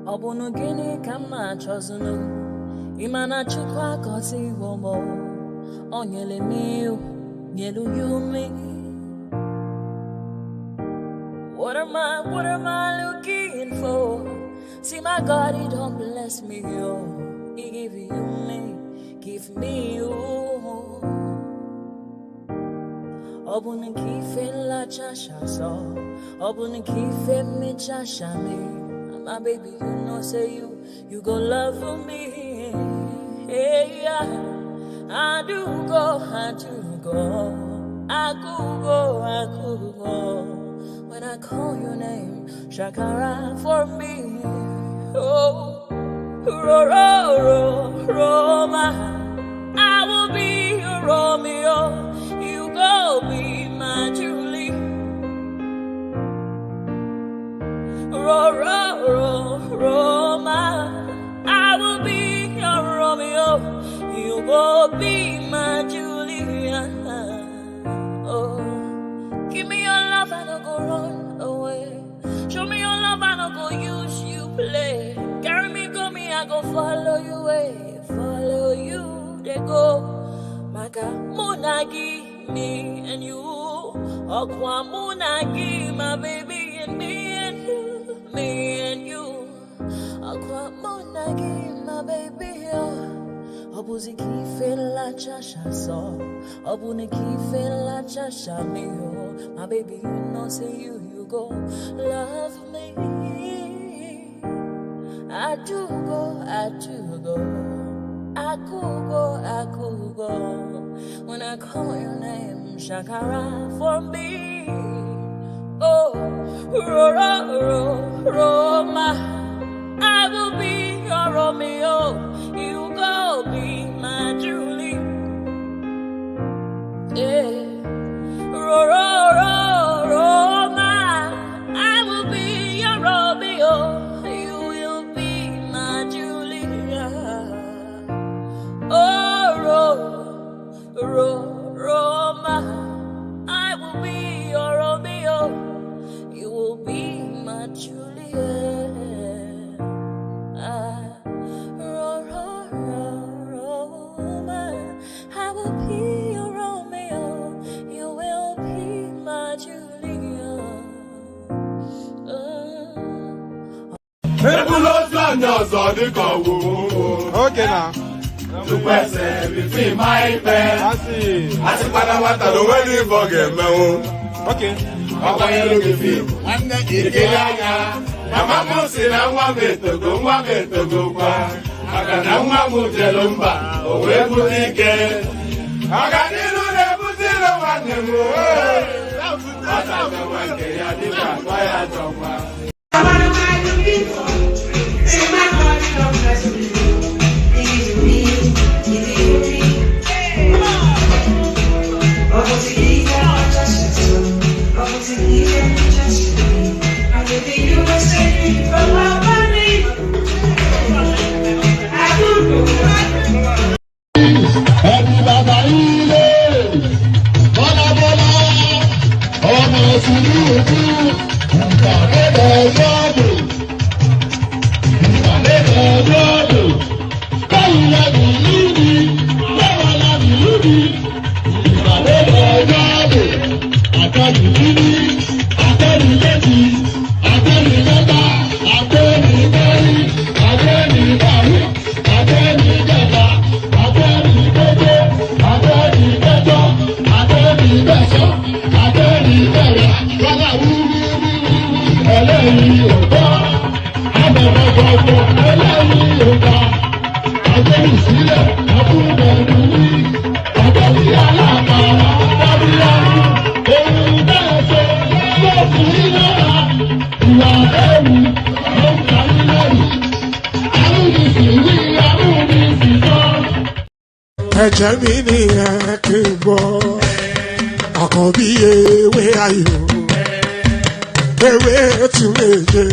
Obunu gini kama chozunu Imana chukwa kosi womo Onyele miu Nyelu yumi What am I looking for? See my God, he don't bless me, yo. He give you me, give me you. Obunu kife la chasha so Obunu kife me chasha me. My baby, you know, say you go love me. Hey, yeah. I do go. I could go. When I call your name, Shakara for me. Oh, Roma. I will be your Romeo. You go be my Julie. Roma, I will be your Romeo. You will be my Julia. Oh, give me your love and I'll go run away. Show me your love and I'll go use you play. Carry me, go me, I go follow you away. Follow you, they go. Maka Munagi, me and you. Okwa Munagi, my baby and me and you. Me and you, Aqua Monagi, my baby. Obuzi kife la chasha so, Obuni kife la chasha me. My baby, you know, say you go love me. I do go. I could go. When I call your name, Shakara for me. Oh, Roma, I will be your Romeo. You go be my Julie. Yeah, Roma, I will be your Romeo. You will be my Julia. Oh, Roma, I will be your Romeo. You will be my Juliet. Roma, I will be your Romeo. You will be my Juliet. Okay now. To person between my bed. I see. I see what I don't really forget, man. Okay. I'm looking for you. I'm not getting it. I'm not saying I want it to go. I got no one to lumba. Oh, where would he get? I got it on everything I want him. That's how I want it. I did not buy a dog. Jamini Akibo Akobi ewe ayo ewe tu meje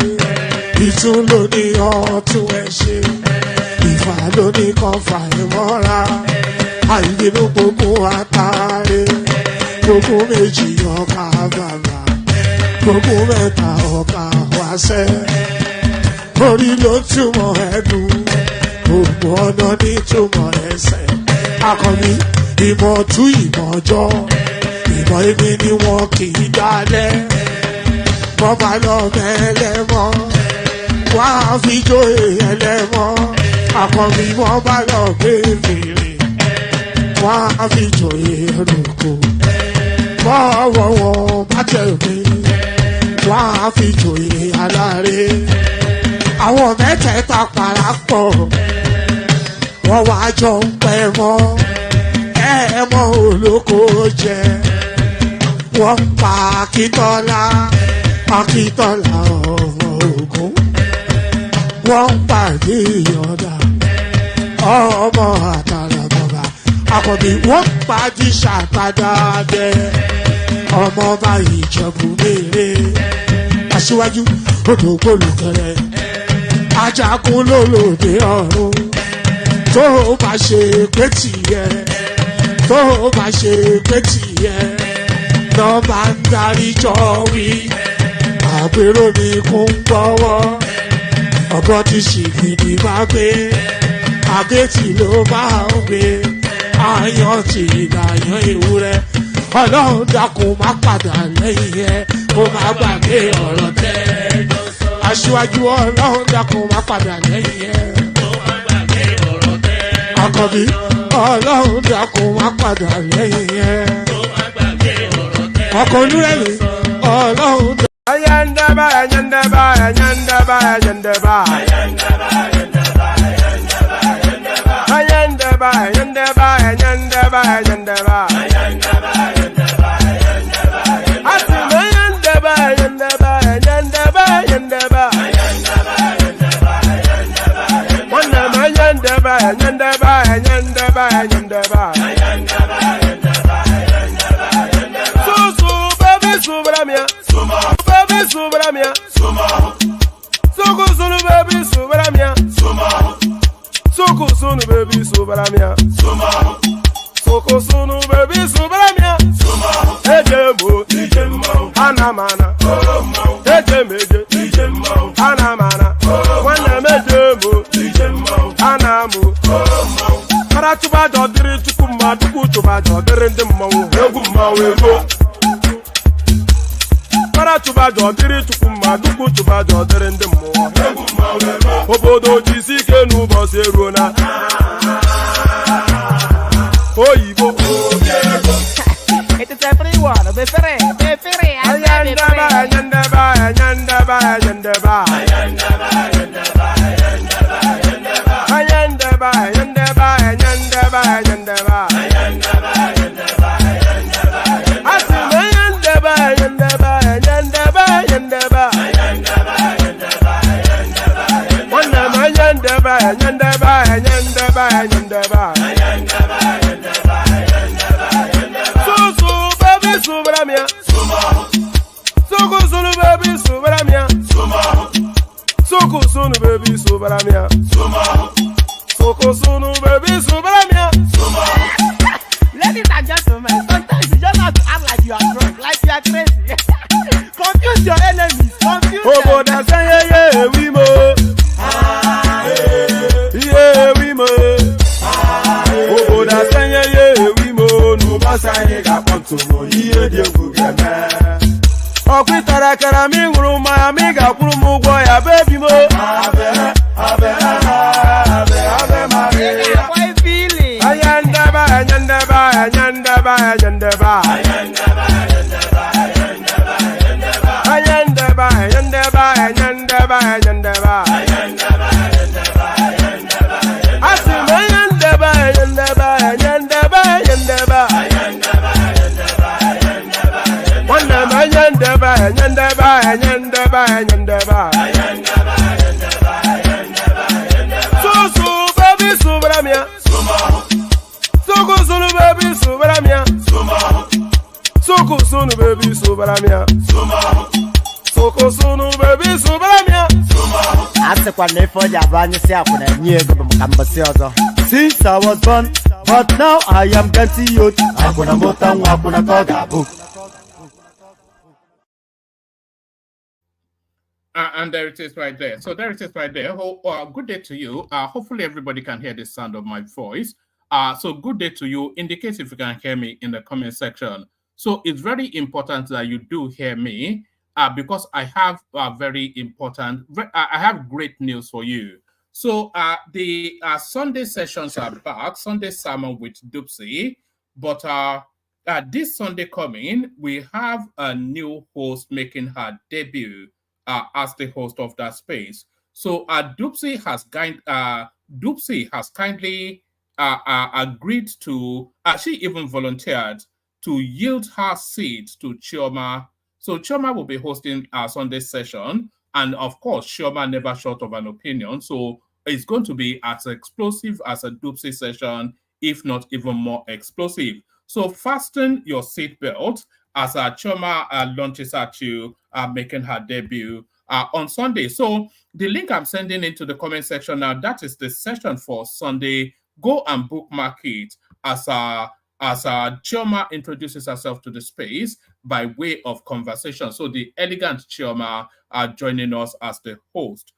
itun lo ni otun ese ifa lo ni kan fa imora aibinu gbogbo atare gbogbo meji ọkà bàbà gbogbo mẹ́ta ọkà wáṣẹ orí ló túmọ̀ ẹnu gbogbo ọ̀nà ní túmọ̀ ẹsẹ̀ akọni ìmọ̀ tú ìmọ̀ ọjọ́ ìmọ̀ ẹni ni wọn kì í dálẹ̀ wọ́n bá lọ mẹ́lẹ́mọ́ wọ́n á fi jóye ẹlẹ́mọ́ akọni wọ́n bá lọ gbé fèrè wọ́n á fi jóye ẹlòkó bọ́wọ́ wọn bá tẹ̀lé wọ́n á fi jóye aláre àwọn mẹ́tẹ̀ẹ̀ta parapọ̀ wọ́n wá jọ ń pẹ́ mọ́ ẹ̀ẹ́mọ́ olóko jẹ wọ́n pa Akíntọ́lá ọmọ Ògún wọ́n pàdé Ìyọ̀dà ọmọ Àtàlàbọ̀bà Àkànbí wọ́n pàdé Ṣàtàdàdẹ ọmọ ọba Ìjẹ̀bú Mèrè Aṣíwájú odò gbólùkẹrẹ ajagun lólòdì ọ̀run tó bá ṣe pé tìyẹ tó bá ṣe pé tìyẹ lọ bá ń darí jọ wí àpérò ní kún gbọ́wọ́ ọ̀bọ ti ṣìgìdì máa gbé àgétì ló máa ń gbé àyàn ti ìdàyàn ewúrẹ́ Ọlọ́run dákun má padà lẹ́yìn ẹ kó má gbàgbé ọ̀rọ̀ tẹ́ Aṣíwájú Ọlọ́run dákun má padà lẹ́yìn ẹ Àkànbí Ọlọ́run dákun má padà lẹ́yìn ẹ ọkọ̀ olúrẹ̀lẹ̀ Ọlọ́run dákun. Ayandaba, ayandaba, ayandaba, ayandaba. Ayandaba, ayandaba, ayandaba, ayandaba, ayandaba, ayandaba. Ayandaba, ayandaba, ayandaba, ayandaba, ayandaba. One ayandaba, ayandaba, ayandaba, ayandaba. So, baby, subramia. Baby, subramia. Soko sunu baby, subramia. Soko sunu baby, subramia. Soko sunu baby, subramia. Ejemo, anamana. Ejemeje, anamana. Wana mejemo, anamu. Karatuba dodiri tukuma tukutuba dodiri ndimo. Eguma wego. Karatuba dodiri tukuma tukutuba dodiri ndimo. Eguma wego. Obodo jisike nubo seruna. Oyibo. It is everyone. Be free. Ayandaba, ayandaba, ayandaba, ayandaba. Ayandaba, ayandaba, ayandaba, ayandaba. Ayandaba, ayandaba, ayandaba, ayandaba. Ayandaba, ayandaba, ayandaba. Asima ayandaba, ayandaba, ayandaba, ayandaba. Ayandaba, ayandaba, ayandaba. Wana ayandaba, ayandaba, ayandaba, ayandaba. Ayandaba, ayandaba, ayandaba. So baby, subramia. Soko sunu baby, subramia. Soko sunu baby, subramia. Soko sunu baby, subramia. Ladies and gentlemen, sometimes you just have to act like you are drunk, like you are crazy. Confuse your enemies. Confuse them. Oboda say yeah, we mo. Yeah, we mo. Oboda say yeah, we mo. No basa ni ga ponto mo. Iye de gugeme. Okwitara kara mi nguru ma mi ga kwuru mu gwo ya baby mo. Abe Maria. Boy feeling. Ayandaba, ayandaba, ayandaba, ayandaba. Ayandaba, ayandaba, ayandaba, ayandaba. Ayandaba, ayandaba, ayandaba, ayandaba. Ayandaba, ayandaba, ayandaba. Asima ayandaba, ayandaba, ayandaba, ayandaba. Ayandaba, ayandaba, ayandaba. Wana ayandaba, ayandaba, ayandaba, ayandaba. Ayandaba, ayandaba, ayandaba. So baby, subramia. Soko sunu baby, subramia. Soko sunu baby, subramia. Soko sunu baby, subramia. Ase kwa nefo jabani si akuna nyego mkambasi ozo. Since I was born, but now I am getting youth. Akuna motangu, akuna kogabu. And there it is right there. So there it is right there. Good day to you. Hopefully everybody can hear the sound of my voice. So good day to you. Indicate if you can hear me in the comment section. So it's very important that you do hear me because I have very important, I have great news for you. So the Sunday sessions are back, Sunday sermon with Dupsy, but this Sunday coming, we have a new host making her debut as the host of that space. So Dupsy has kindly agreed to, she even volunteered to yield her seat to Chioma. So Chioma will be hosting our Sunday session. And of course, Chioma never short of an opinion. So it's going to be as explosive as a Dupsy session, if not even more explosive. So fasten your seatbelt as Chioma launches at you, making her debut on Sunday. So the link I'm sending into the comment section now, that is the session for Sunday. Go and bookmark it as Chioma introduces herself to the space by way of conversation. So the elegant Chioma are joining us as the host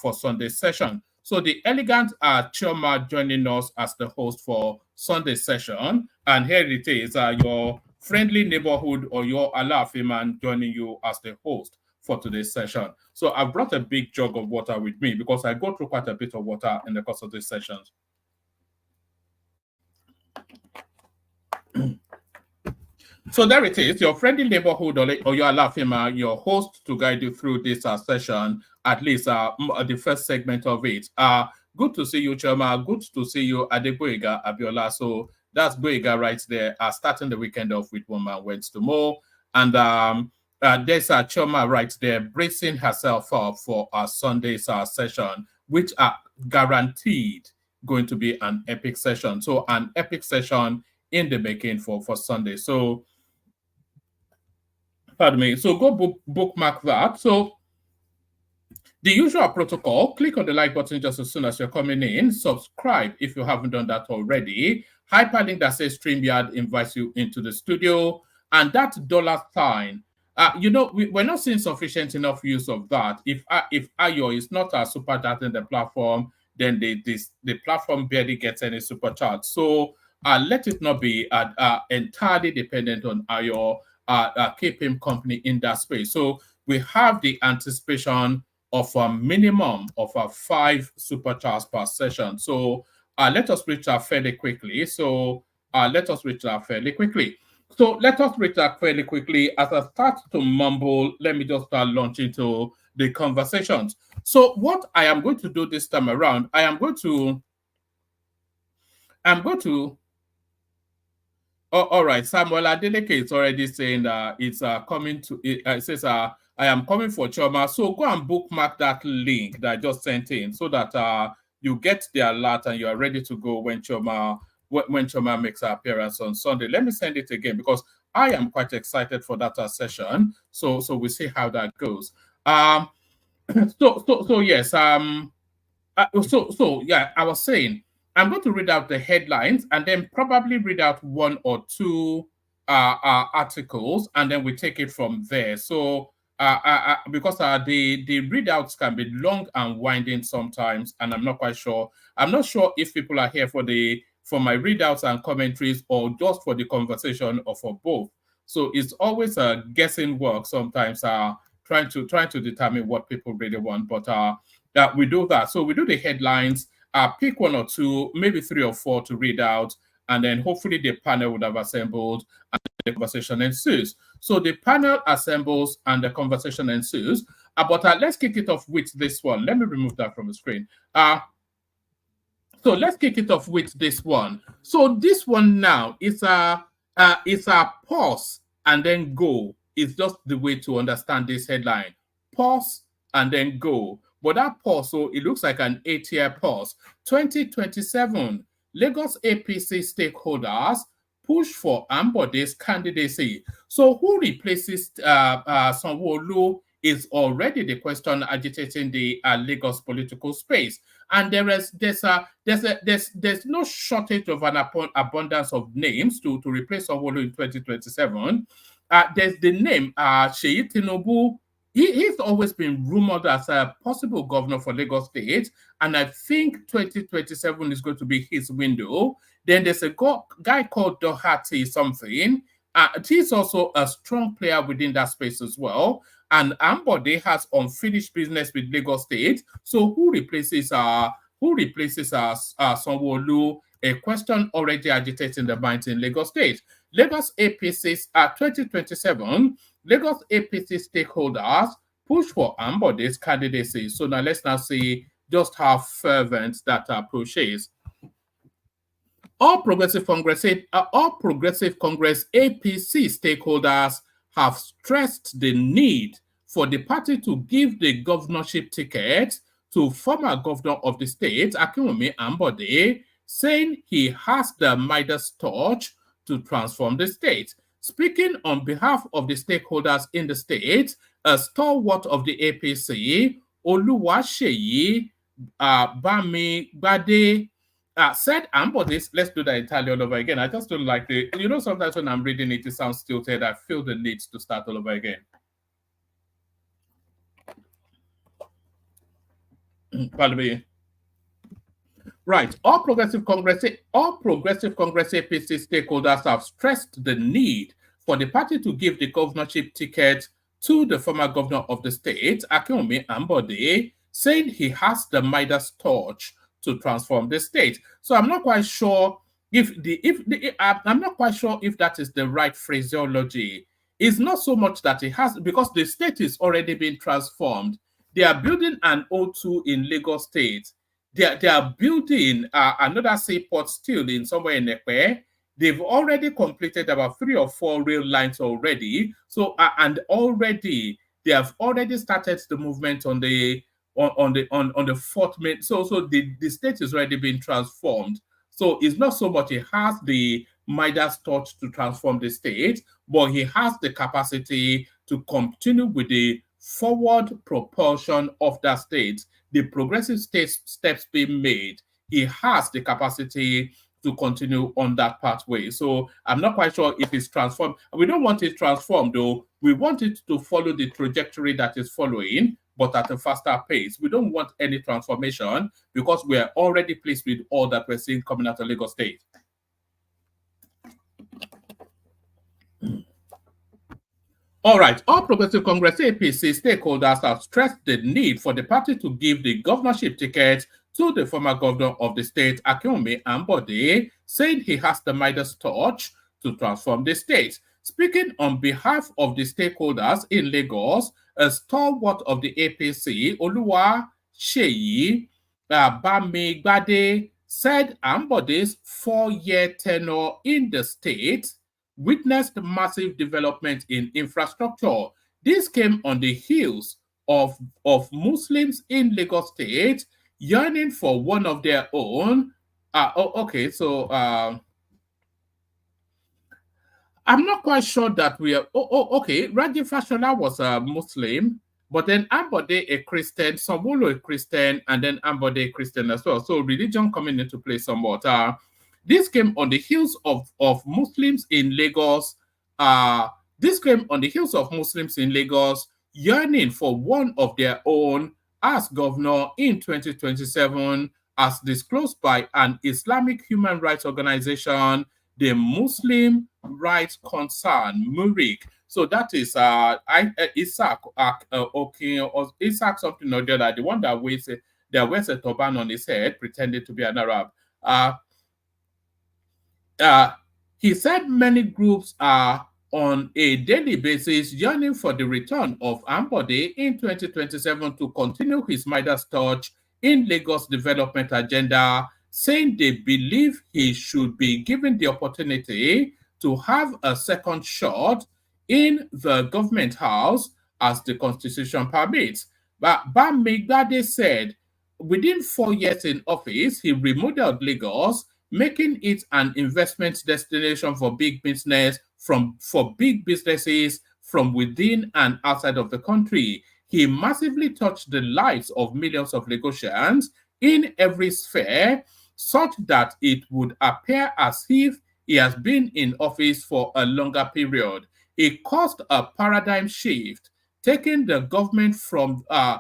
for Sunday session. So the elegant Chioma joining us as the host for Sunday session. And here it is, your friendly neighborhood or your Alaafin man joining you as the host for today's session. So I brought a big jug of water with me because I go through quite a bit of water in the course of these sessions. So there it is, your friendly neighborhood or your Alaafin, your host to guide you through this session, at least the first segment of it. Good to see you, Chioma. Good to see you, Adegboyega Abiola. So that's Boyega right there, starting the weekend off with One Man Went to More. And there's Chioma right there, bracing herself up for our Sunday's session, which are guaranteed going to be an epic session. So an epic session in the making for Sunday. So, pardon me. So go bookmark that. So the usual protocol, click on the like button just as soon as you're coming in. Subscribe if you haven't done that already. Hyperlink that says StreamYard invites you into the studio. And that $sign, we're not seeing sufficient enough use of that. If Ayo is not a super chat in the platform, then the platform barely gets any super chat. So let it not be entirely dependent on Ayo. Keep him company in that space. So we have the anticipation of a minimum of 5 super chats per session. So let us reach that fairly quickly. So let us reach that fairly quickly. So let us reach that fairly quickly. As I start to mumble, let me just start launching to the conversations. So what I am going to do this time around, I'm going to Oh, all right. Samuel Adeleke is already saying that it's coming to. It says, "I am coming for Chioma." So go and bookmark that link that I just sent in, so that you get the alert and you are ready to go when Chioma makes her appearance on Sunday. Let me send it again because I am quite excited for that session. So we see how that goes. So yes. Yeah, I was saying. I'm going to read out the headlines and then probably read out 1 or 2 articles, and then we take it from there. So because the readouts can be long and winding sometimes, and I'm not quite sure. I'm not sure if people are here for my readouts and commentaries or just for the conversation or for both. So it's always a guessing work sometimes, trying to determine what people really want. But we do that. So we do the headlines. Pick 1 or 2, maybe 3 or 4 to read out, and then hopefully the panel would have assembled and the conversation ensues. So the panel assembles and the conversation ensues. But let's kick it off with this one. Let me remove that from the screen. So let's kick it off with this one. So this one now is a pause and then go. It's just the way to understand this headline. Pause and then go. But that pause, so it looks like an 8-year pause. 2027, Lagos APC stakeholders push for Ambode's candidacy. So who replaces Sanwo-Olu is already the question agitating the Lagos political space. And there's no shortage of an abundance of names to replace Sanwo-Olu in 2027. There's the name Seyi Tinubu, he's always been rumored as a possible governor for Lagos State, and I think 2027 is going to be his window. Then there's a guy called Doherty something. He's also a strong player within that space as well. And Ambode has unfinished business with Lagos State. So who replaces Sanwo-Olu? A question already agitating the minds in Lagos State. Lagos APC's 2027. Lagos APC stakeholders push for Ambode's candidacy. So now let's now see just how fervent that approach is. All Progressive Congress APC stakeholders have stressed the need for the party to give the governorship ticket to former governor of the state, Akinwumi Ambode, saying he has the Midas touch to transform the state. Speaking on behalf of the stakeholders in the state, a stalwart of the APC, Oluwaseyi Bamigbade, said Ambode, let's do that entirely all over again. I just don't like sometimes when I'm reading it, it sounds stilted. I feel the need to start all over again. Pardon me. Right. All Progressive Congress APC stakeholders have stressed the need for the party to give the governorship ticket to the former governor of the state, Akinwumi Ambode, saying he has the Midas touch to transform the state. So I'm not quite sure if that is the right phraseology. It's not so much that it has, because the state is already being transformed. They are building an O2 in Lagos State. They are building another seaport still in somewhere in Ekpe. They've already completed about 3 or 4 rail lines already. So and already they have already started the movement on the fourth main. So the state is already being transformed. So it's not so much he has the Midas touch to transform the state, but he has the capacity to continue with the forward propulsion of that state, the progressive steps being made. He has the capacity to continue on that pathway. So I'm not quite sure if it's transformed. We don't want it transformed, though. We want it to follow the trajectory that is following, but at a faster pace. We don't want any transformation because we are already pleased with all that we're seeing coming out of Lagos State. All right, All Progressive Congress APC stakeholders have stressed the need for the party to give the governorship ticket to the former governor of the state, Akinwumi Ambode, saying he has the Midas touch to transform the state. Speaking on behalf of the stakeholders in Lagos, a stalwart of the APC, Oluwaseyi Bamigbade, said Ambode's 4-year tenure in the state witnessed massive development in infrastructure. This came on the heels of Muslims in Lagos State yearning for one of their own. I'm not quite sure that we are. Rajiv Fashola was a Muslim, but then Ambode a Christian, Sanwo-Olu a Christian, and then Ambode a Christian as well. So religion coming into play somewhat. This came on the heels of Muslims in Lagos. Yearning for one of their own as governor in 2027, as disclosed by an Islamic human rights organization, the Muslim Rights Concern, MURIC. So that is Isaac something or the other, the one that wears a turban on his head, pretending to be an Arab. He said many groups are on a daily basis yearning for the return of Ambode in 2027 to continue his Midas touch in Lagos development agenda, saying they believe he should be given the opportunity to have a second shot in the government house as the constitution permits. But Bamigbade said within 4 years in office, he remodeled Lagos, making it an investment destination for big businesses from within and outside of the country. He massively touched the lives of millions of Lagosians in every sphere, such that it would appear as if he has been in office for a longer period. It caused a paradigm shift taking the government from the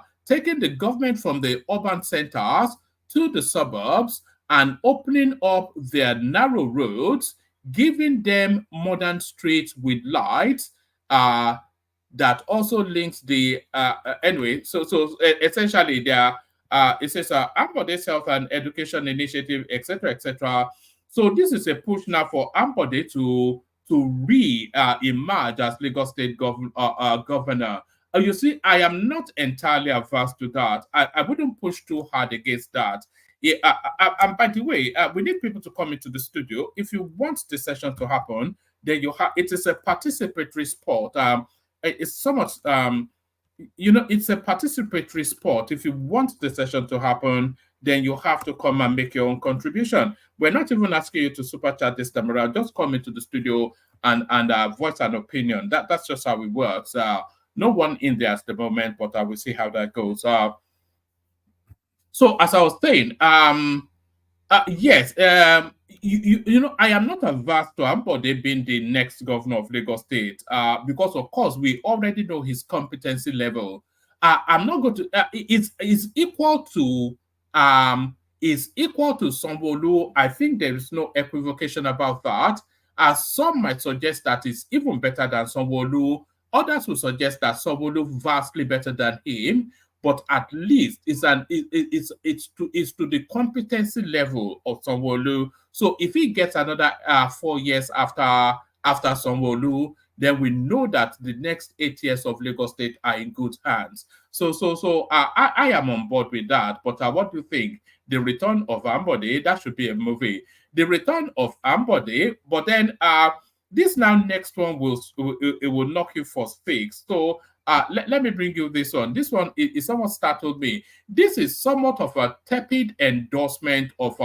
urban centers to the suburbs and opening up their narrow roads, giving them modern streets with lights that also links the anyway. So essentially, there it says Ambode Health and Education Initiative, etc., etc. So this is a push now for Ambode to emerge as Lagos State governor. You see, I am not entirely averse to that. I wouldn't push too hard against that. Yeah, and by the way, we need people to come into the studio. If you want the session to happen, then you have. It is a participatory sport. It's somewhat, it's a participatory sport. If you want the session to happen, then you have to come and make your own contribution. We're not even asking you to super chat this time around. Just come into the studio and voice an opinion. That's just how it works. No one in there at the moment, but I will see how that goes. So as I was saying, yes, I am not averse to Ambode being the next governor of Lagos State because, of course, we already know his competency level. I'm not going to. Is equal to Sanwo-Olu. I think there is no equivocation about that. Some might suggest that it's even better than Sanwo-Olu. Others will suggest that Sanwo-Olu vastly better than him. But at least it's to the competency level of Sanwo-Olu. So if he gets another 4 years after Sanwo-Olu, then we know that the next 8 years of Lagos State are in good hands. So I am on board with that. But what do you think? The Return of Ambode, that should be a movie. The Return of Ambode, but then this next one will knock you for six. So let me bring you this one. This one is somewhat startled me. This is somewhat of a tepid endorsement of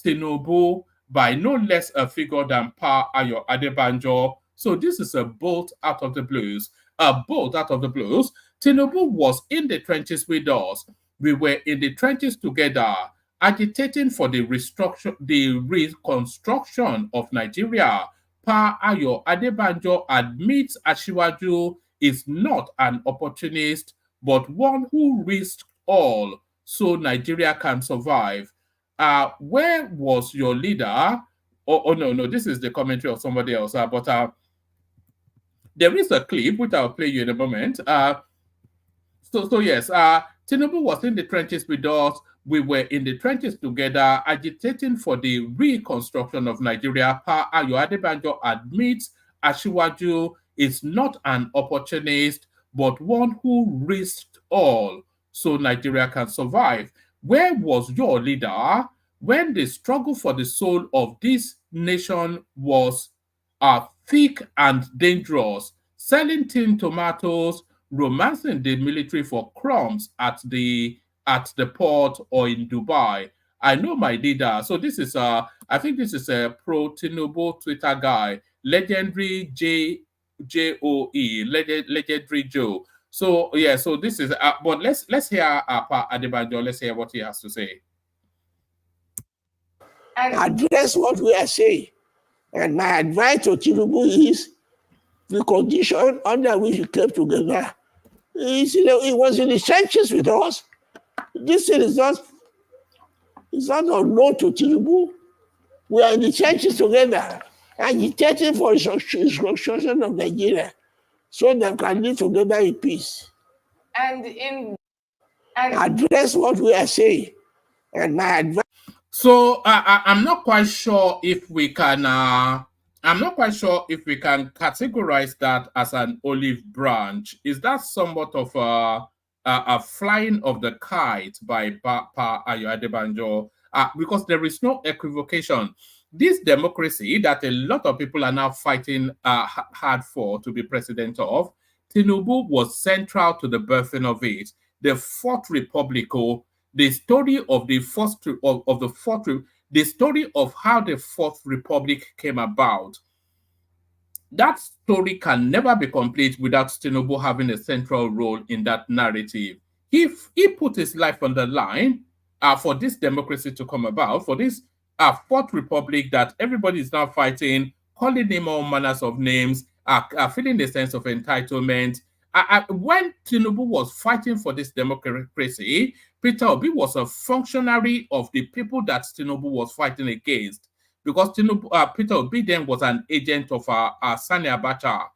Tinubu by no less a figure than Pa Ayo Adebanjo. So this is a bolt out of the blues. A bolt out of the blues. Tinubu was in the trenches with us. We were in the trenches together, agitating for the reconstruction of Nigeria. Pa Ayo Adebanjo admits Asiwaju is not an opportunist, but one who risked all so Nigeria can survive. Where was your leader? Oh no, this is the commentary of somebody else. But there is a clip which I'll play you in a moment. So yes, Tinubu was in the trenches with us. We were in the trenches together, agitating for the reconstruction of Nigeria. Pa Ayo Adebanjo admits Asiwaju is not an opportunist, but one who risked all so Nigeria can survive. Where was your leader when the struggle for the soul of this nation was thick and dangerous, selling tin tomatoes, romancing the military for crumbs at the port or in Dubai? I know my leader. So this is I think this is a pro Tinubu Twitter guy, legendary Joe, legendary Joe. So yeah, so this is but let's hear Pa Adebanjo. Let's hear what he has to say. And address what we are saying. And my advice to Tinubu is the condition under which we came together. He was in the trenches with us. This thing is not unknown to Tinubu. We are in the trenches together, agitating for the reconstruction of Nigeria so they can live together in peace. And address what we are saying. And my advice. So I'm not quite sure if we can. I'm not quite sure if we can categorize that as an olive branch. Is that somewhat of a flying of the kite by Pa Ayo Adebanjo? Because there is no equivocation. This democracy that a lot of people are now fighting hard for to be president of, Tinubu was central to the birthing of it. The Fourth Republic, the story of the the story of how the Fourth Republic came about. That story can never be complete without Tinubu having a central role in that narrative. He put his life on the line for this democracy to come about, for this Fourth Republic that everybody is now fighting, calling him all manners of names, feeling a sense of entitlement. when Tinubu was fighting for this democracy, Peter Obi was a functionary of the people that Tinubu was fighting against, because Peter Obi then was an agent of Sani Abacha.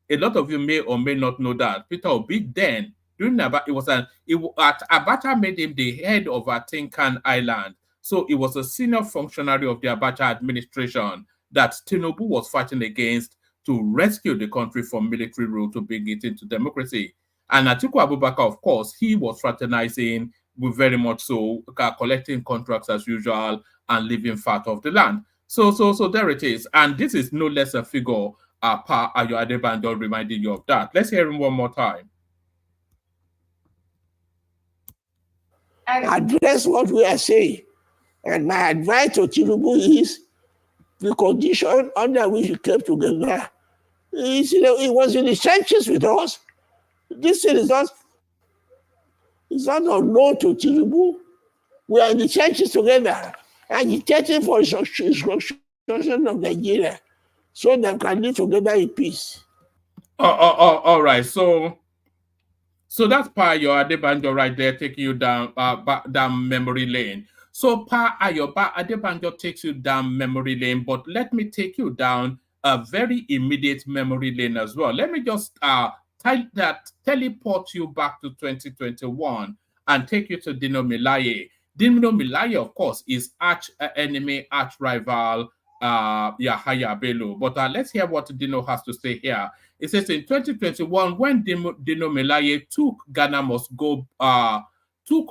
A lot of you may or may not know that Peter Obi then, during Abacha made him the head of Tinkan Island. So it was a senior functionary of the Abacha administration that Tinubu was fighting against to rescue the country from military rule to bring it into democracy. And Atiku Abubakar, of course, he was fraternizing with very much so, collecting contracts as usual and living fat off the land. So there it is. And this is no less a figure, Pa Ayo Adebanjo reminding you of that. Let's hear him one more time. And address what we are saying. And my advice to Tinubu is the condition under which we came together. It was in the trenches with us. This thing is not unknown to Tinubu. We are in the trenches together, agitating for instruction of Nigeria so that we can live together in peace. All right. So that's Pa Ayo Adebanjo right there taking you down memory lane. So Pa Ayo Adebanjo takes you down memory lane, but let me take you down a very immediate memory lane as well. Let me just teleport you back to 2021 and take you to Dino Melaye. Dino Melaye, of course, is arch enemy, arch rival Yahaya Bello. But let's hear what Dino has to say here. It says in 2021, when Dino Melaye took Ghana Must Go, took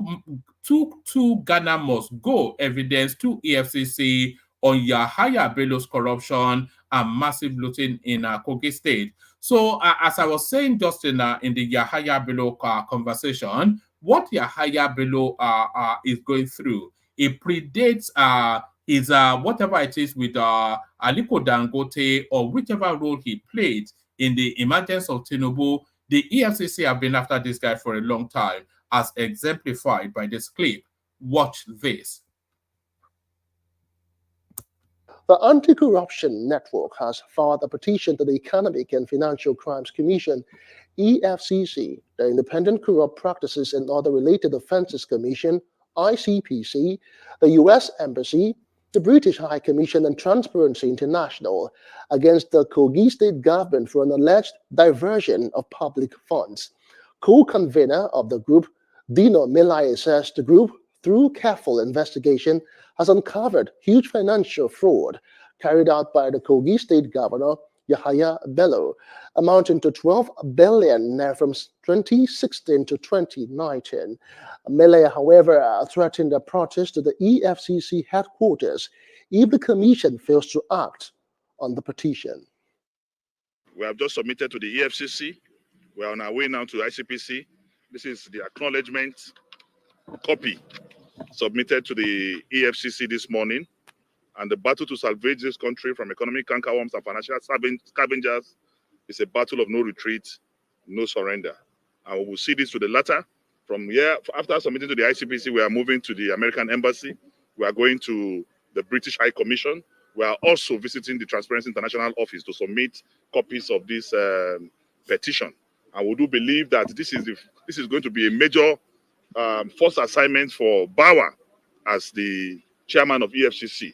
two Ghana Must Go evidence to EFCC on Yahaya Bello's corruption and massive looting in Kogi State. So as I was saying just in the Yahaya Bello conversation, what Yahaya Bello is going through, it predates his whatever it is with Aliko Dangote or whichever role he played in the emergence of Tinubu. The EFCC have been after this guy for a long time, as exemplified by this clip. Watch this. The Anti-Corruption Network has filed a petition to the Economic and Financial Crimes Commission, EFCC, the Independent Corrupt Practices and Other Related Offences Commission, ICPC, the U.S. Embassy, the British High Commission and Transparency International against the Kogi State government for an alleged diversion of public funds. Co-convener of the group, Dino Melaye, says the group, through careful investigation, has uncovered huge financial fraud carried out by the Kogi State Governor, Yahaya Bello, amounting to 12 billion from 2016 to 2019. Melaye, however, threatened a protest to the EFCC headquarters if the commission fails to act on the petition. We have just submitted to the EFCC. We are on our way now to ICPC. This is the acknowledgement copy submitted to the EFCC this morning. And the battle to salvage this country from economic cankerworms and financial scavengers is a battle of no retreat, no surrender. And we will see this to the latter. From here, after submitting to the ICPC, we are moving to the American Embassy. We are going to the British High Commission. We are also visiting the Transparency International office to submit copies of this petition. And we do believe that this is going to be a major first assignment for Bauer as the chairman of EFCC.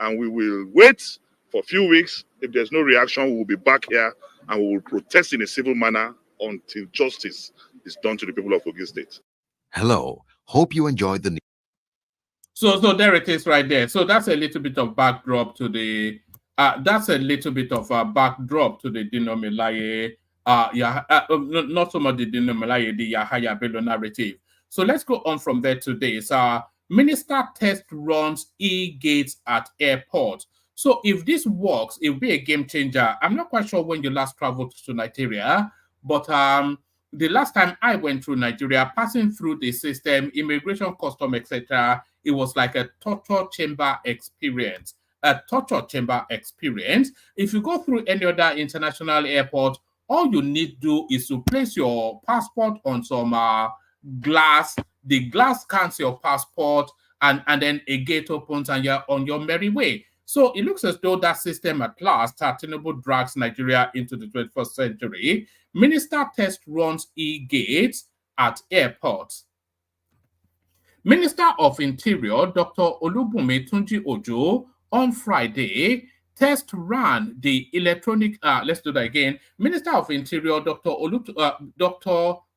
And we will wait for a few weeks. If there's no reaction, we will be back here and we will protest in a civil manner until justice is done to the people of Kogi State. Hello. Hope you enjoyed the. So there it is right there. So that's a little bit of backdrop to the. That's a little bit of a backdrop to the Dino Melaye. Not so much the Dino Melaye, the Yahaya Bello narrative. So let's go on from there today. Minister test runs e-gates at airport. So if this works, it will be a game changer. I'm not quite sure when you last traveled to Nigeria, but the last time I went through Nigeria, passing through the system, immigration, custom, etc., it was like a torture chamber experience. A torture chamber experience. If you go through any other international airport, all you need to do is to place your passport on some glass. The glass scans your passport, and then a gate opens and you're on your merry way. So it looks as though that system at last, Tinubu drags Nigeria into the 21st century. Minister test runs e-gates at airports. Minister of Interior, Dr. Olubunmi Tunji Ojo, on Friday, test ran the electronic, let's do that again. Minister of Interior, Dr. Olubunmi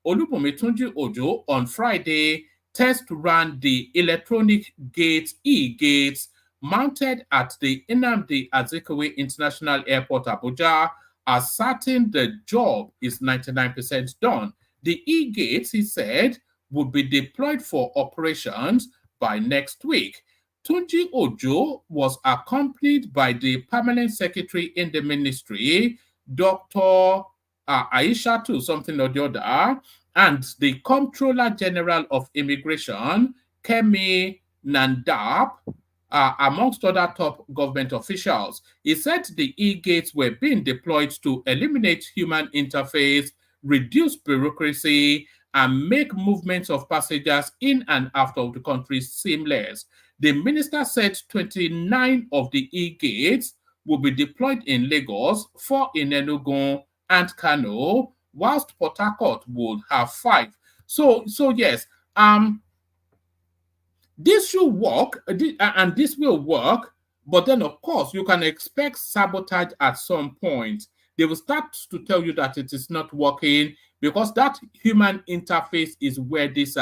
Tunji Ojo, on Friday, test ran the electronic gates, e-gates, mounted at the Nnamdi Azikiwe International Airport, Abuja, asserting the job is 99% done. The e-gates, he said, would be deployed for operations by next week. Tunji Ojo was accompanied by the permanent secretary in the ministry, Dr. Aishatu something or the other, and the Comptroller General of Immigration, Kemi Nandap, amongst other top government officials. He said the e-gates were being deployed to eliminate human interface, reduce bureaucracy, and make movements of passengers in and out of the country seamless. The minister said 29 of the e-gates will be deployed in Lagos, 4 in Enugu and Kano, whilst Port Harcourt would have 5. So yes, this should work, and this will work, but then of course you can expect sabotage at some point. They will start to tell you that it is not working, because that human interface is where this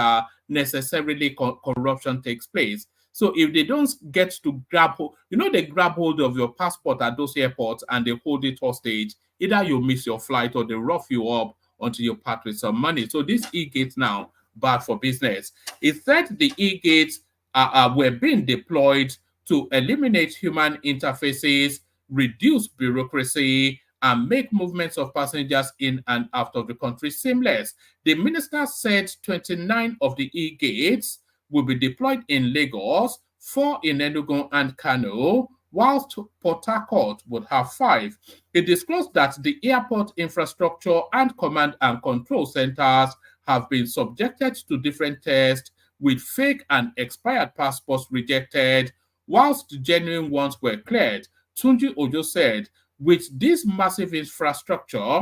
necessarily corruption takes place. So if they don't get to grab, they grab hold of your passport at those airports and they hold it hostage, either you miss your flight or they rough you up until you part with some money. So this e-gates now, bad for business. It said the e-gates were being deployed to eliminate human interfaces, reduce bureaucracy, and make movements of passengers in and out of the country seamless. The minister said 29 of the e-gates will be deployed in Lagos, 4 in Enugu and Kano, whilst Port Harcourt would have 5. He disclosed that the airport infrastructure and command and control centers have been subjected to different tests, with fake and expired passports rejected, whilst genuine ones were cleared. Tunji Ojo said, with this massive infrastructure,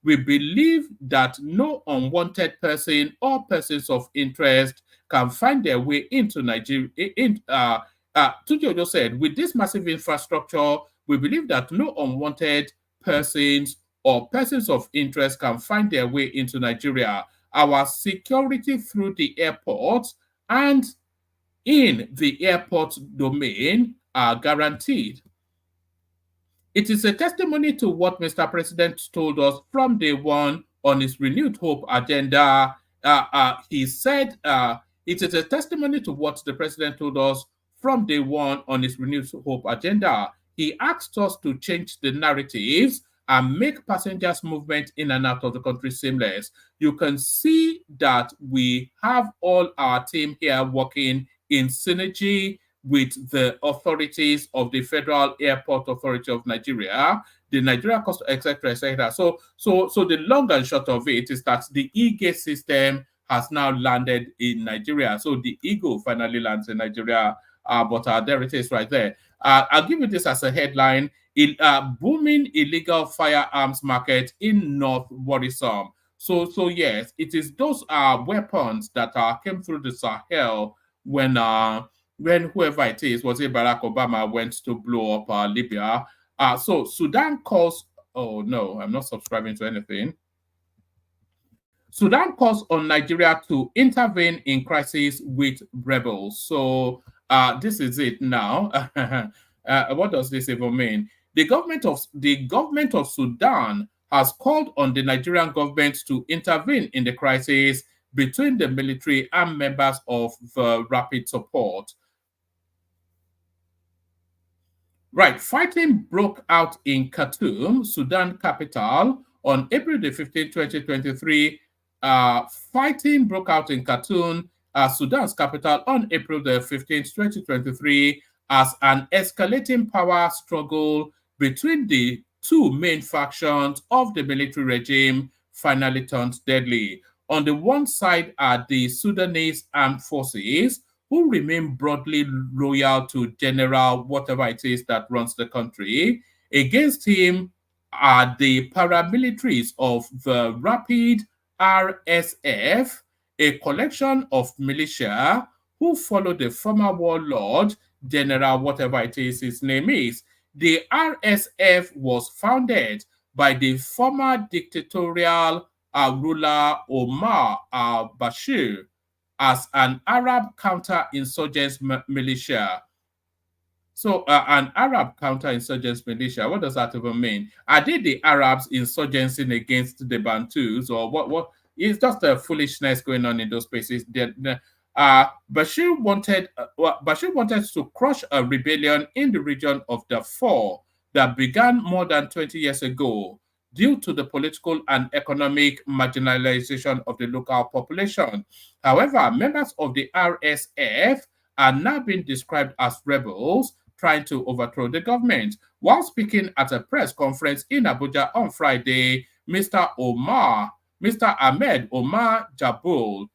we believe that no unwanted person or persons of interest can find their way into Nigeria. Tunji Ojo said, with this massive infrastructure, we believe that no unwanted persons or persons of interest can find their way into Nigeria. Our security through the airport and in the airport domain are guaranteed. It is a testimony to what Mr. President told us from day one on his renewed hope agenda. He said it is a testimony to what the president told us from day one on his renewed hope agenda. He asked us to change the narratives and make passengers' movement in and out of the country seamless. You can see that we have all our team here working in synergy with the authorities of the Federal Airport Authority of Nigeria, the Nigeria Coast, etc., etc. So the long and short of it is that the e-gate system has now landed in Nigeria. So the Eagle finally lands in Nigeria, but there it is right there. I'll give you this as a headline: booming illegal firearms market in North worrisome. So yes, it is those weapons that came through the Sahel when whoever it is, was it Barack Obama, went to blow up Libya. So Sudan calls, oh no, I'm not subscribing to anything. Sudan calls on Nigeria to intervene in crisis with rebels. So this is it now. What does this even mean? The government of Sudan has called on the Nigerian government to intervene in the crisis between the military and members of the rapid support. Right, fighting broke out in Khartoum, Sudan capital, on April the 15th, 2023. Fighting broke out in Khartoum, Sudan's capital, on April the 15th, 2023, as an escalating power struggle between the two main factions of the military regime finally turned deadly. On the one side are the Sudanese armed forces, who remain broadly loyal to general whatever it is that runs the country. Against him are the paramilitaries of the Rapid RSF, a collection of militia who follow the former warlord, General whatever it is his name is. The RSF was founded by the former dictatorial ruler Omar al-Bashir as an Arab counter-insurgents militia. So an Arab counter-insurgents militia, what does that even mean? Are they the Arabs insurgency against the Bantus, or what? It's just a foolishness going on in those places. Bashir wanted to crush a rebellion in the region of Darfur that began more than 20 years ago due to the political and economic marginalization of the local population. However, members of the RSF are now being described as rebels trying to overthrow the government. While speaking at a press conference in Abuja on Friday, Mr. Ahmed Omar Jabul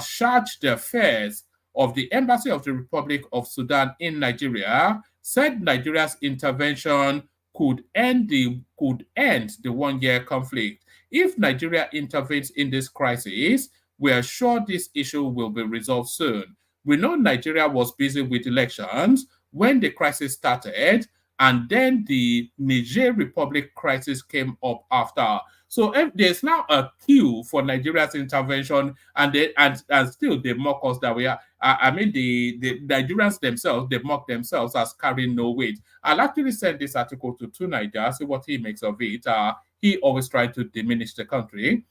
charged the affairs of the Embassy of the Republic of Sudan in Nigeria, said Nigeria's intervention could end the 1-year conflict. If Nigeria intervenes in this crisis, we are sure this issue will be resolved soon. We know Nigeria was busy with elections when the crisis started, and then the Niger Republic crisis came up after. So if there's now a queue for Nigeria's intervention, and still they mock us that we are. The Nigerians themselves, they mock themselves as carrying no weight. I'll actually send this article to Niger, see what he makes of it. He always tried to diminish the country.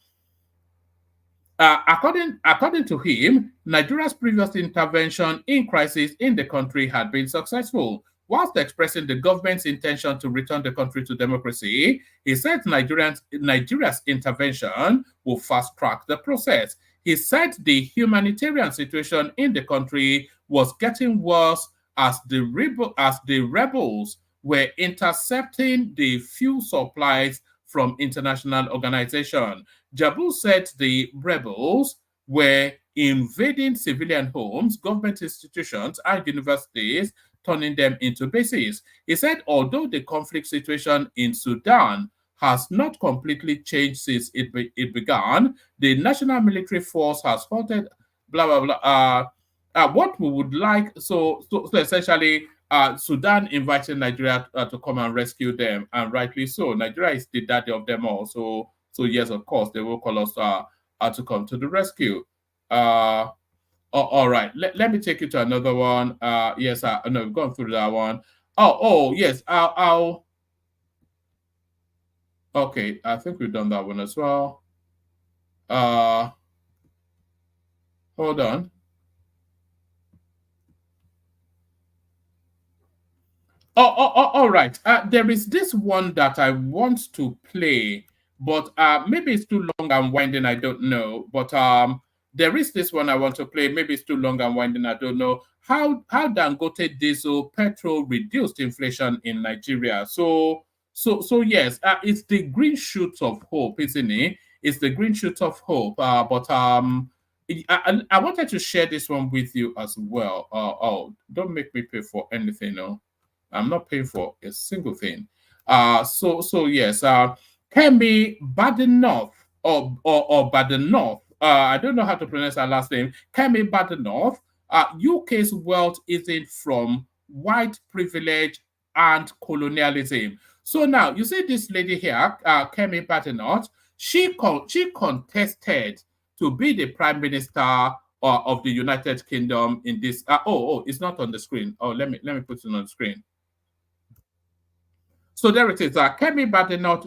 According to him, Nigeria's previous intervention in crisis in the country had been successful. Whilst expressing the government's intention to return the country to democracy, he said Nigeria's intervention will fast-track the process. He said the humanitarian situation in the country was getting worse as the rebels were intercepting the fuel supplies from international organizations. Jabu said the rebels were invading civilian homes, government institutions, and universities, turning them into bases. He said although the conflict situation in Sudan has not completely changed since it began, the national military force has halted, blah, blah, blah. What we would like, so essentially, Sudan invited Nigeria to come and rescue them, and rightly so. Nigeria is the daddy of them all. So yes, of course, they will call us to come to the rescue. All right, let me take you to another one. Yes, no, we've gone through that one. Oh, yes, I'll. Okay, I think we've done that one as well. Hold on. All right. There is this one that I want to play, but maybe it's too long and winding. I don't know. But there is this one I want to play. Maybe it's too long and winding. I don't know. How Dangote diesel petrol reduced inflation in Nigeria. So yes, it's the green shoots of hope, isn't it? It's the green shoots of hope. But I wanted to share this one with you as well. Don't make me pay for anything, no. I'm not paying for a single thing. So yes, Kemi Badenoch or Badenoch. I don't know how to pronounce her last name. Kemi Badenoch. UK's wealth isn't from white privilege and colonialism. So now you see this lady here, Kemi Badenoch. She contested to be the Prime Minister of the United Kingdom in this. It's not on the screen. Oh, let me put it on the screen. So there it is. Kemi Badenoch,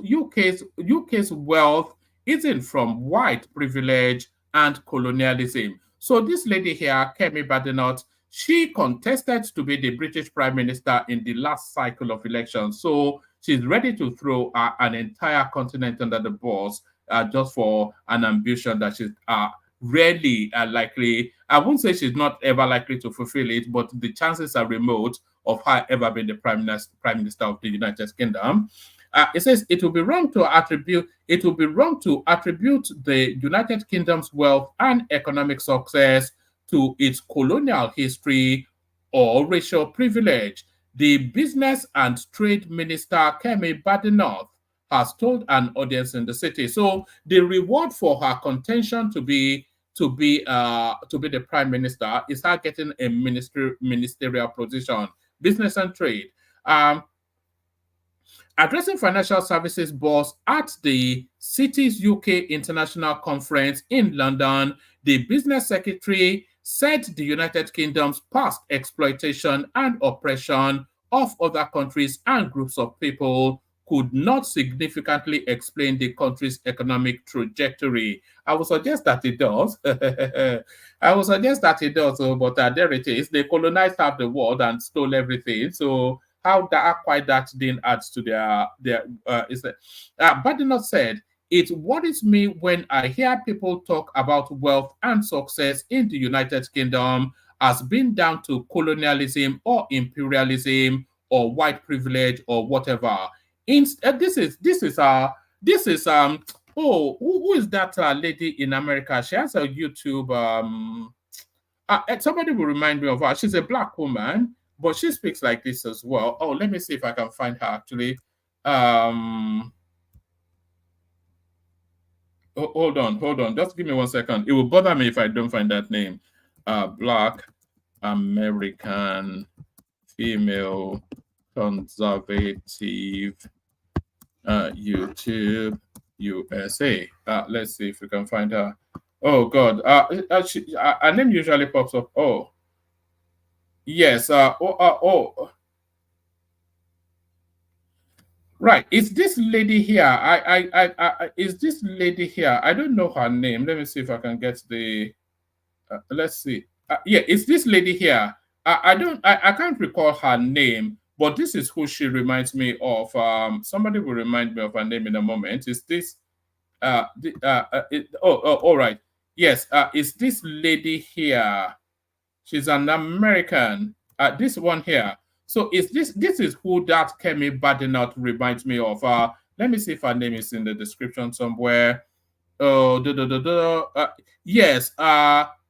UK's wealth isn't from white privilege and colonialism. So this lady here, Kemi Badenoch, she contested to be the British Prime Minister in the last cycle of elections. So she's ready to throw an entire continent under the bus just for an ambition that she's rarely likely. I won't say she's not ever likely to fulfill it, but the chances are remote of her ever being the Prime Minister of the United Kingdom. It says it will be wrong to attribute the United Kingdom's wealth and economic success to its colonial history or racial privilege. The Business and Trade Minister, Kemi Badenoch, has told an audience in the city. So the reward for her contention to be the prime minister is her getting a ministerial position, business and trade. Addressing financial services boss at the Cities UK International Conference in London, the business secretary said the United Kingdom's past exploitation and oppression of other countries and groups of people could not significantly explain the country's economic trajectory. I would suggest that it does. I would suggest that it does, but there it is. They colonized half the world and stole everything. So how that didn't add to their is that Badenoch said, "It worries me when I hear people talk about wealth and success in the United Kingdom as being down to colonialism or imperialism or white privilege or whatever. This is who is that lady in America? She has a YouTube somebody will remind me of her. She's a black woman, but she speaks like this as well. Oh, let me see if I can find her actually. Hold on. Just give me 1 second. It will bother me if I don't find that name. Black American female conservative YouTube USA. Let's see if we can find her. Oh God, her name usually pops up. Oh, yes. Right. It's this lady here. Is this lady here? I don't know her name. Let me see if I can get the. Let's see. Yeah, it's this lady here. I can't recall her name, but this is who she reminds me of. Somebody will remind me of her name in a moment. Is this? All right. Yes. It's this lady here. She's an American. This one here. So is this is who that Kemi Badenoch reminds me of. Let me see if her name is in the description somewhere. Yes,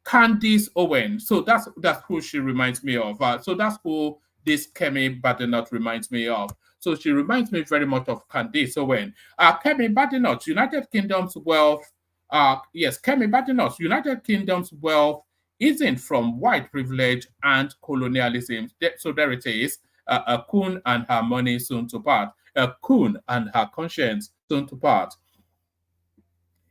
Candice Owen. So that's who she reminds me of. So that's who this Kemi Badenoch reminds me of. So she reminds me very much of Candice Owen. Kemi Badenoch, United Kingdom's wealth. Yes, Kemi Badenoch, United Kingdom's wealth isn't from white privilege and colonialism. So there it is. A coon and her money soon to part. A coon and her conscience soon to part.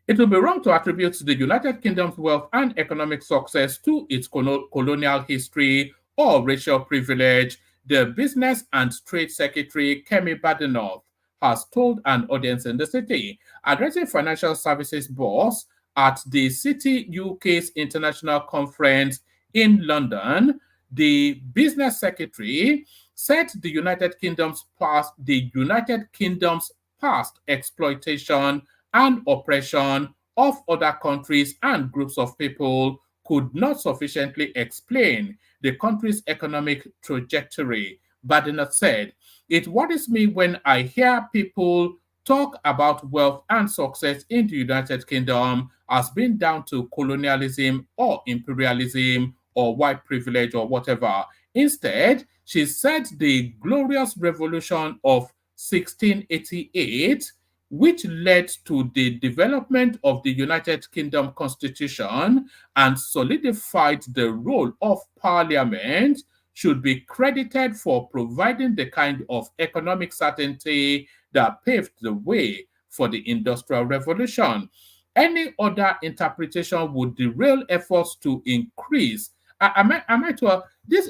It would be wrong to attribute the United Kingdom's wealth and economic success to its colonial history or racial privilege, the Business and Trade Secretary Kemi Badenoch has told an audience in the city. Addressing financial services boss at the City UK's International Conference in London, the business secretary said the United Kingdom's past exploitation and oppression of other countries and groups of people could not sufficiently explain the country's economic trajectory. Badenoch said, "It worries me when I hear people talk about wealth and success in the United Kingdom as being down to colonialism or imperialism or white privilege or whatever. Instead, she said the glorious revolution of 1688, which led to the development of the United Kingdom Constitution and solidified the role of Parliament, should be credited for providing the kind of economic certainty that paved the way for the Industrial Revolution. Any other interpretation would derail efforts to increase." This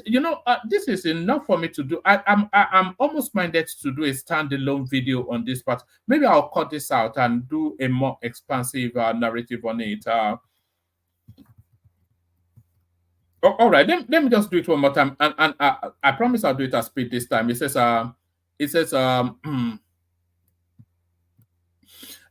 is enough for me to do. I'm almost minded to do a standalone video on this, but maybe I'll cut this out and do a more expansive narrative on it. All right, let me just do it one more time, and I promise I'll do it at speed this time. It says,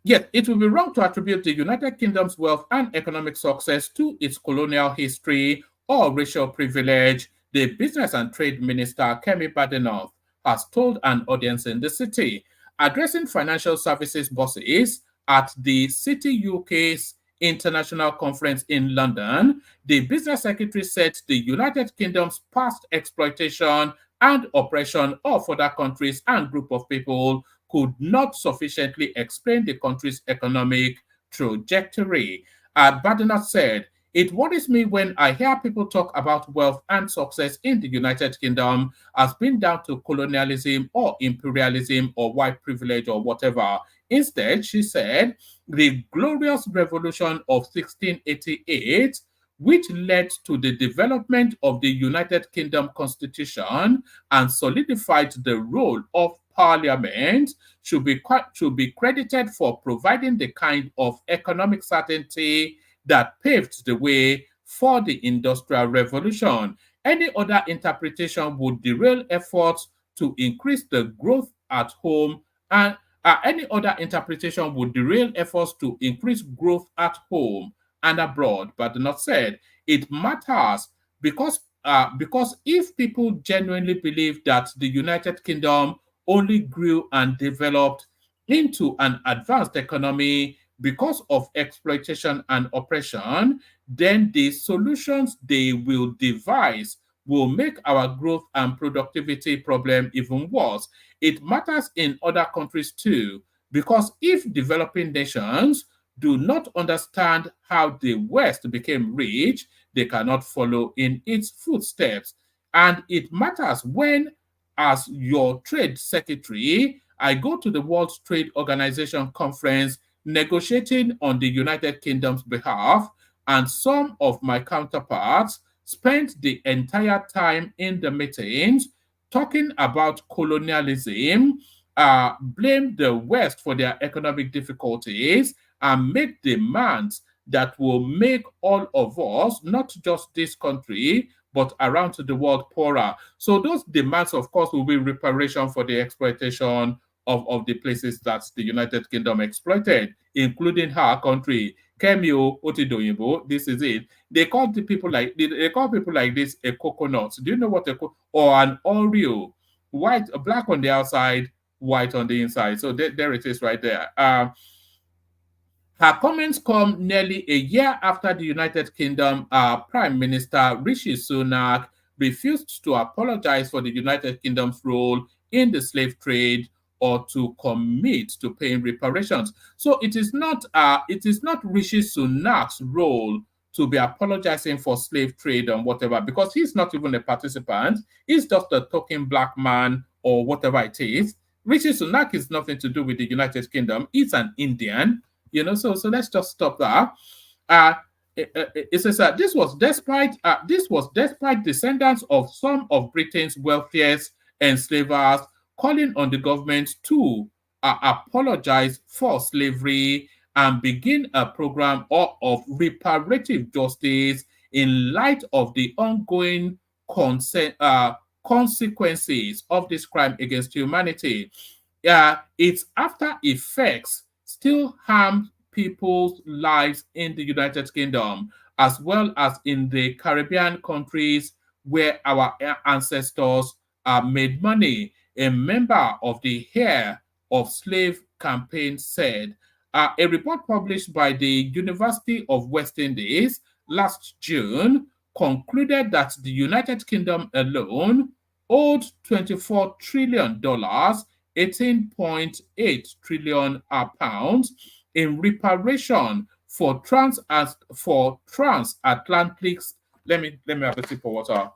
Yet it would be wrong to attribute the United Kingdom's wealth and economic success to its colonial history or racial privilege, the Business and Trade Minister Kemi Badenoch has told an audience in the city. Addressing financial services bosses at the City UK's International Conference in London, the business secretary said the United Kingdom's past exploitation and oppression of other countries and group of people could not sufficiently explain the country's economic trajectory. Badenoch said, "It worries me when I hear people talk about wealth and success in the United Kingdom as being down to colonialism or imperialism or white privilege or whatever. Instead," she said, "the glorious revolution of 1688, which led to the development of the United Kingdom Constitution and solidified the role of Parliament, should be credited for providing the kind of economic certainty that paved the way for the Industrial Revolution. Any other interpretation would derail efforts to increase the growth at home, and any other interpretation would derail efforts to increase growth at home and abroad." But not said it matters because if people genuinely believe that the United Kingdom only grew and developed into an advanced economy because of exploitation and oppression, then the solutions they will devise will make our growth and productivity problem even worse. It matters in other countries too, because if developing nations do not understand how the West became rich, they cannot follow in its footsteps. And it matters when, as your trade secretary, I go to the World Trade Organization conference negotiating on the United Kingdom's behalf, and some of my counterparts spent the entire time in the meetings talking about colonialism, blame the West for their economic difficulties, and make demands that will make all of us, not just this country, but around the world, poorer. So those demands, of course, will be reparation for the exploitation of the places that the United Kingdom exploited, including her country. Kemio Otidoyinbo, this is it. They call people like this a coconut. Do you know what or an Oreo? White, black on the outside, white on the inside. So there it is right there. Her comments come nearly a year after the United Kingdom Prime Minister Rishi Sunak refused to apologize for the United Kingdom's role in the slave trade or to commit to paying reparations. So it is not Rishi Sunak's role to be apologizing for slave trade and whatever, because he's not even a participant. He's just a token black man or whatever it is. Rishi Sunak is nothing to do with the United Kingdom. He's an Indian. So let's just stop there. It says this was despite descendants of some of Britain's wealthiest enslavers calling on the government to apologize for slavery and begin a program of reparative justice in light of the ongoing consequences of this crime against humanity. Its after effects still harm people's lives in the United Kingdom, as well as in the Caribbean countries where our ancestors made money. A member of the Hair of Slave campaign said, a report published by the University of West Indies last June concluded that the United Kingdom alone owed $24 trillion, 18.8 trillion pounds in reparation for transatlantic. Let me have a sip of water.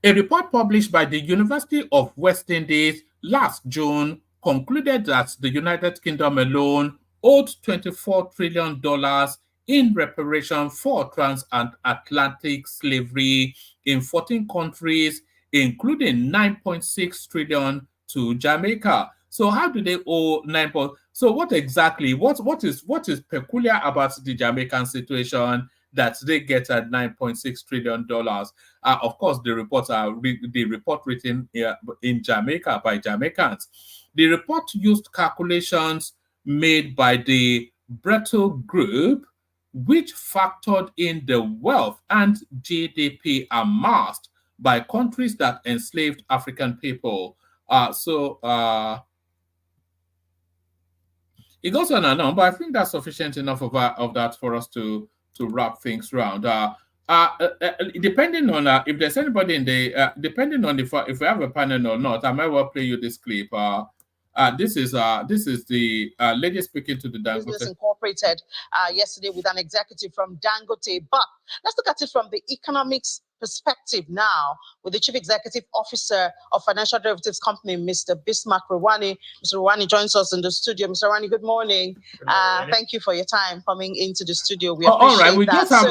A report published by the University of West Indies last June concluded that the United Kingdom alone owed $24 trillion in reparation for transatlantic slavery in 14 countries, including 9.6 trillion to Jamaica. So how do they owe 9? So what exactly? What is peculiar about the Jamaican situation that they get at $9.6 trillion? Of course, the report written in Jamaica by Jamaicans. The report used calculations made by the Brettle Group, which factored in the wealth and GDP amassed by countries that enslaved African people. It goes on and on, but I think that's sufficient enough of that for us to wrap things round. Depending on if there's anybody in the depending on if we have a panel or not, I might well play you this clip. This is the lady speaking to the Dangote. Business Incorporated yesterday with an executive from Dangote. But let's look at it from the economics perspective now with the Chief Executive Officer of Financial Derivatives Company, Mr. Bismarck Rwani. Mr. Rwani joins us in the studio. Mr. Rwani, good morning. Good morning. Thank you for your time coming into the studio. We appreciate all right, we that. Just have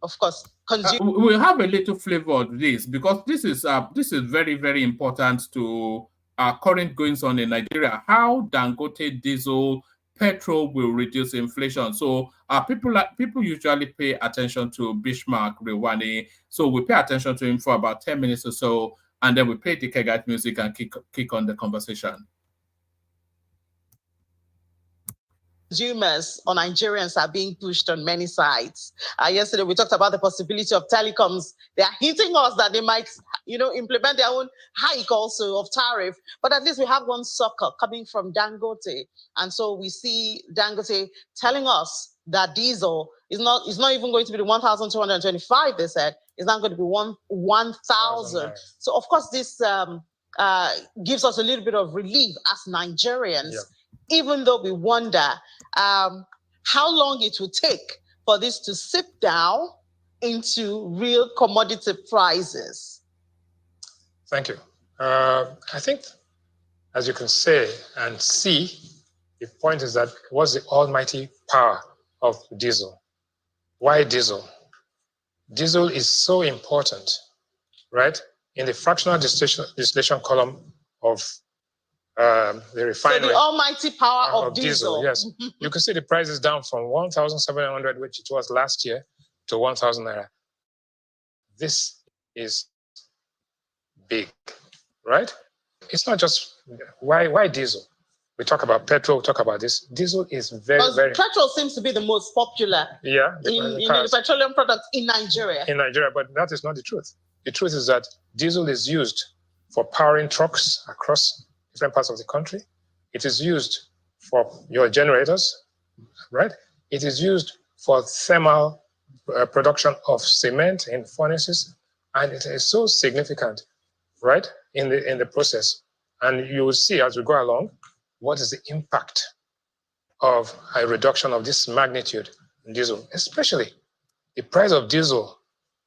of course, we have a little flavor of this because this is very, very important to current goings on in Nigeria. How Dangote diesel petrol will reduce inflation. So people usually pay attention to Bismarck Rwani. So we pay attention to him for about 10 minutes or so, and then we play the Kegite music and kick on the conversation. Consumers or Nigerians are being pushed on many sides. Yesterday, we talked about the possibility of telecoms. They are hinting us that they might, implement their own hike also of tariff. But at least we have one sucker coming from Dangote. And so we see Dangote telling us that diesel is not even going to be the 1,225, they said. It's not going to be 1,000. So, of course, this gives us a little bit of relief as Nigerians. Yeah. Even though we wonder how long it will take for this to sip down into real commodity prices. Thank you. I think, as you can say and see, the point is that what's the almighty power of diesel? Why diesel? Diesel is so important, right? In the fractional distillation column of the refinery. So the almighty power of diesel. Yes. You can see the price is down from 1,700, which it was last year, to 1,000 naira. This is big, right? It's not just why diesel. We talk about petrol, talk about this. Diesel is very. Petrol seems to be the most popular. Yeah. In the petroleum products in Nigeria. In Nigeria, but that is not the truth. The truth is that diesel is used for powering trucks across different parts of the country. It is used for your generators, right? It is used for thermal production of cement in furnaces, and it is so significant, right, in the process. And you will see as we go along what is the impact of a reduction of this magnitude in diesel, especially the price of diesel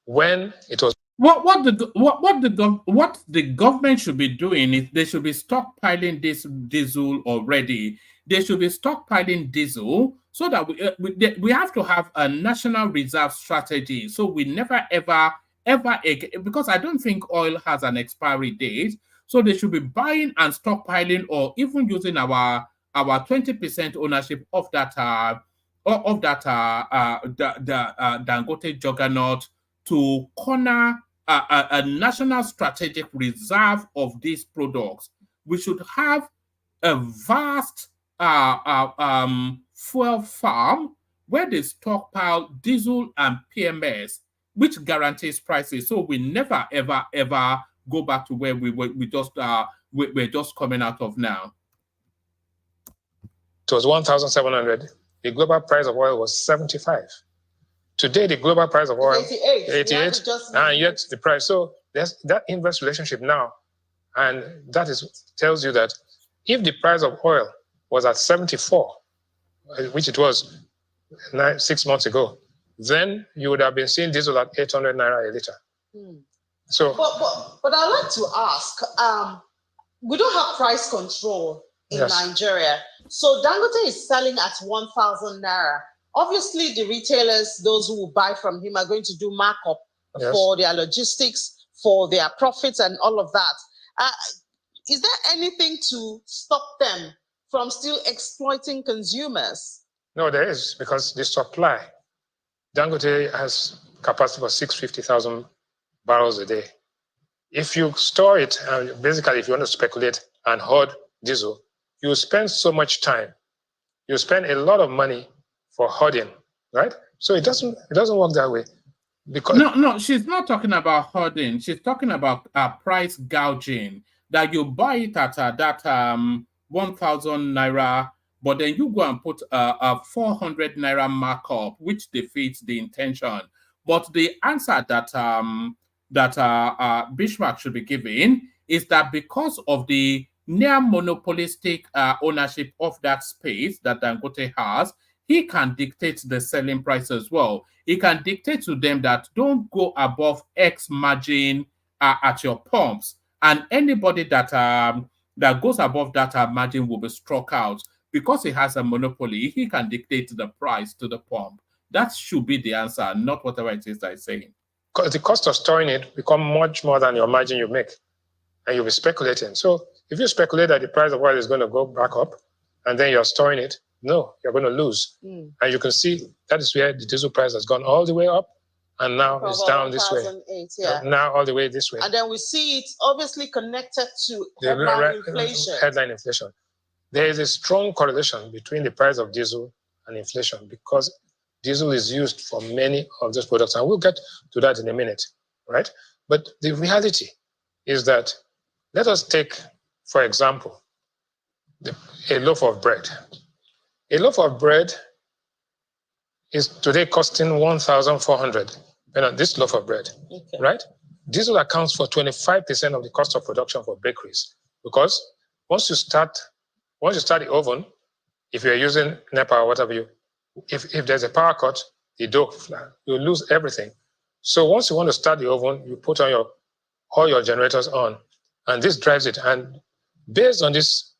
when it was. What the government should be doing is they should be stockpiling this diesel already. They should be stockpiling diesel so that we have to have a national reserve strategy. So we never ever because I don't think oil has an expiry date. So they should be buying and stockpiling, or even using our 20% ownership of that Dangote juggernaut to corner a national strategic reserve of these products. We should have a vast fuel farm where they stockpile diesel and PMS, which guarantees prices. So we never ever go back to where we're just coming out of now. It was 1,700. The global price of oil was 75. Today, the global price of oil 88, and yet the price. So there's that inverse relationship now, and that tells you that if the price of oil was at 74, which it was 6 months ago, then you would have been seeing diesel at 800 naira a liter. So, but I'd like to ask, we don't have price control in Nigeria. So Dangote is selling at 1,000 naira. Obviously, the retailers, those who will buy from him, are going to do markup for their logistics, for their profits, and all of that. Is there anything to stop them from still exploiting consumers? No, there is, because the supply. Dangote has capacity for 650,000 barrels a day. If you store it, basically, if you want to speculate and hoard diesel, you spend so much time. You spend a lot of money for hoarding, right? So it doesn't work that way. Because no, she's not talking about hoarding. She's talking about price gouging. That you buy it at that 1,000 naira, but then you go and put a 400 naira markup, which defeats the intention. But the answer that Bismarck should be giving is that because of the near monopolistic ownership of that space that Dangote has, he can dictate the selling price as well. He can dictate to them that don't go above X margin at your pumps, and anybody that that goes above that margin will be struck out. Because he has a monopoly, he can dictate the price to the pump. That should be the answer, not whatever it is that I'm saying. Because the cost of storing it become much more than your margin you make, and you'll be speculating. So if you speculate that the price of oil is going to go back up, and then you're storing it, no, you're going to lose. And you can see that is where the diesel price has gone all the way up, and now it's down this way. Yeah. Now all the way this way. And then we see it obviously connected to inflation. Headline inflation. There is a strong correlation between the price of diesel and inflation, because diesel is used for many of those products, and we'll get to that in a minute, right? But the reality is that, let us take, for example, a loaf of bread. A loaf of bread is today costing 1,400. This loaf of bread, right? Diesel accounts for 25% of the cost of production for bakeries, because once you start the oven, if you're using NEPA or whatever, if there's a power cut, the dough, you lose everything. So once you want to start the oven, you put on all your generators on, and this drives it. And based on this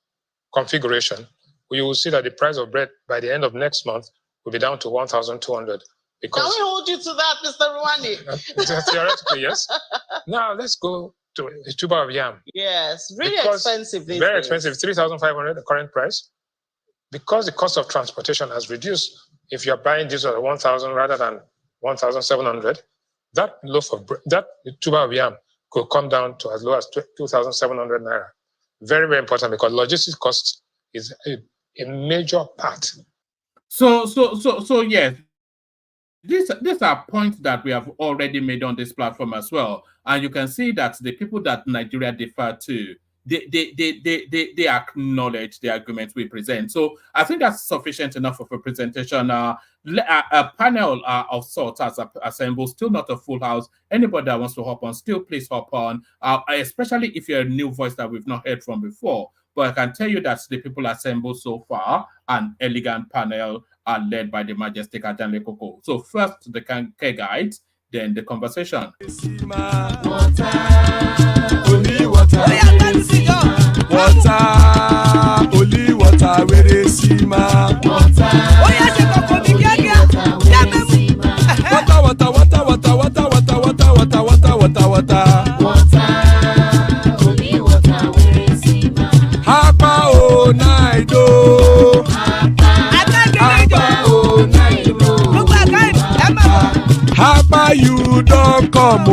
configuration, you will see that the price of bread by the end of next month will be down to 1,200. Because can we hold you to that, Mr. Rwani? Theoretically, yes. Now let's go to a tuber of yam. Yes, really expensive. Very expensive, 3,500 the current price. Because the cost of transportation has reduced, if you're buying diesel at 1,000 rather than 1,700, that loaf of bread, that tuber of yam could come down to as low as 2,700 naira. Very, very important, because logistics cost is a major part. So yes, these are points that we have already made on this platform as well, and you can see that the people that Nigeria defer to, they acknowledge the arguments we present. So I think that's sufficient enough of a presentation. A panel of sorts has assembled, still not a full house. Anybody that wants to hop on, still please hop on, especially if you're a new voice that we've not heard from before. But I can tell you that the people assembled so far, an elegant panel, are led by the majestic Ajanle Koko. So first the K guides, then the conversation. Only water, where they see ma. Water, Hapa o naido. Hapa you don't come o.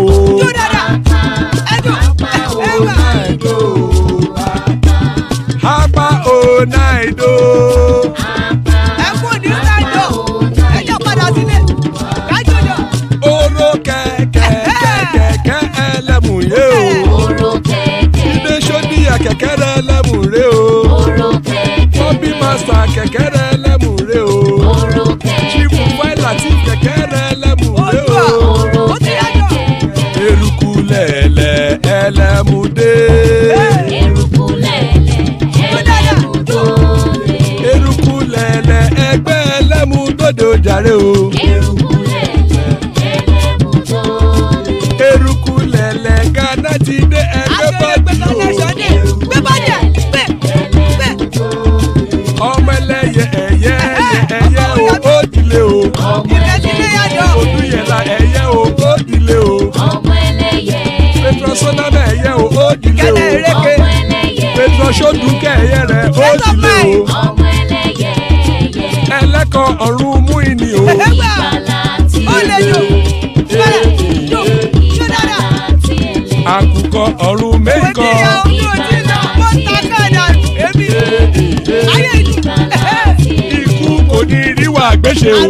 Hapa o naido. Oro keke elemuye o. Ide shodi ya kekere elemure o. Obi master kekere elemure o. Chifu Latif kekere elemure o. Eruku lele elemude. Eruku lele egbe elemudodo jare o. Eruku lele Ghana ti de everybody o. Ọmọ ẹlẹ́yẹ ẹ̀yẹ o ó dilé o. Odúyẹ̀lá ẹ̀yẹ o ó dilé o. Petrosoname ẹ̀yẹ o ó dilé o. Petrosodunke ẹ̀yẹ rẹ̀ ó dilé o. Ẹlẹ́kọ̀ ọ̀run mú ìní o. Àkùkọ ọ̀run mẹ́kọ̀. Ikú kò ní rí wà gbéṣe o.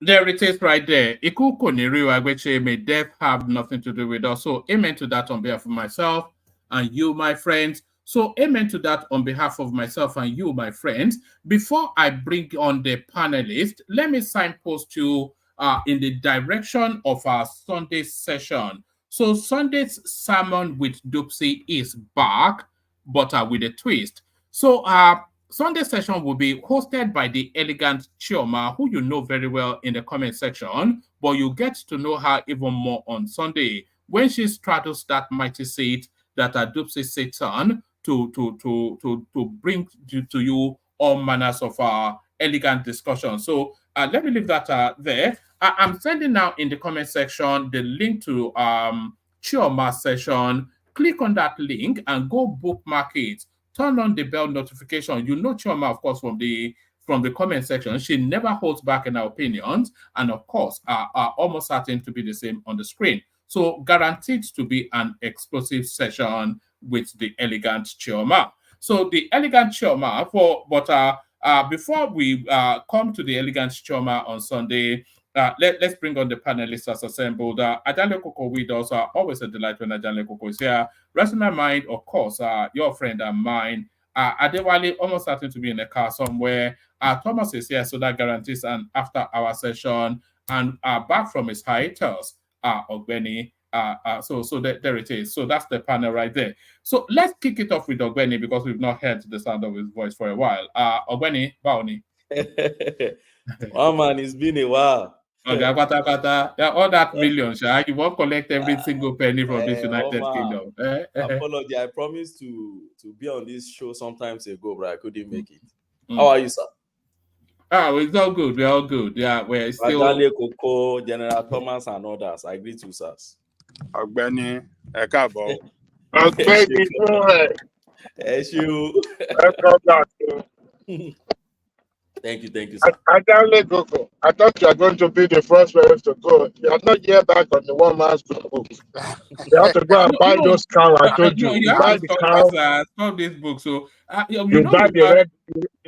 There it is right there. Iku Koniri Wagweche, may death have nothing to do with us. So amen to that on behalf of myself and you, my friends. So amen to that on behalf of myself and you, my friends. Before I bring on the panelists, let me signpost you in the direction of our Sunday session. So Sunday's sermon with Dupsy is back, but with a twist. So Sunday session will be hosted by the elegant Chioma, who you know very well in the comment section, but you get to know her even more on Sunday when she straddles that mighty seat that Dupsy sits on to bring to you all manners of elegant discussion. So let me leave that there. I'm sending now in the comment section the link to Chioma session. Click on that link and go bookmark it. Turn on the bell notification. You know Chioma, of course, from the comment section. She never holds back in her opinions, and of course, are almost certain to be the same on the screen. So guaranteed to be an explosive session with the elegant Chioma. So the elegant Chioma, before we come to the elegant Chioma on Sunday, let's bring on the panelists as assembled. Ajale Koko with us. Always a delight when Ajale Koko is here. Rest in my mind, of course, your friend and mine. Adewale almost starting to be in a car somewhere. Thomas is here, so that guarantees an after-hour session. And back from his hiatus, Ogbeni. So there it is. So that's the panel right there. So let's kick it off with Ogbeni because we've not heard the sound of his voice for a while. Ogbeni, Baoni. Oh man, it's been a while. Okay, yeah, all that millions, you won't collect every single penny from this United Kingdom. Apology, I promised to be on this show sometimes ago, but I couldn't make it. How are you, sir? It's all good. We're all good. Yeah, we're still. Ajale Koko, General Thomas, and others. I greet you, sirs. Ọ̀gbẹ́ni ẹ káàbọ̀. Ọ̀gbẹ́ni fún ẹ. Ẹ ṣé. Welcome back. Thank you, sir. Ajale Koko, I thought you are going to be the first person to go. You are not yet back on the one man's book. You have to go and buy those cows. I told you. You buy the cow. Stop this book. So you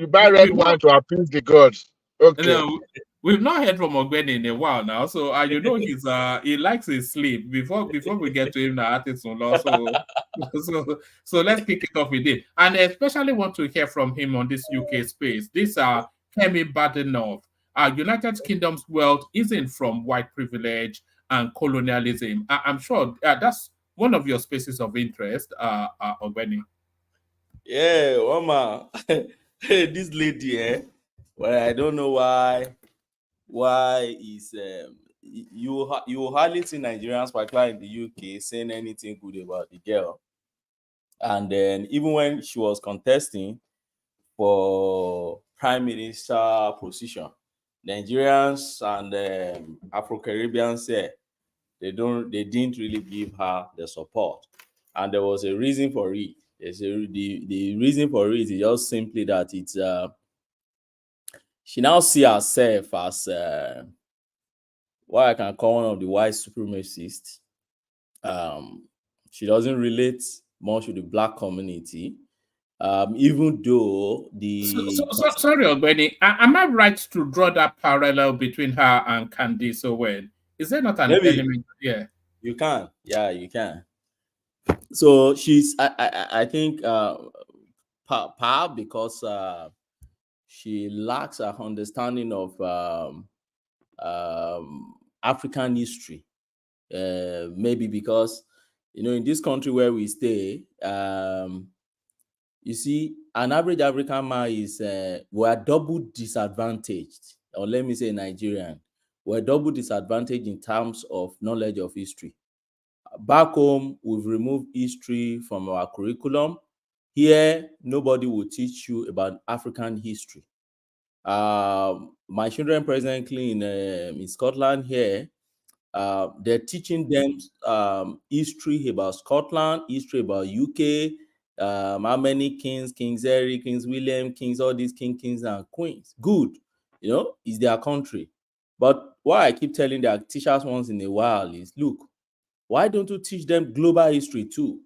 buy red wine to appease the gods. Okay. No, we've not heard from Ogbeni in a while now, so you know he likes his sleep. Before we get to him now, so let's kick it off with it, and I especially want to hear from him on this UK space. These are Kemi Badenoff. United Kingdom's wealth isn't from white privilege and colonialism. I'm sure that's one of your spaces of interest, Ogbeni. Yeah, Oma, this lady, well, I don't know why is you hardly see Nigerians, particularly in the UK, saying anything good about the girl. And then even when she was contesting for prime minister position, Nigerians and Afro-Caribbeans they didn't really give her the support, and there was a reason for it. The reason for it is just simply that it's she now sees herself as what I can call one of the white supremacists. She doesn't relate much with the black community. Even though sorry, Ogbeni, am I right to draw that parallel between her and Candice Owen? Is there not an element? Yeah, you can. Yeah, you can. So she's, I think, because she lacks an understanding of African history. Maybe because in this country where we stay, you see, an average African man is we're double disadvantaged, or let me say Nigerian. We're double disadvantaged in terms of knowledge of history. Back home, we've removed history from our curriculum. Here, nobody will teach you about African history. My children presently in Scotland here, they're teaching them history about Scotland, history about UK, how many kings, Kings Harry, Kings William, kings, all these kings and queens. Good, it's their country. But what I keep telling their teachers once in a while is, look, why don't you teach them global history too?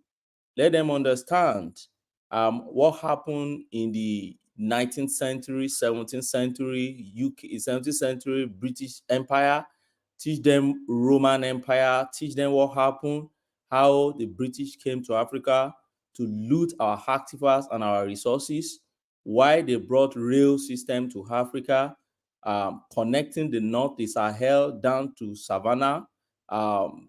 Let them understand what happened in the 19th century, 17th century, UK, 17th century British Empire, teach them Roman Empire, teach them what happened, how the British came to Africa to loot our artifacts and our resources, why they brought rail system to Africa, connecting the North, the Sahel, down to Savannah, down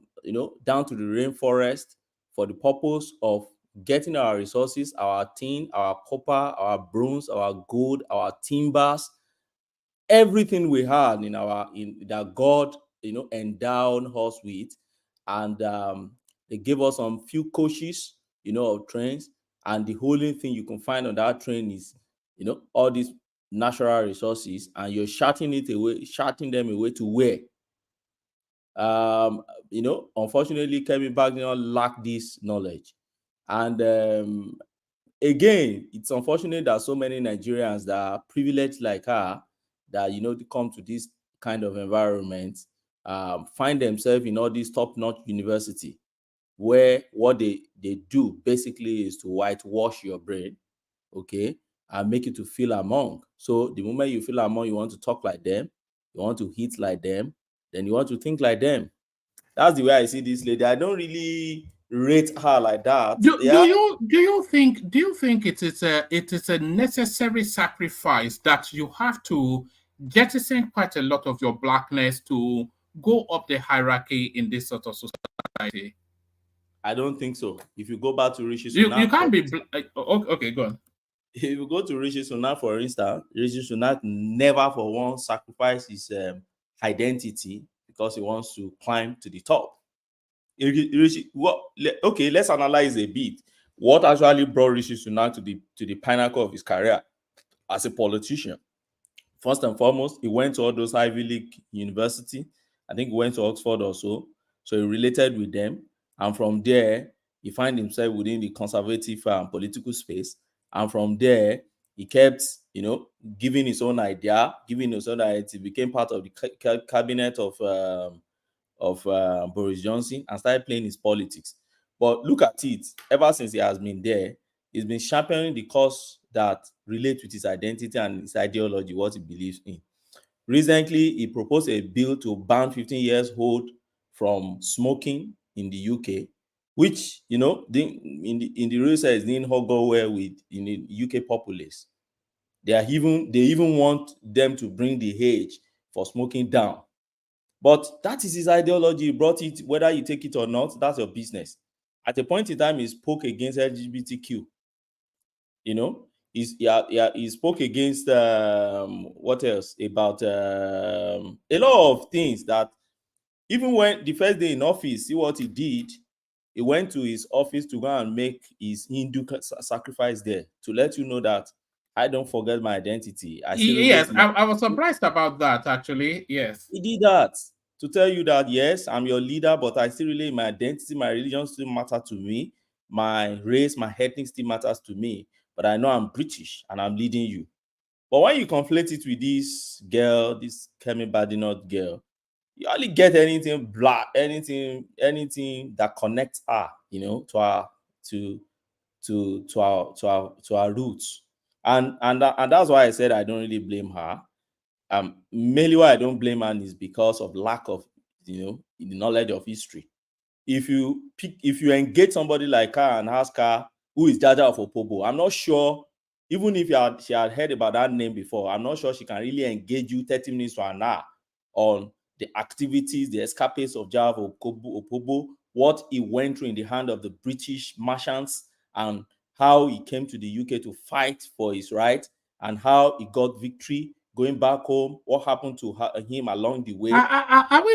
to the rainforest for the purpose of getting our resources, our tin, our copper, our bronze, our gold, our timbers, everything we had in that God, endowed us with. And they gave us some few coaches, of trains. And the only thing you can find on that train is, all these natural resources, and you're shutting them away to where? Unfortunately, Kevin back lack this knowledge. And again, it's unfortunate that so many Nigerians that are privileged like her, that to come to this kind of environment, find themselves in all these top-notch university, where what they do basically is to whitewash your brain, okay, and make you to feel among. So the moment you feel among, you want to talk like them, you want to hit like them, then you want to think like them. That's the way I see this lady. I don't really rate her like that. Do you think it is a necessary sacrifice that you have to jettison quite a lot of your blackness to go up the hierarchy in this sort of society? I don't think so. If you go back to Rishi Sunak, you can't be okay. Go on. If you go to Rishi Sunak, for instance, Rishi Sunak never for once sacrificed his identity because he wants to climb to the top. Okay, let's analyze a bit. What actually brought Rishi Sunak to the pinnacle of his career as a politician? First and foremost, he went to all those Ivy League university. I think he went to Oxford or so. So he related with them. And from there, he found himself within the conservative political space. And from there, he kept, giving his own idea, He became part of the cabinet of Boris Johnson and started playing his politics. But look at it, ever since he has been there, he's been championing the cause that relates with his identity and his ideology, what he believes in. Recently, he proposed a bill to ban 15 years old from smoking in the UK, which, in the real sense, didn't go well with the UK populace. They even want them to bring the age for smoking down. But that is his ideology. He brought it, whether you take it or not, that's your business. At a point in time, he spoke against LGBTQ. He spoke against what else? About a lot of things that even when the first day in office, see what he did. He went to his office to go and make his Hindu sacrifice there to let you know that I don't forget my identity. Yes, I was surprised about that, actually. Yes. He did that to tell you that, yes, I'm your leader, but I still relate my identity, my religion still matter to me. My race, my ethnic still matters to me. But I know I'm British and I'm leading you. But when you conflate it with this girl, this Kemi Badenoch girl, you only get anything black, anything that connects her, to our roots. And that's why I said I don't really blame her. Mainly why I don't blame her is because of lack of, the knowledge of history. If you engage somebody like her and ask her who is Jaja of Opobo, I'm not sure, even if she had heard about that name before, I'm not sure she can really engage you 30 minutes to an hour on the activities, the escapades of Jaja of Opobo, what he went through in the hand of the British merchants, and how he came to the UK to fight for his right, and how he got victory going back home, what happened to him along the way. Are we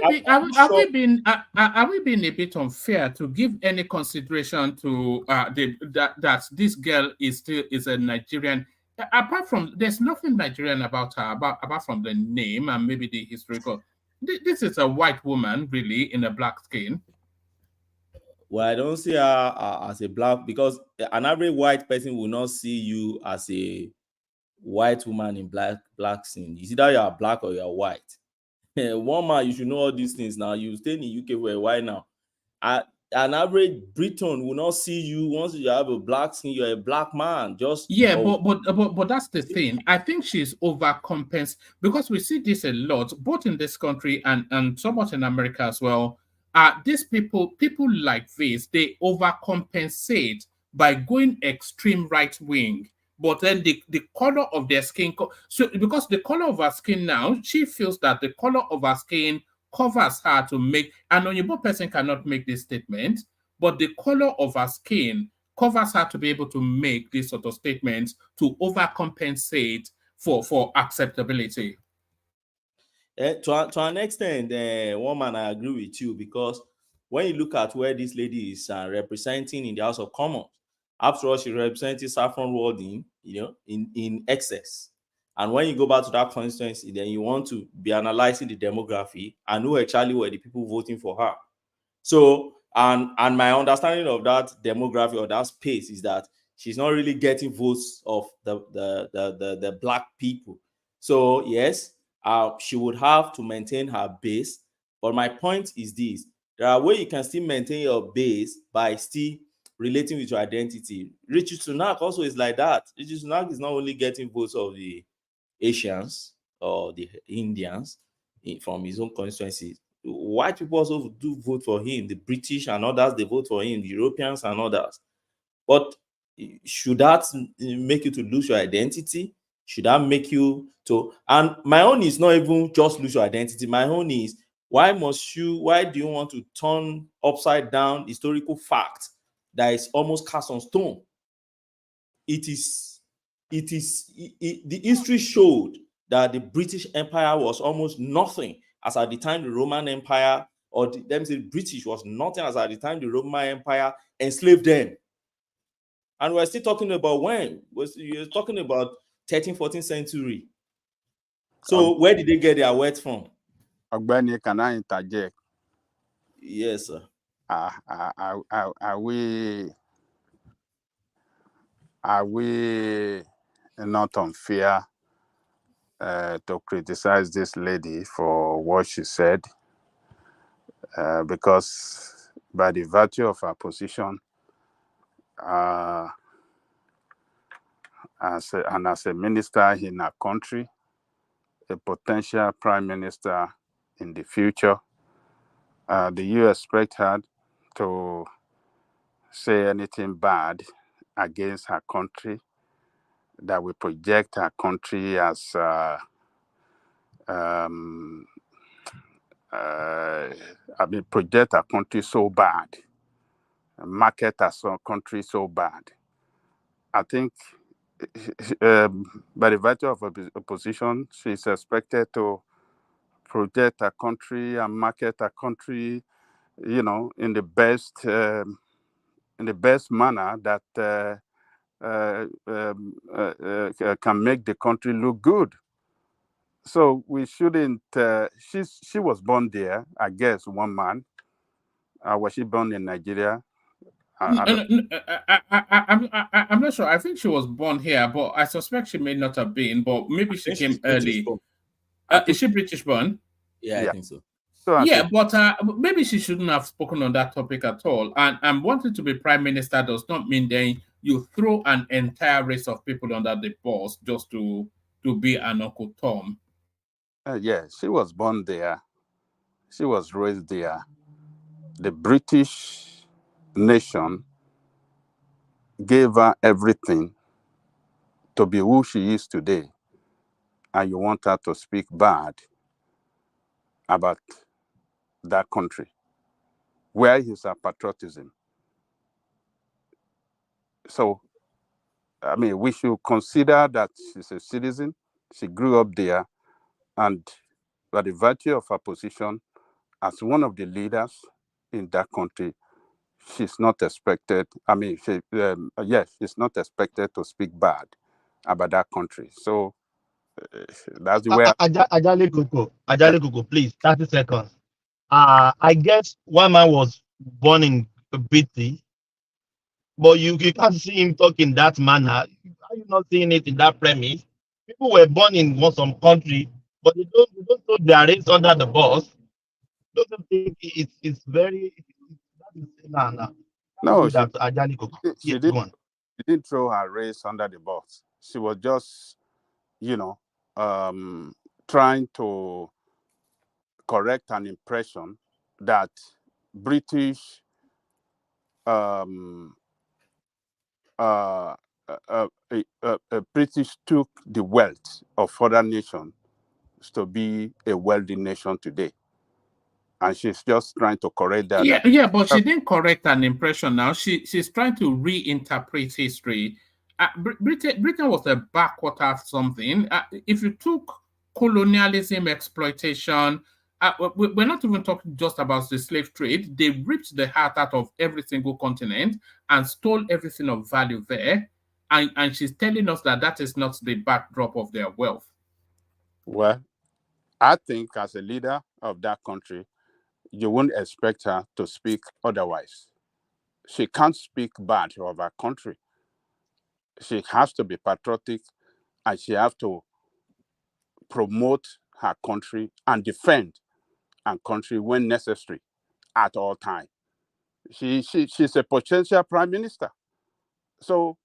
being a bit unfair to give any consideration to that this girl is a Nigerian? Apart from, there's nothing Nigerian about her, apart from the name and maybe the historical. This is a white woman, really, in a black skin. Well, I don't see her as a black, because an average white person will not see you as a white woman in black skin. It's either you are black or you are white. One man, you should know all these things now. You stay in the UK for a while now. an average Briton will not see you once you have a black skin. You're a black man. Just Yeah, but that's the thing. I think she's overcompensating because we see this a lot, both in this country and somewhat in America as well. These people like this, they overcompensate by going extreme right wing. But then the color of their skin, so because the color of her skin now, she feels that the color of her skin covers her to make. An Oyibo person cannot make this statement, but the color of her skin covers her to be able to make these sort of statements to overcompensate for acceptability. To an extent, one man, I agree with you, because when you look at where this lady is representing in the House of Commons, after all, she represented Saffron Walden, in excess. And when you go back to that constituency, then you want to be analyzing the demography and who actually were the people voting for her. So, and my understanding of that demography or that space is that she's not really getting votes of the black people. So yes, she would have to maintain her base. But my point is this: there are ways you can still maintain your base by still relating with your identity. Richard Sunak also is like that. Richard Sunak is not only getting votes of the Asians or the Indians from his own constituency. White people also do vote for him. The British and others, they vote for him. The Europeans and others. But should that make you to lose your identity? Should that make you to? And my own is not even just lose your identity. My own is, why do you want to turn upside down historical fact that is almost cast on stone? The history showed that the British Empire was almost nothing as at the time the Roman Empire, or the British was nothing as at the time the Roman Empire enslaved them. And we're still talking about when? You're talking about 13th, 14th century. So where did they get their wealth from? Ogbeni, can I interject? Yes, sir. Are we not unfair to criticize this lady for what she said? Because by the virtue of her position as a minister in her country, a potential prime minister in the future, do you expect her to say anything bad against her country that will project her country as project her country so bad, market her country so bad? I think by the virtue of her position, she's expected to project her country and market her country, in the best manner that can make the country look good. So we shouldn't. She was born there, I guess. One man. Was she born in Nigeria? I'm not sure. I think she was born here, but I suspect she may not have been. But maybe she came early. Is she British born? Yeah, I think so. Yeah, but maybe she shouldn't have spoken on that topic at all. And wanting to be prime minister does not mean then you throw an entire race of people under the bus just to be an Uncle Tom. Yeah, she was born there. She was raised there. The British nation gave her everything to be who she is today. And you want her to speak bad about that country? Where is her patriotism? So, I mean, we should consider that she's a citizen. She grew up there. And by the virtue of her position as one of the leaders in that country, she's not expected. I mean, she's not expected to speak bad about that country. So that's the way. Ajale Gogo, please, 30 seconds. I guess one man was born in BT, but you can't see him talk in that manner. Are you not seeing it in that premise? People were born in some country, but they don't throw their race under the bus. Don't you think it's very, No, That Ajali Coco. Yes, go on. She didn't throw her race under the bus. She was just, trying to correct an impression that British British took the wealth of other nations to be a wealthy nation today, and she's just trying to correct that. Yeah, but she didn't correct an impression. Now she's trying to reinterpret history. Britain was a backwater of something. If you took colonialism, exploitation, we're not even talking just about the slave trade. They ripped the heart out of every single continent and stole everything of value there. And she's telling us that is not the backdrop of their wealth. Well, I think as a leader of that country, you wouldn't expect her to speak otherwise. She can't speak bad of her country. She has to be patriotic, and she has to promote her country and defend her country when necessary at all times. She's a potential prime minister. So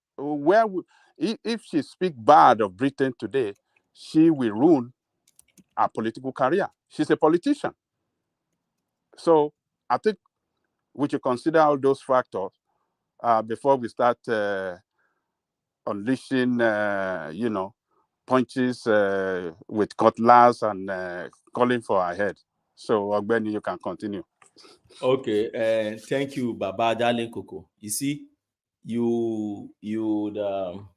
if she speaks bad of Britain today, she will ruin her political career. She's a politician. So I think we should consider all those factors before we start unleashing, punches with cutlass and calling for her head. So, Ogbeni, you can continue. Okay, thank you, Baba Dale Koko. You see, you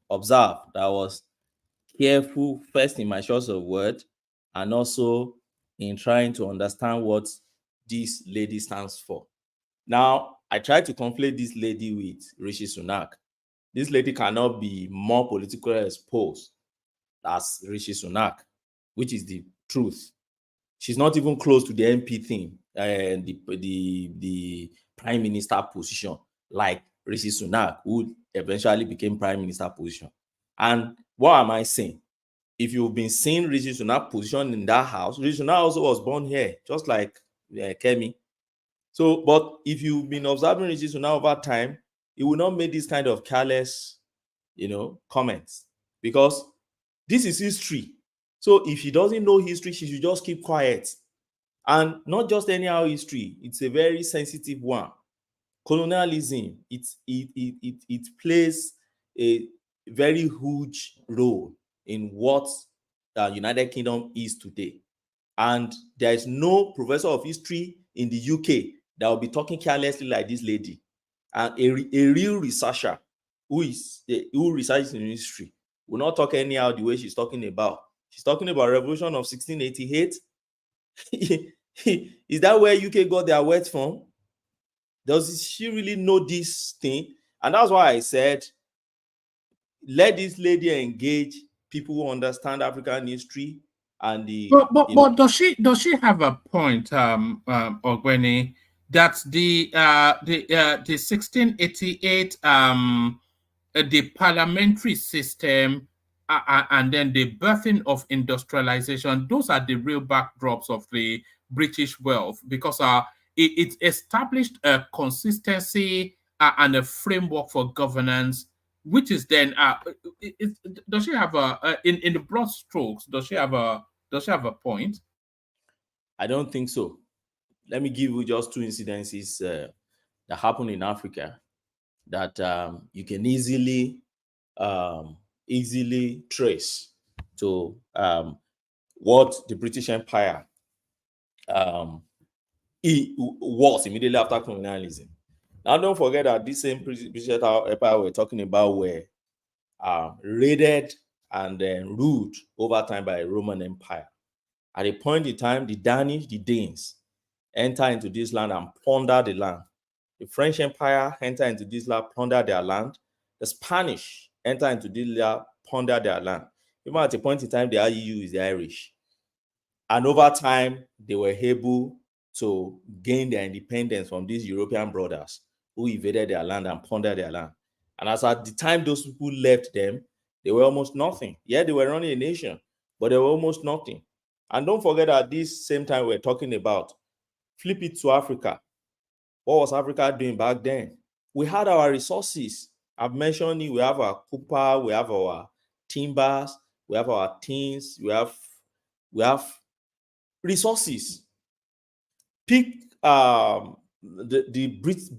observe that I was careful first in my choice of word and also in trying to understand what this lady stands for. Now, I tried to conflate this lady with Rishi Sunak. This lady cannot be more politically exposed as Rishi Sunak, which is the truth. She's not even close to the MP thing and the prime minister position like Rishi Sunak, who eventually became prime minister position. And what am I saying? If you've been seeing Rishi Sunak position in that house, Rishi Sunak also was born here, just like Kemi. So, but if you've been observing Rishi Sunak over time, he will not make this kind of careless, comments, because this is history. So if she doesn't know history, she should just keep quiet. And not just anyhow history, it's a very sensitive one. Colonialism, it plays a very huge role in what the United Kingdom is today. And there is no professor of history in the UK that will be talking carelessly like this lady. And a real researcher who researches in history will not talk anyhow the way she's talking about. She's talking about Revolution of 1688. Is that where UK got their words from? Does she really know this thing? And that's why I said, let this lady engage people who understand African history and the. But does she have a point, Ogweni, that the 1688 the parliamentary system and then the birthing of industrialization, those are the real backdrops of the British wealth, because it established a consistency and a framework for governance, which is then does she have in the broad strokes, does she have a point? I don't think so. Let me give you just two incidences that happened in Africa that you can easily trace to what the British Empire was immediately after colonialism. Now, don't forget that this same British Empire we're talking about were raided and then ruled over time by the Roman Empire. At a point in time, the Danish, the Danes, enter into this land and plunder the land. The French Empire enter into this land, plunder their land. The Spanish enter into this land, plunder their land. Even at a point in time, the IEU is the Irish. And over time, they were able to gain their independence from these European brothers who invaded their land and plundered their land. And as at the time those people left them, they were almost nothing. Yeah, they were running a nation, but they were almost nothing. And don't forget at this same time we're talking about, flip it to Africa. What was Africa doing back then? We had our resources. I've mentioned it. We have our copper, we have our timbers, we have our tins, we have resources. Pick the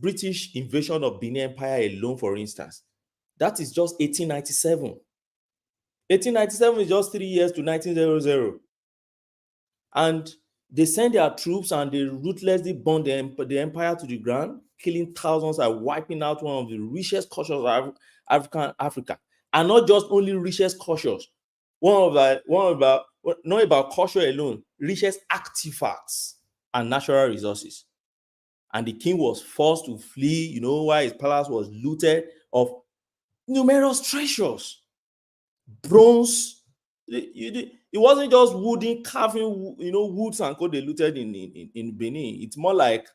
British invasion of Benin Empire alone, for instance. That is just 1897. 1897 is just 3 years to 1900. And they sent their troops and they ruthlessly burned the empire to the ground, killing thousands and wiping out one of the richest cultures of Africa. And not just only richest cultures, not about culture alone, richest artifacts and natural resources. And the king was forced to flee, while his palace was looted of numerous treasures, bronze. It wasn't just wooden carving, woods and co they looted in Benin. It's more like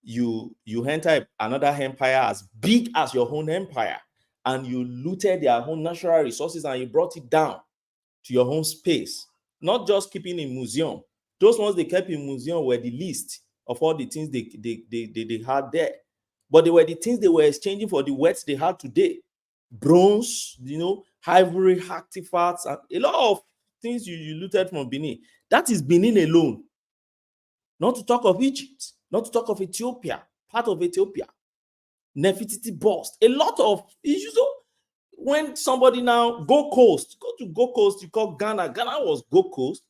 you enter another empire as big as your own empire, and you looted their own natural resources and you brought it down to your own space. Not just keeping in museum. Those ones they kept in museum were the least of all the things they had there. But they were the things they were exchanging for the wealth they had today. Bronze, ivory artifacts, and a lot of things you looted from Benin. That is Benin alone. Not to talk of Egypt, not to talk of Ethiopia, part of Ethiopia. Nefertiti bust. A lot of issues. So when somebody now go to Gold Coast, you call Ghana. Ghana was Gold Coast.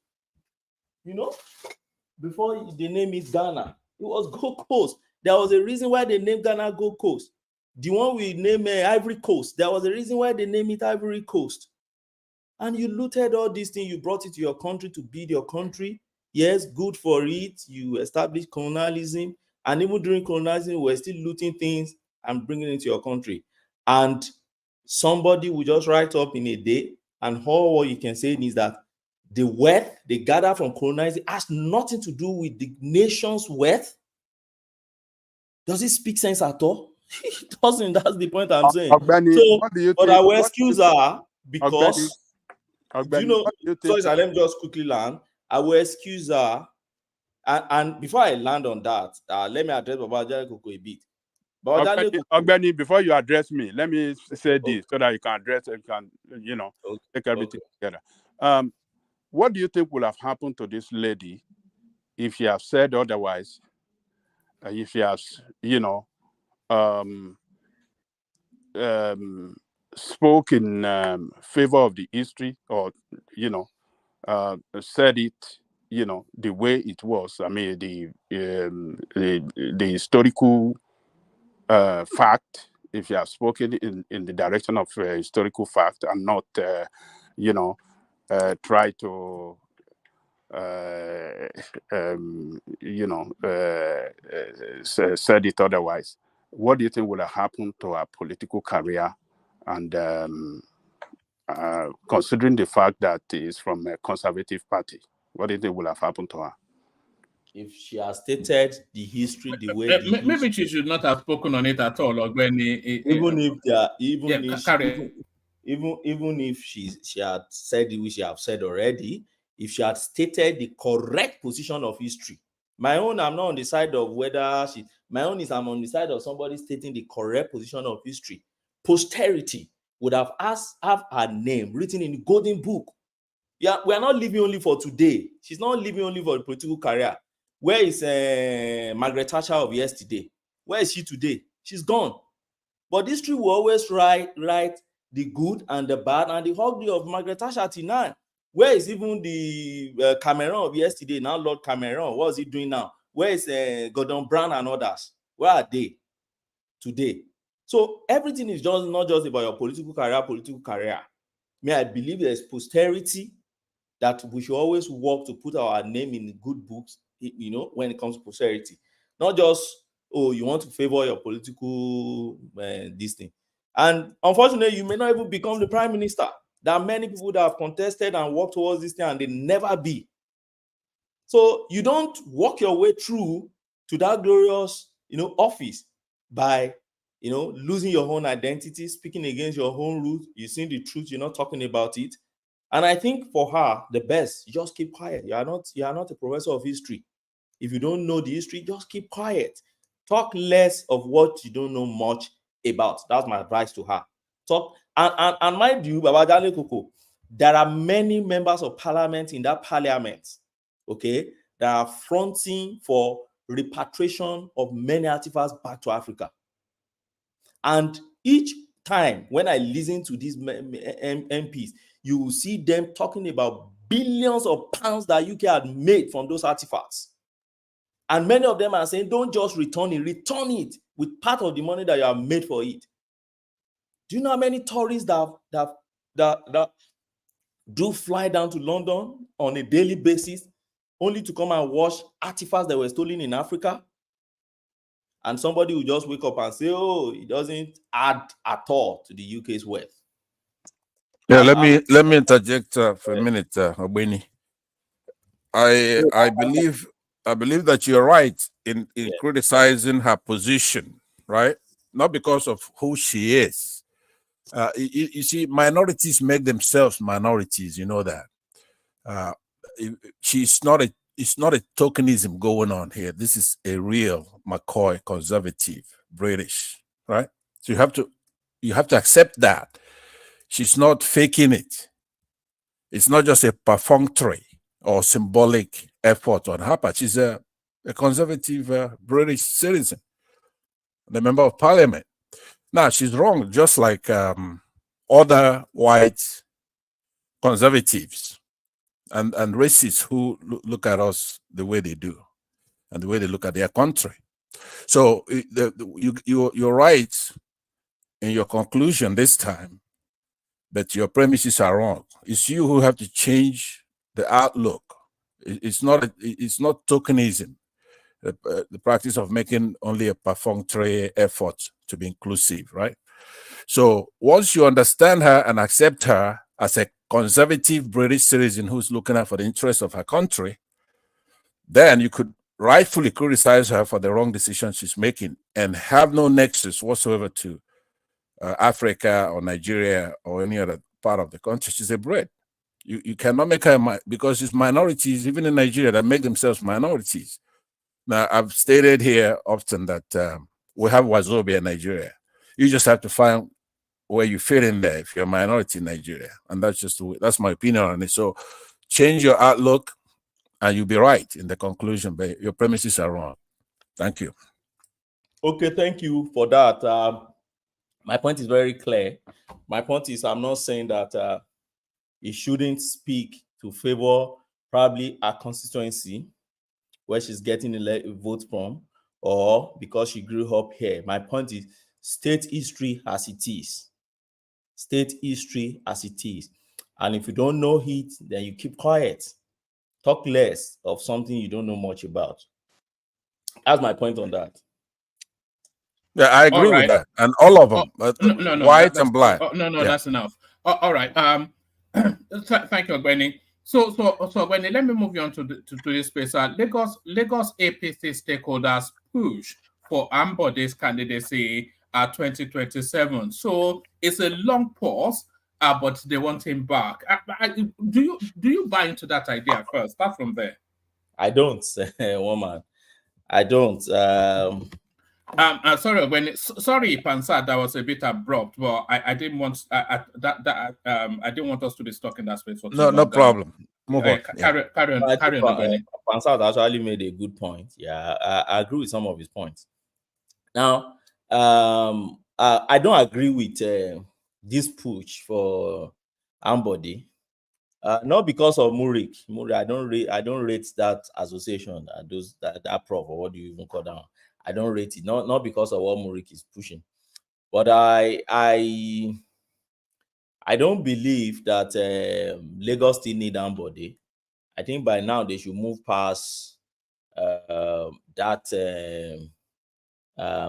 Before they named it Ghana, it was Gold Coast. There was a reason why they named Ghana Gold Coast. The one we name Ivory Coast, there was a reason why they named it Ivory Coast. And you looted all these things, you brought it to your country to build your country. Yes, good for it. You established colonialism. And even during colonialism, we're still looting things and bringing it to your country. And somebody will just write up in a day, and all what you can say is that the wealth they gather from colonizing has nothing to do with the nation's wealth. Does it speak sense at all? It doesn't. That's the point I'm saying. Ogbeni, what do you but think? our excuse are because Ogbeni, sorry, sir, let me just quickly land. Our excuse are, and before I land on that, let me address Baba Koko a bit. Ogbeni, before you address me, let me say this so that you can address it, take everything together. What do you think would have happened to this lady if she has said otherwise? If she has, spoke in favor of the history, or said it, the way it was. I mean, the historical fact. If you have spoken in the direction of historical fact and not, try to, said it otherwise, what do you think would have happened to her political career? And considering the fact that is from a conservative party, what do you think would have happened to her? If she has stated the history the way maybe she should not have spoken on it at all, or when even if she had said it, which she have said already, if she had stated the correct position of history. My own, I'm not on the side of whether she. My own is I'm on the side of somebody stating the correct position of history. Posterity would have have her name written in the golden book. Yeah, we are not living only for today. She's not living only for a political career. Where is Margaret Thatcher of yesterday? Where is she today? She's gone. But history will always write the good and the bad and the ugly of Margaret Thatcher till now. Where is even the Cameron of yesterday, now Lord Cameron? What is he doing now? Where is Gordon Brown and others? Where are they today? So everything is just not just about your political career. May I believe there's posterity that we should always work to put our name in good books, when it comes to posterity. Not just, you want to favor your political this thing. And unfortunately, you may not even become the prime minister. There are many people that have contested and worked towards this thing and they never be. So you don't walk your way through to that glorious, office by, losing your own identity, speaking against your own roots. You're seeing the truth, you're not talking about it. And I think for her, the best, you just keep quiet. You are not a professor of history. If you don't know the history, just keep quiet. Talk less of what you don't know much about. That's my advice to her. Talk and mind you, Babajale Koko, there are many members of parliament in that parliament, okay, that are fronting for repatriation of many artifacts back to Africa. And each time when I listen to these MPs, you will see them talking about billions of pounds that UK had made from those artifacts. And many of them are saying, don't just return it with part of the money that you have made for it. Do you know how many tourists that do fly down to London on a daily basis only to come and watch artifacts that were stolen in Africa? And somebody will just wake up and say, oh, it doesn't add at all to the UK's wealth. Yeah, let me interject for a minute, Obeni. I believe that you're right in criticizing her position, right? Not because of who she is. You see, minorities make themselves minorities. You know that. It's not a tokenism going on here. This is a real McCoy conservative British, right? So you have to accept that. She's not faking it. It's not just a perfunctory or symbolic effort on her part. She's a conservative British citizen, the member of parliament. Now, she's wrong, just like other white conservatives and racists who look at us the way they do and the way they look at their country. So you're right in your conclusion this time, but your premises are wrong. It's you who have to change the outlook. It's not tokenism, the practice of making only a perfunctory effort to be inclusive, right? So once you understand her and accept her as a conservative British citizen who's looking out for the interests of her country, then you could rightfully criticize her for the wrong decision she's making and have no nexus whatsoever to Africa or Nigeria or any other part of the country. She's a Brit. You cannot make her, because it's minorities, even in Nigeria, that make themselves minorities. Now, I've stated here often that we have Wazobia in Nigeria. You just have to find where you fit in there if you're a minority in Nigeria. And that's my opinion on it. So change your outlook and you'll be right in the conclusion, but your premises are wrong. Thank you. Okay, thank you for that. My point is very clear. My point is, I'm not saying that it shouldn't speak to favor probably a constituency where she's getting a vote from, or because she grew up here. My point is state history as it is. State history as it is. And if you don't know it, then you keep quiet. Talk less of something you don't know much about. That's my point on that. Yeah, I agree with that. And all of them, white and black. That's enough. All right. Thank you, Ogweni. So Ogweni, let me move you on to this space. Lagos APC stakeholders push for Ambode's candidacy at 2027. So it's a long pause, but they want him back. Do you buy into that idea first? Start from there. I don't, woman. I don't. Sorry, Pansat, that was a bit abrupt, but I didn't want I didn't want us to be stuck in that space for too long. No problem. Move on. Carry on. Pansat actually made a good point. Yeah, I agree with some of his points. Now, I don't agree with this push for Ambody. Not because of Murik. I don't rate that association, that prof, or what do you even call that? I don't rate it, not because of what Murik is pushing, but I don't believe that Lagos still need Ambody. I think by now they should move past that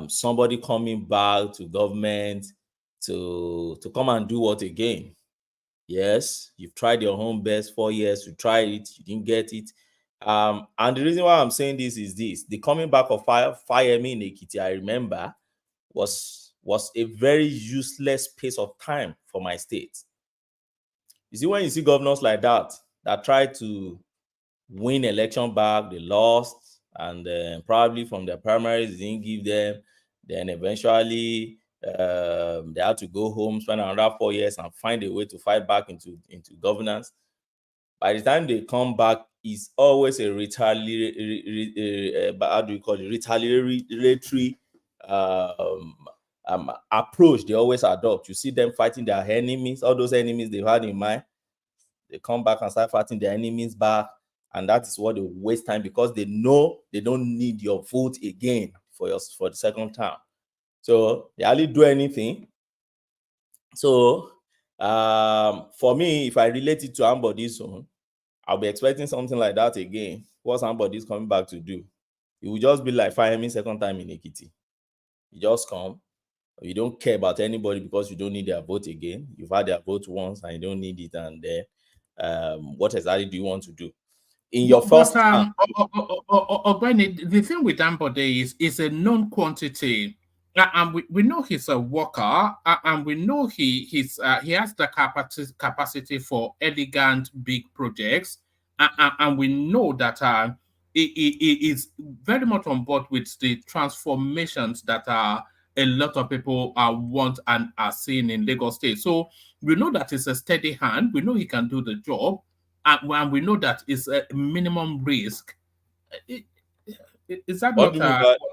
somebody coming back to government to come and do what again. Yes, you've tried your own best 4 years to try it, you didn't get it. And the reason why I'm saying this is this: the coming back of Fayemi in Ekiti, I remember, was a very useless pace of time for my state. You see, when you see governors like that try to win election back, they lost, and probably from their primaries they didn't give them. Then eventually they had to go home, spend another 4 years, and find a way to fight back into governance. By the time they come back, it's always a retaliatory approach they always adopt. You see them fighting their enemies, all those enemies they've had in mind. They come back and start fighting their enemies back, and that is what they waste time, because they know they don't need your vote again for the second term. So they hardly do anything. So for me, if I relate it to Ambodi's zone, I'll be expecting something like that again. What's Ambodi's coming back to do? It will just be like Fayemi second time in Ekiti. You just come, you don't care about anybody because you don't need their vote again. You've had their vote once and you don't need it, and then what exactly do you want to do? In your first time, the thing with Ambode is a known quantity. And we know he's a worker, and we know he has the capacity for elegant big projects, and we know that he is very much on board with the transformations that a lot of people want and are seeing in Lagos State. So we know that it's a steady hand. We know he can do the job, and we know that it's a minimum risk. Is that what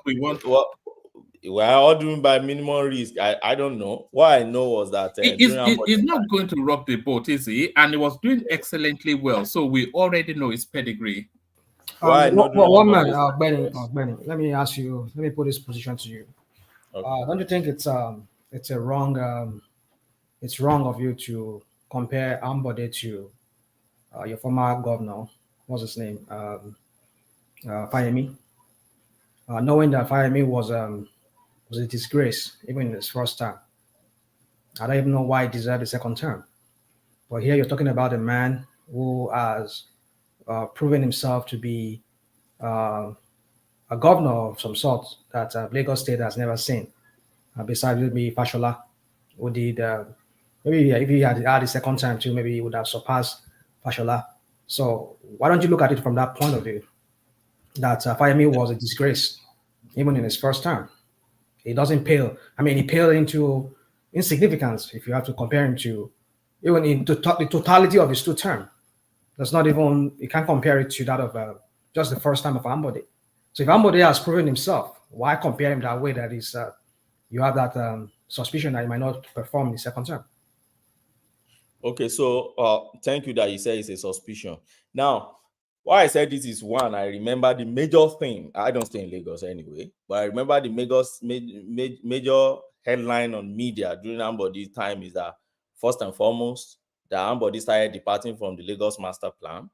we want? What do you mean by minimum risk? I don't know. What I know was that he's not going to rock the boat, is he? And he was doing excellently well. So we already know his pedigree. One man, Benny, let me ask you, let me put this position to you. Okay. Don't you think it's a wrong it's wrong of you to compare Ambode to your former governor, what's his name? Fayemi. Knowing that Fayemi was a disgrace even in his first term. I don't even know why he deserved a second term. But here you're talking about a man who has proven himself to be a governor of some sort that Lagos State has never seen. Besides maybe Fashola, who did maybe if he had the second time too, maybe he would have surpassed Fashola. So why don't you look at it from that point of view? That Fayemi was a disgrace even in his first term. He doesn't pale. I mean, he paled into insignificance if you have to compare him to even in the totality of his two terms. That's not even, you can't compare it to that of just the first time of Ambode. So if Ambode has proven himself, why compare him that way? That is, you have that suspicion that he might not perform in the second term. Okay, so thank you that you say it's a suspicion. Now, why I said this is one, I remember the major thing. I don't stay in Lagos anyway, but I remember the major headline on media during Ambody's time is that first and foremost, that Ambode started departing from the Lagos master plan.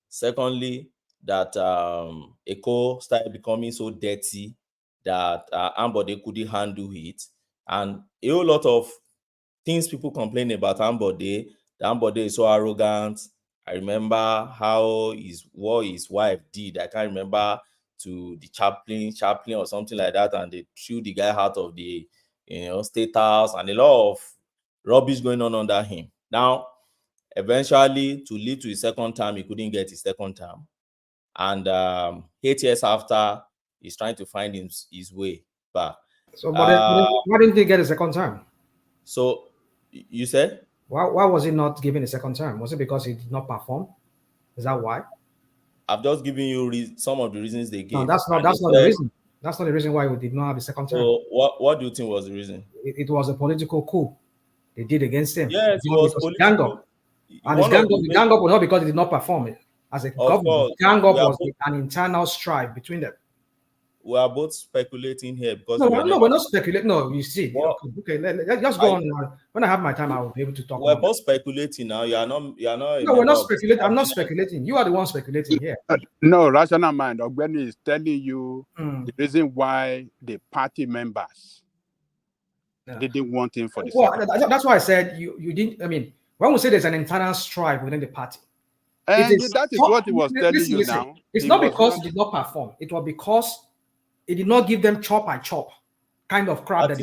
Secondly, that Eko started becoming so dirty that Ambode couldn't handle it. And a whole lot of things people complain about Ambode. The Ambode is so arrogant. I remember what his wife did. I can't remember, to the chaplain or something like that, and they threw the guy out of the state house, and a lot of rubbish going on under him. Now, eventually, to lead to his second term, he couldn't get his second term, and 8 years after, he's trying to find his way back. So, why didn't he get a second term? So, you said? Why was he not given a second term? Was it because he did not perform? Is that why? I've just given you some of the reasons they gave. No, that's not the reason. That's not the reason why we did not have a second term. So what do you think was the reason? It was a political coup they did against him. Yes, it was political. Gang up. And the gang up was not because he did not perform as a government. Gang up was an internal strife between them. We are both speculating here because we're not speculating. No, you see. Okay, let's go on. When I have my time, I will be able to talk. We're both speculating now. You are not. No, we're not speculating. I'm not speculating. You are the one speculating here. No, rational mind. Ogbeni is telling you the reason why the party members didn't want him for the second. That's why I said you didn't. I mean, when we say there's an internal strife within the party, that is what he was telling you now. It's not because he did not perform. It was because he did not give them chop and chop kind of crap. That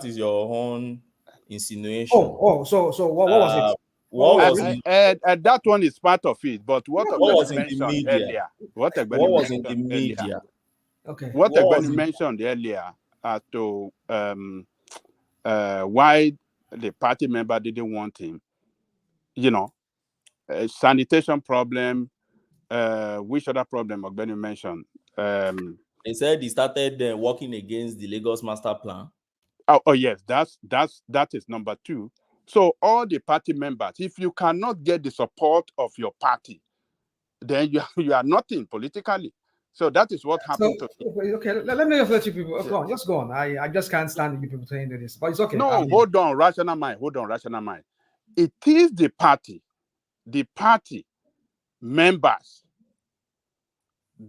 is your own insinuation. So what was it? That one is part of it, but what was Egbeni in the mentioned media? earlier, what was in the media? Okay. What Egbeni mentioned earlier as to why the party member didn't want him, sanitation problem, which other problem Egbeni mentioned? They said he started working against the Lagos master plan. Oh yes, that is number 2. So all the party members, if you cannot get the support of your party, then you are nothing politically. So that is what happened to him. Okay, let me just let you people go on. Just go on. I just can't stand you people saying this, but it's okay. No, hold on, rational mind. It is the party members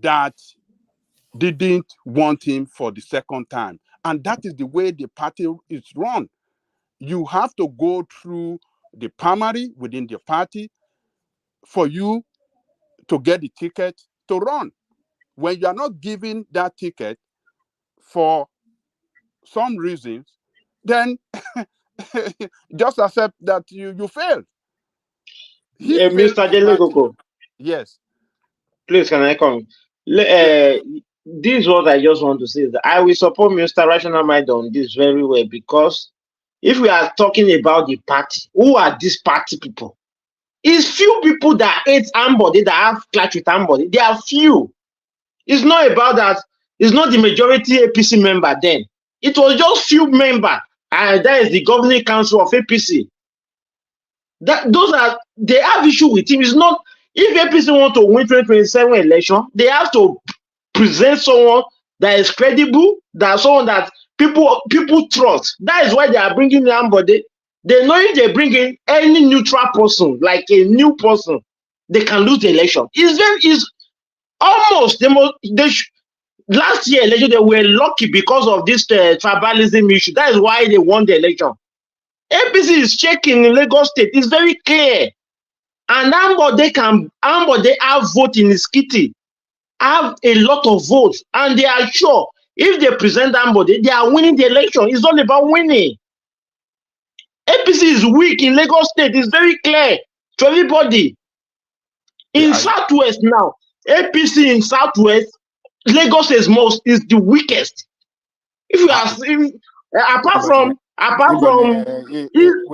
that didn't want him for the second time, and that is the way the party is run. You have to go through the primary within the party for you to get the ticket to run. When you are not given that ticket for some reasons, then just accept that you failed. Mr. Jelekoko. Yes. Please, can I come? This is what I just want to say. That I will support Mr. Rational Mind on this very well, because if we are talking about the party, who are these party people? It's few people that hate somebody, that have clash with somebody. They are few. It's not about that. It's not the majority APC member then. It was just few members, and that is the governing council of APC. They have issue with him. It's not, if APC want to win 2027 election, they have to present someone that is credible, that someone that people trust. That is why they are bringing somebody. They know if they bring in any neutral person, like a new person, they can lose the election. It's almost the most. Last year election, they were lucky because of this tribalism issue. That is why they won the election. APC is shaking in Lagos State. It's very clear. And Ambode have vote in his kitty, have a lot of votes, and they are sure if they present Ambode, they are winning the election. It's all about winning. APC is weak in Lagos State. It's very clear to everybody. In Southwest now, APC in Southwest, Lagos is the weakest. If you are seeing, apart from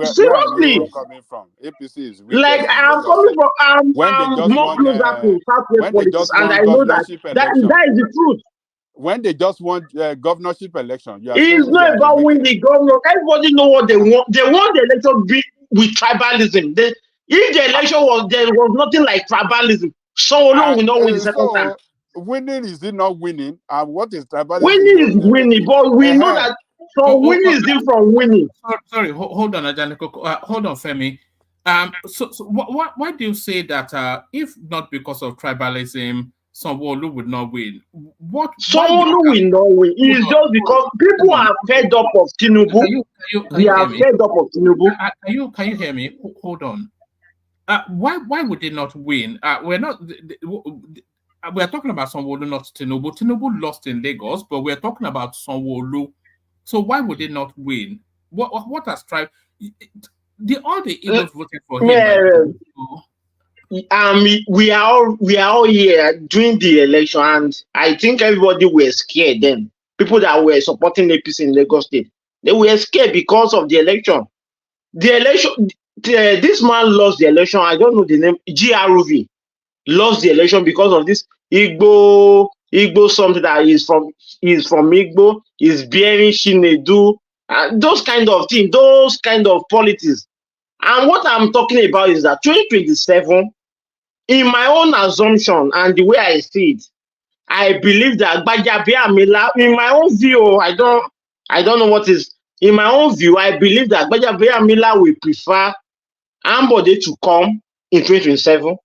seriously, coming from APC is like I'm coming from, I'm more closer to Southwest politics, and I know that is the truth. When they just want governorship election, it's not about winning the governor. Everybody know what they want. They want the election with tribalism. If the election there was nothing like tribalism, so long we not win the second time. Winning is it not winning? And what is tribalism? Winning is winning, but we know that winning is different from winning. Sorry, hold on, Ajaniko. Hold on, Femi. So why do you say that if not because of tribalism, Sanwo-Olu would not win? Sanwo-Olu will not win. It's just because people are fed up of Tinubu. They are fed up of Tinubu. Can you hear me? Hold on. Why would they not win? We're talking about Sanwo-Olu, not Tinubu. Tinubu lost in Lagos, but we're talking about Sanwo-Olu. So why would they not win? What has tried? All the Igbos voted for him. We are all here during the election, and I think everybody were scared then. People that were supporting APC in Lagos State, they were scared because of the election. This man lost the election. I don't know the name. GRV lost the election because of this Igbo something that is from Igbo, is bearing Shinedu, those kind of things, those kind of politics. And what I'm talking about is that 2027, in my own assumption and the way I see it, I believe that Gbajabiamila, in my own view, I don't know what is, in my own view, I believe that Gbajabiamila will prefer Ambode to come in 2027.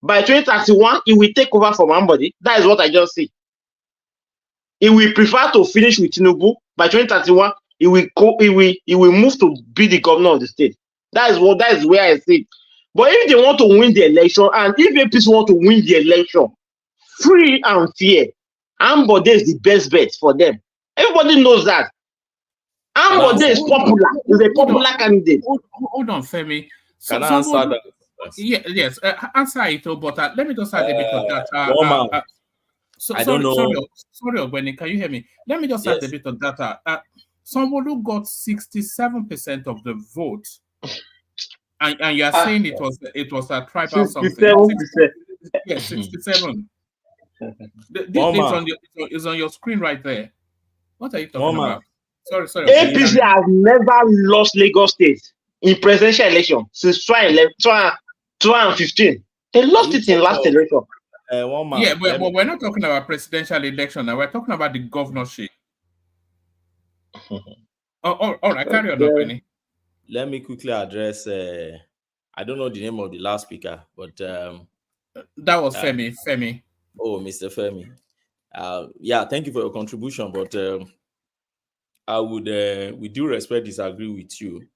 By 2031, he will take over from Ambode. That is what I just see. He will prefer to finish with Tinubu. By 2031, he will move to be the governor of the state. That is where I see it. But if they want to win the election, and if APC want to win the election, free and fair, Ambode is the best bet for them. Everybody knows that. Ambode is popular. He's a popular candidate. Hold on, Femi. Can I answer that? Yeah, yes, answer it, but let me just add a bit of that. Woman, I don't know. Sorry, Ogweni, can you hear me? Let me just add a bit of data. Sanwo-Olu got 67% of the vote, and you are saying it was a tribal something. 67%. Yes, 67. Woman, It's on your screen right there. What are you talking Woman. about? Sorry. APC has never lost Lagos State in presidential election since 2015. They lost it in last election. Yeah, but we're not talking about presidential election now. We're talking about the governorship. All right, carry on, Ogweni. Let me quickly address. I don't know the name of the last speaker, but that was Femi. Femi. Oh, Mr. Femi. Yeah, thank you for your contribution, but I would, with due respect, disagree with you.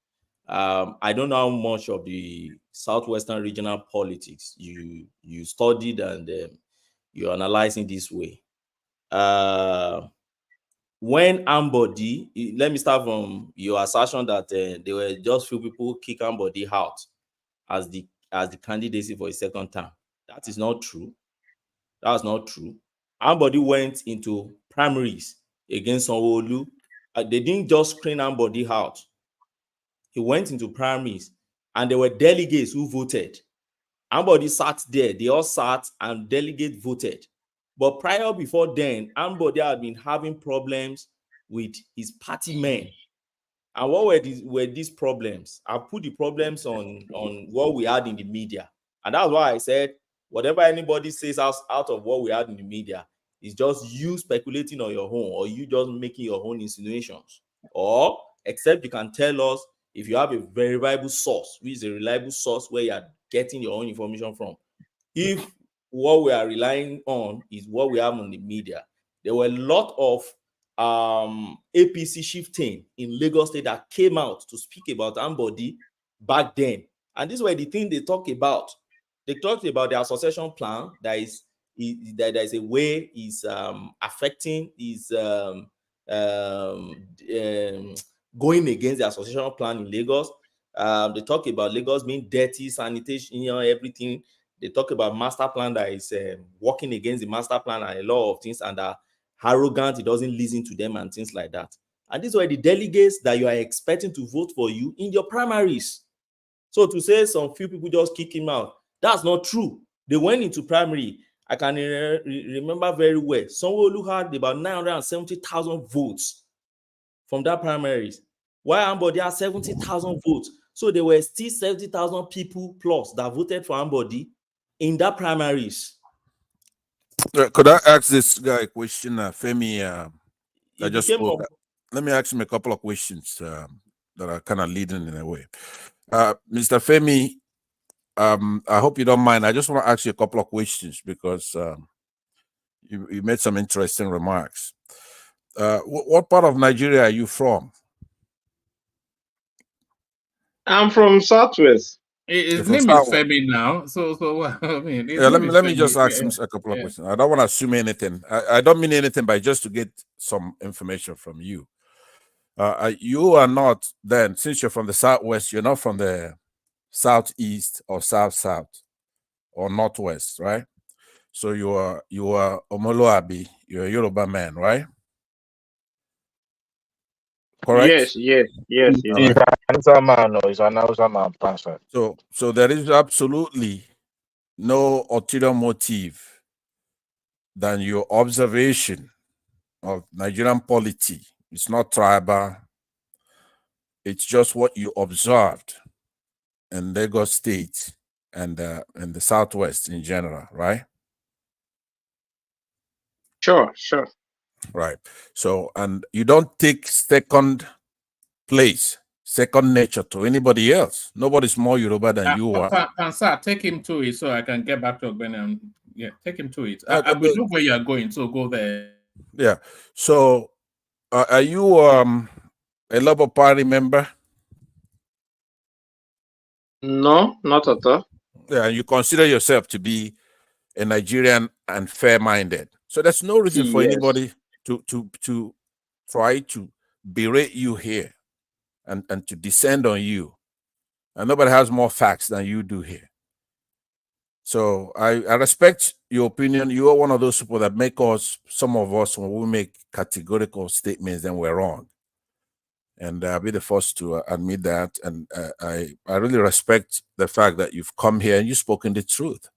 I don't know how much of the Southwestern regional politics you studied and you're analyzing this way. When Ambody, let me start from your assertion that there were just few people kick Ambody out as the candidacy for a second term. That is not true. That's not true. Ambody went into primaries against Sanwo-Olu. They didn't just screen Ambody out. He went into primaries, and there were delegates who voted. Ambody sat there. They all sat, and delegates voted. But before then, Ambody had been having problems with his party men. And what were these problems? I put the problems on what we had in the media. And that's why I said, whatever anybody says out of what we had in the media is just you speculating on your own, or you just making your own insinuations. Or, except you can tell us if you have a verifiable source, which is a reliable source where you are getting your own information from. If what we are relying on is what we have on the media, there were a lot of APC shifting in Lagos State that came out to speak about Ambody back then. And this were the thing they talk about. They talked about the association plan that is a way is affecting, is going against the association plan in Lagos. They talk about Lagos being dirty, sanitation, everything. They talk about master plan that is working against the master plan and a lot of things, and are arrogant, it doesn't listen to them and things like that. And these were the delegates that you are expecting to vote for you in your primaries. So to say some few people just kick him out, that's not true. They went into primary. I can remember very well. Sanwo-Olu had about 970,000 votes from that primaries, while Ambody had 70,000 votes. So there were still 70,000 people plus that voted for Ambody in that primaries. Could I ask this guy a question, Femi? I just spoke. Let me ask him a couple of questions that are kind of leading in a way. Mr. Femi, I hope you don't mind. I just want to ask you a couple of questions because you made some interesting remarks. What part of Nigeria are you from? I'm from Southwest. His name is Femi now. So I mean, yeah, let me just ask him a couple of questions. I don't want to assume anything. I don't mean anything, but just to get some information from you. You are not then, since you're from the Southwest, you're not from the Southeast or South or Northwest, right? So you are Omoluabi, you're a Yoruba man, right? Correct? Yes. He's an Hausa man, or he's an Hausa man, pastor. So there is absolutely no ulterior motive than your observation of Nigerian polity. It's not tribal. It's just what you observed in Lagos State and in the Southwest in general, right? Sure. Right. So, and you don't take second place, second nature to anybody else. Nobody's more Yoruba than you are. Sir, take him to it so I can get back to Ogben. Yeah, take him to it. I will know where you are going, so go there. Yeah. So, are you a Labour Party member? No, not at all. Yeah, you consider yourself to be a Nigerian and fair-minded. So there's no reason for anybody to try to berate you here and to descend on you And nobody has more facts than you do here. So I respect your opinion. You are one of those people that make us, some of us, when we make categorical statements, then we're wrong. And I'll be the first to admit that. And I really respect the fact that you've come here and you've spoken the truth.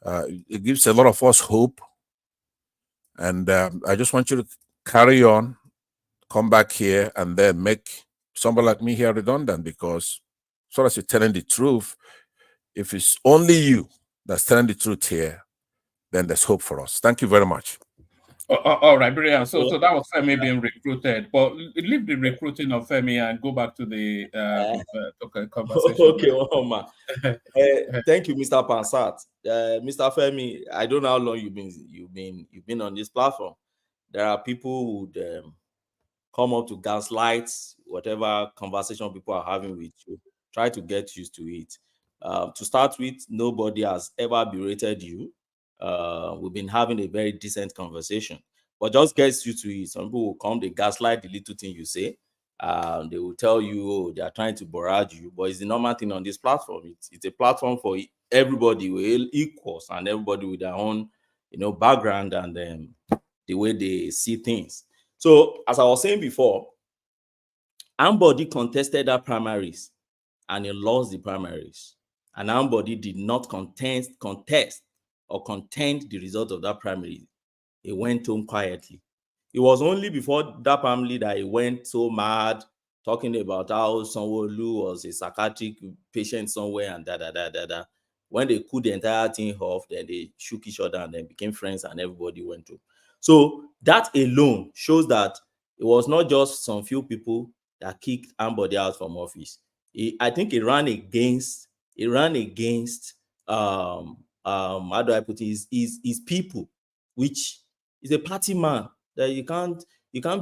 It gives a lot of us hope. And I just want you to carry on, come back here, and then make somebody like me here redundant, because as far as you're telling the truth, if it's only you that's telling the truth here, then there's hope for us. Thank you very much. All right, brilliant. So that was Femi being recruited, but leave the recruiting of Femi and go back to the conversation. Okay, Oma. Thank you, Mr. Pansat. Mr. Femi, I don't know how long you've been on this platform. There are people who would come up to gaslight whatever conversation people are having with you. Try to get used to it. To start with, nobody has ever berated you. We've been having a very decent conversation, but just get used to it. Some people will come, they gaslight the little thing you say. They will tell you, oh, they are trying to barrage you, but it's the normal thing on this platform. It's a platform for everybody, we're equals, and everybody with their own, background and the way they see things. So, as I was saying before, Ambody contested that primaries and he lost the primaries. And Ambody did not contest or contend the result of that primary. He went home quietly. It was only before that primary that he went so mad, talking about how Sanwo-Olu was a psychiatric patient somewhere and da. When they cooled the entire thing off, then they shook each other and then became friends and everybody went home. So that alone shows that it was not just some few people that kicked Ambody out from office. I think it ran against how do I put it, is people, which is a party man that you can't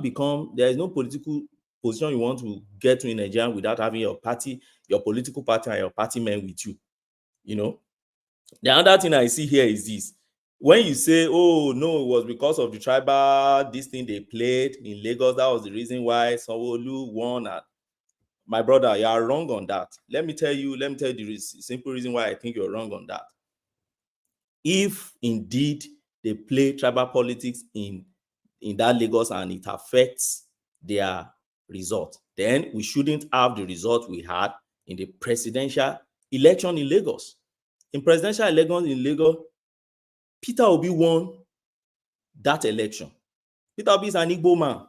become. There is no political position you want to get to in Nigeria without having your political party and your party men with you. The other thing I see here is this. When you say, oh no, it was because of the tribal this thing they played in Lagos, that was the reason why Sanwo-Olu won. My brother, you are wrong on that. Let me tell you the simple reason why I think you're wrong on that. If indeed they play tribal politics in that Lagos and it affects their result, then we shouldn't have the result we had in the presidential election in Lagos. In presidential elections in Lagos, Peter Obi won that election. Peter Obi is an Igbo man.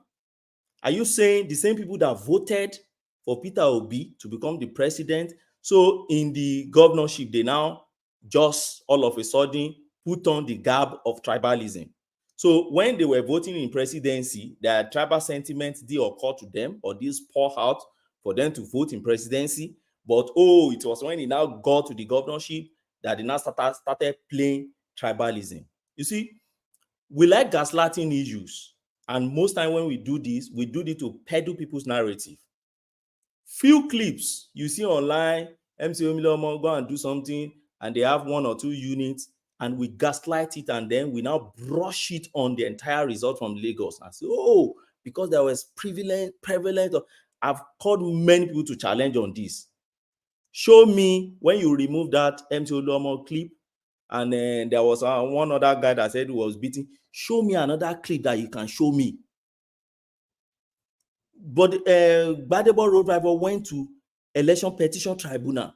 Are you saying the same people that voted for Peter Obi to become the president, so in the governorship, they now just all of a sudden put on the garb of tribalism? So when they were voting in presidency, their tribal sentiments did occur to them, or this pour out for them to vote in presidency. But it was when he now got to the governorship that they now started playing tribalism. You see, we like gaslighting issues, and most time when we do this to peddle people's narrative. Few clips you see online, MC Omilomo go and do something, and they have 1 or 2 units, and we gaslight it, and then we now brush it on the entire result from Lagos and say, oh, because there was prevalent. I've called many people to challenge on this. Show me when you remove that MC Omilomo clip, and then there was one other guy that said he was beating. Show me another clip that you can show me. But Gbadebo Road Rival went to election petition tribunal.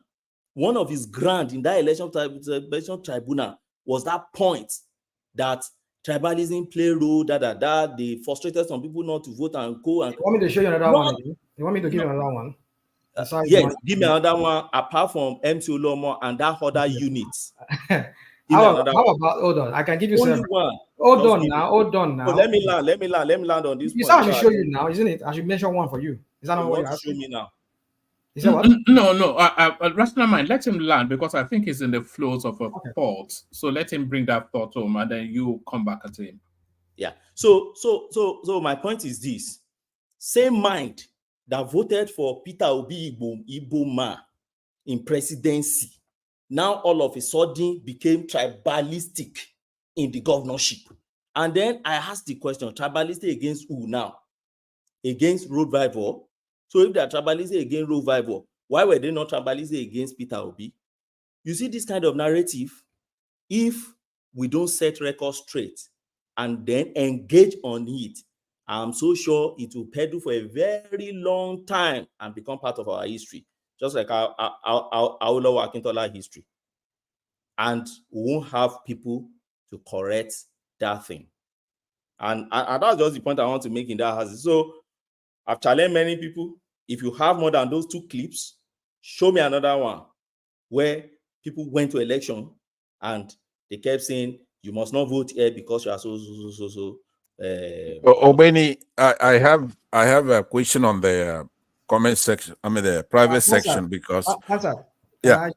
One of his grant in that election petition tribunal was that point that tribalism play role, they frustrated some people not to vote and go and. You want me to show you another one again? You want me to give you another one? Yes, give me another one apart from MC Olomo and that other unit. How about, hold on, I can give you only several. one. Hold on now. So let me land on this You point. said I should show you now, isn't it? I should mention one for you. Is that not what you're asking? Show me now. Is that what? No. Rational mind, let him land, because I think he's in the flows of a thought. So let him bring that thought home, and then you come back at him. Yeah. So my point is this: same mind that voted for Peter Obi Igbo man in presidency, now all of a sudden became tribalistic in the governorship. And then I asked the question, tribalistic against who now? Against Road Rival. So if they are tribalistic against Road Rival, Why were they not tribalistic against Peter Obi? You see this kind of narrative, if we don't set records straight and then engage on it, I'm so sure it will pedal for a very long time and become part of our history, just like our Akintola history. And we won't have people to correct that thing. And that's just the point I want to make in that house. So I've challenged many people. If you have more than those 2 clips, show me another one where people went to election and they kept saying, you must not vote here because you are so. Obeni, I have a question on the comment section. I mean the private section because can I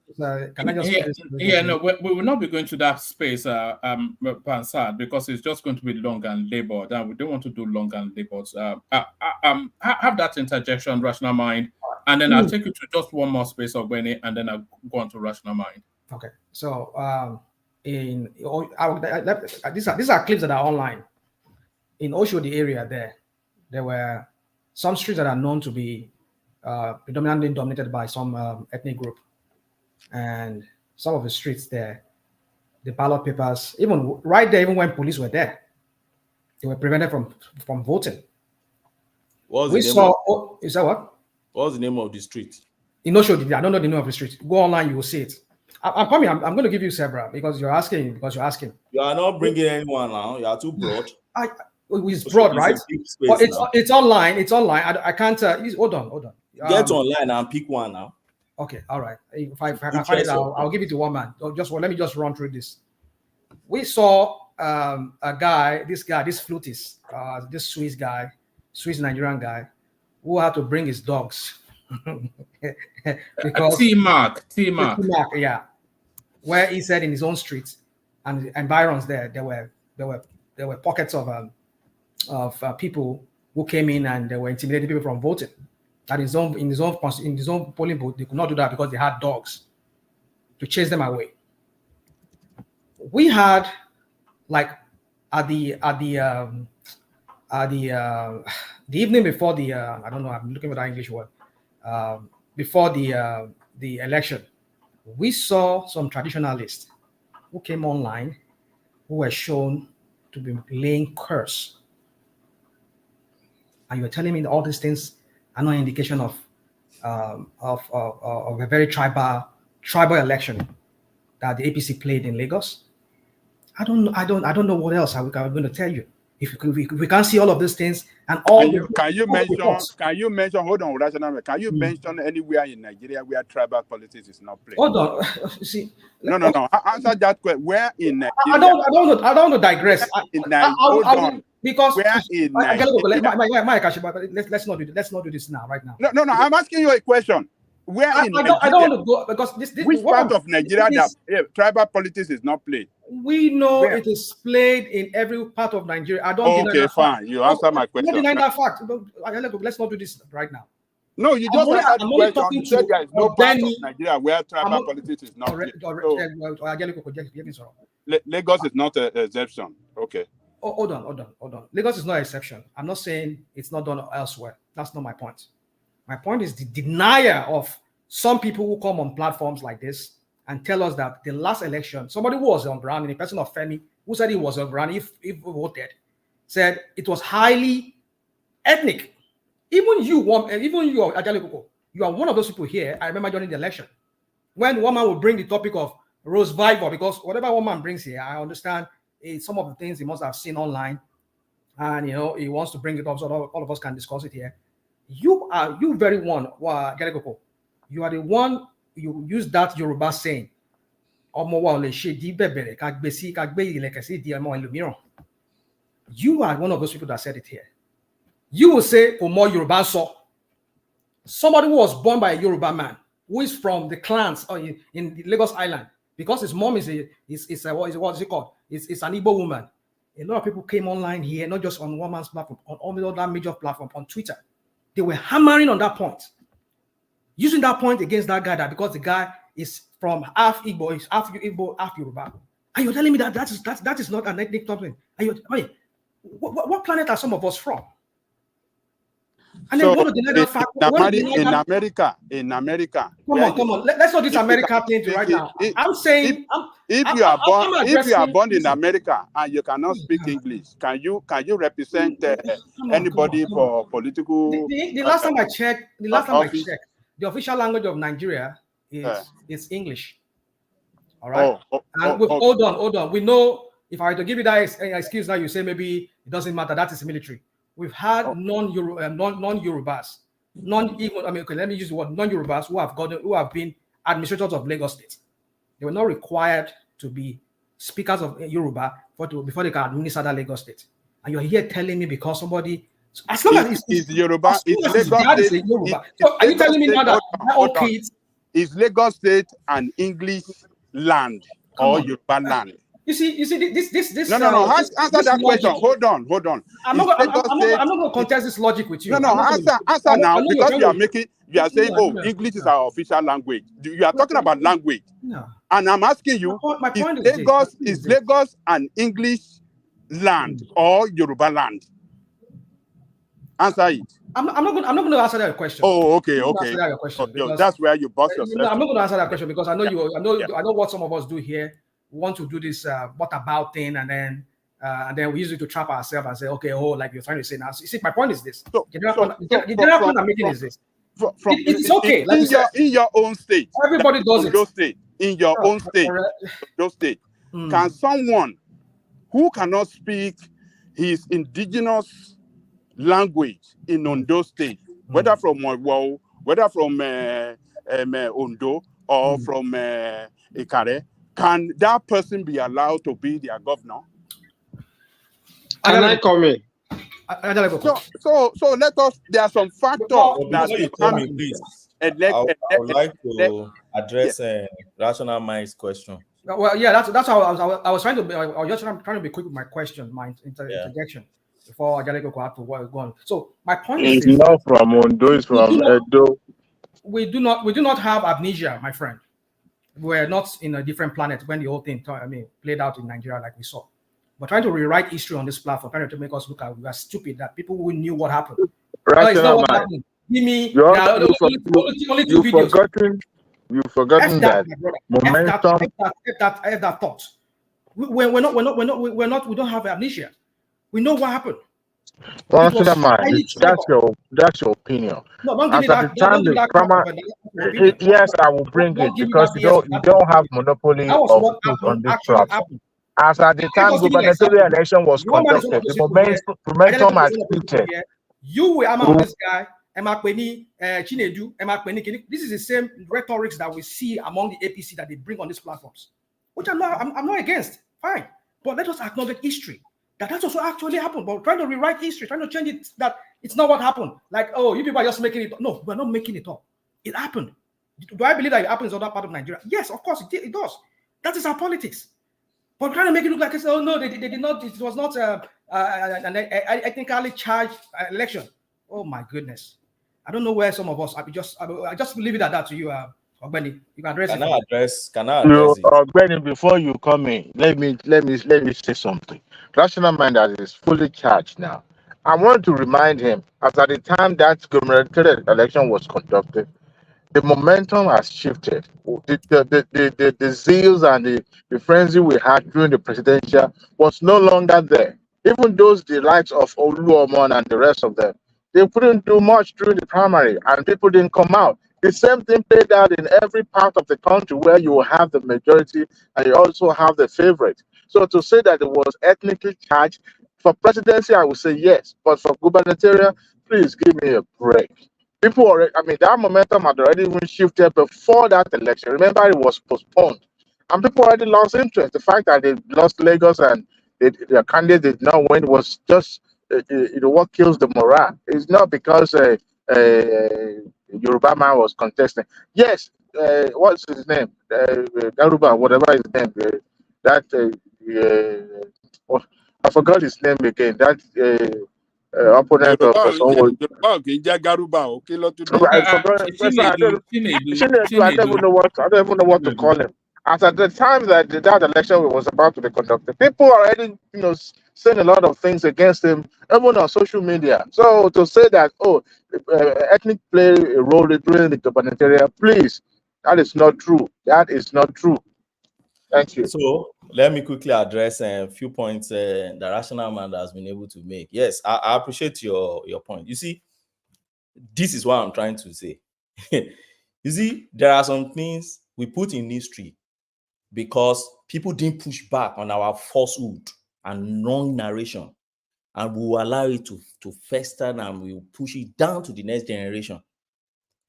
just put this? No, we will not be going to that space, Pansad, because it's just going to be long and labored, and we don't want to do long and labored. Have that interjection, Rational Mind, and then I'll take you to just one more space, Obeni, and then I'll go on to Rational Mind. Okay, so these are clips that are online. In Oshodi area, there were some streets that are known to be predominantly dominated by some ethnic group. And some of the streets there, the ballot papers, even right there, even when police were there, they were prevented from voting. Is that what? What's the name of the street? In Oshodi, I don't know the name of the street. Go online, you will see it. I'm coming. I'm going to give you several because you're asking. You are not bringing anyone now. You are too broad. It's broad, right? But it's online. It's online. I can't. Hold on. Get online and pick one now. Okay, all right. If I can find it, I'll give it to one man. Let me just run through this. We saw a guy, this flutist, this Swiss Nigerian guy, who had to bring his dogs because T-Mark, yeah, where he said in his own street and environs there were pockets of people who came in and they were intimidating people from voting. That in his own polling booth, they could not do that because they had dogs to chase them away. We had, like, at the evening before the I don't know, I'm looking for that English word, before the election, we saw some traditionalists who came online who were shown to be laying curse. And you're telling me that all these things are not an indication of a very tribal election that the APC played in Lagos? I don't know what else I'm going to tell you. If we can't see all of these things and all, can you mention? Hold on, Rational. Can you mention anywhere in Nigeria where tribal politics is not played? Hold on. See, no. Answer that question. Where in Nigeria? I don't want to digress. Hold on. Because where in Nigeria? Let's not do this now, right now. No. I'm asking you a question. Where in Nigeria? I don't want to go because this which part of Nigeria that tribal politics is not played? We know it is played in every part of Nigeria. I don't deny that fine. Fact. You answer my question. I don't deny that fact. Let's not do this right now. No, you just answered the question. You said there is no part of Nigeria where tribal politics is not played. Lagos is not an exception. Okay. Hold on. Lagos is not an exception. I'm not saying it's not done elsewhere. That's not my point. My point is the denial of some people who come on platforms like this and tell us that the last election, somebody who was on ground, in the person of Femi, who said he was on ground if voted, said it was highly ethnic. Even you, Ajale Koko, you are one of those people here. I remember during the election, when one man would bring the topic of Rose Viper, because whatever one man brings here, I understand some of the things he must have seen online, and he wants to bring it up so all of us can discuss it here. You very one, Ajale Koko, you are the one. You use that Yoruba saying, you are one of those people that said it here. You will say, Omo Yoruba so. Somebody who was born by a Yoruba man, who is from the clans in the Lagos Island, because his mom is what is it called? It's an Igbo woman. A lot of people came online here, not just on one man's platform, on all the other major platforms, on Twitter. They were hammering on that point. Using that point against that guy, that because the guy is from half Igbo, is half Igbo, half Yoruba. And you're telling me that is not an ethnic something. What planet are some of us from? And then want to deny that fact. In America. Come on. Let's not this America thing right now. I'm saying if you are born in America and you cannot speak English, can you represent anybody for political? The last time I checked, the official language of Nigeria is English. All right. Hold on. We know if I were to give you that excuse now, you say maybe it doesn't matter. That is military. We've had non-Yorubas, let me use the word non-Yorubas who have been administrators of Lagos State. They were not required to be speakers of Yoruba before they can administer that Lagos State. And you're here telling me because somebody, as long as it's Yoruba, it's Yoruba. So are you telling me now that all kids? Is Lagos State an English land or Yoruba land? You see, this. No. Answer that question. Hold on. I'm not going to contest this logic with you. Answer now, because you are saying, English is our official language. You are talking about language. No. And I'm asking you, is Lagos an English land or Yoruba land? Answer it. I'm not going to answer that question. Oh, okay. That question that's where you bust yourself. I'm not going to answer that question because I know I know what some of us do here. We want to do this what about thing, and then we use it to trap ourselves and say, okay, like you're trying to say now. You see, my point is this. The general point I'm making is this. It's okay. In your own state, everybody does it. In your own state, can someone who cannot speak his indigenous language in Ondo State, whether from Ondo or from Ikare, can that person be allowed to be their governor? Can I come in? So let us. There are some factors that I would like to address Rational Mind's question. Well, yeah, that's how I was trying to be. I was just trying to be quick with my question, my interjection before Ajaleko had to go on. So my point is, it's not from Ondo, it's from Edo. We do not have amnesia, my friend. We're not in a different planet when the whole thing played out in Nigeria like we saw. We're trying to rewrite history on this platform, trying to make us look like we are stupid, that people who knew what happened. Right, no, it's not what happened. You've forgotten that momentum. That thought. We don't have amnesia. We know what happened. That's your opinion. No, don't give me that. Yes, I will bring it because you don't have monopoly of truth on this platform. As at the time gubernatorial election was conducted, the momentum has shifted. You were on this guy, Chinedu, this is the same rhetorics that we see among the APC that they bring on these platforms, which I'm not against. Fine, but let us acknowledge history. That's also actually happened, but trying to rewrite history, trying to change it, that it's not what happened. Like, you people are just making it up. No, we're not making it up. It happened. Do I believe that it happens in other part of Nigeria? Yes, of course, it does. That is our politics. But trying to make it look like it's, no, they did not, it was not an ethnically charged election. Oh my goodness. I don't know where some of us, I just leave it at that to you, Ogbeni. You can address it. Can I address it? Ogbeni, before you come in, let me say something. Rational Mind that is fully charged now. I want to remind him, as at the time that gubernatorial election was conducted, the momentum has shifted. The zeals and the frenzy we had during the presidential was no longer there. Even those the likes of Oluomon and the rest of them, they couldn't do much during the primary and people didn't come out. The same thing played out in every part of the country where you have the majority and you also have the favorite. So to say that it was ethnically charged, for presidency, I would say yes. But for gubernatorial, please give me a break. People already, that momentum had already even shifted before that election. Remember, it was postponed. And people already lost interest. The fact that they lost Lagos and their candidate did not win was just what kills the morale. It's not because Yoruba man was contesting. Yes, what's his name? Garuba, whatever his name. I forgot his name again. That opponent of someone. I don't even know what to call him. As at the time that that election was about to be conducted, people are already, saying a lot of things against him, even on social media. So to say that, ethnic play a role during the gubernatorial, please, that is not true. That is not true. Thank you. So let me quickly address a few points the rational man has been able to make. Yes, I appreciate your point. You see, this is what I'm trying to say. You see, there are some things we put in history because people didn't push back on our falsehood and wrong narration, and we will allow it to fester and we will push it down to the next generation.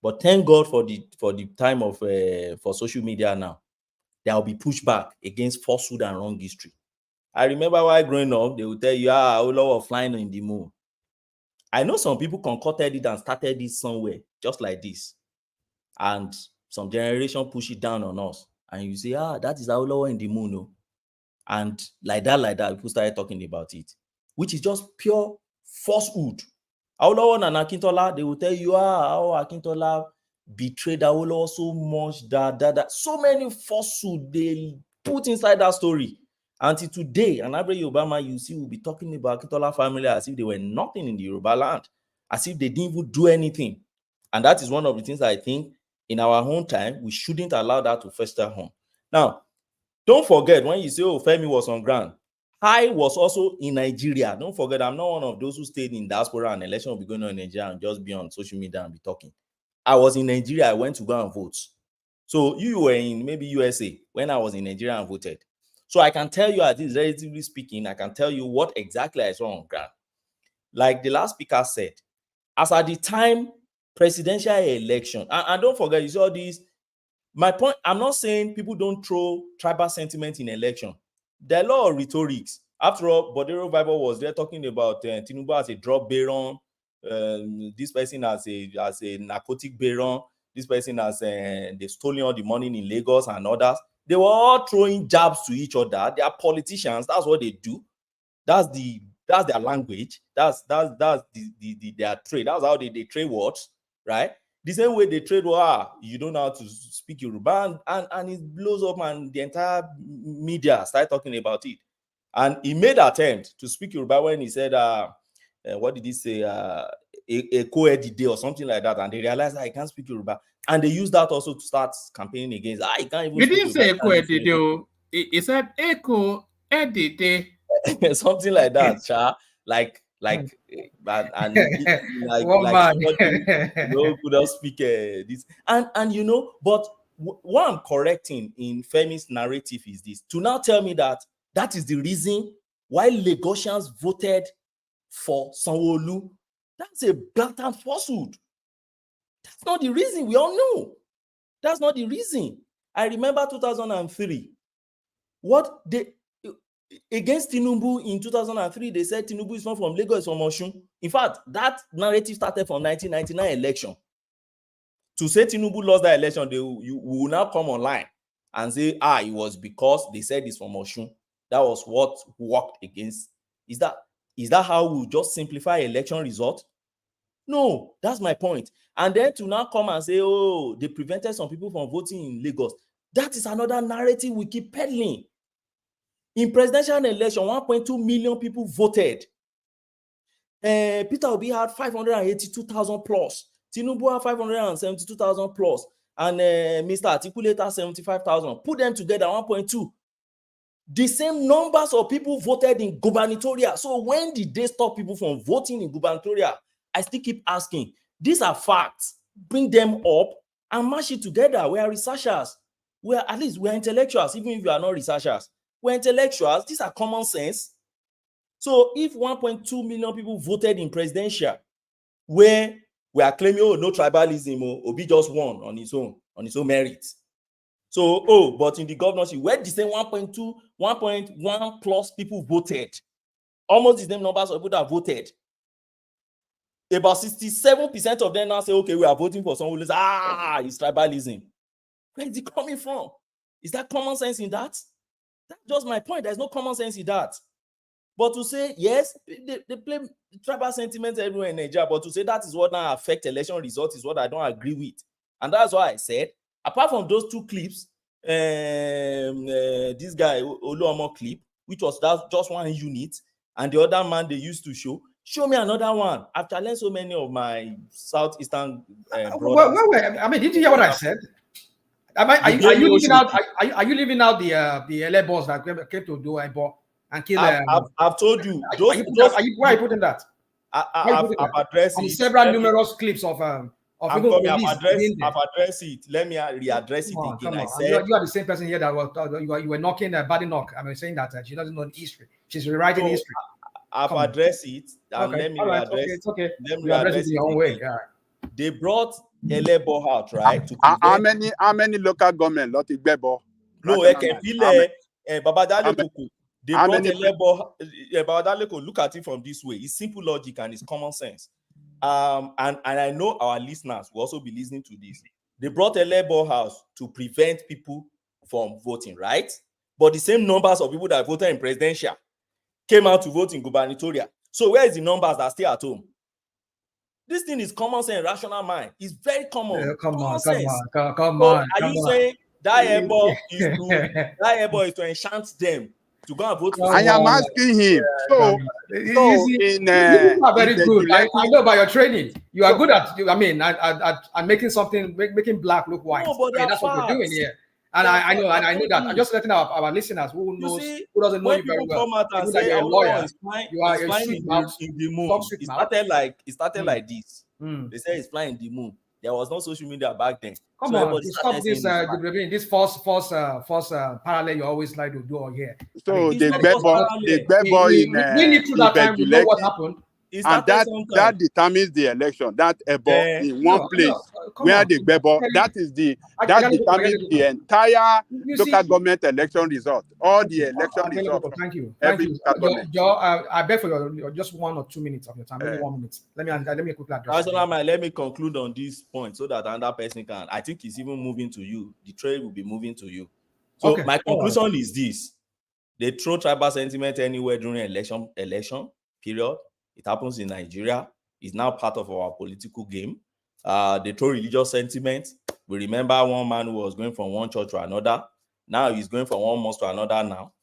But thank God for the time of for social media now. There will be pushback against falsehood and wrong history. I remember while growing up, they would tell you, Olowo was flying in the moon. I know some people concocted it and started it somewhere, just like this. And some generation push it down on us. And you say, that is Olowo in the moon. No? And like that, people started talking about it, which is just pure falsehood. Olowo and Akintola, they will tell you, how Akintola betrayed Olowo so much that so many falsehood they put inside that story. Until today, and every Obama you see will be talking about Akintola family as if they were nothing in the Yoruba land, as if they didn't even do anything. And that is one of the things I think in our own time, we shouldn't allow that to fester home. Now, don't forget when you say, Femi was on ground, I was also in Nigeria. Don't forget, I'm not one of those who stayed in diaspora and election will be going on in Nigeria and just be on social media and be talking. I was in Nigeria. I went to go and vote. So you were in maybe USA when I was in Nigeria and voted. So I can tell you, at least relatively speaking, I can tell you what exactly I saw on ground. Like the last speaker said, as at the time presidential election, and don't forget, you saw this. My point, I'm not saying people don't throw tribal sentiment in election. There are a lot of rhetorics. After all, Bodero Bible was there talking about Tinubu as a drug baron, this person as a narcotic baron, this person as they've stolen all the money in Lagos and others. They were all throwing jabs to each other. They are politicians. That's what they do. That's their language. That's their trade. That's how they trade words, right? The same way they trade, you don't know how to speak Yoruba, and it blows up, and the entire media start talking about it. And he made an attempt to speak Yoruba when he said, what did he say? A co-edit or something like that, and they realized that he can't speak Yoruba, and they used that also to start campaigning against. He can't even. He didn't say co-edit. He said echo edit. Something like that, like and like somebody could not speak this, and but what I'm correcting in Femi's narrative is this: to now tell me that is the reason why Lagosians voted for Sanwo-Olu. That's a blatant falsehood. That's not the reason. We all know that's not the reason. I remember 2003. What they against Tinubu in 2003, they said Tinubu is not from Lagos, it's from Osun. In fact, that narrative started from 1999 election. To say Tinubu lost that election, you will now come online and say, it was because they said it's from Osun. That was what worked against. Is that how we just simplify election result? No, that's my point. And then to now come and say, they prevented some people from voting in Lagos. That is another narrative we keep peddling. In presidential election, 1.2 million people voted. Peter Obi had 582,000 plus. Tinubu had 572,000 plus. And Mr. Atiku later 75,000. Put them together, 1.2. The same numbers of people voted in gubernatorial. So when did they stop people from voting in gubernatorial? I still keep asking. These are facts. Bring them up and mash it together. We are researchers. We're intellectuals, even if you are not researchers. We're intellectuals. These are common sense. So if 1.2 million people voted in presidential, where we are claiming, no tribalism, Obi just won on his own merits. So, but in the governorship, where the same 1.2, 1.1 plus people voted, almost the same numbers of people that voted. About 67% of them now say, okay, we are voting for someone who says, it's tribalism. Where is it coming from? Is that common sense in that? That's just my point. There's no common sense in that. But to say, yes, they play tribal sentiments everywhere in Nigeria, but to say that is what now affects election results is what I don't agree with. And that's why I said, apart from those two clips, this guy Oluomo clip, which was just one unit, and the other man they used to show me another one. I've challenged so many of my Southeastern brothers. I mean, did you hear what I said? Are you leaving out? Are you leaving out the LA boss that came to do Ebo and kill? I've told you. Why are you putting that? I've addressed it. Several numerous clips of I've addressed it. Let me readdress it again. I said you are the same person here that was you were knocking a body knock. I mean, saying that she doesn't know history. She's rewriting history. I've addressed it, and let me readdress. It's okay. Let me readdress it your own way. Yeah. They brought Elebo out, right? How many local government lot Igbebo? No, Ekepile, Babadale Koko. They brought Elebo. Babadale Koko. Look at it from this way. It's simple logic and it's common sense. And I know our listeners will also be listening to this. They brought Elebo house to prevent people from voting, right? But the same numbers of people that voted in presidential came out to vote in gubernatorial. So where is the numbers that stay at home? This thing is common sense, rational mind. It's very common. Yeah, come on. Are you saying that Ebo is to enchant them to go and vote for? I am asking him. You are very good. I know about your training. You are good at. I mean, at making something, making black look white. No, but that's what we're doing here. And I know that. I'm just letting our listeners who doesn't know you very well. Come out and say, you're a lawyer. You are flying in the moon. It started like this. They say it's flying in the moon. There was no social media back then. Come on, stop this false parallel you always like to do here. So the Gbebo in that time we know what happened. And that determines the election. That Ebo in one place where the Gbebo, that determines the entire local government election result. All the election results. Thank you. I beg for your just 1 or 2 minutes of your time. Maybe 1 minute. Let me quickly address. Let me conclude on this point so that another person can. I think it's even moving to you. The trade will be moving to you. So my conclusion is this: they throw tribal sentiment anywhere during election period. It happens in Nigeria. It's now part of our political game. They throw religious sentiment. We remember one man who was going from one church to another. Now he's going from one mosque to another now.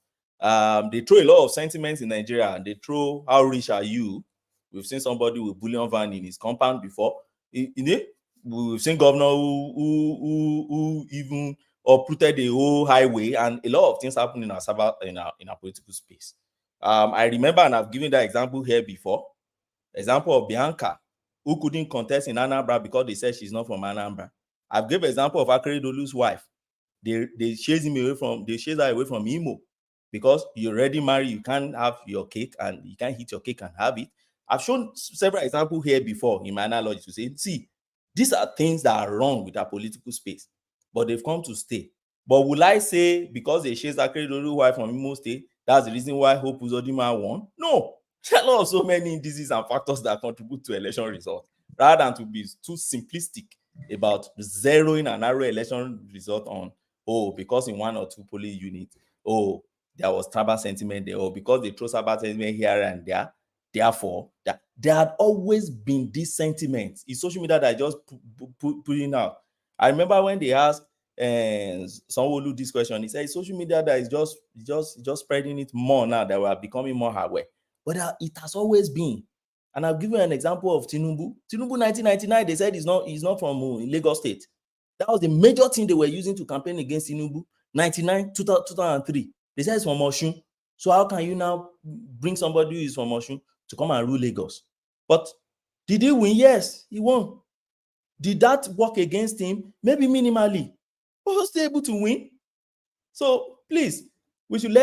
They throw a lot of sentiments in Nigeria. And they throw, how rich are you? We've seen somebody with bullion van in his compound before. We've seen governor who even uprooted the whole highway, and a lot of things happen in our political space. I remember, and I've given that example here before, example of Bianca, who couldn't contest in Anambra because they said she's not from Anambra. I've given example of Akeredolu's wife. They chase her away from Imo because you're already married, you can't have your cake and you can't eat your cake and have it. I've shown several examples here before in my analogy to say, see, these are things that are wrong with our political space, but they've come to stay. But will I say because they chased Akeredolu's wife from Imo State, that's the reason why Hope Uzodinma won? No. There are a lot of so many indices and factors that contribute to election results. Rather than to be too simplistic about zeroing an narrow election result on, because in 1 or 2 polling units, there was tribal sentiment there, or because they throw tribal sentiment here and there. Therefore, there had always been this sentiment. It's social media that just putting out. I remember when they asked Sanwo-Olu this question, he said social media that is just spreading it more now that we are becoming more aware. But it has always been. And I'll give you an example of Tinubu. Tinubu 1999, they said he's not from Lagos State. That was the major thing they were using to campaign against Tinubu. 99, 2003. They said he's from Osun. So how can you now bring somebody who is from Osun to come and rule Lagos? But did he win? Yes, he won. Did that work against him? Maybe minimally. But he was still able to win. So please, we should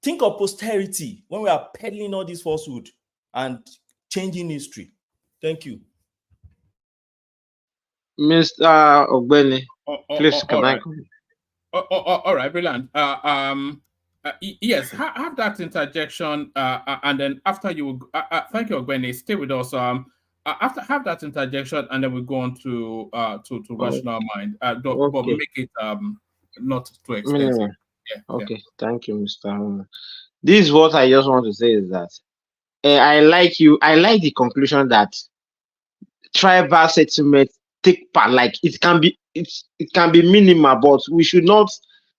think of posterity when we are peddling all this falsehood and changing history. Thank you. Mr. Ogbeni, please, can I come? All right, brilliant. Yes, have that interjection, and then after you, thank you, Ogbeni. Stay with us. After have that interjection, and then we go on to rational mind. But make it not too expensive. Okay, thank you, Mr. This is what I just want to say is that I like the conclusion that tribal sentiment take part. Like it can be minimal, but we should not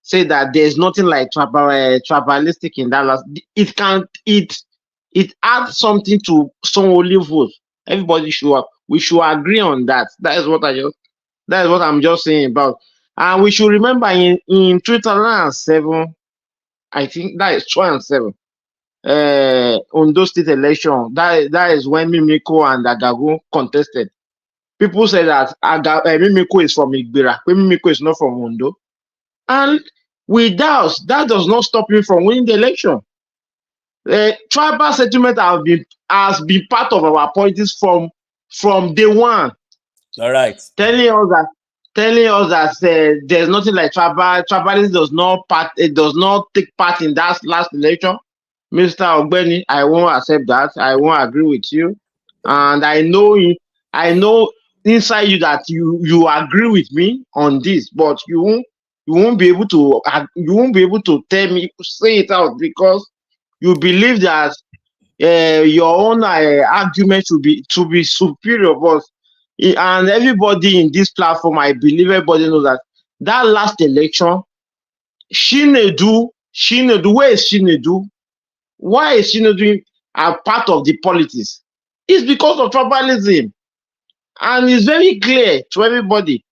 say that there's nothing like tribalistic in that last. It adds something to some only vote. Everybody we should agree on that. That is what I'm just saying about. And we should remember in 2007, I think that is 2007, Ondo State election. That is when Mimiko and Agagu contested. People say that Mimiko is from Igbira, Mimiko is not from Ondo. And without that does not stop him from winning the election. Tribal settlement has been part of our politics from day one. All right. Telling us that there's nothing like tribalism does not take part in that last election. Mr. Ogbeni, I won't accept that. I won't agree with you. And I know inside you that you agree with me on this, but you won't be able to tell me, say it out, because you believe that your own argument should be superior. But and everybody in this platform, I believe everybody knows that last election, Chinedu, where is Chinedu? Why is Chinedu a part of the politics? It's because of tribalism. And it's very clear to everybody,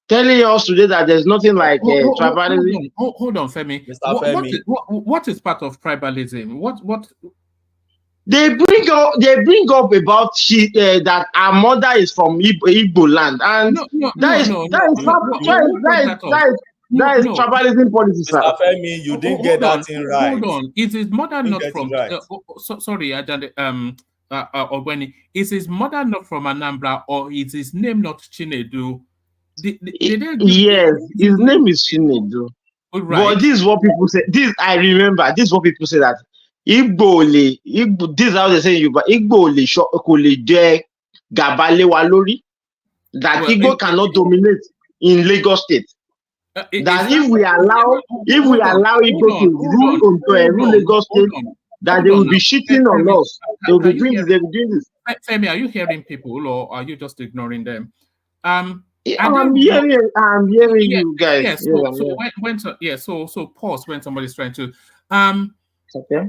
telling us today that there's nothing like tribalism. Hold on, Femi. What is part of tribalism? What? They bring up about that our mother is from Igbo land, and that is tribalism policy, sir. Mr. Femi, you didn't get that thing right. Hold on. It is mother not from. Sorry, Ogweni. Is his mother not from Anambra, or is his name not Chinedu? Yes, his name is Chinedu. Right. But this is what people say. I remember. This is what people say, that Igbo, this is how they say Igbo Gabale Walori, that Igbo cannot dominate in Lagos State. That if we allow Igbo to rule Lagos State, that they will be cheating on us. They will be doing this. They will be doing this. Femi, are you hearing people, or are you just ignoring them? I'm hearing you guys. Yes. So pause when somebody's trying to. Okay.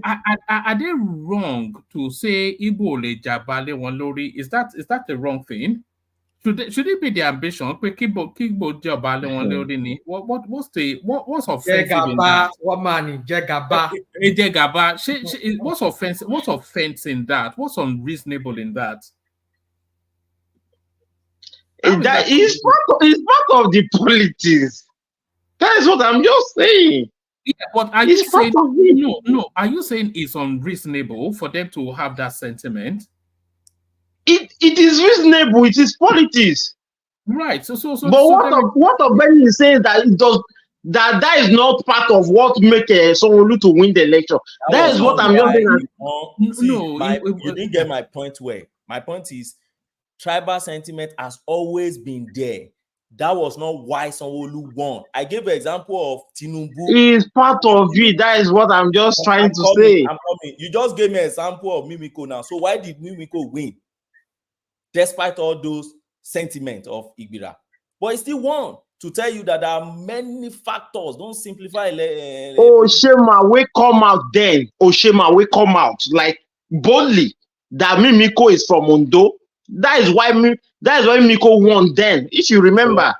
Are they wrong to say Igbo le Jabale Walori? Is that the wrong thing? Should it be the ambition? What's offensive in that? What's offensive? What's offense in that? What's unreasonable in that? That is part of the politics. That is what I'm just saying. Yeah, but are you saying no? Are you saying it's unreasonable for them to have that sentiment? It is reasonable. It is politics, right? But what Ogbeni is saying that it does that is not part of what make Sanwo-Olu to win the election. That is what I'm just saying. You didn't get my point. Where my point is, tribal sentiment has always been there. That was not why Sanwo-Olu won. I gave an example of Tinubu. It's part of it. That is what I'm just trying to say. I'm coming. You just gave me an example of Mimiko now. So why did Mimiko win? Despite all those sentiments of Igbira. But he still won, to tell you that there are many factors. Don't simplify. Oshema, we come out then. Oshema, we come out like boldly that Mimiko is from Ondo. That is why Mimiko won then. If you remember.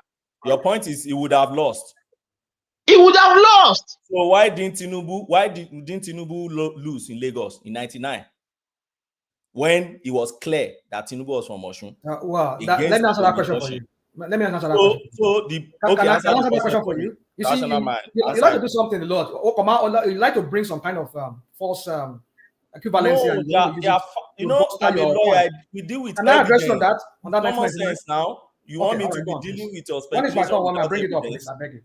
Your point is he would have lost. He would have lost. So why didn't Tinubu lose in Lagos in 1999? When it was clear that Tinubu was from Osun. Let me answer that question for you. Let me answer that question. Can I answer that question for you? You see, you like to do something a lot. You like to bring some kind of false equivalency. I'm a lawyer. We deal with. Can I address you on that? Common sense now. You want me to be dealing with your speculation? When is my turn? Bring it up, please. I beg you.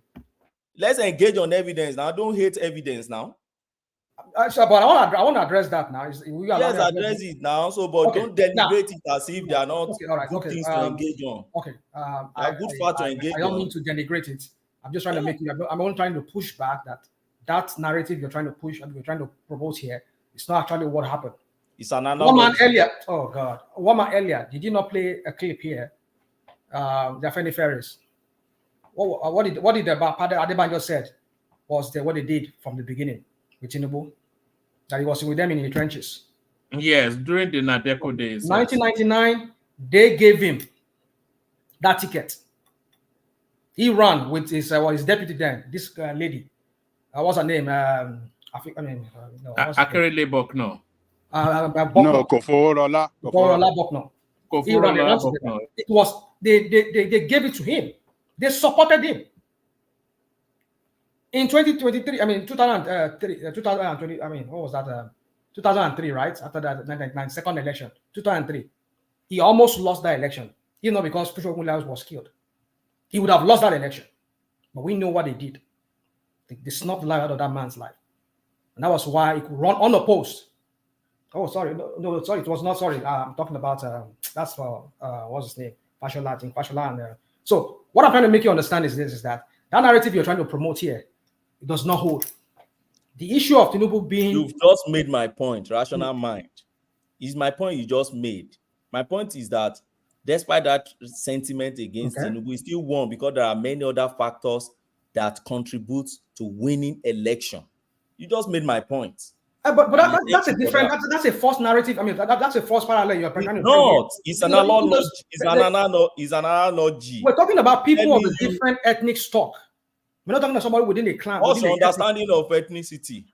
Let's engage on evidence now. Don't hate evidence now. Sure, but I want to address that now. Yes, address it now. So, but don't deliberate it as if they are not good things to engage on. Okay. Good fact to engage on. I don't mean to denigrate it. I'm just trying to make you. I'm only trying to push back that narrative you're trying to push and you're trying to propose here. It's not actually what happened. It's an analogy. One man earlier. Did you not play a clip here their friendly ferries. What did Padre Adebanjo said was what they did from the beginning with Tinubu, that he was with them in the trenches. Yes, during the Nadeco days. 1999, they gave him that ticket. He ran with his deputy then, this lady. What's her name? Akerele Bokno. No, Koforola. Bokno. It was they gave it to him. They supported him. In 2023, 2020, what was that? 2003, right? After that 1999 second election, 2003, he almost lost that election. Because Bishop Mulius was killed. He would have lost that election. But we know what they did. They snuffed the life out of that man's life. And that was why he could run unopposed. Oh, sorry. No, sorry. It was not sorry. I'm talking about, that's for, what's his name? Fashola, I think. Fashola. So what I'm trying to make you understand is this, is that narrative you're trying to promote here, it does not hold. The issue of Tinubu being... You've just made my point, rational mind. Is my point you just made. My point is that despite that sentiment against Tinubu, he still won because there are many other factors that contribute to winning election. You just made my point. But that's a different, that's a false narrative. That's a false parallel you're trying to bring. It's an analogy. It's an analogy. We're talking about people of a different ethnic stock. We're not talking about somebody within a clan. What's your understanding of ethnicity?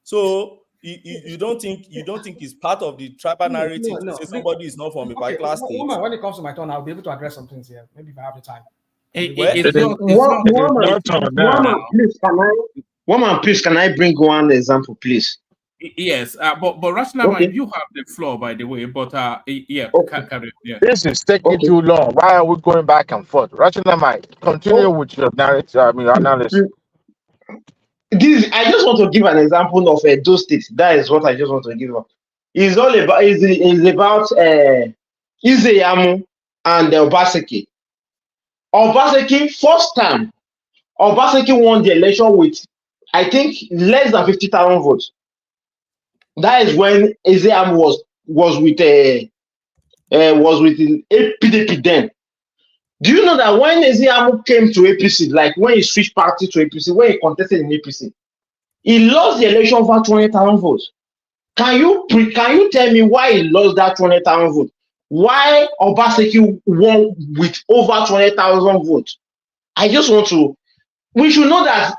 So you don't think it's part of the tribal narrative to say somebody is not from a particular state? When it comes to my turn, I'll be able to address some things here. Maybe if I have the time. Woman, please, can I bring one example, please? Yes, but Rational, you have the floor, by the way. But yeah, yeah. This is taking too long. Why are we going back and forth? Rational mind, continue with your narrative. Analysis. I just want to give an example of those states. That is what I just want to give up. It's all about Izeyamu and Obaseki. Obaseki, first time, Obaseki won the election with, I think, less than 50,000 votes. That is when Izeyamu was with PDP then. Do you know that when Izeyamu came to APC, like when he switched party to APC, when he contested in APC, he lost the election over 200,000 votes. Can you tell me why he lost that 200,000 votes? Why Obaseki won with over 200,000 votes? I just want to. We should know that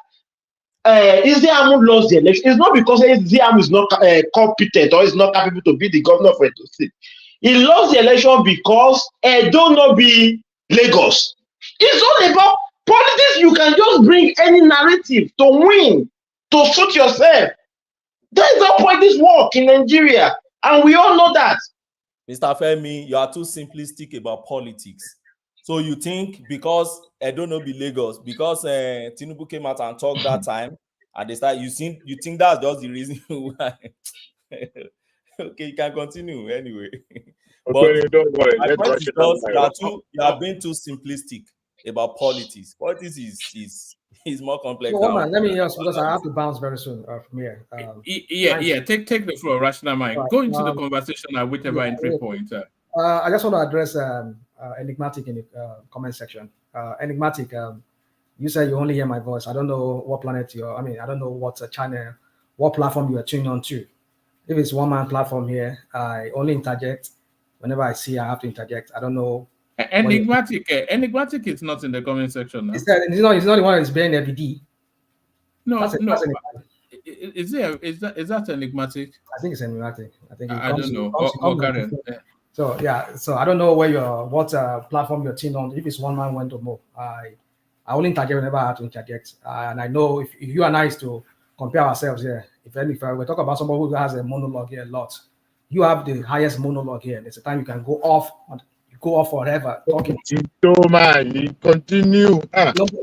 Izeyamu lost the election. It's not because Izeyamu is not competent or is not capable to be the governor of Edo State. He lost the election because Edo not be Lagos. It's all about politics. You can just bring any narrative to win, to suit yourself. That is how politics work in Nigeria, and we all know that. Mr. Femi, you are too simplistic about politics. So you think because Edo no be Lagos, because Tinubu came out and talked that time, and they start, you think that's just the reason why? Okay, you can continue anyway. Okay, don't worry. My point is just you are being too simplistic about politics. Politics is more complex. So, let me ask, because I have to bounce very soon from here. Take the floor, Rational Mind. Go into the conversation at whichever entry point. I just want to address Enigmatic in the comment section. Enigmatic, you said you only hear my voice. I don't know what planet I don't know what channel, what platform you are tuned on to. If it's one-man platform here, I only interject whenever I see I have to interject. I don't know. Enigmatic is not in the comment section. No? It's not the one that's bearing FVD. No. Is that Enigmatic? I think it's Enigmatic. I don't know. So yeah, so I don't know what platform you're tuned on. If it's one man went or more, I only interject whenever I have to interject. And I know if you and I is to compare ourselves here, if we talk about somebody who has a monologue here a lot, you have the highest monologue here. There's a time you can go off forever talking. You continue.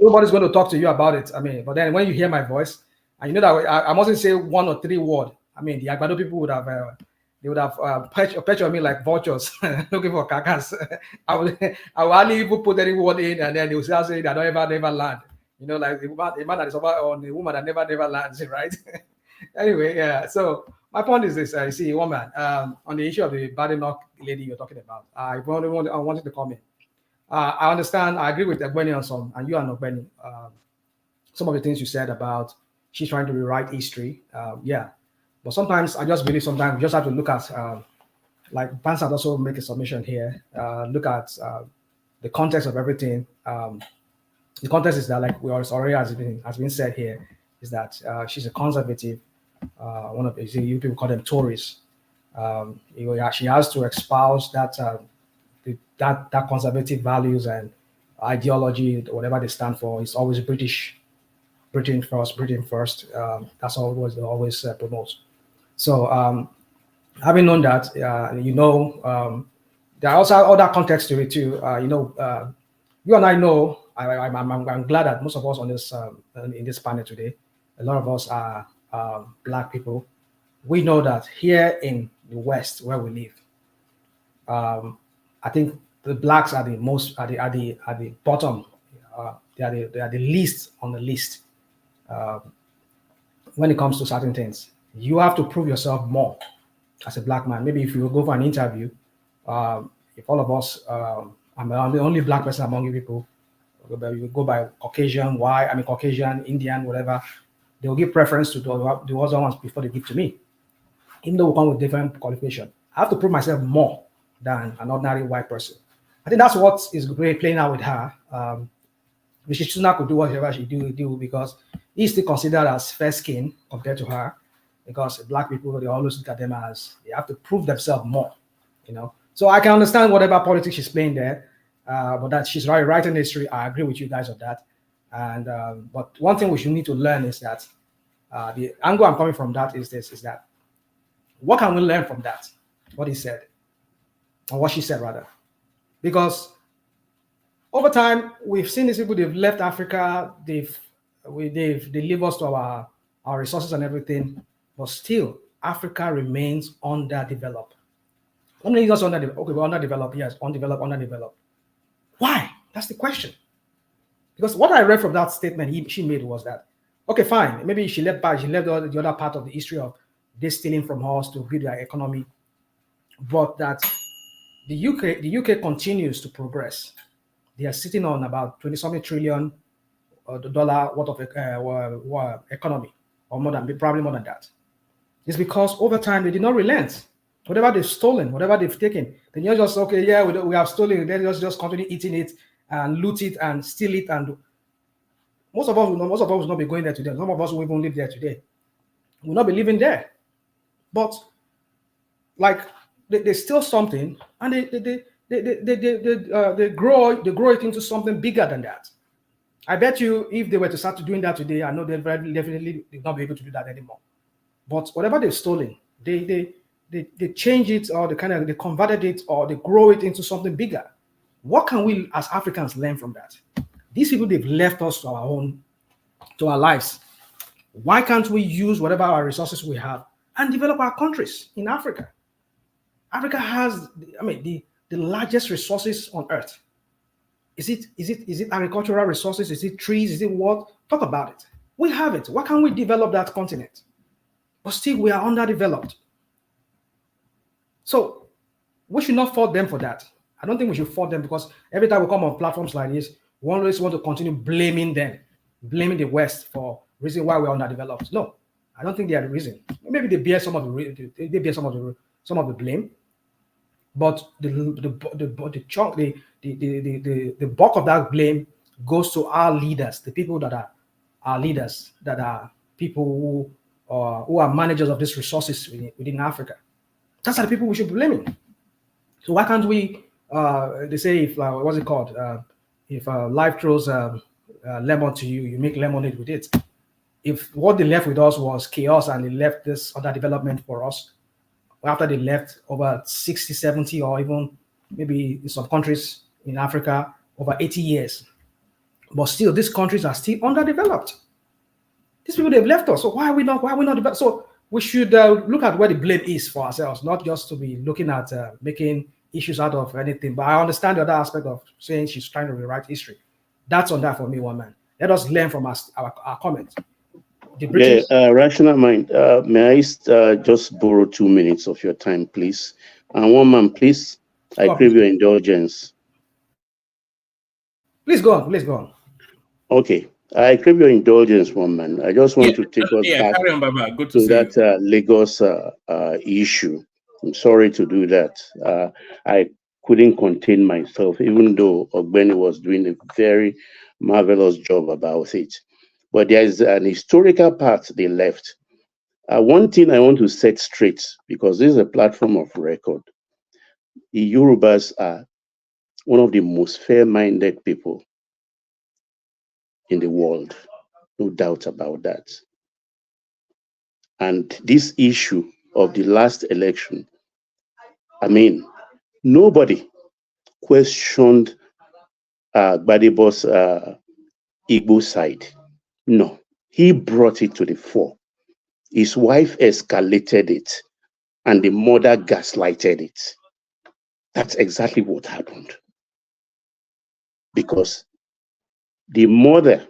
Nobody's going to talk to you about it. But then when you hear my voice, and you know that I mustn't say 1 or 3 words. The Agbado people would have perched on me like vultures looking for carcass. I will hardly even put any word in, and then they will say that I don't never land. You know, like the man that is over on the woman that never lands, right? Anyway, yeah. So my point is this: see, woman, on the issue of the Badenoch lady you're talking about, I wanted to comment. I understand. I agree with Egbeni on some, and you and Egbeni. Some of the things you said about she's trying to rewrite history. Yeah, but sometimes I just believe sometimes we just have to look at, like Pans also make a submission here. Look at the context of everything. The context is that, like we already has been said here, is that she's a conservative. One of you people call them Tories. She has to espouse that that conservative values and ideology, whatever they stand for, is always British, Britain first, Britain first. That's always they always promote. So having known that, there are also other contexts to it too. You and I know. I'm glad that most of us on this in this panel today, a lot of us are Black people. We know that here in the West where we live, I think the Blacks are the most at the bottom. They are the least on the list when it comes to certain things. You have to prove yourself more as a Black man. Maybe if you go for an interview, if all of us, I'm the only Black person among you people, you go by Caucasian, Caucasian, Indian, whatever, they will give preference to the other ones before they give to me. Even though we come with different qualification, I have to prove myself more than an ordinary white person. I think that's what is playing out with her. Mrs. Chuna could do whatever she do because he's still considered as fair skin compared to her, because Black people, they always look at them as they have to prove themselves more, So I can understand whatever politics she's playing there, but that she's writing history. I agree with you guys on that. And but one thing we should need to learn is that the angle I'm coming from that is that what can we learn from that? What he said, or what she said rather, because over time we've seen these people. They've left Africa. They leave us to our resources and everything, but still Africa remains underdeveloped. Only just underdeveloped. Okay, we're underdeveloped. Yes, underdeveloped. Why? That's the question. Because what I read from that statement she made was that, okay, fine, maybe she left the other part of the history of this stealing from us to build their economy, but that the UK continues to progress. They are sitting on about 20-something trillion dollar worth of economy, or probably more than that. It's because over time they did not relent. Whatever they've stolen, whatever they've taken, then you're just, okay, yeah, we have stolen it. Then just continue eating it and loot it and steal it. And most of us will not be going there today. Some of us will even live there today. We'll not be living there. But like they steal something and they grow it into something bigger than that. I bet you if they were to start doing that today, I know they definitely will not be able to do that anymore. But whatever they've stolen, they change it, or they converted it, or they grow it into something bigger. What can we as Africans learn from that? These people, they've left us to our lives. Why can't we use whatever our resources we have and develop our countries in Africa? Africa has, the largest resources on earth. Is it agricultural resources? Is it trees? Is it what? Talk about it. We have it. Why can't we develop that continent? But still, we are underdeveloped. So we should not fault them for that. I don't think we should fault them, because every time we come on platforms like this, we always want to continue blaming them, blaming the West for reason why we're underdeveloped. No, I don't think they are the reason. Maybe they bear some of the blame, but the bulk of that blame goes to our leaders, the people that are our leaders, that are people who are managers of these resources within Africa. That's the people we should be blaming. So why can't we? They say, if what's it called? If life throws lemon to you, you make lemonade with it. If what they left with us was chaos and they left this other development for us, after they left over 60, 70, or even maybe in some countries in Africa over 80 years, but still these countries are still underdeveloped. These people, they've left us. So why are we not developed? So we should look at where the blame is for ourselves, not just to be looking at making issues out of anything. But I understand the other aspect of saying she's trying to rewrite history. That's on that for me, one man. Let us learn from our comments. Rational mind. May I just borrow 2 minutes of your time, please? And one man, please. I crave your indulgence. Please go on. Please go on. Okay. I crave your indulgence, one man. I just want to take us back carry on, Baba. Good to to see that you. Lagos issue. I'm sorry to do that. I couldn't contain myself, even though Ogbeni was doing a very marvelous job about it. But there is an historical part they left. One thing I want to set straight, because this is a platform of record. The Yorubas are one of the most fair-minded people in the world. No doubt about that. And this issue of the last election, I mean, nobody questioned Gbadebo's Igbo side. No, he brought it to the fore. His wife escalated it, and the mother gaslighted it. That's exactly what happened. Because the mother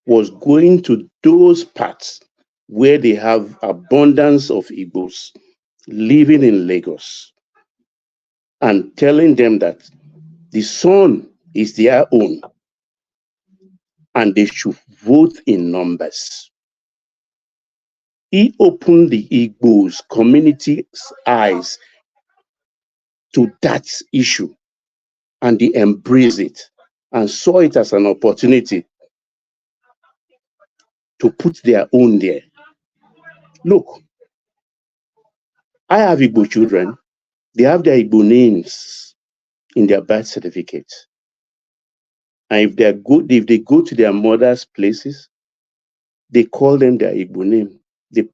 was going to those parts where they have abundance of Igbos living in Lagos and telling them that the son is their own and they should vote in numbers. He opened the Igbos community's eyes to that issue, and they embraced it and saw it as an opportunity to put their own there. Look, I have Igbo children. They have their Igbo names in their birth certificates. And if they're good, if they go to their mother's places, they call them their Igbo name.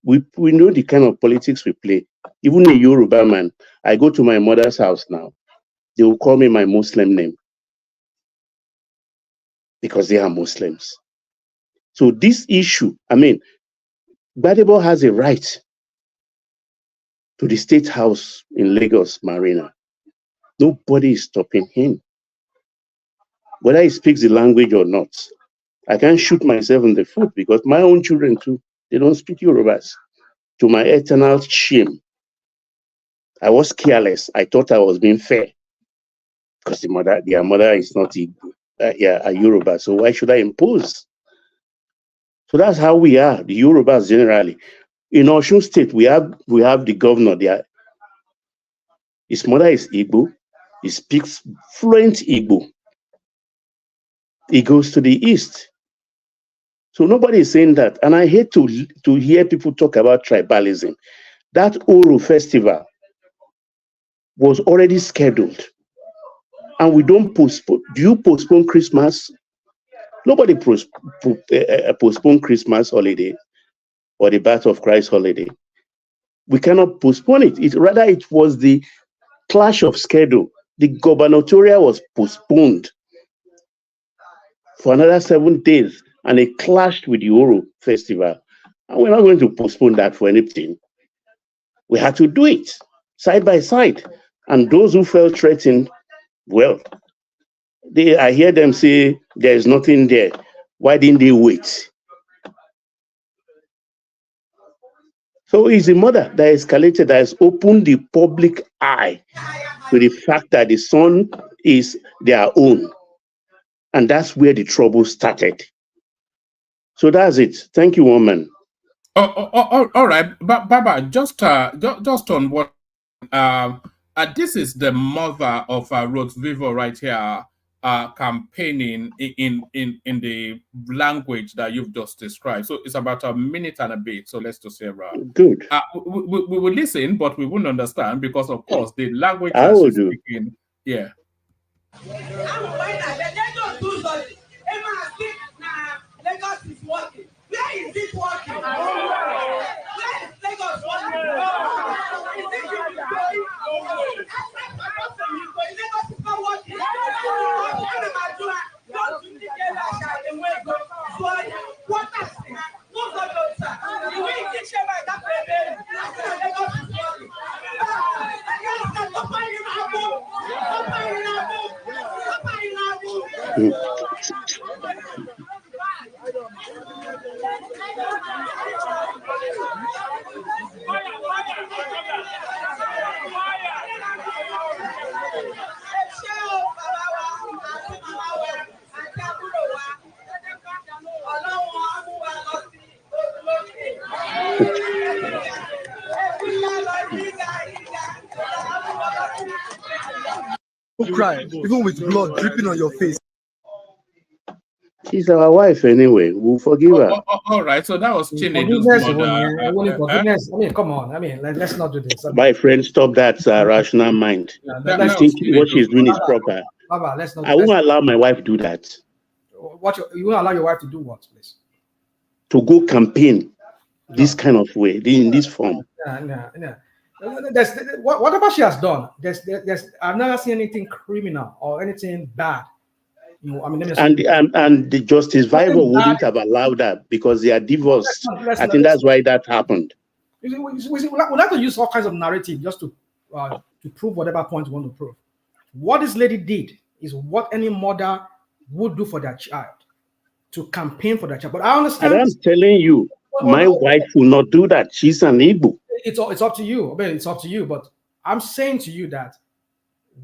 We know the kind of politics we play. Even a Yoruba man, I go to my mother's house now, they will call me my Muslim name because they are Muslims. So this issue, I mean, Gbadebo has a right to the State House in Lagos Marina. Nobody is stopping him. Whether he speaks the language or not, I can't shoot myself in the foot because my own children too, they don't speak Yorubas. To my eternal shame, I was careless. I thought I was being fair because their mother is not a Yoruba. So why should I impose? So that's how we are, the Yorubas generally. In Osun State, we have the governor there. His mother is Igbo. He speaks fluent Igbo. He goes to the east. So nobody is saying that. And I hate to hear people talk about tribalism. That Oro festival was already scheduled. And we don't postpone. Do you postpone Christmas? Nobody postpone Christmas holiday or the Birth of Christ holiday. We cannot postpone it. Rather, it was the clash of schedule. The gubernatorial was postponed for another 7 days, and it clashed with the Oro festival. And we're not going to postpone that for anything. We had to do it side by side. And those who felt threatened, well, I hear them say there is nothing there. Why didn't they wait? So it's the mother that escalated, that has opened the public eye to the fact that the son is their own. And that's where the trouble started. So that's it. Thank you, woman. All right, Baba, just on what this is the mother of Rose Vivo right here, campaigning in the language that you've just described. So it's about a minute and a bit. So let's just say, good. We will listen, but we wouldn't understand because, of course, the language I that will she's do. speaking, yeah. Lagos is working. Where is it working? Where is Lagos working? Is it Lagos is not working. Don't indicate that the way goes. So what I say, no God knows that. The way you teach them like that, Lagos is working. Lagos is not cry, even with blood dripping on your face. She's our wife anyway. We'll forgive her. All right, so that was Chinedu's Forgiveness, mother. forgiveness. I mean, come on. I mean, let's not do this. I mean, My friend, stop that rational mind. You think what she's doing is proper? Baba, let's not. I won't allow my wife to do that. You won't allow your wife to do what, please? To go campaign this kind of way, in this form. No. Whatever she has done, I've never seen anything criminal or anything bad. You know, I mean, and the Justice Viber wouldn't have allowed that because they are divorced. I think that's why that happened. We like to use all kinds of narrative just to prove whatever point we want to prove. What this lady did is what any mother would do for their child, to campaign for their child. But I understand. And I'm telling you, my wife will not do that. She's an Igbo. It's up to you. I mean, it's up to you. But I'm saying to you that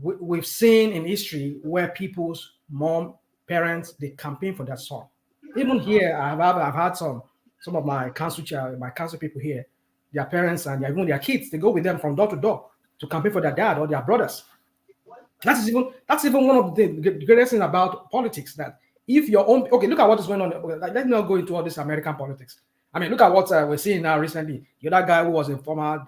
we've seen in history where people's parents, they campaign for their son. Even here, I've had some of my council people here, their parents and even their kids, they go with them from door to door to campaign for their dad or their brothers. That's even one of the greatest things about politics, that if your own, okay, look at what is going on. Like, let's not go into all this American politics. I mean, look at what we're seeing now recently. The other guy who was a former,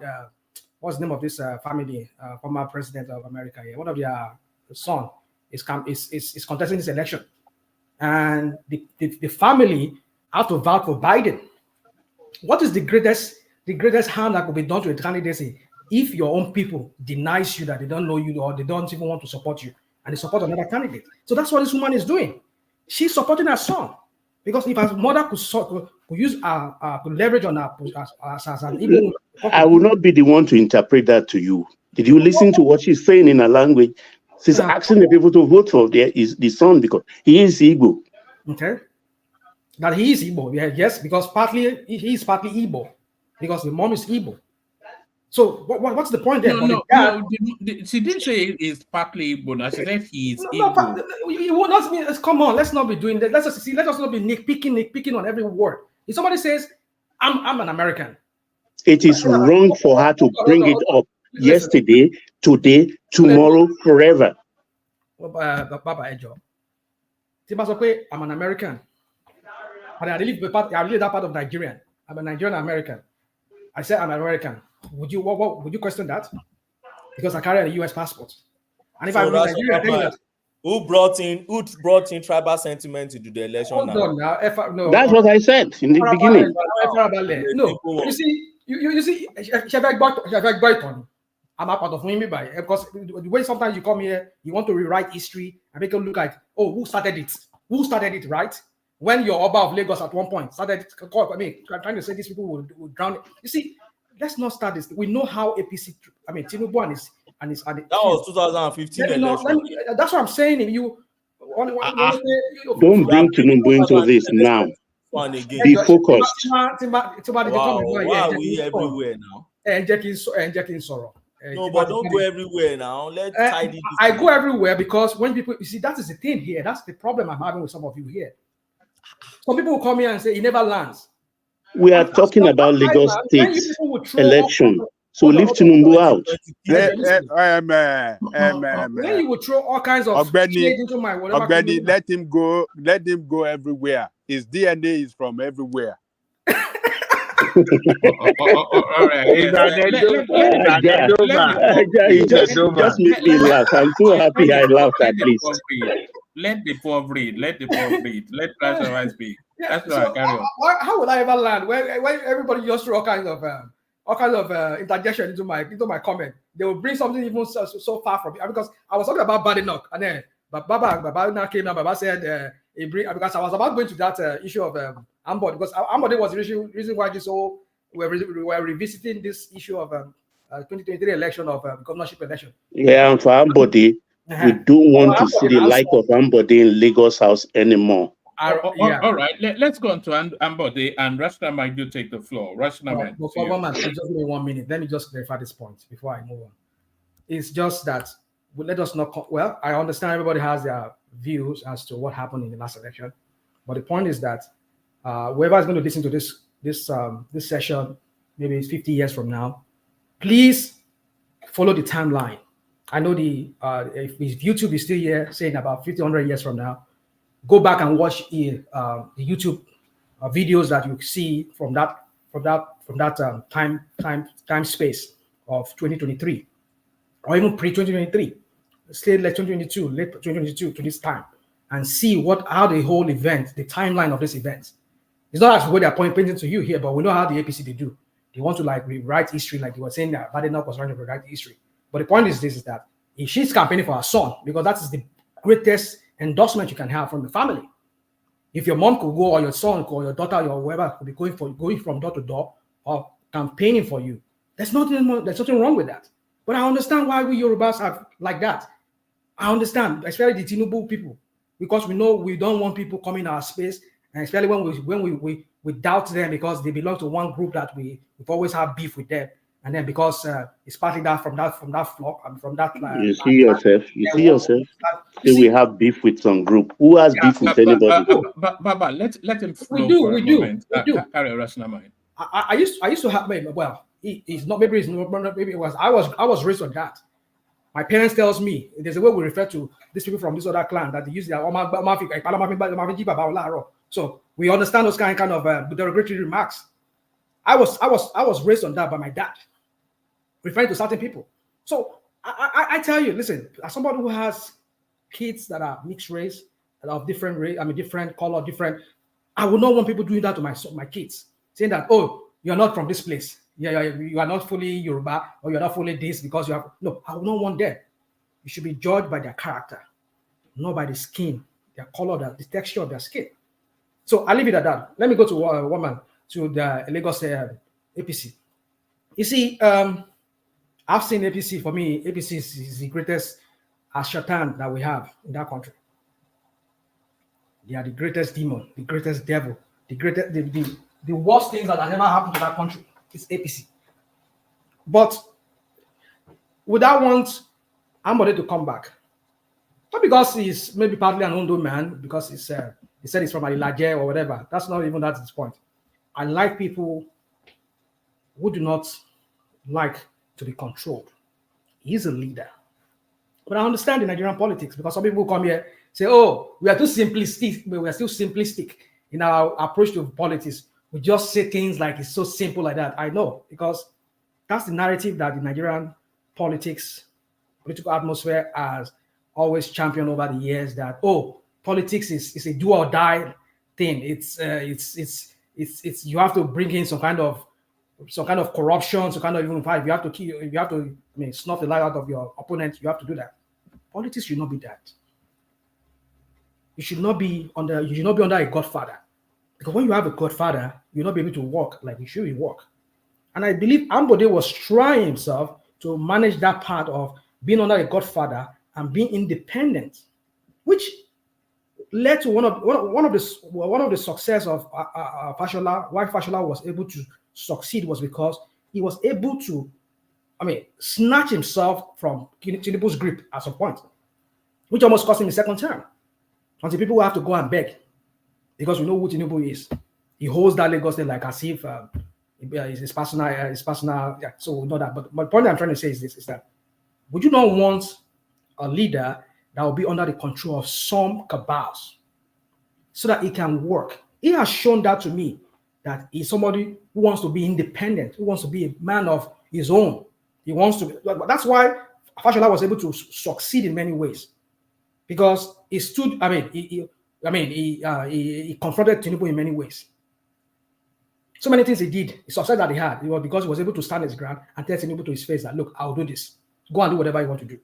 what's the name of this family, former president of America here, one of their son is contesting this election. And the family have to vote for Biden. What is the greatest harm that could be done to a candidacy if your own people denies you, that they don't know you or they don't even want to support you, and they support another candidate? So that's what this woman is doing. She's supporting her son, because if her mother could use could leverage on her as an even. I will not be the one to interpret that to you. Did you listen to what she's saying in her language? She's asking the people to vote for the son because he is Igbo. Okay. That he is Igbo. Yeah, yes, because he is partly Igbo, because the mom is Igbo. So what's the point there? No, she didn't say he's partly Igbo. She said he's Igbo. You will not mean. Come on, let's not be doing that. Let us not be nitpicking on every word. If somebody says, "I'm an American," it is wrong for her to bring it up yesterday, today, tomorrow, forever. Baba Ejo, I'm an American. I live that part of Nigerian. I'm a Nigerian American. I said I'm American. Would you question that? Because I carry a U.S. passport. And if I was in Nigeria, I tell you that. Who brought in tribal sentiment into the election? Hold on now. No, that's what I said in the beginning. No, you see, I'm a part of Wimby by, because the way sometimes you come here, you want to rewrite history and make it look like, oh, who started it? Who started it, right? When your Oba of Lagos at one point started, I mean, I'm trying to say these people will drown it. You see, let's not start this. We know how APC, I mean, Tinubu and his that was 2015 election. That's what I'm saying. If you don't bring Tinubu into this now. Be focused. Wow, why are we everywhere now? No, but don't go everywhere now. Let's tidy this. I go everywhere because when people, you see, that is the thing here. That's the problem I'm having with some of you here. Some people will come here and say he never lands. We are talking about Lagos State election. So leave Tinubu out. Then you will throw all kinds of shade into my whatever. Let him go everywhere. His DNA is from everywhere. All right. Just make me laugh. I'm so happy I laughed at least. Let the poor breed. Let Rational speak. That's what I carry on. How would I ever land when everybody just throw all kinds of interjection into my comment? They will bring something even so far from it, because I was talking about Badenoch, and then Baba now came out. Baba said because I was about going to that issue of Ambode, because Ambode was the reason why we were revisiting this issue of 2023 election of governorship election. Yeah, and for Ambode, we don't want to see the like of Ambode in Lagos House anymore. All right, let's go on to Ambode, and Rashna might do take the floor. Rashna, just give me 1 minute. Let me just clarify this point before I move on. It's just that let us not. Well, I understand everybody has their views as to what happened in the last election, but the point is that whoever is going to listen to this session, maybe 50 years from now, please follow the timeline. I know if YouTube is still here, saying about 50, 100 years from now, go back and watch the YouTube videos that you see from that time space of 2023, or even pre-2023, say like 2022, late 2022 to this time, and see how the whole event, the timeline of this event. It's not as what they're pointing to you here, but we know how the APC they do. They want to like rewrite history, like they were saying that Badenoch was trying to rewrite history. But the point is this: is that if she's campaigning for her son, because that is the greatest endorsement you can have from the family. If your mom could go, or your son, or your daughter, or whoever could be going from door to door or campaigning for you, there's nothing wrong with that. But I understand why we Yorubas are like that. I understand, especially the Tinubu people, because we know we don't want people coming in our space, and especially when we doubt them because they belong to one group that we've always have beef with them, and then because it's partly that from that flock and from that. You see yourself. We have beef with some group. Who has beef with anybody? Baba, let him flow for a moment. Carry a rational mind. I used to have, well, it's not, maybe it was, I was raised on that. My parents tells me there's a way we refer to these people from this other clan that they use their so we understand those kind of derogatory remarks. I was raised on that by my dad, referring to certain people. So I tell you, listen, as somebody who has kids that are mixed race, that are of different race, different color, different, I would not want people doing that to my kids, saying that, oh, you're not from this place. Yeah, you are not fully Yoruba, or you're not fully this because you have. No, I would not want them. You should be judged by their character, not by the skin, their color, the texture of their skin. So I'll leave it at that. Let me go to a woman, to the Lagos APC. You see, I've seen APC. For me, APC is the greatest Ashatan that we have in that country. They are the greatest demon, the greatest devil, the worst things that have ever happened to that country. It's APC. But would I want Ambode to come back? Not because he's maybe partly an Ondo man, because he said he's from Alilaje or whatever. That's not even that's his point. I like people who do not like to be controlled. He's a leader. But I understand the Nigerian politics, because some people come here say, oh, we are too simplistic, but we are still simplistic in our approach to politics. We just say things like it's so simple like that. I know, because that's the narrative that the Nigerian political atmosphere has always championed over the years, that, oh, politics is a do or die thing. It's you have to bring in some kind of corruption, some kind of even fight. If you have to snuff the life out of your opponent, you have to do that. Politics should not be that. You should not be under a godfather. Because when you have a godfather, you'll not be able to walk like you should walk. And I believe Ambode was trying himself to manage that part of being under a godfather and being independent, which led to one of the success of Fashola. Why Fashola was able to succeed was because he was able to, snatch himself from Tinubu's grip at some point, which almost cost him his second term. Until people will have to go and beg, because we know who Tinubu is. He holds that Lagos State like as if it's personal. Yeah, so we know that. But my point I'm trying to say is this: is that would you not want a leader that will be under the control of some cabals, so that it can work? He has shown that to me, that he's somebody who wants to be independent, who wants to be a man of his own. He wants to. That's why Fashola was able to succeed in many ways, because he stood. He confronted Tinubu in many ways. So many things he did, the success that he had, it was because he was able to stand his ground and tell Tinubu to his face that, look, I'll do this. Go and do whatever you want to do.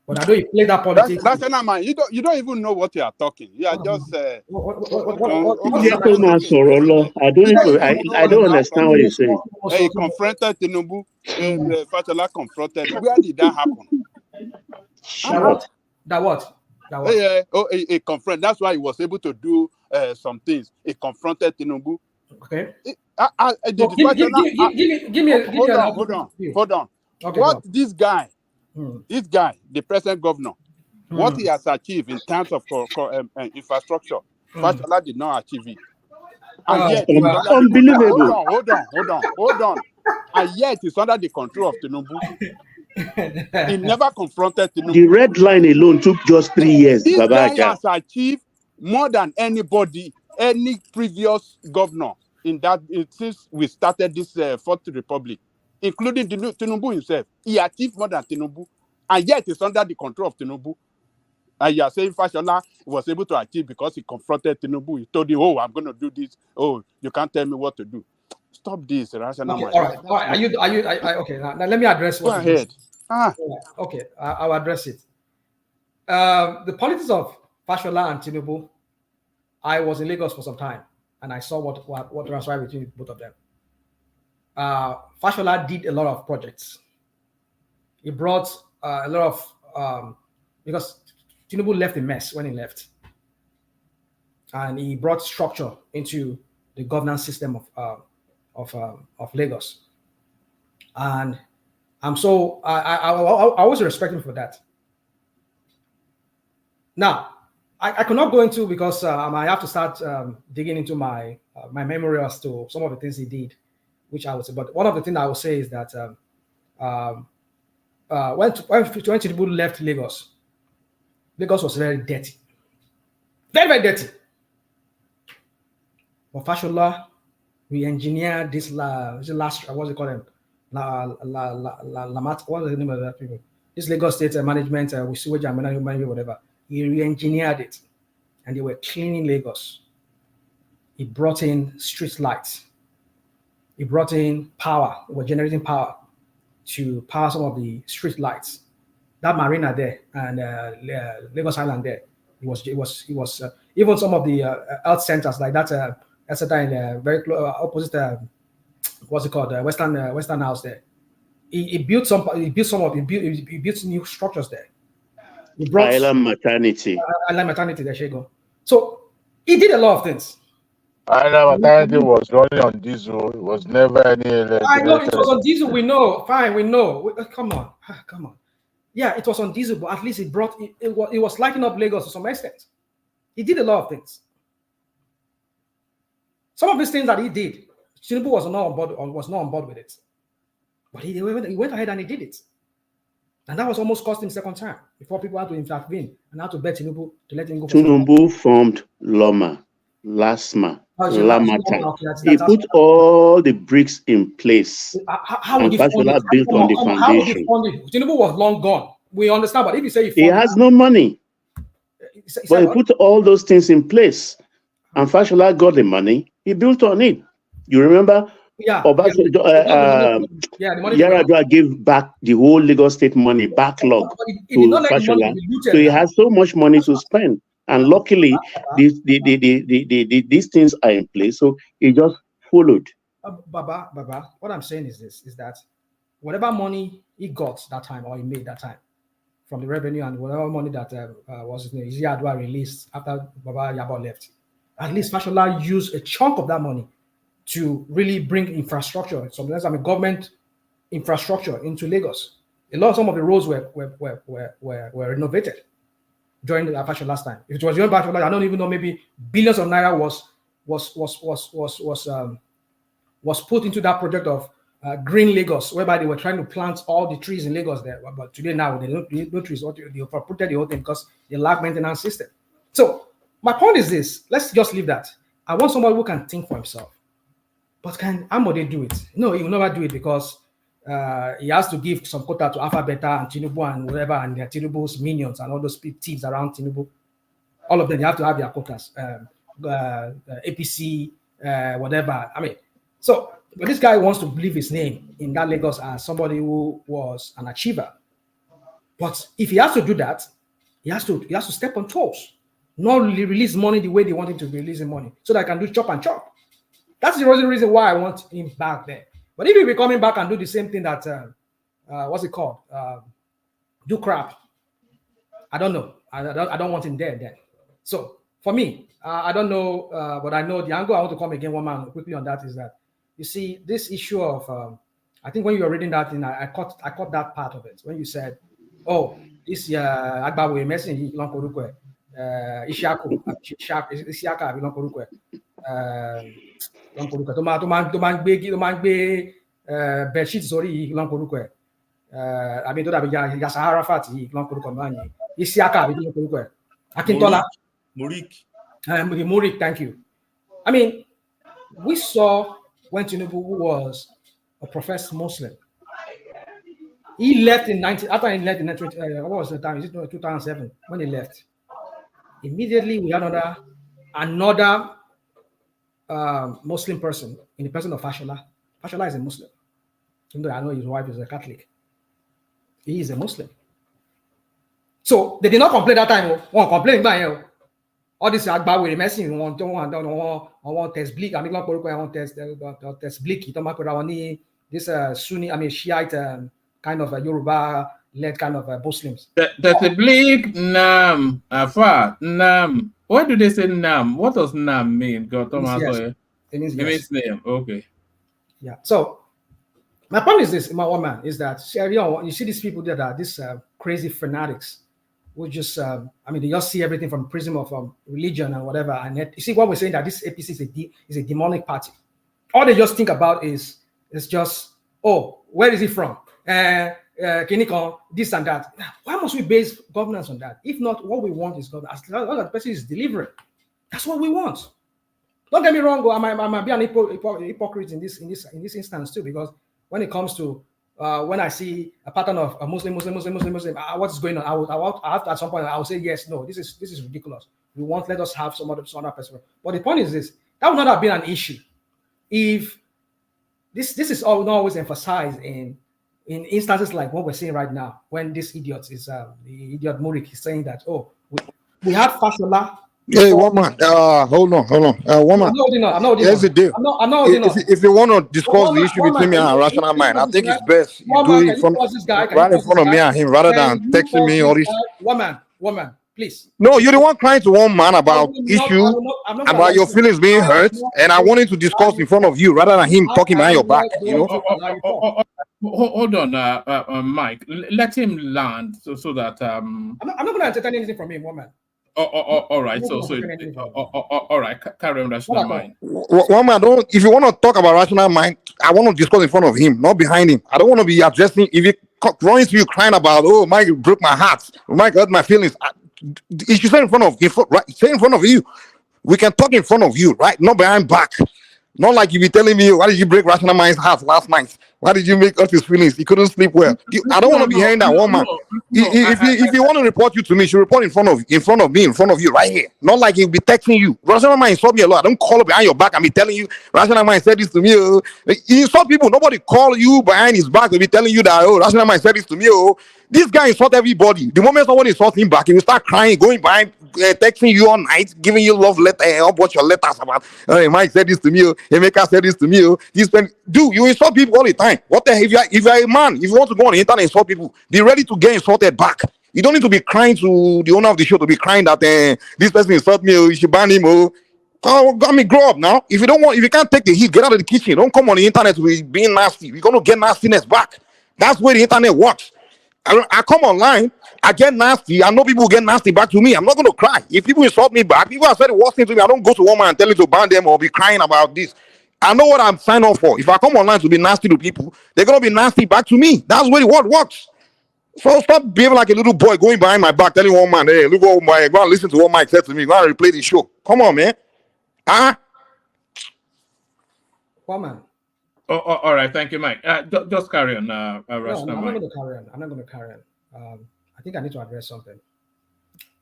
But I know you play that politics. That's an man. You don't even know what you are talking. You are just. I don't understand what you're saying. He confronted Tinubu. Fashola confronted. Where did that happen? That what? He confronted. That's why he was able to do some things. He confronted Tinubu. Okay. Hold on. Okay, what this guy, the present governor, what he has achieved in terms of infrastructure, Fashola did not achieve it. And yet, unbelievable. Hold on. And yet, it's under the control of Tinubu. He never confronted Tinubu. The red line alone took just 3 years. This Baba guy Aja. has achieved more than anybody, any previous governor in that since we started this Fourth Republic, including Tinubu himself. He achieved more than Tinubu, and yet it's under the control of Tinubu. And you are saying Fashola was able to achieve because he confronted Tinubu. He told him, "Oh, I'm going to do this. Oh, you can't tell me what to do." Stop this, rational Okay, man. all right. Okay? Now let me address what Go you ahead. just. Okay, I'll address it. The politics of Fashola and Tinubu. I was in Lagos for some time, and I saw what transpired between both of them. Fashola did a lot of projects. He brought a lot of because Tinubu left a mess when he left, and he brought structure into the governance system of Lagos. And I always respect him for that. Now, I cannot go into because I have to start digging into my memory as to some of the things he did, which I would say. But one of the things I would say is that when Tinubu left Lagos, Lagos was very dirty, very, very dirty. But Fashola, we engineered this last what's it called? What is the name of that people? This Lagos State management with sewage and management, whatever. He re-engineered it, and they were cleaning Lagos. He brought in street lights. He brought in power. They were generating power to power some of the street lights. That marina there and Lagos Island there. It was even some of the health centers like that. In very close opposite. What's it called? Western House there. He built new structures there. He brought Island maternity. Island maternity. There you go. So he did a lot of things. Island maternity was running on diesel. It was never any. I know it was on diesel. We know. Fine, we know. Come on. Yeah, it was on diesel, but at least it was lighting up Lagos to some extent. He did a lot of things. Some of these things that he did, Tinubu was not on board with it. But he went ahead and he did it. And that was almost cost him second time before people had to intervene and had to bet Tinubu to let him go. Tinubu formed Loma, Lasma, Lamata. He put all the bricks in place. How and Fashola built on the foundation. How would he fund it? Tinubu was long gone. We understand, but if you say he has no money, but he put all those things in place, and Fashola got the money. He built on it. You remember? Yeah. Yaradua gave back the whole Lagos State money backlog to Fashola. So he has so much money to spend, and luckily these things are in place. So he just followed. Baba, what I'm saying is this: is that whatever money he got that time or he made that time from the revenue and whatever money that Yaradua released after Baba Yabo left, at least Fashola used a chunk of that money to really bring infrastructure, sometimes government infrastructure into Lagos. Some of the roads were renovated during the Fashola last time. If it was during Fashola, I don't even know, maybe billions of naira was put into that project of Green Lagos, whereby they were trying to plant all the trees in Lagos there. But today now they don't need no trees. They uprooted the whole thing because they lack maintenance system. So my point is this: let's just leave that. I want somebody who can think for himself. But can Amode do it? No, he will never do it because he has to give some quota to Alpha Beta and Tinubu and whatever, and their Tinubu's minions and all those thieves around Tinubu. All of them, they have to have their quotas. APC, whatever. I mean, so but this guy wants to leave his name in that Lagos as somebody who was an achiever. But if he has to do that, he has to step on toes, not really release money the way they want him to be releasing money, so that I can do chop and chop. That's the reason why I want him back there. But if he be coming back and do the same thing that what's it called? Do crap. I don't know. I don't want him there then. So for me, I don't know, but I know the angle I want to come again one man quickly on that is that you see this issue of I think when you were reading that thing, I caught that part of it when you said, oh, this Agbawe messing Lonkorukwe, Ishaku, Isiaka Lonkorukwe. Tó máa ń gbé bedsheet sórí Lonkorukwe. I mean, don't have ya Sahara Fati, Long Kurukomani, Isiaka, Akintola. Murik, thank you. I mean, we saw when Tinubu was a professed Muslim. He left in after he left in what was the time? Is it 2007 when he left? Immediately we had another Muslim person in the person of Fashola. Fashola is a Muslim, even though I know his wife is a Catholic. He is a Muslim. So they did not complain that time. One complain by all this Agba with messing on test bleak. I mean, on test bleak. This Sunni, I mean Shiite kind of a Yoruba led kind of Muslims. There's a bleak Nam Afa Nam. Why do they say Nam? What does Nam mean? God, Thomas. It means yes. It means name. Okay. Yeah. So my point is this, my woman, is that you see these people that are these crazy fanatics who just I mean they just see everything from prism of religion and whatever. And yet, you see what we're saying, that this APC is a demonic party. All they just think about is just, oh, where is he from? Kinikon, this and that. Why must we base governance on that? If not, what we want is governance. As long as the person is delivering, that's what we want. Don't get me wrong, I might be an hypocrite in this instance too, because when it comes to when I see a pattern of a Muslim, what's going on? I have to, at some point I will say yes, no, this is ridiculous. Let us have some other person. But the point is this: that would not have been an issue if this is all not always emphasized in instances like what we're seeing right now, when this idiot is the idiot Murik is saying that, oh, we have Fashola. Hey, woman, hold on. Woman, here's the deal. If you want to discuss the issue between me and Rational Mind, I think it's best you do it right in front of me and him rather than texting me all this. Woman, please. No, you're the one crying to one man about issue, about your feelings being hurt, and I wanted to discuss in front of you rather than him talking behind your back. You know. Hold on, Mike. Let him land so that I'm not going to entertain anything from him, woman. All right. All right. Carry on, Rational Mind. One man, if you want to talk about Rational Mind, I want to discuss in front of him, not behind him. I don't want to be addressing. If he runs to you crying about, oh, Mike broke my heart, Mike hurt my feelings, you should say in front of you. We can talk in front of you, right? Not behind back. Not like you be telling me, why did you break Rational Mind's heart last night? Why did you make us his feelings? He couldn't sleep well. I don't want to be hearing that one man. If you want to report you to me, you should report in front of me, in front of you, right here. Not like he'll be texting you. Rational Mind insult me a lot. I don't call behind your back and be telling you, Rational Mind said this to me. Oh. He insult people. Nobody call you behind his back to be telling you that, oh, Rational Mind said this to me. Oh. This guy insult everybody. The moment someone insults him back, he will start crying, going behind, texting you all night, giving you love letter, what your letters about. Mike said this to me. Emeka said this to me. Dude, you insult people all the time. What the hell? If you're a man, if you want to go on the internet and insult people, be ready to get insulted back. You don't need to be crying to the owner of the show to be crying that this person insulted me. You should ban him. Grow up now. If you can't take the heat, get out of the kitchen. Don't come on the internet to be being nasty. We're gonna get nastiness back. That's where the internet works. I come online, I get nasty. I know people get nasty back to me. I'm not going to cry. If people insult me back, people have said the worst thing to me. I don't go to one man and tell him to ban them or be crying about this. I know what I'm signing up for. If I come online to be nasty to people, they're going to be nasty back to me. That's where the world works. So stop behaving like a little boy going behind my back, telling one man, hey, look what Mike, go and listen to what Mike said to me. Go and replay the show. Come on, man. Woman. All right, thank you, Mike. Just carry on. No, I'm not going to carry on. I think I need to address something.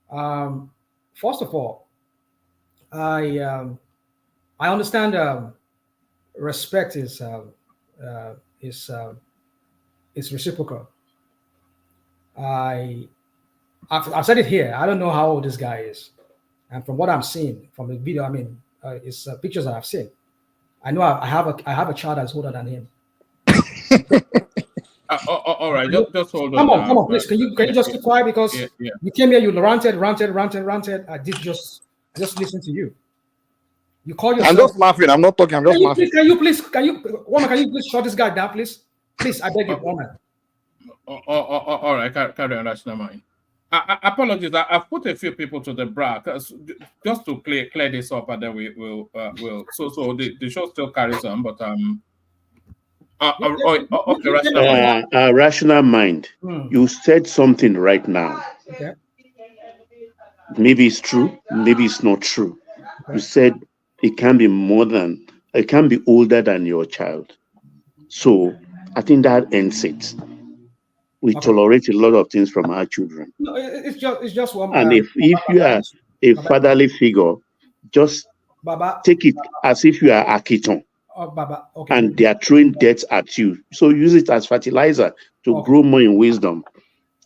First of all, I understand respect is reciprocal. I've said it here. I don't know how old this guy is, and from what I'm seeing from the video, I mean, it's pictures that I've seen. I know I have a child that's older than him. All right, just hold on. Come on, please. Can you just keep quiet, because you came here, you ranted. I did just listen to you. You call yourself. I'm just laughing. I'm not talking. I'm just laughing. Can you please shut this guy down, please? Please, I beg you, woman. All right, carry on. That's not mine. Apologies. I've put a few people to the bra just to clear this up, and then we'll. So the show still carries on, but Okay, rational mind. Rational mind. You said something right now. Okay. Maybe it's true, maybe it's not true. You said it can be it can be older than your child. So I think that ends it. We tolerate a lot of things from our children. No, it's just one. And if you are a fatherly figure, just Baba, take it as if you are Akiton. Baba, okay. And they are throwing debt at you. So use it as fertilizer to grow more in wisdom.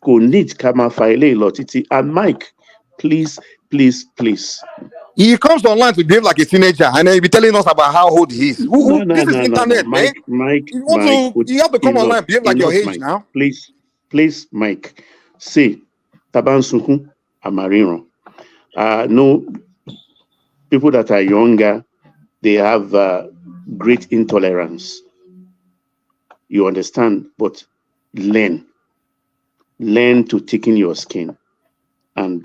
Go need kama faile lotiti. And Mike, please. He comes online to behave like a teenager and then he'll be telling us about how old he is. This is internet, man. You have to come online and behave like your age Mike, now. Please, Mike. Say, Tabansuku Amarino. No, people that are younger, they have great intolerance. You understand? But learn to thicken your skin. And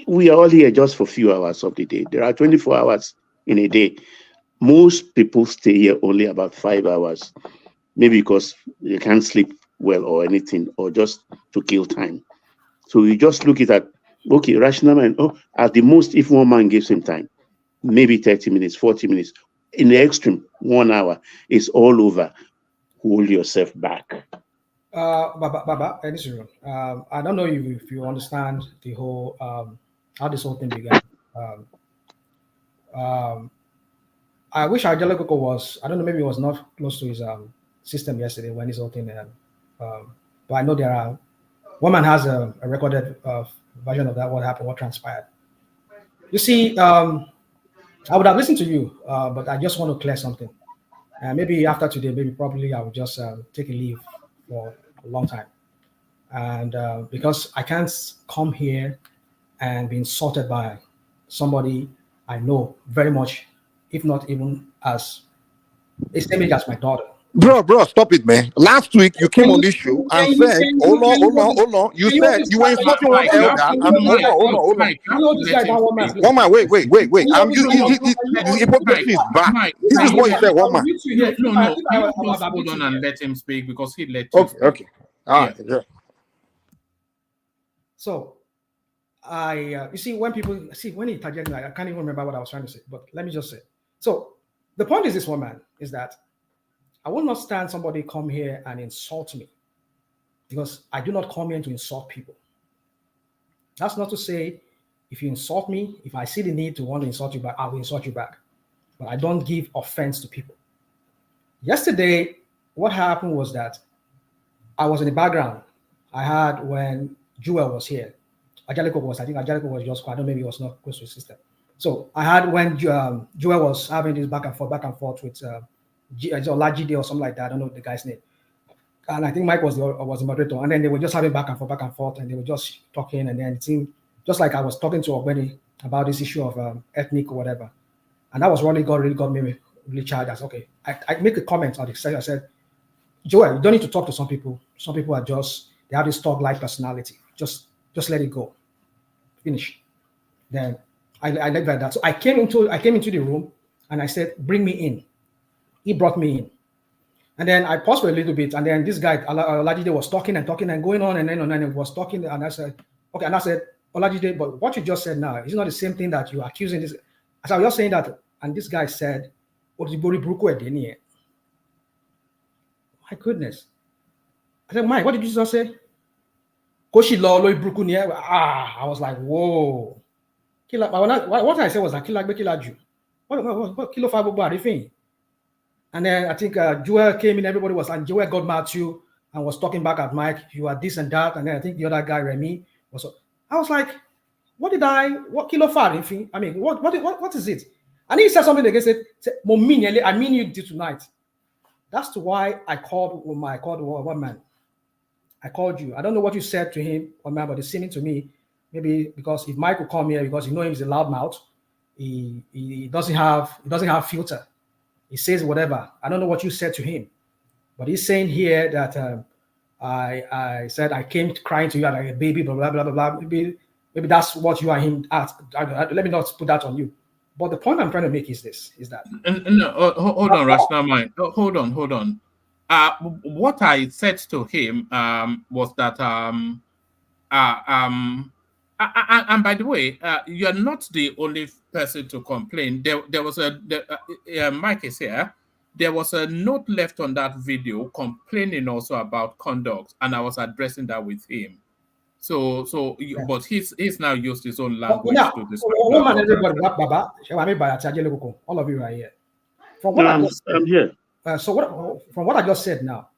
we are all here just for a few hours of the day. There are 24 hours in a day. Most people stay here only about 5 hours, maybe because you can't sleep well or anything, or just to kill time. So you just look at that, okay, rational mind. Oh, at the most, if one man gives him time, maybe 30 minutes, 40 minutes. In the extreme, 1 hour, it's all over. Hold yourself back. Baba, I don't know if you understand the whole how this whole thing began. I wish Angelico was, I don't know, maybe he was not close to his system yesterday when this whole thing but I know there are, woman has a recorded version of that, what happened, what transpired. You see, I would have listened to you, but I just want to clear something. Maybe after today, probably I will just take a leave for a long time. And because I can't come here and be insulted by somebody I know very much, if not even as the same age as my daughter. Bro, stop it, man. Last week you came on this show and said, hold on. You said you were insulting one elder. Hold on. One man, wait. I'm the hypocrisy is back. This is what you said, one man. No. Just hold on and let him speak because he let you. Okay. All right. Yeah. So, you see, when people when he targeted me, I can't even remember what I was trying to say, but let me just say. So, the point is this, one man, is that I will not stand somebody come here and insult me, because I do not come here to insult people. That's not to say if you insult me, if I see the need to want to insult you back, I will insult you back. But I don't give offense to people. Yesterday, what happened was that I was in the background. I had when Jewel was here. I think Angelico was just quiet. I don't know, maybe he was not close to his sister. So I had when Jewel was having this back and forth with Olajide or something like that. I don't know the guy's name. And I think Mike was the moderator. And then they were just having back and forth, and they were just talking. And then it seemed just like I was talking to Ogbeni about this issue of ethnic or whatever. And that was really got me really charged. As okay, I make a comment on the side. I said, Joel, you don't need to talk to some people. Some people are just, they have this thug-like personality. Just let it go. Finish. Then I left like that. So I came into the room and I said, bring me in. He brought me in. And then I paused for a little bit, and then this guy, Olajide, was talking and going on, and then he was talking, and I said, okay, and I said, Olajide, but what you just said now is not the same thing that you're accusing this. As I was just saying that, and this guy said, my goodness. I said, Mike, what did you just say? I was like, whoa. What I said was that what kilo five. And then I think Joel came in, everybody was, and Joel got mad too and was talking back at Mike, you are this and that. And then I think the other guy, Remy, was, I was like, what kilo far? I mean, what is it? And he said something against it, I mean you did tonight. That's why I called one man. I called you. I don't know what you said to him, but it's seeming to me, maybe because if Mike will come here, because you know him is a loudmouth, he doesn't have filter. He says whatever. I don't know what you said to him, but he's saying here that I said I came crying to you like a baby, blah blah blah blah blah. Maybe that's what you and him asked. Let me not put that on you. But the point I'm trying to make is this: is that no, hold on, rational mind. Hold on. What I said to him was that and by the way, you're not the only person to complain. There was Mike is here. There was a note left on that video complaining also about conduct, and I was addressing that with him. But he's now used his own language to describe. All of you are here. I'm here. So from what I just said now,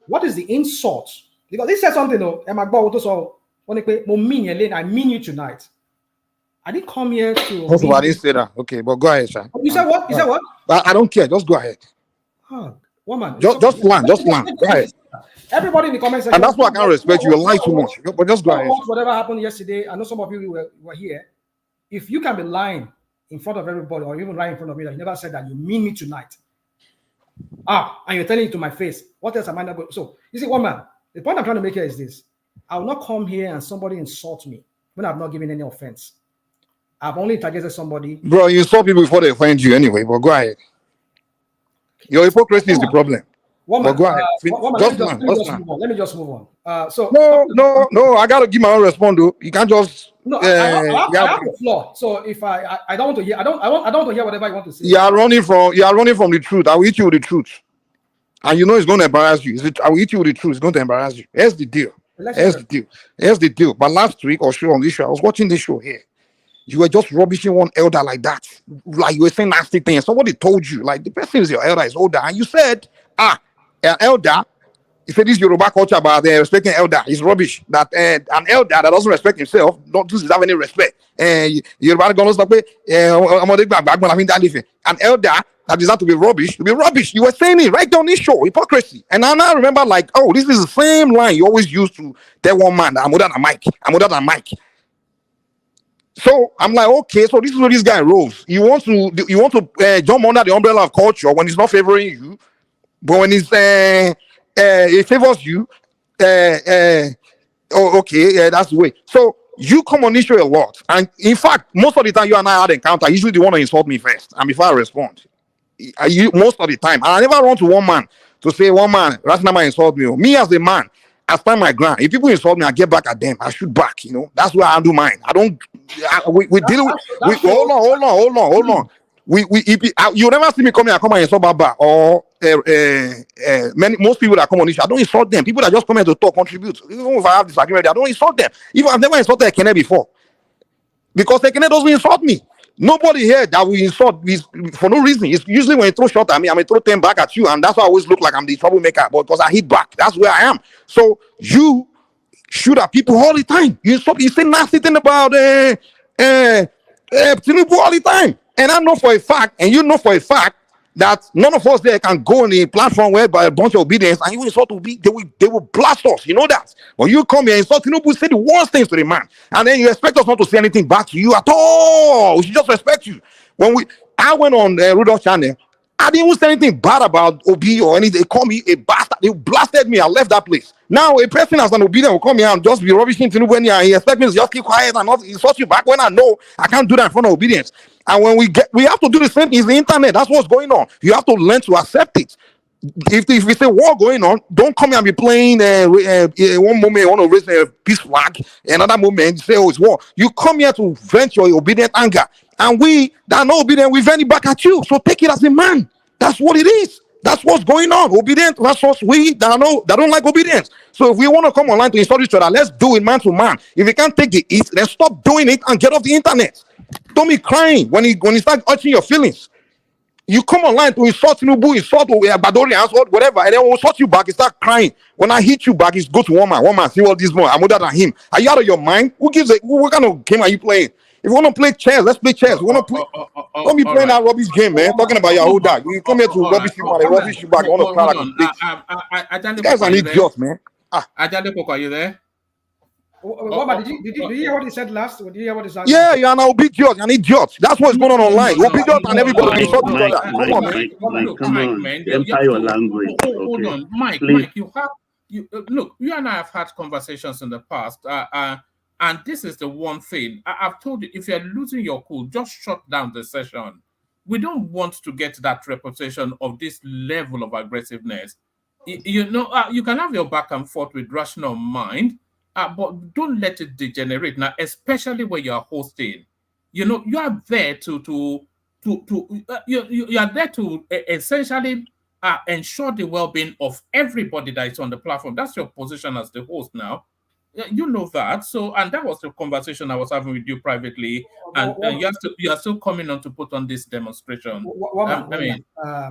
what is the insult? Because he said something though, I mean you tonight. I didn't come here to. First of all, I didn't say that. Okay, but go ahead, sir. You said what? You said what? I don't care. Just go ahead. Woman. Just land. Go ahead. Everybody in the comment section. And that's why I can't respect you. You lie too much. But just go ahead. Whatever happened yesterday, I know some of you were here. If you can be lying in front of everybody, or even lying in front of me that you never said that you mean me tonight. And you're telling it to my face. What else am I not going? So you see, woman, the point I'm trying to make here is this: I will not come here and somebody insult me when I've not given any offense. I've only targeted somebody. Bro, you insult people before they offend you anyway. But go ahead. Your hypocrisy is the problem. Woman, but go ahead. Let me just move on. No. I gotta give my own response though. You can't just. No, I have the floor. So if I don't want to hear, I don't want to hear whatever you want to say. You are running from the truth. I will hit you with the truth, and you know it's going to embarrass you. I will hit you with the truth. It's going to embarrass you. Here's the deal. Here's the deal. But last week or so on this show, I was watching this show here. You were just rubbishing one elder like that, like you were saying nasty things. Somebody told you, like the person is your elder is older, and you said, an elder. You said this Yoruba culture about respecting elder is rubbish. That an elder that doesn't respect himself doesn't have any respect. Yoruba gonna stop it. An elder that is not to be rubbish. You were saying it right on this show, hypocrisy. And I now remember, like, oh, this is the same line you always used to tell one man that I'm older than Mike. So I'm like, okay, so this is where this guy rolls. You want to jump under the umbrella of culture when it's not favoring you, but when it's it favors you, okay, that's the way. So you come on this show a lot, and in fact, most of the time you and I had encounter, usually the one to insult me first, and before I respond, most of the time, and I never run to one man to say one man, Ratinama insult me. Me as a man, I stand my ground. If people insult me, I get back at them. I shoot back. You know, that's where I do mine. I don't. We deal with. Hold on. You never see me come here and insult Baba or most people that come on this show, I don't insult them. People that just come here to talk, contribute. Even if I have disagreement, I don't insult them. Even I've never insulted Ekene before, because Ekene doesn't insult me. Nobody here that will insult me for no reason. It's usually when you throw shot at me, I'm gonna throw 10 back at you, and that's why I always look like I'm the troublemaker. But because I hit back, that's where I am. So you shoot at people all the time. You say nasty thing about Tinubu all the time. And I know for a fact, and you know for a fact, that none of us there can go on a platform where by a bunch of obedience and you insult Obi, they will blast us. You know that. When you come here and insult Tinubu, say the worst things to the man, and then you expect us not to say anything back to you at all. We should just respect you. I went on Rudolph channel, I didn't even say anything bad about Obi or anything. They called me a bastard. They blasted me. I left that place. Now a person as an obedient will come here and just be rubbishing Tinubu and he expect me to just keep quiet and not insult you back when I know I can't do that in front of obedience. And when we have to do the same in the internet. That's what's going on. You have to learn to accept it. If it's a war going on, don't come here and be playing one moment you want to raise a peace flag, another moment you say, oh, it's war. You come here to vent your obedient anger. And we that are not obedient, we vent it back at you. So take it as a man. That's what it is. That's what's going on. Obedient versus we that don't like obedience. So if we want to come online to insult each other, let's do it man to man. If you can't take the heat, then stop doing it and get off the internet. Don't be crying when you start hurting your feelings. You come online to insult Tinubu, insult Badorians, whatever, and then we'll insult you back, you start crying. When I hit you back, it's go to one man, see what this more. I'm older than him. Are you out of your mind? What kind of game are you playing? If you want to play chess, let's play chess. We want to play. Don't be playing that rubbish game, man. Talking about your old dog. You come here to rubbish you, man. Rubbish you back. You want to cry like a bitch. You guys are an idiot, man. Ajadepoko, are you there? Did you hear what he said last? Did you hear what he said? Yeah, you're an obedient. You're an idiot. That's what's going on online. Obedient and everybody insult each other. Come on, man. Come on, empire language. Hold on, Mike. You have look. You and I have had conversations in the past. And this is the one thing I've told you: if you're losing your cool, just shut down the session. We don't want to get that reputation of this level of aggressiveness. You can have your back and forth with rational mind, but don't let it degenerate now, especially when you are hosting. You are there you are there to essentially ensure the well-being of everybody that is on the platform. That's your position as the host now. Yeah, you know that. So, and that was the conversation I was having with you privately, and you are still coming on to put on this demonstration. I mean,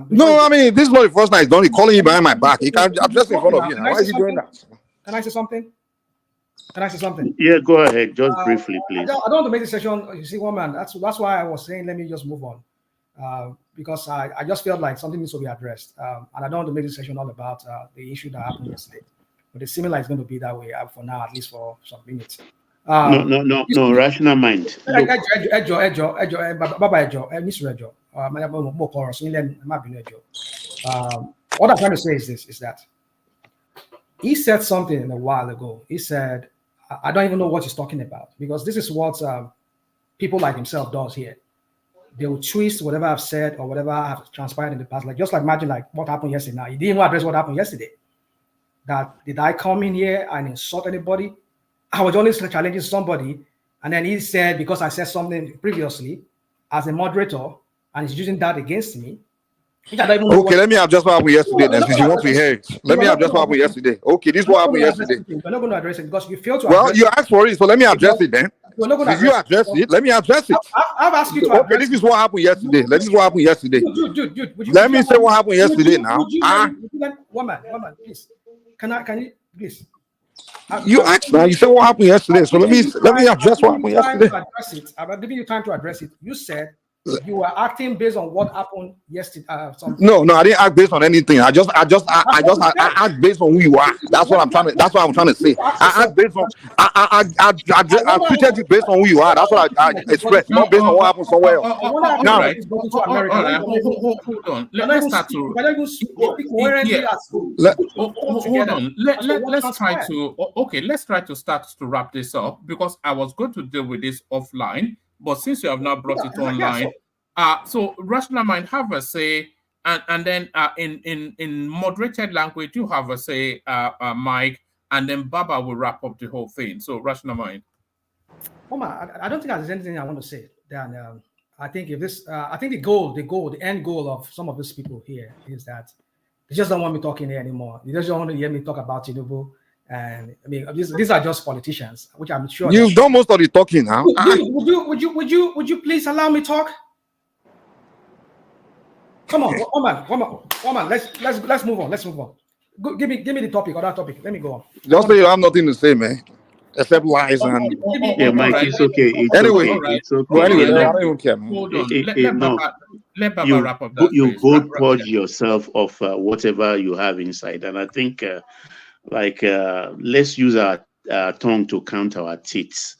No, I mean, this is not the first night he's done it, calling you behind my back. He can't address in front of you now. Why is he doing that? Can I say something? Can I say something? Yeah, go ahead. Just briefly, please. I don't want to make the session. You see, one man. That's why I was saying let me just move on, because I just felt like something needs to be addressed, and I don't want to make the session all about the issue that happened yesterday. But it's similar is going to be that way for now, at least for some minutes. No, rational mind. Look. What I'm trying to say is this: is that he said something a while ago. He said, "I don't even know what he's talking about," because this is what people like himself does here. They will twist whatever I've said or whatever have transpired in the past. Like just like imagine like what happened yesterday. Now he didn't even address what happened yesterday. That did I come in here and insult anybody? I was only challenging somebody, and then he said because I said something previously as a moderator, and he's using that against me. Okay, let me address what happened yesterday then, since you want to hear it. Let me address what happened yesterday. Okay, this is what happened yesterday. We're not going to address it because you failed to Well, address you asked for it, so let me address it then. If you address it, let me address it. I've asked you to Okay, address this is what happened yesterday. This is what happened yesterday. Dude, Let me say what happened yesterday now. One man, please. Can you please? You asked now. You said what happened yesterday. So let me address what happened yesterday. I'm giving you time to address it. You said you were acting based on what happened yesterday. No, I didn't act based on anything. I act based on who you are. That's what I'm trying to say. I act based on I treated you based on who you are. That's what I expressed, not based on what happened somewhere else. Now, hold on. Let's start to. Hold on. Let's try to. Okay, let's try to start to wrap this up because I was going to deal with this offline, but since you have now brought it online, so rational mind have a say, and then in moderated language you have a say, Mike, and then Baba will wrap up the whole thing. So rational mind. Oma, I don't think there's anything I want to say. Then I think if this, I think the end goal of some of these people here is that they just don't want me talking here anymore. They just don't want to hear me talk about Tinubu. And I mean, these are just politicians, which I'm sure you've done most of the talking now. Would you please allow me talk? Come on. Let's move on. Let's move on. Give me the topic, other topic. Let me go on. Just say you have nothing to say, man. Except lies and yeah, Mike, it's okay. It's okay. Anyway, I don't even care. Hold on. Let Baba wrap up that. You go purge yourself of whatever you have inside, and I think, let's use our tongue to count our teeth.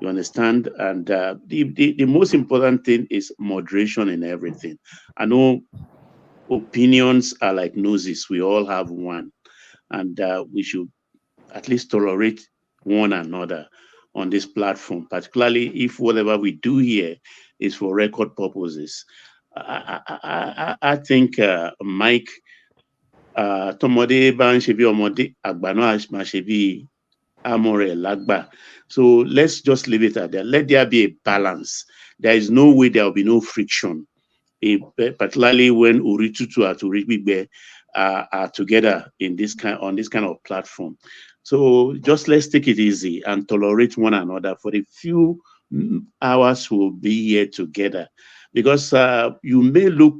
You understand? And the most important thing is moderation in everything. I know opinions are like noses. We all have one, and we should at least tolerate one another on this platform, particularly if whatever we do here is for record purposes. I think Mike, Tomode Banshebi Omode Agbano Mashebi Amore Lagba. So let's just leave it at that. Let there be a balance. There is no way there will be no friction, particularly when Uritutu and Uribigbe are together in on this kind of platform. So just let's take it easy and tolerate one another for a few hours we'll be here together. Because you may look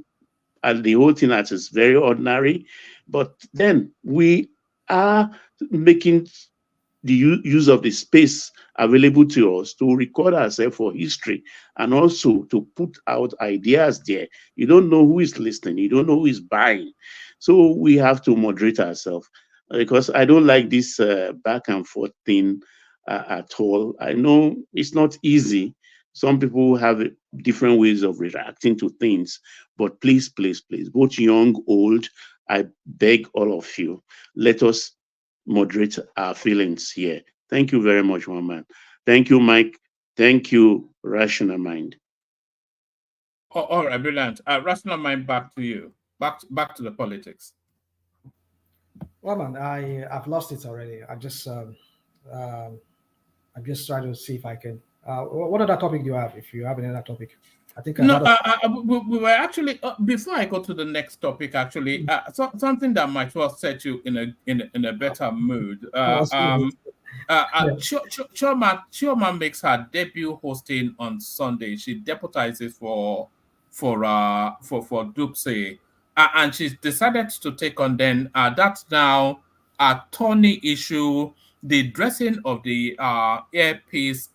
at the whole thing as it's very ordinary, but then we are making the use of the space available to us to record ourselves for history and also to put out ideas there. You don't know who is listening. You don't know who is buying. So we have to moderate ourselves because I don't like this back and forth thing at all. I know it's not easy. Some people have different ways of reacting to things, but please, both young, old, I beg all of you, let us moderate our feelings here. Thank you very much, one man. Thank you, Mike. Thank you, Rational Mind. Oh, all right, brilliant. Rational Mind, back to you. Back to the politics. Well, man, I've lost it already. I'm just trying to see if I can. What other topic do you have? If you have any other topic, I think No, we were actually before I go to the next topic. Actually, something that might well set you in a better mood. Chioma makes her debut hosting on Sunday. She deputizes for Dupsy, and she's decided to take on then that's now a Tony issue, the dressing of the airpiece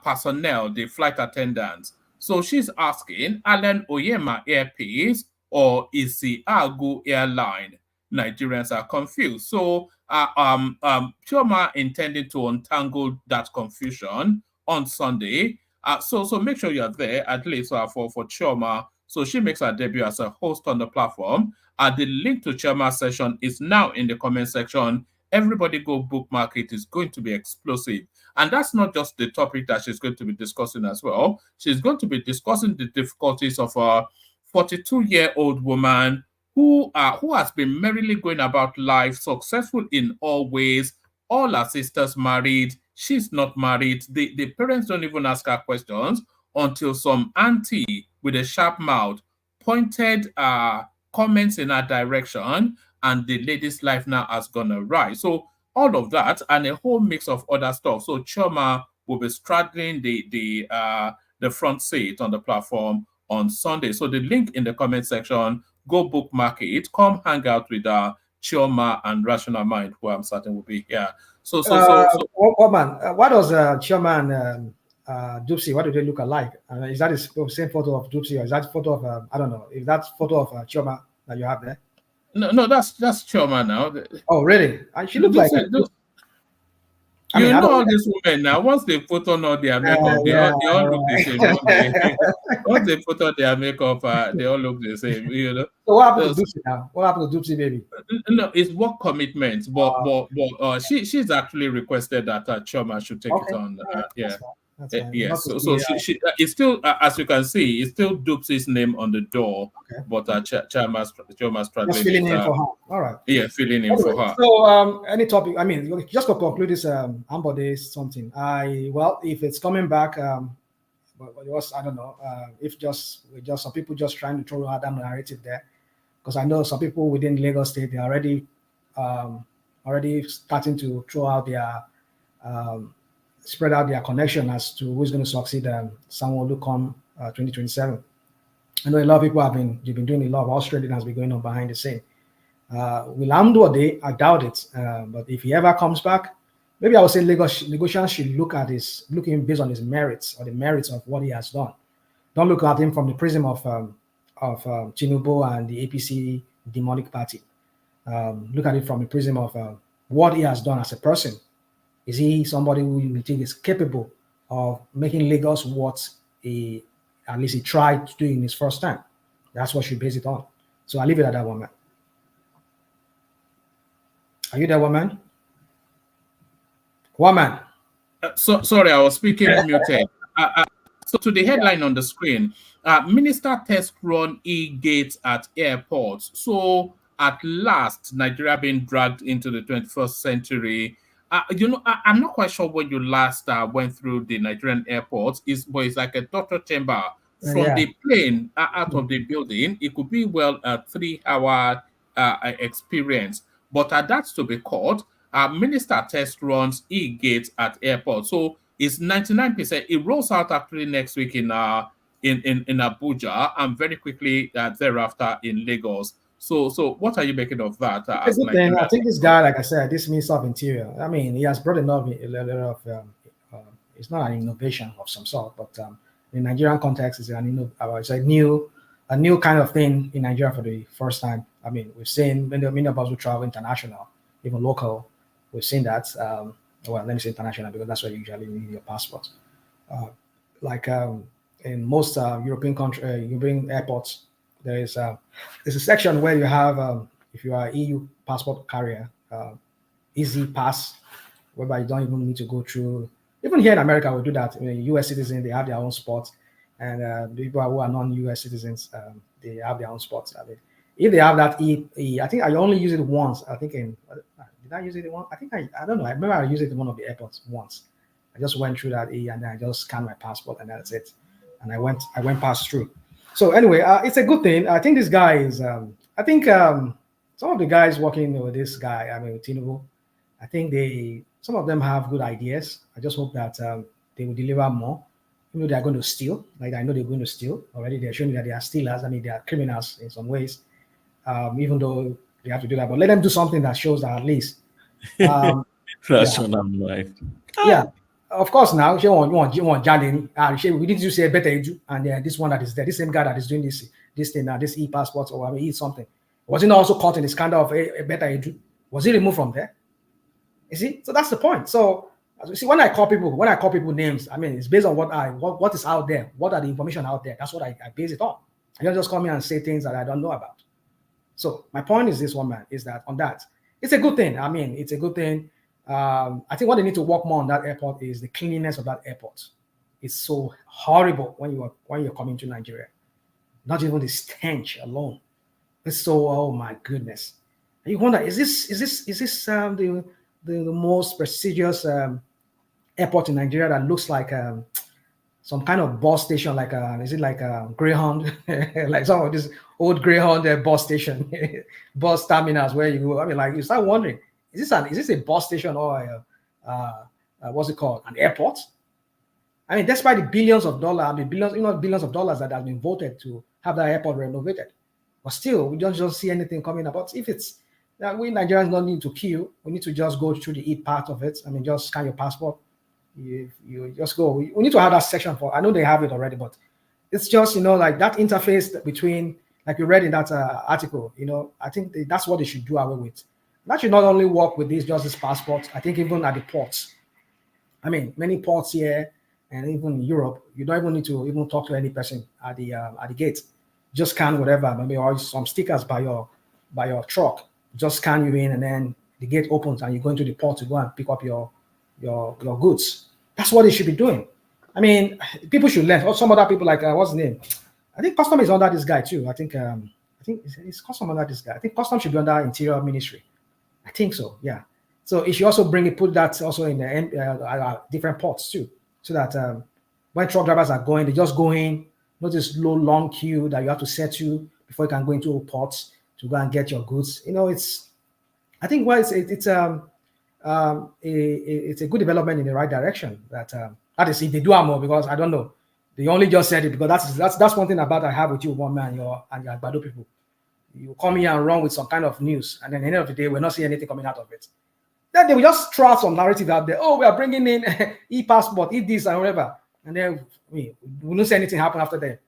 personnel, the flight attendants. So she's asking, Alan Oyema airpiece or Isiagu airline? Nigerians are confused. So Chioma intending to untangle that confusion on Sunday. So make sure you're there at least for Chioma. So she makes her debut as a host on the platform. The link to Chioma's session is now in the comment section. Everybody go bookmark it. It's going to be explosive. And that's not just the topic that she's going to be discussing as well. She's going to be discussing the difficulties of a 42-year-old woman who has been merrily going about life, successful in all ways. All her sisters married. She's not married. The parents don't even ask her questions until some auntie with a sharp mouth pointed comments in her direction, and the lady's life now has gone awry. So all of that and a whole mix of other stuff. So Chioma will be straddling the front seat on the platform on Sunday. So the link in the comment section, go bookmark it. Come hang out with Chioma and Rational Mind, who I'm certain will be here. So man, what does Chioma and Dupsy, what do they look alike? Is that the same photo of Dupsy, or is that photo of I don't know? Is that photo of Chioma that you have there? No, that's Chioma now. Oh, really? She looks like you know all these women now. Once they put on all their makeup, they all look the same. Once they put on their makeup, they all look the same. You know. So what happened to Dupsy now? What happened to Dupsy, baby? No, it's work commitment, but she's actually requested that Chioma should take it on. Yes. So she it's still as you can see, it's still Dupsy's name on the door, but Chioma's just filling in for her. All right. Yeah, filling in for her. So any topic? I mean, just to conclude this Ambode something. If it's coming back, but I don't know if just some people just trying to throw out that narrative there, because I know some people within Lagos State, they're already starting to throw out their spread out their connection as to who's going to succeed Sanwo-Olu come 2027. I know a lot of people you've been doing a lot of Australian has been going on behind the scene. Will Amdo, I doubt it, but if he ever comes back, maybe I would say Lagosians should look at looking based on his merits or the merits of what he has done. Don't look at him from the prism of Tinubu and the APC demonic party. Look at it from the prism of what he has done as a person. Is he somebody who you think is capable of making Lagos what at least he tried to do in his first time? That's what you base it on. So I'll leave it at that, woman. Are you there, woman? Woman. Sorry, I was speaking muted. So to the headline on the screen, Minister test run e-gates at airports. So at last, Nigeria being dragged into the 21st century. I'm not quite sure when you last went through the Nigerian airports. But it's like a torture chamber from the plane out of the building. It could be a 3-hour experience, but that's to be caught. Minister test runs e-gates at airports, so it's 99%. It rolls out actually next week in Abuja and very quickly thereafter in Lagos. So what are you making of that? It's a good thing. I think this guy, like I said, this Minister of Interior, I mean, he has brought a lot of it's not an innovation of some sort, but in Nigerian context, it's a new kind of thing in Nigeria for the first time. I mean, we've seen many of us who travel international, even local, we've seen that. Let me say international because that's where you usually need your passport. In most European airports, there's a section where you have, if you are EU passport carrier, Easy Pass, whereby you don't even need to go through. Even here in America, we do that. I mean, U.S. citizens, they have their own spots, and people who are non-U.S. citizens, they have their own spots. I mean, if they have that I think I only use it once. I think did I use it once? I think I don't know. I remember I used it in one of the airports once. I just went through that and then I just scanned my passport and that's it. And I went past through. So anyway, it's a good thing. I think this guy is. I think some of the guys working with this guy, I mean, with Tinubu, I think some of them have good ideas. I just hope that they will deliver more. Even though they are going to steal, like I know they're going to steal already. They're showing that they are stealers. I mean, they are criminals in some ways, even though they have to do that. But let them do something that shows that at least. That's what I'm like. Yeah, of course. Now, you want Jalen. We need to say better edu, and this one that is there, this same guy that is doing this thing now, this e-passport or I mean, something. Was he not also caught in the scandal of a better edu? Was he removed from there? You see, so that's the point. So as you see, when I call people names, I mean it's based on what is out there, what are the information out there. That's what I base it on. I don't just come here and say things that I don't know about. So my point is this one, man, is that on that, it's a good thing. I mean, it's a good thing. I think what they need to work more on that airport is the cleanliness of that airport. It's so horrible when you're coming to Nigeria. Not even the stench alone. It's so, oh my goodness. And you wonder, is this the most prestigious airport in Nigeria that looks like some kind of bus station, like is it like a Greyhound, like some of this old Greyhound bus station, bus terminals where you go? I mean, like you start wondering, is this a bus station or what's it called, an airport? I mean, despite the billions of dollars, billions of dollars that have been voted to have that airport renovated, but still we don't see anything coming up. But if it's we Nigerians don't need to queue, we need to just go through the part of it. I mean, just scan your passport. You just go. We need to have that section for. I know they have it already, but it's just like that interface between, like you read in that article. I think that's what they should do away with. That should not only work with this passport. I think even at the ports. I mean, many ports here and even in Europe, you don't even need to even talk to any person at the gate. Just scan whatever, maybe or some stickers by your truck. Just scan you in, and then the gate opens, and you go into the port to go and pick up your goods. That's what they should be doing. I mean, people should learn. Or some other people, like what's his name? I think custom is under this guy too. I think it's custom under this guy. I think custom should be under Interior Ministry. I think so. Yeah. So it should also put that also in the different ports too, so that when truck drivers are going, they just go in, not this long queue that you have to set to before you can go into ports to go and get your goods. I think it's a good development in the right direction. That is if they do more, because I don't know. They only just said it because that's one thing about I have with you, one man, your Agbado people. You come here and run with some kind of news, and then at the end of the day, we're not seeing anything coming out of it. Then they will just throw out some narrative out there. Oh, we are bringing in e-passport, this and whatever, and then we don't see anything happen after that.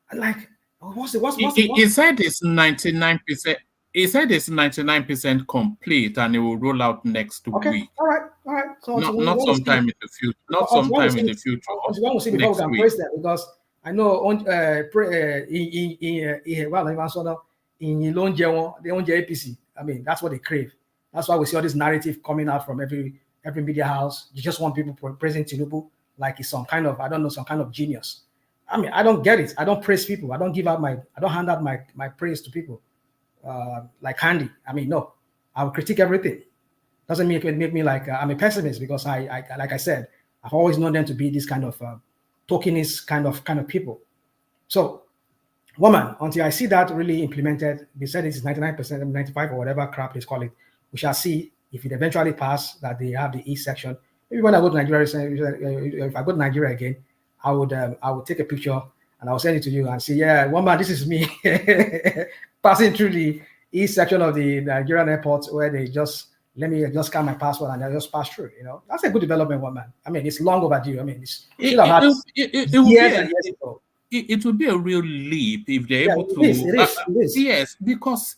And like, what's He said it's 99%. He said it's 99% complete, and it will roll out next week. All right. So not sometime in the future. Not sometime in the future. We'll see before we can praise them, because I know in APC. I mean, that's what they crave. That's why we see all this narrative coming out from every media house. You just want people praising Tinubu like he's some kind of genius. I mean, I don't get it. I don't praise people. I don't hand out my praise to people like candy. I mean, no, I will critique everything. Doesn't make me like I'm a pessimist, because I like I said, I've always known them to be this kind of tokenist kind of people. So, woman, until I see that really implemented, they said it's 99%, 95 or whatever crap they call it. We shall see if it eventually passes that they have the E section. Maybe when I go to Nigeria, if I go to Nigeria again, I would take a picture and I'll send it to you and say, yeah, woman, this is me passing through the E section of the Nigerian airport, where they just let me just scan my passport and I just pass through. That's a good development, woman. I mean, it's long overdue. I mean, it would be a real leap if they're able to. It is. Yes, because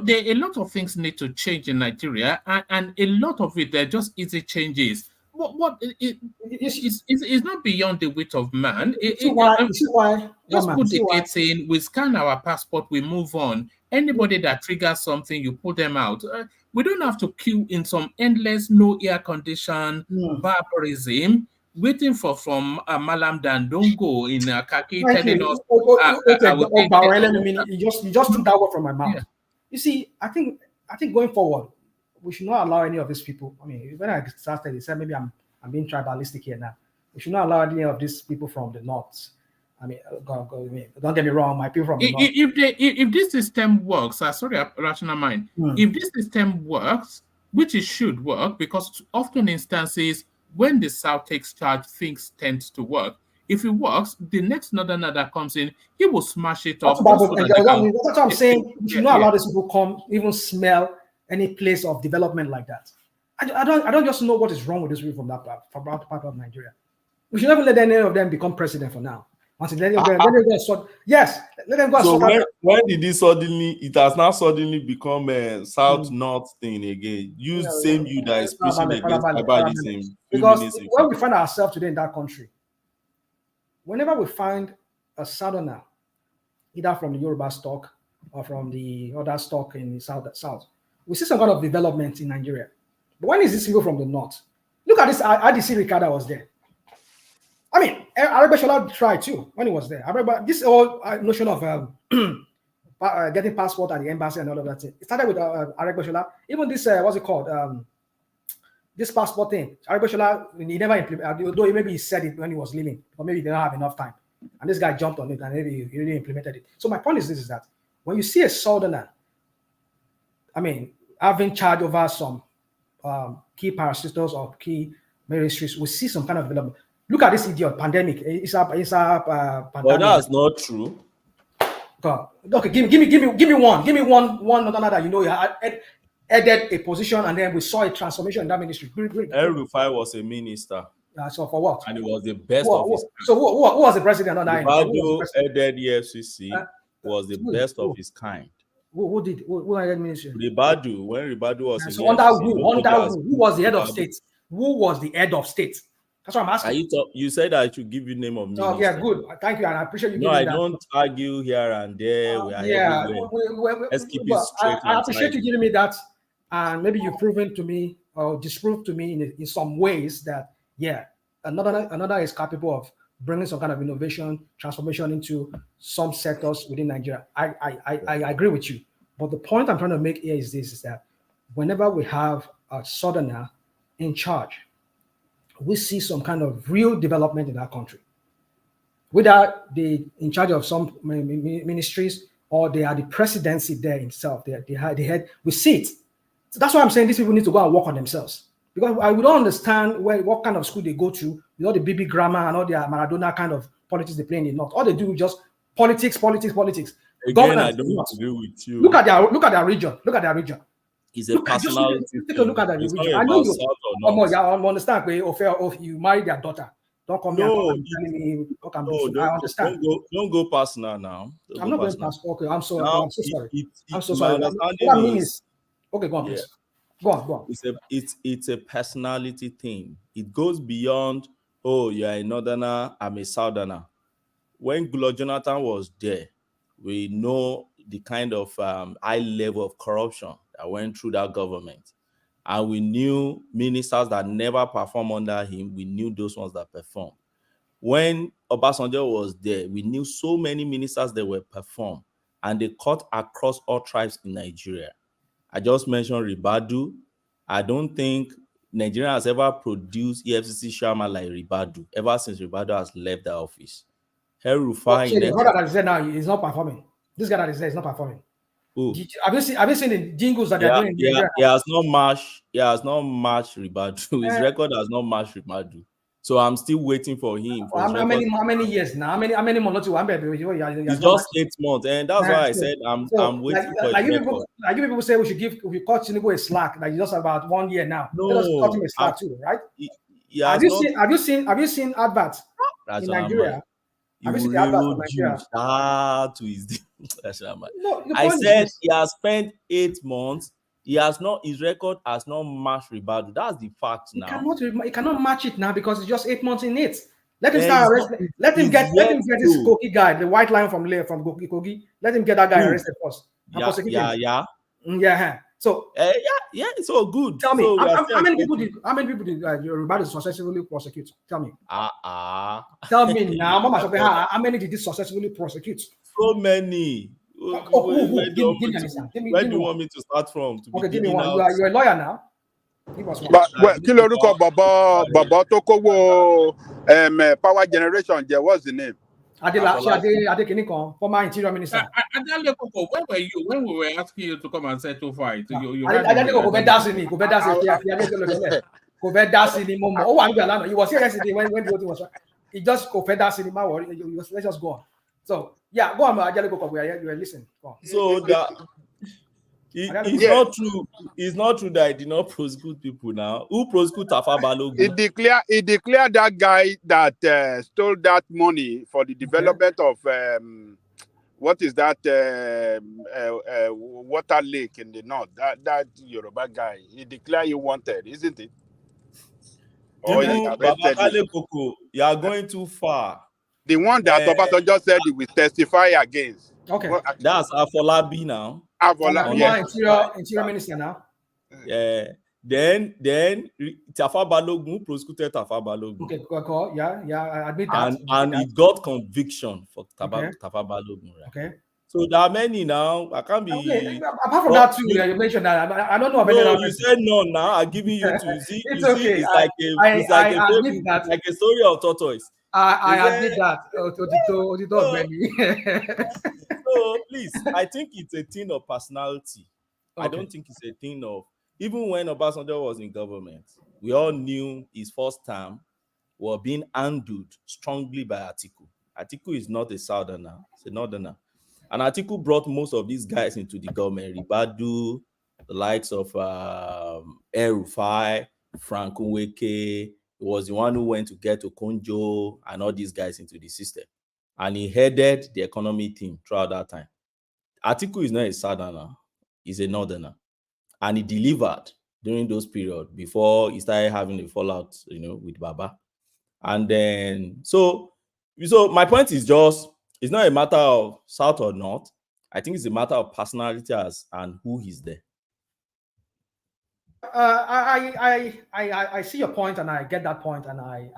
there a lot of things need to change in Nigeria, and a lot of it they're just easy changes. it's not beyond the wit of man. You see why? Just put the gates in, we scan our passport, we move on. Anybody that triggers something, you pull them out. We don't have to queue in some endless, no air condition barbarism, waiting from Malam Dandongo in Kaki telling us. You just took that word from my mouth. Yeah. You see, I think going forward, we should not allow any of these people. I mean, when I started, they said maybe I'm being tribalistic here now. We should not allow any of these people from the north. I mean, don't get me wrong, my people from the north. If this system works, sorry, rational mind. If this system works, which it should work, because often instances when the South takes charge, things tend to work. If it works, the next northerner that comes in, he will smash it up. That's what I'm saying. We should not allow these people come, even smell any place of development like that. I don't just know what is wrong with this people from that part of Nigeria. We should never let any of them become president for now. Until let them go yes, let them go. So when did this suddenly? It has now suddenly become a South-North thing again. You that is preaching against tribalism. Because when we find ourselves today in that country, whenever we find a Southerner, either from the Yoruba stock or from the other stock in the South, we see some kind of development in Nigeria. But when is this people from the North? Look at this. IDC Ricardo was there. I mean, Aregbesola tried too when he was there. This whole notion of getting passport at the embassy and all of that thing. It started with Aregbesola. Even this, what's it called? This passport thing. Aregbesola, he never implemented, although maybe he said it when he was leaving, or maybe he didn't have enough time. And this guy jumped on it and maybe he really implemented it. So my point is this, is that when you see a Southerner, I mean, having charge over some key parastatals or key ministries, we see some kind of development. Look at this idiot pandemic. It's a pandemic. But that's not true. God. Okay, give me one. Give me one another that you know you added a position and then we saw a transformation in that ministry. El-Rufai was a minister. So for what? And he was the best of his kind. So who was the president on that? Ribadu headed EFCC was the best of his kind. Who headed ministry? Ribadu, when Ribadu was in so under who was the head of state? Who was the head of state? That's what I'm asking. You said I should give you name of minister. Oh, yeah, good. Thank you, and I appreciate you. No, I don't argue here and there. We are everywhere. Let's keep it straight. I appreciate you giving me that, and maybe you've proven to me or disproved to me in some ways that another is capable of bringing some kind of innovation, transformation into some sectors within Nigeria. I agree with you, but the point I'm trying to make here is this: is that whenever we have a Southerner in charge, we see some kind of real development in our country. Whether they in charge of some ministries or they are the presidency there himself, they had, we see it. So that's why I'm saying these people need to go and work on themselves. Because I would not understand what kind of school they go to, all the BB grammar and all the Maradona kind of politics they play in the North. All they do is just politics. Again, I don't agree with you. Look at their region. It's a personality. Take a look at that. I know you. I understand. If you marry their daughter, don't come here telling me. I understand. Don't go personal now. I'm not going personal. Okay, I'm so sorry. I'm so sorry. What I mean is, okay, go on, please. Go on. It's a personality thing. It goes beyond. Oh, you're a northerner. I'm a southerner. When Goodluck Jonathan was there, we know the kind of high level of corruption that went through that government. And we knew ministers that never performed under him. We knew those ones that performed. When Obasanjo was there, we knew so many ministers that were performed. And they cut across all tribes in Nigeria. I just mentioned Ribadu. I don't think Nigeria has ever produced EFCC chairman like Ribadu, ever since Ribadu has left the office. El-Rufai. The brother that is there now is not performing. This guy that is there is not performing. Ooh. Have you seen the jingles that they're doing? He has not matched Ribadu. His record has not matched Ribadu. So I'm still waiting for him. How many years now? How many months? It's just 8 months, and that's why I said I'm waiting for it. Like you people say we cut Tinubu a slack. Like just about 1 year now. No, let us cut him a slack too, right? Have you seen adverts in Nigeria? To his I said he has spent 8 months. his record has not matched Ribadu. That's the fact now. He cannot match it now because it's just 8 months in it. Let him start arresting. Let him get this Kogi guy, the white lion from Kogi. Let him get that guy arrested first. Yeah. So it's all good. Tell me, so how many people did Ribadu successfully prosecute? Tell me. Tell me now, how many did this successfully prosecute? So many. Who? Where do you want me to start from? Give me one. You're a lawyer now. Give us one. But kí lorúkọ bàbá tó kówó power generation jẹ, what's the name? Adekinikan, former interior minister. Where were you when we were asking you to come and settle fight? He was here yesterday when the voting was. He just let's just go on. So yeah, go on, you are listening. So that it's not true. It's not true that I did not prosecute people now. Who prosecute Tafa Balogun? He declared that guy that stole that money for the development of what is that water lake in the north. That Yoruba guy. He declared he wanted, isn't it? You are going too far. The one that Obasanjo said he will testify against. Okay. That's Afolabi now. Interior minister now. Yeah. Then Tafa Balogun prosecuted Tafa Balogun. Okay, yeah, I admit that. And he got conviction for Tafa Balogun. Right? Okay. So there are many now. I can't be. Okay. Apart from that, too, you mentioned that. I don't know of any other. You said none now. I'm giving you two. You see, it's okay. It's like a story of tortoise. I admit that. So please, I think it's a thing of personality. Okay. I don't think it's a thing of. Even when Obasanjo was in government, we all knew his first term was being handled strongly by Atiku. Atiku is not a southerner; it's a northerner. And Atiku brought most of these guys into the government. Ribadu, the likes of El-Rufai, Frank Nweke. He was the one who went to get Okonjo and all these guys into the system. And he headed the economy team throughout that time. Atiku is not a southerner, he's a northerner. And he delivered during those periods before he started having a fallout, with Baba. And then, so my point is just, it's not a matter of South or North. I think it's a matter of personality and who is there. I see your point, and I get that point, and I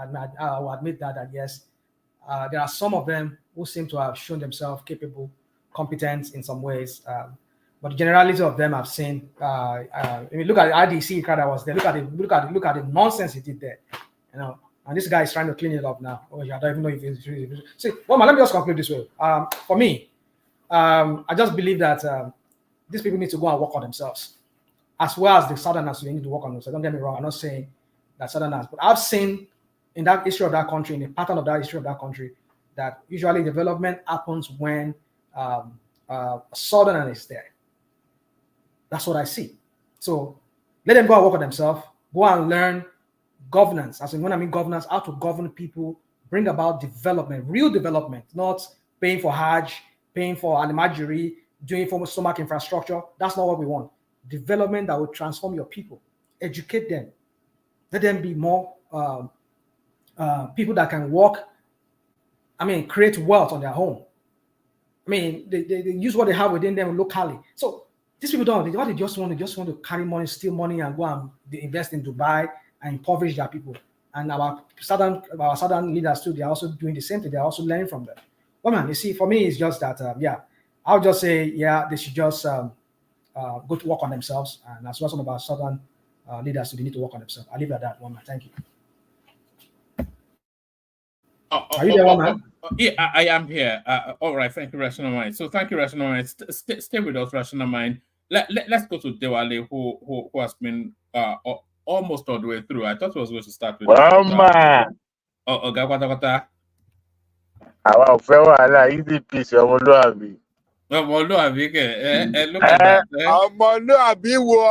will admit that yes, there are some of them who seem to have shown themselves capable, competent in some ways, but the generality of them I've seen. I mean, look at the IDC card that was there. Look at the nonsense he did there, And this guy is trying to clean it up now. I don't even know if it's really. See, let me just conclude this way. For me, I just believe that these people need to go and work on themselves, as well as the Southerners. They need to work on themselves. Don't get me wrong. I'm not saying that Southerners, but I've seen in that history of that country, in the pattern of that history of that country, that usually development happens when Southerner is there. That's what I see. So let them go and work on themselves. Go and learn governance. As in, when I mean governance, how to govern people, bring about development, real development, not paying for Hajj, paying for Alimajiri, doing for stomach infrastructure. That's not what we want. Development that will transform your people. Educate them. Let them be more people that can work. Create wealth on their home. They use what they have within them locally. So these people don't. They just want to carry money, steal money, and go and invest in Dubai and impoverish their people. And our southern leaders too, they are also doing the same thing. They are also learning from them. Well, man, you see, for me, it's just that, I'll just say, they should just go to work on themselves. And as well as some of our southern leaders, they need to work on themselves. I'll leave it at that, one man. Thank you. Are you there, one man? Yeah, I am here. All right, thank you, Rational Mind. So thank you, Rational Mind. Stay with us, Rational Mind. Let's go to Dewale, who has been almost all the way through. I thought we was going to start with. Well, man. Gawata. Àwa ò fẹ́ wàhálà, easy peace, ọmọlúwàbí. Ọmọlúwàbí kẹ̀, look at that. Ọmọlúwàbí wo,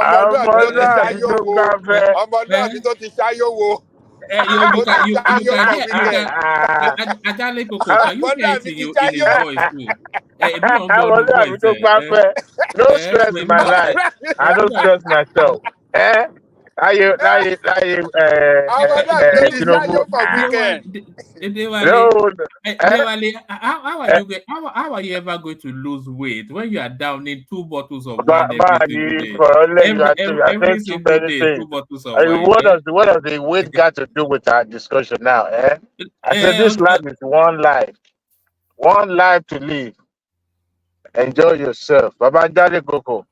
ọmọlúwàbí tó ti ṣáyó wo. You can hear Ajale Koko. Can you hear it in his voice too? No stress in my life. I don't stress myself. Tinubu. How are you ever going to lose weight when you are downing 2 bottles of wine every single day? Every single day, 2 bottles of wine. What does the weight got to do with our discussion now? I said this life is one life to live. Enjoy yourself. Baba Jale Koko.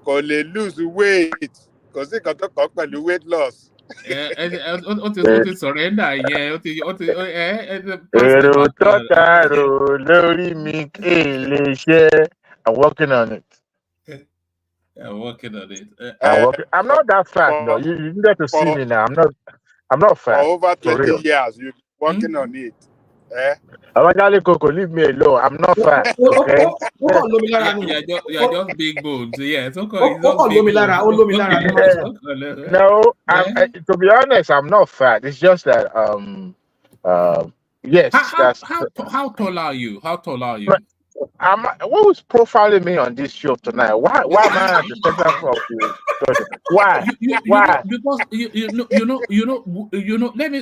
Kò lè lose weight. Kò sí nǹkan tó kàn pẹ̀lú weight loss. Ó ti surrender yẹn. Èrò tọ́ta rò lórí mi lè ṣe. I'm working on it. I'm working on it. I'm not that fat though. You need to see me now. I'm not fat. For over 20 years, you've been working on it. Abajale Koko, leave me alone. I'm not fat. Okay. You're just big bones. Yes. No, to be honest, I'm not fat. It's just that yes. How tall are you? Who's profiling me on this show tonight? Why am I at the center of the discussion? Why? Why? Because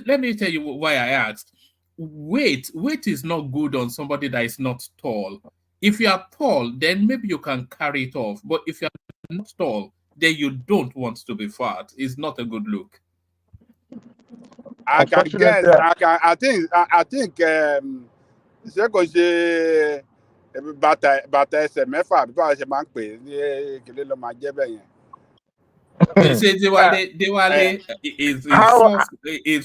Let me tell you why I asked. Weight is not good on somebody that is not tall. If you are tall, then maybe you can carry it off. But if you are not tall, then you don't want to be fat. It's not a good look. I can guess. I think ṣé kò ṣe bàtà ẹsẹ̀ mẹ́fà bí báwo ṣe máa ń pè é ní ìkílé ló máa jẹ́ bẹ́ẹ̀ yẹn. Dewale is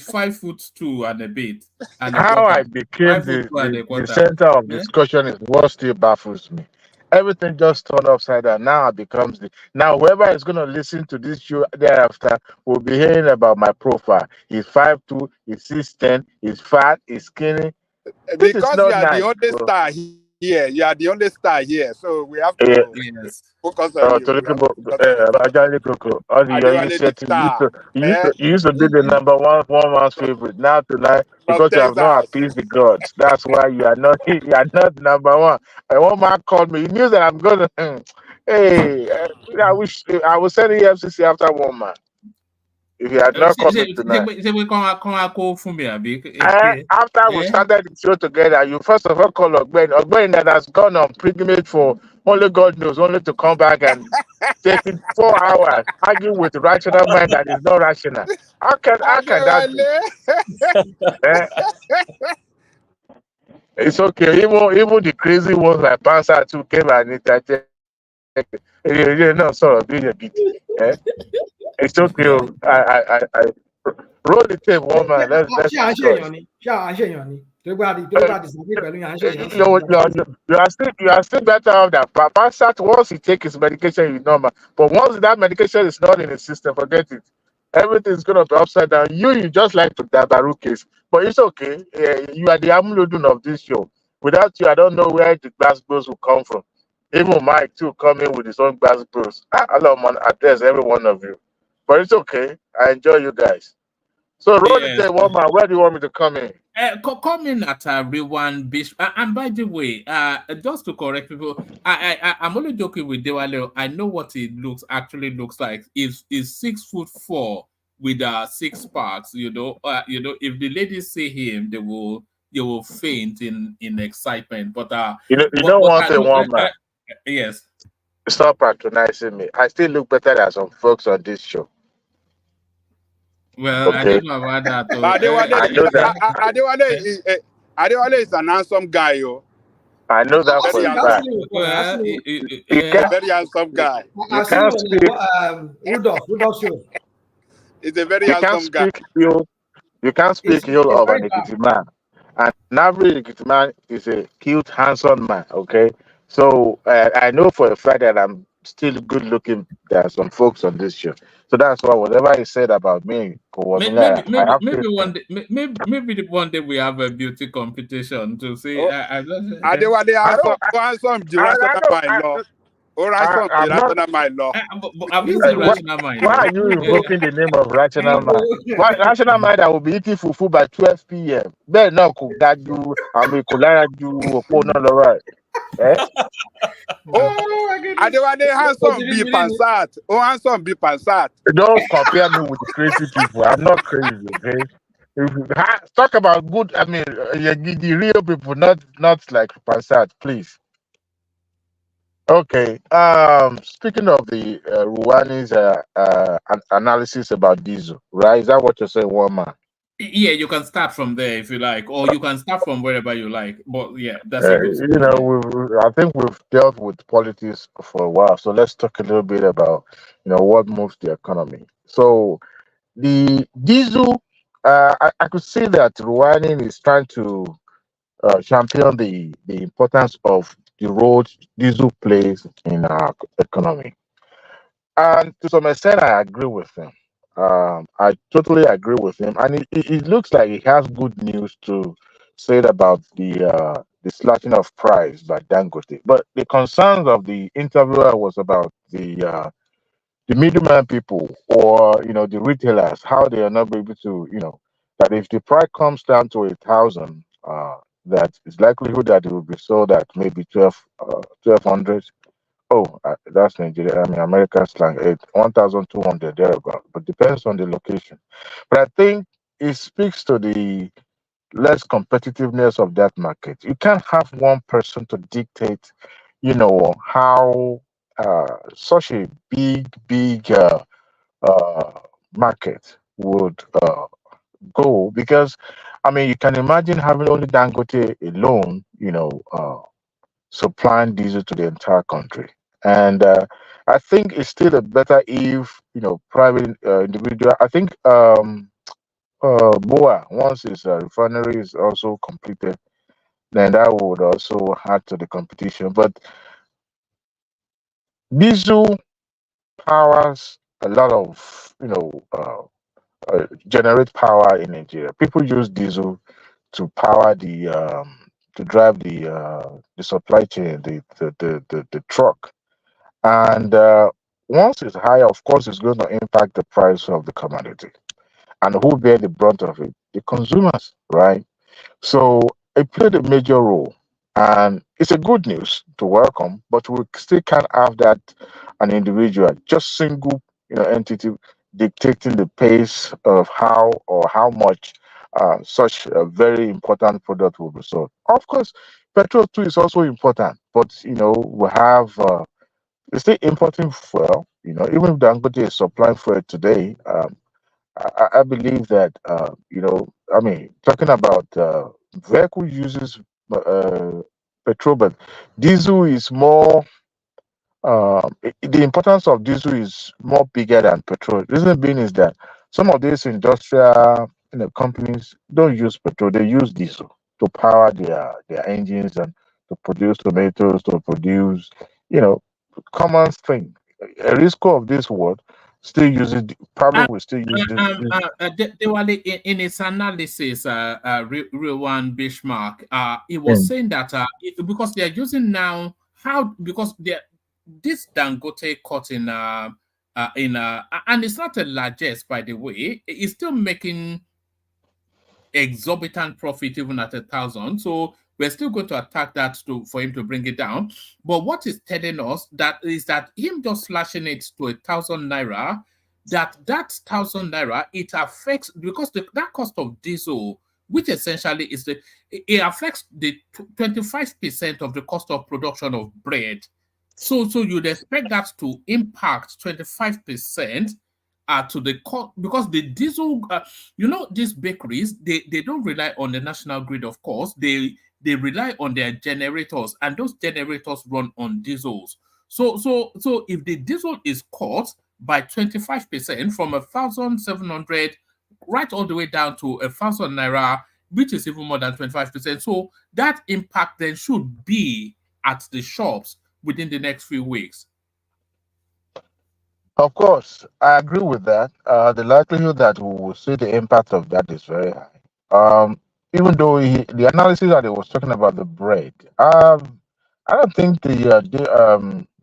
5'2" and a bit. How I became the center of discussion is what still baffles me. Everything just turned upside down. Now it becomes now whoever is going to listen to this show thereafter will be hearing about my profile. He's 5'2", he's 6'10", he's fat, he's skinny. Because you are the only star here. You are the only star here. So we have to focus on you. You used to be the number one man's favorite. Now tonight, because you have not appeased the gods. That's why you are not number one. And one man called me. He knew that I'm gonna I wish I was sending FCC after one man. If you had not come in tonight. After we started the show together, you first of all call Ogben that has gone on pilgrimage for only God knows, only to come back and take it 4 hours, argue with rational mind that is not rational. How can that be? It's okay. Even the crazy ones like Pansa too came and interjected. It's okay. I roll the tape, woman. Let's you are still better off that. Pastor, once he takes his medication, you normal. But once that medication is not in his system, forget it. Everything's gonna be upside down. You just like to dabaru case, but it's okay. You are the amulodun of this show. Without you, I don't know where the glass bros will come from. Even Mike too coming with his own glass bros. Hello, man. Address every one of you. But it's okay. I enjoy you guys. So, roll the tape, woman. Where do you want me to come in? Come in at everyone, Bishop. And by the way, just to correct people, I'm only joking with Dewale. I know what it actually looks like. Is 6'4" with 6 packs. If the ladies see him, they will faint in excitement. But one thing, woman. Yes. Stop patronizing me. I still look better than some folks on this show. Well, okay. I don't know about that. Adewale is an handsome guy, yo. I know that for a fact. He's a very handsome guy. You can't speak. Rudolph show. He's a very handsome guy. You can't speak ill of an Ekiti man. An average Ekiti man is a cute, handsome man, okay? So I know for a fact that I'm still good looking. There are some folks on this show. So that's why whatever he said about me, maybe one day we have a beauty competition to see. Adewale handsome. All right, so I'm not. rational mind law. Have you seen Why, Rational Mind? why are you invoking the name of rational mind? Why rational mind that will be eating fufu by 12 p.m. Bẹ́ẹ̀ náà kò ga ju àmì kò lára ju òpó náà lọ right? Eh? Adewale handsome be pansat. Oh, handsome be pansat. Don't compare me with the crazy people. I'm not crazy, okay? Talk about good. I mean, the real people, not like Passat, please. Okay. Speaking of the Ruwani's analysis about diesel, right? Is that what you're saying, one man? Yeah, you can start from there if you like, or you can start from wherever you like. But yeah, that's a good. You know, I think we've dealt with politics for a while, so let's talk a little bit about what moves the economy. So the diesel, I could see that Rwani is trying to champion the importance of the role diesel plays in our economy. And to some extent, I agree with him. I totally agree with him, and it looks like he has good news to say about the slashing of price by Dangote. But the concerns of the interviewer was about the middleman people, or the retailers, how they are not able to, that if the price comes down to 1,000, that it's likelihood that it will be sold at maybe 1,200. Oh, that's Nigeria. I mean, American slang, 1,200 thereabout. But depends on the location. But I think it speaks to the less competitiveness of that market. You can't have one person to dictate, how such a big market would go, because I mean, you can imagine having only Dangote alone, supplying diesel to the entire country. And I think it's still a better if private individual. I think Boa, once his refinery is also completed, then that would also add to the competition. But diesel powers a lot of generate power in Nigeria. People use diesel to power to drive the supply chain, the truck. And once it's higher, of course, it's going to impact the price of the commodity. And who bear the brunt of it? The consumers, right? So it played a major role. And it's a good news to welcome, but we still can't have that an individual, just single entity dictating the pace of how or how much such a very important product will be sold. Of course, petrol too is also important, but we have we're still importing fuel. Even if Dangote is supplying fuel today, I believe that I mean, talking about vehicle uses petrol, but diesel is more. The importance of diesel is more bigger than petrol. Reason being is that some of these industrial companies don't use petrol; they use diesel to power their engines and to produce tomatoes, to produce common thing. A risk of this world still uses probably will still use this. Dewale, in its analysis, Rewan Bismarck, he was saying that because they are using now because this Dangote cut in and it's not a largest, by the way, it's still making exorbitant profit even at 1,000. So we're still going to attack that for him to bring it down. But what is telling us that is that him just slashing it to 1,000 naira, that 1,000 naira, it affects, because that cost of diesel, which essentially is it affects the 25% of the cost of production of bread. So you'd expect that to impact 25% to the cost, because the diesel, these bakeries, they don't rely on the national grid, of course. They rely on their generators, and those generators run on diesels. So if the diesel is cut by 25% from 1,700 right all the way down to 1,000 naira, which is even more than 25%, so that impact then should be at the shops within the next few weeks. Of course, I agree with that. The likelihood that we will see the impact of that is very high. Even though the analysis that he was talking about the bread, I don't think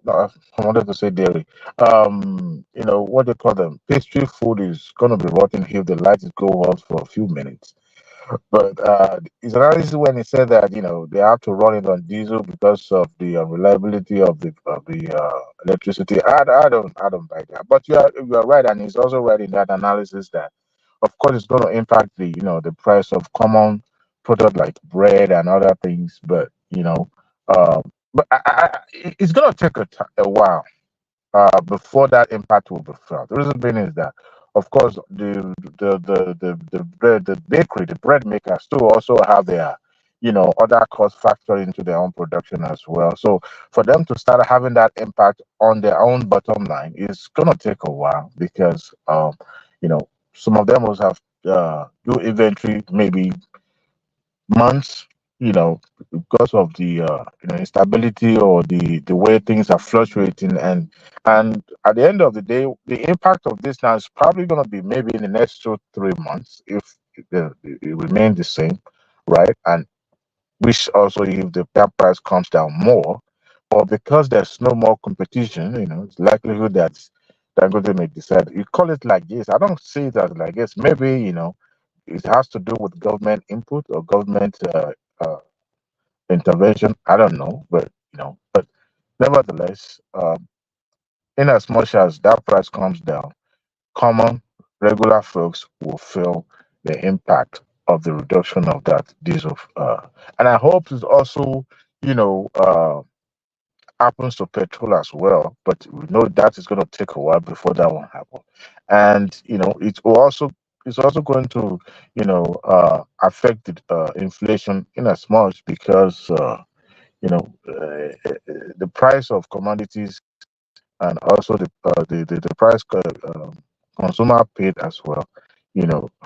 I wanted to say dairy. You know, what they call them? Pastry food is going to be rotten if the lights go off for a few minutes. But his analysis when he said that you know they have to run it on diesel because of the reliability of the electricity. I don't buy that. But you are right, and he's also right in that analysis that of course it's going to impact the the price of common product like bread and other things. But uh, it's going to take a while before that impact will be felt. The reason being is that, of course, the bakery, the bread makers, too, also have their other costs factored into their own production as well. So for them to start having that impact on their own bottom line is gonna take a while because you know some of them will have do inventory maybe months, because of the instability or the way things are fluctuating, and at the end of the day, the impact of this now is probably going to be maybe in the next 2 3 months if it remains the same, right? And which also if the gas price comes down more, or because there's no more competition, it's likelihood that Dangote may decide. You call it like this. I don't see it as like this. Maybe it has to do with government input or government uh, intervention. I don't know, but nevertheless, in as much as that price comes down, common regular folks will feel the impact of the reduction of that diesel. And I hope it also, you know, uh, happens to petrol as well. But we know that is going to take a while before that one happens. And it's also going to affect the inflation in as much because the price of commodities and also the price consumer paid as well,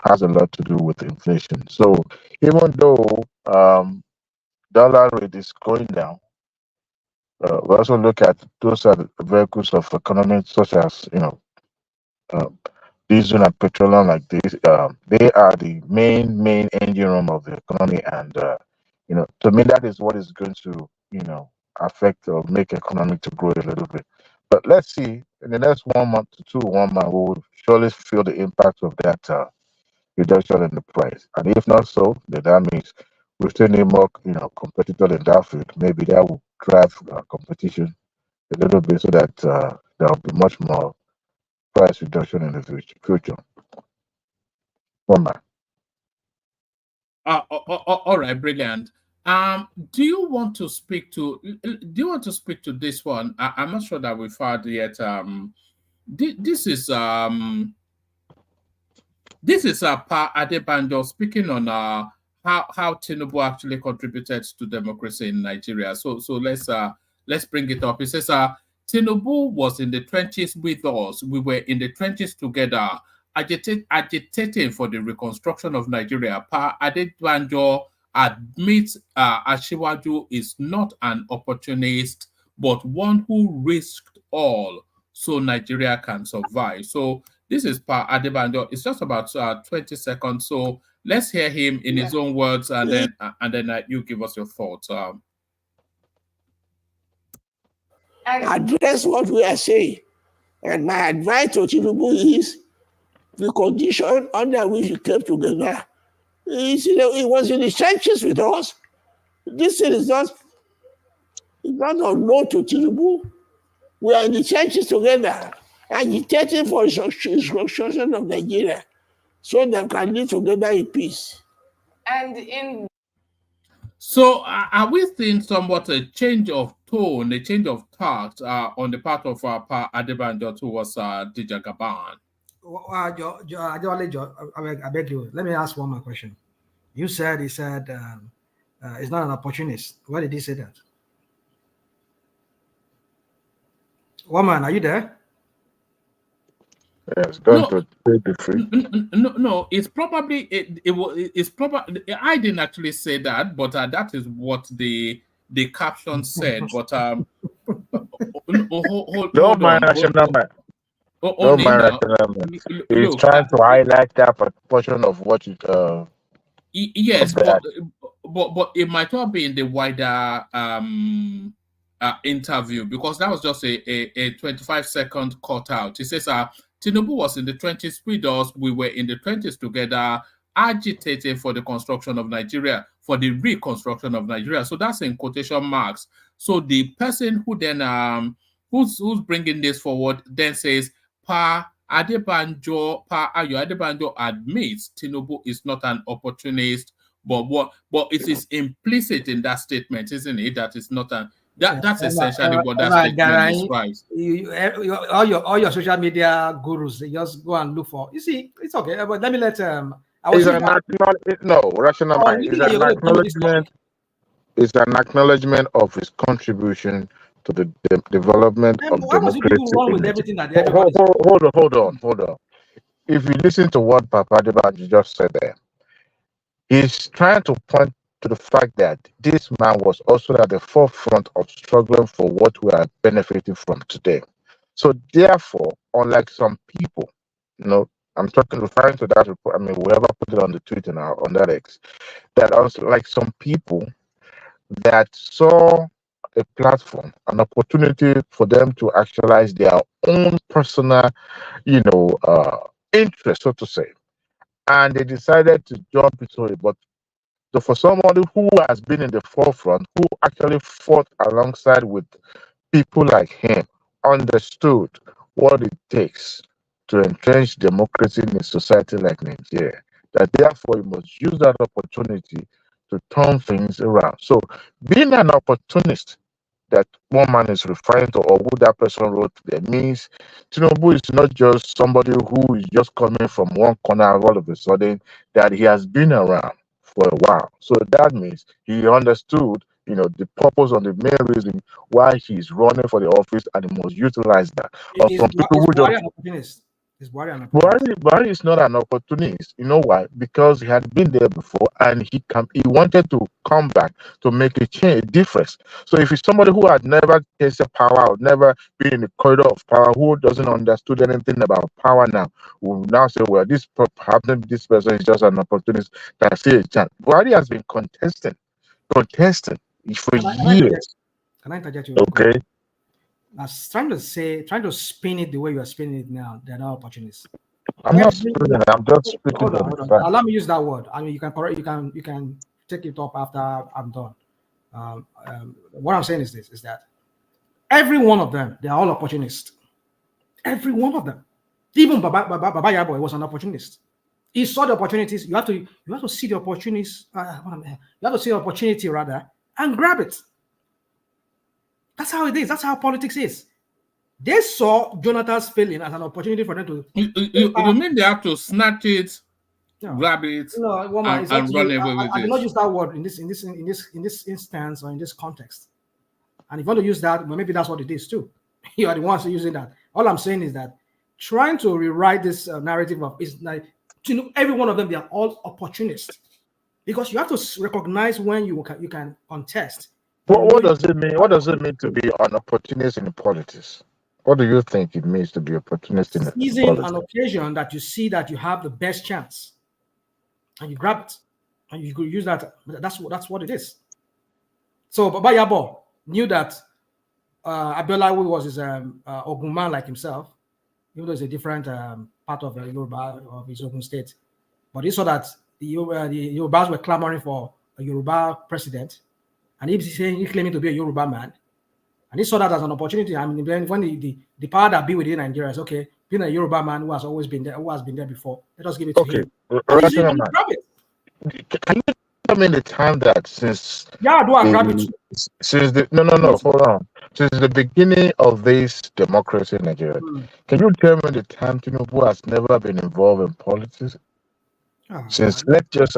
has a lot to do with inflation. So even though dollar rate is going down, we also look at those are the vehicles of economy such as uh, diesel and petroleum like this. They are the main engine room of the economy, and to me that is what is going to affect or make economy to grow a little bit. But let's see, in the next 1 month to 1 month, we will surely feel the impact of that reduction in the price. And if not so, then that means we still need more competitors in that field. Maybe that will drive competition a little bit so that there will be much more price reduction in the future. 1 month. All right, brilliant. Do you want to speak to this one? I'm not sure that we've heard yet. This is Pa Adebanjo speaking on how Tinubu actually contributed to democracy in Nigeria. So let's bring it up. He says Tinubu was in the trenches with us. We were in the trenches together, agitating for the reconstruction of Nigeria. Pa Adebanjo admits Asiwaju is not an opportunist, but one who risked all so Nigeria can survive. So this is Pa Adebanjo. It's just about 20 seconds. So let's hear him in his own words, and then you give us your thoughts. Address what we are saying. And my advice to Tinubu is the condition under which we came together. It was in the trenches with us. This thing is not unknown to Tinubu. We are in the trenches together, agitating for reconstruction of Nigeria so that can live together in peace. So are we seeing somewhat a change of tone, a change of tact on the part of Pa Adebanjo towards DJ Gaban? I beg you, let me ask one more question. He said he's not an opportunist. Why did he say that? Woman, are you there? Yes, going to be free. No, it's probably it's probably I didn't actually say that, but that is what the caption said. But hold Don't mind on. National Man. Don't mind National Man. He's trying to highlight that portion of what you yes, but it might not be in the wider interview, because that was just a 25-second cutout. He says, Tinubu was in the 20s with us. We were in the 20s together, agitating for the construction of Nigeria, for the reconstruction of Nigeria. So that's in quotation marks. So the person who then, who's bringing this forward, then says, Pa Ayo Adebanjo admits Tinubu is not an opportunist, but it is implicit in that statement, isn't it? That is not an that's essentially what that statement describes. All your social media gurus, they just go and look for. You see, it's okay, but let me let no, rational mind. It's an acknowledgement of his contribution to the development of democracy. Hold on. If you listen to what Papa Adebanjo just said there, he's trying to point to the fact that this man was also at the forefront of struggling for what we are benefiting from today. So therefore, unlike some people, I'm referring to that report. I mean, whoever put it on the Twitter now, on that X, that also, like some people that saw a platform, an opportunity for them to actualize their own personal, interest, so to say, and they decided to jump into it. But so for somebody who has been in the forefront, who actually fought alongside with people like him, understood what it takes to entrench democracy in a society like Nigeria, that therefore you must use that opportunity to turn things around. So being an opportunist that one man is referring to, or who that person wrote there, means Tinubu is not just somebody who is just coming from one corner all of a sudden, that he has been around for a while. So that means he understood, the purpose and the main reason why he's running for the office, and he must utilize that. Or some people who just Buhari is not an opportunist. You know why? Because he had been there before, and he wanted to come back to make a change, a difference. So if it's somebody who had never tasted power, or never been in the corridor of power, who doesn't understood anything about power now, will now say, well, this person is just an opportunist that see a chance. Buhari has been contesting for years. Can I interject you? Okay. I was trying to spin it the way you are spinning it now. They're not opportunists. I'm not spinning it. I'm just speaking. Hold on. Allow me use that word. I mean, you can correct. You can take it up after I'm done. What I'm saying is this: is that every one of them, they are all opportunists. Every one of them. Even Baba Yabo was an opportunist. He saw the opportunities. You have to see the opportunities. You have to see the opportunity rather and grab it. That's how it is. That's how politics is. They saw Jonathan's failing as an opportunity for them to. You mean they have to snatch it, grab it, and run away with it? I did not use that word in this instance or in this context. And if you want to use that, well, maybe that's what it is too. You are the ones using that. All I'm saying is that trying to rewrite this narrative of is like, every one of them, they are all opportunists, because you have to recognize when you can contest. What does it mean? What does it mean to be an opportunist in politics? What do you think it means to be opportunist in politics? Seizing an occasion that you see that you have the best chance, and you grab it, and you could use that. That's what it is. So Baba Yabo knew that Abiola was his Ogun man like himself, even though it's a different part of Yoruba of his Ogun state. But he saw that the Yorubas were clamoring for a Yoruba president. And he's claiming to be a Yoruba man, and he saw that as an opportunity. I mean, when the power that be within Nigeria is okay, being a Yoruba man who has always been there, who has been there before, let us give it to him. Can you tell me the time that since grab it. Since hold on. Since the beginning of this democracy in Nigeria, can you tell me the time Tinubu has never been involved in politics? Since let's just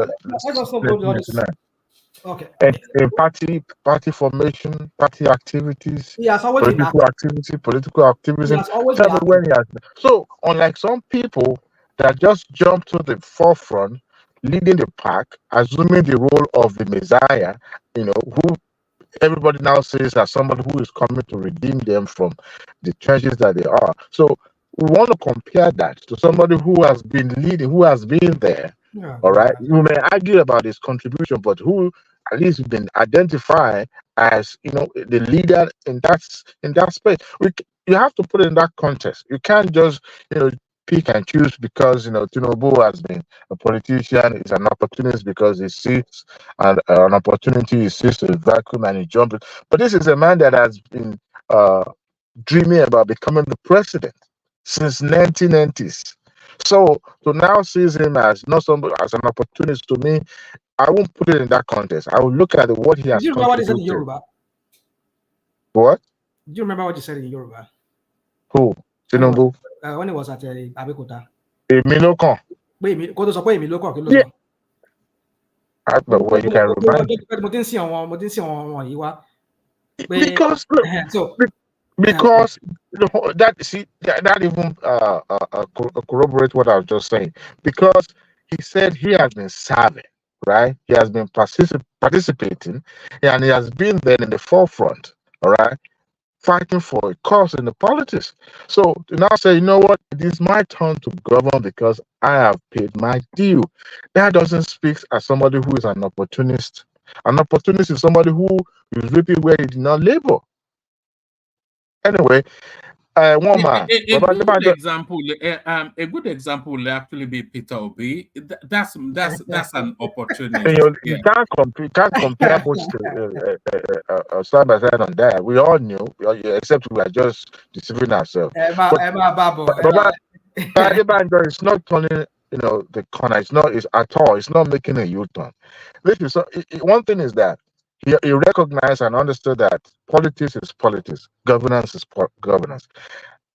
okay. In party formation, party activities, he has always political activism. Tell me when he has. So, unlike some people that just jump to the forefront, leading the pack, assuming the role of the Messiah, who everybody now sees as somebody who is coming to redeem them from the trenches that they are. So, we want to compare that to somebody who has been leading, who has been there. All right. You may argue about his contribution, but who at least been identified as the leader in that space. You have to put it in that context. You can't just pick and choose because Tinubu has been a politician, is an opportunist because he sees an opportunity, he sees a vacuum and he jumps in. But this is a man that has been dreaming about becoming the president since 1990s. So to now see him as not somebody as an opportunist, to me, I won't put it in that context. I will look at what he has Did you remember what he said in contributed. Yoruba? What? Do you remember what he said in Yoruba? Who? Tinubu? When he was at Abeokuta. Èmi ló kàn. Kó tó sọ pé èmi ló kàn, kí ló Yeah. sọ? Well, you can remind me. Mo ti ń sìn àwọn yìí wá. Because look, because that even corroborates what I was just saying. Because he said he has been serving, right? He has been participating, and he has been there in the forefront, all right, fighting for a cause in the politics. So to now say, you know what, it is my turn to govern because I have paid my due. That doesn't speak as somebody who is an opportunist. An opportunist is somebody who is reaping where he did not labor. Anyway, one man. A good example will actually be Peter Obi. That's an opportunity. You can't compare apples to side by side on that. We all knew, except we are just deceiving ourselves. But it's not turning, the corner. It's at all. It's not making a U-turn. One thing is that he recognized and understood that politics is politics, governance is governance.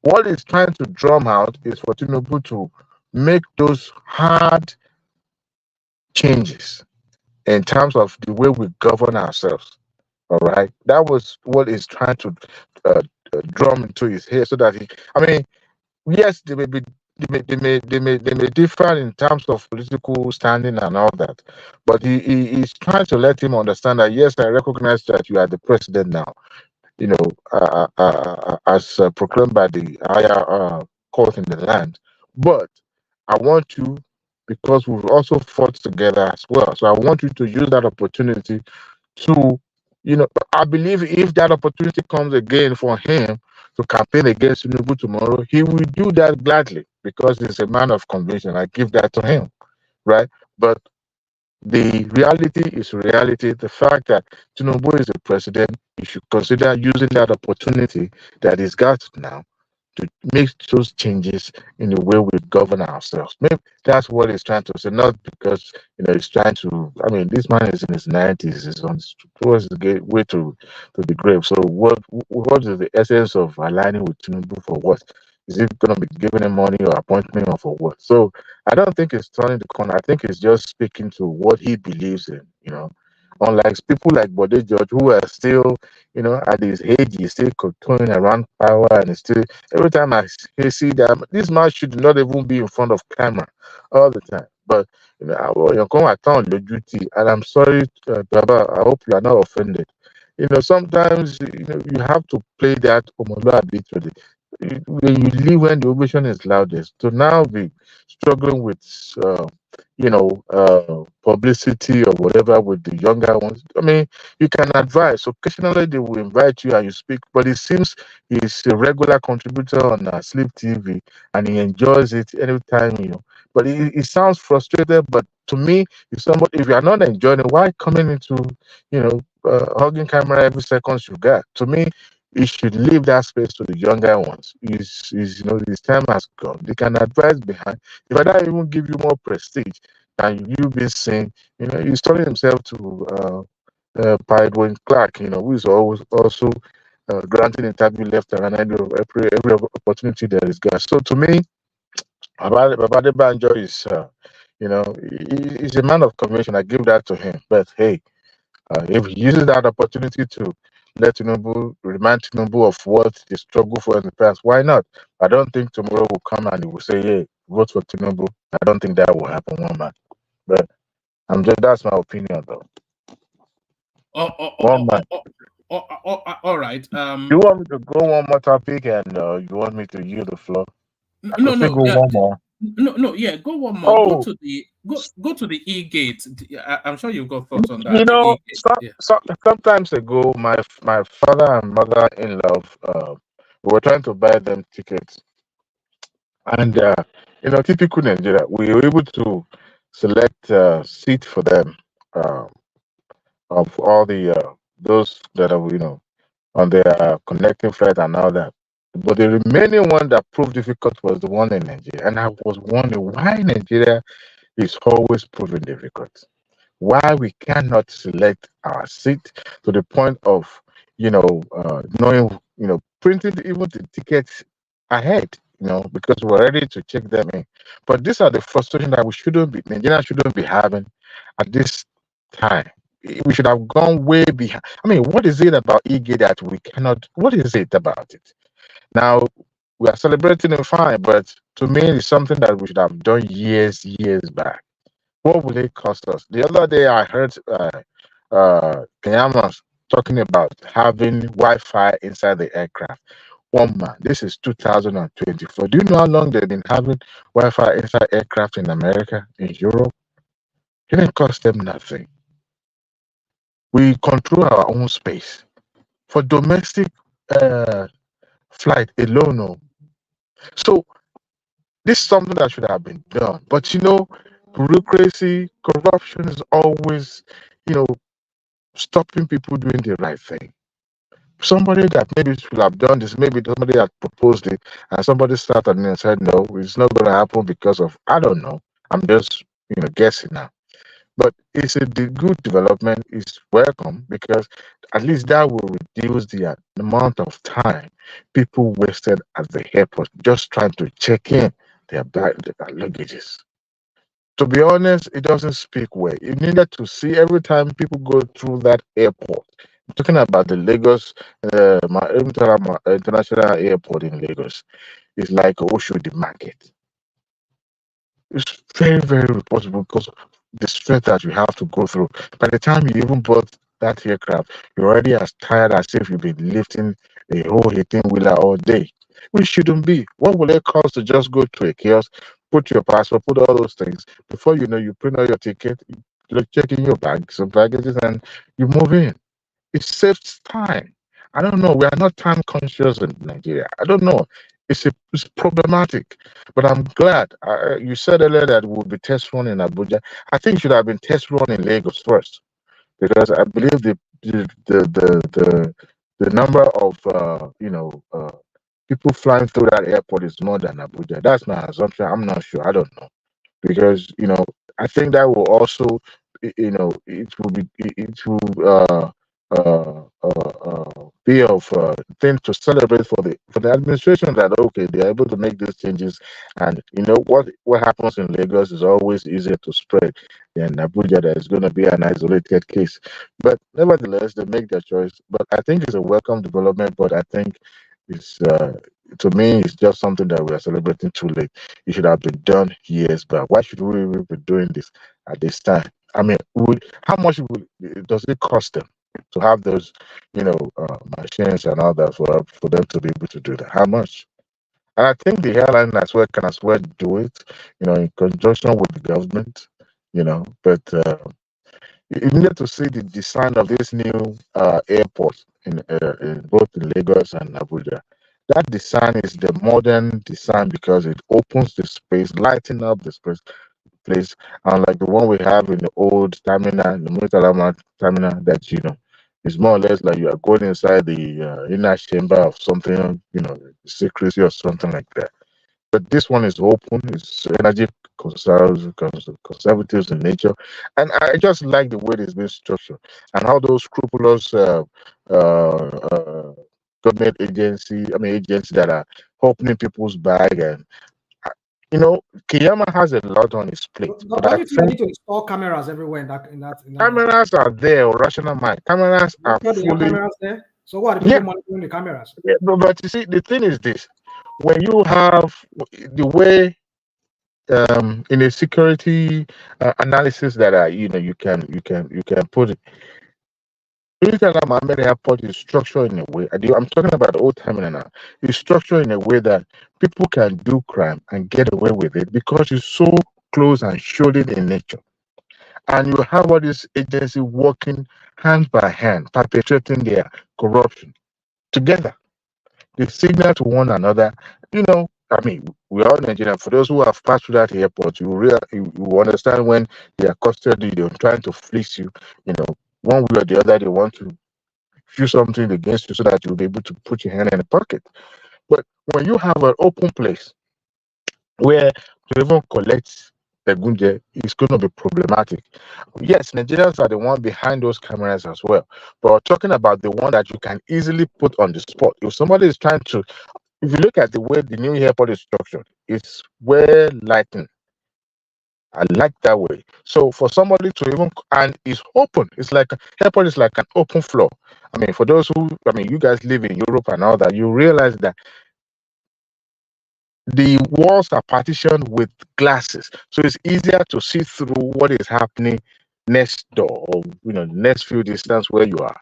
What he's trying to drum out is for Tinubu to make those hard changes in terms of the way we govern ourselves. All right, that was what he's trying to drum into his head, so that yes, they may differ in terms of political standing and all that, but he's trying to let him understand that yes, I recognize that you are the president now, as proclaimed by the higher court in the land, but I want you, because we've also fought together as well, so I want you to use that opportunity to, I believe if that opportunity comes again for him to campaign against Tinubu tomorrow, he will do that gladly because he's a man of conviction. I give that to him, right? But the reality is reality. The fact that Tinubu is the president, he should consider using that opportunity that he's got now to make those changes in the way we govern ourselves. Maybe that's what he's trying to say, not because he's trying to. This man is in his 90s, he's on towards the way to the grave. So what is the essence of aligning with Tinubu for what? Is it going to be giving him money or appointment or for what? So I don't think it's turning the corner. I think it's just speaking to what he believes in. Unlike people like Bode George, who are still, at his age, he's still controlling around power, and still, every time I see that, this man should not even be in front of camera all the time. But, you're going to turn the duty, and I'm sorry, Baba, I hope you are not offended. Sometimes, you have to play that Omolua bit with it. When you leave when the ovation is loudest, to now be struggling with, publicity or whatever with the younger ones. You can advise. Occasionally they will invite you and you speak, but it seems he's a regular contributor on Sleep TV and he enjoys it anytime, But he sounds frustrated. But to me, if you are not enjoying it, why coming into, hugging camera every second you got? To me, you should leave that space to the younger ones. His time has gone. They can advise behind. If I don't even give you more prestige than you be seen, he's turning himself to Edwin Clark, who is always also granting interview left and right every opportunity there is got. So to me, Babade Banjo is, he's a man of conviction. I give that to him. But hey, if he uses that opportunity to let remind Tinubu of what they struggled for in the past, why not? I don't think tomorrow will come and he will say, hey, vote for Tinubu. I don't think that will happen, one man. But that's my opinion, though. One man. All right. You want me to go one more topic and you want me to yield the floor? No. Go one more. No. Yeah, go one more. Oh. Go to the Go to the E-gate. I'm sure you've got thoughts on You that. The know, E-gate. Yeah. sometimes ago, my father and mother-in-law, we were trying to buy them tickets, and typical Nigeria, we were able to select a seat for them, uh, of all the those that are on their connecting flight and all that. But the remaining one that proved difficult was the one in Nigeria, and I was wondering why Nigeria is always proving difficult. Why we cannot select our seat to the point of knowing, printing even the tickets ahead, because we're ready to check them in. But these are the frustrations that Nigeria shouldn't be having at this time. We should have gone way behind. I mean, what is it about EG that we cannot? What is it about it? Now we are celebrating it fine, but to me, it's something that we should have done years back. What will it cost us? The other day, I heard Kenyamas talking about having Wi-Fi inside the aircraft. One man, this is 2024. Do you know how long they've been having Wi-Fi inside aircraft in America, in Europe? It didn't cost them nothing. We control our own space. For domestic flight alone. No. So this is something that should have been done. But bureaucracy, corruption is always, stopping people doing the right thing. Somebody that maybe should have done this, maybe somebody had proposed it, and somebody started and said, no, it's not going to happen because of, I don't know. I'm just, guessing now. But it's a good development. It's welcome because at least that will reduce the amount of time people wasted at the airport just trying to check in their luggages. To be honest, it doesn't speak well. You needed to see every time people go through that airport. I'm talking about the Lagos, International Airport in Lagos. It's like Oshodi Market. It's very, very responsible because of the stress that you have to go through. By the time you even bought that aircraft, you're already as tired as if you've been lifting a whole 18-wheeler all day. Which shouldn't be. What will it cost to just go to a kiosk, put your passport, put all those things? Before you know, you print out your ticket, you check in your bags, some baggages, and you move in. It saves time. I don't know. We are not time conscious in Nigeria. I don't know. It's problematic. But I'm glad. You said earlier that we'll be test run in Abuja. I think it should have been test run in Lagos first, because I believe the number of people flying through that airport is more than Abuja. That's my assumption. I'm not sure. I don't know, because I think that will also it will be of thing to celebrate for the administration, that okay, they are able to make these changes. And what happens in Lagos is always easier to spread than Abuja, that is going to be an isolated case. But nevertheless, they make their choice. But I think it's a welcome development. But I think it's to me, it's just something that we are celebrating too late. It should have been done years back. Why should we be doing this at this time? I mean, how much does it cost them to have those, machines and all that for them to be able to do that? How much? And I think the airline can as well do it, in conjunction with the government, But you need to see the design of this new airport in both in Lagos and Abuja. That design is the modern design because it opens the space, lighting up the space place, unlike the one we have in the old terminal, the Mutalama terminal, that is more or less like you are going inside the inner chamber of something, secrecy or something like that. But this one is open, it's energy conservatives in nature, and I just like the way it's been structured and how those scrupulous government agencies that are opening people's bag. And Kiyama has a lot on his plate. No, But I don't you think we think need to install cameras everywhere in that cameras are there, rational mind. Cameras are sure they have fully. cameras there? So what are the people monitoring the cameras? Yeah, but you see, the thing is this: when you have the way in a security analysis that you can put it. Anytime Mohammed Airport is structured in a way, I'm talking about the old terminal now. It's structured in a way that people can do crime and get away with it because it's so close and shielded in nature. And you have all these agencies working hand by hand, perpetrating their corruption together. They signal to one another. You know, I mean, we are Nigerian. For those who have passed through that airport, you understand when they are custody, they're trying to fleece you. You know, one way or the other, they want to do something against you so that you'll be able to put your hand in the pocket. But when you have an open place where to even collect the gunje is going to be problematic. Yes, Nigerians are the one behind those cameras as well. But we're talking about the one that you can easily put on the spot. If somebody is trying to, if you look at the way the new airport is structured, it's well lightened. I like that way. So for somebody to even, and it's open. It's like airport is like an open floor. I mean, for those who, I mean, you guys live in Europe and all that, you realize that the walls are partitioned with glasses, so it's easier to see through what is happening next door, or next few distance where you are,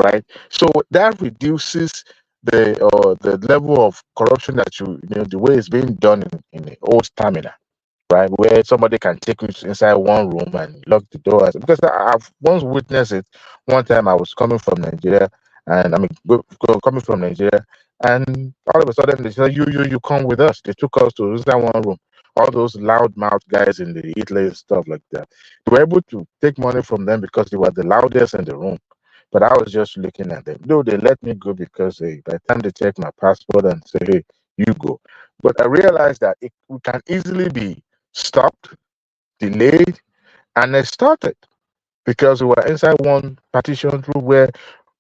right? So that reduces the level of corruption that the way it's being done in the old terminal, right? Where somebody can take you inside one room and lock the doors. Because I've once witnessed it. One time I was coming from Nigeria, and coming from Nigeria, and all of a sudden they said, you come with us. They took us to inside one room. All those loudmouth guys in the Italy and stuff like that. We were able to take money from them because they were the loudest in the room. But I was just looking at them. Though they let me go because by the time they check my passport and say, hey, you go. But I realized that it can easily be stopped, delayed, and extorted because we were inside one partition room where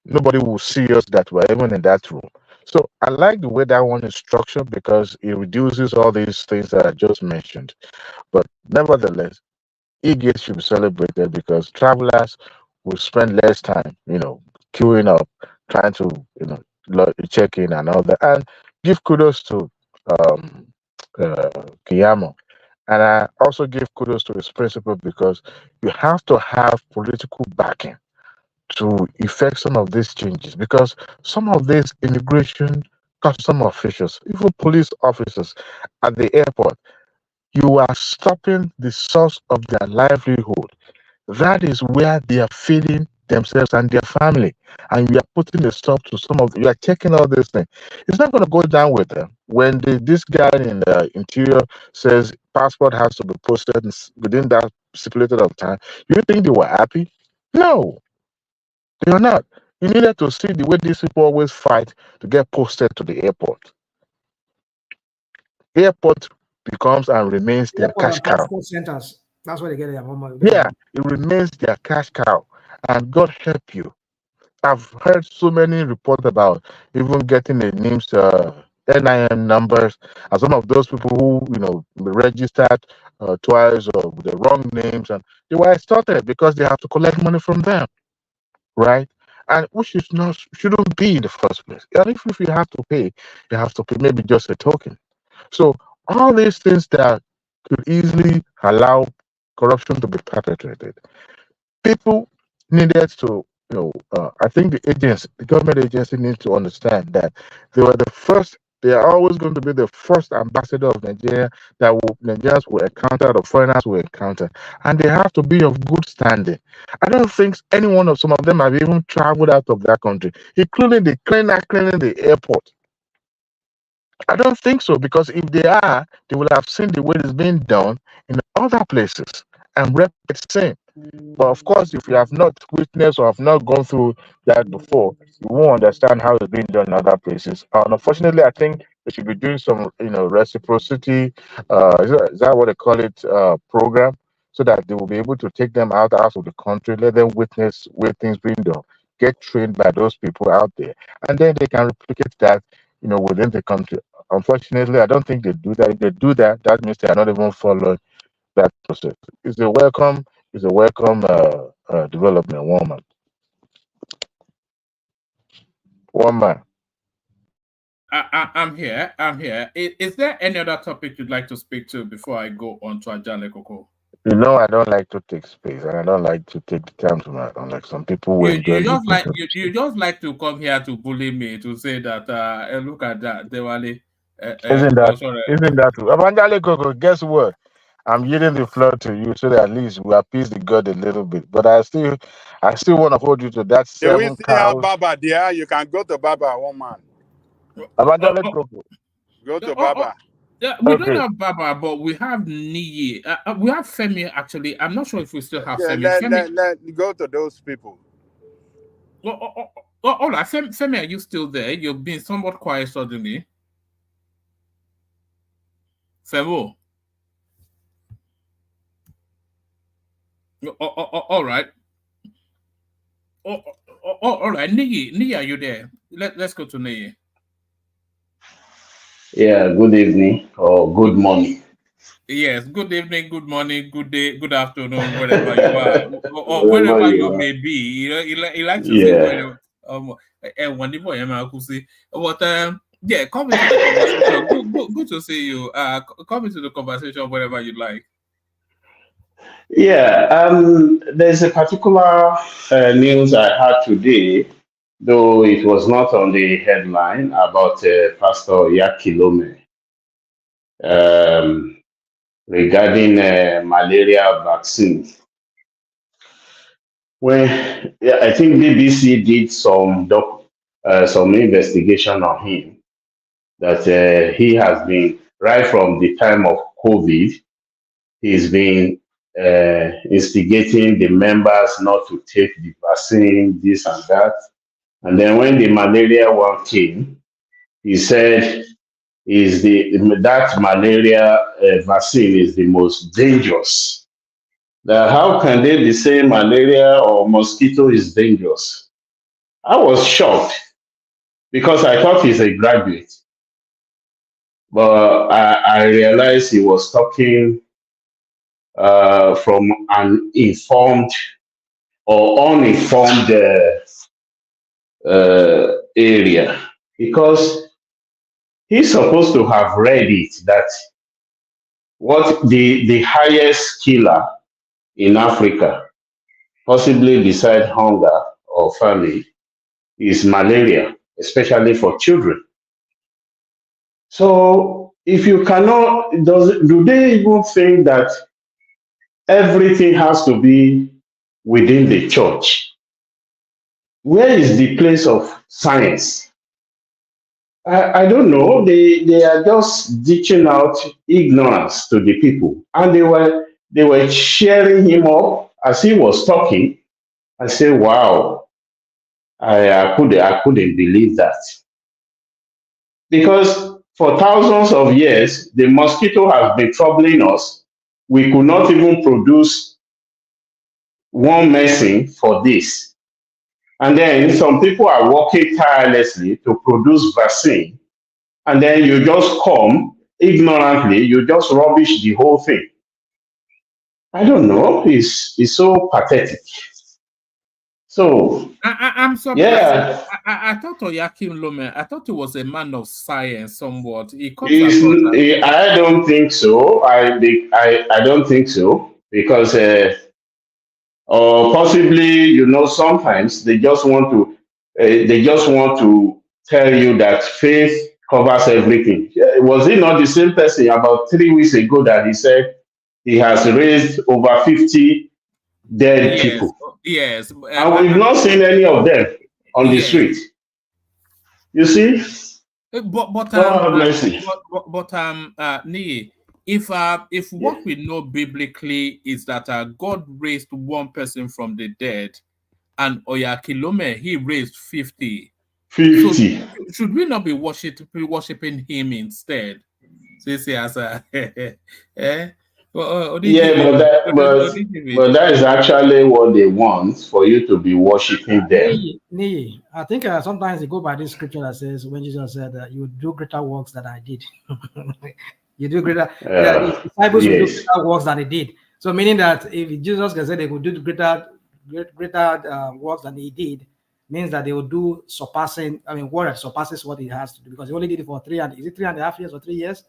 nobody will see us that we're even in that room. So I like the way that one is structured because it reduces all these things that I just mentioned. But nevertheless, e-gate should be celebrated because travelers will spend less time, queuing up, trying to, check in and all that. And give kudos to Kiyamo. And I also give kudos to his principle because you have to have political backing to effect some of these changes because some of these immigration custom officials, even police officers at the airport, you are stopping the source of their livelihood. That is where they are feeding themselves and their family. And you are putting a stop to some of you are checking all these things. It's not going to go down with them. When this guy in the interior says passport has to be posted within that stipulated of time, you think they were happy? No, they are not. You needed to see the way these people always fight to get posted to the airport. Airport becomes and remains their cash cow. Passport centers. That's where they get their money. Yeah, it remains their cash cow. And God help you. I've heard so many reports about even getting the names, NIN numbers, and some of those people who, registered twice or with the wrong names, and they were extorted because they have to collect money from them, right? And which is shouldn't be in the first place. And if you have to pay, you have to pay maybe just a token. So all these things that could easily allow corruption to be perpetrated, people needed to, I think the government agency needs to understand that they were the first, they are always going to be the first ambassador of Nigeria that Nigerians will encounter, the foreigners will encounter, and they have to be of good standing. I don't think some of them have even traveled out of that country, including the cleaning the airport. I don't think so, because if they are, they will have seen the way it's being done in other places and replicate the same. But of course, if you have not witnessed or have not gone through that before, you won't understand how it's being done in other places. And unfortunately, I think they should be doing some, reciprocity. Is that what they call it? Program, so that they will be able to take them out of the country, let them witness where things being done, get trained by those people out there, and then they can replicate that, within the country. Unfortunately, I don't think they do that. If they do that, that means they are not even following that process. It's a welcome development, woman. I'm here. Is there any other topic you'd like to speak to before I go on to Ajale Koko? I don't like to take space, and I don't like to take the time to unlike some people who enjoy you just like to come here to bully me, to say that look at that, Dewale. Isn't that true? Ajale Koko, guess what? I'm yielding the floor to you so that at least we appease the God a little bit. But I still want to hold you to that Do we 7 still have cows. Baba there? You can go to Baba, one man. Evangelist Koko. Go to Baba. Yeah, we don't Okay. have Baba, but we have Niyi. We have Femi, actually. I'm not sure if we still have Yeah, Femi. let go to those people. All right. Femi, are you still there? You've been somewhat quiet suddenly. Femo. All right. All right. Niyi, are you there? Let's go to Niyi. Yeah, good evening or good morning. Yes, good evening, good morning, good day, good afternoon, wherever you are, or Wherever wherever you you are. may be. He likes to say Yeah. wherever. But yeah, come into the conversation. Good to see you. Come into the conversation wherever you like. Yeah, there's a particular news I had today, though it was not on the headline, about Pastor Yakilome regarding malaria vaccine. When yeah, I think BBC did some investigation on him, that he has been right from the time of COVID. He's been instigating the members not to take the vaccine, this and that. And then when the malaria one came, he said that malaria vaccine is the most dangerous. Now, how can they be saying malaria or mosquito is dangerous? I was shocked because I thought he's a graduate, but I realized he was talking from an informed or uninformed area, because he's supposed to have read it that what the highest killer in Africa, possibly beside hunger or famine, is malaria, especially for children. So if you cannot, do they even think that everything has to be within the church? Where is the place of science? I don't know. They are just ditching out ignorance to the people, and they were cheering him up as he was talking. I say, wow, I couldn't believe that, because for thousands of years the mosquito has been troubling us. We could not even produce one medicine for this, and then some people are working tirelessly to produce vaccine. And then you just come ignorantly, you just rubbish the whole thing. I don't know. It's so pathetic. So I'm surprised. yeah, I thought Oyakim Lome, I thought he was a man of science somewhat. He comes I don't think so. I don't think so, because or possibly, sometimes they just want to tell you that faith covers everything. Yeah, was it not the same person about 3 weeks ago that he said he has raised over 50 dead people? Yes. And we've not seen any of them on the street. You see? Nii, if what we know biblically is that God raised one person from the dead, and Oyakilome, he raised 50. 50. So should we not be worshiping him instead? Say as a Yeah, but that is actually what they want, for you to be worshiping them. I think sometimes they go by this scripture that says, when Jesus said that you do greater works than I did. You do greater, the disciples will do greater works than he did. So meaning that if Jesus can say they would do greater works than he did, means that they will do surpassing, what surpasses what he has to do, because he only did it for 3.5 years or 3 years?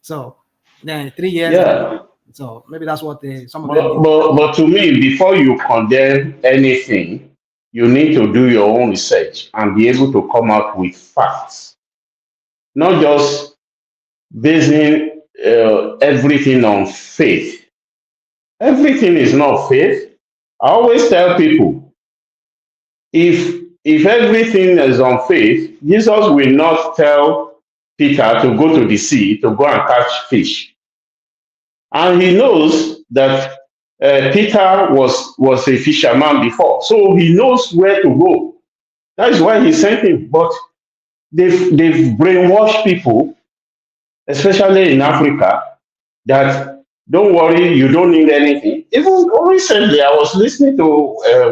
So then 3 years. Yeah. So maybe that's what some of them. But to me, before you condemn anything, you need to do your own research and be able to come out with facts, not just basing everything on faith. Everything is not faith. I always tell people, if everything is on faith, Jesus will not tell Peter to go to the sea to go and catch fish. And he knows that Peter was a fisherman before, so he knows where to go. That is why he sent him. But they've brainwashed people, especially in Africa, that don't worry, you don't need anything. Even recently, I was listening to,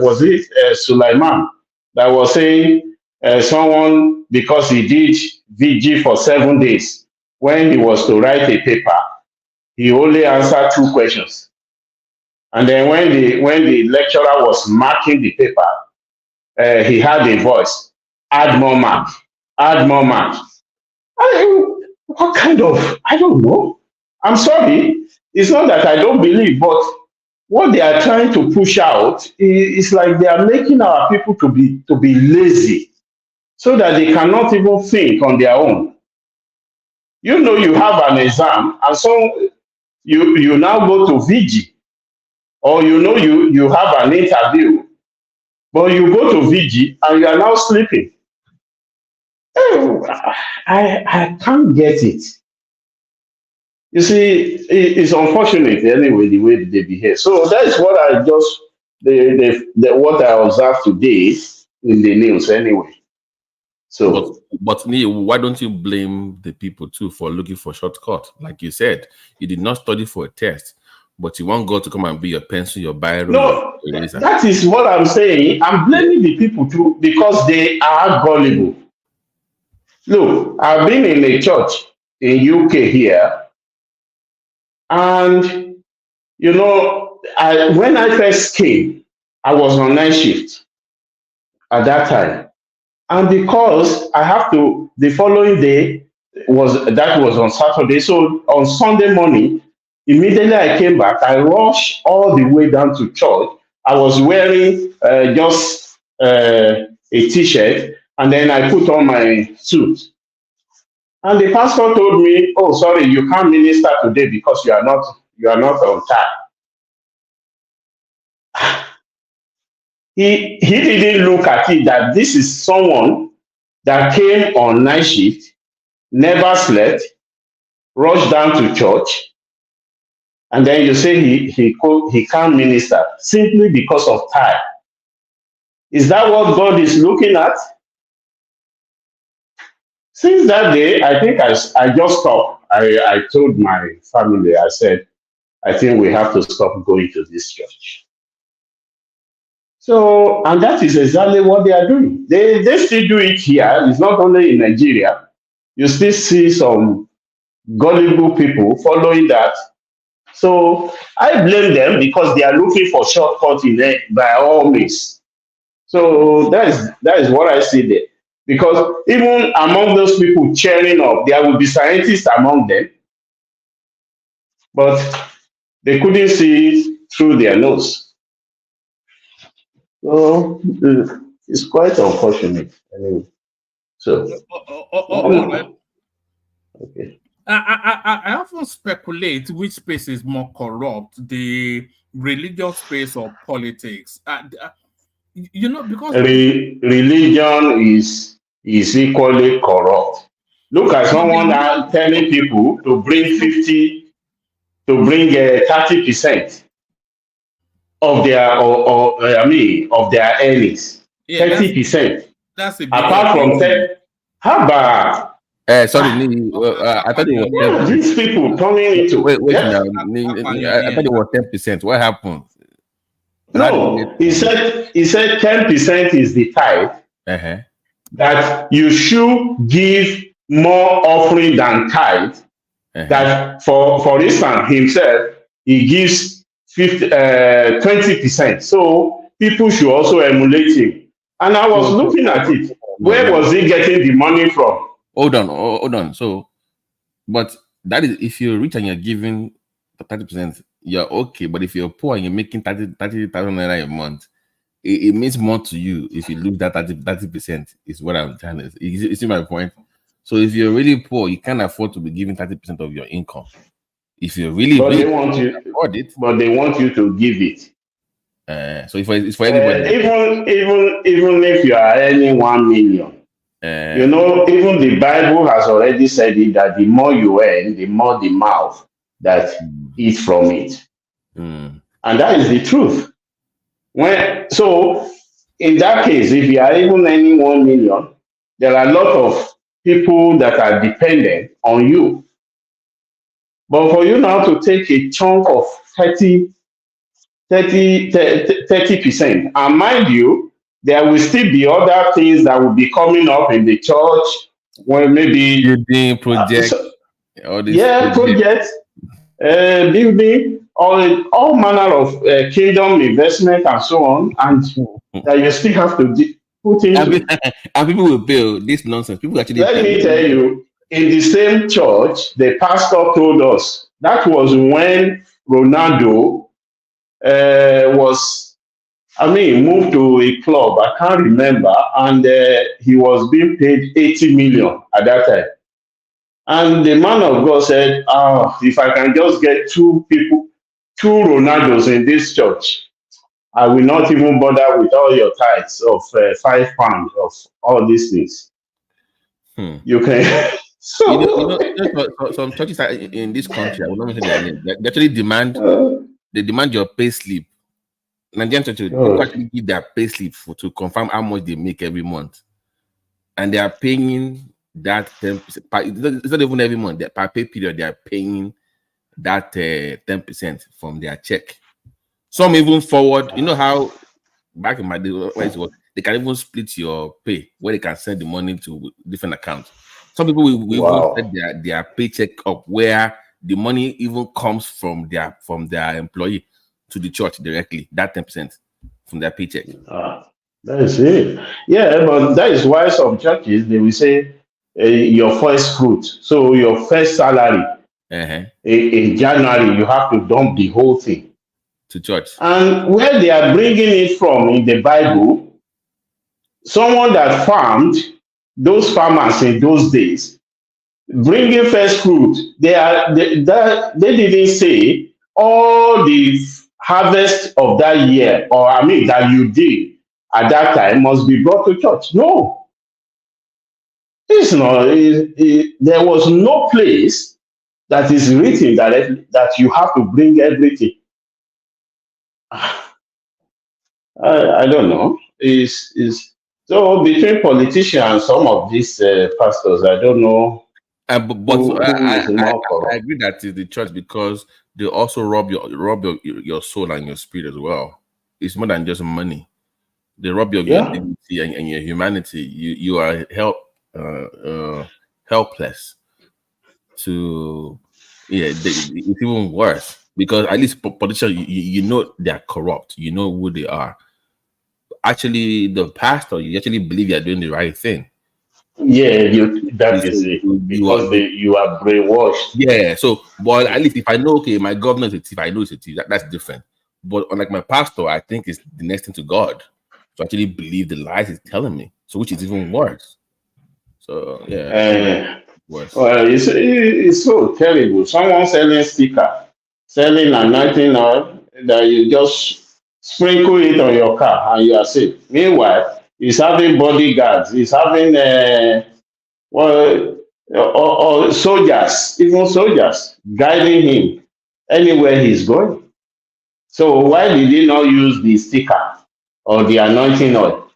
was it Sulaiman, that was saying someone, because he did VG for 7 days, when he was to write a paper, he only answered 2 questions. And then when the lecturer was marking the paper, he had a voice, add more mark, add more mark. What kind of, I don't know. I'm sorry. It's not that I don't believe, but what they are trying to push out is like they are making our people to be lazy so that they cannot even think on their own. You know, you have an exam and so you now go to VG, or you know you have an interview, but you go to VG and you are now sleeping. I can't get it. You see, it's unfortunate anyway the way they behave. So that is what I just what I observed today in the news anyway. So, but Neil, why don't you blame the people too for looking for shortcut? Like you said, you did not study for a test, but you want God to come and be your pencil, your biro. No, that is what I'm saying. I'm blaming the people too because they are gullible. Look, I've been in a church in UK here, and you know, when I first came, I was on night shift at that time, and because I have to, the following day was on Saturday, so on Sunday morning, immediately I came back, I rushed all the way down to church. I was wearing just a t-shirt, and then I put on my suit. And the pastor told me, "Oh, sorry, you can't minister today because you are not on time." He didn't look at it that this is someone that came on night shift, never slept, rushed down to church, and then you say he can't minister simply because of time. Is that what God is looking at? Since that day, I think I just stopped. I told my family, I said, I think we have to stop going to this church. So, and that is exactly what they are doing. They still do it here. It's not only in Nigeria. You still see some gullible people following that. So I blame them because they are looking for shortcuts in there by all means. So that is what I see there. Because even among those people cheering up, there will be scientists among them, but they couldn't see through their nose. So it's quite unfortunate. Anyway, so okay. I often speculate which space is more corrupt, the religious space or politics. You know, because Religion is equally corrupt. Look at someone now telling people to bring 30% of their of their earnings. 30%. That's a big apart from 10. How about? Sorry, I thought it was 10%. These people coming into wait now. I thought it was 10%. What happened? No, he said 10% is the tithe. That you should give more offering than tithe. That for instance, himself, he gives 20%. So people should also emulate him. And I was looking at it. Where was he getting the money from? Hold on. So, but that is if you're rich and you're giving 30%, you're okay. But if you're poor and you're making 30,000 naira a month, it means more to you if you lose that 30%. Is what I'm trying to say. You see my point? So if you're really poor, you can't afford to be giving 30% of your income. If you really but rich, they want you, afford it. but they want you to give it. So it's for everybody. Even if you are earning 1 million, you know, even the Bible has already said it that the more you earn, the more the mouth that eats from it, and that is the truth. So in that case, if you are even earning 1 million, there are a lot of people that are dependent on you. But for you now to take a chunk of 30%, and mind you, there will still be other things that will be coming up in the church when maybe building project, all this projects, building, all manner of kingdom investment and so on, and that you still have to put into. And people will pay this nonsense. People actually Let pay. me tell you, in the same church, the pastor told us that was when Ronaldo moved to a club. I can't remember, and he was being paid 80 million at that time. And the man of God said, if I can just get two Ronaldos in this church, I will not even bother with all your tithes of £5 of all these things. You can. Some churches in this country, I will not mention their name. They actually demand your pay slip. Nigerian churches, people actually give their pay slip to confirm how much they make every month, and they are paying that 10%. It's not even every month. Per pay period, they are paying that 10% from their check. Some even forward. You know how back in my day, they can even split your pay where they can send the money to different accounts. Some people will even set their paycheck up where the money even comes from their employee to the church directly. That 10% from their paycheck. That is it. Yeah, but that is why some churches they will say your first fruit. So your first salary in January, you have to dump the whole thing to church. And where they are bringing it from in the Bible, someone that farmed, those farmers in those days, bringing first fruit, they didn't say all the harvest of that year, or that you did at that time must be brought to church. No, it's not. There was no place that is written that you have to bring everything. I don't know. So between politicians and some of these pastors, I don't know. I agree that is the church because they also rob your soul and your spirit as well. It's more than just money. They rob your dignity and your humanity. You are helpless. It's even worse because at least politicians, you know they're corrupt. You know who they are. Actually, the pastor, you actually believe you're doing the right thing. Yeah, that is it. Because you are brainwashed. Yeah, so, but at least if I know, okay, my governor is a thief, I know it's a thief, that's different. But unlike my pastor, I think it's the next thing to God to actually believe the lies he's telling me, so which is even worse. So, yeah. Worse. Well, it's so terrible. Someone selling sticker, selling anointing oil that you just sprinkle it on your car and you are safe. Meanwhile, he's having bodyguards, he's having or soldiers, even soldiers guiding him anywhere he's going. So why did he not use the sticker or the anointing oil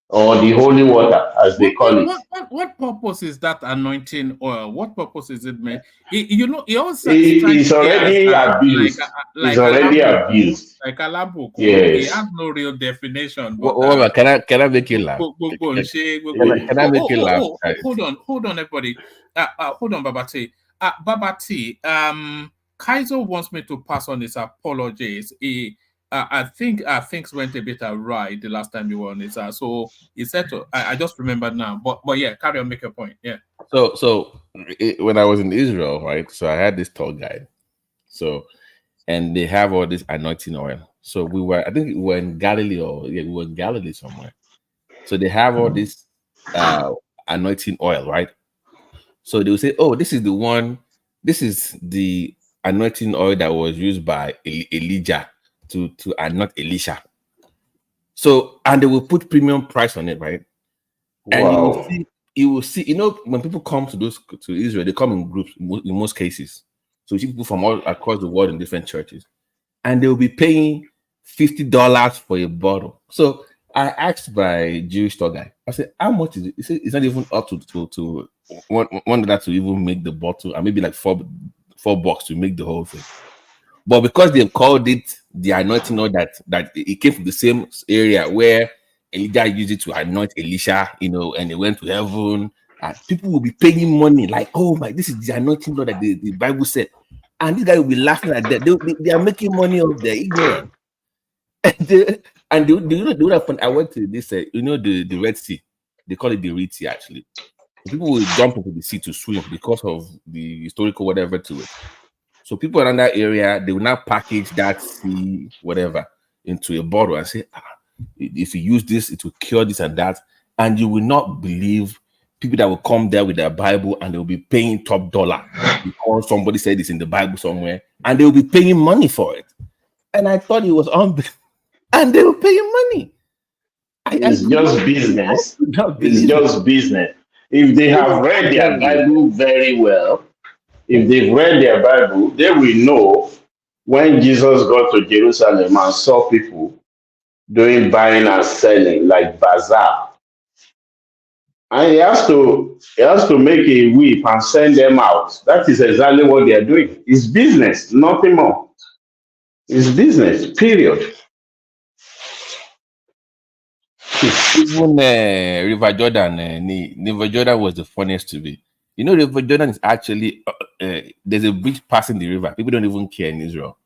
or the holy water, as they call it? What purpose is that anointing oil? What purpose is it made? He also it's already abused. It's already abused. Like a lambo. Yes. He has no real definition. But can I make you laugh? Can I make you laugh? Hold on, everybody. Hold on, Babati. Babati. Kaiser wants me to pass on his apologies. I think things went a bit awry the last time you were on it. So he said to, I just remembered now. But yeah, carry on, make your point. Yeah. So when I was in Israel, right? So I had this tour guide. So and they have all this anointing oil. So I think we were in Galilee, we were in Galilee somewhere. So they have all this anointing oil, right? So they will say, oh, this is the one This is the anointing oil that was used by Elijah to anoint Elisha. So, and they will put premium price on it, right? And Wow. you will see, when people come to Israel, they come in groups in most cases. So you see people from all across the world in different churches, and they will be paying $50 for a bottle. So I asked my Jewish tour guy, I said, how much is it? He said it's not even up to $1 to even make the bottle, and maybe like $4 to make the whole thing. But because they've called it the anointing oil, that it came from the same area where Elijah used it to anoint Elisha, and they went to heaven, and people will be paying money like, oh my, this is the anointing oil that the Bible said. And this guy will be laughing at that. They are making money off their ignorance. And the would happen. I went to this, the Red Sea. They call it the Red Sea, actually. People will jump into the sea to swim because of the historical whatever to it. So people around that area, they will now package that sea whatever into a bottle and say, if you use this, it will cure this and that. And you will not believe people that will come there with their Bible and they will be paying top dollar because somebody said it's in the Bible somewhere, and they will be paying money for it. And I thought it was unbelievable. And they were paying money. It's just business. It's just business. If they have read their Bible very well, if they've read their Bible, they will know when Jesus got to Jerusalem and saw people doing buying and selling like bazaar. And he has to make a whip and send them out. That is exactly what they are doing. It's business, nothing more. It's business, period. Even River Jordan, River Jordan was the funniest to me. River Jordan is actually there's a bridge passing the river. People don't even care in Israel.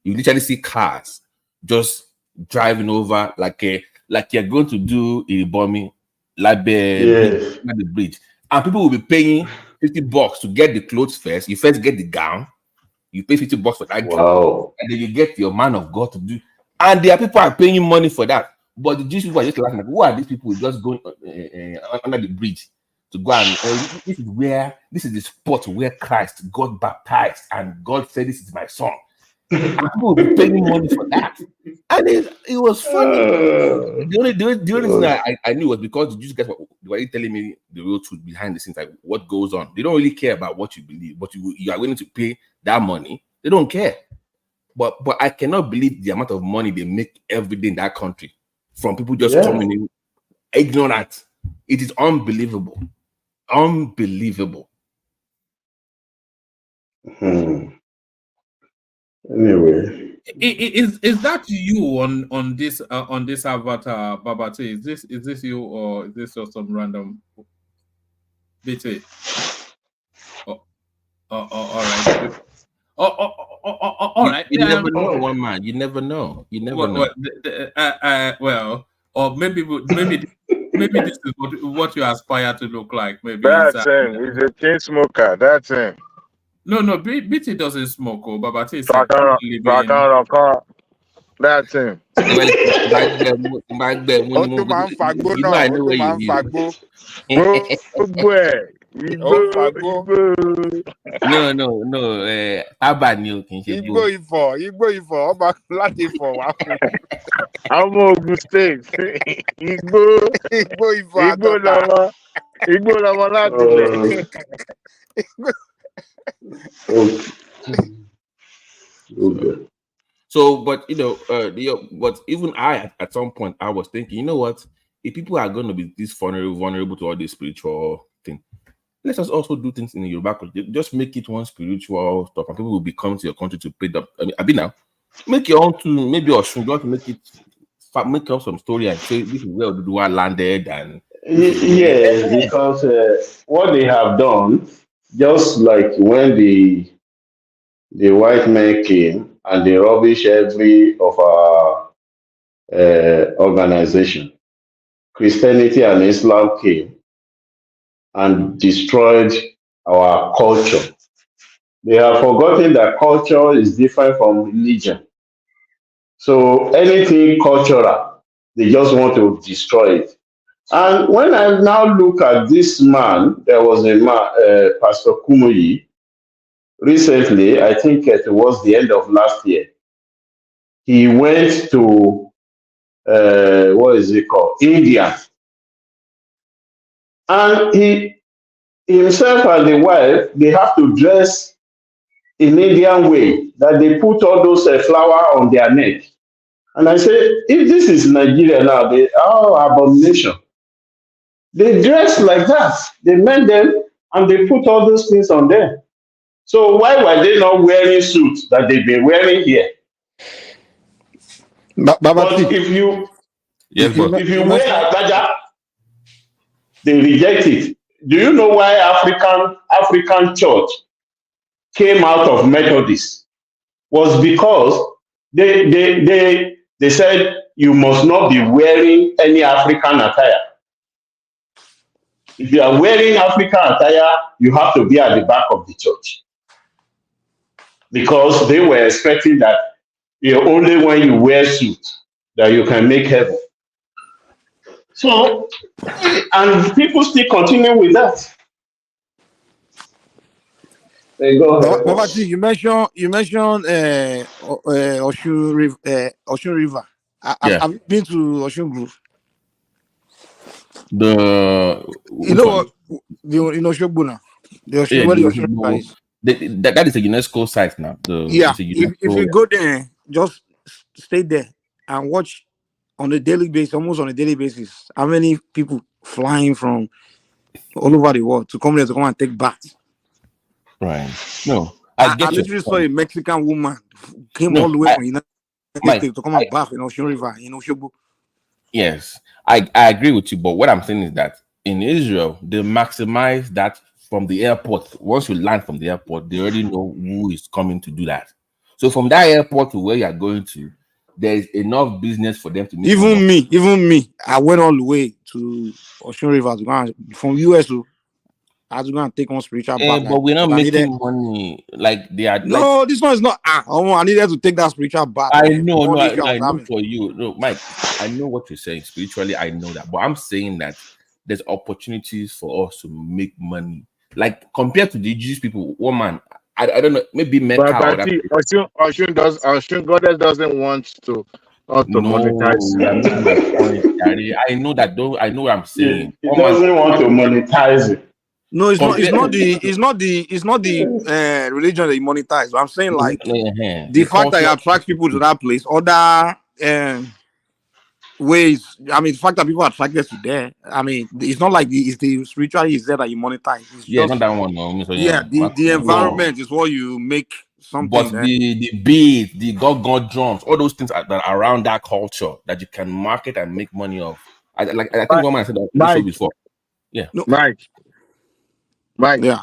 You literally see cars just driving over like you're going to do a bombing, like the bridge, and people will be paying $50 to get the clothes first. You first get the gown, you pay $50 for that gown, and then you get your man of God to do. And there are people are paying money for that. But the Jewish people are just laughing like, who are these people just going under the bridge to go and this is the spot where Christ got baptized and God said, this is my son. And people will be paying money for that. And it was funny. The only thing I knew was because the Jewish guys were telling me the real truth behind the scenes, like what goes on. They don't really care about what you believe, but you are willing to pay that money. They don't care. But I cannot believe the amount of money they make every day in that country. From people just coming in ignorant. It is unbelievable. Unbelievable. Anyway. Is that you on this avatar, Babate? Is this you, or is this just some random BT? All right. All right. You never know, one man. You never know. You never know. Well, or maybe this is what you aspire to look like. Maybe that's him. He's a chain smoker. That's him. No. BT doesn't smoke. Oh, Babate is that's him. I know where No. Igbo Ifo. Ọba láti Ifo wá fún. Àwọn Ogun State. Igbo Ifo àtọ́ta. Igbo lọ́mọ láti Okay. So, but but even I at some point I was thinking, you know what? If people are going to be this vulnerable to all this spiritual thing, let us also do things in the Yoruba culture. Just make it one spiritual stuff, and people will be coming to your country to pay them. I mean, now make your own to maybe or should just make up some story and say this is where Oduduwa landed and. Yes, because what they have done, just like when the white men came and they rubbish every of our organization, Christianity and Islam came and destroyed our culture. They have forgotten that culture is different from religion. So anything cultural, they just want to destroy it. And when I now look at this man, there was a man, Pastor Kumuyi, recently, I think towards the end of last year, he went to what is it called? India. And he himself and the wife, they have to dress in Indian way, that they put all those flower on their neck. And I say, if this is Nigeria now, they are abomination. They dress like that. They mend them and they put all those things on them. So why were they not wearing suits that they've been wearing here? But if you Yes, boss. if you wear Agbaja, they reject it. Do you know why African church came out of Methodist? Was because they said you must not be wearing any African attire. If you are wearing African attire, you have to be at the back of the church. Because they were expecting that only when you wear suit that you can make heaven. So, and people still continue with that. They go ahead. Babati, you mentioned Osun River. Yeah. Have you been to Osun Grove? You know what? In Oshogbo, the Osun, where the Osun River is. That is a UNESCO site now. If you go there, just stay there and watch on a daily basis, almost on a daily basis, how many people flying from all over the world to come there to come and take baths. Right. No, I literally saw a Mexican woman came all the way from United States to come and bath in Osun River in Oshogbo. Yes, I agree with you, but what I'm saying is that in Israel, they maximize that from the airport. Once you land from the airport, they already know who is coming to do that. So from that airport to where you are going to, there is enough business for them to make Even me, I went all the way to Osun River to go and, from US to I was going to take one spiritual bath. But we're not making money like they are. No, this one is not. I needed to take that spiritual bath. I know for you. No, Mike, I know what you're saying spiritually. I know that, but I'm saying that there's opportunities for us to make money. Like compared to the Jewish people, woman, I don't know, maybe Mecca. But Osun Goddess doesn't want to monetize. I know that. Though I know what I'm saying. He doesn't want to monetize it. No, it's not the religion that you monetize. I'm saying like the fact that you attract people to that place, other ways. I mean, the fact that people are attracted to there. I mean, it's not like it's the spirituality is there that you monetize. It's just, not that one. No. So, the environment is what you make something. But the beat, the god drums, all those things that are around that culture that you can market and make money of. I think one man said that before. Yeah, Mike, yeah.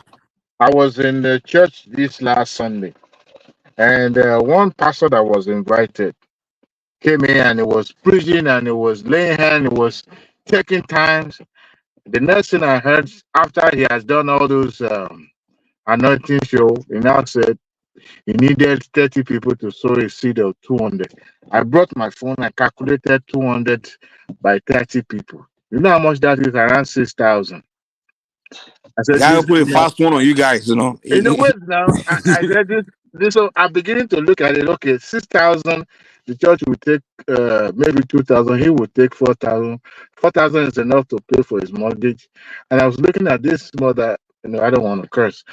I was in the church this last Sunday, and one pastor that was invited came in and he was preaching and he was laying hands, he was taking times. The next thing I heard after he has done all those anointing show, he now said he needed 30 people to sow a seed of 200. I brought my phone, I calculated 200 by 30 people. You know how much that is? Around 6,000. I said, I put a fast one on you guys, you know. In a way, now I said this. So I'm beginning to look at it. Okay, 6,000. The church will take maybe 2,000. He will take 4,000. 4,000 is enough to pay for his mortgage. And I was looking at this mother. I don't want to curse.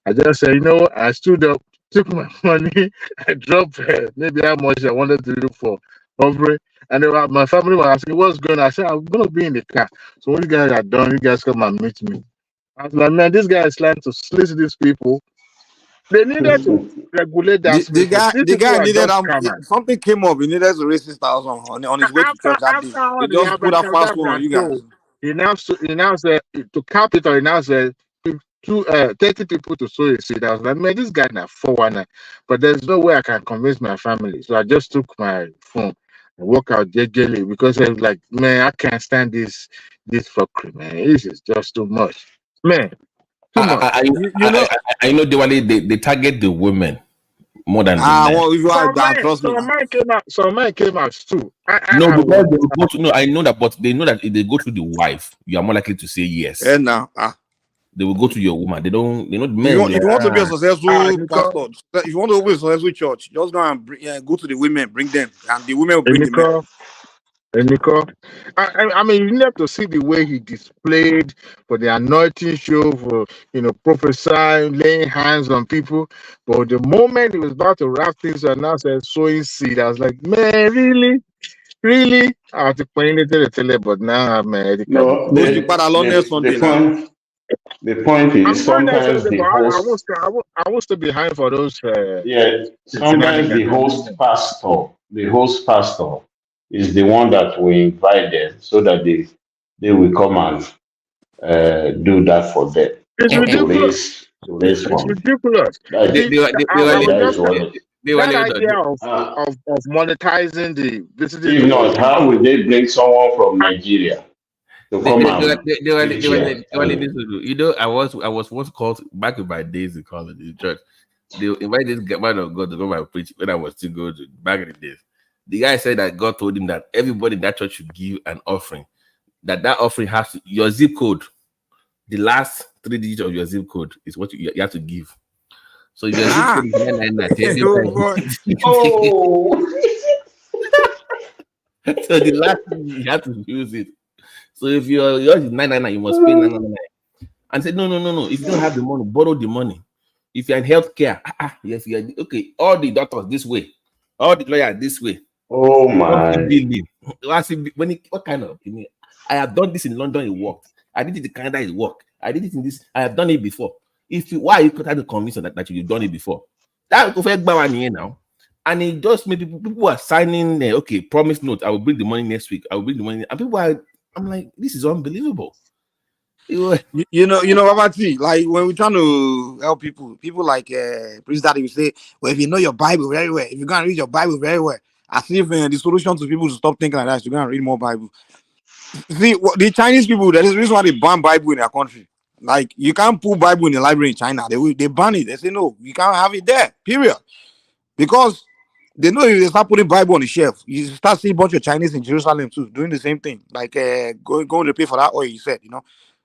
I just said, I stood up, took my money, I dropped maybe how much I wanted to do for ovary. And my family was asking, what's going on? I said, I'm going to be in the car. So when you guys are done, you guys come and meet me. I was like, man, this guy is trying to slit these people. They needed to regulate that. The guy needed something came up. He needed to raise 6,000 on his way to church that day. He just put a fast one on you guys. He now said to cap it, or he now said 30 people to sow a seed. I was like, man, this guy na 419. But there's no way I can convince my family. So I just took my phone and walk out jelly because I was like, man, I can't stand this fuckery, man. This is just too much. Man, I know they target the women more than some men came out too. I know that, but they know that if they go through the wife, you are more likely to say yes. And now, They will go to your woman. They don't. They know the If men. you want to be a successful Emiko, pastor, if you want to open a successful church, just go and go to the women, bring them, and the women will bring the men. Emiko, I mean, you have to see the way he displayed for the anointing show, for prophesying, laying hands on people. But the moment he was about to wrap things and now said sowing seed, I was like, man, really? I was playing it, but now I'm No, the point is sometimes the host. I will still be behind for those. Sometimes the host pastor is the one that we invite them so that they will come and do that for them. It's ridiculous. Raise It's funds. ridiculous. That is what it is. That idea of monetizing the visiting. If not, how will they bring someone from Nigeria to come and you know, I was once called back in my days in college in church. They invited this man of God to come and preach when I was still going to back in the days. The guy said that God told him that everybody in that church should give an offering. That offering has to, your zip code, the last 3 digits of your zip code is what you have to give. So your zip code is 999. So the last thing you have to use it. So if yours is 999, you must pay 999. And said, no. If you don't have the money, borrow the money. If you're in healthcare, yes, you're okay. All the doctors this way, all the lawyers this way. Oh my! What kind of? I have done this in London. It worked. I did it in Canada. It worked. I did it in this. I have done it before. Why are you trying to convince that you've done it before? That now, and it just made people are signing. Okay, promise note. I will bring the money next week. I will bring the money, and people are. I'm like, this is unbelievable. You know, Babati, like when we're trying to help people like Priest Daddy will say, well, if you know your Bible very well, if you're gonna read your Bible very well, as if the solution to people to stop thinking like that is to go and read more Bible. See, the Chinese people, that is the reason why they ban Bible in their country. Like, you can't put Bible in the library in China. They ban it. They say, no, you can't have it there, period. Because they know if they start putting Bible on the shelf, you start seeing a bunch of Chinese in Jerusalem too, doing the same thing. Like, going to pay for that oil, you said,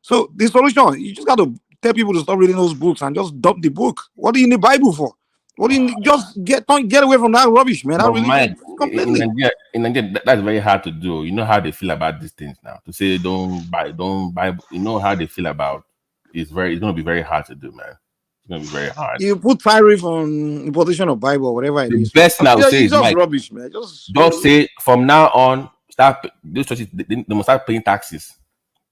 So the solution, you just got to tell people to stop reading those books and just dump the book. What do you need Bible for? What do you need? Just get away from that rubbish, man. That religion, completely. In Nigeria, that's very hard to do. You know how they feel about these things now. To say don't buy. You know how they feel about. It's going to be very hard to do, man. It's going to be very hard. You put tariff on importation of Bible or whatever it is. The best now say is just rubbish, man. Just say from now on, start those churches. They must start paying taxes.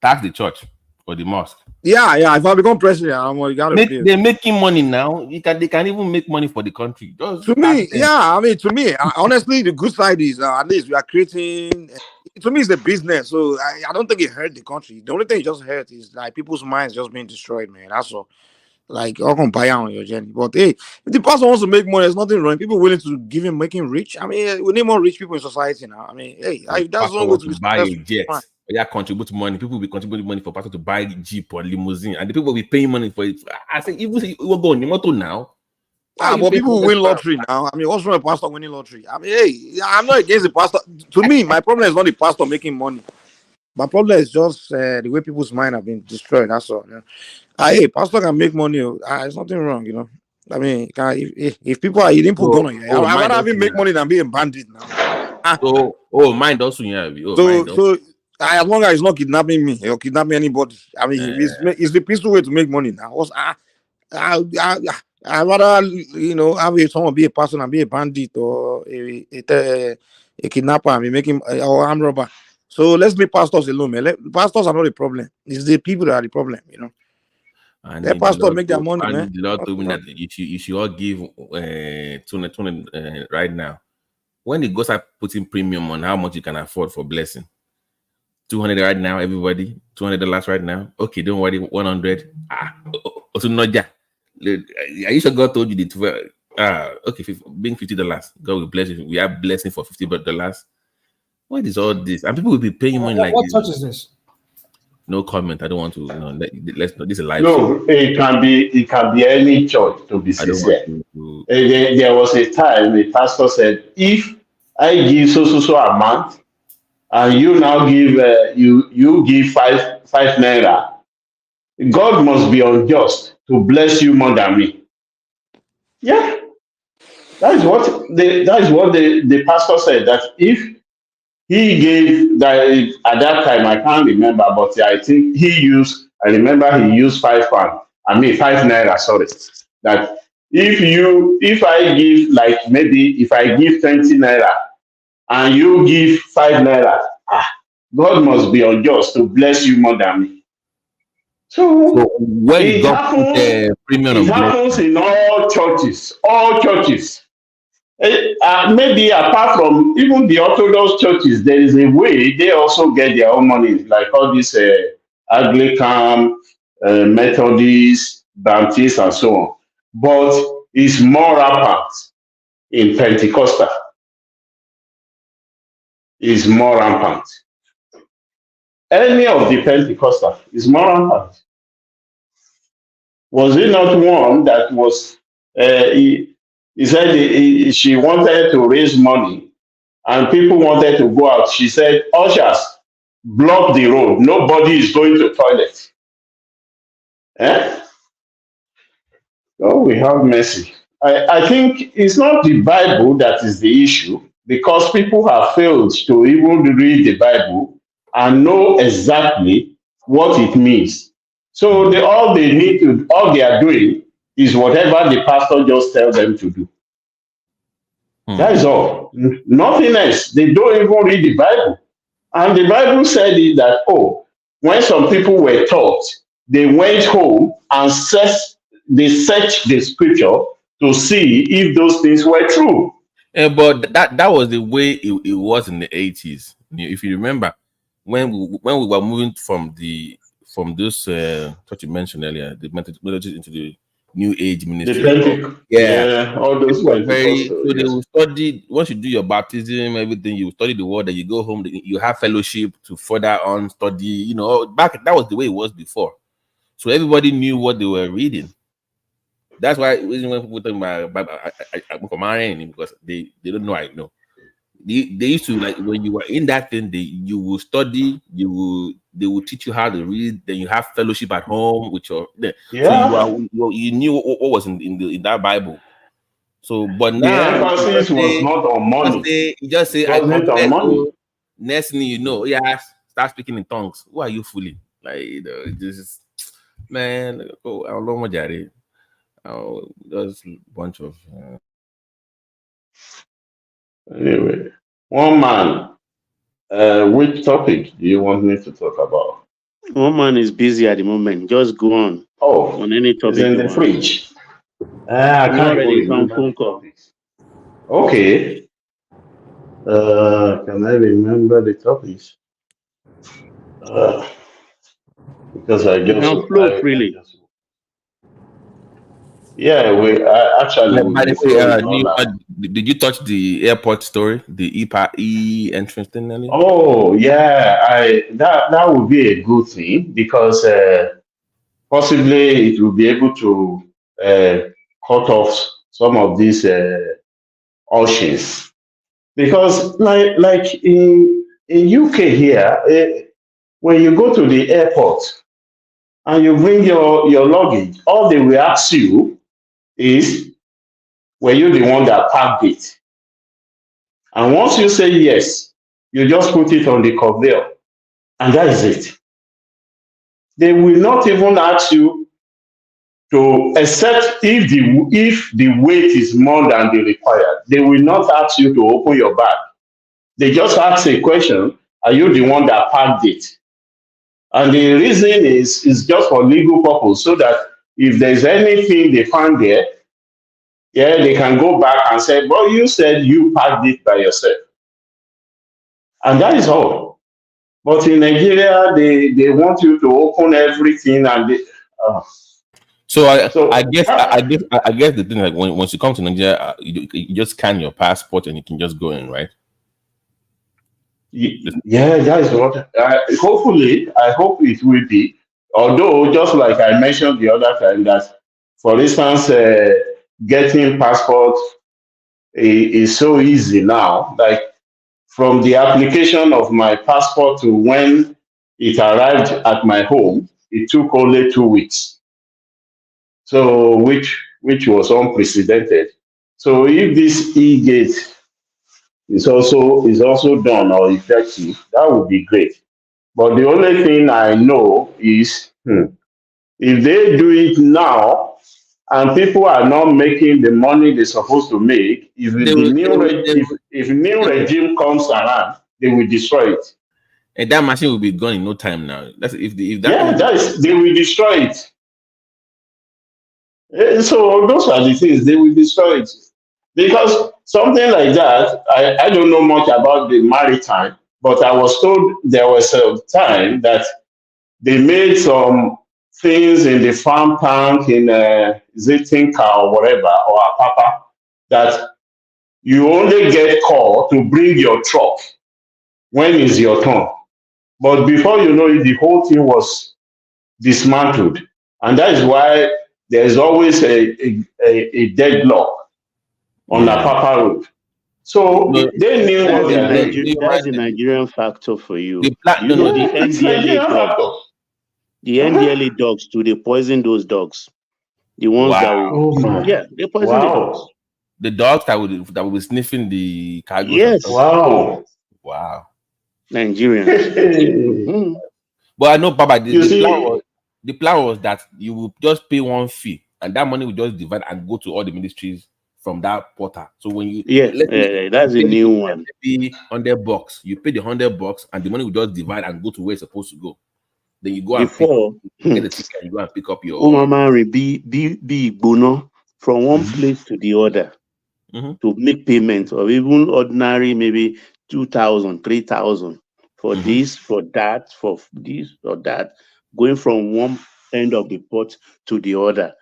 Tax the church. Or the mosque. Yeah. If I become president, you gotta pay. They're making money now. They can even make money for the country. To me, honestly, the good side is at least we are creating. To me, it's the business. So I don't think it hurt the country. The only thing it just hurt is like people's minds just being destroyed, man. That's all. Like, all can buy on your journey. But hey, if the pastor wants to make money, there's nothing wrong. People willing to give him making rich. I mean, we need more rich people in society now. I mean, hey, if that's not going to buy a jet. Yeah, contribute money. People will be contributing money for pastor to buy Jeep or limousine, and the people will be paying money for it. I say, even if we're going motor now. But people win lottery now. I mean, what's wrong with pastor winning lottery? I mean, hey, I'm not against the pastor. To me, my problem is not the pastor making money. My problem is just the way people's mind have been destroyed. That's all. Hey, pastor can make money. There's nothing wrong, I mean, if people are eating put gun on you, I'd rather have him make money than be a bandit now. Mind also, yeah. So as long as he's not kidnapping me or kidnapping anybody, I mean, it's the peaceful way to make money now. I'd rather, have someone be a person and be a bandit or a kidnapper and be making or armed robber. So let's leave pastors alone, man. Pastors are not the problem. It's the people that are the problem, And let pastors make their money, man. The Lord told me that you should all give 200 right now. When it goes up putting premium on how much you can afford for blessing. 200 right now, everybody. $200 right now. Okay, don't worry. 100. Also not that. Are you sure God told you the 12? Okay, being $50. God will bless you. We have blessing for $50. What is all this? And people will be paying money like this. What church is this? No comment. I don't want to. Let's not. This is a live. No, it can be any church. To be sincere, there was a time the pastor said, "If I give so amount, and you now give you give five naira, God must be unjust to bless you more than me. Yeah, that is what the pastor said, that if he gave that at that time, I can't remember, but I think I remember he used ₦5, sorry. That if I give, like, maybe if I give 20 naira and you give 5 naira, God must be unjust to bless you more than me. So where it God put happens, the premium it of happens blessing. in all churches, maybe apart from even the Orthodox churches, there is a way they also get their own money, like all these Anglican, Methodist, Baptist, and so on. But it's more rampant in Pentecostal. Is more rampant. Any of the Pentecostal is more rampant. Was it not one that was? He said she wanted to raise money, and people wanted to go out. She said, "Ushers, block the road. Nobody is going to toilet." Eh? Oh, we have mercy. I think it's not the Bible that is the issue, because people have failed to even read the Bible and know exactly what it means. So all they are doing is whatever the pastor just tells them to do. That is all. Nothing else. They don't even read the Bible. And the Bible said it that, when some people were taught, they went home and searched the scripture to see if those things were true. But that was the way it was in the 80s. If you remember, when we were moving from those what you mentioned earlier, the methodology into the New Age ministry. All those were very. Pentecostal, So they yes. will study. Once you do your baptism, everything, you study the word, and you go home. You have fellowship to further on study. Back that was the way it was before. So everybody knew what they were reading. That's why when people talk about marrying, because they don't know. I know. They used to, like, when you were in that thing, you will study, they will teach you how to read, then you have fellowship at home with your so you knew what was in that Bible. So but The now emphasis was not on money. you just say It I wasn't on confess. money. Next thing you know, start speaking in tongues. Who are you fooling? Like, this is, man, I don't know what Jare. There's a bunch of Anyway, one man, which topic do you want me to talk about? One man is busy at the moment. Just go on. On any topic. It's in the fridge. I can't really phone call. Okay. Can I remember the topics? Because I just flow freely. Yeah, actually. By the way, did you touch the airport story, the entrance thing earlier? Oh yeah, that would be a good thing, because possibly it will be able to cut off some of these options, because like in UK here, when you go to the airport and you bring your luggage, all they will ask you is, were you the one that packed it? And once you say yes, you just put it on the conveyor, and that is it. They will not even ask you to, except if the weight is more than the required. They will not ask you to open your bag. They just ask a question: are you the one that packed it? And the reason is just for legal purpose, so that if there's anything they find there, they can go back and say, well, you said you packed it by yourself. And that is all. But in Nigeria, they want you to open everything, and I guess the thing, like, once you come to Nigeria, you just scan your passport and you can just go in, right? Yeah, that is what. Hopefully, I hope it will be. Although, just like I mentioned the other time, that, for instance, getting passport is so easy now. Like, from the application of my passport to when it arrived at my home, it took only 2 weeks. So which was unprecedented. So if this e-gate is also done or effective, that would be great. But the only thing I know is if they do it now and people are not making the money they're supposed to make, if new regime comes around, they will destroy it. And that machine will be gone in no time now. That's if they will destroy it. So those are the things they will destroy it. Because something like that, I don't know much about the maritime, but I was told there was a time that they made some things in the farm tank in Zitinka or whatever, or Apapa, that you only get called to bring your truck when it's your turn. But before you know it, the whole thing was dismantled. And that is why there's always a deadlock on the Apapa Road. So they knew what they are doing. That's the Nigerian factor for you. The NDLA dogs too, they poison those dogs. The ones that will, they poison the dogs. The dogs that will be sniffing the cargo. Yes. Wow. Nigerian. But I know, Baba, the plan was that you will just pay one fee and that money will just divide and go to all the ministries from that portal. So when you that's a new one. $100, you pay the $100 and the money will just divide and go to where it's supposed to go. Then you go Before, and get the ticket and you go and pick up your be bono from one place to the other to make payments, or even ordinary maybe 2,000, 3,000 for this, for that, for this or that, going from one end of the port to the other.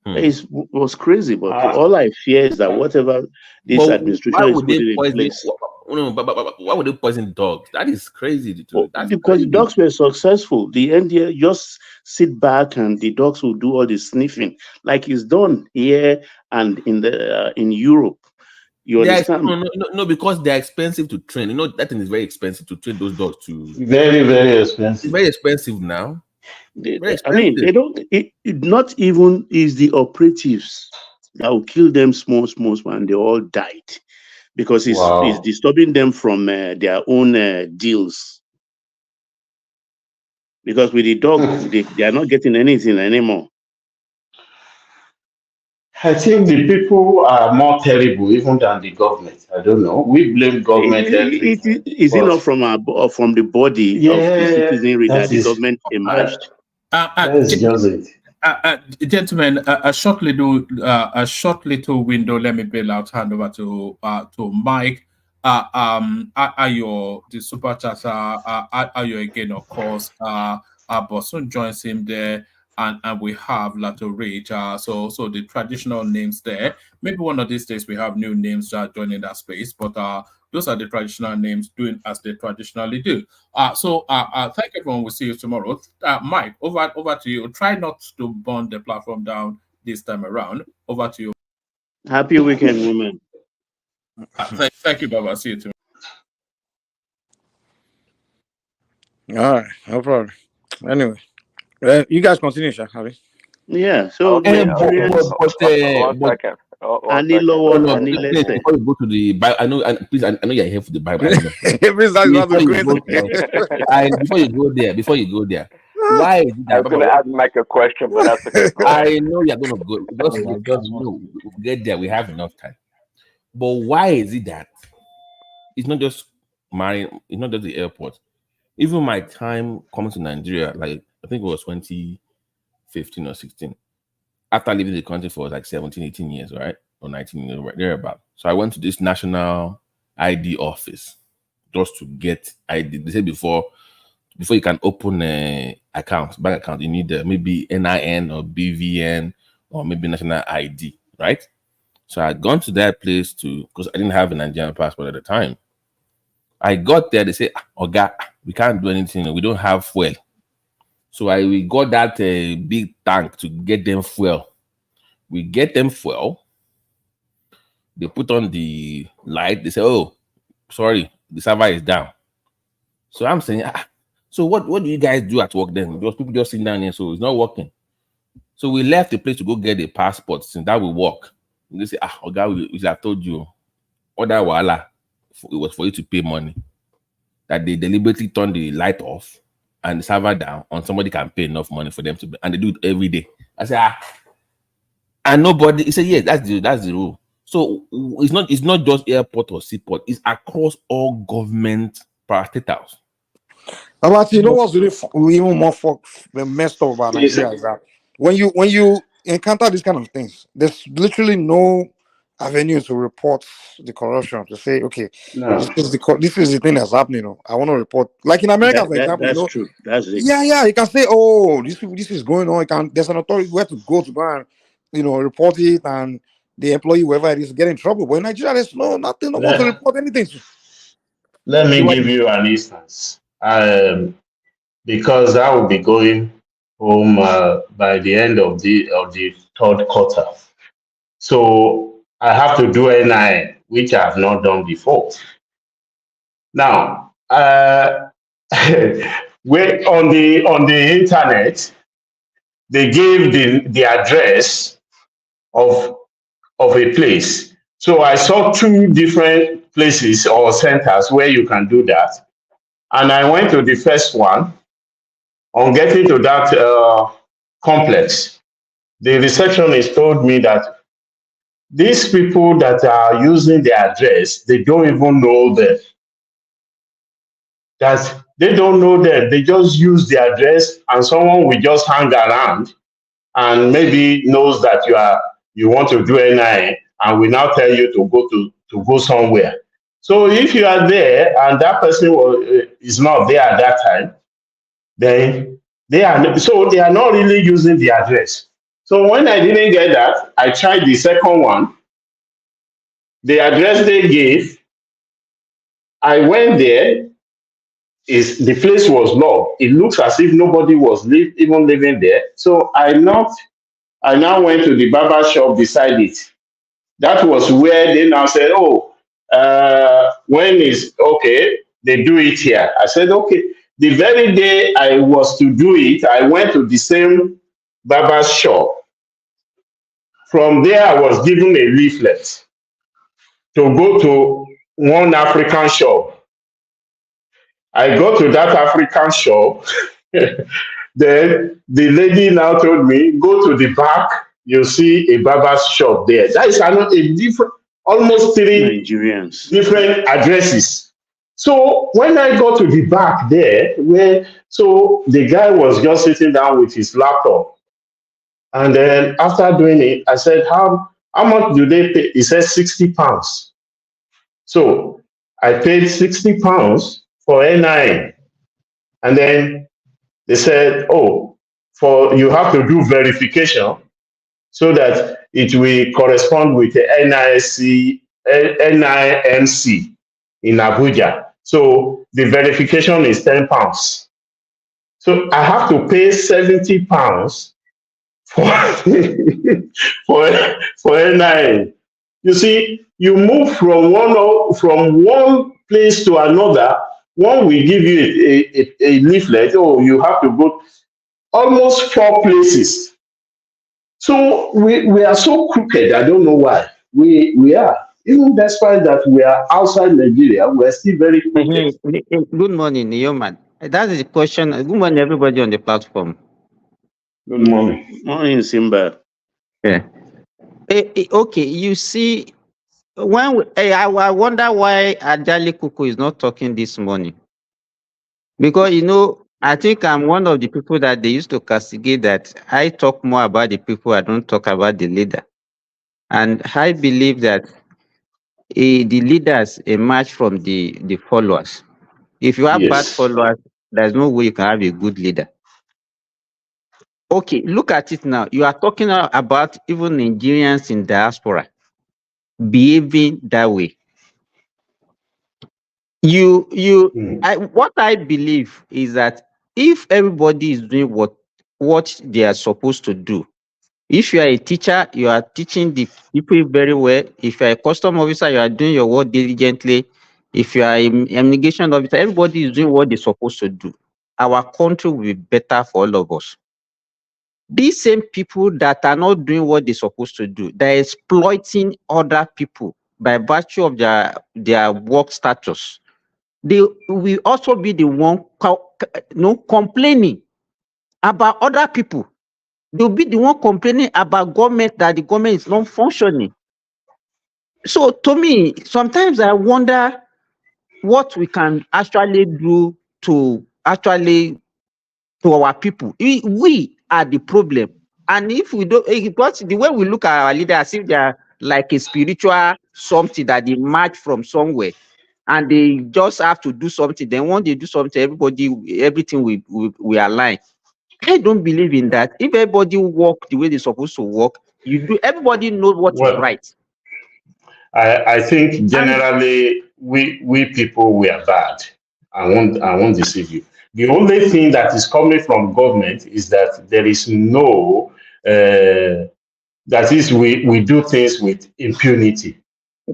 It was crazy, but all I fear is that whatever this administration is putting in place. But why would they poison dogs? That is crazy. Because the dogs were successful. The NDA just sit back and the dogs will do all the sniffing, like it's done here and in Europe. You understand? No, because they're expensive to train. You know, that thing is very expensive to train those dogs to. Very, very expensive. It's very expensive now. I mean, they don't. It not even is the operatives that will kill them small, and they all died because it's disturbing them from their own deals. Because with the dog, they are not getting anything anymore. I think the people are more terrible even than the government. I don't know. We blame government. Is it not from the body of the citizenry that the government emerged? That's just it. Gentlemen, a short little window. Let me bail out. Hand over to Mike. Ayo, the super chatter. Ayo again, of course. Bosun joins him there, and we have Lato Rage. So the traditional names there. Maybe one of these days we have new names joining that space, but those are the traditional names doing as they traditionally do. Thank everyone. We'll see you tomorrow. Mike, over to you. Try not to burn the platform down this time around. Over to you. Happy weekend, women. Thank you, Baba. See you tomorrow. All right, no problem. Anyway, you guys continue, Harry. Yeah. So, before you go to the Bible, I know. Please, I know you're here for the Bible. Before you go there, why is it that I was going to ask Mike a question, but that's okay. I know you're going to go. We'll get there. We have enough time. But why is it that it's not just marrying? It's not just the airport. Even my time coming to Nigeria, like I think it was 2015 or 16. After leaving the country for like 17, 18 years, right? Or 19 years, right thereabout. So I went to this national ID office just to get ID. They said before you can open a bank account, you need maybe NIN or BVN or maybe national ID, right? So I had gone to that place because I didn't have a Nigerian passport at the time. I got there, they say, Oga, we can't do anything. We don't have fuel. So we got that big tank to get them fuel. We get them fuel. They put on the light. They say, oh, sorry, the server is down. So I'm saying, So what do you guys do at work then? Those people just sitting down here, so it's not working. So we left the place to go get a passport. Since that will work, they say, Oga, we have told you, order wala, it was for you to pay money. That they deliberately turn the light off and the server down, and somebody can pay enough money for them to, and they do it every day. I say, and nobody. He said, yes, that's the rule. So it's not just airport or seaport. It's across all government parastatals. But you know what's really even more messed up about Nigeria is that when you encounter these kind of things, there's literally no avenue to report the corruption, to say, okay, this is the thing that's happening. I want to report. Like in America, for example, that's true. That's it. Yeah, you can say, oh, this is going on. There's an authority where to go and report it, and the employee, whoever it is, get in trouble. But in Nigeria, there's nothing, no one to report anything to. Let me give you an instance. Because I will be going home by the end of the third quarter. So I have to do NI, which I have not done before. Now, when on the internet, they gave the address of a place. So I saw 2 different places or centers where you can do that. And I went to the first one. On getting to that complex, the receptionist told me that these people that are using the address, they don't even know them. That they don't know them. They just use the address, and someone will just hang around and maybe knows that you want to do NIA and will now tell you to go somewhere. So if you are there and that person is not there at that time, then they are not really using the address. So when I didn't get that, I tried the second one. The address they gave, I went there. The place was locked. It looks as if nobody was even living there. So I now went to the barber shop beside it. That was where they now said, when is okay, they do it here. I said, okay. The very day I was to do it, I went to the same barber shop. From there, I was given a leaflet to go to one African shop. I go to that African shop. Then the lady now told me, go to the back, you'll see a barber shop there. That is almost 3 Nigerians. Different addresses. So when I got to the back there, the guy was just sitting down with his laptop. And then after doing it, I said, how much do they pay? He said 60 pounds. So I paid 60 pounds for NIN. And then they said, you have to do verification so that it will correspond with the NIMC in Abuja. So the verification is 10 pounds. So I have to pay 70 pounds for NIN. You see, you move from one place to another. One will give you a leaflet. You have to go almost 4 places. So we are so crooked. I don't know why. We are. Even despite that we are outside Nigeria, we are still very crooked. Good morning, Yoman. That is the question. Good morning, everybody on the platform. Good morning. Morning, Simba. Yeah. Okay, you see, I wonder why Ajali Kuku is not talking this morning. Because, I think I'm one of the people that they used to castigate that I talk more about the people, I don't talk about the leader. And I believe that the leaders emerge from the followers. If you have bad followers, there's no way you can have a good leader. Okay, look at it now. You are talking about even Nigerians in diaspora behaving that way. What I believe is that if everybody is doing what they are supposed to do, if you are a teacher, you are teaching the people very well. If you are a custom officer, you are doing your work diligently. If you are an immigration officer, everybody is doing what they're supposed to do. our country will be better for all of us. These same people that are not doing what they're supposed to do, they're exploiting other people by virtue of their work status. They will also be the one complaining about other people. They'll be the one complaining about government, that the government is not functioning. So to me, sometimes I wonder what we can actually do to our people. We are the problem. And if we don't, because the way we look at our leaders, as if they are like a spiritual something that they march from somewhere, and they just have to do something. Then when they do something, everything will align. I don't believe in that. If everybody work the way they're supposed to work, everybody knows what is right. I think generally we people, we are bad. I won't deceive you. The only thing that is coming from government is that there is no that is we do things with impunity.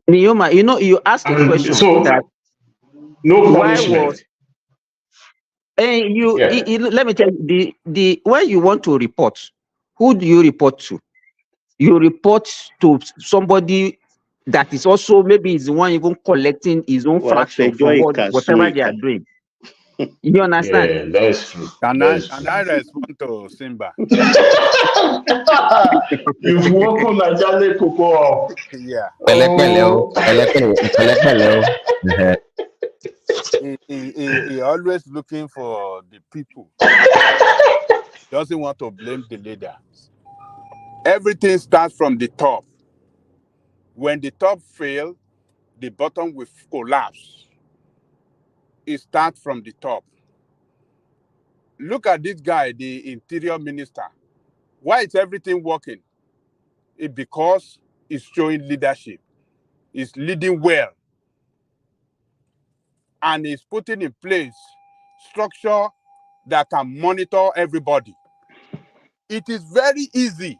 Nioma, you ask a question so that no punishment. Let me tell you, the when you want to report, who do you report to? You report to somebody that is also maybe is the one even collecting his own fraction from whatever they are doing. You understand? Yeah, that's true. Can I respond to Simba? You've woken Nigerian people up. Yeah. He always looking for the people. Doesn't want to blame the leader. Everything starts from the top. When the top fail, the bottom will collapse. It starts from the top. Look at this guy, the interior minister. Why is everything working? It's because he's showing leadership. He's leading well. And he's putting in place structure that can monitor everybody. It is very easy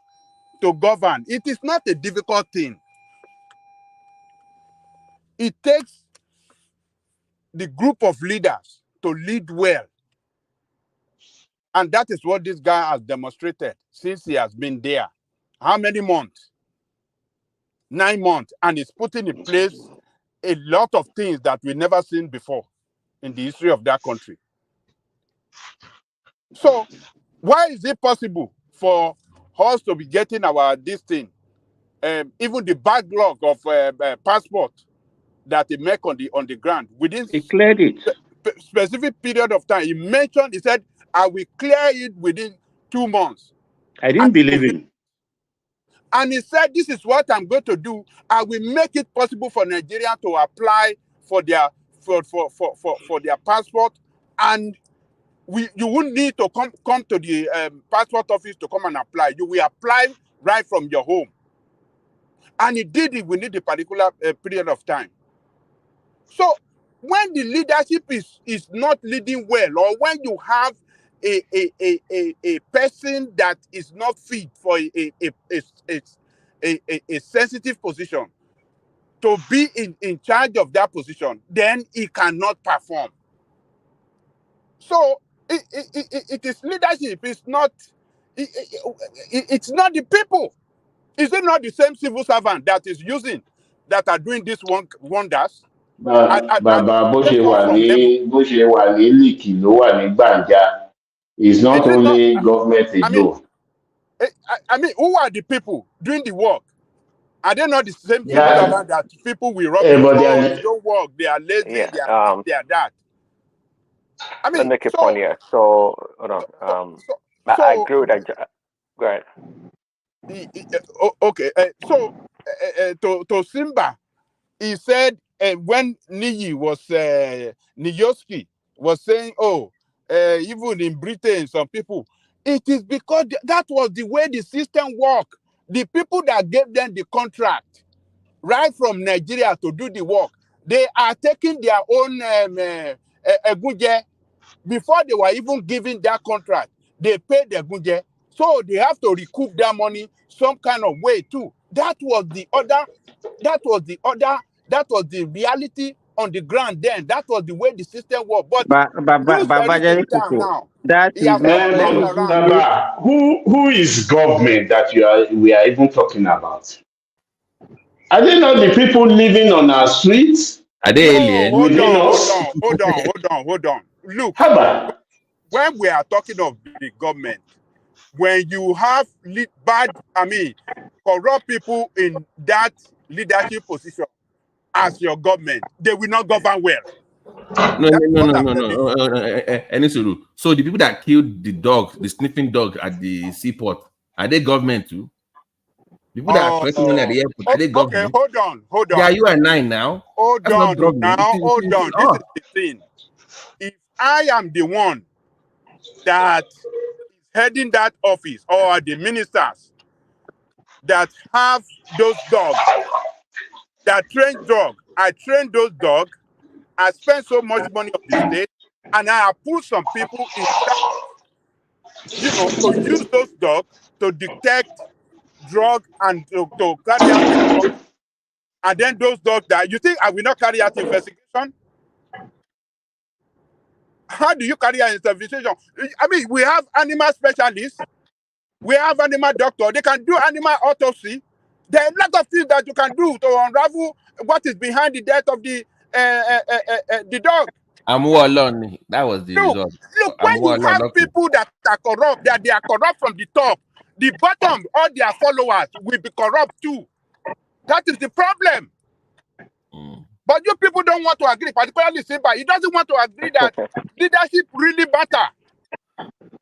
to govern. It is not a difficult thing. It takes the group of leaders to lead well. And that is what this guy has demonstrated since he has been there. How many months? 9 months. And he's putting in place a lot of things that we've never seen before in the history of that country. So why is it possible for us to be getting this thing? Even the backlog of passport that they make on the ground within specific period of time. He mentioned, he said, I will clear it within 2 months. I didn't believe him. And he said, this is what I'm going to do. I will make it possible for Nigerians to apply for their their passport, and you won't need to come to the passport office to come and apply. You will apply right from your home. And he did it within a particular period of time. So when the leadership is not leading well, or when you have a person that is not fit for a sensitive position to be in charge of that position, then he cannot perform. So it is leadership. It's not the people. Is it not the same civil servant that is using that are doing these wonders? Bàbá bó ṣe wà ní líìkì ló wà ní gbàǹjà. It's not only government alone. I mean, who are the people doing the work? Are they not the same civil servant that people will rub in? They don't work, they are lazy, they are that. I mean, let me make a point here. So, hold on. I agree with that. Go ahead. Okay, to Simba, he said when Niyoski was saying, even in Britain, some people, it is because that was the way the system worked. The people that gave them the contract, right from Nigeria to do the work, they are taking their own Egunje. Before they were even given that contract, they paid the Egunje. So they have to recoup their money some kind of way too. That was the reality on the ground then. That was the way the system was. But use very time now. That He is has not. not Let turned me give around. you. Baba, who is government that we are even talking about? Are they not the people living on our streets? Are they alien? Within us? Hold on. Look, Haba. when we are talking of the government, when you have corrupt people in that leadership position as your government, they will not govern well. No. So the people that killed the dog, the sniffing dog at the seaport, are they government too? People that are collecting money at the airport, are they government? Okay, hold on. Yeah, you are 9 now. That's not government. Hold on. This is the thing. If I am the one that is heading that office, or the ministers that have those dogs, that train dogs, I train those dogs, I spend so much money on the state, and I have put some people in charge, to use those dogs to detect drug and to carry out investigation. And then those dogs die. You think I will not carry out investigation? How do you carry out investigation? I mean, we have animal specialists, we have animal doctors, they can do animal autopsy. There are a lot of things that you can do to unravel what is behind the death of the dog. Alone. That was the result. Look, when you have people that are corrupt, that they are corrupt from the top, the bottom, all their followers will be corrupt too. That is the problem. But you people don't want to agree, particularly Simba. He doesn't want to agree that leadership really matter.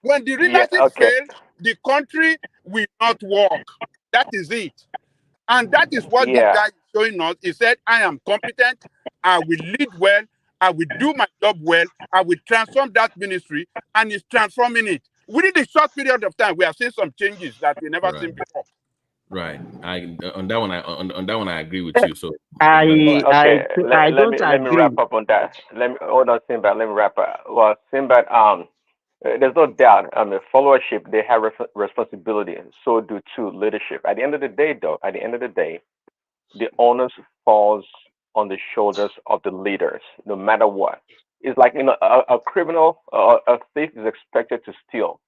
When the leadership fails, the country will not work. That is it. And that is what this guy is showing us. He said, I am competent, I will lead well, I will do my job well, I will transform that ministry, and he's transforming it. Within a short period of time, we have seen some changes that we never seen before. Right. On that one I agree with you. So let me wrap up on that. Hold on, Simba. Let me wrap up. Well, Simba, there's no doubt. Followership, they have responsibility, and so do too leadership. At the end of the day, though, the onus falls on the shoulders of the leaders, no matter what. It's like a criminal, a thief is expected to steal.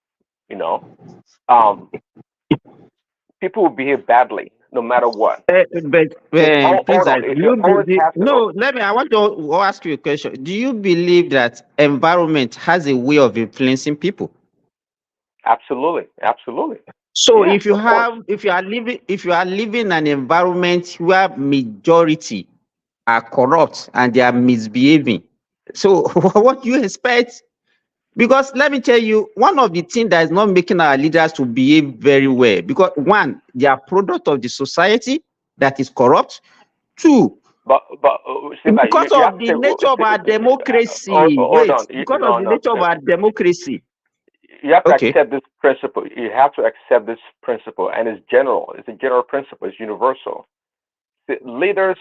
People will behave badly no matter what. Prince, I want to ask you a question. Do you believe that environment has a way of influencing people? Absolutely. So if you are living in an environment where majority are corrupt and they are misbehaving, so what do you expect? Because let me tell you, one of the things that is not making our leaders to behave very well, because one, they are product of the society that is corrupt. Two, because of the nature of our democracy. Because of the nature of our democracy. You have to accept this principle. You have to accept this principle, and it's general. It's a general principle. It's universal. The leaders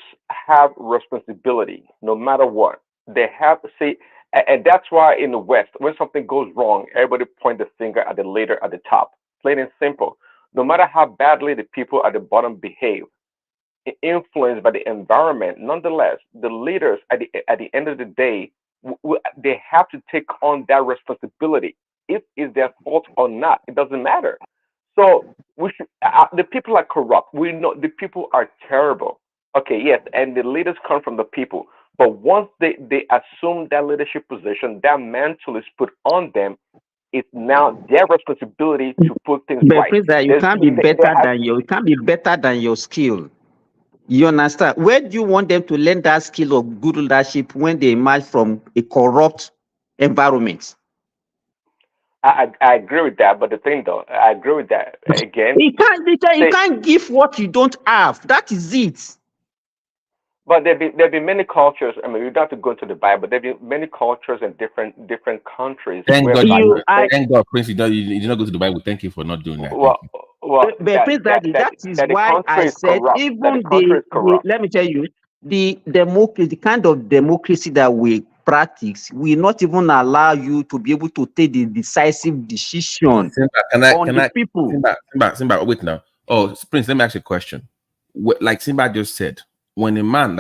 have responsibility, no matter what. They have to say, and that's why in the West, when something goes wrong, everybody point the finger at the leader at the top. Plain and simple. No matter how badly the people at the bottom behave, influenced by the environment, nonetheless, the leaders at the end of the day, they have to take on that responsibility. If it's their fault or not, it doesn't matter. So we should. The people are corrupt. We know the people are terrible. Okay, yes, and the leaders come from the people. But once they assume that leadership position, that mantle is put on them. It's now their responsibility to put things right. You can't be better than your skill. You understand? Where do you want them to learn that skill of good leadership when they emerge from a corrupt environment? I agree with that, but the thing though, I agree with that again. You can't give what you don't have. That is it. But there've been many cultures. I mean, you don't have to go into the Bible. There've been many cultures in different countries. Thank God, Prince. You did not go to the Bible. Thank you for not doing that. Prince Daddy, that is why I said even let me tell you, the kind of democracy that we practice will not even allow you to be able to take the decisive decision on the people. Simba, wait now. Oh, Prince, let me ask you a question. Like Simba just said, when a man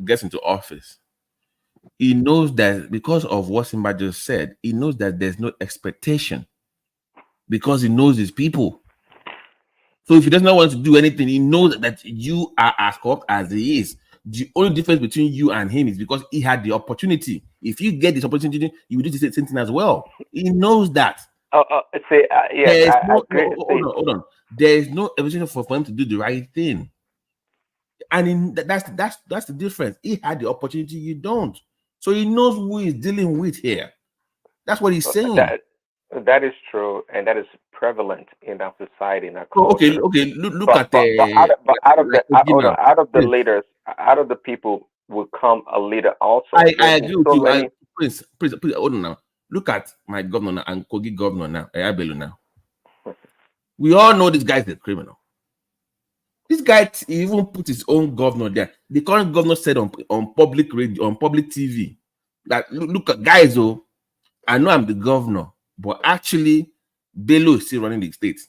gets into office, He knows that because of what Simba just said, he knows that there's no expectation because he knows his people. So if he does not want to do anything, he knows that you are as corrupt as he is. The only difference between you and him is because he had the opportunity. If you get this opportunity, you will do the same thing as well. He knows that. Yes, I agree. Hold on. There is no opportunity for him to do the right thing. And that's the difference. He had the opportunity, you don't. So he knows who he's dealing with here. That's what he's saying. That is true, and that is prevalent in our society, in our culture. culture. Look at out of the leaders, out of the people will come a leader also. I agree with you. Please, hold on now. Look at my governor now, and Kogi governor now, Ayabelu now. We all know this guy is a criminal. This guy even put his own governor there. The current governor said on public radio, on public TV, that look at guys, oh, I know I'm the governor, but actually, Bello is still running the state.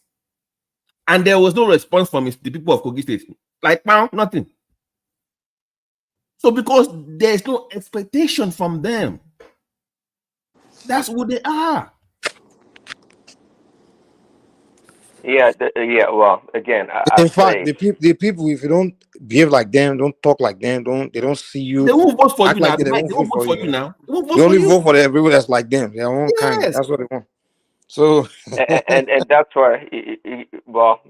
And there was no response from the people of Kogi State. Like, nothing. So because there's no expectation from them, that's who they are. Yeah, well, again, in fact, the people, if you don't behave like them, don't talk like them, they don't see you. They won't vote for you like now. they won't vote for you now. They only vote for everyone that's like them. Their own kind. That's what they want. So and that's why, well,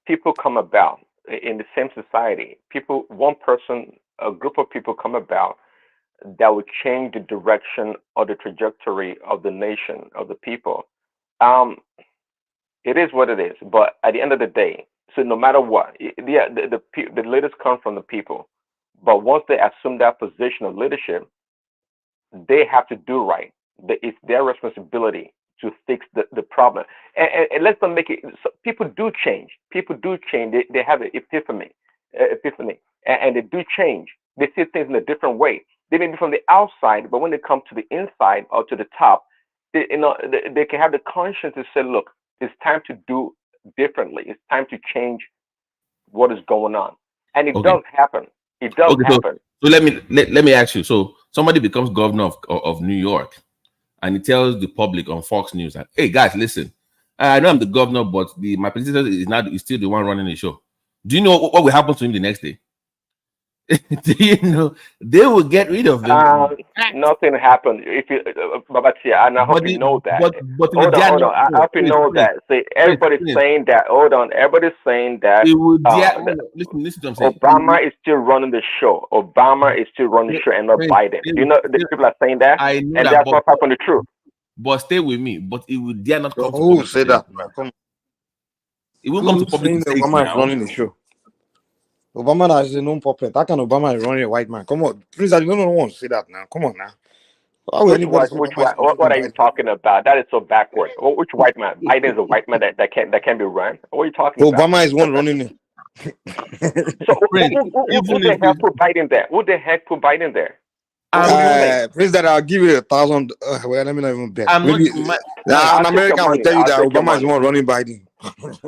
people come about in the same society. A group of people come about that would change the direction or the trajectory of the nation, of the people. It is what it is. But at the end of the day, so no matter what, the leaders come from the people. But once they assume that position of leadership, they have to do right. It's their responsibility to fix the problem. And let's not make it. So people do change. People do change. They have an epiphany, and they do change. They see things in a different way. They may be from the outside, but when they come to the inside or to the top, they can have the conscience to say, look, it's time to do differently. It's time to change what is going on. And it does happen. It does happen. So let me ask you. So somebody becomes governor of New York, and he tells the public on Fox News that, hey guys, listen, I know I'm the governor, but my predecessor is still the one running the show. Do you know what will happen to him the next day? Do you know they will get rid of him? Nothing happened. If you, Babatia, and I hope you know that. Hold on. I hope you know that. See, everybody's saying that. Hold on. Everybody's saying that. Listen to what I'm saying. Obama is still running the show. Obama is still running the show, and not Biden. You know, the people are saying that, and that's what's happened. The truth. But stay with me. But it will dare not come. Who will say that? It will come to public. Obama is running the show. Obama is a known puppet. How can Obama is running a white man? Come on, please. I don't want to say that now. Come on now. What are you talking about? That is so backward. Which white man? Biden is a white man that can be run. What are you talking about? Obama is one running it. So who the heck put Biden there? Who the heck put Biden there? Please, that I'll give you 1,000. Well, let me not even bet. An American will tell you that Obama is one running Biden.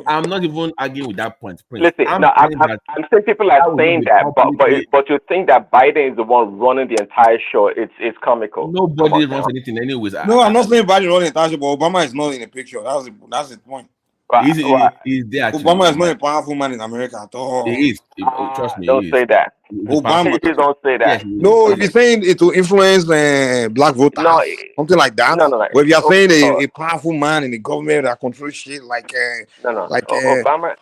I'm not even arguing with that point. Prince. Listen, I'm saying people are saying that, but you think that Biden is the one running the entire show? It's comical. Nobody runs anything, anyways. No, I'm not saying Biden running the entire show, but Obama is not in the picture. That's the point. He's there. Obama is not a powerful man in America at all. He is. Trust me. Don't say that. Obama. Please don't say that. No, if you're saying it to influence black voters, something like that. No. But if you're saying a powerful man in the government that controls shit like Obama,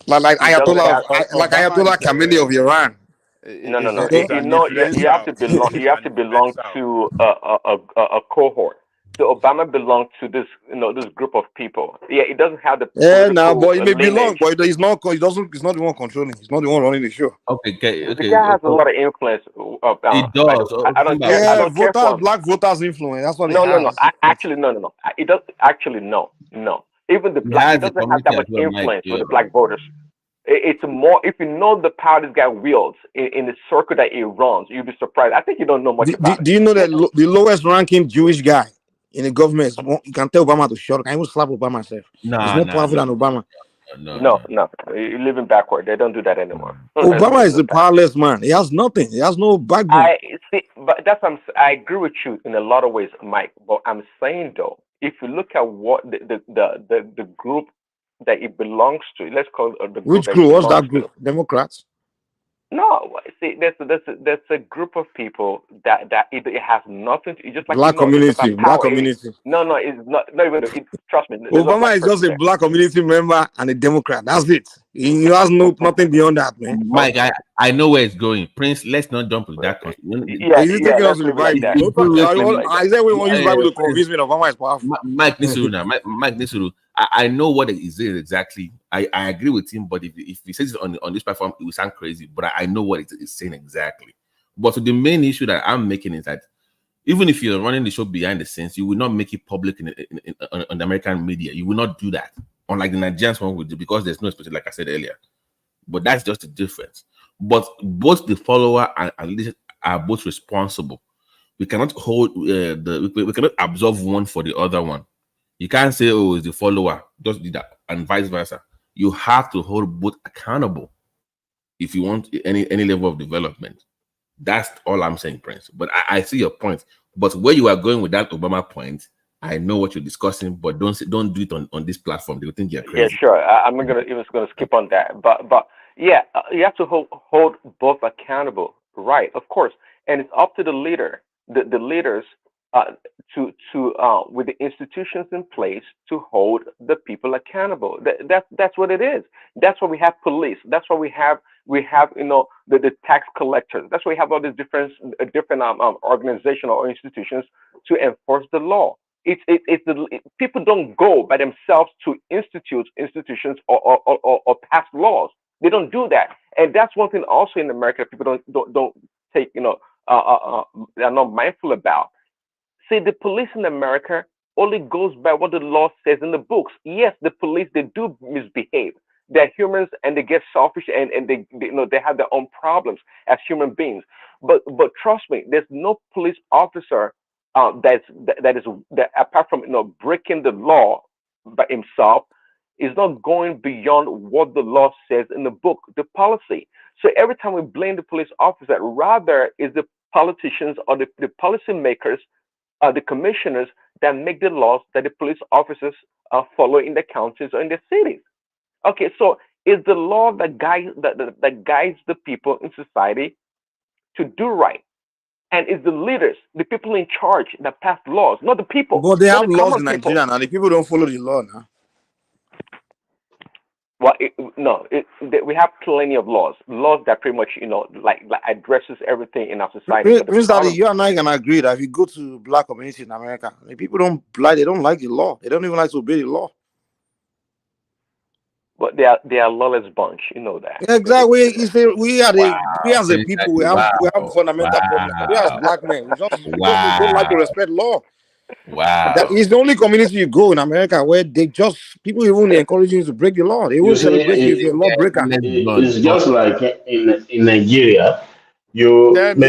like Ayatollah Khamenei of Iran. No. You have to belong to a cohort. So Obama belongs to this group of people. Yeah, it doesn't have the but he may belong, but he's not. He's not the one controlling. He's not the one running the show. The guy has a lot of influence. He does. I don't care. Black voters influence. That's what. No. No. It does actually no. Even the black doesn't have that much influence with the black voters. It's more, if you know the power this guy wields in the circle that he runs, you'll be surprised. I think you don't know much about it. Do you know that the lowest ranking Jewish guy in the government, you can tell Obama to shut up. Can even slap Obama himself. He's more powerful than Obama. No. You're living backward. They don't do that anymore. Obama is a powerless man. He has nothing. He has no backbone. I see, but I agree with you in a lot of ways, Mike. But I'm saying though, if you look at what the group that it belongs to, let's call it the group. Which group? What's that group? Democrats? No, see, there's a group of people that it has nothing to. Just like black community. Black community. No, it's not even. Trust me. Obama is just a black community member and a Democrat. That's it. He has nothing beyond that, man. Mike, I know where it's going. Prince, let's not jump to that. Is he taking us to the Bible? I said we want to use Bible to convince me that Obama is powerful. Mike Nisuru, Mike Nisuru. I know what it is exactly. I agree with him, but if he says it on this platform, it will sound crazy. But I know what it is saying exactly. But so the main issue that I'm making is that even if you're running the show behind the scenes, you will not make it public on the American media. You will not do that, unlike the Nigerians one would do, because there's no special, like I said earlier. But that's just the difference. But both the follower and leader are both responsible. We cannot hold we cannot absolve one for the other one. You can't say, oh, it's the follower, just do that, and vice versa. You have to hold both accountable if you want any level of development. That's all I'm saying, Prince. But I see your point. But where you are going with that Obama point, I know what you're discussing, but don't do it on this platform. They will think you're crazy. Yeah, sure. I'm not gonna skip on that. But yeah, you have to hold both accountable, right? Of course, and it's up to the leader, the leaders, to with the institutions in place to hold the people accountable. That's what it is. That's why we have police. That's why we have the tax collectors. That's why we have all these different organizational or institutions to enforce the law. People don't go by themselves to institutions or pass laws. They don't do that, and that's one thing also in America people don't take they're not mindful about. See, the police in America only goes by what the law says in the books. Yes, the police, they do misbehave. They're humans and they get selfish and they have their own problems as human beings. But trust me, there's no police officer that apart from breaking the law by himself is not going beyond what the law says in the book, the policy. So every time we blame the police officer, rather is the politicians or the policy makers, the commissioners that make the laws that the police officers follow in the counties or in the cities. Okay, so it's the law that guides the people in society to do right, and it's the leaders, the people in charge that pass laws, not the people. But they have laws in Nigeria, and the people don't follow the law now. Well, we have plenty of laws that pretty much like addresses everything in our society. Means that you and I can agree that if you go to black community in America, the people don't like the law. They don't even like to obey the law. But they are a lawless bunch, you know that. Yeah, exactly. We as a people, we have fundamental problems. We as black men, we don't like to respect law. Wow. That is the only community you go in America where people even encourage you to break the law. They will celebrate you if you're a lawbreaker. It's just like in Nigeria. Tell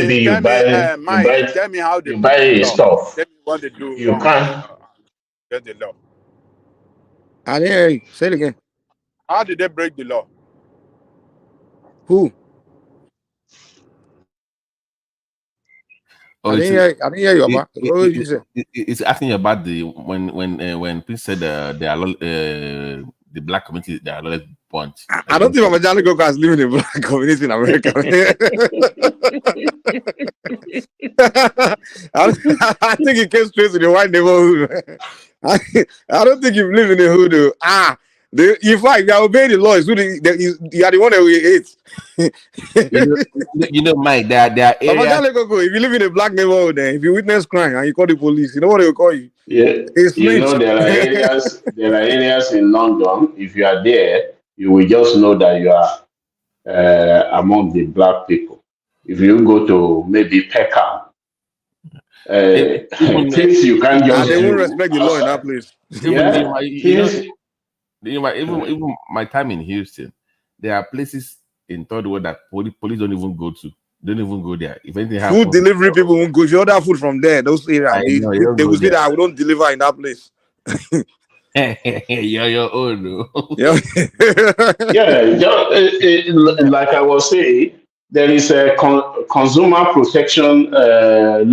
me how they buy stuff. Tell me what they do. You can't get the law. I didn't hear you. Say it again. How did they break the law? Who? I didn't hear you about. What did you say? It's asking about when Prince said they are the black community, they are lawless bunch. I don't think Mamajani Goka is living in a black community in America. I think he came straight to the white neighborhood. I don't think you live in the hood. In fact, they obey the law. You are the one that we hate. Mike, there are areas. If you live in a black neighborhood, if you witness crime and you call the police, you know what they will call you? Yeah, there are areas in London. If you are there, you will just know that you are among the black people. If you go to maybe Peckham, things you can't just they won't respect the law in that place. Even my time in Houston, there are places in third world that police don't even go to. Don't even go there. If anything happens, food delivery people won't go. If you order food from there, those areas, they will say that I don't deliver in that place. You're your own. Yeah. Like I was saying, there is a consumer protection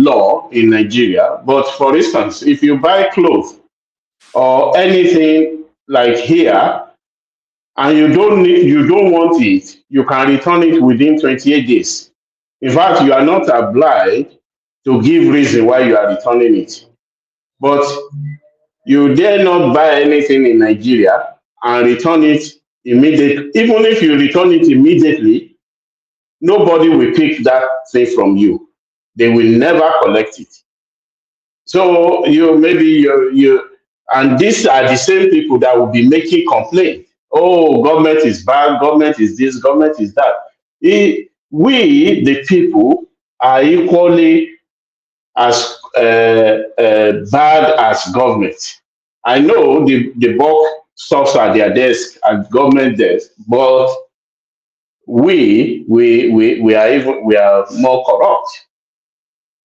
law in Nigeria. But for instance, if you buy clothes or anything like here, and you don't want it, you can return it within 28 days. In fact, you are not obliged to give reason why you are returning it. But you dare not buy anything in Nigeria and return it immediately. Even if you return it immediately, nobody will pick that thing from you. They will never collect it. So and these are the same people that will be making complaints. Oh, government is bad, government is this, government is that. We, the people, are equally as bad as government. I know the bulk stuffs at their desk, at government desk, but we are more corrupt.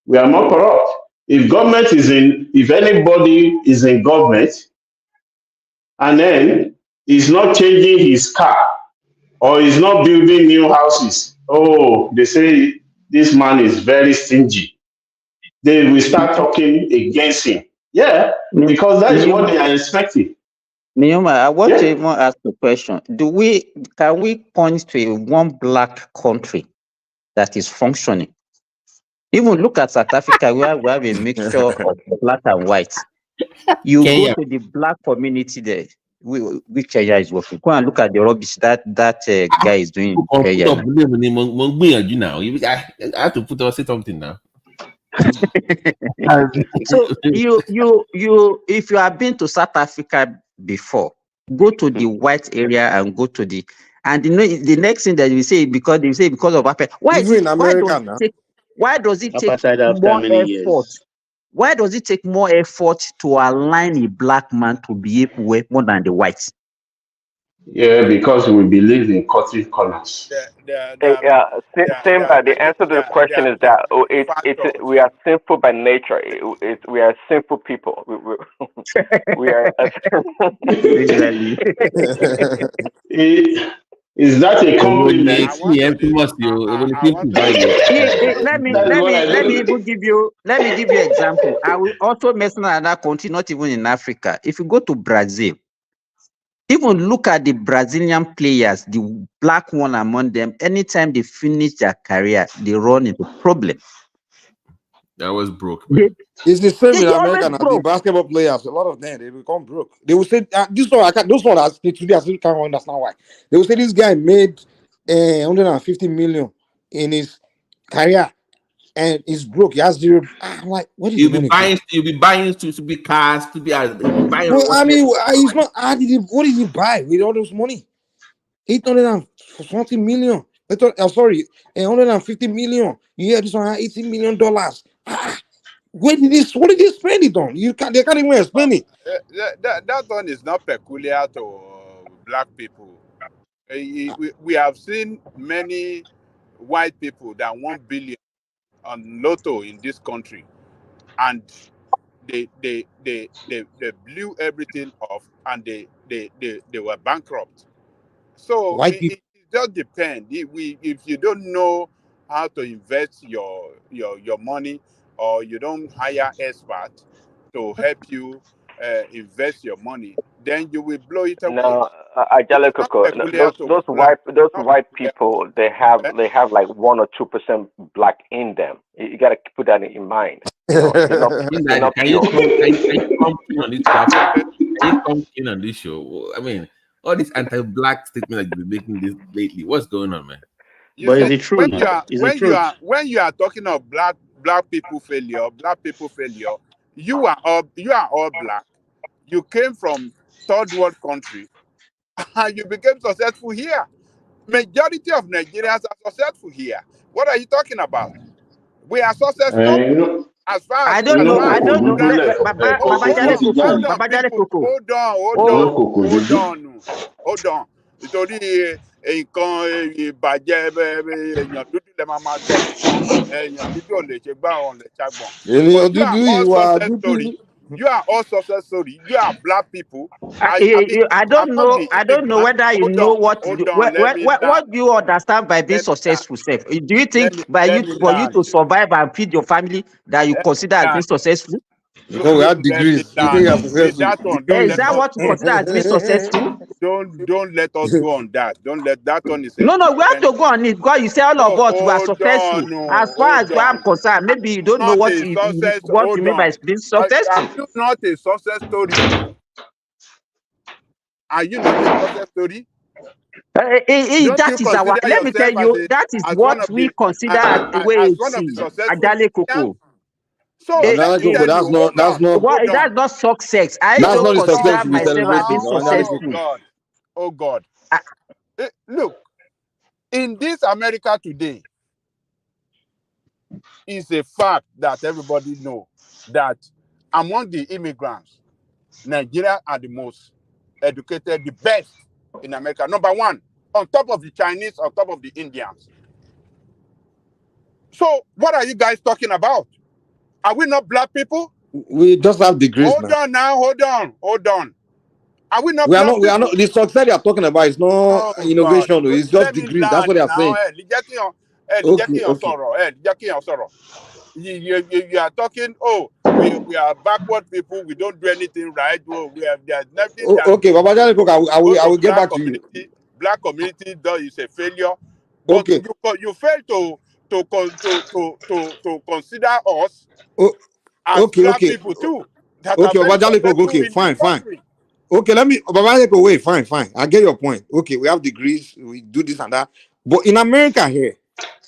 We are more corrupt. If anybody is in government and then is not changing his car or is not building new houses, oh, they say this man is very stingy. They will start talking against him. Yeah, because that is what they are expecting. Nioma, I want to even ask a question. Can we point to one black country that is functioning? Even look at South Africa, where we have a mixture of black and white. You Kenya. go to the black community there, which Kenya is working. Go and look at the rubbish that guy is doing in Kenya. I have to say something now. So you if you have been to South Africa before, go to the white area and go to the the next thing that you say because of apartheid. Why does it take more effort? Why does it take more effort to align a black man to be able to work more than the whites? Yeah, because we believe in cutting corners. The answer to the question is that we are sinful by nature. We are sinful people. We are. Is that a compliment? Let me give you an example. I will also mention another country, not even in Africa. If you go to Brazil, even look at the Brazilian players, the black one among them, anytime they finish their career, they run into problems. That was broke. It's the same in America now. The basketball players, a lot of them, they become broke. They will say, those ones I still can't understand why. They will say this guy made 150 million in his career and he's broke. He has zero. I'm like, what is you'll be buying to be cars, to be buying. Well, I mean, he's not. What did he buy with all those money? 840 million. Sorry, 150 million. You hear this one, $80 million. What did he spend it on? They can't even explain it. That one is not peculiar to black people. We have seen many white people that won billion on lotto in this country, and they blew everything off, and they were bankrupt. So it just depends. If you don't know how to invest your money, or you don't hire experts to help you invest your money, then you will blow it away. No, those white people, they have like 1 or 2% black in them. You got to put that in mind. They're not Can you come in on this show? I mean, all these anti-black statements that you've been making this lately. What's going on, man? But is it true? When you are talking of black people failure, you are all black. You came from third world country and you became successful here. Majority of Nigerians are successful here. What are you talking about? We are successful. As far as I don't know. Hold on. Nítorí nǹkan ìbàjẹ́ èèyàn dúdú lè máa sọ èèyàn dúdú ò lè ṣe gbá ọ̀hún lè ṣàgbọ̀n. Èèyàn dúdú ìwà dúdú. You are all success story. You are black people. I don't among know. the I don't know immigrants. whether you Hold know on, what hold on. Let me land. what do you understand by being Let me land. successful. Self? Do you Let think by you me for you land. to survive and feed your family that you Let me consider as being land. successful? Because we have Let me degrees. You think land. you are See successful? that one. Don't Is let that us what you consider as being successful? don't let us go on that. Don't let that one is a No, we have different. to go on it because you say all of No, us were hold successful. on, no, As far as hold I'm on. concerned, maybe you don't know Not what a success. you Hold mean by on. being Are successful. you not a success story? Are you not a success story? Don't you That is our. consider Let me tell yourself you, that is as one what of we the consider as the way as it one of the is. successful Ajale Nigerians? Koko. So let me tell you. Hold on, hold on. That's not success. I That's don't not the consider success we're myself as being celebrating. Oh successful. God, oh God. Look, in this America today, it's a fact that everybody know that among the immigrants, Nigeria are the most educated, the best in America. Number one, on top of the Chinese, on top of the Indians. So what are you guys talking about? Are we not black people? We just have degrees Hold now. on now, hold on. Are we not We are black not. We are people? not. The success they are talking about is not Oh God. innovation. It's just Let me degrees. That's what land they are now. saying. Okay. Okay. You are talking, oh, we are backward people, we don't do anything right. Oh, there's nothing that Okay, Baba Jale Cook, I go to will get back to you. black community does is a failure. But Okay. you fail to consider us as Okay. black Okay. people too, that are Okay, very Baba Jale Cook. successful Okay. in this Fine. Fine. country. Okay. Let me. Baba Jale Cook. Wait. Fine. Fine. I get your point. Okay. We have degrees. We do this and that. But in America here,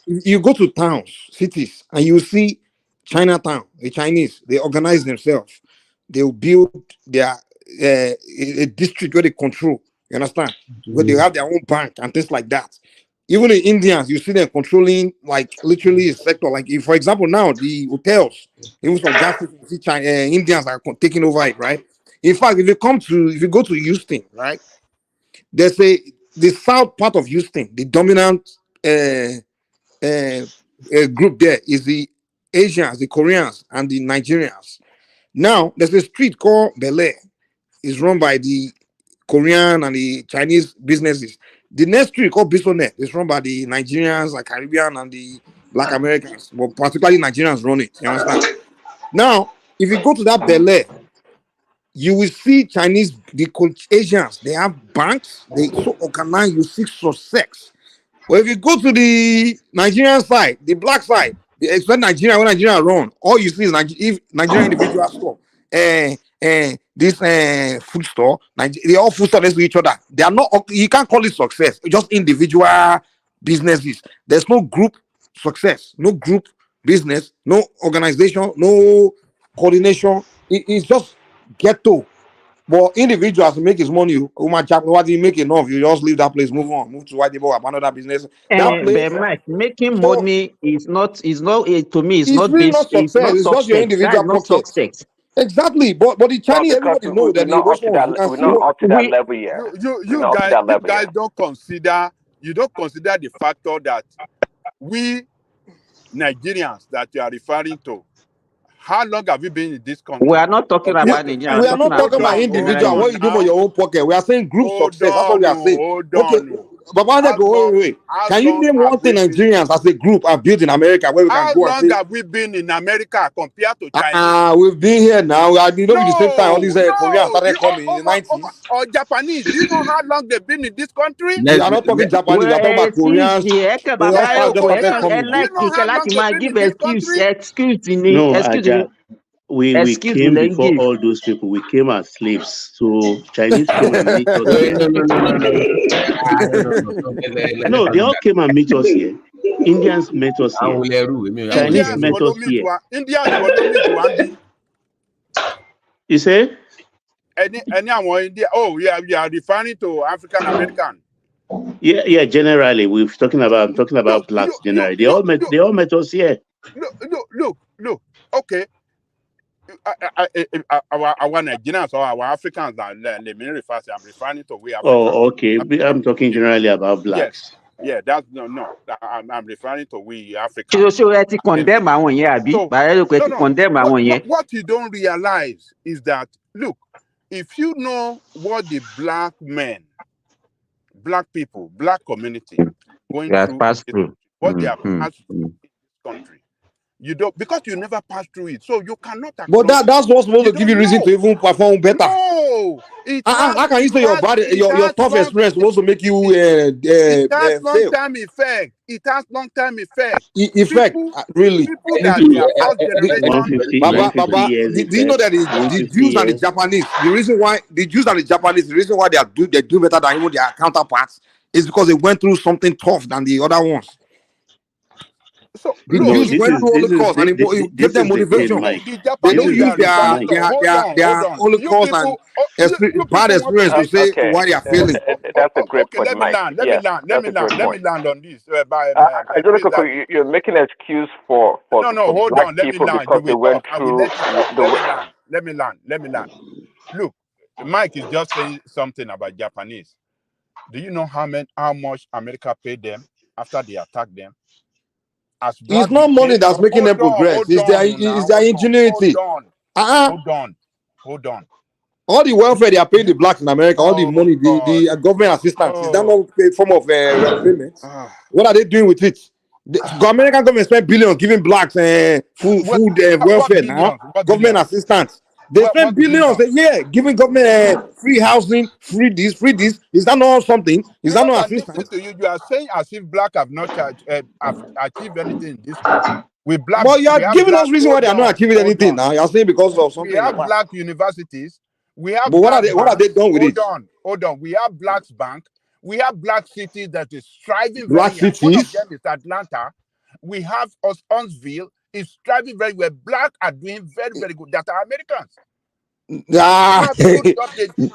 you go to towns, cities, and you see Chinatown. The Chinese, they organize themselves. They will build their a district where they control. You understand? Where they have their own bank and things like that. Even the Indians, you see them controlling like literally a sector. Like, if, for example, now the hotels, even some gas stations, you see Indians are taking over it, right? In fact, if you go to Houston, right? There's the south part of Houston, the dominant group there is the Asians, the Koreans, and the Nigerians. Now, there's a street called Bel Air. It's run by the Korean and the Chinese businesses. The next street called Bisonet is run by the Nigerians, the Caribbean, and the Black Americans, but particularly Nigerians run it. You understand? Now, if you go to that Bel Air, you will see Chinese, the Asians, they have banks, they so organized, you see success. But if you go to the Nigerian side, the black side, except Nigeria, when Nigeria run, all you see is Nigerian individual store, this food store, they all food store next to each other. They are not. You can't call it success. Just individual businesses. There's no group success, no group business, no organization, no coordination. It's just ghetto. But individuals make his money. What do you make enough? You just leave that place, move to white people, abandon that business. That place. But Mike, making So money is not to me. It's it's not really not It's success. not It's just your success. That is individual not pocket. success. Exactly. But the Well, Chinese, because everybody know that we're not those up to ones that you can we're see. not up to that level yet. We're You not up to that level guys yet. don't consider the factor that we Nigerians that you are referring to, how long have you been in this We country? are not talking about Nigeria. We We're are talking not talking about about individual. What you do for now. your own pocket. We are saying group success. That's what we are saying. Okay, Baba, wait. How Can you long name have one thing we been? Nigerians as a group have built in America where we can How go and long say, have we been in America compared to Chinese? we've been here now. I mean, don't be the same time all these Koreans No. started coming in the 90s. Or Japanese. Do you know how long they've been in this country? We are not talking Japanese. We are talking about Koreans. They all just started coming. Do you know how long they've been in this country? No, Aja, we came then before give. all those people. We came as slaves. So Chinese came and meet us Wait, here. no. No, they all came and meet us here. Indians met us here. Chinese Indians met us here. Indians will meet one be. You say? Anyone India? Oh, yeah, you are referring to African American. Yeah. Generally, I'm talking about blacks. Generally, they all met us here. Look. Okay, our Nigerians or our Africans. Let me refer. I'm referring to we Africans. Oh, okay. I'm talking generally about blacks. Yes. Yeah, that's no. I'm referring to we Africans. So ẹ ti condemn àwọn yẹn àbí? So, Bàrẹ́ ló pé ti condemn àwọn yẹn. what you don't realize is that, look, if you know what the black men, black people, black community going through, what they have passed through in this country, you don't, because you never passed through it, so you cannot. But that's what's supposed to give you reason to even perform better. No, how can you say your tough experience supposed to make you it has fail? long-term effect. It has long-term effect. Effect, really. People that they are first generation. Baba, do you know that the Jews and the Japanese, the reason why the Jews and the Japanese, the reason why they do better than even their counterparts is because they went through something tough than the other ones. So the Jews went through Holocaust and it gave them motivation. They don't use their Holocaust and bad experience to say why they are failing. That's a great point, Mike. Let me land on this. You're making an excuse for hold black on. Let me people land. because they went through. Let me land. Look, Mike is just saying something about Japanese. Do you know how much America paid them after they attacked them? It's not money that's making them progress. It's their ingenuity. Hold on. All the welfare they are paying the blacks in America, all the money, the government assistance, is that not a form of payment? What are they doing with it? The American government spend billions giving blacks food welfare now. Government assistance. They spend billions a year giving government free housing, free this. Is that not something? Is that not assistance? You are saying as if black have not achieved anything in this country. With black, but you are giving us reason why they are not achieving anything now. You are saying because of something. We have black universities. We have. But what are they done with it? Hold on. We have Blacks Bank. We have black cities that is striving black very cities. One of them is Atlanta. We have Huntsville is striving very well. Black are doing very, very good. That are Americans.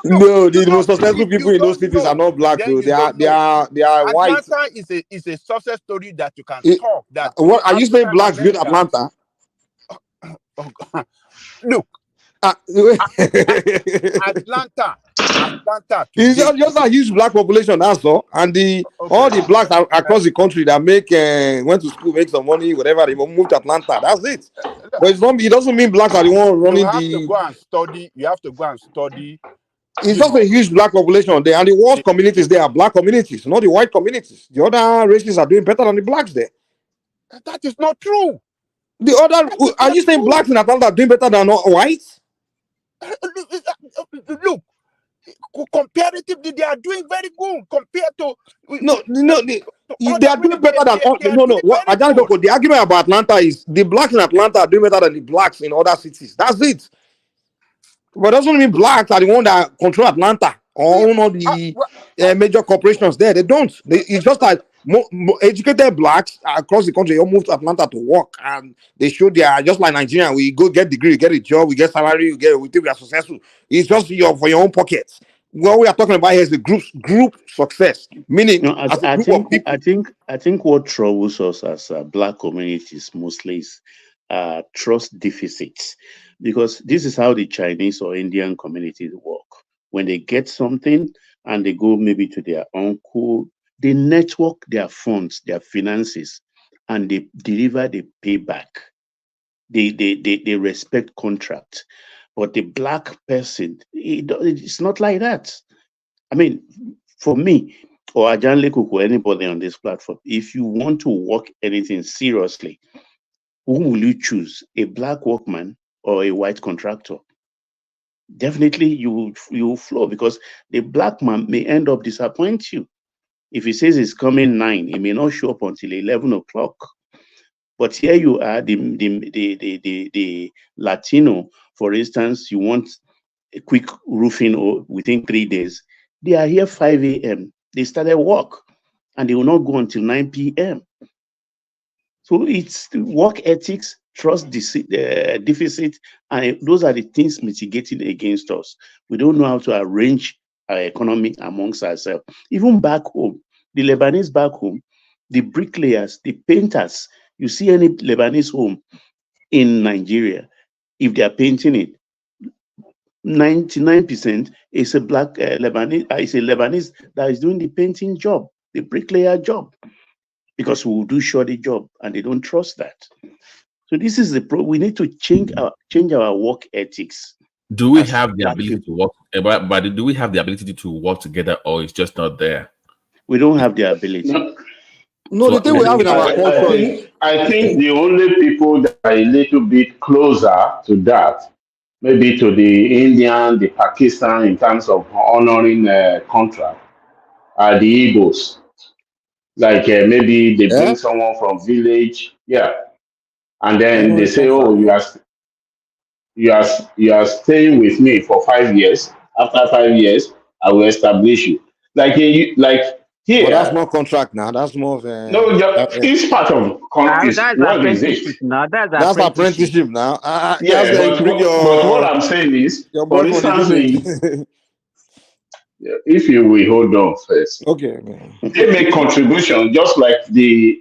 No, the most successful people in those cities are not black. Though. They are white. Atlanta is a success story that you can talk. That what are you saying? Blacks built Atlanta? Look, Atlanta. It's just a huge black population. That's all, and all the blacks across the country that went to school, make some money, whatever. They moved to Atlanta. That's it. But it doesn't mean blacks are the one running You have to go and study. It's just a huge black population there, and the worst communities there are black communities, not the white communities. The other races are doing better than the blacks there. That is not true. Are you saying blacks in Atlanta are doing better than whites? Look, comparatively, they are doing very good compared to. They are doing better than. The argument about Atlanta is the blacks in Atlanta are doing better than the blacks in other cities. That's it. But it doesn't mean blacks are the one that control Atlanta or own all the major corporations there. They don't. It's just like educated blacks across the country all move to Atlanta to work, and they show they are just like Nigerian. We go get degree, get a job, we get salary, we think we are successful. It's just for your own pockets. What we are talking about here is the group success. Meaning, I think what troubles us as black communities mostly is trust deficits, because this is how the Chinese or Indian communities work. When they get something and they go maybe to their uncle, they network their funds, their finances, and they deliver the payback. They respect contract. But the black person, it's not like that. I mean, for me, or Ajan Lekuk or anybody on this platform, if you want to work anything seriously, who will you choose? A black workman or a white contractor? Definitely you will flow, because the black man may end up disappoint you. If he says he's coming 9, he may not show up until 11 o'clock. But here you are, the Latino, for instance, you want a quick roofing within 3 days. They are here 5 a.m. They started work, and they will not go until 9 p.m. So it's work ethics, trust deficit, and those are the things mitigating against us. We don't know how to arrange our economy amongst ourselves. Even back home, the Lebanese back home, the bricklayers, the painters, you see any Lebanese home in Nigeria, if they are painting it, 99% is a black Lebanese, is a Lebanese that is doing the painting job. the bricklayer job because we will do shoddy job, and they don't trust that. So this is the we need to change our work ethics. Do we have the ability to work? But do we have the ability to work together, or it's just not there? We don't have the ability. No, the thing we have in our culture I think the only people that are a little bit closer to that, maybe to the Indian, the Pakistan, in terms of honoring contract, are the Igbos. Like maybe they bring someone from village, and then they say, "Oh, you are staying with me for 5 years. After 5 years, I will establish you." Like here. But that's not contract now. That's more of No, it's part of That's what is it? apprenticeship now. That's apprenticeship now. Yeah, but what I'm saying is, your for boy from the instance, village. if you will hold on first, Okay. they make contributions just like the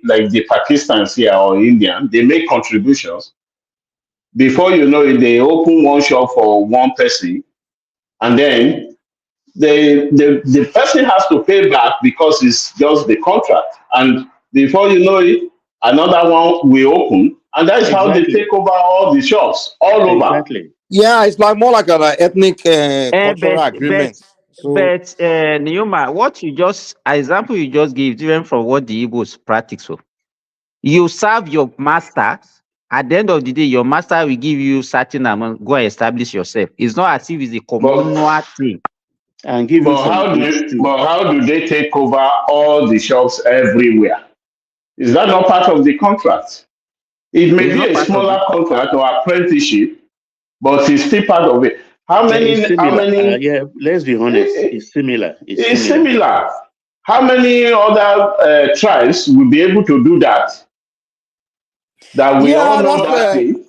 Pakistans here or Indian. They make contributions. Before you know it, they open one shop for one person, and then the person has to pay back because it's just the contract. And before you know it, another one will open, and that's how they take over all the shops all over. Yeah, it's like more like an ethnic cultural agreement. But Neoma, what example you just gave, different from what the Igbos practice. So you serve your master. At the end of the day, your master will give you certain amount. Go and establish yourself. It's not as if it's a communal thing. And give But how do they take over all the shops everywhere? Is that not part of the contract? It may be a smaller contract or apprenticeship, but it's still part of it. How many? Let's be honest. It's similar. It's similar. How many other tribes will be able to do that? That we all know that thing.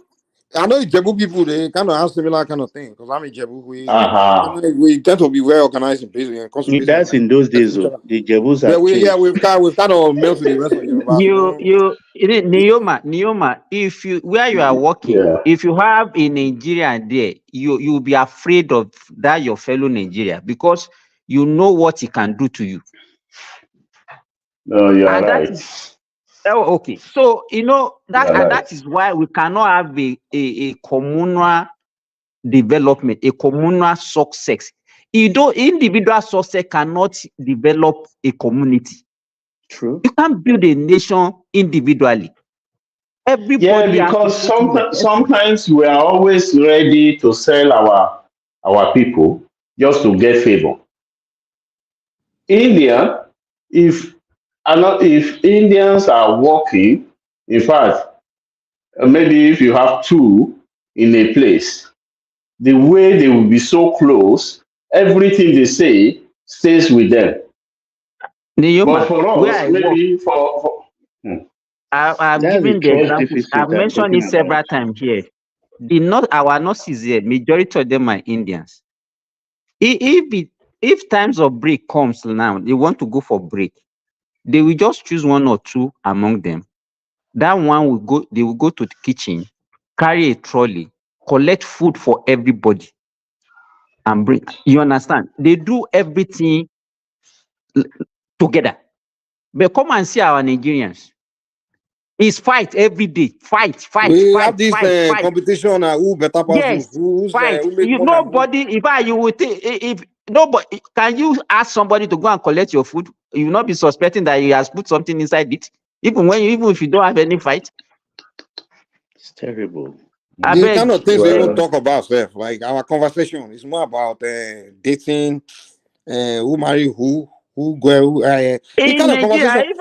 I know Jebu people, they kind of have similar kind of thing. Because I'm in Jebu, we tend to be well organized in business. That's in those days, though. The Jebus have changed. we've kind of melted the rest of Yoruba. Neoma, if you are working, if you have a Nigerian there, you'll be afraid of that your fellow Nigeria because you know what he can do to you. No, you're right. Okay, so that is why we cannot have a communal development, a communal success. Individual success cannot develop a community. True. You can't build a nation individually. Everybody because sometimes we are always ready to sell our people just to get favor. India, if Indians are working, in fact, maybe if you have two in a place, the way they will be so close, everything they say stays with them. But for us, maybe I've given the example. I've mentioned it several times here. Our nurses here, majority of them are Indians. If times of break comes now, they want to go for break. They will just choose one or two among them. That one will go. They will go to the kitchen, carry a trolley, collect food for everybody, and bring. You understand? They do everything together. But come and see our Nigerians. It's fight every day. Fight. We have this competition. Who better pass who's fight. Nobody. You would think if nobody can you ask somebody to go and collect your food? You will not be suspecting that he has put something inside it. Even if you don't have any fight. It's terrible. The kind of things we don't talk about, Seth. Like our conversation is more about dating, who marry who go who. The kind of conversation.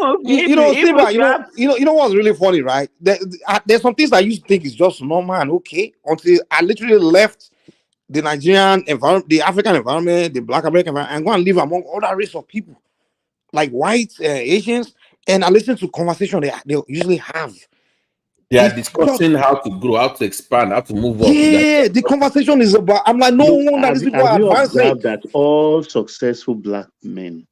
You know what's really funny, right? There's some things I used to think is just normal and okay until I literally left the Nigerian environment, the African environment, the Black American environment, and go and live among other race of people, like whites, Asians, and I listen to conversation they usually have. They are discussing how to grow, how to expand, how to move up. Yeah, the conversation is about. I'm like, no wonder these people are advancing. Observed that all successful Black men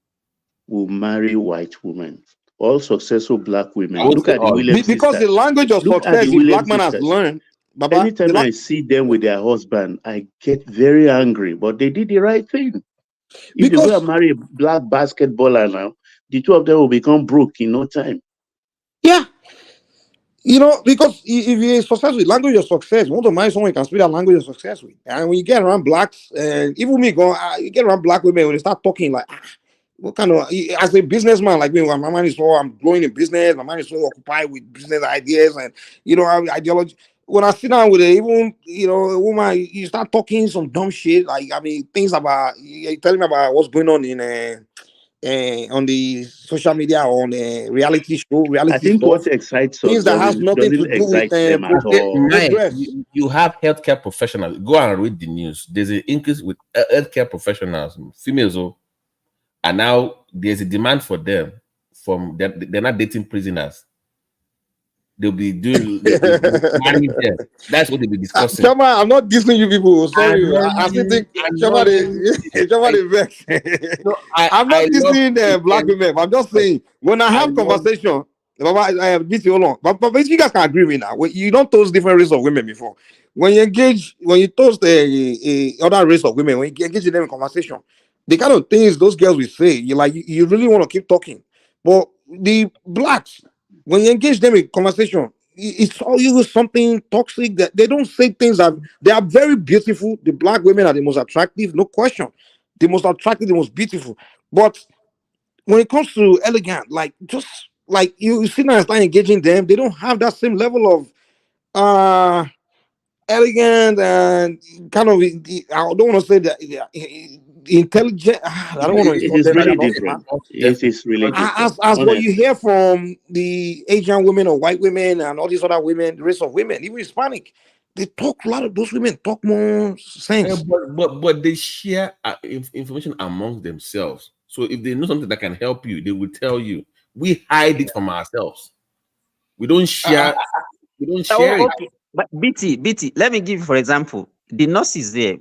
will marry white women. All successful Black women. Look at the Williams because sisters. the language of success the Black man has learned. Baba, anytime I see them with their husband, I get very angry. But they did the right thing. If you go and marry a Black basketballer now, the two of them will become broke in no time. Yeah. You know, because if you're successful, language of success, you want to marry someone you can speak that language of success with. And when you get around blacks, and even me going, you get around black women, when they start talking like, what kind of, as a businessman like me, my mind is so, I'm growing in business, my mind is so occupied with business ideas and, you know, ideology. When I sit down with even, you know, a woman, you start talking some dumb shit, like, I mean, things about, you're telling me about what's going on in, on the social media, on reality show, I reality think stuff, what excites us things that has nothing to doesn't do with excite them at all. progress. You have healthcare professionals. Go and read the news. There's an increase with healthcare professionals, females, and now there's a demand for them. From they're not dating prisoners. They'll be doing marrying them. That's what they'll be discussing. Chama, I'm not dissing you people. Sorry, I still think Chama the vex. I'm not dissing black women. I'm just saying when I have conversation, I beat you hold on. But you guys can agree with me now. You don't toast different race of women before. When you toast a other race of women, when you engage in them in conversation, the kind of things those girls will say, you really want to keep talking. But the blacks, when you engage them in conversation, it's always something toxic that they don't say things that they are very beautiful. The black women are the most attractive, no question. The most attractive, the most beautiful. But when it comes to elegant, like just like you sit down and start engaging them, they don't have that same level of elegant and kind of, I don't want to say that intelligent. I don't want to It insult is them like really that. different. It is really different. As what you hear from the Asian women or white women and all these other women, the race of women, even Hispanic, they talk, a lot of those women talk more sense. But they share information among themselves. So if they know something that can help you, they will tell you. We hide it from ourselves. We don't share. We don't share it. Okay. But BT, let me give you, for example, the nurses there.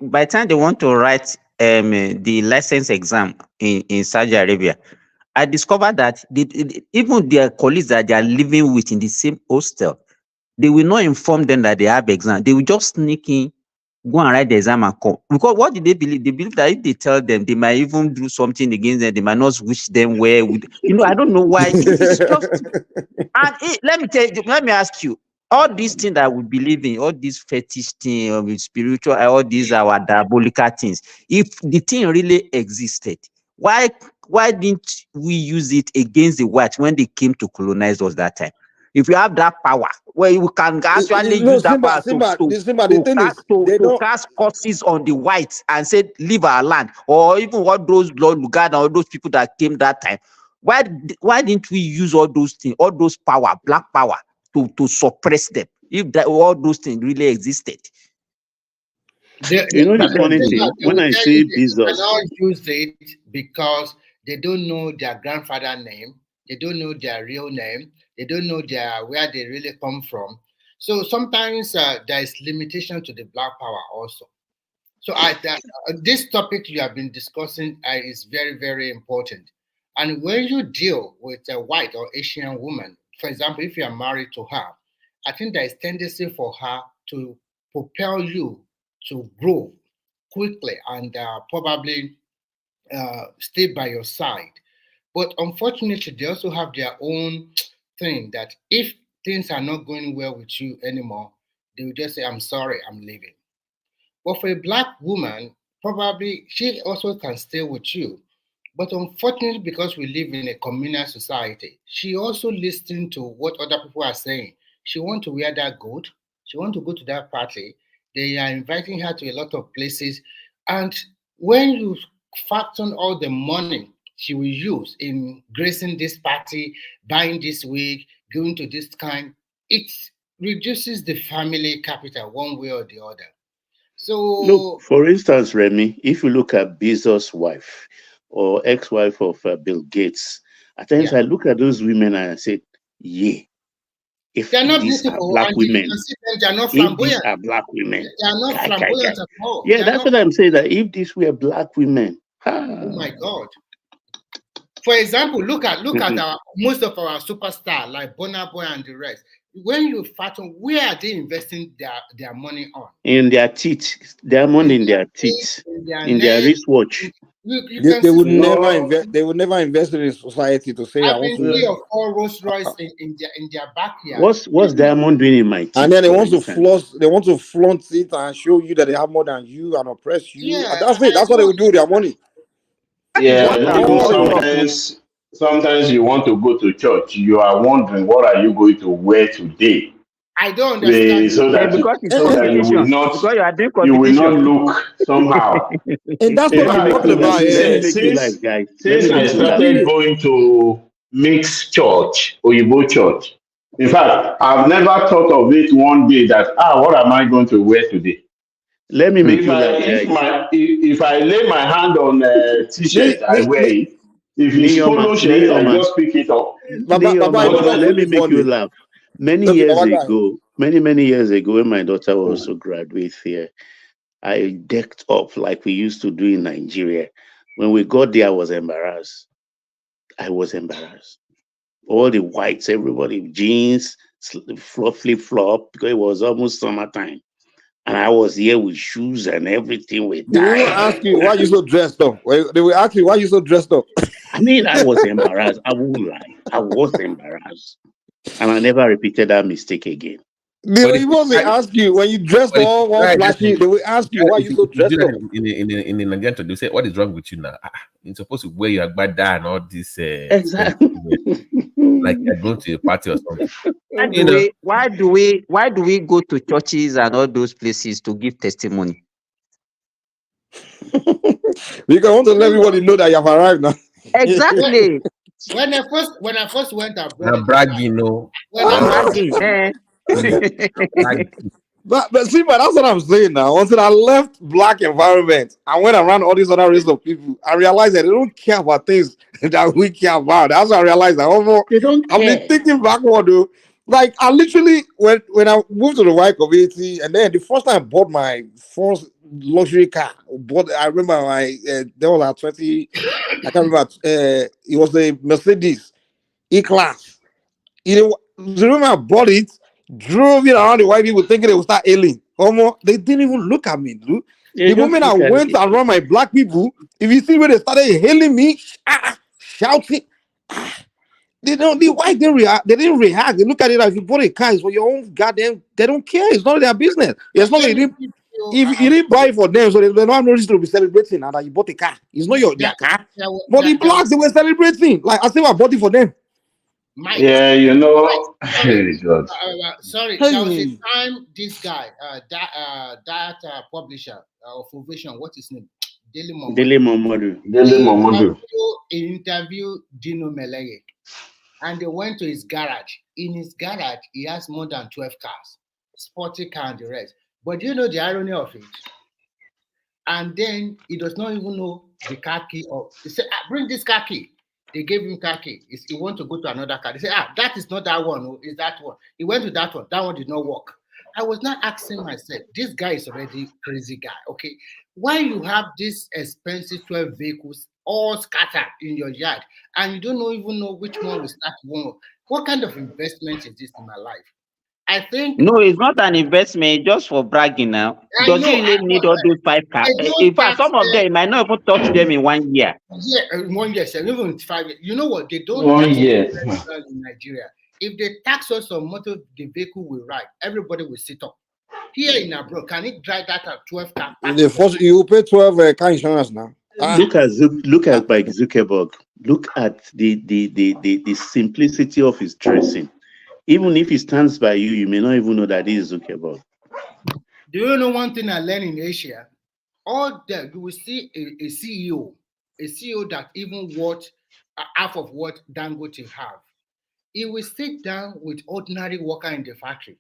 By the time they want to write the license exam in Saudi Arabia, I discovered that even their colleagues that they are living with in the same hostel, they will not inform them that they have exam. They will just sneak in, go and write the exam and come. Because what did they believe? They believe that if they tell them, they might even do something against them. They might not wish them well. I don't know why. It's just. And let me ask you, all these things that we believe in, all these fetish things, with spiritual, all these our diabolical things, if the thing really existed, why didn't we use it against the whites when they came to colonize us that time? If you have that power, where you can actually use that power to cast curses on the whites and say, leave our land, or even what those Lord Lugard and all those people that came that time. Why didn't we use all those things, all those power, black power, to suppress them, if all those things really existed? You know the funny thing, when I say Bezos, they cannot use it because they don't know their grandfather name, they don't know their real name, they don't know where they really come from. So sometimes there is limitation to the black power also. So this topic you have been discussing is very, very important. And when you deal with a white or Asian woman, for example, if you are married to her, I think there is tendency for her to propel you to grow quickly and probably stay by your side. But unfortunately, they also have their own thing that if things are not going well with you anymore, they will just say, I'm sorry, I'm leaving. But for a black woman, probably she also can stay with you. But unfortunately, because we live in a communal society, she also listens to what other people are saying. She wants to wear that gold. She wants to go to that party. They are inviting her to a lot of places. And when you factor all the money she will use in gracing this party, buying this wig, going to this kind, it reduces the family capital one way or the other. So look, for instance, Remy, if you look at Bezos' wife or ex-wife of Bill Gates, at times I look at those women and I say, yeah, if they're not these beautiful, are black and women, you can see them, they're not if flamboyant. these are black women, They are not flamboyant at all. yeah, that's what I'm saying. That if these were black women, oh my God. For example, look at most of our superstars like Burna Boy and the rest. When you factor, where are they investing their money on? in their teeth, diamond in their teeth, in their wristwatch. They would never invest. They would never invest in society to say I want to. 3 or 4 Rolls Royce in their backyard. What's Diamond doing in my teeth? And then they want to floss. They want to flaunt it and show you that they have more than you and oppress you. Yeah, And that's it. That's what they would do with their money. Yeah, even sometimes you want to go to church. You are wondering what are you going to wear today. I don't understand. So that you will not look somehow. And that's what I'm talking about. Since I started going to mixed church, Oyibo church. In fact, I've never thought of it one day that what am I going to wear today? Let me make you if I lay my hand on a t-shirt, I wear it. If it's polo shirt, I just pick it up. Let me make you laugh. Many years ago, when my daughter was to graduate here, I decked up like we used to do in Nigeria. When we got there, I was embarrassed. All the whites, everybody, jeans, flip-flop, because it was almost summertime. And I was here with shoes and everything with They will ask you why you so dressed up. They will ask you why you so dressed up. I mean, I was embarrassed. I won't lie. I was embarrassed. And I never repeated that mistake again. They will ask you when you dress all flashy. They will ask you why you so dressed up. In the Nigerian, they say, "What is wrong with you now? You're supposed to wear your agbada and all this." Exactly. Like you're going to a party or something. Why do we go to churches and all those places to give testimony? Because I want to let everybody know that you have arrived now. Exactly. When I first went abroad, I'm bragging, no. But see, but that's what I'm saying now. Until I left black environment, I went around all these other race of people. I realized that they don't care about things that we care about. That's what I realized that they don't care. I've been thinking backward, though. Like I literally when I moved to the white community, and then the first time I bought my first luxury car, I remember there was like 20. I can't remember. It was a Mercedes E-Class. You remember I bought it, drove it around the white people thinking they would start ailing. They didn't even look at me, dude. The moment I went around my black people, if you see where they started hailing me, shouting, the white didn't react. They didn't react. They look at it like if you bought a car, it's for your own goddamn. They don't care. It's not their business. It's not if you didn't buy it for them, so they don't have no reason to be celebrating and that you bought a car. It's not their car. But the blacks, they were celebrating. Like I said, I bought it for them. Yeah, you know. Sorry, there was a time this guy, that publisher of Vision, what's his name? Dele Momodu. He interviewed Dino Meleye, and they went to his garage. In his garage, he has more than 12 cars, sporty car and the rest. But do you know the irony of it? And then he does not even know the car key. He said, bring this car key. They gave him car key. He want to go to another car. They said, that is not that one. Oh, it's that one. He went to that one. That one did not work. I was not asking myself, this guy is already crazy guy. Okay, why you have these expensive 12 vehicles all scattered in your yard and you don't even know which one will start one? What kind of investment is this in my life? I think no, it's not an investment just for bragging now. Does he really need all those 5 cars? In fact, some of them might not even touch them in 1 year. Yeah, 1 year, even 5 years. You know what? They don't 1 year in Nigeria. If they tax us on motor, the vehicle will ride. Everybody will sit up. Here in abroad, can it drive that at 12 cars? You pay 12 car insurance now. Look at Mike Zuckerberg. Look at the simplicity of his dressing. Even if he stands by you, you may not even know that he is Zuckerberg. Do you know one thing I learned in Asia? All that you will see a CEO that even worth half of what Dangote have. He will sit down with ordinary worker in the factory.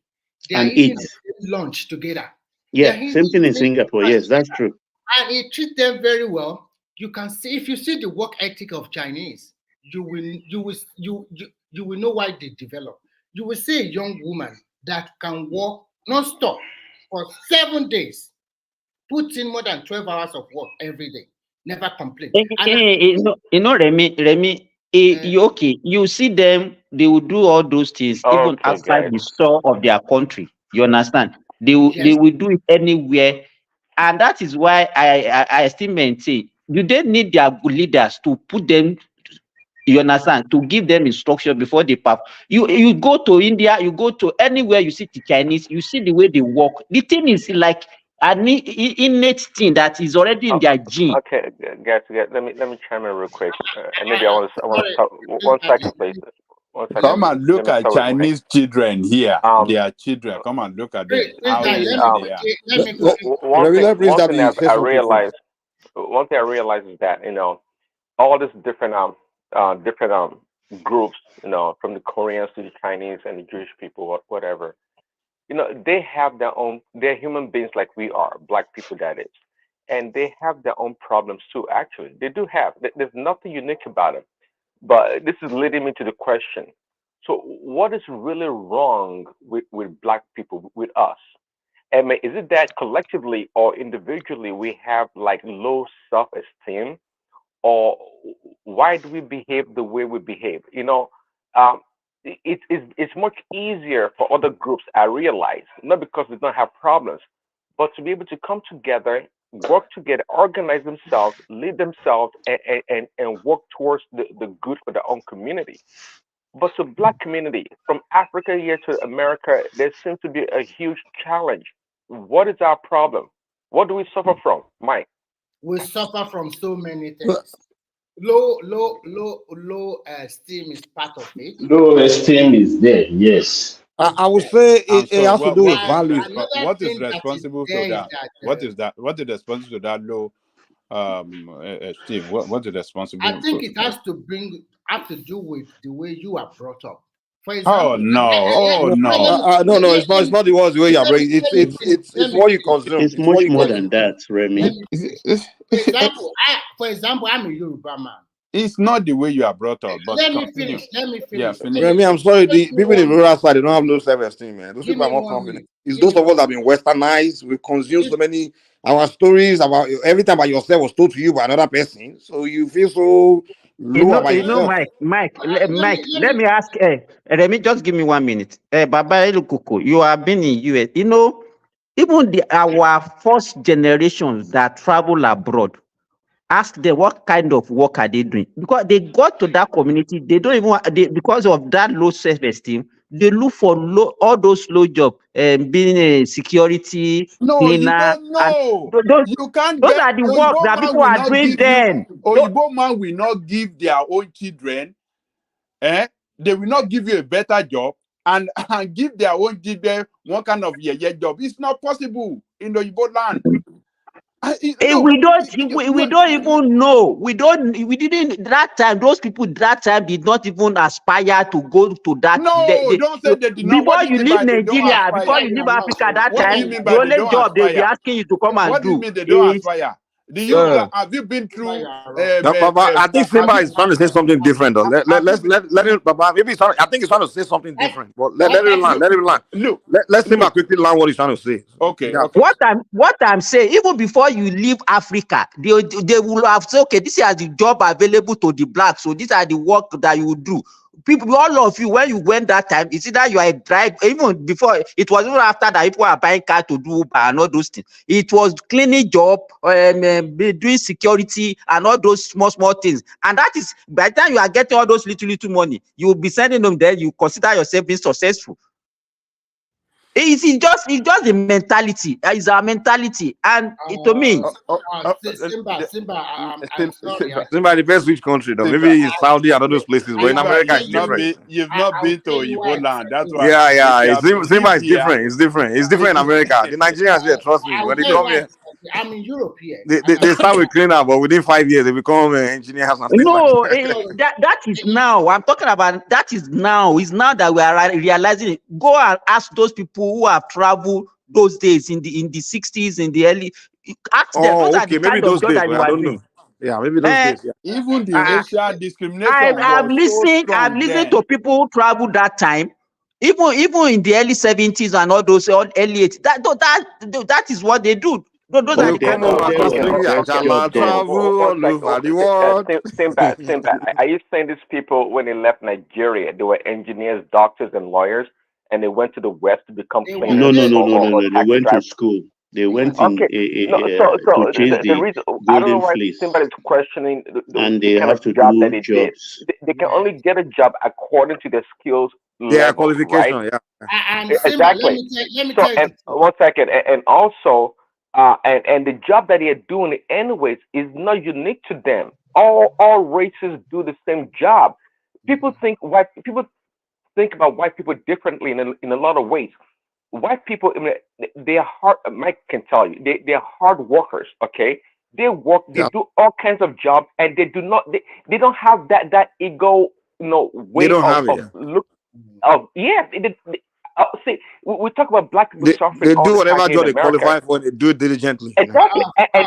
They are eating lunch together. Yeah, same thing in Singapore. Yes, that's true. And he treats them very well. You can see if you see the work ethic of Chinese, you will know why they develop. You will see a young woman that can work non-stop for 7 days, puts in more than 12 hours of work every day, never complain. Remy, okay, you see them, they will do all those things even outside the soil of their country. You understand? They will do it anywhere. And that is why I still maintain You don't need their leaders to put them, you understand, to give them instruction before they pass. You go to India, you go to anywhere, you see the Chinese, you see the way they walk. The thing is like an innate thing that is already in their gene. Okay, guys, let me chime in real quick, and maybe I want to talk 1 second, please. 1 second. Come and look at Let me talk real quick. Chinese children here. They are children. Come and look at them. How lazy they are. One thing that I realized, one thing I realized is that all these different groups, from the Koreans to the Chinese and the Jewish people, whatever, they have their own. They're human beings like we are, black people, that is, and they have their own problems too. Actually, they do have. There's nothing unique about them. But this is leading me to the question. So, what is really wrong with black people, with us? I mean, is it that collectively or individually we have like low self-esteem, or why do we behave the way we behave? It's much easier for other groups, I realize, not because they don't have problems, but to be able to come together, work together, organize themselves, lead themselves, and work towards the good for their own community. But to black community, from Africa here to America, there seems to be a huge challenge. What is our problem? What do we suffer from, Mike? We suffer from so many things. Low esteem is part of it. Low esteem is there, yes. I would say it has to do with values. values. What is responsible to that? What is that? What is responsible to that low esteem? What is responsible? I think it has to do with the way you are brought up. For example, no, it's not the way you are raised. It's what you consume. It's much more than that, Remy. For example, I'm a Yoruba man. It's not the way you are brought up. But Let me finish. Yeah, finish. Remy, I'm sorry. The people in the rural side, they don't have no self-esteem, man. Those people are more confident. It's those of us that have been westernized. We consume so many. Our stories about every time about yourself was told to you by another person, so you feel so low about yourself. Mike, let me ask. Remy, just give me 1 minute. Baba Elukuku, you have been in US. Even our first generations that travel abroad, ask them what kind of work are they doing, because they got to that community, they don't even because of that low self-esteem, they look for all those low jobs, being a security cleaner. You don't know. You can't those get, are the work that people are doing then. Oyibo man will not give their own children, they will not give you a better job and give their own children one kind of job. It's not possible in the Oyibo land. We don't even know. We didn't that time. Those people that time did not even aspire to go to that. Don't say they did not. Before you leave Nigeria, before you leave Africa, that time the only job they'll be asking you to come and do. What do you mean they don't aspire? Have you been through? I think Simba is trying to say something different, though. Let him, Baba. Maybe I think he's trying to say something different. But let him land. Let him land. Look, let Simba quickly land what he's trying to say. Okay. What I'm saying, even before you leave Africa, they will have said, okay, this is the job available to the blacks, so these are the work that you will do. People, all of you, when you went that time, it's either you are a driver, even before, it was even after that people are buying car to do Uber and all those things. It was cleaning job, doing security and all those small things. And that is, by the time you are getting all those little money, you will be sending them there, you consider yourself being successful. It's just the mentality. It's our mentality, and to me, Simba depends which country, though. Maybe in Saudi and all those places, but in America it's different. You've not been to Igbo land. That's why. Yeah. Simba is different. It's different. It's different in America. The Nigerians here, trust me, when they come here, I'm in Europe here. They start with cleaner, but within 5 years they become engineers and things like that. That is now. I'm talking about that is now. It's now that we are realizing it. Go and ask those people who have traveled those days in the 60s, in the early. Ask them. Those are the kind of jobs that you are doing. Yeah, maybe those days. Yeah. Even the racial discrimination. I've listened to people who traveled that time. Even in the early 70s and all those early 80s. That is what they do. Those are Simba. Are you saying these people, when they left Nigeria, they were engineers, doctors, and lawyers, and they went to the West to become cleaners? No. They went to school. They went in Okay. No, so to chase the the reason I don't know golden why fleece, somebody's questioning and the they kind have of to job that do he did. jobs. They can only get a job according to their skills Their level, right? qualification, yeah. And Simba, Exactly. let me So, tell you and the truth. 1 second, and also, and the job that they're doing, anyways, is not unique to them. All races do the same job. People think about white people differently in a lot of ways. White people, I mean, they are hard. Mike can tell you, they're hard workers. Okay, they work, they Yeah. do all kinds of jobs, and they don't have that ego, They way don't have it. of Yeah. look of yes. See, we talk about black people suffering They all do the time whatever here in job they America. qualify for, they do it diligently, Exactly, For and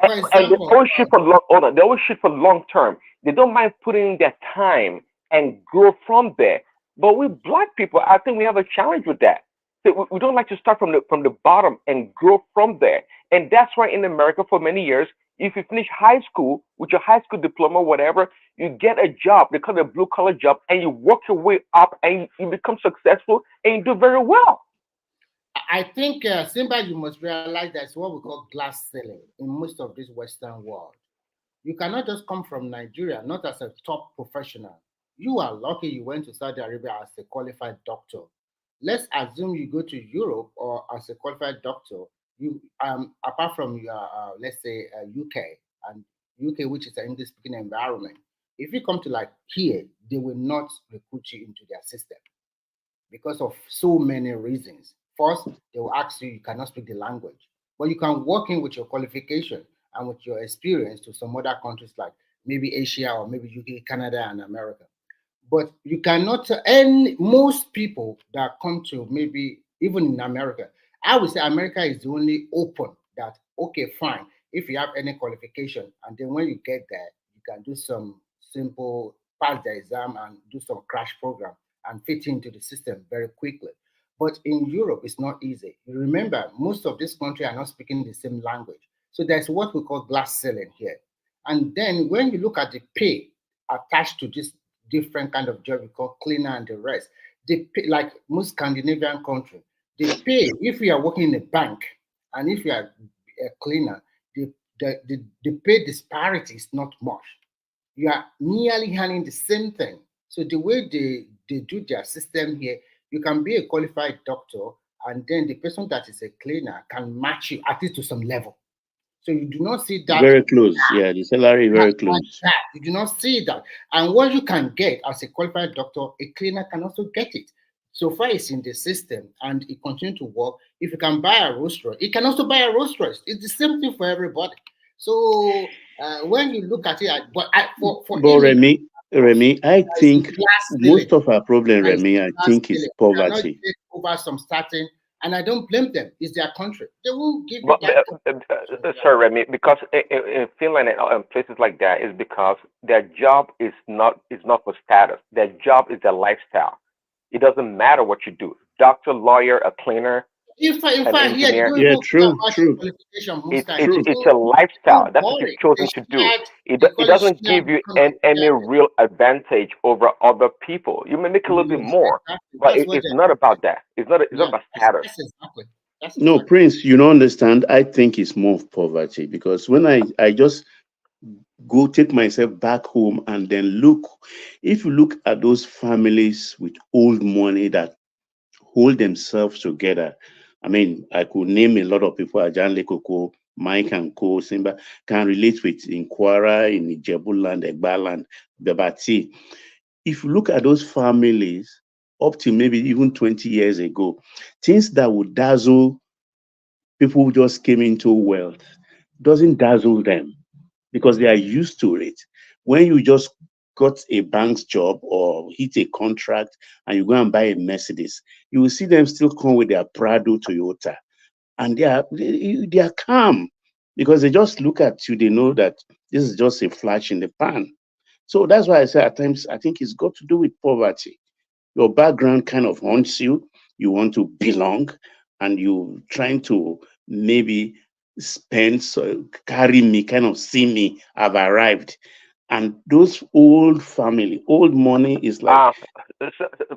they example, always shoot for long. Hold on, they always shoot for long term. They don't mind putting in their time and grow from there. But we black people, I think we have a challenge with that. So we don't like to start from the bottom and grow from there. And that's why in America for many years, if you finish high school with your high school diploma, whatever, you get a job. They call it a blue collar job, and you work your way up, and you become successful, and you do very well. I think, Simba, you must realize that's what we call glass ceiling in most of this Western world. You cannot just come from Nigeria, not as a top professional. You are lucky you went to Saudi Arabia as a qualified doctor. Let's assume you go to Europe or as a qualified doctor. You apart from your let's say UK and UK, which is an English speaking environment. If you come to like here, they will not recruit you into their system because of so many reasons. First, they will ask you, you cannot speak the language, but you can work in with your qualification and with your experience to some other countries like maybe Asia or maybe UK, Canada, and America. But you cannot, and most people that come to maybe even in America, I would say America is the only open that, okay, fine, if you have any qualification, and then when you get there, you can do some simple, pass the exam and do some crash program and fit into the system very quickly. But in Europe, it's not easy. You remember, most of these countries are not speaking the same language. So there's what we call glass ceiling here. And then when you look at the pay attached to this different kind of job we call cleaner and the rest, they pay, like most Scandinavian countries, they pay if you are working in a bank and if you are a cleaner, the pay disparity is not much. You are nearly handling the same thing. So the way they do their system here, you can be a qualified doctor, and then the person that is a cleaner can match you at least to some level. So you do not see that Very close. Yeah, the salary very close. that. You do not see that. And what you can get as a qualified doctor, a cleaner can also get it. So far it's in the system and it continues to work. If you can buy a Rolls Royce, it can also buy a Rolls Royce. It's the same thing for everybody. So when you look at it, for But Remy, I think glass ceiling. most of our problem, Remy, I think is You cannot poverty. take over some starting, and I don't blame them. It's their country. They won't give you But, that. sorry, Remy, because in Finland and places like that is because their job is not for status. Their job is their lifestyle. It doesn't matter what you do. Doctor, lawyer, a cleaner, If an I hear you engineer. don't even care about your qualification most times. It's a lifestyle. That's what you've chosen to do. It doesn't give you any real advantage over other people. You may make a little bit more, but it's not about that. It's not about status. Exactly. No, Prince, you don't understand. I think it's more of poverty because when I just go take myself back home and then look, if you look at those families with old money that hold themselves together, I mean, I could name a lot of people, Ajan Lekoko, Mike and Co, Simba, can relate with in Kwara, in Ijebuland, Egbaland, Bebati. If you look at those families, up to maybe even 20 years ago, things that would dazzle people who just came into wealth doesn't dazzle them because they are used to it. When you just got a bank's job or hit a contract and you go and buy a Mercedes, you will see them still come with their Prado Toyota, and they are calm because they just look at you. They know that this is just a flash in the pan. So that's why I say at times I think it's got to do with poverty. Your background kind of haunts you. You want to belong, and you trying to maybe spend, so carry me, kind of see me, I've arrived. And those old family, old money is like,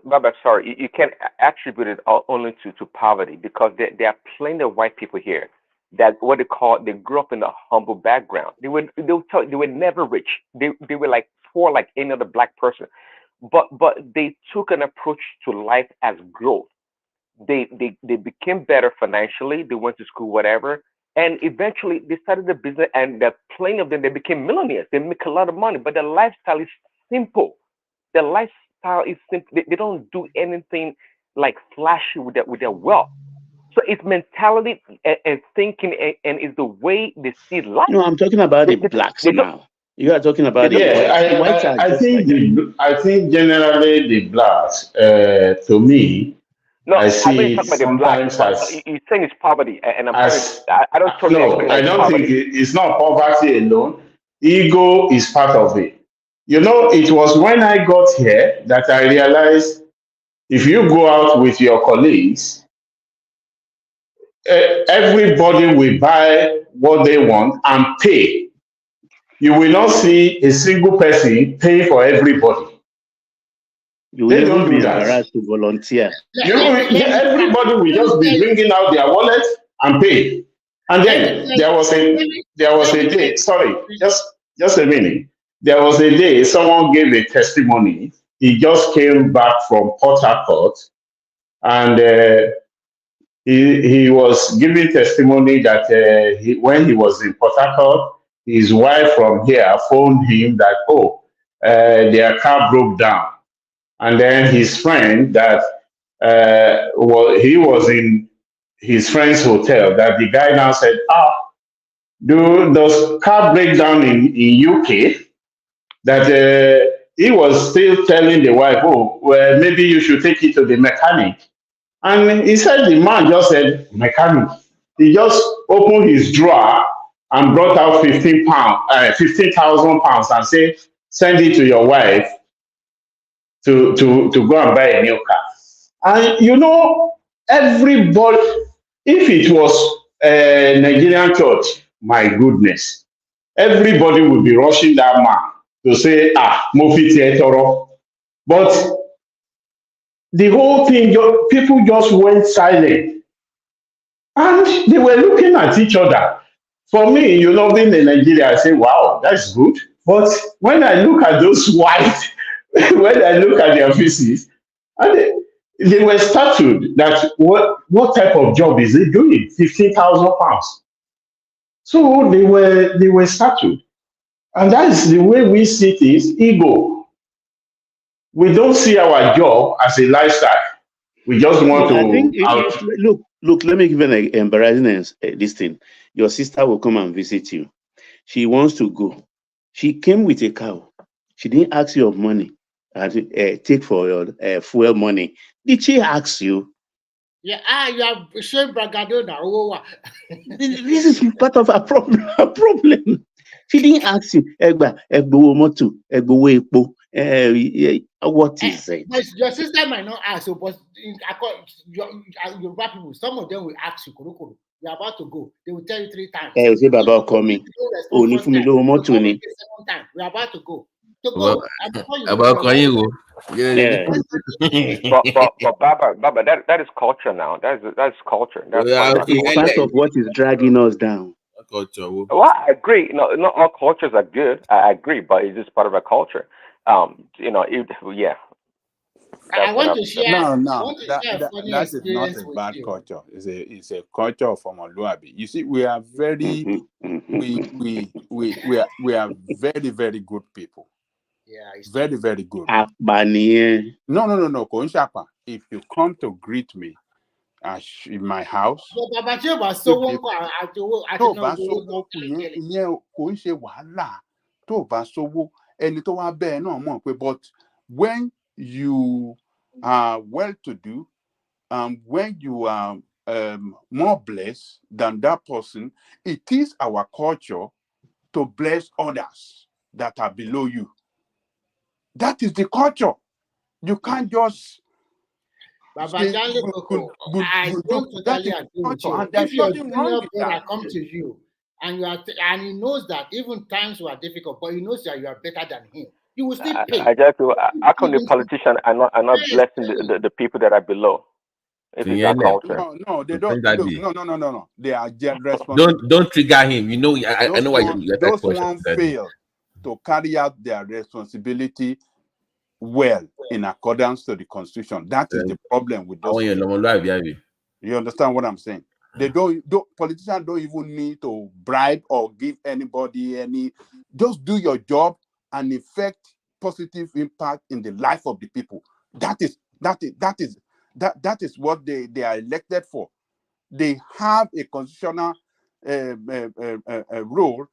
Baba, sorry, you can't attribute it only to poverty because there are plenty of white people here that what they grew up in a humble background. They were never rich. They were like poor like any other black person. But they took an approach to life as growth. They became better financially. They went to school, whatever, and eventually they started a business. And plenty of them, they became millionaires. They make a lot of money, but their lifestyle is simple. Their lifestyle is simple. They don't do anything like flashy with their wealth. So it's mentality and thinking, and it's the way they see life. No, I'm talking about the blacks now. You are talking about the whites. I think generally the blacks, to me, No, I I'm see not talking about the black. sometimes But as you're saying it's poverty, and I don't totally no, agree I that it's don't think poverty. it's not poverty alone. Ego is part of it. You know, it was when I got here that I realized if you go out with your colleagues, everybody will buy what they want and pay. You will not see a single person pay for everybody. You They will don't even do be that. embarrassed to volunteer. Everybody will just be bringing out their wallet and pay. And then there was a day. Sorry, just a minute. There was a day someone gave a testimony. He just came back from Port Harcourt, and he was giving testimony that when he was in Port Harcourt, his wife from here phoned him that their car broke down, and then his friend that he was in his friend's hotel. That the guy now said, does car break down in UK? That he was still telling the wife, well, maybe you should take it to the mechanic. And he said the man just said, mechanic. He just opened his drawer and brought out 15,000 pounds and said, send it to your wife to go and buy a new car. And you know, everybody, if it was a Nigerian church, my goodness, everybody would be rushing that man to say, Mofi Tietoro. But the whole thing, people just went silent. And they were looking at each other. For me, being in Nigeria, I say, wow, that's good. But when I look at those whites, when I look at their faces, and they were startled that what type of job is he doing? 15,000 pounds. So they were startled. And that's the way we see things, ego. We don't see our job as a lifestyle. We just want I think to look, let me give you an embarrassing this thing. Your sister will come and visit you. She wants to go. She came with a cow. She didn't ask you of money and take for your fuel money. Did she ask you? Yeah, you have shame bragadona. This is part of a problem. She didn't ask you. What is it? But your sister might not ask you, but your black people, some of them will ask you, you're about to go. They will tell you 3 times. It's about coming. We're about to go. But Baba, that is culture now. That's culture. That's part of what is dragging us down. Well, I agree. No, not all cultures are good. I agree, but it's just part of our culture. Yeah. I want to share. No, that is not a bad culture. It's a culture of Omoluabi. You see, we are very we are very, very good people. Yeah, very, very good. No. If you come to greet me in my house, but when you are well-to-do, when you are more blessed than that person, it is our culture to bless others that are below you. That is the culture. You can't just I don't totally agree with you. If your junior brother comes to you and he knows that even times were difficult, but he knows that you are better than him, you will still pay. How come the politicians are not blessing the people that are below? if it's that culture. No, they don't. Look, no. They are responsible. Don't trigger him. You know, I know why you those one fail to carry out their responsibility well in accordance to the constitution. That is the problem with those. You understand what I'm saying? They don't politicians don't even need to bribe or give anybody any. Just do your job and effect positive impact in the life of the people. That is what they are elected for. They have a constitutional role.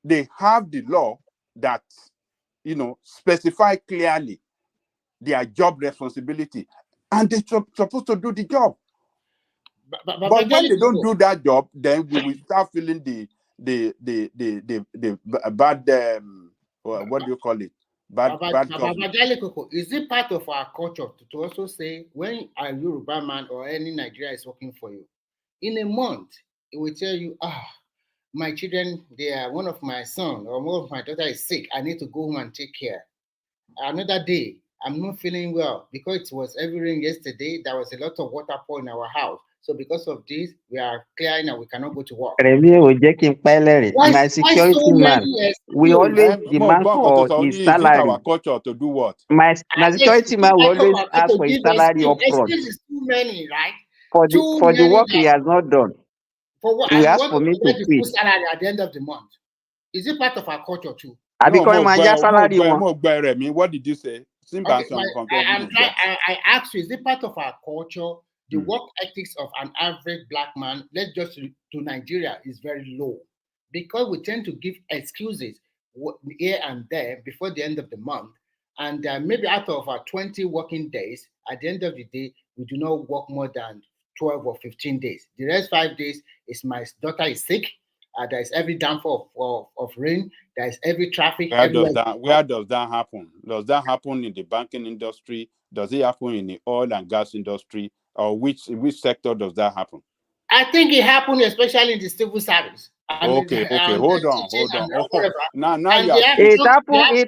They have the law that specify clearly their job responsibility, and they're supposed to do the job. But when they don't do that job, then we will start feeling the bad what do you call it? Bad government. Is it part of our culture to also say when a Yoruba man or any Nigeria is working for you, in a month it will tell you, my children, one of my son or one of my daughter is sick, I need to go home and take care. Another day, I'm not feeling well because it was heavy rain yesterday. There was a lot of water pouring in our house. So because of this, we are clearing and we cannot go to work. My security man, we always demand for his salary. Our culture to do what? My security man will always ask for his salary up front. Is too many, right? For the work he has not done. For what? He asked for me to get the full salary at the end of the month. Is it part of our culture too? What did you say? Okay, I asked you, is it part of our culture? The work ethics of an average black man, let's just to Nigeria, is very low because we tend to give excuses here and there before the end of the month. And maybe out of our 20 working days, at the end of the day, we do not work more than 12 or 15 days. The rest 5 days is my daughter is sick. There is every downfall of rain. There is every traffic. Where does that happen? Does that happen in the banking industry? Does it happen in the oil and gas industry? Or which sector does that happen? I think it happened especially in the civil service. Okay. Hold on. Now it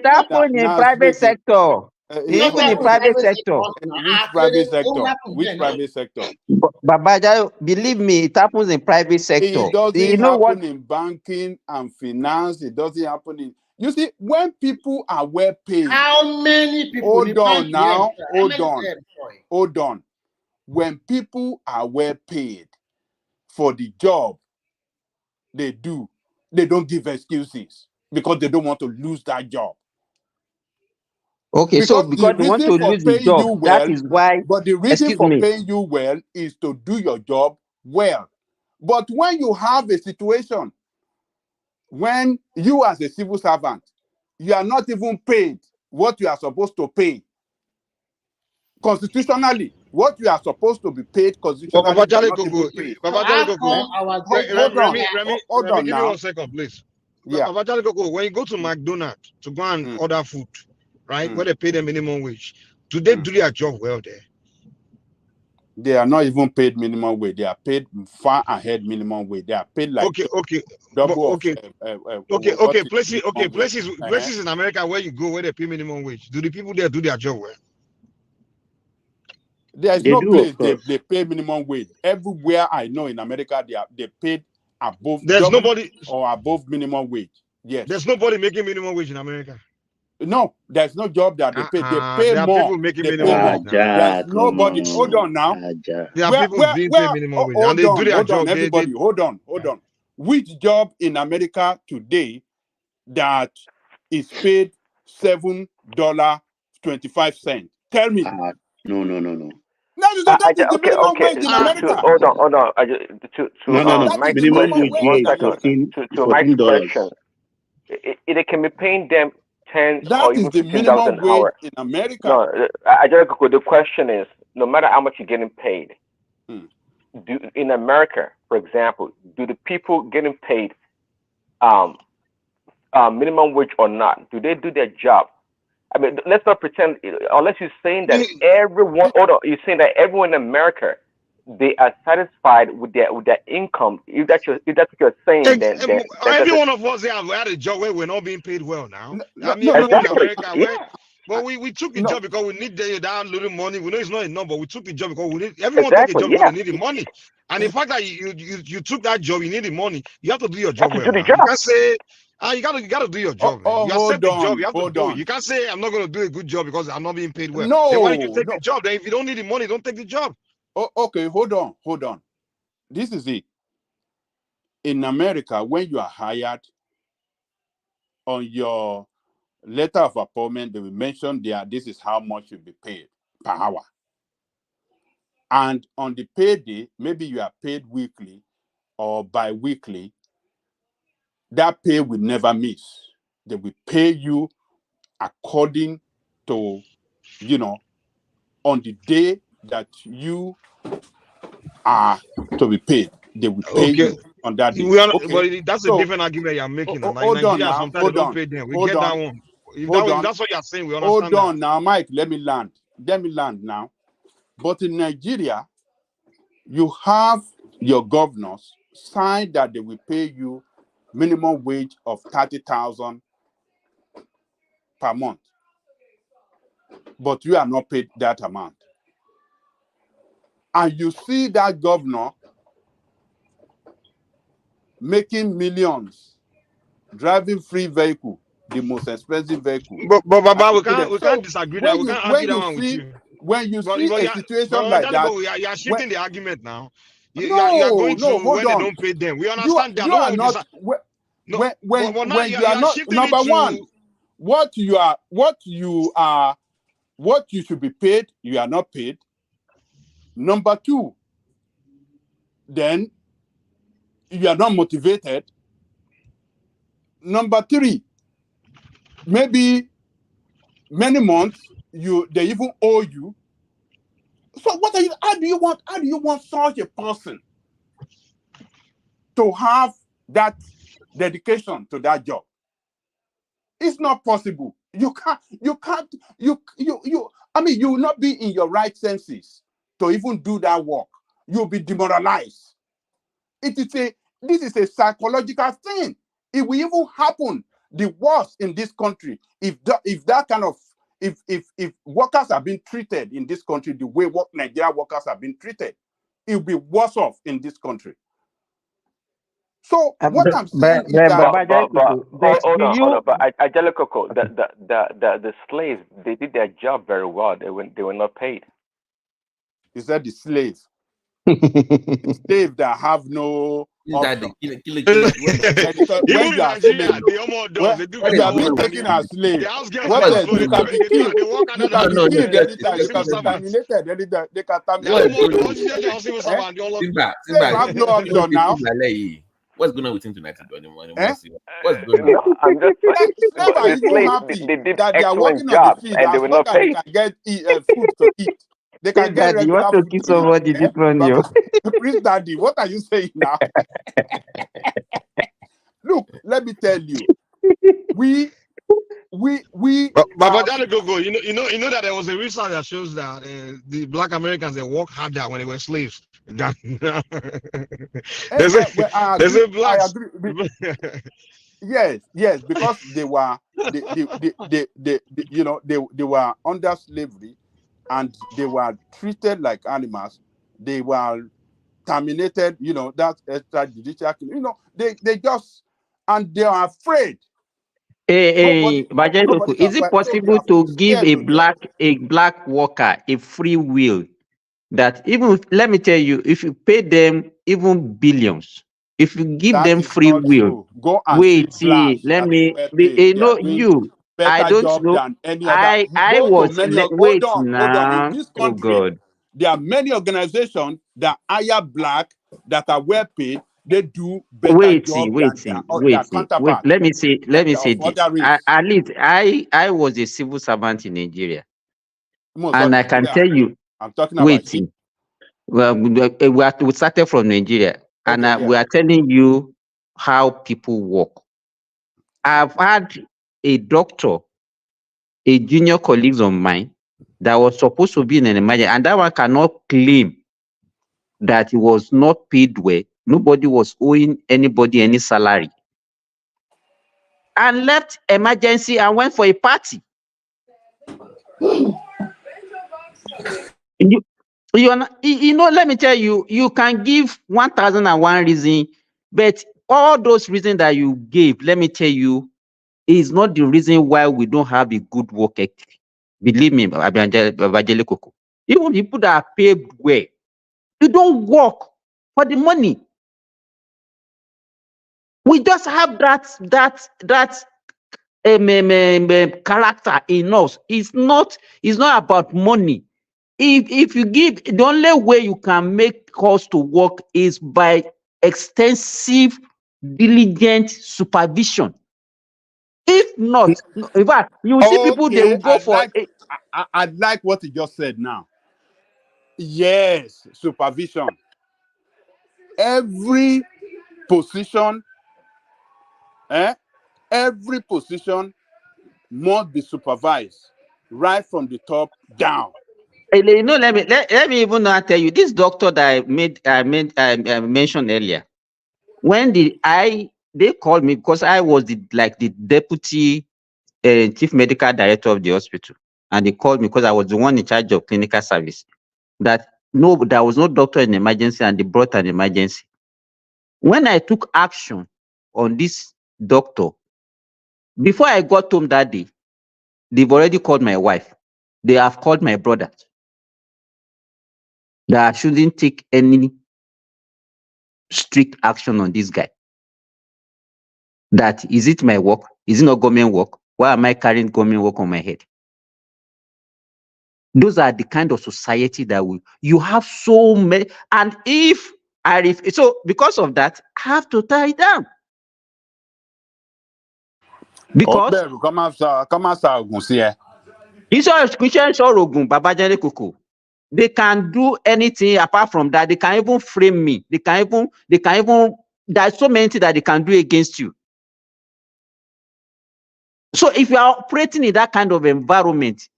happened in private sector. Even in private sector. Which private sector? Babaja, believe me, it happens in private sector. It doesn't happen in banking and finance. It doesn't happen in. You see, when people are well paid. How many people? Hold on. When people are well paid for the job they do, they don't give excuses because they don't want to lose that job. Okay, because they want to lose the job, that is why. But the reason for paying you well is to do your job well. But when you have a situation when you as a civil servant, you are not even paid what you are supposed to pay constitutionally, what you are supposed to be paid constitutionally. Hold on, give me 1 second, please. Yeah. When you go to McDonald's to go and order food, right, where they pay the minimum wage, do they do their job well there? They are not even paid minimum wage. They are paid far ahead minimum wage. They are paid like double. Places in America where you go where they pay minimum wage. Do the people there do their job well? There is no place they pay minimum wage. Everywhere I know in America, they paid above. There's nobody or above minimum wage. Yes. There's nobody making minimum wage in America. No, there's no job that they pay. They pay there more. Are people making minimum wage. There's nobody. Hold on now. There are people being paid minimum wage, and they do their job. Everybody, hold on. Which job in America today that is paid $7.25? Tell me. No. That is the minimum wage in America. Hold on. Mike's minimum question. To Mike's question, it can be paying them $10 or even $15 an hour in America. No, the question is, no matter how much you're getting paid, in America, for example, do the people getting paid minimum wage or not? Do they do their job? I mean, let's not pretend. Unless you're saying that everyone, you're saying that everyone in America, they are satisfied with their income. If that's what you're saying, then every one of us have had a job where we're not being paid well now. Exactly. But we took the No. job because we need that little money. We know it's not enough, but we took the job because we need everyone take a job because they need the money. And the fact that you took that job, you need the money. You have to do your job well. Now. You can't say you gotta do your job. Man. You accept the job, you have to do it. You can't say I'm not gonna do a good job because I'm not being paid well. No, then why did you take the job? Then if you don't need the money, don't take the job. Oh, okay, hold on. This is it. In America, when you are hired, on your letter of appointment, they will mention there this is how much you'll be paid per hour. And on the payday, maybe you are paid weekly or bi-weekly, that pay will never miss. They will pay you according to, on the day that you are to be paid. They will pay you on that day. But that's a different argument you're making. Like Nigeria, sometimes they don't pay them. We get that one. If that's what you're saying, we understand. Hold on now, Mike. Let me land now. But in Nigeria, you have your governors sign that they will pay you minimum wage of 30,000 per month. But you are not paid that amount. And you see that governor making millions, driving free vehicle, the most expensive vehicle. But we can't disagree that. We can't argue that one with you. When you see a situation like that, you are shifting the argument now. You are going to when they don't pay them. We understand that. You are not. When you are not number one, what you should be paid, you are not paid. Number two, then you are not motivated. Number three, maybe many months they even owe you. So how do you want such a person to have that dedication to that job? It's not possible. You will not be in your right senses to even do that work. You'll be demoralized. This is a psychological thing. It will even happen the worst in this country if workers are being treated in this country the way Nigerian workers have been treated, it will be worse off in this country. So what I'm saying is that hold on. But Angelico, the slaves, they did their job very well. They were not paid. Is that the slave? The slave that have no option. When you are being taken as slave, you can be killed. You can be killed anytime. You can be terminated anytime. They can terminate. Slave have no option now. What's going on with him tonight? What's going on? I'm just Slave are even happy that they are working on the field and they were not paid. They can get food to eat. They can get Daddy, you want to kill somebody this morning? Prince Daddy, what are you saying now? Look, let me tell you, we. But go. You know that there was a research that shows that the Black Americans, they work harder when they were slaves. There's a black. I agree. Yes, because they were they were under slavery, and they were treated like animals. They were terminated. That's extrajudicial. They just, and they are afraid. Bajadoku, is it possible to give a black worker a free will that even, let me tell you, if you pay them even billions, if you give them free will, wait, see, let me, I don't know, I was, wait now, oh God. There are many organizations that hire black that are well paid. They do better job than their counterparts. Let me say this. At least I was a civil servant in Nigeria, and I can tell you. I'm talking about you. Well, we started from Nigeria, and we are telling you how people work. I've had a doctor, a junior colleague of mine, that was supposed to be in an emergency, and that one cannot claim that he was not paid well. Nobody was owing anybody any salary, and left emergency and went for a party. You know, let me tell you, you can give 1,001 reason, but all those reasons that you gave, let me tell you, is not the reason why we don't have a good work ethic. Believe me, Evangelical. Even people that are paid well, you don't work for the money. We just have that character in us. It's not about money. If you give, the only way you can make us to work is by extensive, diligent supervision. If not, in fact, you will see people, they will go for I like what you just said now. Yes, supervision. Every position, every position must be supervised right from the top down. You know, let me even now tell you, this doctor that I mentioned earlier, when they called me, because I was the deputy chief medical director of the hospital, and they called me because I was the one in charge of clinical service, that no, there was no doctor in emergency, and they brought an emergency. When I took action on this doctor, before I got home that day, they've already called my wife. They have called my brother, that I shouldn't take any strict action on this guy. That is it my work? Is it not government work? Why am I carrying government work on my head? Those are the kind of society that you have so many, and so because of that, I have to tie it down. Because they can do anything apart from that. They can even frame me. They can even there's so many things that they can do against you. So if you are operating in that kind of environment,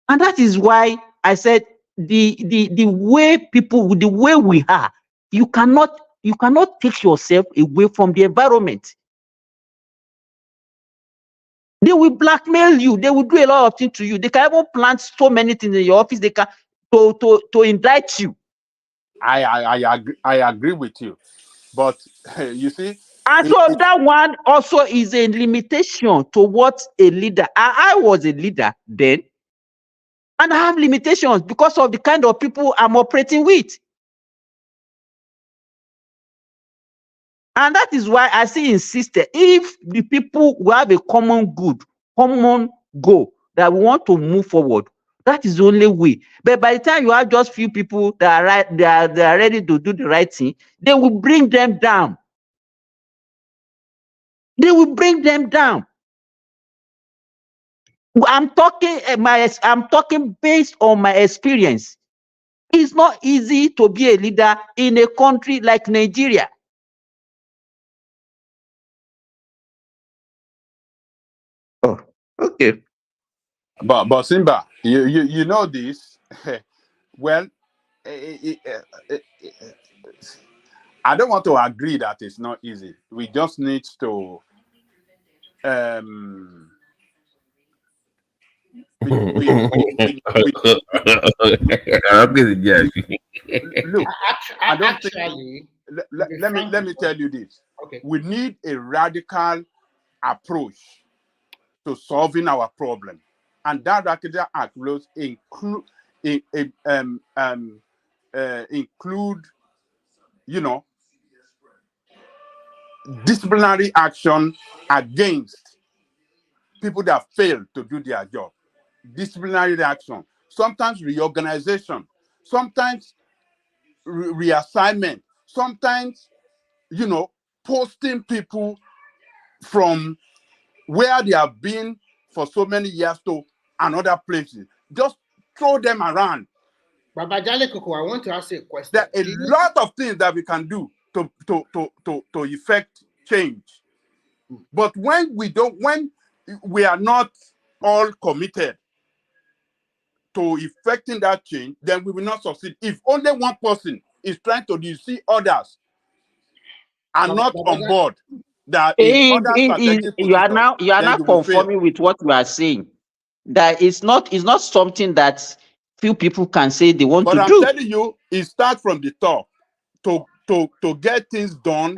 and that is why I said the way people, the way we are, you cannot take yourself away from the environment. They will blackmail you. They will do a lot of things to you. They can even plant so many things in your office. They can to indict you. I agree with you, but you see, and so that one also is a limitation to what a leader. I was a leader then, and I have limitations because of the kind of people I'm operating with. And that is why I still insisted, if the people will have a common good, common goal that we want to move forward, that is the only way. But by the time you have just few people that are right, they are ready to do the right thing, they will bring them down. They will bring them down. I'm talking based on my experience. It's not easy to be a leader in a country like Nigeria. Oh, okay. But Simba, you know this. Well, I don't want to agree that it's not easy. We just need to look. I don't think. Let me tell you this. Okay. We need a radical approach to solving our problem, and that radical approach include, you know, disciplinary action against people that fail to do their job. Disciplinary action, sometimes reorganization, sometimes reassignment, sometimes, you know, posting people from where they have been for so many years to another places. Just throw them around. Baba Jale Koko, I want to ask you a question. There are a lot of things that we can do to effect change. But when we are not all committed to effecting that change, then we will not succeed. If only one person is trying to deceive others and not on board, that in other strategic you are now then you will fail. conforming with what we are saying. that it's not something that few people can say they want But to I'm do. telling you, it starts from the top. To get things done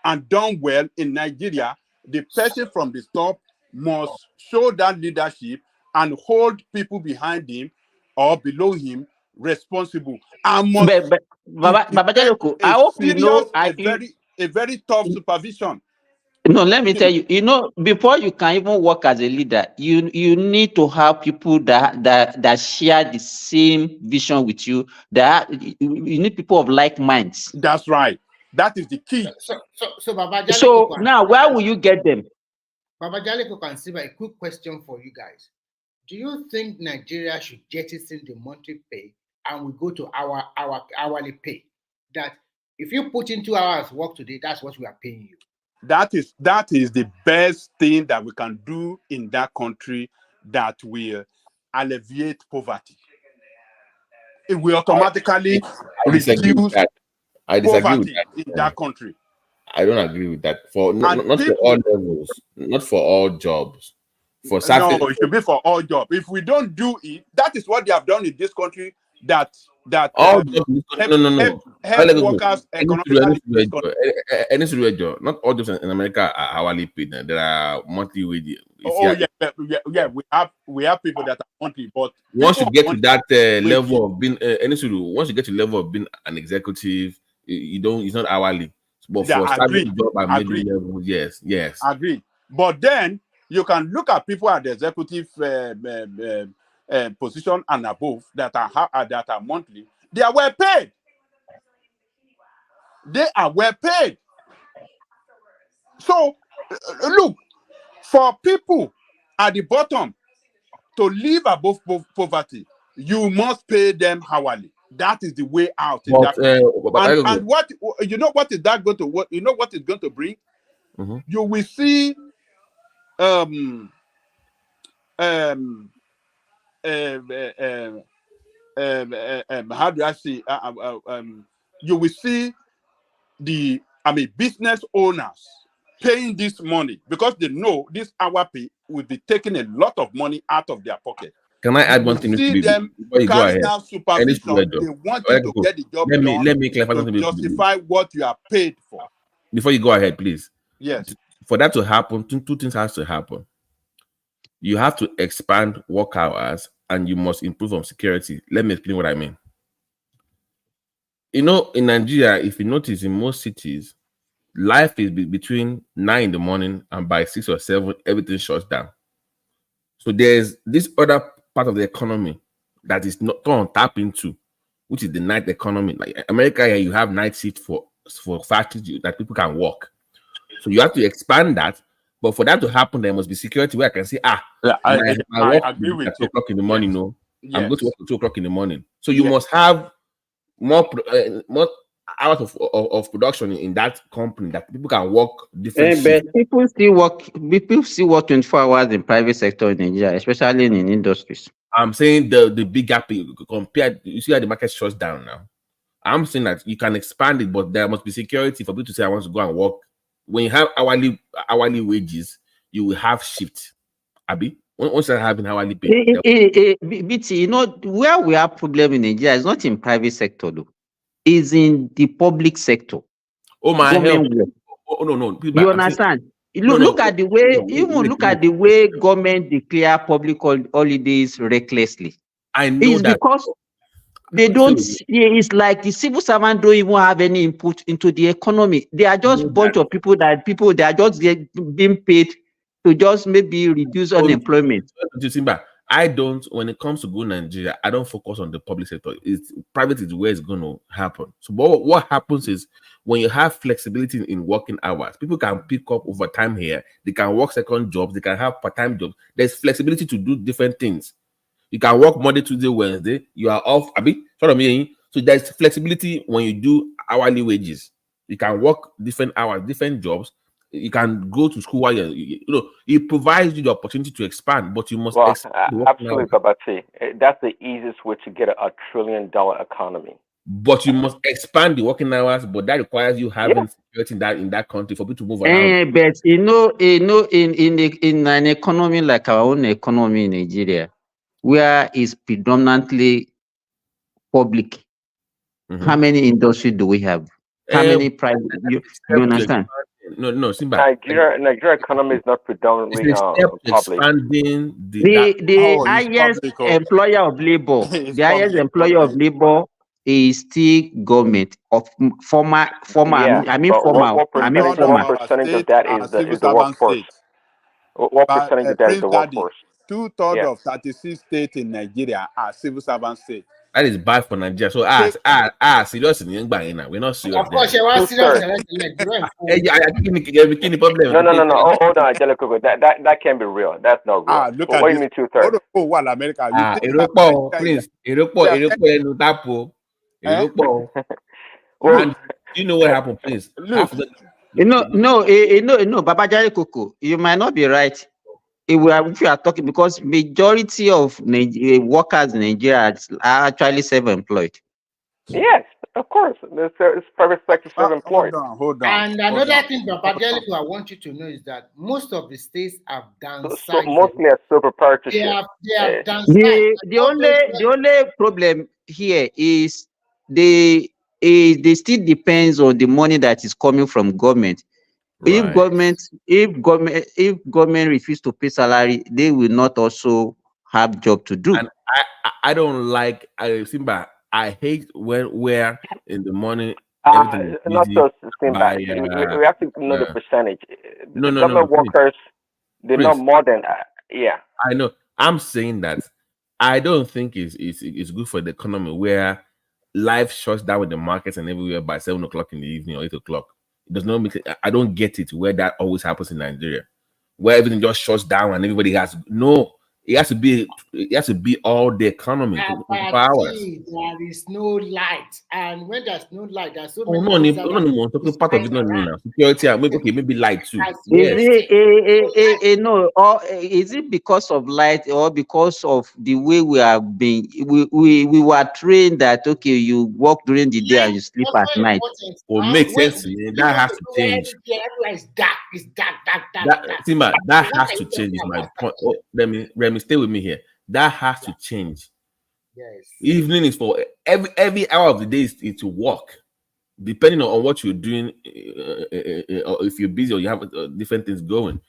and done well in Nigeria, the person from the top must show that leadership and hold people behind him or below him responsible. And must But Baba Jaloko, I hope you know. a very tough supervision. No, let me tell you. You know, before you can even work as a leader, you need to have people that share the same vision with you. That you need people of like minds. That's right. That is the key. So Baba So Jaleko, now, where will you get them? Baba Jaleko, consider a quick question for you guys. Do you think Nigeria should jettison the monthly pay and we go to our hourly pay? That if you put in 2 hours work today, that's what we are paying you. That is the best thing that we can do in that country that will alleviate poverty. It will automatically reduce poverty in that country. I don't agree with that. For not for all levels, not for all jobs. For certain, no, it should be for all jobs. If we don't do it, that is what they have done in this country. That all jobs. No. Help workers economically in this country. Any job, not all jobs in America are hourly paid. There are monthly wages. We have people that are monthly, but once you get to that level of being once you get to the level of being an executive, it's not hourly. But for starting job at middle level, yes. Agree. But then you can look at people at the executive position and above that are monthly. They are well paid. So look, for people at the bottom to live above poverty, you must pay them hourly. That is the way out. And what you know? What is that going to? What you know? What is going to bring? Mm-hmm. You will see. How do I say? You will see business owners paying this money because they know this hour pay will be taking a lot of money out of their pocket. Can I add one thing? See them carrying out supervision. They want you to get the job done. Let me clarify to justify what you are paid for. Before you go ahead, please. Yes. For that to happen, two things has to happen. You have to expand work hours and you must improve on security. Let me explain what I mean. You know, in Nigeria, if you notice, in most cities, life is between 9 in the morning and by 6 or 7, everything shuts down. So there's this other part of the economy that is not on tap into, which is the night economy. Like America, here you have night shift for factories that people can work. So you have to expand that. But for that to happen, there must be security where I can say, I agree with 2 o'clock in the morning. No, yes. I'm going to work at 2 o'clock in the morning. So you must have more hours of production in that company that people can work different. But people still work 24 hours in private sector in Nigeria, especially in industries. I'm saying the big gap compared. You see how the market shuts down now. I'm saying that you can expand it, but there must be security for people to say I want to go and work. When you have hourly wages, you will have shift. Abi, once you're having hourly pay. BT, you know where we have problem in Nigeria is not in private sector though. Is in the public sector. Oh my hell. Oh no. People, you understand? Look at the way, look at the way government declare public holidays recklessly. I know it's because they don't see, it's like the civil servant don't even have any input into the economy. They are just a bunch of people that are just being paid to just maybe reduce unemployment. I don't, when it comes to go Nigeria, I don't focus on the public sector. It's private is where it's going to happen. So what happens is when you have flexibility in working hours, people can pick up overtime here. They can work second jobs. They can have part-time jobs. There's flexibility to do different things. You can work Monday, Tuesday, Wednesday. You are off. So there's flexibility when you do hourly wages. You can work different hours, different jobs. You can go to school while it provides you the opportunity to expand, but you must absolutely, Babati. That's the easiest way to get a $1 trillion economy. but you must expand the working hours. But that requires you having security in that country for people to move around. But in an economy like our own economy in Nigeria, where is predominantly public, how many industry do we have? How many private? You understand? No, Simba. Nigeria economy is not predominantly It's a step public. Expanding the highest employer of labor, the highest employer of labor is still government of former. Yeah, I mean but former. what percentage of that is the workforce? What percentage of that is the workforce? 2/3 of 36 states in Nigeria are civil servant states. That is bad for Nigeria. So serious in Young we're not serious. Of course, you are serious. No. Hold on, Angelico. That can't be real. That's not real. Look what at do you mean 2/3? Oh, well, America. Prince. And you know what happened, please? No, Baba Jare Koko, you might not be right. If you are talking, because majority of workers in Nigeria are actually self-employed. Yes, of course. It's private sector self-employed. Hold on. And another thing, Baba Jalico, I want you to know is that most of the states have downsized. So mostly a sole proprietorship. They have downsized. The only problem here is they still depends on the money that is coming from government. Right. If government refuse to pay salary, they will not also have job to do. And I don't like Simba. I hate where in the morning everything is not so Simba. We have to know the percentage. Government workers, they're not more than I know. I'm saying that I don't think it's good for the economy where life shuts down with the markets and everywhere by 7 o'clock in the evening or 8 o'clock. It does not make sense. I don't get it where that always happens in Nigeria, where everything just shuts down and everybody has it has to be all the economy. There is no light, and when there's no light, there's so many. Part of it not security. Maybe light too. No, or is it because of light or because of the way we have been? We were trained that you work during the day and you sleep at night. Or makes sense. That has to change. It's dark. It's dark. That has to change. Is my point. Let me stay with me here. That has to change. Yes. Evening is for every hour of the day is to work, depending on what you're doing. Or if you're busy or you have different things going,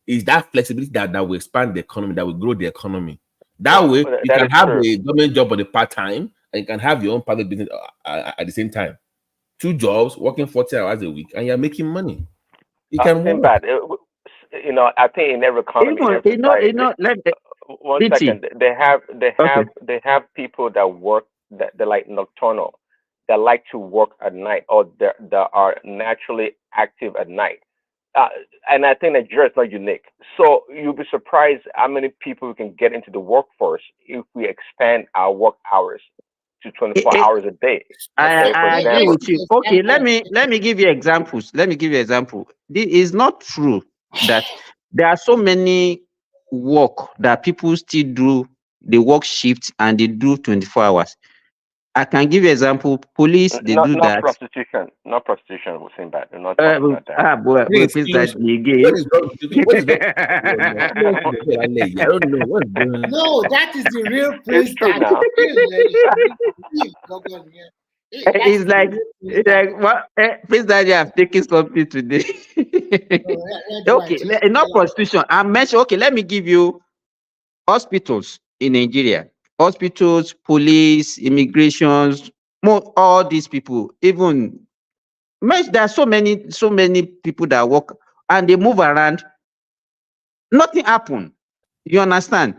is that flexibility that will expand the economy, that will grow the economy. That way, you can have a government job on the part time, and you can have your own private business at the same time. 2 jobs, working 40 hours a week, and you're making money. It can work. Bad. I think in every economy, one second. They have people that work that they're like nocturnal, that like to work at night, or that are naturally active at night. And I think Nigeria is not unique. So you'll be surprised how many people we can get into the workforce if we expand our work hours to 24 hours a day. I agree with you. Okay, let me give you examples. It is not true that there are so many work that people still do. They work shifts and they do 24 hours. I can give you example. Police, they do that. Not prostitution. We're saying that. They're not talking about that. I don't know what's going on. No, that is the real place. It's like what? Please, Daddy, I've taken something today. Okay, not prostitution. I mentioned. Okay, let me give you hospitals in Nigeria. Hospitals, police, immigrations, all these people. Even there are so many people that work and they move around. Nothing happened. You understand?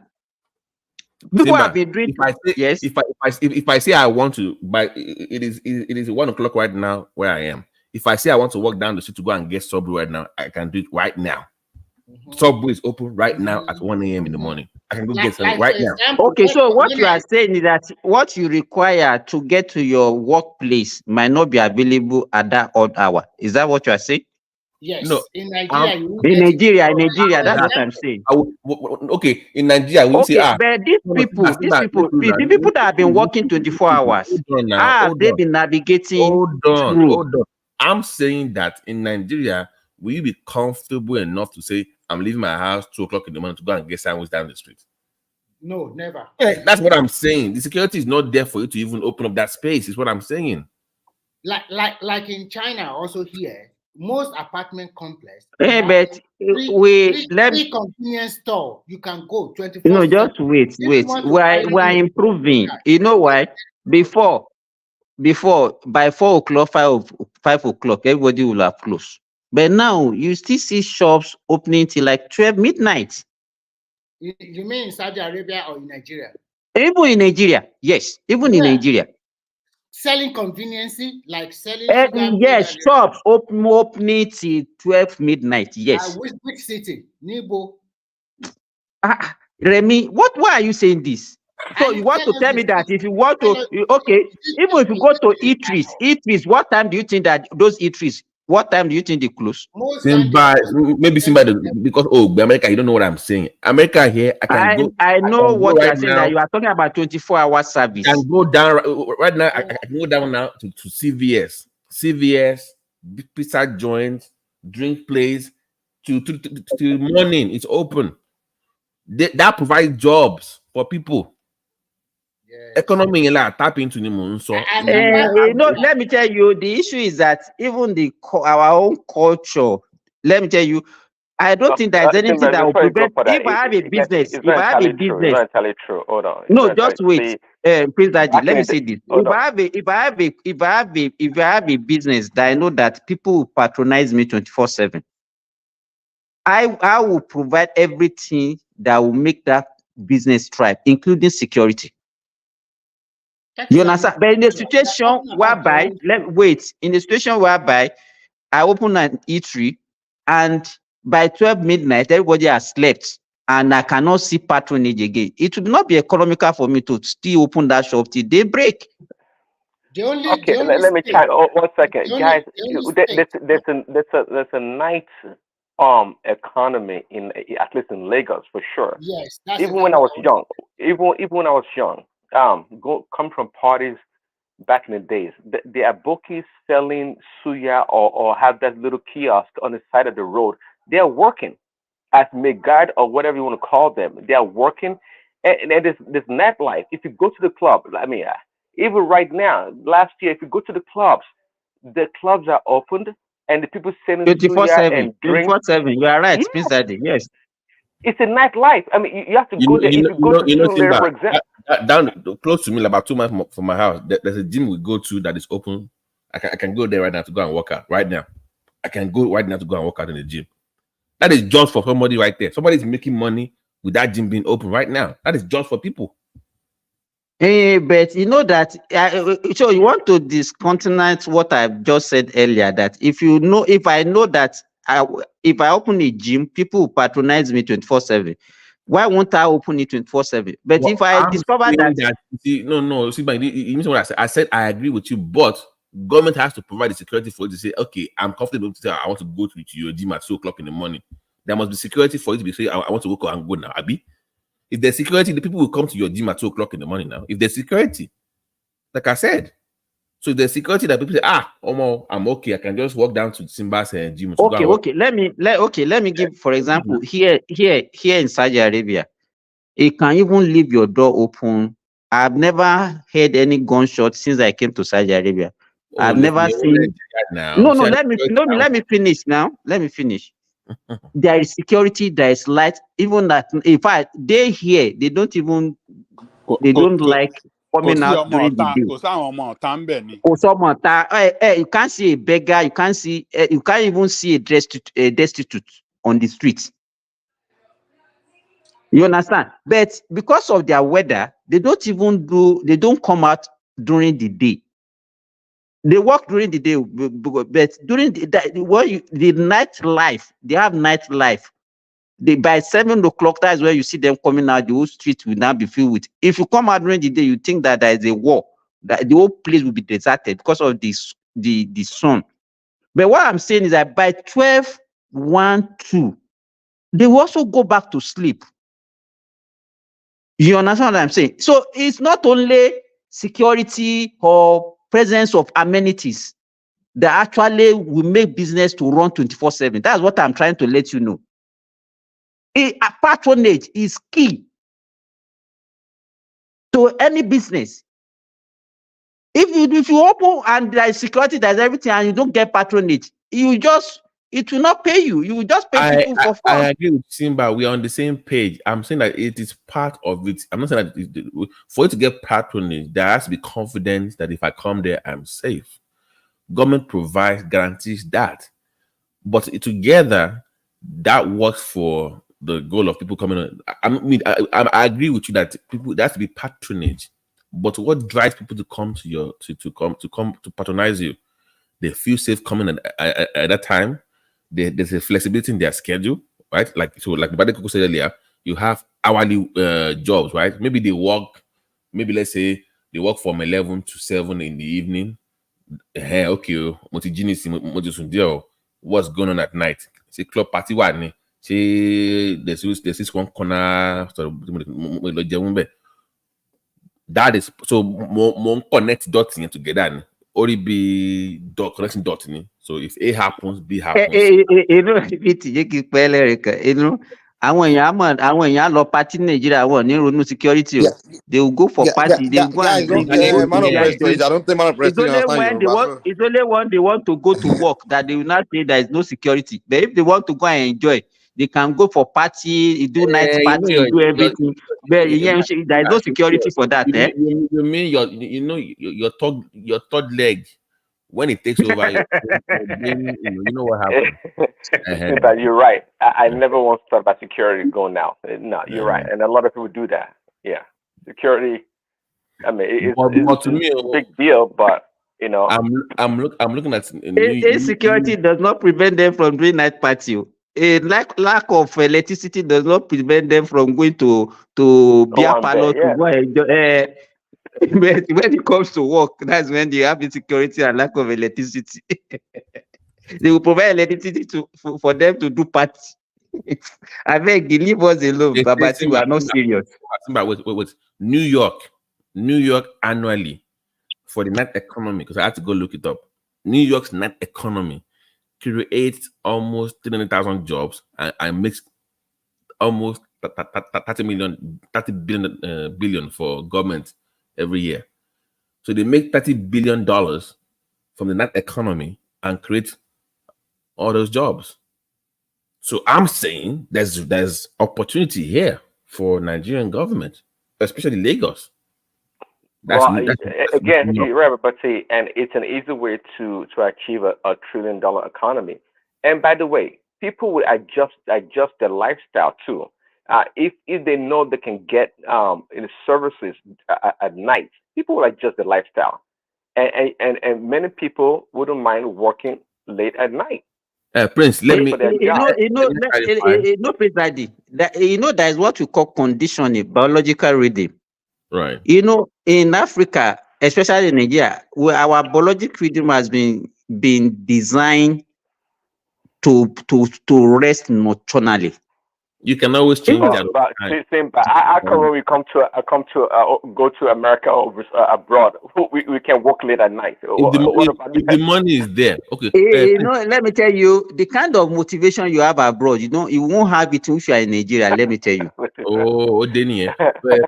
People have been doing. If I say I want to, but it is 1 o'clock right now where I am. If I say I want to walk down the street to go and get Subway right now, I can do it right now. Subway is open right now at 1 a.m. in the morning. I can go get some right now. Okay, so what you are saying is that what you require to get to your workplace might not be available at that odd hour. Is that what you are saying? Yes. No, In Nigeria, you won't In get it. Nigeria, that's what I'm saying. Okay, in Nigeria, we say, but these people, the people that have been working 24 hours, hold on now, how have hold they on. been navigating Hold on, through? hold on. I'm saying that in Nigeria, will you be comfortable enough to say, I'm leaving my house 2 o'clock in the morning to go and get sandwich down the street? No, never. Yeah, that's what I'm saying. The security is not there for you to even open up that space, is what I'm saying. Like in China, also here, most apartment complex. But three convenience store you can go 24/7. No, just wait. We're improving. You know why? Before by 4 o'clock, 5 o'clock, everybody will have closed. But now you still see shops opening till like 12 midnight. You mean in Saudi Arabia or in Nigeria? Even in Nigeria, yes. Even in Nigeria. Selling convenience, like selling sugar. Yes, shops opening till 12 midnight. Yes. Which city? Nibo. Remy, why are you saying this? So you want to tell me that if you want to, okay, even if you go to eateries, what time do you think that those eateries, what time do you think they close? Simba, because America, you don't know what I'm saying. America here, I know what you're saying, that you are talking about 24-hour service. I can go down right now. I can go down now to CVS, pizza joint, drink place, to morning. It's open. That provides jobs for people. Economy tap into the so. Let me tell you, the issue is that even our own culture. Let me tell you, I don't think there's anything that will prevent. If I have a business, it's not entirely true. Hold on. No, just wait. Please, Daddy, let me say this. If I have a business that I know that people will patronize me 24/7, I will provide everything that will make that business thrive, including security. You understand? But in the situation whereby, in the situation whereby I open an eatery and by 12 midnight, everybody has slept and I cannot see patronage again, it would not be economical for me to still open that shop till daybreak. Let me try. 1 second, guys. There's a night economy at least in Lagos for sure. Yes, even when I was young, come from parties back in the days. There are bookies selling suya or have that little kiosk on the side of the road. They are working as guide or whatever you want to call them. They are working, and there's nightlife. If you go to the club, even right now, last year, if you go to the clubs are opened and the people selling suya and drinks. 24/7. You are right, Prince Daddy. Yes. It's a nightlife. I mean, you have to go there. If you go to Simba, for example, down close to me, about 2 miles from my house, there's a gym we go to that is open. I can go there right now to go and work out. Right now, I can go right now to go and work out in the gym. That is just for somebody right there. Somebody is making money with that gym being open right now. That is just for people. But you know that, so you want to discontinue what I've just said earlier, that if I know that if I open a gym, people will patronize me 24/7. Why won't I open it 24/7? But if I discover that no, see, but you mean what I said? I said I agree with you, but government has to provide the security for you to say, okay, I'm comfortable to say I want to go to your gym at 2 o'clock in the morning. There must be security for you to be saying I want to go and go now, Abi. If there's security, the people will come to your gym at 2 o'clock in the morning now. If there's security, like I said. So if there's security that people say, I'm okay, I can just walk down to Simba's gym. Okay. Let me give, for example, here in Saudi Arabia, you can even leave your door open. I've never heard any gunshot since I came to Saudi Arabia. I've never seen. No. Let me finish now. Let me finish. There is security, there is light. Even that, in fact, they don't like coming out during the day. You can't see a beggar. You can't even see a destitute on the streets. You understand? But because of their weather, they don't come out during the day. They work during the day, but during the night life, they have nightlife. By 7 o'clock, that's where you see them coming out. The whole street will now be filled with. If you come out during the day, you think that there is a war, that the whole place will be deserted because of the sun. But what I'm saying is that by 12, 1, 2, they will also go back to sleep. You understand what I'm saying? So it's not only security or presence of amenities that actually will make business to run 24/7. That's what I'm trying to let you know. Patronage is key to any business. If you open and there is security, there's everything, and you don't get patronage, it will not pay you. You will just pay people for fun. I agree with Simba. We are on the same page. I'm saying that it is part of it. I'm not saying that for you to get patronage, there has to be confidence that if I come there, I'm safe. Government provides guarantees that, but together that works for the goal of people coming on. I agree with you that there has to be patronage, but what drives people to come to your to patronize you? They feel safe coming at that time. There's a flexibility in their schedule, right? Like Bade Koko said earlier, you have hourly jobs, right? Maybe they work, let's say they work from 11 to 7 in the evening. Okay, what's going on at night? See club party one. See there's this one corner. That is so more connect dots together. Only be dot connection dot. So if A happens, B happens. Àwọn èèyàn lọ party Nigeria wọn ní ronú security. They will go for party. They will go and man of prestige. I don't think man of prestige understand Yoruba. It's only when they want to go to work that they will not say there is no security. But if they want to go and enjoy, they can go for party, do night party, do everything. But there is no security for that. You mean your third leg when it takes over, you know what happens. But you're right. I never once thought about security going now. No, you're right, and a lot of people do that. Yeah, security. I mean, it's a big deal, but you know, I'm looking at insecurity does not prevent them from doing night party. A lack of electricity does not prevent them from going to beer parlor to go enjoy. When it comes to work, that's when they have insecurity and lack of electricity. They will provide electricity for them to do party. I beg you, leave us alone, Babati. We are not serious. Wait. New York annually for the night economy, because I had to go look it up. New York's night economy creates almost 300,000 jobs and makes almost 30 billion for government every year. So they make $30 billion from the night economy and create all those jobs. So I'm saying there's opportunity here for Nigerian government, especially Lagos. Again, you're right, but see, and it's an easy way to achieve a $1 trillion economy. And by the way, people will adjust their lifestyle too. If they know they can get in services at night, people will adjust their lifestyle, and many people wouldn't mind working late at night. Prince, let me. There is what we call conditioning, biological rhythm. Right. In Africa, especially in Nigeria, where our biological rhythm has been designed to rest nocturnally. You can always change that. But I can when we go to America or abroad, we can work late at night. If the money is there, okay. Let me tell you, the kind of motivation you have abroad, you won't have it if you are in Nigeria. Let me tell you. Denny,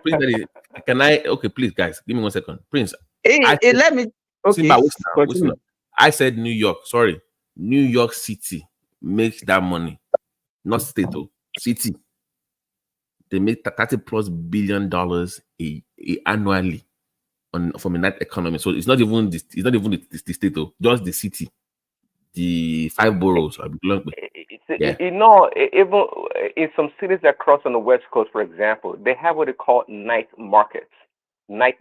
Prince, can I? Okay, please, guys, give me 1 second, Prince. Let me. Okay. Listen up. I said New York. Sorry, New York City makes that money, not state though. City, they make $30+ billion annually from the night economy. So it's not even the state though, just the city, the 5 boroughs. Even in some cities across on the West Coast, for example, they have what they call night markets. Maybe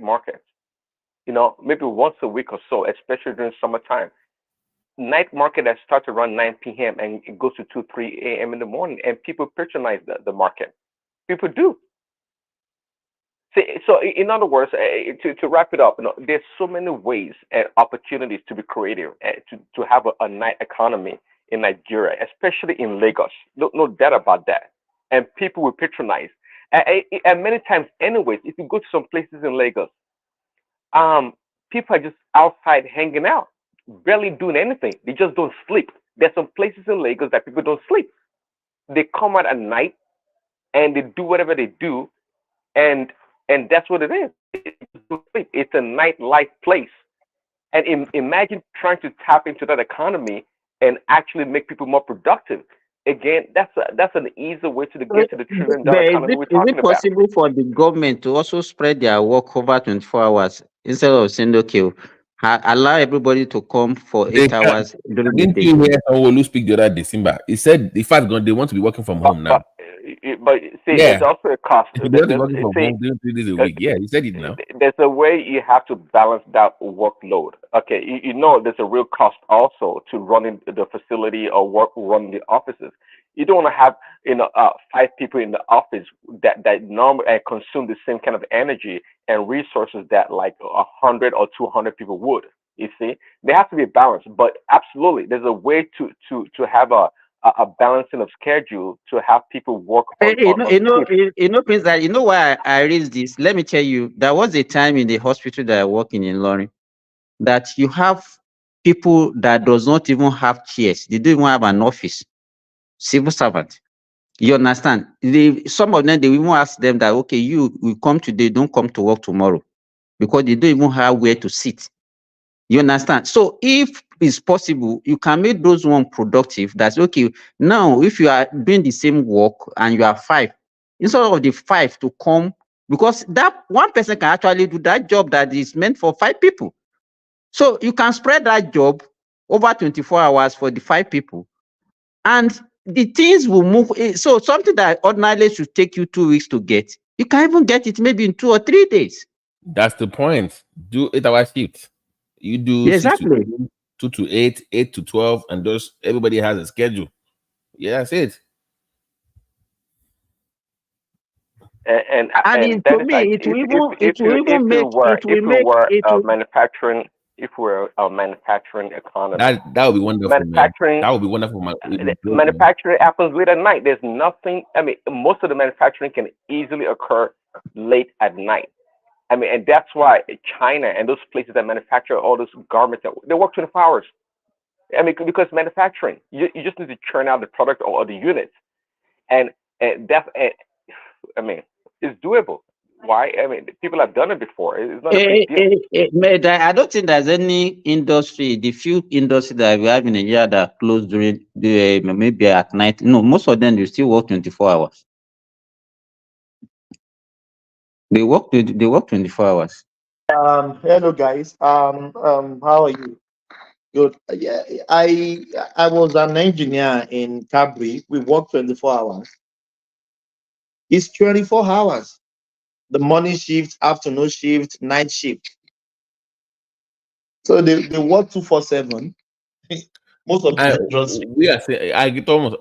once a week or so, especially during summertime. Night market that starts around 9 p.m. and it goes to 2-3 a.m. in the morning, and people patronize the market. People do. So in other words, to wrap it up, there's so many ways and opportunities to be creative, to have a night economy in Nigeria, especially in Lagos. No doubt about that. And people will patronize. And many times, anyways, if you go to some places in Lagos, people are just outside hanging out, barely doing anything. They just don't sleep. There's some places in Lagos that people don't sleep. They come out at night and they do whatever they do, and that's what it is. It's a nightlife place. And imagine trying to tap into that economy and actually make people more productive. Again, that's an easy way to get to the $1 trillion But economy we're is talking it about. possible for the government to also spread their work over 24 hours instead of saying, okay, allow everybody to come for 8 hours during the Didn't day? you hear Sanwo-Olu speak the other December? He said, in fact, they want to be working from home now. But see, Yeah. there's also a cost. They want to be working from home 3 days a week. Yeah, he said it now. There's a way you have to balance that workload. Okay, you know there's a real cost also to running the facility or running the offices. You don't want to have 5 people in the office that normally consume the same kind of energy and resources that like 100 or 200 people would. You see, there has to be a balance. But absolutely, there's a way to have a balancing of schedule to have people work on. Prince, that you know why I raised this. Let me tell you, there was a time in the hospital that I work in Lorry that you have people that does not even have chairs. They don't even have an office. Civil servant. You understand? Some of them, they even ask them that, okay, you will come today, don't come to work tomorrow, because they don't even have where to sit. You understand? So if it's possible, you can make those one productive. That's okay. Now, if you are doing the same work and you are 5, instead of the 5 to come, because that one person can actually do that job that is meant for 5 people. So you can spread that job over 24 hours for the 5 people, and the things will move. So something that ordinarily should take you 2 weeks to get, you can even get it maybe in 2 or 3 days. That's the point. Do 8-hour shifts. You do Exactly. 6 to 2 to 8, 8 to 12, and those everybody has a schedule. Yeah, that's it. And to me, it will even make manufacturing. If we're a manufacturing economy, that would be wonderful. Manufacturing, man. That would be wonderful. Manufacturing happens late at night. There's nothing. I mean, most of the manufacturing can easily occur late at night. I mean, and that's why China and those places that manufacture all those garments, they work 24 hours. I mean, because manufacturing, you just need to churn out the product or the units, and that's. I mean, it's doable. Why? I mean, people have done it before. It's not a big deal. I don't think there's any industry, the few industry that we have in a year that close during maybe at night. No, most of them, they still work 24 hours. They work 24 hours. Hello guys. How are you? Good. Yeah, I was an engineer in Cabri. We work 24 hours. It's 24 hours. The morning shift, afternoon shift, night shift. So they work 247. Most of them just we are saying, I get almost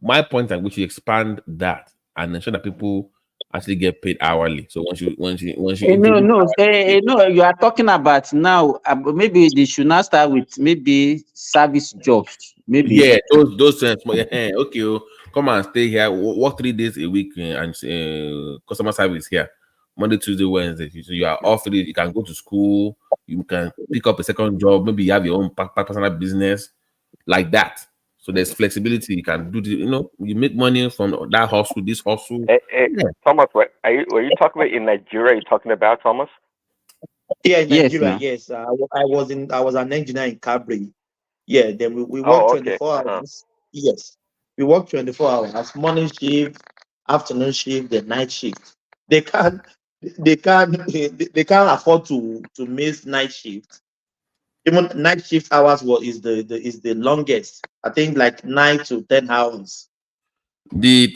my point, and we should expand that and ensure that people actually get paid hourly. So once you no, you are talking about now. Maybe they should not start with maybe service jobs. Maybe those okay, come and stay here, work 3 days a week, and customer service here, Monday, Tuesday, Wednesday. So you are off 3 days. You can go to school. You can pick up a second job. Maybe you have your own personal business like that. So there's flexibility. You can do you make money from that hustle, this hustle. Thomas, were you talking about in Nigeria? You're talking about, Thomas? Yeah, in Nigeria, yes. I was an engineer in Cabri. Yeah, then we work 24 hours. Yes. We work 24 hours. Morning shift, afternoon shift, the night shift. They can't afford to miss night shift. Even night shift hours is the longest. I think like 9 to 10 hours. The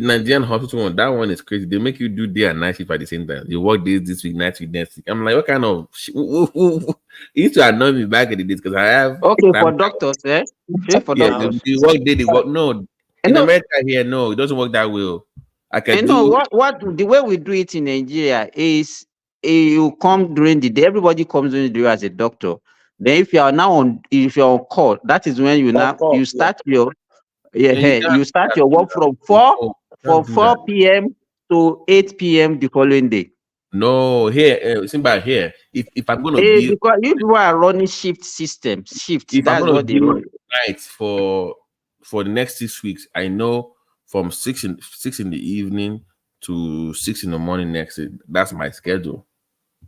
Nigerian hospital one, that one is crazy. They make you do day and night shift at the same time. You work days this week, night week next week. I'm like, what kind of it used to annoy me back in the days because I have for doctors, for doctors. You work day, they work in America here, no, it doesn't work that way. I can know do. what the way we do it in Nigeria is you come during the day. Everybody comes during the day as a doctor. Then if you're on call, that is when you start your you start your work from 4 p.m. to 8 p.m. the following day. No, here, Simba, here. If I'm gonna give, because you people are running shift system. if I'm That's gonna what they give run. nights for the next 6 weeks, I know from 6 in the evening to 6 in the morning next. That's my schedule.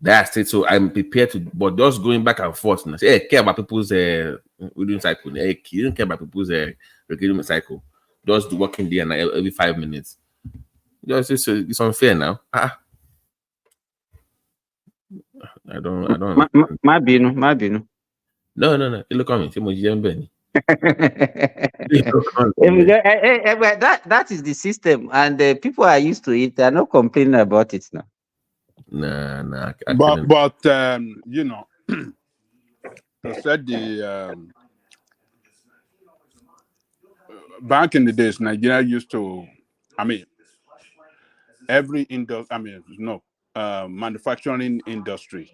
That's it. So I'm prepared to, but just going back and forth. And I say, hey, care about people's reading cycle. Hey, you don't care about people's reading cycle. Just the working day and every 5 minutes. Just it's unfair now. I don't. Mabino. No. You look at me. Say, that is the system, and people are used to it. They're not complaining about it now. Nah. But you know, I said the back in the days, Nigeria used to. I mean, every manufacturing industry,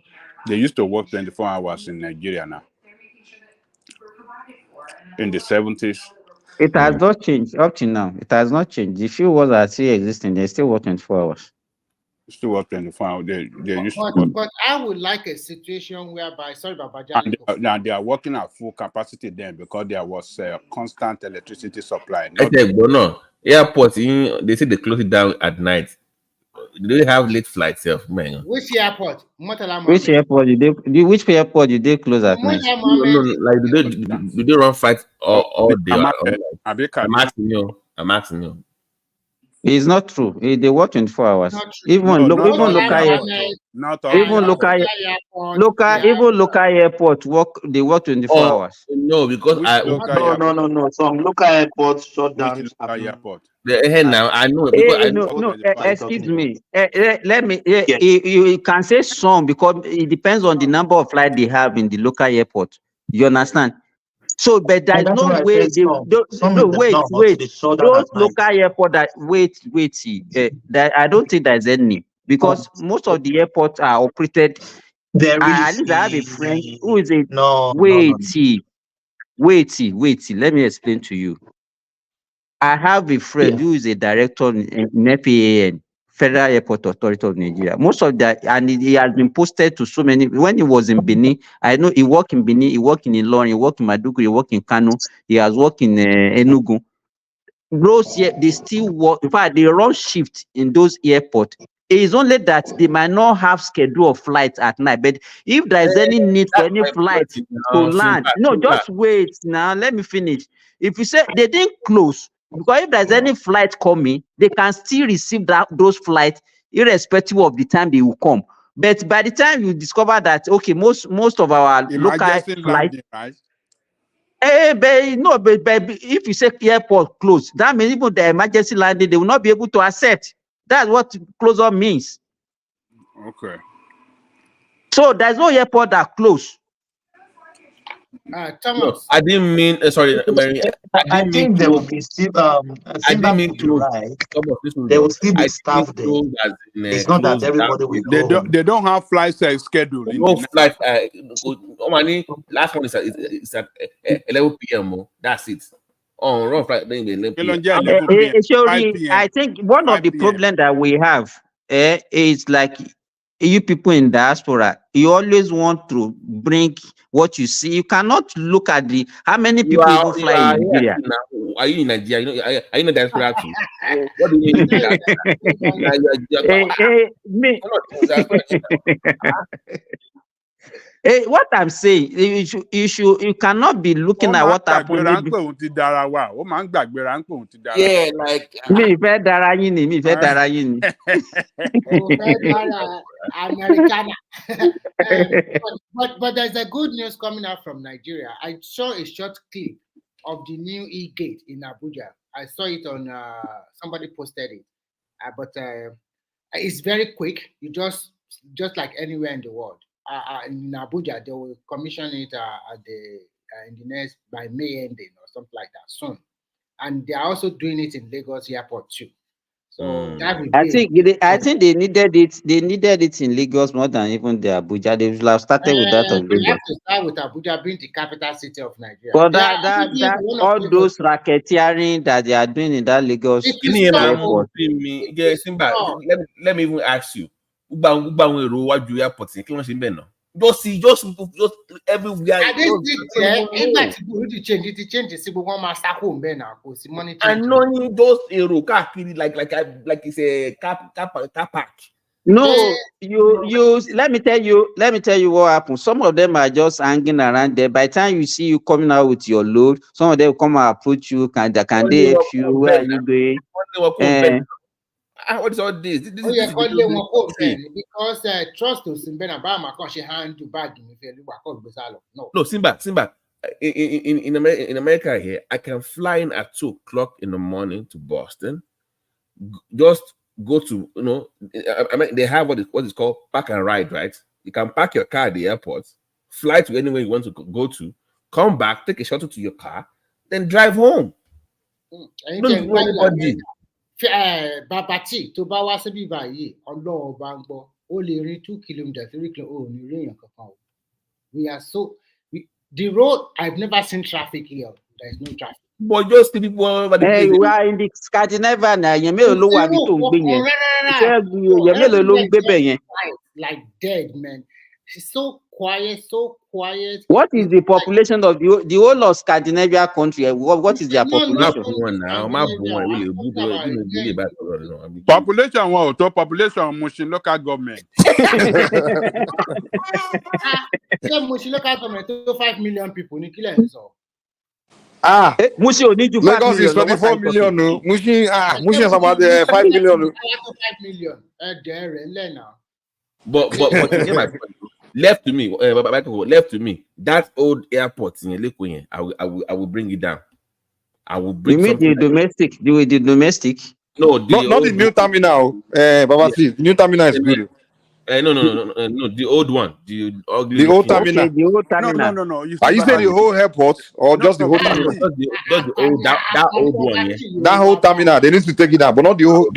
they used to work 24 hours in Nigeria now. In the 70s. It has not changed up to now. It has not changed. The few ones are still existing. They still work 24 hours. Still work 24 hours. They used to But I would like a situation whereby, sorry, Babajali. now they are working at full capacity then because there was constant electricity supply. Airport, they say they close it down at night. Do they have late flights, man? Which airport? Which airport which airport did they close at night? No, like do they run flights all day? I'm asking you. It's not true. They work 24 hours. Even local airport work. They work 24 hours. No, because No. Some local airports shut down. Airport. Now I know because excuse me. Let me. You can say some because it depends on the number of flights they have in the local airport. You understand? So, but there is no way. Wait. Those local airport that I don't think there's any because most of the airports are operated. At least I have a friend who is a wait. Let me explain to you. I have a friend who is a director in FAAN, Federal Airport Authority of Nigeria. Most of that, and he has been posted to so many. When he was in Benin, I know he worked in Benin, he worked in Ilorin, he worked in Maiduguri, he worked in Kano, he has worked in Enugu. Those here, they still work. In fact, they run shift in those airports. It is only that they might not have schedule of flights at night. But if there is any need for any flight to land, just wait now. Let me finish. If you say they didn't close, because if there's any flight coming, they can still receive those flights irrespective of the time they will come. But by the time you discover that, okay, most of our local flights, right? But if you say airport closed, that means even the emergency landing, they will not be able to accept. That's what closure means. Okay. So there's no airport that closed. Thomas. I didn't mean sorry, Mary. I think there will be still I didn't mean to. Right. There will still be staff there. It's not that everybody will go. They don't have flights scheduled. No flight. Last one is at 11 p.m. That's it. On run flight, then 11 p.m. I think one of the problems that we have is like you people in diaspora, you always want to bring what you see. You cannot look at how many people even fly in Nigeria. Are you in Nigeria? Are you in diaspora too? What do you mean? What I'm saying, you cannot be looking at what happened. Yeah, like me fẹ́ dára yín ni. Americana. But there's a good news coming out from Nigeria. I saw a short clip of the new e-gate in Abuja. I saw it on somebody posted it, but it's very quick. You just like anywhere in the world. In Abuja, they will commission it in the next by May ending or something like that soon, and they are also doing it in Lagos Airport too. So that will I be think they needed it. They needed it in Lagos more than even the Abuja. They should have started with that of we Lagos. have to start with Abuja being the capital city of Nigeria. But They are that one of all Lagos. those racketeering that they are doing in that Lagos airport. Let me even ask you. Just everywhere. I didn't see there. If to change it, change one master home now. Money I know you just a like it's a car park. No, you let me tell you what happened. Some of them are just hanging around there. By the time you see you coming out with your load, some of them come and approach you. Can they help you? Where are you going? What is all this? This Oh, is the because trust to Simba and Bama she hand to bag if you No, Simba. In America here, I can fly in at 2:00 in the morning to Boston. Just go to I mean they have what is called park and ride, right? You can park your car at the airport, fly to anywhere you want to go to, come back, take a shuttle to your car, then drive home. Don't know anybody. Babati to bá wá síbí báyìí Ọlọ́run bá ń gbọ́ ó lè rin 2 kilometers 3 kilometers ní rí èèyàn kankan. We are the road. I've never seen traffic here. There is no traffic. But just the people all over the place. We are in the Scandinavia now. Yẹn mélòó ló wà bí tó ń gbé yẹn? Yẹn mélòó ló ń gbé bẹ̀ yẹn? Like dead man. She's so quiet, so quiet. What is the population of the whole of Scandinavia country? What is their population? Population one to population Mushin local government. Mushin local government to 5 million people. Lagos is 24 million. No, Mushin is about 5 million. 5 million. But left to me, that old airport in Lekoyen, I will bring it down. I will bring. You mean the domestic? The domestic? No, not the new terminal. Babati, the new terminal is good. No, the old one, the ugly. The old terminal. Okay, the old terminal. No. Are you saying the whole airport or just the whole terminal? Just the old that old one, yeah. That whole terminal, they need to take it down, but not the whole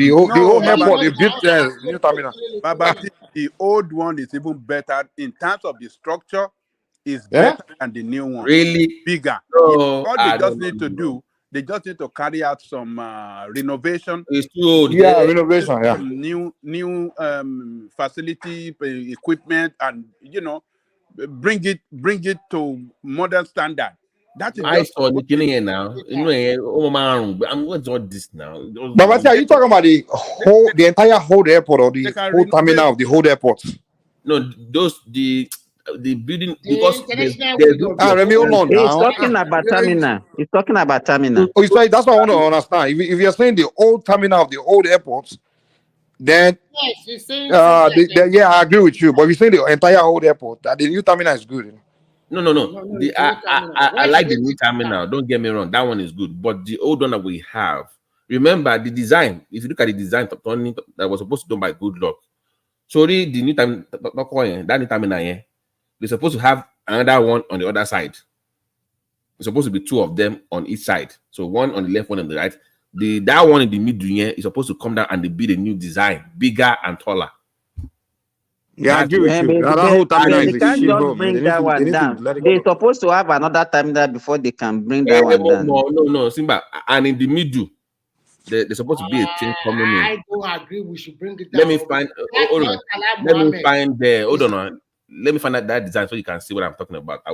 airport. They built new terminal. But the old one is even better in terms of the structure. Is better than the new one. Really bigger. No, All they just need to do. They just need to carry out some renovation. It's too old. Renovation. Yeah. Some new facility equipment, and bring it to modern standard. That is. I saw the killing here now. What's all this now? But are you talking about the entire whole airport or the whole terminal of the whole airport? No, the building because He's talking about terminal. He's talking about terminal. Oh, sorry, that's what I want to understand. If you're saying the old terminal of the old airport, then yes, you're saying yeah, I agree with you. But if you're saying the entire old airport, that the new terminal is good. No. I like the new terminal. Don't get me wrong, that one is good. But the old one that we have, remember the design. If you look at the design that was supposed to be done by Good Luck, sorry, the new terminal, that new terminal, yeah. They're supposed to have another one on the other side. There's supposed to be 2 of them on each side. So one on the left, one on the right. That one in the middle is supposed to come down and they build a new design, bigger and taller. Yeah, I agree with you. That whole terminal they can't just bring that one down. They're supposed to have another terminal before they can bring that one down. No, Simba. And in the middle, there's supposed to be a train coming in. I don't agree. We should bring it down. Let me find. Hold on. Let me find out that design so you can see what I'm talking about. I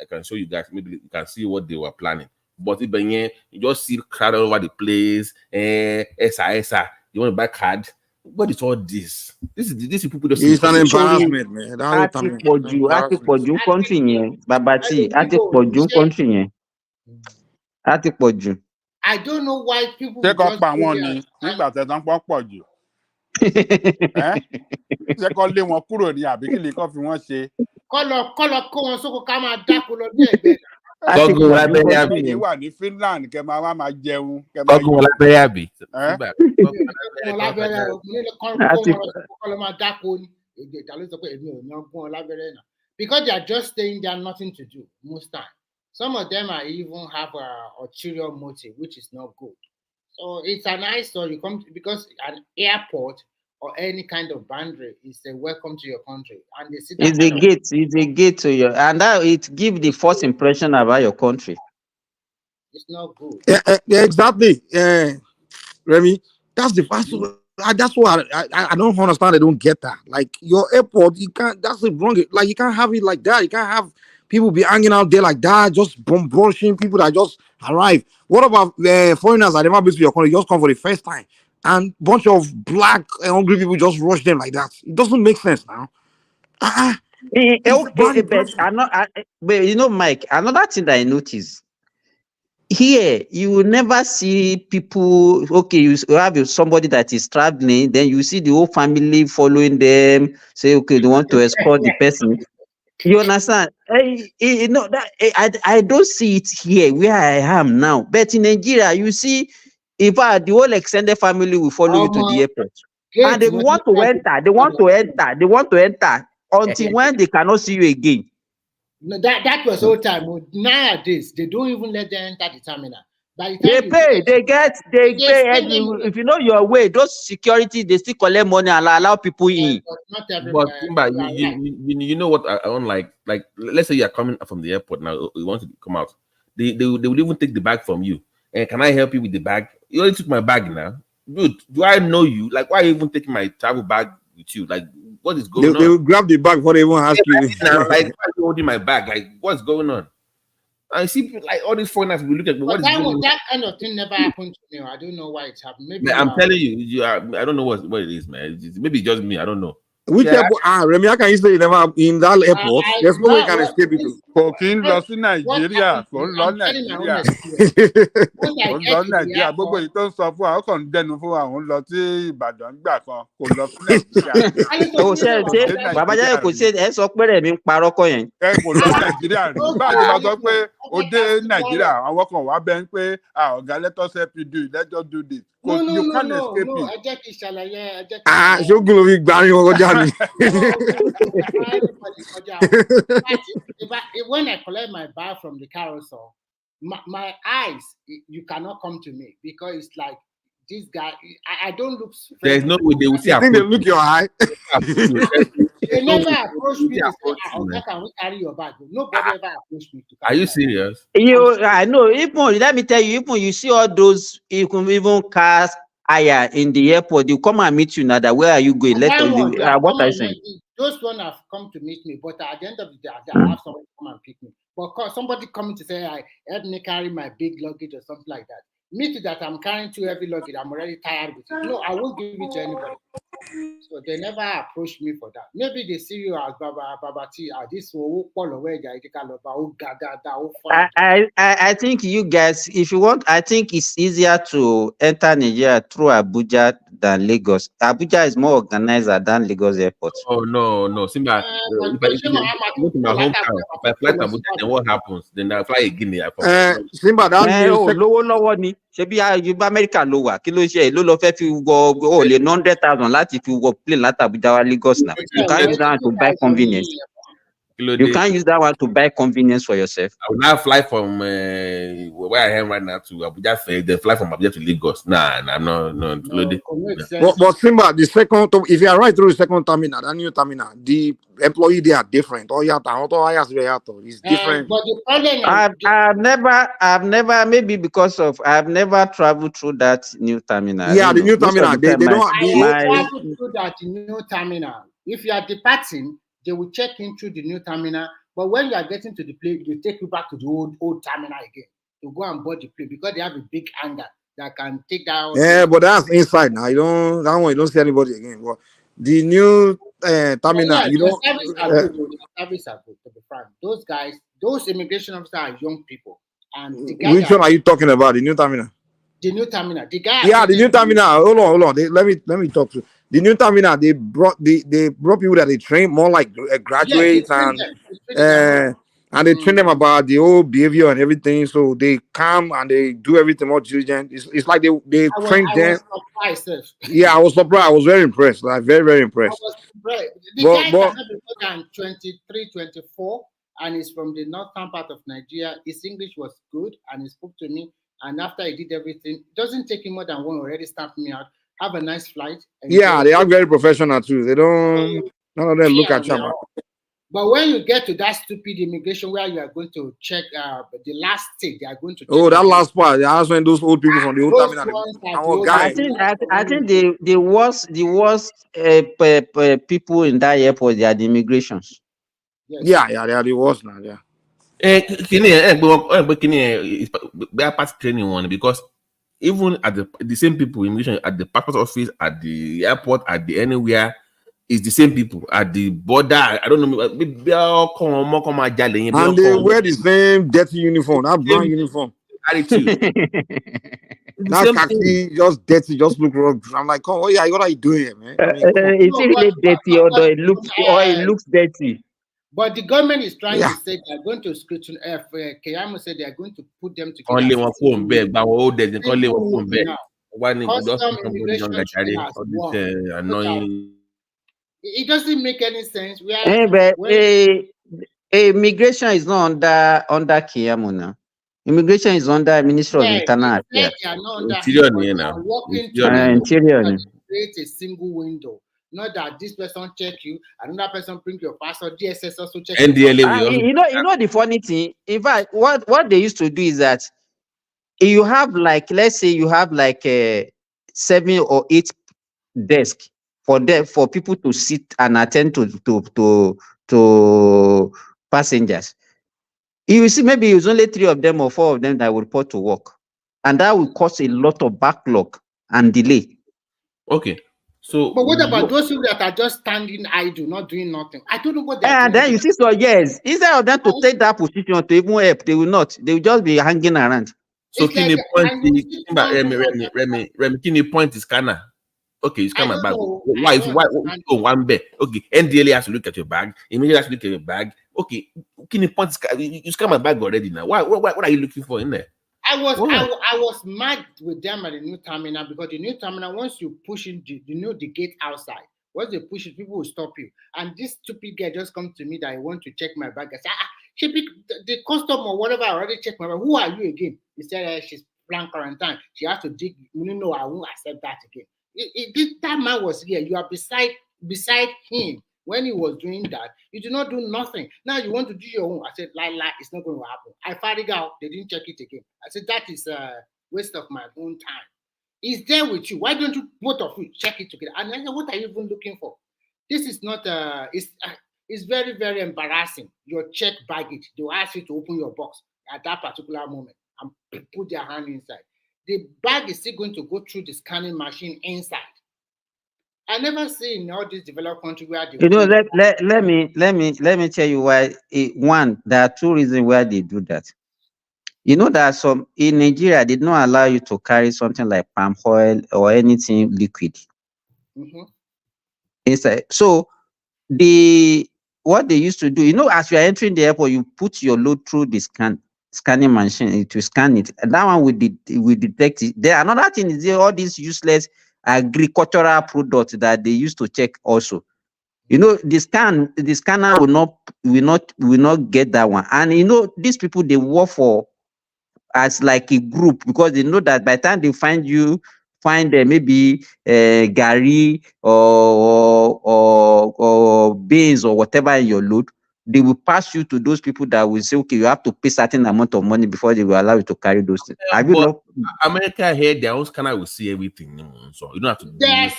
can show you guys. Maybe you can see what they were planning. But you just see crowd all over the place. SISA. You want to buy card? What is all this? This is people just. It's an embarrassment, man. I don't know why people. Take up by one. Ṣé kọ́ lé wọn kúrò ní àbí kí lè kọ́ fi wọ́n ṣe. Kọ́lọ̀ kó wọn sóko ká máa dáko lọ ní ẹ̀gbẹ́. Gọ́gùn lábẹ́rẹ́ àbí. Kí wà ní Finland kẹ máa jẹun. Gọ́gùn lábẹ́rẹ́ àbí. Gọ́gùn lábẹ́rẹ́ kọ́lọ̀ máa dáko ní èdè ìtàlẹ́ sọ pé èmi ò ní ọgbọ́n lábẹ́rẹ́ náà. Because they are just staying there, nothing to do most time. Some of them are even have a ulterior motive, which is not good. So it's a nice story. You come because an airport or any kind of boundary is a welcome to your country, and they see that It's a gate. It's a gate to your, and that it gives the first impression about your country. It's not good. Yeah, exactly. Remy, that's the first. That's why I don't understand. I don't get that. Like your airport, you can't. That's the wrong. Like you can't have it like that. You can't have people be hanging out there like that, just bombarding people that just arrive. What about foreigners that never been to your country, just come for the first time, and bunch of black hungry people just rush them like that? It doesn't make sense now. Okay, but you know, Mike, another thing that I noticed here, you will never see people. Okay, you have somebody that is traveling, then you see the whole family following them. Say, okay, they want to escort the person. You understand? You know that I don't see it here where I am now. But in Nigeria, you see, if the whole extended family will follow you to the airport, and they want to enter, they want to enter until when they cannot see you again. No, that was old time. Nowadays, they don't even let them enter the terminal. By the time They pay, they pay. If you know your way, those security, they still collect money and allow people in. Not But everybody. Timba, you know what I don't like let's say you're coming from the airport now, you want to come out. They would even take the bag from you. And can I help you with the bag? You already took my bag now. Dude, do I know you? Like, why are you even taking my travel bag with you? Like, what is going on? They will grab the bag before they even ask you. Now, like, why are you holding my bag? Like, what's going on? I see people, like all these foreigners, we look at what is going on. That kind of thing never happened to me. I don't know why it happened. Maybe Man, I'm telling you, I don't know what it is, man. Maybe just me. I don't know. Which airport? Remy, how can you say you never in that airport? There's no way you can escape it. Kò kí ń lọ sí Nàìjíríà, kò ń lọ Nàìjíríà. Kò ń lọ Nàìjíríà, gbogbo èyí tó ń sọ fún wa, ó kàn ń dẹnu fún wa, òun lọ sí Ìbàdàn gbà kan, kò lọ sí Nàìjíríà. Ó ṣe bàbá Jáde kò ṣe ẹ sọ pé rẹ̀ mi ń parọ́ kọ́ yẹn. Ẹ kò lọ Nàìjíríà rí. Báyìí máa sọ pé ó dé Nàìjíríà, àwọn kan wá bẹ́ẹ̀ ń pé ọ̀gá let us help you do it, let us do this. No, You can't escape it. ẹ jẹ́ kí n ṣàlàyé, ẹ jẹ́ kí n Ah, ṣógun ló fi gbàrin wọn kọjá mi. When I collect my bag from the carousel, my eyes, you cannot come to me because it's like this guy. I don't look. There's no way they will see. I think they look your eye. They never approach me to say, "How can we carry your bag?" Nobody ever approached me to carry. Are you serious? I know. Even let me tell you, even you see all those, even cars higher in the airport, they come and meet you now. That where are you going? What are you saying? Those one have come to meet me, but at the end of the day, I have someone come and pick me. But somebody coming to say, "I help me carry my big luggage" or something like that. Me too, that I'm carrying too heavy luggage. I'm already tired with it. No, I won't give it to anybody. So they never approached me for that. Maybe they see you as Baba T. This I think you guys, if you want, I think it's easier to enter Nigeria through Abuja than Lagos. Abuja is more organized than Lagos airport. Oh no, Simba. If I go to my hometown, if I fly to Abuja, then what happens? Then I fly again. Simba, lọ́wọ́ ni. Ṣebí Yorùbá Amẹ́ríkà ló wà, kí ló ṣe ló lọ fẹ́ fi wọ ó lè 100,000 láti fi wọ plane láti Abuja wá Lagos now. You can't use that one to buy convenience. You can't use that one to buy convenience for yourself. I will now fly from where I am right now to Abuja, then fly from Abuja to Lagos. Nah, I'm not. But Simba, the second, if you are right through the second terminal, the new terminal, the employee they are different. It's different. But the problem I've never, maybe because of I've never traveled through that new terminal. Yeah, the new terminal. They don't. traveled through that new terminal. If you are departing, they will check in through the new terminal. But when you are getting to the plane, they take you back to the old terminal again to go and board the plane because they have a big hangar that can take that. Yeah, but that's inside now. You don't see anybody again. But the new terminal, the service are good, to be frank. Those guys, those immigration officers are young people. And the guy which one are you talking about? The new terminal? The new terminal. The guy. Yeah, the new terminal. Hold on. Let me talk to the new terminal. They brought people that they train more like graduates and they train them about the whole behavior and everything. So they come and they do everything more diligent. It's like they train them. Yeah, I was surprised. I was very impressed. Like very impressed. I was surprised. The guy cannot be more than 23, 24, and he's from the northern part of Nigeria. His English was good, and he spoke to me. and after he did everything, it doesn't take him more than one already stamp me out. Have a nice flight. Yeah, they are very professional too. They don't. None of them look at Chama. But when you get to that stupid immigration where you are going to check the last stage, they are going to check. Oh, that last part. They are when those old people from the old terminal. I think the worst people in that airport, they are the immigrations. Yeah, they are the worst now. Yeah. They part training one because even at the same people immigration at the passport office, at the airport, at the anywhere, it's the same people at the border. I don't know. They all come and they wear the same dirty uniform, that brown uniform. Attitude. That khaki, just dirty, just look wrong. I'm like, oh yeah, what are you doing, man? I mean, it's really dirty, although it looks dirty. But the government is trying to say they are going to scrutinize. Keyamo said they are going to put them together. Only one phone back, but all they only one phone back. Custom immigration annoying. It doesn't make any sense. Immigration is not under Keyamo now. Immigration is under Ministry of Internal Affairs. Interior. Create a single window. Not that this person check you, another person bring your passport, DSS also check you know the funny thing. In fact, what they used to do is that you have let's say you have 7 or 8 desks for people to sit and attend to passengers. You will see maybe it's only 3 of them or 4 of them that will report to work, and that will cause a lot of backlog and delay. Okay. So, but what about those people that are just standing idle, not doing nothing? I don't know what they're doing. Then you see, so yes, instead of them to take that position to even help, they will not. They will just be hanging around. So, can you point is scanner? Okay, you scan my bag. Why one bag? Okay, NDLA has to look at your bag. Immediately has to look at your bag. Okay, can you point? You scan my bag already now. What are you looking for in there? I was mad with them at the new terminal because the new terminal, once you push in the gate outside, once they push it, people will stop you. And this stupid guy just come to me that I want to check my bag. I said, the customer or whatever, I already checked my bag. Who are you again? He said, she's plan quarantine. She has to dig. No, I won't accept that again. That man was here. You are beside him. When he was doing that, you did not do nothing. Now you want to do your own. I said, lie, it's not going to happen. I fired it out. They didn't check it again. I said, that is a waste of my own time. He's there with you. Why don't you both of you check it together? And I said, what are you even looking for? This is not, it's very, very embarrassing. Your check baggage, they'll ask you to open your box at that particular moment and put their hand inside. The bag is still going to go through the scanning machine inside. I never see in all these developed countries where they let me tell you why. One, there are 2 reasons why they do that. You know that some in Nigeria did not allow you to carry something like palm oil or anything liquid inside. So what they used to do, as you are entering the airport, you put your load through the scanning machine to scan it. And that one will detect it. There another thing is all these useless agricultural products that they used to check also. The scanner will not get that one. And these people, they work for as like a group because they know that by the time they find maybe gari or beans or whatever in your load, they will pass you to those people that will say, okay, you have to pay certain amount of money before they will allow you to carry those things. America here, their own scanner will see everything. So you don't have to. They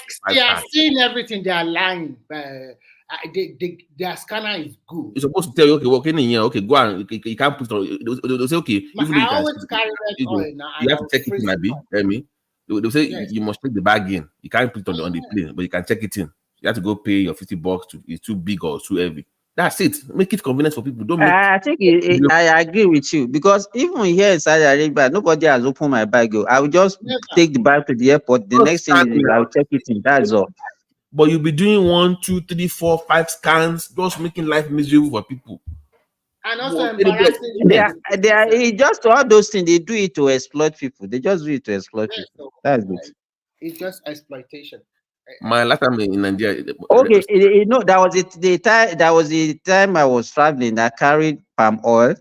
are seeing everything. They are lying. Their scanner is good. You're supposed to tell you, okay, walk in here, okay, go on. You can't put it on. They'll say, okay, I always carry red oil now. You have to check it in, Abby. Tell me. They'll say you must take the bag in. You can't put it on the plane, but you can check it in. You have to go pay your $50. It's too big or too heavy. That's it. Make it convenient for people. Don't make I think I agree with you because even here in Saudi Arabia, nobody has opened my bag. I will just take the bag to the airport. The next thing is I'll check it in. That's all. But you'll be doing 1, 2, 3, 4, 5 scans, just making life miserable for people. And also embarrassing. They are just all those things. They do it to exploit people. They just do it to exploit people. That's it. It's just exploitation. My last time in Nigeria. Okay, that was the time I was traveling. I carried palm oil,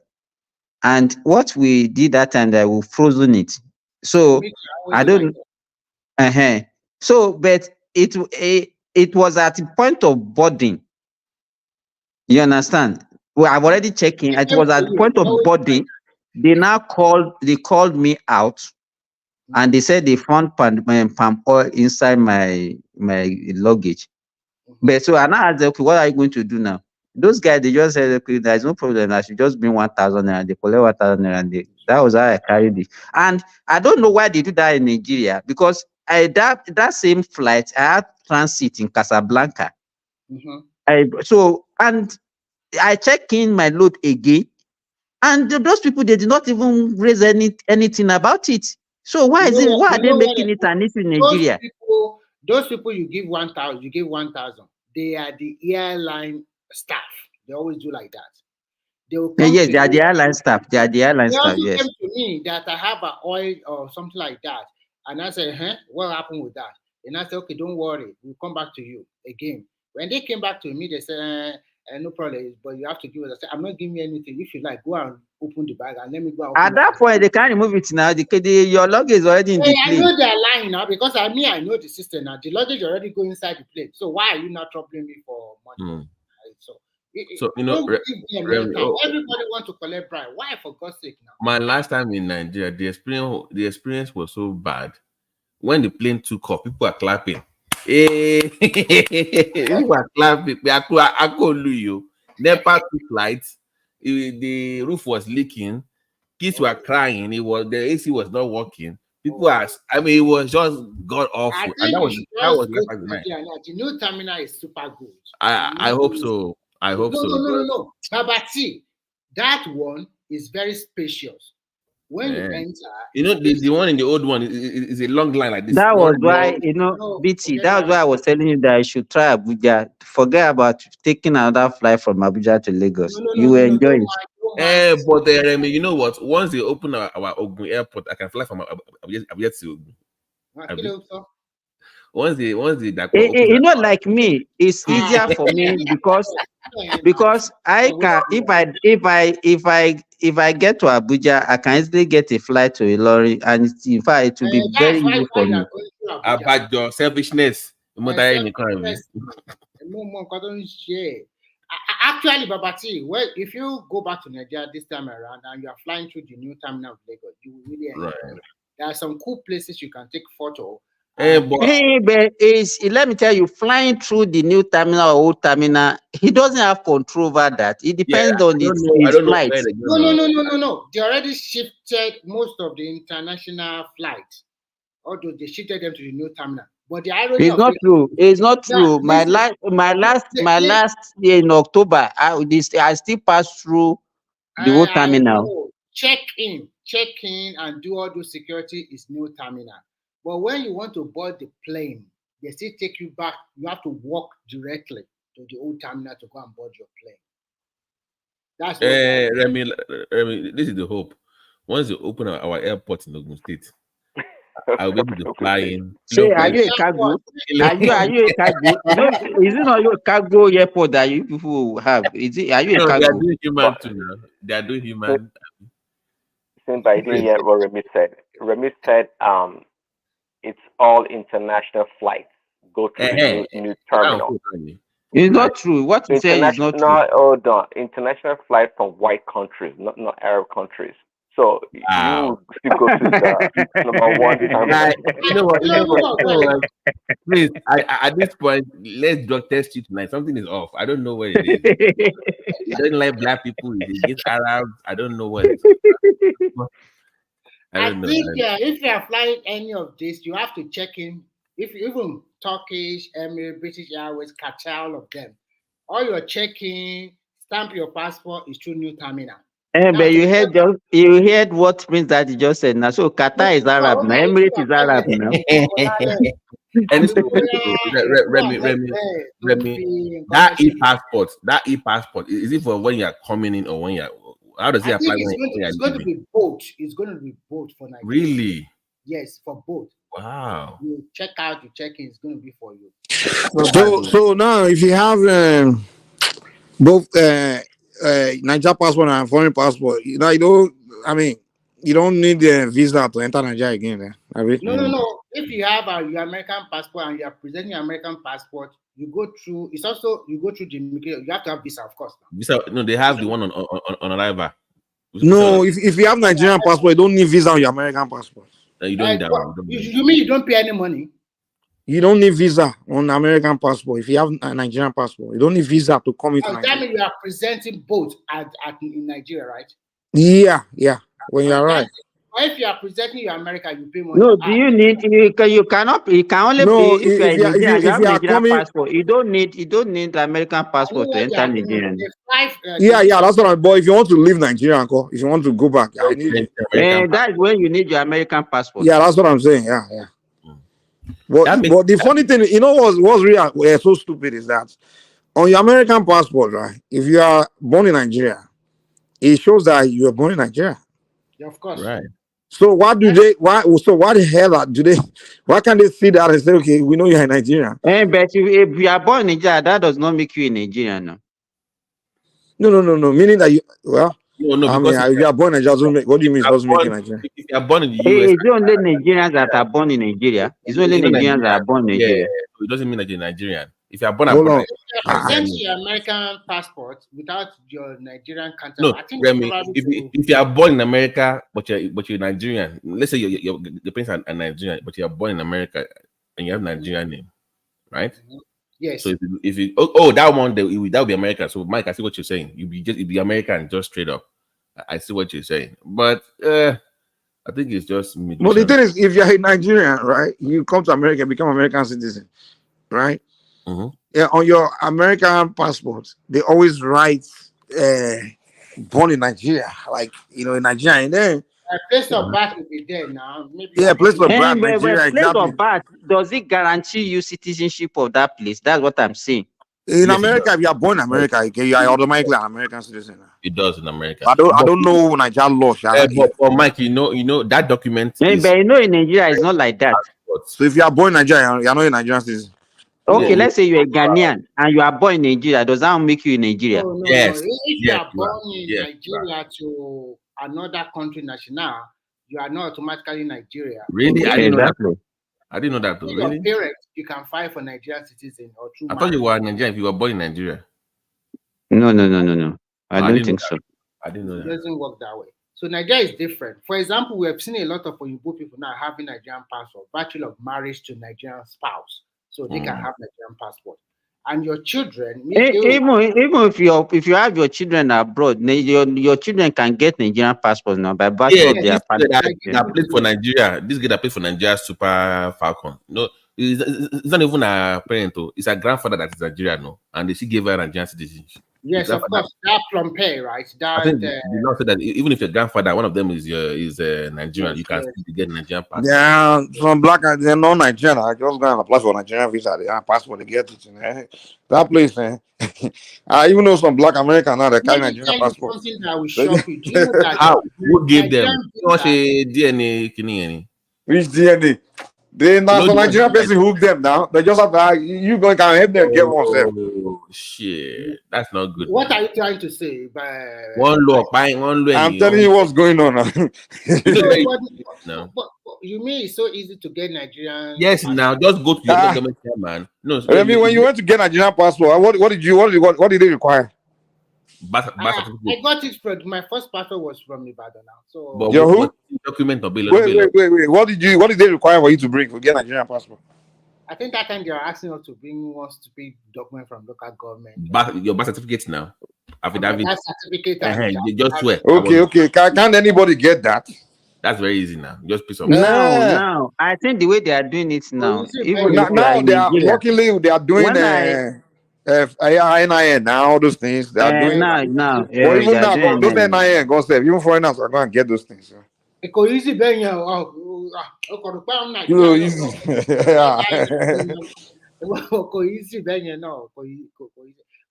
and what we did that time, that we frozen it. So I don't. So, but it was at the point of boarding. You understand? Well, I've already checked in. It was at the point of boarding. They called me out, and they said they found palm oil inside my luggage. But so I now asked them, okay, what are you going to do now? Those guys, they just said, okay, there's no problem. I should just bring 1,000 naira. They collect 1,000 naira, and that was how I carried it. And I don't know why they do that in Nigeria, because that same flight, I had transit in Casablanca. And I check in my load again, and those people, they did not even raise anything about it. So why are they making it an issue in Nigeria? Those people you give 1,000, they are the airline staff. They always do like that. They will come yes, they are the airline staff. They are the airline staff. They Yes. also came to me that I have an oil or something like that, and I said, what happened with that? And I said, okay, don't worry, we'll come back to you again. When they came back to me, they said, no problem, but you have to give us. I said, I'm not giving you anything. If you like, go and open the bag and let me go. And At that point, they can't remove it now. Your luggage is already in the plane. I know they're lying now, because I know the system now. The luggage already go inside the plane. So why are you not troubling me for money? So you know, everybody want to collect bribe. Why, for God's sake, now? My last time in Nigeria, the experience was so bad. When the plane took off, people are clapping. Hey, people are clapping. I call you. Nepa took flights. The roof was leaking. Kids were crying. The AC was not working. People are. I mean, it was just god awful. And that was the new terminal is super good. I hope so. I hope so. No. But see, that one is very spacious. When you enter, the one in the old one is a long line like this. That was why, BT. That was why I was telling you that I should try Abuja. Forget about taking another flight from Abuja to Lagos. You will enjoy it. But you know what? Once they open our Ogun airport, I can fly from Abuja to Ogun. Once they like me, it's easier for me because I can if I get to Abuja, I can easily get a flight to Ilorin, and in fact it will be very easy for me. About your selfishness, Actually, Babati, well, if you go back to Nigeria this time around and you are flying through the new terminal of Lagos, you will really enjoy it. There are some cool places you can take photo. But let me tell you, flying through the new terminal or old terminal, he doesn't have control over that. It depends on his flight. No. They already shifted most of the international flights, although they shifted them to the new terminal. But the irony it's not true. It's not true. My last year in October, I still passed through the old terminal. Check in, and do all those security is new terminal. But when you want to board the plane, they still take you back. You have to walk directly to the old terminal to go and board your plane. That's Remy, this is the hope. Once you open our airport in Ogun State, I'll be able to fly in. Say, are you a cargo? Are you a cargo? Is it not your cargo airport that you people have? Are you a cargo? They are doing human too now. They are doing human. Since I didn't hear what Remy said. Remy said, it's all international flights go to the new terminal. It's not true. What you say is not true. No, hold on. International flight from white countries, not Arab countries. So you still go to the number one terminal. You know what? Please, at this point, let's drug test you tonight. Something is off. I don't know what it is. You don't like black people. You get Arabs. I don't know what. I think if you are flying any of this, you have to check in. If even Turkish, Emirates, British Airways, Qatar, all of them, all your checking, stamp your passport is through new terminal. But you heard what Prince Daddy just said now. So Qatar is Arab now, Emirates is Arab now. Remy, that e-passport, is it for when you are coming in or when you are? How does it apply? It's going to be both. It's going to be both for Nigeria. Really? Yes, for both. Wow. You check out, you check in. It's going to be for you. So now, if you have both Niger passport and foreign passport, I mean, You don't need a visa to enter Nigeria again. No. If you have your American passport and you are presenting your American passport, you go through. It's also you go through the immigration. You have to have visa, of course. Visa? No, they have the one on arrival. No, if you have Nigerian passport, you don't need visa on your American passport. You don't need that one. You mean you don't pay any money? You don't need visa on American passport. If you have a Nigerian passport, you don't need visa to come into Nigeria. That means you are presenting both in Nigeria, right? Yeah. When you arrive. Or if you are presenting your America, you pay money. No, do you need? You can only pay if you are Nigerian. You have Nigerian passport. You don't need American passport to enter Nigeria. That's what I'm. But if you want to leave Nigeria, if you want to go back, I need. That's when you need your American passport. Yeah, that's what I'm saying. Yeah. But the funny thing, what's really so stupid is that on your American passport, right? If you are born in Nigeria, it shows that you are born in Nigeria. Yeah, of course. Right. So why the hell do they? Why can't they see that and say, okay, we know you're a Nigerian? But if you are born in Nigeria, that does not make you a Nigerian, no. No. Meaning that you if you are born in Nigeria, what do you mean? Doesn't make you Nigerian? If you are born in the US, it's only Nigerians that are born in Nigeria. It's only Nigerians that are born in Nigeria. It doesn't mean that you're Nigerian. If you are born abroad, present your American passport without your Nigerian counterpart. No, I think Remy, if you are born in America but you're Nigerian, let's say your parents are Nigerian, but you are born in America and you have Nigerian name, right? Yes. So if you that one that would be American. So Mike, I see what you're saying. You be American just straight up. I see what you're saying, but I think it's just. But the thing is, if you're a Nigerian, right, you come to America, become American citizen, right? Mm-hmm. Yeah, on your American passport, they always write born in Nigeria, like in Nigeria, and then place of birth will be there now. Maybe place of birth, Nigeria. Place of birth, does it guarantee you citizenship of that place? That's what I'm saying. In America, if you are born in America, you are automatically an American citizen. It does in America. I don't know Nigerian law. But Mike, you know that document. But in Nigeria, it's not like that. So if you are born in Nigeria, you are not a Nigerian citizen. Okay, let's say you're a Ghanaian and you are born in Nigeria. Does that make you in Nigeria? No. Yes. If you are born in Nigeria to another country national, you are not automatically Nigeria. Really? I didn't know that. I didn't know that. Really? Your parents, you can file for Nigerian citizen or through. I thought you were Nigerian if you were born in Nigeria. No. I don't think so. I didn't know that. It doesn't work that way. So Nigeria is different. For example, we have seen a lot of Oyibo people now having Nigerian passport, virtue of marriage to Nigerian spouse, so they can have Nigerian passport. And your children, even if you have your children abroad, your children can get Nigerian passports now by virtue of their parents. That played for Nigeria. This guy that played for Nigeria Super Falcon. No, it's not even a parent. It's a grandfather that is Nigerian, no, and she gave her Nigerian citizenship. Yes, of course. That from pay, right? I think the law said that even if your grandfather, one of them is Nigerian, you can still get Nigerian passport. Yeah, some black they're not Nigerian. I just go and apply for Nigerian visa. They have passport to get it. That place, I even know some black American now that carry Nigerian passport. Something that will shock you. Do you know that how? Who gave them? What's a DNA? Which DNA? They not some Nigerian person hook them now. They just have to you going to help them get one self. Oh shit, that's not good. What are you trying to say? One law. I'm telling you what's going on. No. But you mean it's so easy to get Nigerian? Yes, now just go to your government man. No, I mean when you went to get Nigerian passport, what did they require? I got it from my first passport was from Ibadan now. So what document or bill? Wait. What did they require for you to bring to get Nigerian passport? I think that time they were asking us to bring one stupid document from local government. Your birth certificate now. Affidavit. That certificate. You just swear. Okay. Can't anybody get that? That's very easy now. Just piece of No. I think the way they are doing it now, even now they are luckily they are doing NIN now, all those things. They are doing now. Or even now, those NIN, go save. Even foreigners are going to get those things. Easy.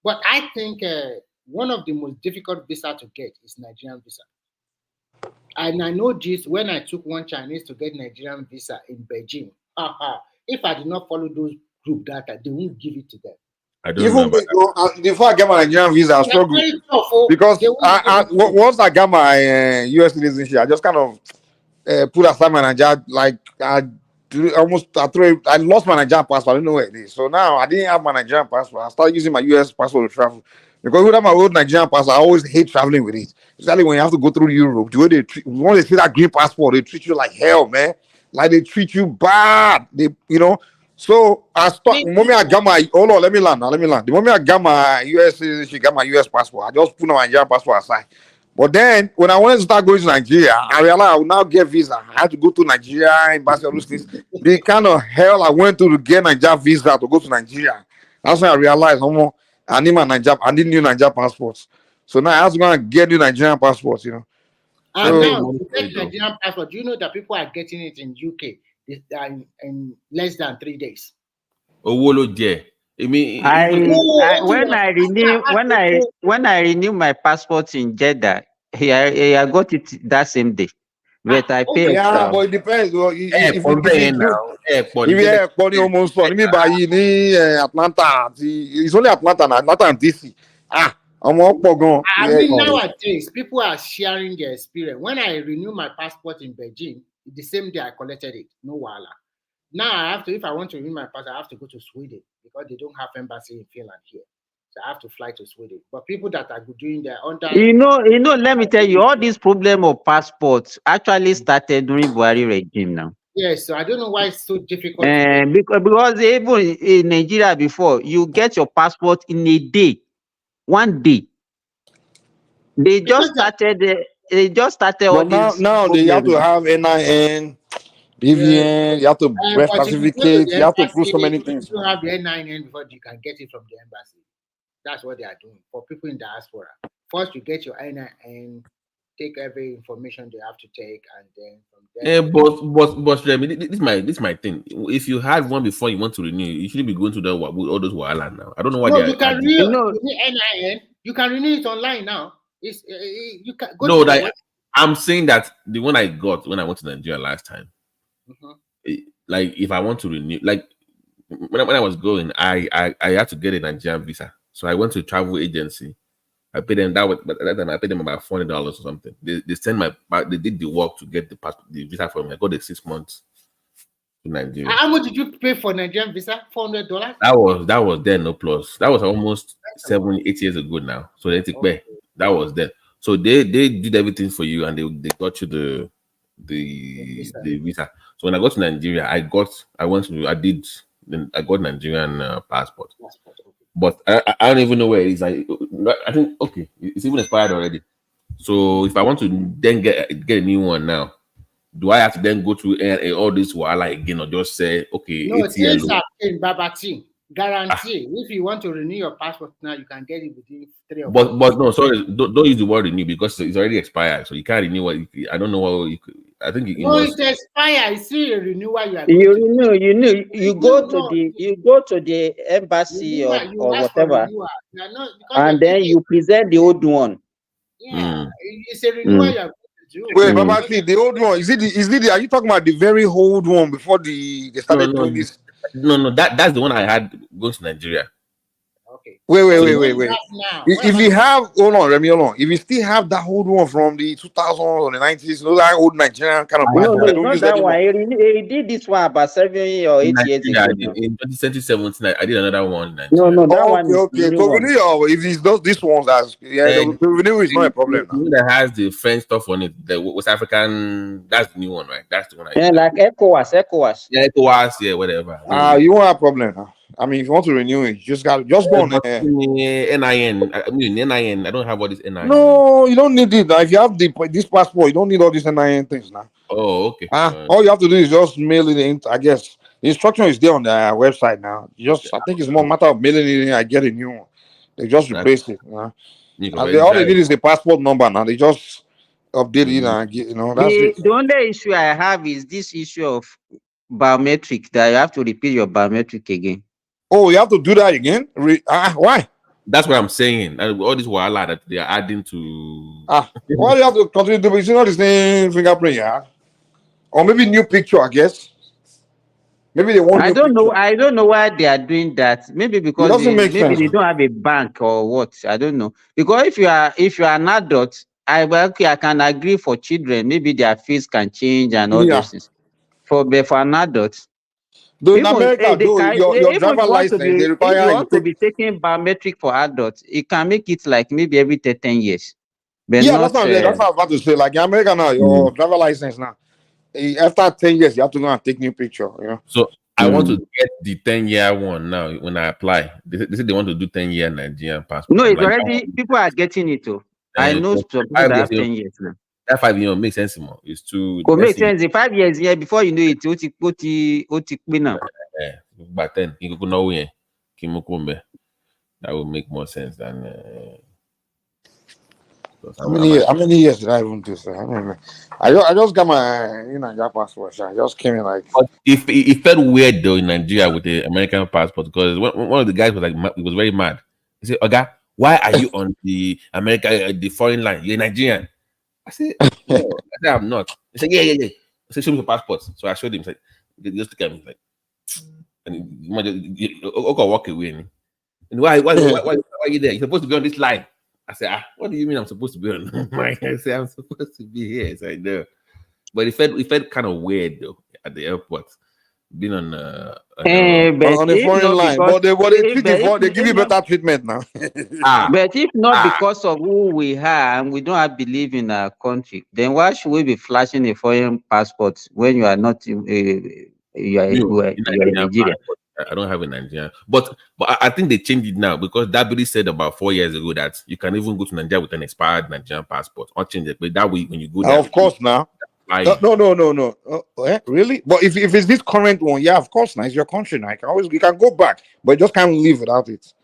But I think one of the most difficult visa to get is Nigerian visa. And I know this when I took one Chinese to get Nigerian visa in Beijing. If I did not follow those group data, they won't give it to them. I don't know about that. Before I get my Nigerian visa, I struggled because once I got my US citizenship, I just kind of put aside my Nigerian, like I lost my Nigerian passport. I don't know where it is. So now I didn't have my Nigerian passport. I started using my US passport to travel because without my old Nigerian passport, I always hate traveling with it. Especially when you have to go through Europe. The way they treat, when they see that green passport, they treat you like hell, man. Like they treat you bad. So the moment I got my let me land. The moment I got my US citizenship, got my US passport, I just put my Nigerian passport aside. But then when I wanted to start going to Nigeria, I realized I would now get visa. I had to go to Nigeria embassy, all those things. The kind of hell I went to get Nigeria visa to go to Nigeria. That's when I realized, I need new Nigeria passports. So now I have to go and get new Nigerian passports, And now to get Nigerian passport, do you know that people are getting it in UK in less than 3 days? I when I renew my passport in Jeddah, I got it that same day. But I pay extra. Yeah, but it depends. If Atlanta, it's only Atlanta and DC. Nowadays, people are sharing their experience. When I renew my passport in Beijing, the same day I collected it, no wala. Now if I want to renew my passport, I have to go to Sweden because they don't have embassy in Finland here. So I have to fly to Sweden. But people that are doing their under let me tell you, all this problem of passports actually started during Buhari regime now. Yes, so I don't know why it's so difficult. Because even in Nigeria before, you get your passport in a day, 1 day. They just started all this. Now they have to have NIN, BVN, you have to birth certificate, you have to prove so many things. You have the NIN before you can get it from the embassy. That's what they are doing for people in diaspora. First, you get your NIN, take every information they have to take, and then from there. This is my thing. If you had one before you want to renew, you shouldn't be going to all those wahala now. I don't know why. No, you can renew NIN. You can renew it online now. You can go no, that I'm saying that the one I got when I went to Nigeria last time, like if I want to renew, like when I was going, I had to get a Nigerian visa. So I went to a travel agency. I paid them I paid them about $400 or something. They sent they did the work to get the visa for me. I got the 6 months to Nigeria. How much did you pay for Nigerian visa? $400? That was then no plus. That was almost 7-8 years ago now. So they took me. That was then. So they did everything for you and they got you the visa. So when I got to Nigeria, I got Nigerian passport. But I don't even know where it is. I think it's even expired already. So if I want to then get a new one now, do I have to then go through all this while again, or just say No, things are in Babati. Guarantee. If you want to renew your passport now, you can get it within 3 or 4 But no, sorry, don't use the word renew because it's already expired. So you can't renew it. I don't know how you could. I think it expires. It's still a renewal. You go to the embassy or whatever, and then you present the old one. Yeah, it's a renewal. You have to do. Wait, Baba, see the old one. Is it? Are you talking about the very old one before they started doing this? No, that's the one I had going to Nigeria. Okay. Wait. If you have, hold on. If you still have that old one from the 2000s or the 90s, that old Nigerian kind of passport, I don't use that one. He did this one about 7 or 8 years ago. In 2017, I did another one. No, that one. Okay. So renew, if it's these ones, the renew is not a problem now. That has the French stuff on it, the West African. That's the new one, right? That's the one. Like ECOWAS. Yeah, ECOWAS. Yeah, whatever. You won't have problem now. I mean, if you want to renew it, you just go on there. NIN. I mean, NIN. I don't have all this NIN. No, you don't need it. Now. If you have this passport, you don't need all these NIN things now. Oh, okay. All you have to do is just mail it in. I guess the instruction is there on the website now. I think it's more a matter of mailing it in. I get a new one. They just replace it. All they need is the passport number now. They just update it and that's it. The only issue I have is this issue of biometric that you have to repeat your biometric again. Oh, you have to do that again? Why? That's what I'm saying. All this wahala that they are adding to. Why do you have to continue to do? It's not the same fingerprint, yeah? Or maybe new picture, I guess. Maybe they want I new don't know. picture. I don't know why they are doing that. Maybe because doesn't make maybe sense. they don't have a bank or what. I don't know. Because if you are an adult, I can agree for children. Maybe their face can change and all Yeah. those things. But for an adult, Though in even America, they though can, your even driver license, they if you require you want to take. be taking biometric for adults, it can make it like maybe every 10 years, but Yeah, not. that's what I was about to say. Like in America now, your driver license now, after 10 years, you have to go and take new picture. You know. So I want to get the 10-year one now. When I apply, they say they want to do 10-year Nigerian passport. No, I'm it's like, already people are getting it too. I know some people 5 that years. have 10 years now. That 5 years makes sense more. It's too. Could Let's make see. sense. In 5 years, yeah, before you know it, now. But then you could know when Kimukumbe. That would make more sense than. How many years did I even do? Sir? I don't know. I just got my Nigeria passport. Sir. I just came in like. But it felt weird though in Nigeria with the American passport because one of the guys was like he was very mad. He said, "Oga, why are you on the the foreign line? You're Nigerian." I said, "No, I said I'm not." He said, "Yeah." I said, "Show me your passport." So I showed him. He's like, "Just look at me." He's like, and he walk away. And why are you there? You're supposed to be on this line. I said, what do you mean I'm supposed to be on the line? I said, I'm supposed to be here. So I know. But it felt kind of weird though at the airport. Being on on a foreign line. But they give you better treatment now. But if not because of who we are and we don't have belief in our country, then why should we be flashing a foreign passport when you are not you are in Nigeria? I don't have a Nigerian, but I think they changed it now because Dabiri said about 4 years ago that you can even go to Nigeria with an expired Nigerian passport. I'll change it, but that way when you go there, of course now. No. Really? But if it's this current one, yeah, of course now. It's your country now. You can go back, but you just can't live without it.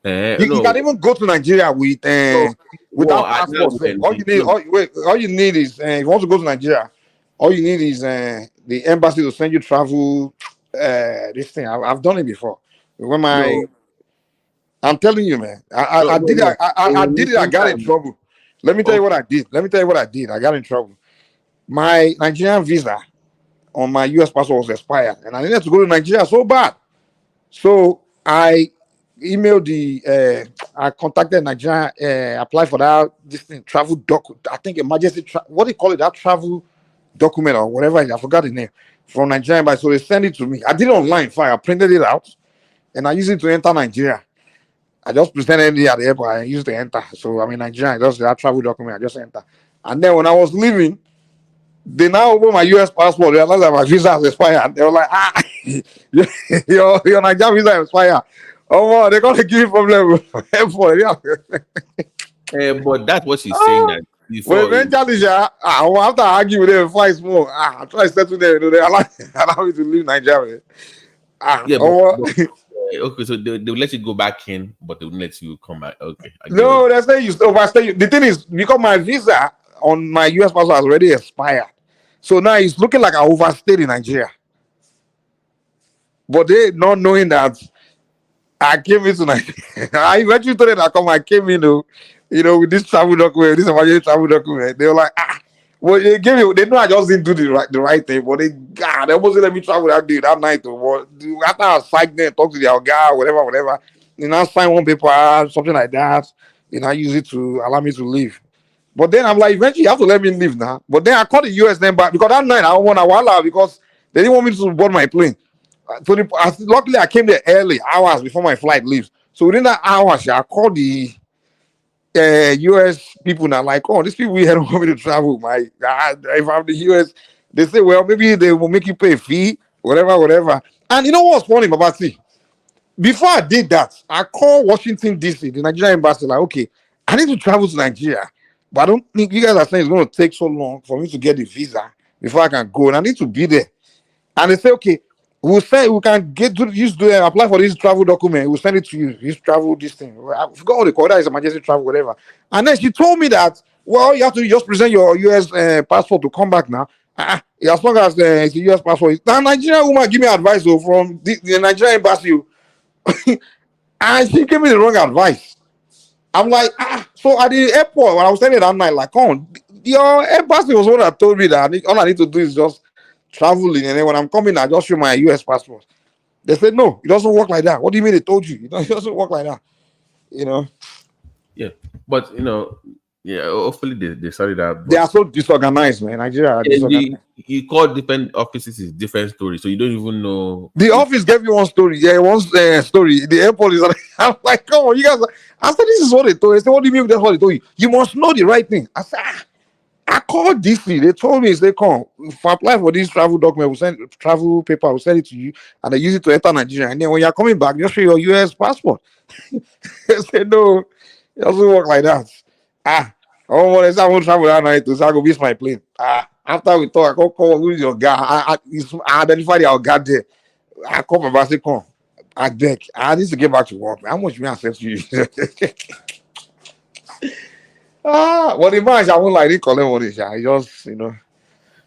You can even go to Nigeria without passport. All you need is if you want to go to Nigeria, all you need is the embassy to send you travel. This thing I've done it before. I'm telling you, man. I did it. I got in trouble. Let me tell you what I did. I got in trouble. My Nigerian visa on my US passport was expired, and I needed to go to Nigeria so bad. So I emailed I contacted Nigeria, applied for that travel document. I think emergency. What do you call it? That travel document or whatever. I forgot the name from Nigeria. But so they sent it to me. I did it online. Fine. I printed it out, and I used it to enter Nigeria. I just presented it at the airport. I used to enter. So I'm in Nigeria. Just that travel document. I just enter. And then when I was leaving, they now open my US passport. They realized that my visa has expired. They were like, your Nigerian visa expired. Oh, they're gonna give you problem. But that's what she's saying. That well, eventually, after I argue with them twice more, I try to settle them. They allow me to leave Nigeria. Okay, so they'll let you go back in, but they won't let you come back. Okay. No, they say you overstay. The thing is, because my visa on my US passport has already expired, so now it's looking like I overstayed in Nigeria. But they not knowing that I came into Nigeria. I eventually told them I came in, with this travel document, this emergency travel document. They were like, well, they know I just didn't do the right thing, but they almost let me travel that night. But after I signed them, talk to their guy, whatever, I sign one paper, something like that, I use it to allow me to leave. But then I'm like, eventually you have to let me leave now. But then I called the US then back because that night I won a while because they didn't want me to board my plane. So luckily I came there early, hours before my flight leaves. So within that hour, I called the US people now, like, these people here don't want me to travel. If I'm the US, they say, well, maybe they will make you pay a fee, whatever. And you know what's funny, Babati? Before I did that, I called Washington DC, the Nigerian embassy, like, okay, I need to travel to Nigeria, but I don't think you guys are saying it's going to take so long for me to get the visa before I can go, and I need to be there. And they say, okay, we'll say we can apply for this travel document. We'll send it to you. This travel, this thing. I forgot what they call that. Is emergency travel, whatever. And then she told me that, well, you have to just present your US passport to come back now. As long as it's a US passport. Now, Nigerian woman give me advice from the Nigerian embassy. And she gave me the wrong advice. I'm like, so at the airport, when I was standing that night, like, your embassy was one that told me that all I need to do is just traveling, and then when I'm coming, I just show my US passport. They said, no, it doesn't work like that. What do you mean they told you? It doesn't work like that. You know? Yeah. But, hopefully they started that. They are so disorganized, man. Nigeria are disorganized. You call different offices is different story, so you don't even know. The office gave you one story. Yeah, one story. The airport is I'm like, come on, you guys. I said, this is what they told you. They said, what do you mean that's what they told you? You must know the right thing. I said, I called DC. They told me, they come. If I apply for this travel document, we'll send travel paper, we'll send it to you, and they use it to enter Nigeria. And then when you're coming back, just show your US passport. They said, no, it doesn't work like that. I won't travel that night to say I go miss my plane. After we talk, I call who is your guy. I identify your guy there. I call my boss, say, come. I beg. I need to get back to work. How much we accept you? Well, the man, I won't like it. Collect what is. I just,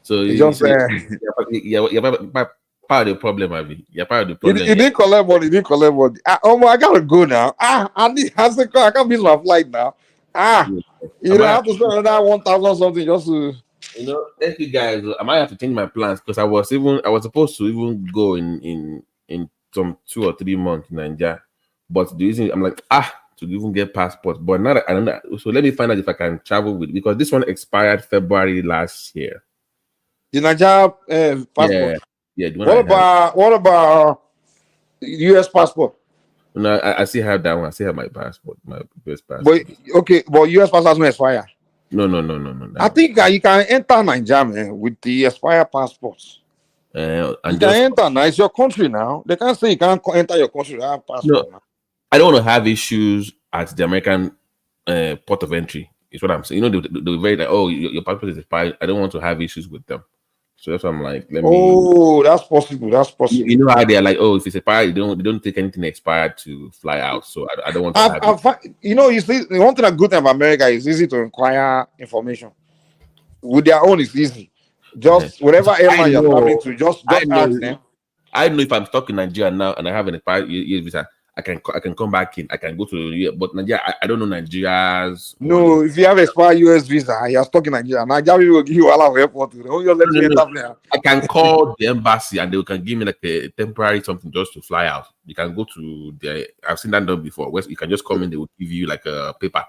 So you're part of the problem, Abby. You're part of the problem. You didn't collect money. I gotta go now. I can't miss my flight now. I have to spend another 1,000 something just to. Thank you guys. I might have to change my plans because I was supposed to even go in some 2 or 3 months in Nigeria, but the reason I'm like to even get passport. But now that I don't know, so let me find out if I can travel with, because this one expired February last year. The Nigeria passport. Yeah. What about US passport? No, I still have that one. I still have my passport, my US passport. But US passport doesn't expire. No. I think you can enter Nigeria, man, with the expired passports. You can enter now. It's your country now. They can't say you can't enter your country without passport. No, I don't want to have issues at the American port of entry. Is what I'm saying. The very like, your passport is expired. I don't want to have issues with them. So that's why I'm like, let me. That's possible. You know how they're like, if it's expired, they don't take anything expired to fly out. So I don't want to you see, the one thing that's good about America is easy to inquire information. With their own, it's easy. Just whatever airline you're traveling to, just ask them. I know if I'm stuck in Nigeria now and I have an expired US visa, I can come back in. I can go to but Nigeria. I don't know Nigeria's. No, if you have expired US visa, you're stuck in Nigeria. Nigeria will give you a lot of airport. I can call the embassy and they can give me like a temporary something just to fly out. You can go to I've seen that done before. Where you can just come in, they will give you like a paper.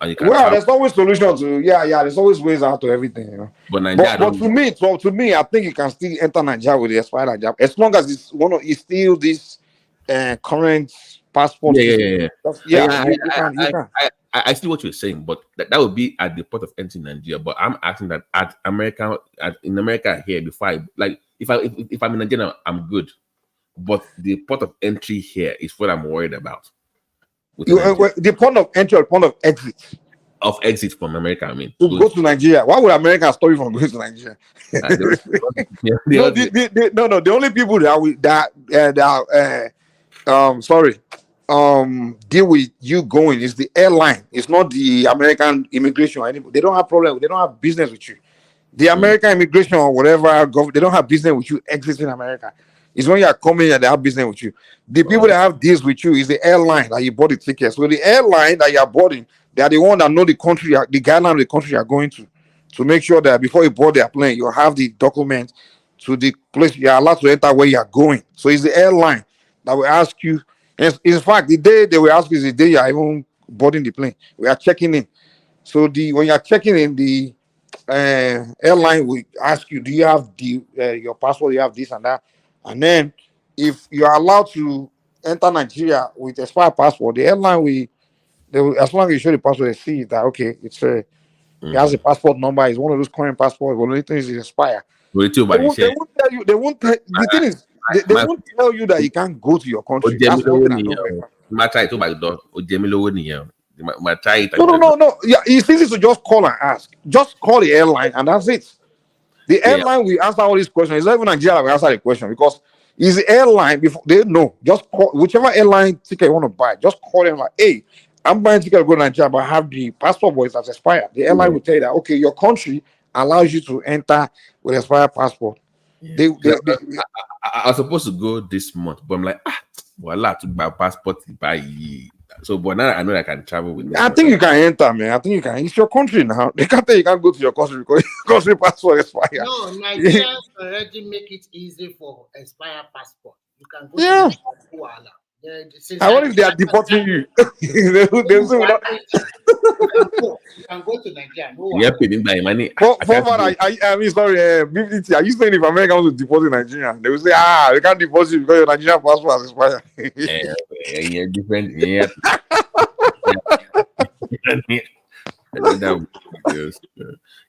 And you can there's always solutions to there's always ways out to everything. But Nigeria, but to me, I think you can still enter Nigeria with the expired Nigeria as long as it's still this current passport. I see what you're saying, but that would be at the port of entry in Nigeria. But I'm asking that in America here, before if I'm in Nigeria, I'm good. But the port of entry here is what I'm worried about. The point of entry or point of exit? Of exit from America, I mean. To go to Nigeria. Why would America stop you from going to Nigeria? The only people deal with you going is the airline. It's not the American immigration or anybody. They don't have problem. They don't have business with you. The American immigration or whatever, they don't have business with you exiting America. It's when you are coming and they have business with you. The people that have deals with you is the airline that you bought the ticket. So the airline that you are boarding, they are the one that know the country, the guideline of the country you are going to make sure that before you board their plane, you have the document to the place you are allowed to enter where you are going. So it's the airline that will ask you. In fact, the day they will ask you is the day you are even boarding the plane. We are checking in. So when you are checking in, the airline will ask you, do you have your passport? Do you have this and that? And then if you are allowed to enter Nigeria with expired passport, the airline will, as long as you show the passport, they see that it has a passport number. It's one of those current passports. But the only thing is expired. They won't tell you. They won't tell. The thing is, they won't tell you that you can't go to your country. That's one thing I know. No. Yeah, it's easy to just call and ask. Just call the airline, and that's it. The airline will answer all these questions. It's not even Nigeria will answer the question because it's the airline. Before they know, just call whichever airline ticket you want to buy. Just call them like, hey, I'm buying ticket to go to Nigeria, but I have the passport, but it's expired. The airline will tell you that your country allows you to enter with expired passport. I was supposed to go this month, but I'm like, voila, to buy passport. So, but now I know I can travel with. I think you can enter, man. I think you can. It's your country now. They can't tell you can't go to your country because your country passport expired. No, Nigerians already make it easy for expired passport. You can go to Kuala. I wonder if they are deporting you. You can go to Nigeria. Yeah, paying by money. I mean, sorry, BBT, are you saying if America wants to deport in Nigeria, they will say, we can't deport you because your Nigerian passport has expired. Yeah, different. Yeah.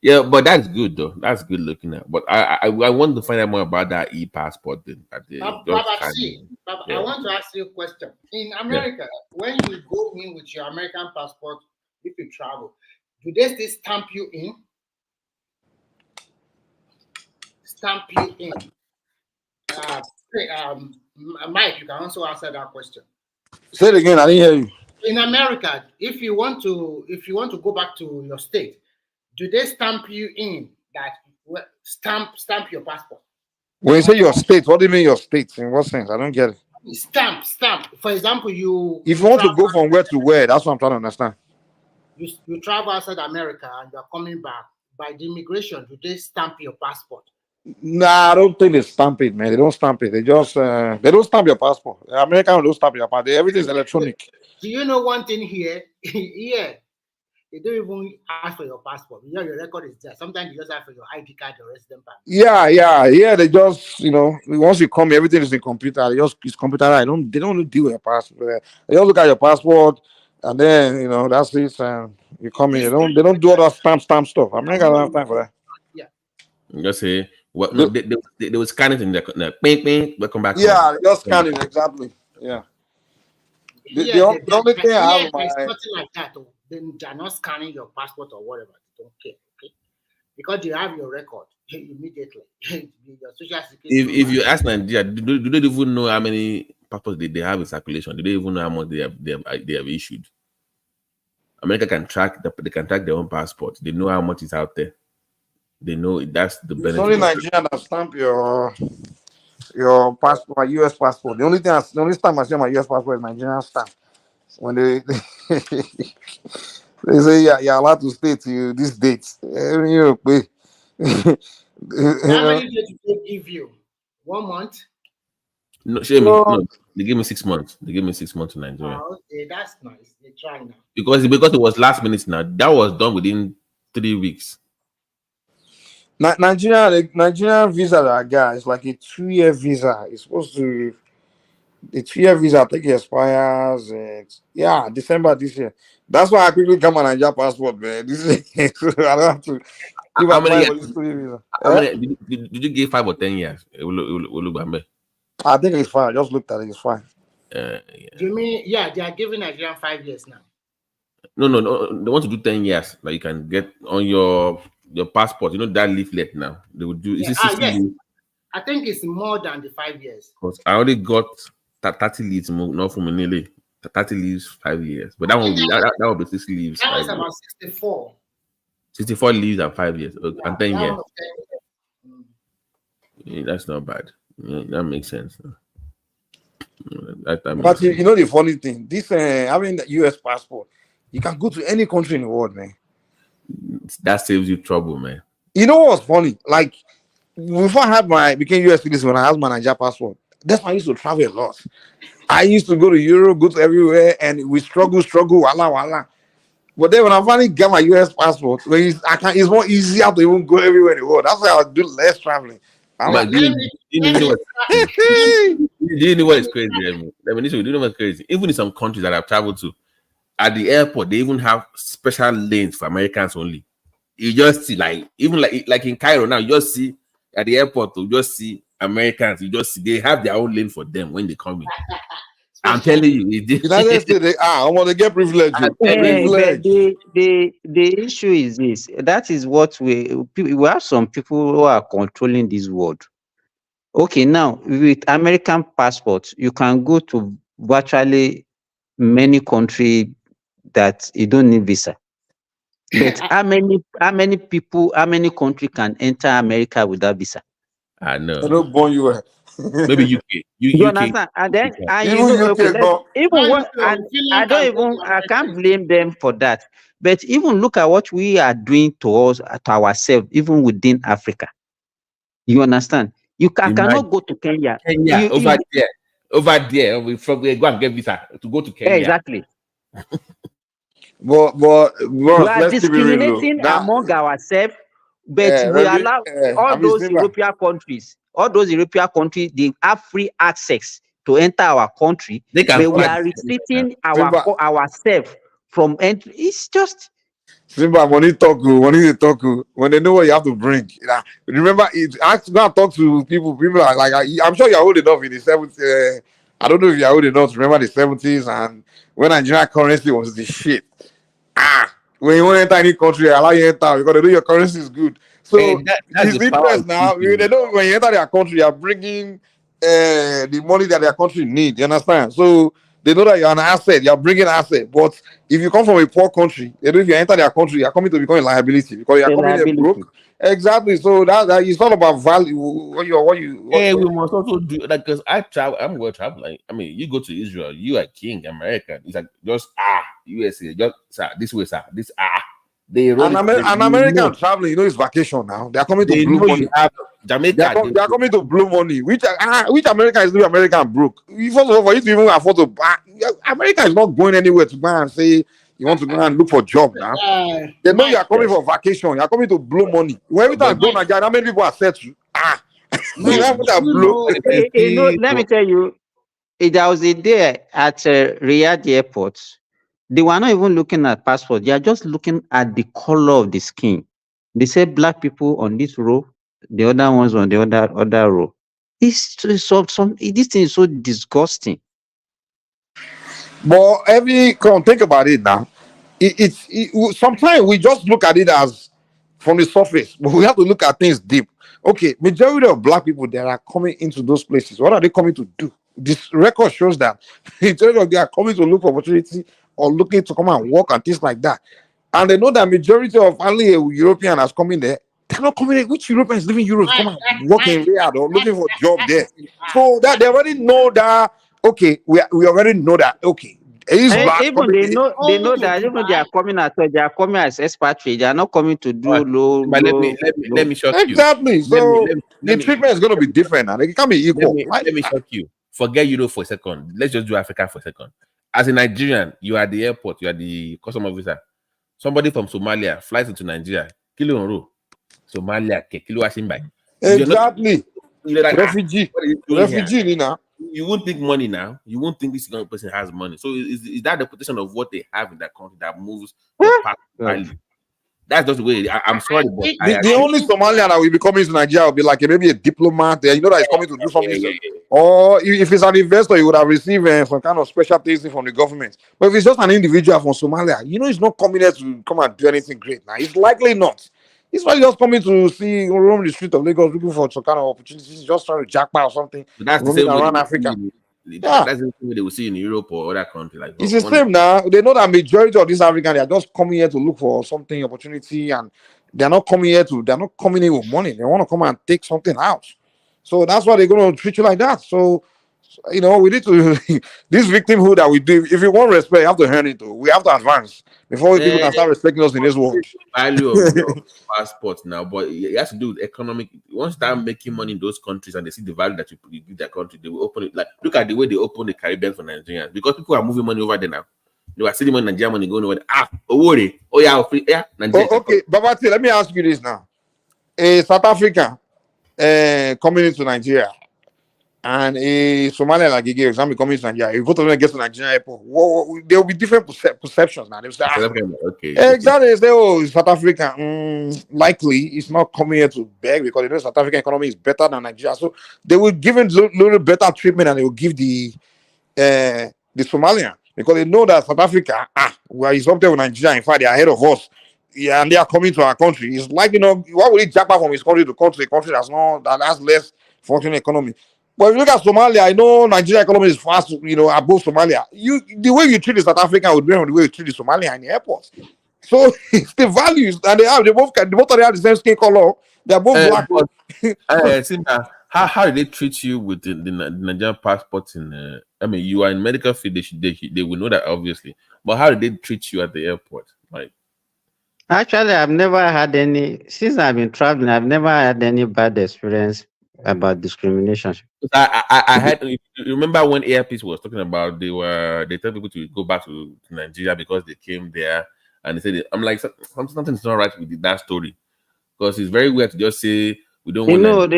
Yeah, but that's good though. That's good looking at. But I want to find out more about that e-passport thing. I want to ask you a question. In America, when you go in with your American passport, if you travel, do they still stamp you in? Stamp you in. Mike, you can also answer that question. Say it again. I didn't hear you. In America, if you want to go back to your state, do they stamp you in? That stamp your passport? When you say your state, what do you mean your state? In what sense? I don't get it. Stamp. For example, if you want to go from where to where, that's what I'm trying to understand. You travel outside America and you're coming back. By the immigration, do they stamp your passport? Nah, I don't think they stamp it, man. They don't stamp it. They just they don't stamp your passport. Americans don't stamp your passport. Everything's electronic. Do you know one thing here? Yeah. They don't even ask for your passport. You know, your record is there. Sometimes you just ask for your ID card or resident permit. Yeah. They just, once you come, everything is in computer. It's computerized. They don't deal with your passport. They just look at your passport, and then that's it. And you come in. They don't do all that stamp stuff. America don't have time for that. Yeah. Just say what? No, they will scan it in the bing. Welcome back. Yeah, they just scan it exactly. Yeah. The only thing I have there's nothing like that. Then they're not scanning your passport or whatever. They don't care, okay? Because you have your record immediately. Your social security. If you ask Nigeria, do they even know how many passports they have in circulation? Do they even know how much they have issued? America can track their own passport. They know how much is out there. They know that's the benefit. It's only Nigeria that stamp your passport, my US passport. The only time I see my US passport is Nigerian stamp. When they say you're allowed to stay to this date. How many days did they give you? 1 month? No, no, they gave me 6 months. They gave me 6 months in Nigeria. Okay, that's nice. They try now. Because it was last minute now. That was done within 3 weeks. Nigerian visa that I got is like a 2-year visa. It's supposed to. The 2-year visa, I think it expires December this year. That's why I quickly got my Nigerian passport, man. I don't have to apply for this 2-year visa. Did you give 5 or 10 years? I think it's fine. I just looked at it. It's fine. You mean, they are giving Nigerian 5 years now? No. They want to do 10 years. Like you can get on your passport. That leaflet now. They would do. Yes. I think it's more than the 5 years. Because I already got 30 leaves, not from nearly 30 leaves 5 years. But that will be 6 leaves. That was about 64. 64 leaves and 5 years and 10 years. That's not bad. That makes sense. But the funny thing, this having the US passport, you can go to any country in the world, man. That saves you trouble, man. You know what's funny? Like before I became US citizen, when I had my Nigeria passport, that's why I used to travel a lot. I used to go to Europe, go to everywhere, and we struggle, wala. But then when I finally got my US passport, it's more easier to even go everywhere in the world. That's why I do less traveling. You know what is crazy? You know what's crazy? Even in some countries that I've traveled to, at the airport, they even have special lanes for Americans only. You just see, like in Cairo now, you just see at the airport, you just see Americans. You just see they have their own lane for them when they come in. I'm telling you, United States, I want to get privilege. The issue is this. That is what we have some people who are controlling this world. Okay, now with American passports, you can go to virtually many countries that you don't need visa. But how many countries can enter America without visa? I know. I don't born you. Maybe UK. You understand? And then I can't blame them for that. But even look at what we are doing to ourselves, even within Africa. You understand? Cannot go to Kenya. Over there, we go and get visa to go to Kenya. Exactly. But We are discriminating among ourselves, but we allow all those European countries, they have free access to enter our country, but we are restricting ourselves from entry. It's just Simba, when they talk, when they know what you have to bring. Remember, go and talk to people. People are like, I'm sure you're old enough in the 70s. I don't know if you're old enough to remember the 70s and when Nigerian currency was the shit. When you want to enter any country, allow you enter because they know your currency is good. So it's different now. They know when you enter their country, you're bringing the money that their country needs. You understand? So they know that you're an asset. You're bringing asset. But if you come from a poor country, they know if you enter their country, you're coming to become a liability because you're coming there broke. Exactly. So that it's not about value. We must also do like because I'm going traveling. I mean, you go to Israel, you are king, American. It's like just USA, just this way, sir. This An American traveling, it's vacation now. They are coming to blow money. Jamaica. They are coming to blow money. Which American is doing American broke? First of all, for you to even afford to buy, America is not going anywhere to go and say you want to go and look for a job now. They know you are coming for vacation. You are coming to blow money. When every time I go Nigeria, how many people are set to let me tell you, there was a day at Riyadh airport. They were not even looking at passport. They are just looking at the color of the skin. They said black people on this row, the other ones on the other row. This thing is so disgusting. But think about it now. Sometimes we just look at it as from the surface, but we have to look at things deep. Okay, majority of black people that are coming into those places, what are they coming to do? This record shows that majority of them are coming to look for opportunity or looking to come and work and things like that. And they know that majority of only a European has come in there. They're not coming in. Which Europeans living in Europe come and work in Riyadh or looking for a job there? So that they already know that. Okay, we already know that. Okay, even they know that even they are coming they are coming as expatriates. They are not coming to do low. Let me shock you. Exactly. So the treatment is going to be different, and it can't be equal. Let me shock you. Forget Europe for a second. Let's just do Africa for a second. As a Nigerian, you are at the airport. You are the customs officer. Somebody from Somalia flies into Nigeria. Kilo on row. Somalia, kilo asimbai. Exactly. Like, refugee. You won't think money now. You won't think this young person has money. So is that the position of what they have in that country that moves the past value? That's just the way. I'm sorry, but the only Somalian that will be coming to Nigeria will be like maybe a diplomat. You know that he's coming to do something. Or if it's an investor, he would have received some kind of special things from the government. But if it's just an individual from Somalia, he's not coming there to come and do anything great. Now he's likely not. He's probably just coming to see roam the street of Lagos looking for some kind of opportunities, just trying to jackpot or something. So that's the same around Africa. That's the same way they will see in Europe or other countries. Like it's the same now. They know that majority of these Africans, they are just coming here to look for something, opportunity, and they're not coming in with money. They want to come and take something out. So that's why they're going to treat you like that. So, we need to, this victimhood that we do, if you want respect, you have to earn it. We have to advance before people can start respecting us in this world. Value of your passport now, but it has to do with economic. Once you start making money in those countries and they see the value that you give their country, they will open it. Like, look at the way they open the Caribbean for Nigerians, because people are moving money over there now. They were selling money, Nigerian money going over there. Nigeria. Okay, Babati, let me ask you this now. A South African coming into Nigeria and a Somalian like a example coming to Nigeria, if both of them get to Nigeria airport, there will be different perceptions now. They will say, exactly. They say, South Africa, likely it's not coming here to beg because they know South African economy is better than Nigeria. So they will give it a little better treatment and they will give the Somalian because they know that South Africa, where is up there with Nigeria. In fact, they are ahead of us. Yeah, and they are coming to our country. It's like, why would he jack from his country to country, a country that has less functioning economy? But if you look at Somalia, I know Nigeria economy is fast, above Somalia. The way you treat the South African would be the way you treat the Somalian in the airports. So it's the values, and they both of them have the same skin color. They're both black. How do they treat you with the Nigerian passport? You are in medical field. They will know that obviously. But how do they treat you at the airport? Like, Actually, I've never had any, since I've been traveling, I've never had any bad experience about discrimination. I had. You remember when AirPeace was talking about they tell people to go back to Nigeria because they came there and they said I'm like something's not right with that story because it's very weird to just say we don't want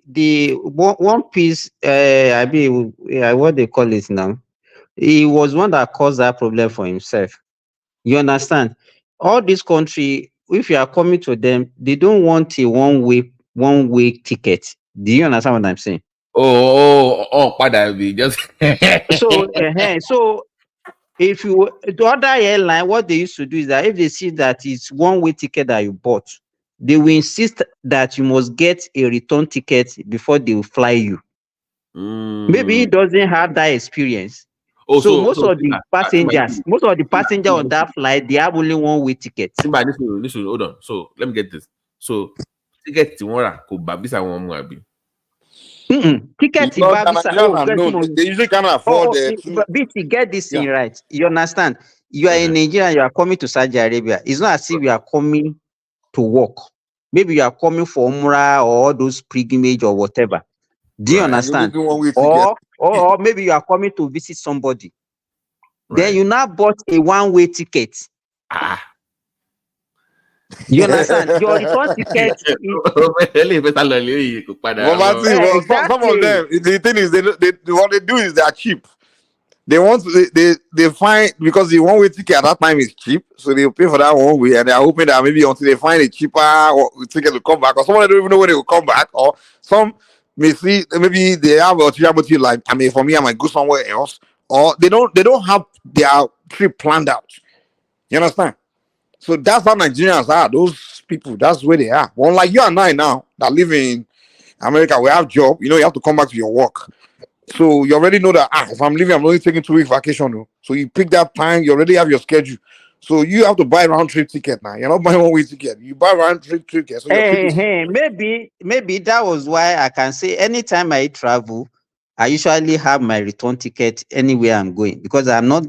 The one piece, I mean, what they call it now. He was one that caused that problem for himself. You understand? All this country, if you are coming to them, they don't want a one way ticket. Do you understand what I'm saying? just So if you the other airline, what they used to do is that if they see that it's one-way ticket that you bought, they will insist that you must get a return ticket before they will fly you. Maybe he doesn't have that experience. So most of the passengers on that flight, they have only one-way tickets. Simba, listen, hold on. So let me get this. So ticket tomorrow could visa one more be. Ticket they usually cannot afford but BT, get this thing right. You understand? You are in Nigeria, you are coming to Saudi Arabia. It's not as if you are coming to work. Maybe you are coming for Umrah or all those pilgrimage or whatever. Do you understand? Or maybe you are coming to visit somebody. Then you now bought a one-way ticket. You understand? Your return ticket some of them, the thing is, what they do is they are cheap. They want to, they find, because the one-way ticket at that time is cheap, so they'll pay for that one way, and they're hoping that maybe until they find a cheaper ticket to come back, or someone don't even know when they will come back, or some may see maybe they have a motive like, I mean, for me, I might go somewhere else, or they don't have their trip planned out. You understand? So that's how Nigerians are. Those people, that's where they are. Well, like you and I now that live in America, we have job. You know, you have to come back to your work. So you already know that if I'm leaving, I'm only taking 2 week vacation. No? So you pick that time, you already have your schedule. So you have to buy round trip ticket now. You're not buying one-way ticket. You buy round trip ticket. So maybe that was why I can say anytime I travel, I usually have my return ticket anywhere I'm going because I'm not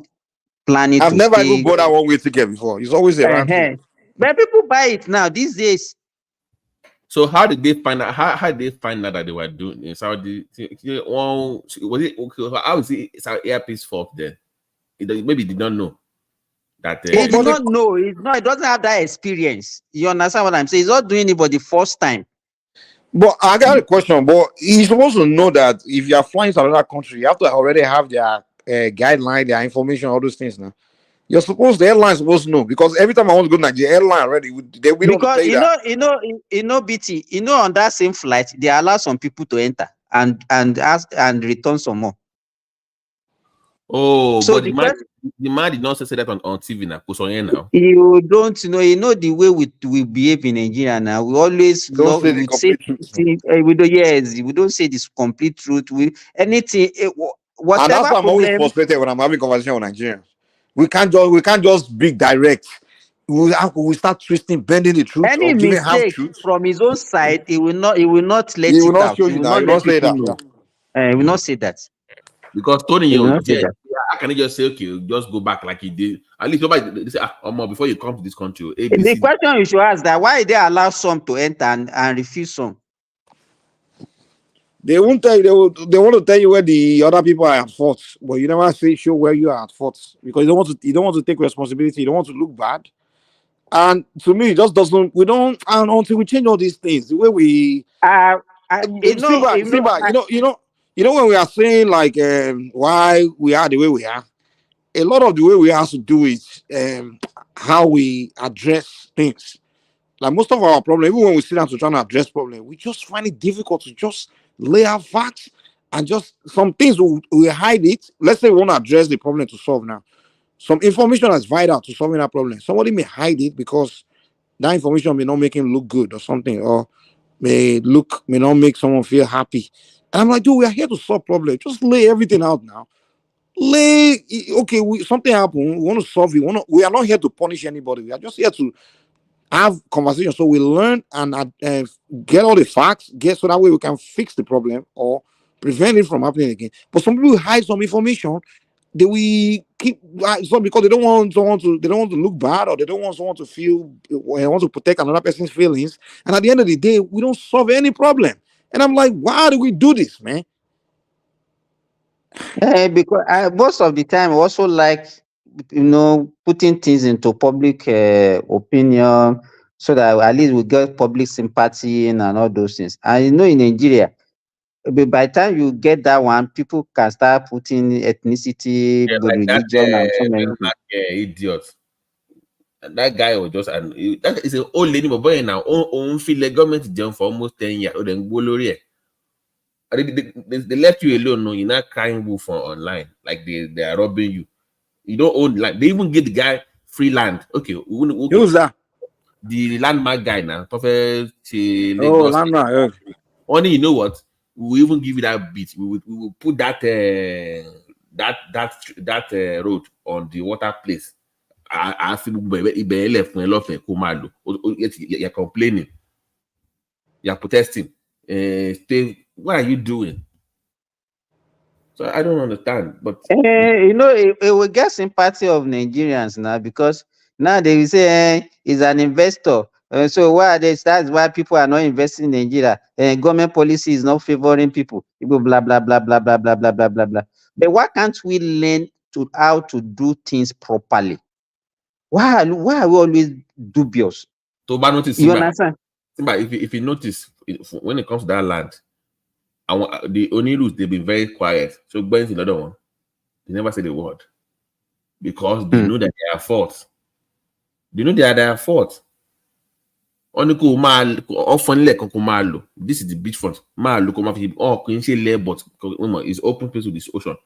planning I've to never stay. even bought that one-way ticket before. It's always a round trip. But people buy it now these days. So how did they find out? How did they find out that they were doing in Saudi? Was it okay? How is it? It's our AirPeace fault then? Maybe they don't know that. He did not know. It doesn't have that experience. You understand what I'm saying? He's not doing it for the first time. But I got a question. But he's supposed to know that if you are flying to another country, you have to already have their guideline, their information, all those things now. The airline's supposed to know, because every time I want to go to Nigeria, airline already we don't because BT, on that same flight, they allow some people to enter and ask and return some more. So but the man did not say that on TV now. You don't know. You know the way we behave in Nigeria now. We always we don't say this complete truth. Anything, whatever. And that's why I'm always frustrated when I'm having conversation with Nigerians. We can't just be direct. We start twisting, bending the truth. Any mistake from his own side, he will not let he it will not out. show you now. He will not say that. He will not say that. Because Tony, how can he just say, okay, just go back like he did? At least nobody say, before you come to this country. The question you should ask that why they allow some to enter and refuse some? They won't tell you. They want to tell you where the other people are at fault, but you never show where you are at fault, because you don't want to take responsibility. You don't want to look bad. And to me, it just doesn't. We don't, and until we change all these things, the way we you know when we are saying like why we are the way we are, a lot of the way we have to do is how we address things. Like most of our problem, even when we sit down to try to address problem, we just find it difficult to just lay out facts, and just some things we hide it. Let's say we want to address the problem to solve now. Some information that's vital to solving that problem. Somebody may hide it because that information may not make him look good or something, or may not make someone feel happy. And I'm like, dude, we are here to solve problems. Just lay everything out now. Something happened. We want to solve it. We are not here to punish anybody. We are just here to have conversation, so we learn and get all the facts, so that way we can fix the problem or prevent it from happening again. But some people hide some information they will keep so because they don't want someone to look bad, or they don't want someone to feel they want to protect another person's feelings. And at the end of the day, we don't solve any problem. And I'm like, why do we do this, man? Because most of the time, I also like, putting things into public opinion, so that at least we get public sympathy and all those things. And in Nigeria, by the time you get that one, people can start putting ethnicity, like religion, and so many things. Idiot. And that guy was just that is an old lady, but boy now own feel the government down for almost 10 years. Then they left you alone. No, you're not crying wolf online like they are robbing you. You don't own, like they even give the guy free land. Okay. Who's that? The landmark guy now. Perfect. Oh, landmark. Only, you know what? We even give you that bit. We will put that road on the water place. I feel you're complaining. You're protesting. What are you doing? So I don't understand. But it will get sympathy of Nigerians now, because now they will say he's an investor. So why are they? That's why people are not investing in Nigeria. Government policy is not favoring people. People blah blah blah blah blah blah blah blah blah blah. But why can't we learn how to do things properly? Why are we always dubious? To notice, you understand? If you notice, when it comes to that land, the only rules, they've been very quiet. So going to the other one, they never say the word, because they know that they are fault. They know they are their fault. This is the beachfront. But it's open place to this ocean.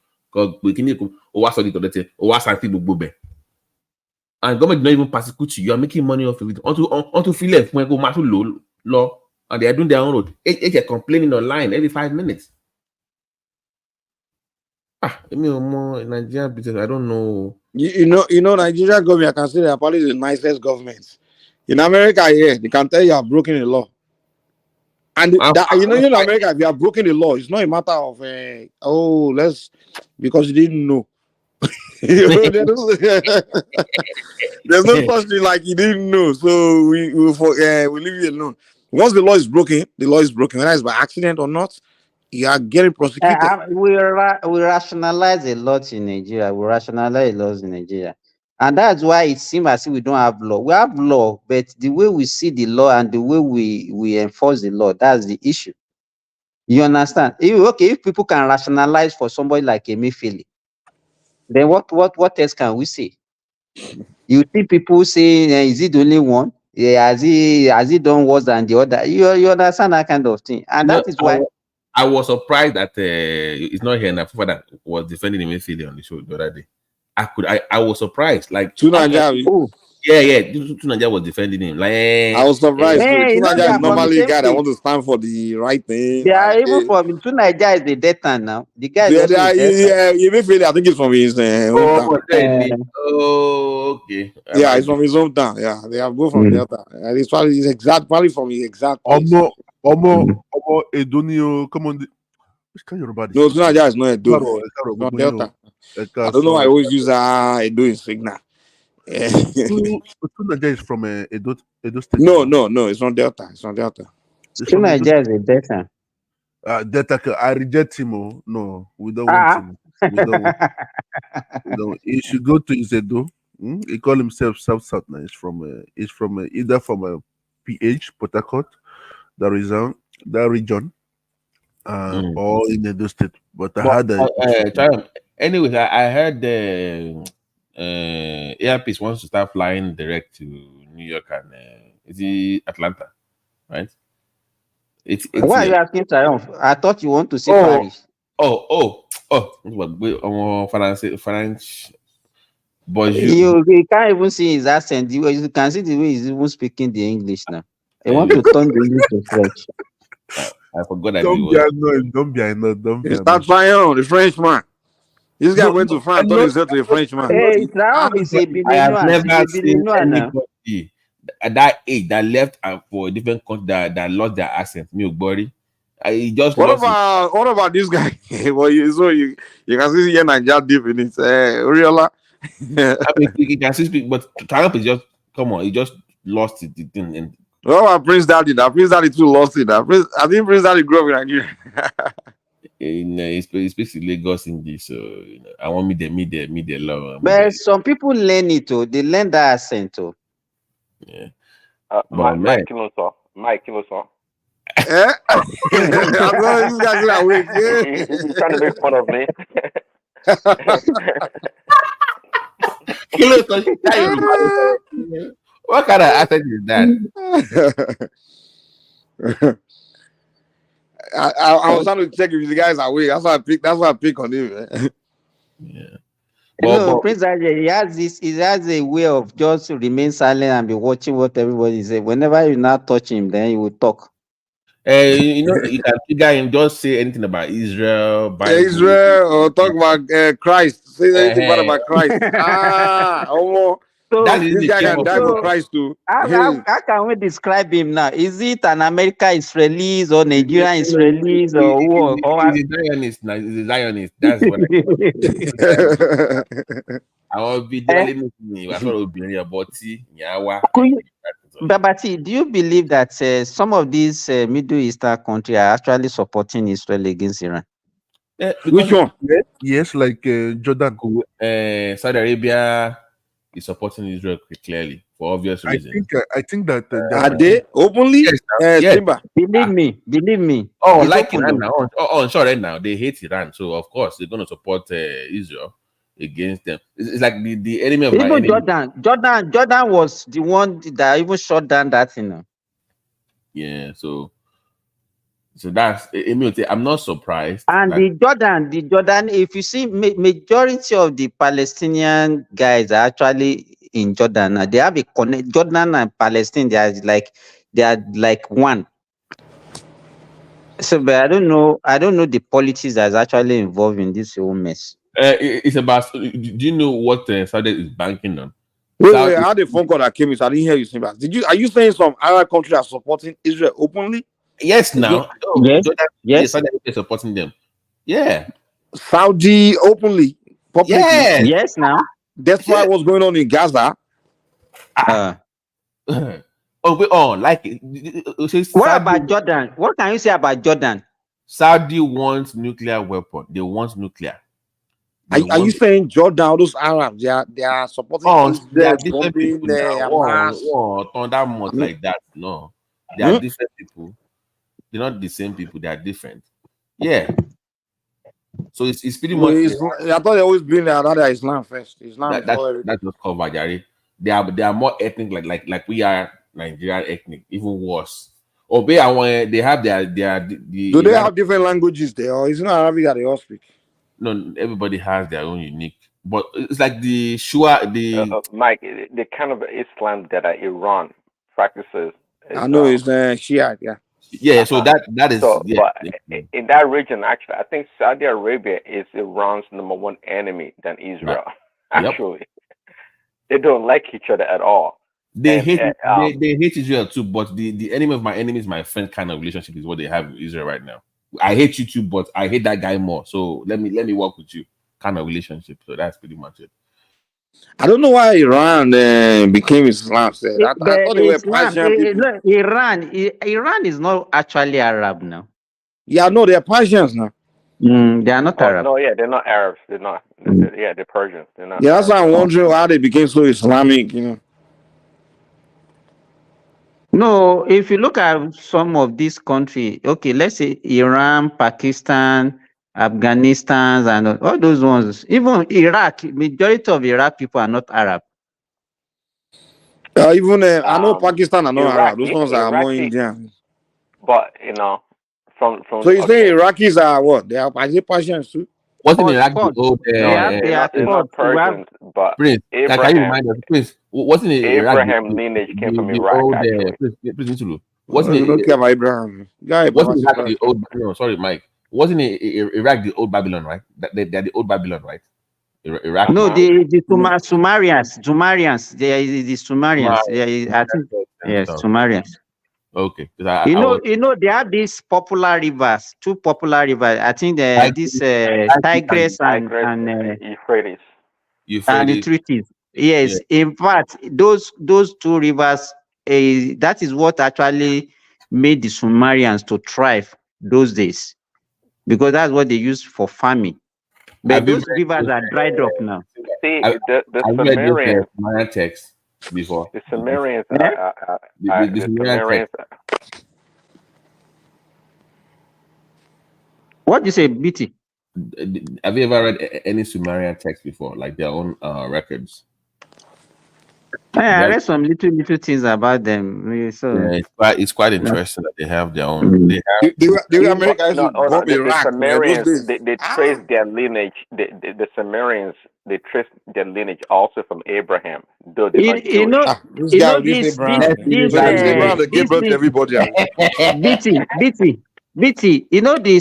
And government not even persecute you. You are making money off of it. Onto feel like when go law, and they are doing their own road. They're complaining online every 5 minutes. Nigerian business, I don't know. You know, Nigerian government, I can say they're probably the nicest government. In America, yeah, they can tell you have broken the law. And in America, if you have broken the law, it's not a matter of because you didn't know. There's no such thing like you didn't know. So we leave you alone. Once the law is broken, whether it's by accident or not, you are getting prosecuted. We rationalize a lot in Nigeria. And that's why it seems as if we don't have law. We have law, but the way we see the law and the way we enforce the law, that's the issue. You understand? If people can rationalize for somebody like Emefiele, then what else can we say? You see people saying, is it the only one? Yeah, has he done worse than the other? You understand that kind of thing. And that is why I was surprised that it's not here now. Father was defending Emefiele on the show the other day. I was surprised. Like Tunaja was defending him. Like I was surprised. Tunaja is normally a guy that wants to stand for the right thing. Yeah, even for me, Tunaja is the debtor now. The guy I think it's from his hometown. Okay. Yeah, it's from his hometown. Yeah, they are both from Delta. It's probably from his exact place. Edonio, come on. No, Tunaja is not Edo. From Delta. I don't know. I always use Edo in signal. Tunaja is from Edo State. No, it's from Delta. Tunaja is a Delta. Delta, I reject him. No, we don't want him. We don't. He should go to his Edo. He call himself South now. He's from either from PH, Port Harcourt, that region, or in Edo State. But I had anyways, I heard the Airpeace wants to start flying direct to New York and is it Atlanta, right? It's why are you asking Triumph? I thought you want to see Paris. French. You can't even see his accent. You can see the way he's even speaking the English now. I want to turn the English to French. I forgot that. Don't be annoyed. It's not Triumph, the Frenchman. This guy went to France, told himself to a Frenchman. Hey, Triumph is a billionaire. I have never seen anybody at that age that left for a different country that lost their accent. Me, buddy. I just what lost about this guy? Well, you can see here Nigeria deep in it. Uriola. I mean, he can still speak, but Trump is just come on. He just lost it. And what about Prince Daddy? That Prince Daddy too lost it. I think Prince Daddy grew up in Nigeria. he speaks in Lagos English, so I want me the love. But some people learn it too. They learn that accent too. Yeah. Mike Kiloso. Eh? This guy's awake. He's trying to make fun of me. What kind of accent is that? I was trying to check if the guys are awake. That's why I pick on him. Yeah. Prince Ajay, he has a way of just remain silent and be watching what everybody says. Whenever you now touch him, then he will talk. You can figure him, just say anything about Israel, Bible. Israel, or talk about Christ. Say anything bad about Christ. So this guy can die for Christ too. How can we describe him now? Is it an American Israelis or Nigerian Israelis or who? He's a Zionist now. He's a Zionist. That's what I will be telling me. I thought it would be about Babati, do you believe that some of these Middle Eastern countries are actually supporting Israel against Iran? Which one? Yes, like Jordan. Saudi Arabia is supporting Israel clearly for obvious reasons. I think that are they openly? Yes. Believe me. Oh, it's like Iran now. Sure, right now they hate Iran, so of course they're going to support Israel against them. It's like the enemy of my enemy. Jordan was the one that even shut down that thing. Yeah, so that's I'm not surprised. And the Jordan, if you see, majority of the Palestinian guys are actually in Jordan. They have a connect. Jordan and Palestine, they are like one. So, but I don't know the politics that's actually involved in this whole mess. It's about. Do you know what Saudi is banking on? Wait, I had a phone call that came in, so I didn't hear you saying that. Are you saying some Arab countries are supporting Israel openly? Yes, now. Yes. Saudi is supporting them. Yeah. Saudi openly, publicly. Yes, now. That's why what's going on in Gaza. What about Jordan? What can you say about Jordan? Saudi wants nuclear weapon. They want nuclear. Are you saying Jordan, those Arabs, they are supporting Israel, bombing Hamas? That much like that? No, they are different people. They're not the same people. They are different. Yeah. So it's pretty much. I thought they always bring another Islam first. Islam. That's not covered, Jerry. They are more ethnic, like we are Nigerian ethnic, even worse. Or they have their. Do they have different languages there, or is it not Arabic that they all speak? No, everybody has their own unique. But it's like the Shua, Mike, the kind of Islam that Iran practices. I know it's Shia, yeah. Yeah, so that is. So, yeah, but in that region, actually, I think Saudi Arabia is Iran's #1 enemy than Israel. Right. Actually, they don't like each other at all. They hate Israel too, but the enemy of my enemy is my friend kind of relationship is what they have with Israel right now. I hate you too, but I hate that guy more. So let me work with you, kind of relationship. So that's pretty much it. I don't know why Iran became Islam. I thought they were Persian people. Iran is not actually Arab now. Yeah, no, they're Persians now. They are not Arab. No, yeah, they're not Arabs. They're not. They're Persians. They're not. Yeah, that's why I'm wondering how they became so Islamic. No, if you look at some of these countries, okay, let's say Iran, Pakistan, Afghanistan, and all those ones, even Iraq, majority of Iraq people are not Arab. I know Pakistan are not Arab. Those ones are more Indian. But from so you say Iraqis are what? They are Persians too? Wasn't Iraq the old? They're not Persians, but Prince, Abraham. Can you remind us, Prince? Wasn't it Abraham lineage came from Iraq? Wasn't it Abraham? Wasn't Iraq the old? No, sorry, Mike. Wasn't Iraq the old Babylon, right? They're the old Babylon, right? Iraq. No, the Sumerians. They are the Sumerians. I think, yes, Sumerians. Okay. They have these popular rivers, two popular rivers. I think this Tigris and Euphrates. And Euphrates. Yes, yeah. In fact, those two rivers, that is what actually made the Sumerians to thrive those days, because that's what they used for farming. But those rivers are dried up now. See, the Sumerians. Sumerian text before. The Sumerians. The Sumerian text. What do you say, BT? Have you ever read any Sumerian text before, like their own records? I read some little things about them. So yeah, it's quite interesting that they have their own. They have Americans who bomb Iraq. The Sumerians, they trace their lineage. The Sumerians, they trace their lineage also from Abraham. Though they give birth to everybody. BT, the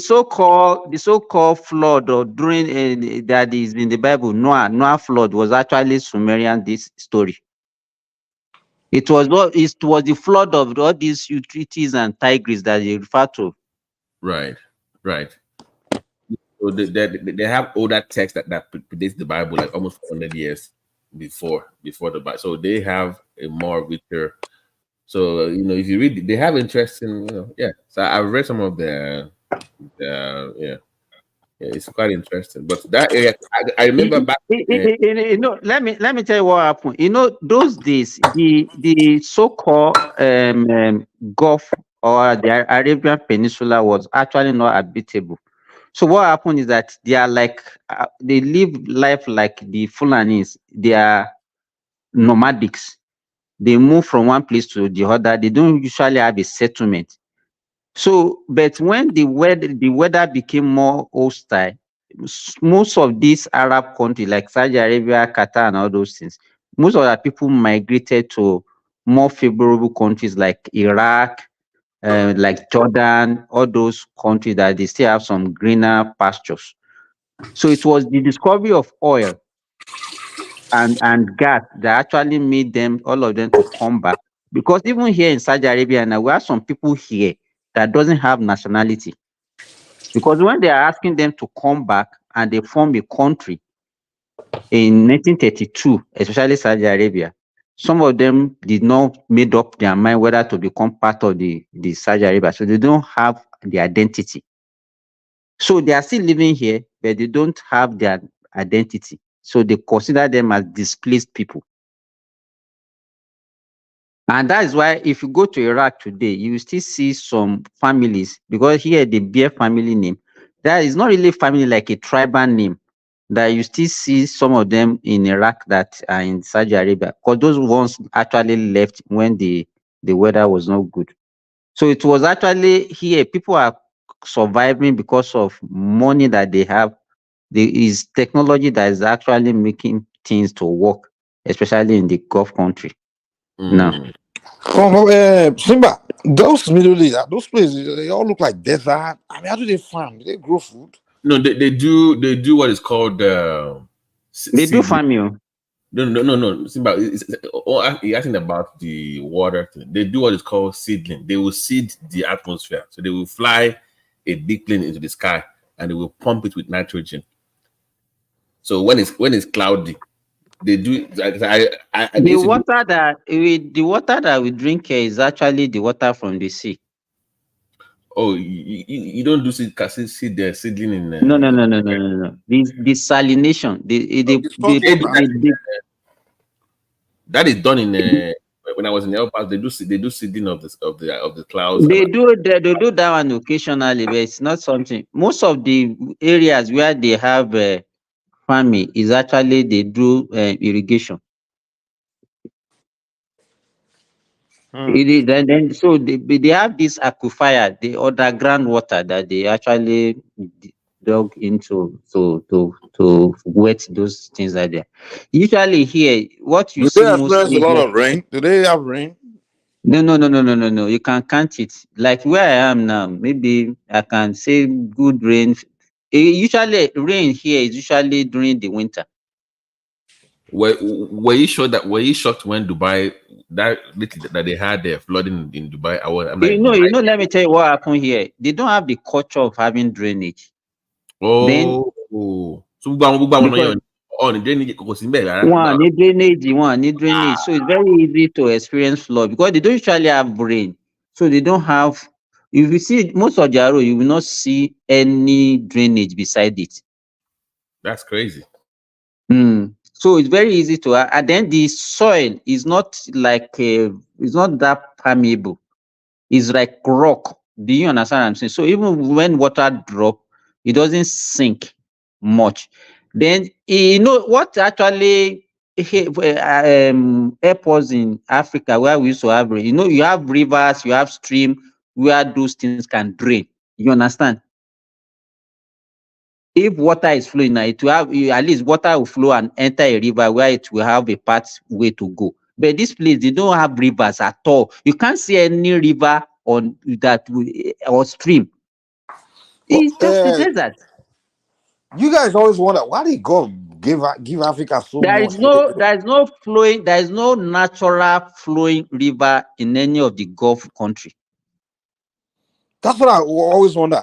so-called flood, or during that is in the Bible, Noah flood was actually Sumerian. This story. It was the flood of all these Euphrates and Tigris that they refer to. Right. So they have older text that predates the Bible, like almost 400 years before the Bible. So they have a more richer. So if you read, they have interesting. So I've read some of their it's quite interesting. But that area, I remember back. Let me tell you what happened. Those days, the so-called Gulf or the Arabian Peninsula was actually not habitable. So what happened is that they are like they live life like the Fulanis. They are nomadics. They move from one place to the other. They don't usually have a settlement. So, but when the weather became more hostile, most of these Arab countries like Saudi Arabia, Qatar, and all those things, most of the people migrated to more favorable countries like Iraq, like Jordan, all those countries that they still have some greener pastures. So it was the discovery of oil and gas that actually made all of them to come back. Because even here in Saudi Arabia now, we have some people here that doesn't have nationality. Because when they are asking them to come back and they form a country in 1932, especially Saudi Arabia, some of them did not made up their mind whether to become part of the Saudi Arabia. So they don't have the identity. So they are still living here, but they don't have their identity. So they consider them as displaced people. And that is why if you go to Iraq today, you will still see some families, because here they bear family name. That is not really family like a tribal name, that you still see some of them in Iraq that are in Saudi Arabia, because those ones actually left when the weather was not good. So it was actually here, people are surviving because of money that they have. There is technology that is actually making things to work, especially in the Gulf country. Now. Simba, those Middle East, those places, they all look like desert. I mean, how do they farm? Do they grow food? No, they do what is called they do farming. No. Simba, you're asking about the water. They do what is called seedling. They will seed the atmosphere. So they will fly a big plane into the sky and they will pump it with nitrogen. So when it's cloudy, they do. The water that we drink here is actually the water from the sea. Oh, you don't do seedling in. No. The salination. That is done in. When I was in the El Paso, they do seeding of the clouds. They do that one occasionally, but it's not something. Most of the areas where they have farming is actually they do irrigation. Then so they have this aquifer, the underground water that they actually dug into to wet those things like that. Usually here, what you see mostly a lot of rain. Do they have rain? No. You can count it. Like where I am now, maybe I can say good rain. Usually rain here is usually during the winter. Were you sure that? Were you shocked when Dubai that they had their flooding in Dubai? I'm like, Let me tell you what happened here. They don't have the culture of having drainage. Oh, so because one need drainage. So it's very easy to experience flood because they don't usually have rain. So they don't have. If you see most of their road, you will not see any drainage beside it. That's crazy. So it's very easy to, and then the soil is not like it's not that permeable. It's like rock. Do you understand what I'm saying? So even when water drop, it doesn't sink much. Then what actually help us in Africa where we used to have rain. You have rivers, you have stream where those things can drain. You understand? If water is flowing now, it will have at least water will flow and enter a river where it will have a pathway to go. But this place, they don't have rivers at all. You can't see any river on that or stream. It's just the desert. You guys always wonder why did God give Africa so much? There is no natural flowing river in any of the Gulf country. That's what I always wonder.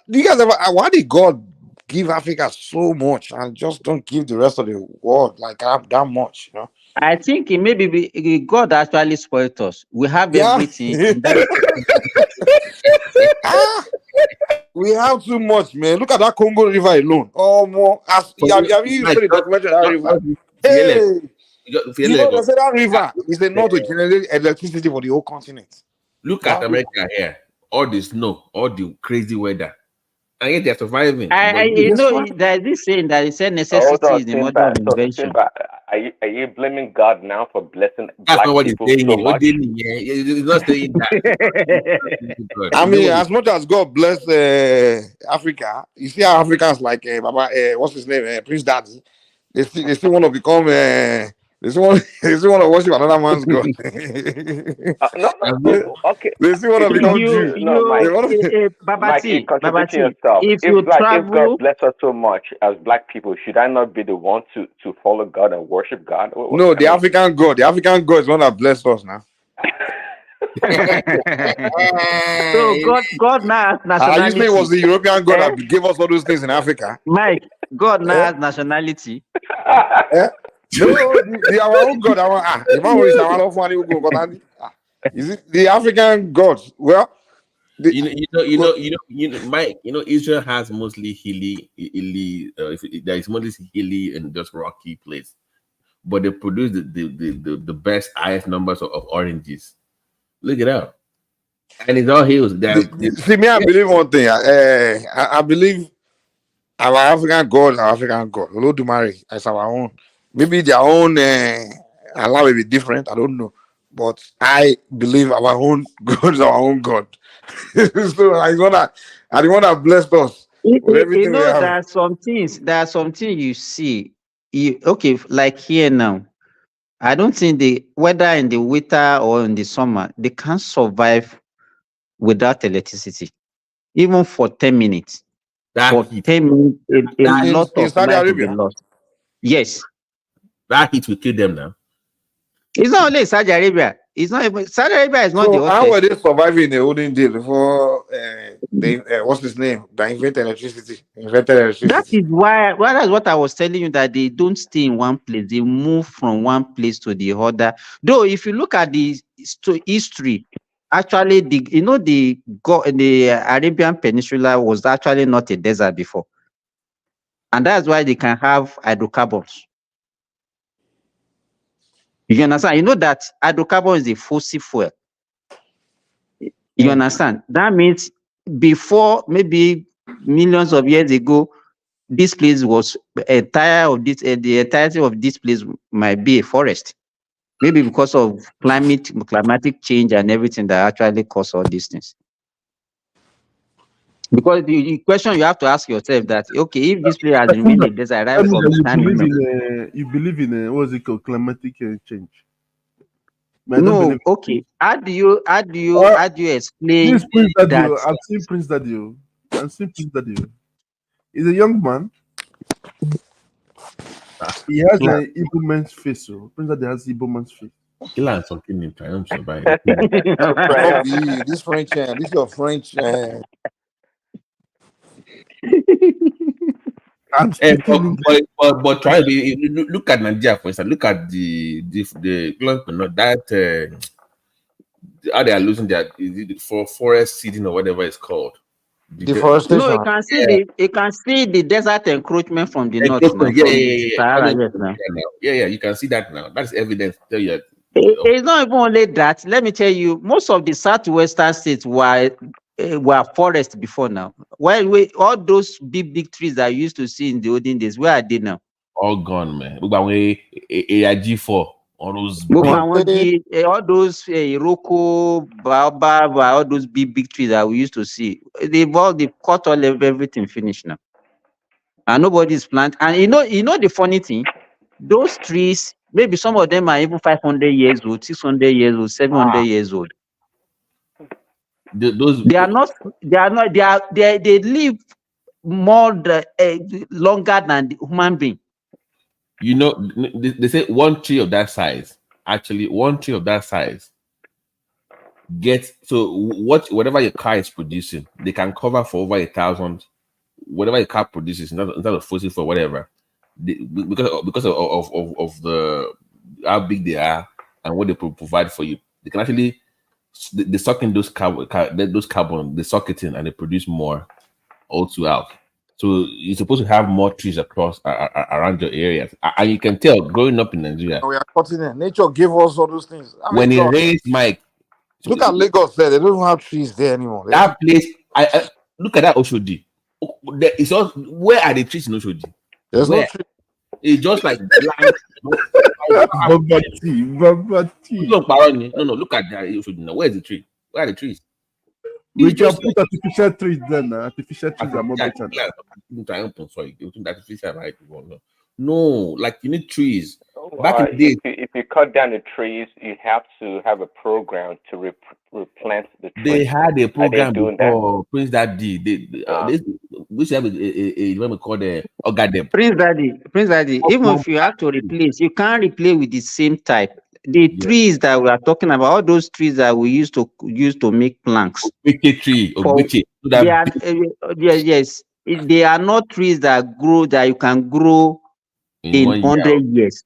Do you guys ever? Why did God give Africa so much and just don't give the rest of the world like that much? I think it maybe God actually spoiled us. We have everything. We have too much, man. Look at that Congo River alone. Oh, more. Have you seen the documentary of that river? Hey, they say that river is enough to generate electricity for the whole continent. Look at America here. All the snow, all the crazy weather. And yet they're surviving. There's this saying that it said necessity is the mother of invention. Are you blaming God now for blessing That's black not what people he's saying. so much? He's not saying that. I mean, as much as God bless Africa, you see how Africans like Baba, what's his name, Prince Daddy, they still want to become they still want to worship another man's God. Okay. They still want to become Jews. Mike, you're contradicting yourself. If God bless us so much as black people, should I not be the one to follow God and worship God? No, the African God is one that blessed us now. So God now has nationality. You say it was the European God that gave us all those things in Africa. Mike, God now has nationality. No, our own God. Is it the African God? Well, Mike. Israel has mostly hilly. There is mostly hilly and just rocky place, but they produce the best highest numbers of oranges. Look it up, and it's all hills. See, me, I believe one thing. I believe our African God, Olodumare, as our own. Maybe their own Allah will be different. I don't know, but I believe our own God is our own God. So I the one that blessed us with everything we have. There are some things you see. Like here now. I don't think whether in the winter or in the summer, they can't survive without electricity, even for 10 minutes. For 10 minutes, a lot of life will be lost. Yes. That heat will kill them now. It's not only Saudi Arabia. It's not even Saudi Arabia is not the hottest. How were they surviving in the olden days before what's his name? They invented electricity. That is why that's what I was telling you, that they don't stay in one place. They move from one place to the other. Though if you look at the history, actually the Arabian Peninsula was actually not a desert before. And that's why they can have hydrocarbons. You understand? You know that hydrocarbon is a fossil fuel. You understand? That means before, maybe millions of years ago, this place was the entirety of this place might be a forest. Maybe because of climatic change and everything that actually caused all these things. Because the question you have to ask yourself that, okay, if this place has remained a desert right from the time you believe in what's it called, climatic change? No, okay. How do you explain that? I've seen Prince Daddy. He's a young man. He has a Igbo man's face, so Prince Daddy has Igbo man's face. Kill and something in triumph survive. This French, this your French. But try to be, look at Nigeria for instance. Look at the how they are losing their for forest seeding or whatever it's called. Deforestation. No, you can see the desert encroachment from the north now. Yeah, you can see that now. That's evidence. Tell you. It's not even only that. Let me tell you, most of the southwestern states were forest before now. Well, all those big trees that you used to see in the olden days, where are they now? All gone, man. AIG4, all those Iroko, baobab, all those big trees that we used to see. They've cut all of everything finished now. And nobody's planted. And you know the funny thing, those trees, maybe some of them are even 500 years old, 600 years old, 700 years old. They live longer than the human being. You know, they say one tree of that size gets, so whatever your car is producing, they can cover for over 1,000. Whatever your car produces, instead of fossil for whatever, because of the how big they are and what they provide for you, they can actually they suck in those carbon, they suck it in and they produce more all throughout. So you're supposed to have more trees across around your areas, and you can tell growing up in Nigeria. We are cutting it. Nature gave us all those things. When it rains, Mike. Look at Lagos there. They don't even have trees there anymore. That place, I look at that Oshodi. It's all, where are the trees in Oshodi? There's no tree. It's just like Baba tea. No, look at that Oshodi now. Where's the tree? Where are the trees? We can put artificial trees then. Artificial trees are more better. Sorry, artificial, right? No, like you need trees. Back in the day, if you cut down the trees, you have to have a program to replant the trees. They had a program before Prince Daddy. We should have a what we call the Ogadem. Prince Daddy. Even if you have to replace, you can't replace with the same type. The trees that we are talking about, all those trees that we used to make planks. Yes, they are not trees that grow that you can grow in 100 years.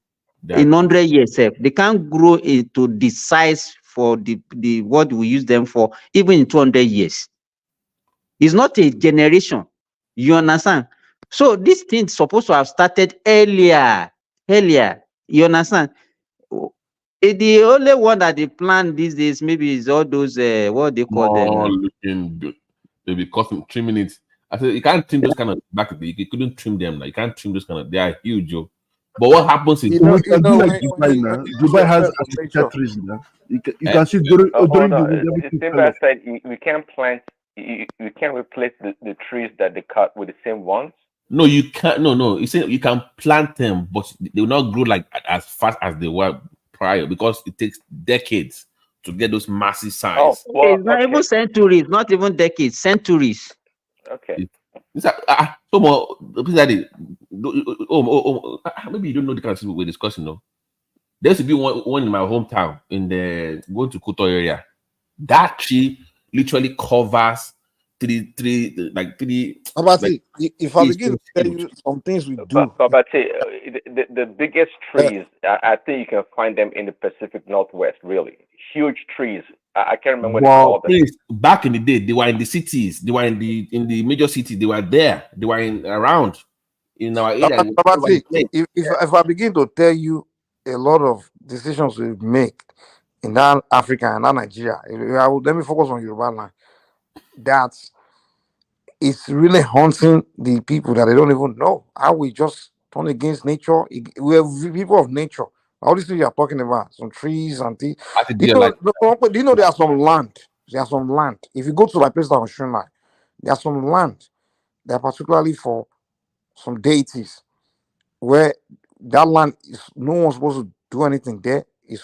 In 100 years, they can't grow into the size for the what we use them for, even in 200 years. It's not a generation. You understand? So this thing is supposed to have started earlier. You understand? The only one that they plan these days maybe is all those what they call them. They'll be costing trimming it. I said you can't trim those kind of back. You couldn't trim them. You can't trim those kind of. They are huge, Joe. But what happens is Dubai has artificial trees now. You can see during the said we can't plant. You can't replace the trees that they cut with the same ones. No, you can't. No. You say you can plant them, but they will not grow like as fast as they were prior because it takes decades to get those massive size. It's not even centuries, not even decades, centuries. Okay. So more, maybe you don't know the kind of thing we're discussing. No, there used to be one in my hometown in the going to Kuto area. That tree literally covers three. If I begin to tell you some things we do, the biggest trees, I think you can find them in the Pacific Northwest. Really huge trees. I can't remember what they call them. Back in the day, they were in the cities. They were in the major cities. They were there. They were around in our area. If I begin to tell you a lot of decisions we make in that Africa and that Nigeria, let me focus on Yoruba land. That it's really haunting the people that they don't even know how we just turn against nature. We are people of nature. All these things you are talking about, some trees and things. Do you know there are some land? There are some land. If you go to my place down Shunai, there are some land that are particularly for some deities where that land is no one's supposed to do anything there. We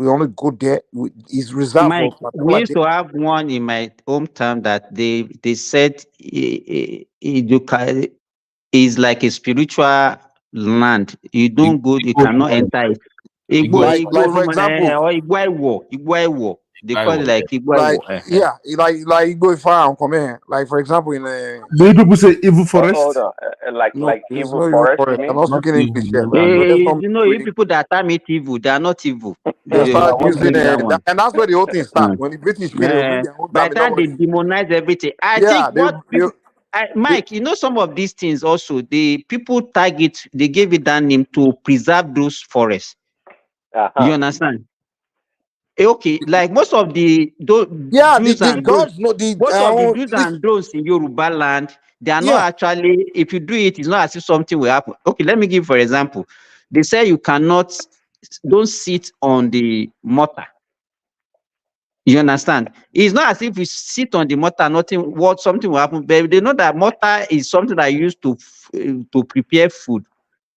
only go there. It's reserved. Mike, we used to have one in my hometown that they said is like a spiritual land. You don't go, you cannot enter it. Like for example, or Igbo. They call it like Igbo. Yeah, like Igbo fire come here. Like for example, in the people say evil forest. Hold on, like there's evil no forest. You I'm mean? not speaking English here. You know, you people that are evil, they are not evil. They start using that and that's where the whole thing starts. When the British came, they bring their own by the time they demonize everything, I think Mike, you know, some of these things also, the people target, they gave it that name to preserve those forests. You understand? Okay, like most of the do's and don'ts in Yoruba land, they are not actually, if you do it, it's not as if something will happen. Okay, let me give for example. They say you don't sit on the mortar. You understand? It's not as if you sit on the mortar, something will happen. But they know that mortar is something that used to prepare food.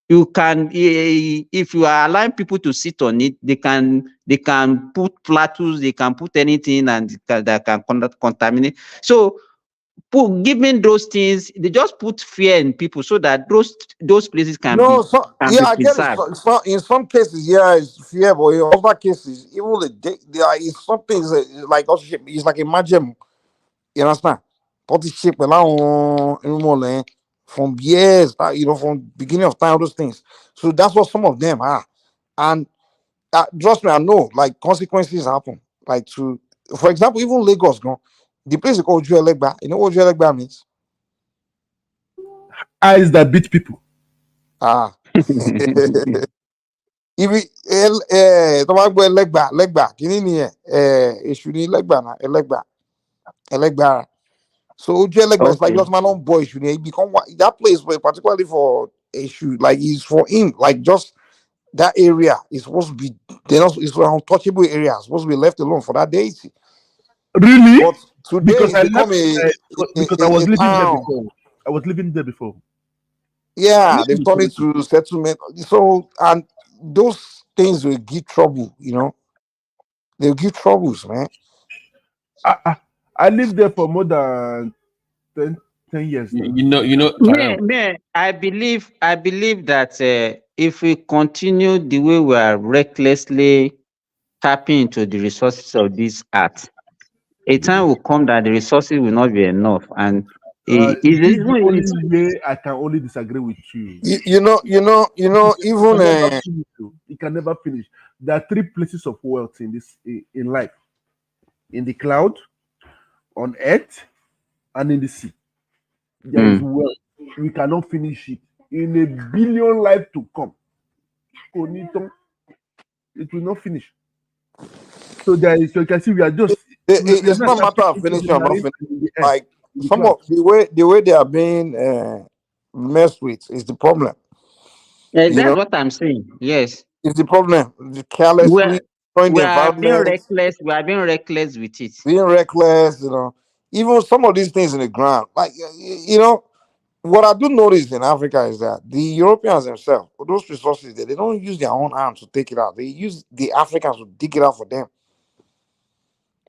You can, if you are allowing people to sit on it, they can put plateaus, they can put anything, and that can contaminate. So, giving those things, they just put fear in people so that those places can be I get it. So, in some cases, it's fear, but in other cases, even it's something like also it's like a magic. You understand? But the shape from years, from beginning of time, all those things. So that's what some of them are, and trust me, I know like consequences happen. Like for example, even Lagos, the place is called Ojuelegba. You know what Ojuelegba means? Eyes that beat people. If Legba, Legba. So Ojuelegba is like just my own boy. He become that place where particularly for issue, like is for him, like just that area is supposed to be it's an untouchable area, supposed to be left alone for that deity. Really? But today because I become because I was living there before. I was living there before. Yeah, they've turned it to settlement. So and those things will give trouble, they'll give troubles, man. I lived there for more than 10 years now. You know. Man, I believe that if we continue the way we are recklessly tapping into the resources of this earth, a time will come that the resources will not be enough, and this is the only way I can only disagree with you. Even it can never finish. There are 3 places of wealth in life: in the cloud, on earth, and in the sea. There is wealth. We cannot finish it in a billion life to come. It will not finish. So so you can see we are just. It's not a matter of finishing or not finishing. Like some of the way they are being messed with is the problem. That's what I'm saying. Yes, it's the problem. Carelessly destroying the environment. We are being reckless with it. Being reckless, even some of these things in the ground, like what I do notice in Africa is that the Europeans themselves, those resources, they don't use their own hands to take it out. They use the Africans to dig it out for them.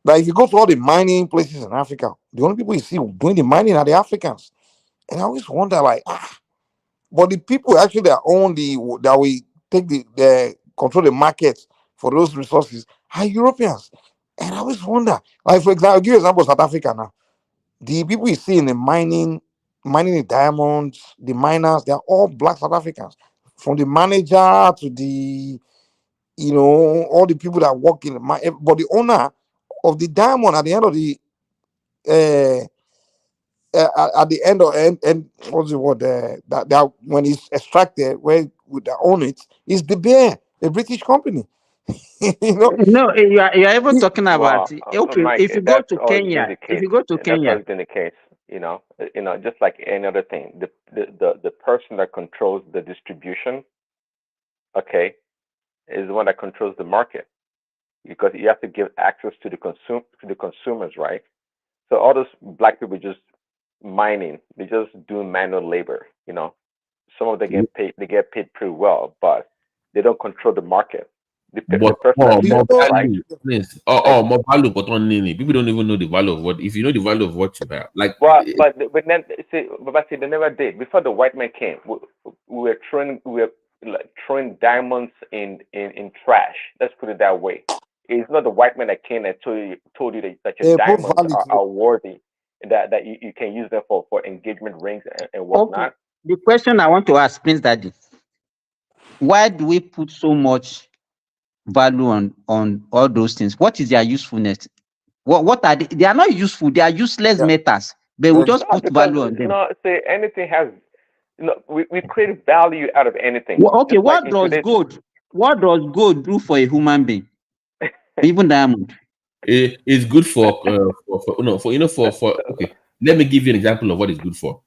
Like if you go to all the mining places in Africa, the only people you see doing the mining are the Africans. And I always wonder, like, but the people actually that own that we take the control the markets for those resources are Europeans. And I always wonder, like for example, I'll give you an example of South Africa now. The people you see in the mining the diamonds, the miners, they're all black South Africans. From the manager to the, all the people that work in the mine, but the owner of the diamond at the end of the at the end of and what's the word that when it's extracted, where would they own it, is the British company. No, you are even talking about okay. Mike, if you go to Kenya, that's always been the case. Just like any other thing, the person that controls the distribution, okay, is the one that controls the market, because you have to give access to the consumers, right? So all those black people just mining, they just do manual labor. Some of them get paid. They get paid pretty well, but they don't control the market. People don't even know the value of what. If you know the value of what you buy, like. But then see, they never did. Before the white man came, we're like throwing diamonds in trash. Let's put it that way. It's not the white man that came and told you that your diamonds are worthy, that you can use them for engagement rings and whatnot. Okay. The question I want to ask, Prince Daddy, why do we put so much value on all those things? What is their usefulness? What are they? They are not useful. They are useless metals. But we just put value on them. No, say anything has. We create value out of anything. Well, okay, what does gold do for a human being? Even diamond. It's good for okay. Let me give you an example of what it's good for.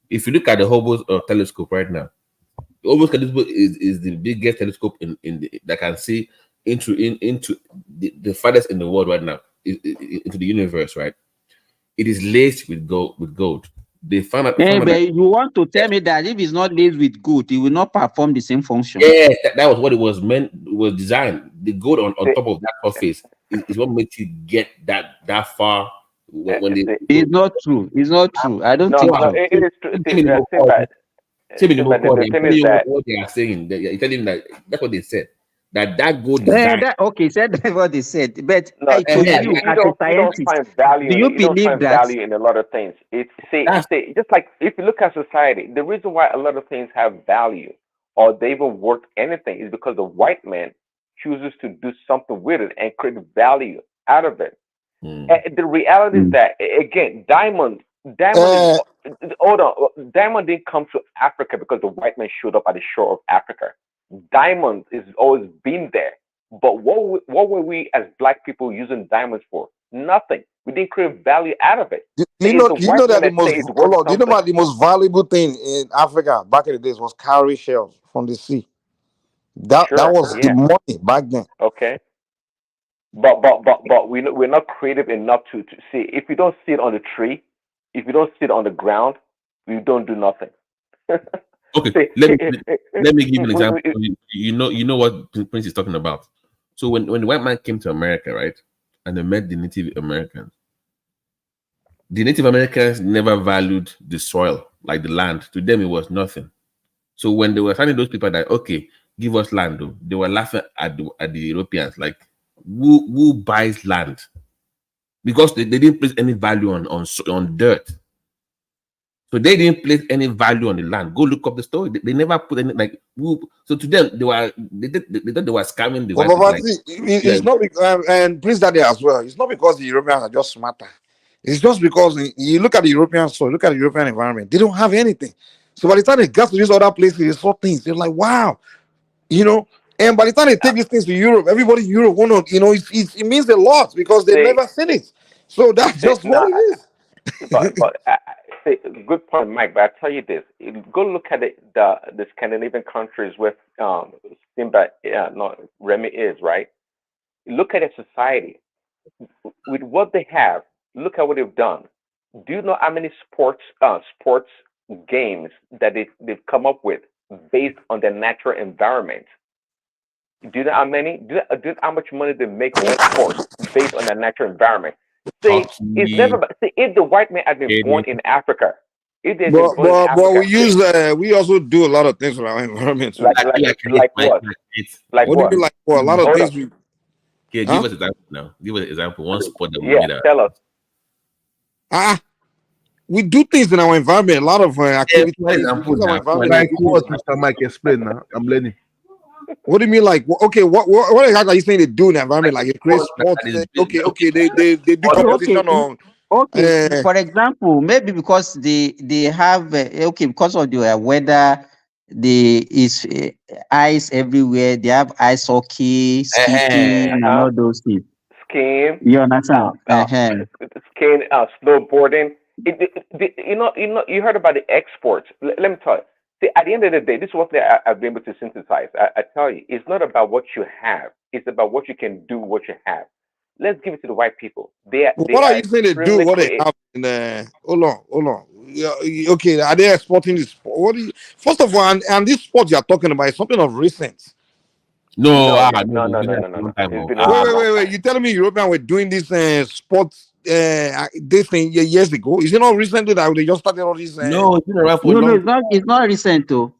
If you look at the Hubble telescope right now, the Hubble telescope is the biggest telescope that can see into the farthest in the world right now, into the universe, right? It is laced with gold. They found out. But you want to tell me that if it's not laced with gold, it will not perform the same function? Yeah, that was what it was meant. It was designed. The gold on top of that surface is what makes you get that far. It's not true. It's not true. I don't think so. It is true. What they are saying, you're telling that that's what they said. That gold design. Okay, said what they said. But you don't find value. Do you believe find that value in a lot of things? It's just like if you look at society, the reason why a lot of things have value or they even worth anything is because the white man chooses to do something with it and create value out of it. And the reality is that again, diamond didn't come to Africa because the white man showed up at the shore of Africa. Diamond has always been there, but what were we as black people using diamonds for? Nothing. We didn't create value out of it. Do you know that the most valuable thing in Africa back in the days was cowrie shells from the sea? That was the money back then. Okay. But we're not creative enough to see. If you don't see it on the tree, if you don't see it on the ground, we don't do nothing. Okay, let me give you an example. You know what Prince is talking about. So when the white man came to America, right, and they met the Native Americans never valued the soil, like the land. To them, it was nothing. So when they were finding those people that, okay, give us land, though, they were laughing at the Europeans, like, who buys land? Because they didn't place any value on dirt. So they didn't place any value on the land. Go look up the story. They never put any So to them, they thought they were scamming the white people. It's not because, and Prince Daddy as well. It's not because the Europeans are just smarter. It's just because you look at the European soil, look at the European environment. They don't have anything. So by the time they got to these other places, they saw things. They're like, wow, And by the time they take these things to Europe, everybody in Europe it means a lot because they've never seen it. So that's just what it is. But good point, Mike. But I tell you this: go look at the Scandinavian countries where Remy is, right? Look at their society with what they have. Look at what they've done. Do you know how many sports games that they've come up with based on their natural environment? Do you know how many? Do you know how much money they make on sports based on their natural environment? It's never. If the white man had been born in Africa, we also do a lot of things with our environment. Like what? Like what? Do you mean like what? A lot of things. Give us an example now. Give us an example. One sport that we made out. Tell us. We do things in our environment. A lot of activities. Like what Mr. Mike explain now. I'm learning. What do you mean, like? Okay, what exactly are you saying they do in the environment? Like, it creates sports. Okay, they do competition on. Okay, for example, maybe because they have because of the weather, is ice everywhere. They have ice hockey, skiing, and all those things. Skiing. You understand? Skiing, snowboarding. You heard about the exports. Let me tell you. See, at the end of the day, this is what I've been able to synthesize. I tell you, it's not about what you have. It's about what you can do, what you have. Let's give it to the white people. What are you saying they do? What they have in the? Hold on. Okay, are they exporting this? First of all, and this sport you're talking about is something of recent. No. Wait. You telling me Europeans were doing this sports this thing years ago? Is it not recently that they just started all this? No, it's not recent though.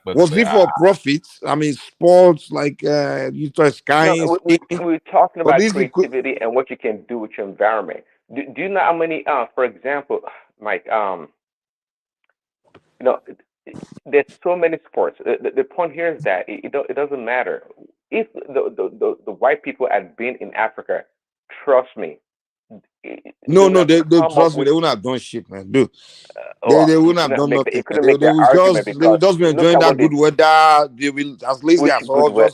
Was it for profit? I mean, sports like you start skiing, we're talking but about this creativity and what you can do with your environment. Do you know how many? For example, Mike. You know, there's so many sports. The point here is that it doesn't matter if the white people had been in Africa. Trust me. No, they trust me. They wouldn't have done shit, man. Dude, they wouldn't have done nothing. You couldn't make that argument They would because just be look enjoying at that what they good weather. They will as lazy which as good all. weather.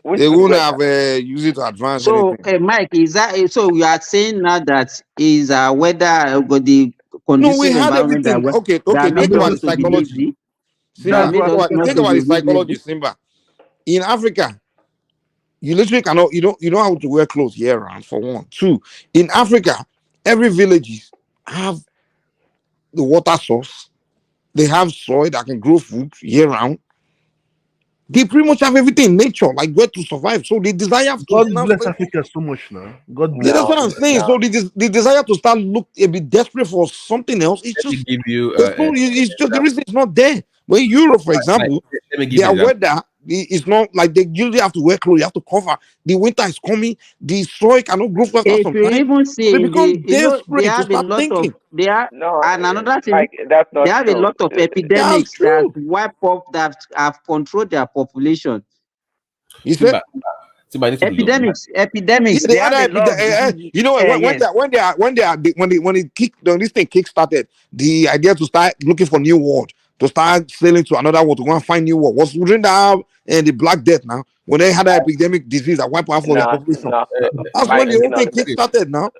Which They good wouldn't weather. have used it to advance So, anything. Mike, is that so? You are saying now that is whether the No, we conducive had environment everything. Okay, that think made about us the to be psychology. lazy, that Simba, made us not think to about the be psychology, reasonable. Simba. In Africa, you literally cannot, you don't have to wear clothes year round for one. Two, in Africa, every village have the water source. They have soil that can grow food year round. They pretty much have everything in nature, like where to survive. So they desire to God now. bless Africa so much now. God bless. Yeah, that's what I'm saying. So the desire to start look a bit desperate for something else. It's just give you. it's just the reason it's not there. But in Europe, for example, let me give their you weather is not like they usually have to wear clothes. You have to cover. The winter is coming. The soil cannot grow faster If you sometimes. even So they see in become the, they desperate to have a start lot of, thinking. and another thing, Mike, that's not they have a true. lot of epidemics that wipe up, that have controlled their population. You said epidemics. Yeah, They have a lot of diseases. you know when it kicked this thing kick started, the idea to start looking for new world, to start sailing to another world, to go and find new world was during that and the Black Death now, when they had that epidemic disease that wiped out their population. That's Mike, when the whole thing kick started now.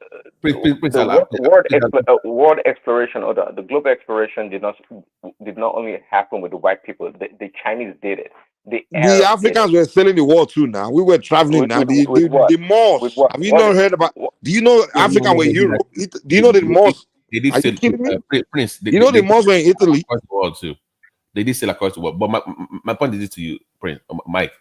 The world exploration or the global exploration did not only happen with the white people. The Chinese did it. The The Arabs did Africans it. were sailing the world too now. We were traveling now. With what? The With Moors. what? Have you not heard about? Do you know Africa were Europe? Do you know the Moors? They did Are you sail kidding me? Prince. You know the Moors were in Italy. Across the world too. They did sail across the world. But my point is this to you, Prince, Mike.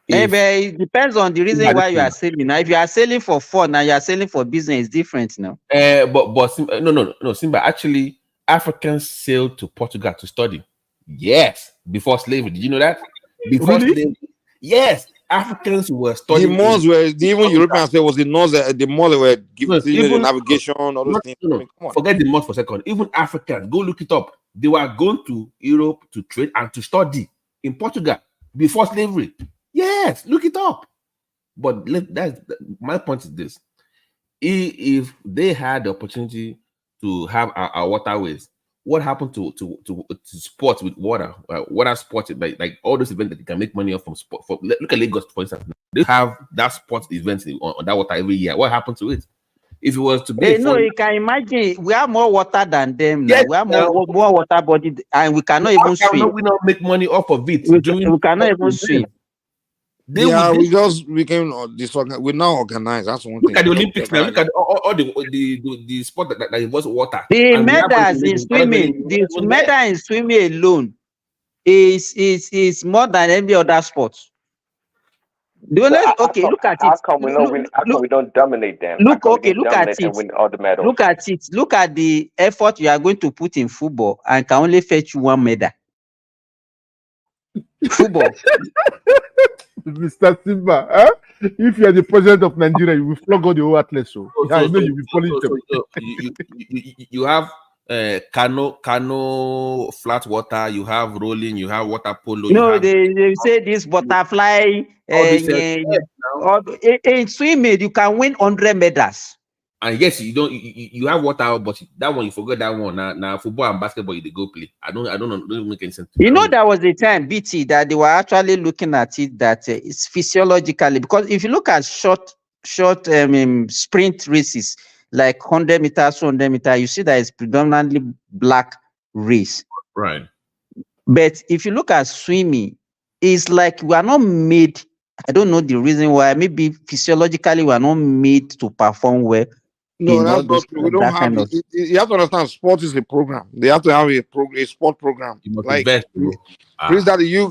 But it depends on the reason why you are sailing. Now, if you are sailing for fun, now you are sailing for business, it's different now. No, Simba. Actually, Africans sailed to Portugal to study. Yes, before slavery. Did you know that? Before slavery, yes, Africans were studying. The Moors were even Europeans. There was the Moors. The Moors were giving the navigation, all those things. No, I mean, come on. Forget the Moors for a second. Even Africans, go look it up. They were going to Europe to trade and to study in Portugal before slavery. Yes, look it up. But my point is this: if they had the opportunity to have our waterways, what happened to sports with water? Water sports, like all those events that you can make money off from sport. Look at Lagos, for instance. They have that sports events on that water every year. What happened to it? If it was to be, you can imagine we have more water than them now. We have more water body, and we cannot even swim. We not make money off of it. We cannot even swim. We just became disorganized. We're now organized. That's one thing. Look at the Olympics now. Look at all the sport that involves water. The medals in swimming, the medal in swimming alone is more than any other sport. Look at it. How come we don't dominate them? Look at it. And win all the medals? Look at it. Look at the effort you are going to put in football and can only fetch you one medal. Football. Mr. Simba, if you are the president of Nigeria, you will flog all the whole athletes. You will polish them. You have canoe, flat water. You have rolling. You have water polo. They say this butterfly. In swimming, you can win 100 medals. And yes, you have water, but that one you forget that one. Now football and basketball you go play. I don't make any sense. There was a time, BT, that they were actually looking at it that it's physiologically, because if you look at short sprint races like 100 meters, 200 meters, you see that it's predominantly black race. Right. But if you look at swimming, it's like we are not made. I don't know the reason why. Maybe physiologically we are not made to perform well. No, that's not true. We don't have it. You have to understand, sport is a program. They have to have a sport program. Like, Chris, that you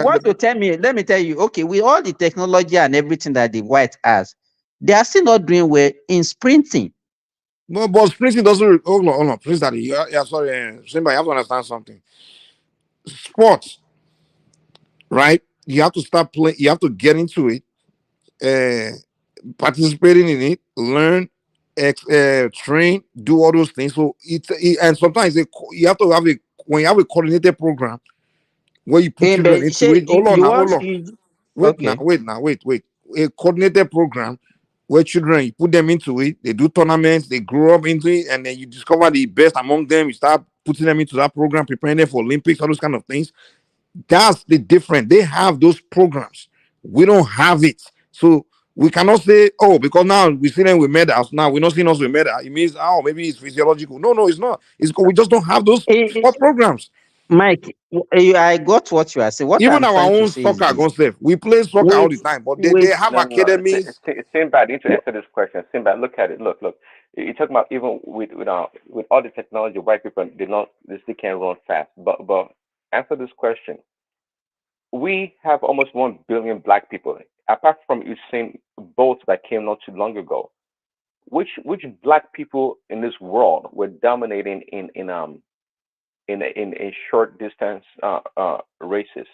want to tell me, let me tell you, okay, with all the technology and everything that the white has, they are still not doing well in sprinting. But sprinting doesn't. Hold on, please, Daddy. Yeah, sorry, Simba, you have to understand something. Sports, right? You have to start playing. You have to get into it, participating in it, learn, train, do all those things. So and sometimes you have to have a when you have a coordinated program where you put children into it. Hold on, hold on. Wait. A coordinated program where children, you put them into it, they do tournaments, they grow up into it, and then you discover the best among them. You start putting them into that program, preparing them for Olympics, all those kind of things. That's the difference. They have those programs. We don't have it. So we cannot say, oh, because now we see them with medals. Now we're not seeing us with medals. It means, oh, maybe it's physiological. No, it's not. It's because we just don't have those sport programs. Mike, I got what you are saying. What Even I'm our trying to own say soccer is this. concept. We play soccer all the time, but they have academies. Simba, I need to answer this question. Simba, look at it. Look. You're talking about even with all the technology, white people they still can't run fast. But answer this question. We have almost 1 billion black people. Apart from Usain Bolt that came not too long ago, which black people in this world were dominating in short distance races?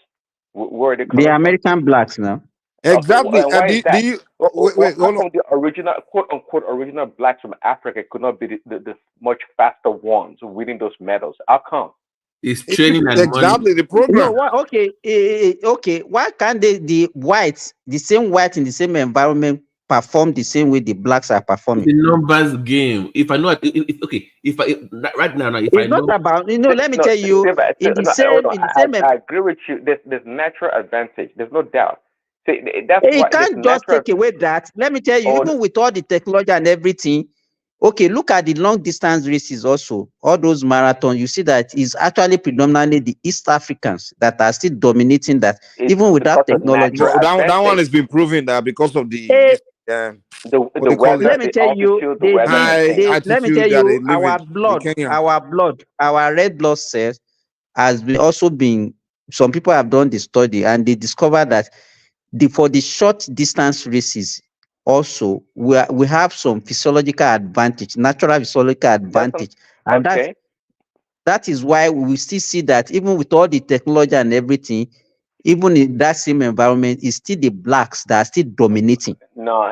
Where are they coming The American blacks now. Exactly. Okay, why is that? Wait, how come the original, quote unquote, original blacks from Africa could not be the much faster ones winning those medals? How come? It's training and exactly money. The program. No, okay. Why can't the whites, the same white in the same environment, perform the same way the blacks are performing? The numbers game. If I know, right now, if I It's know, not about let me tell you. I agree with you. There's natural advantage. There's no doubt. See, that's why you can't just take away that. Let me tell you, even with all the technology and everything. Okay, look at the long distance races also. All those marathons, you see that is actually predominantly the East Africans that are still dominating that, even without technology. That one has been proven that because of the weather. Let me tell you, our red blood cells has been also been. Some people have done the study and they discovered that for the short distance races. Also, we have some physiological advantage, natural physiological advantage, and that is why we still see that even with all the technology and everything, even in that same environment, it's still the blacks that are still dominating. No.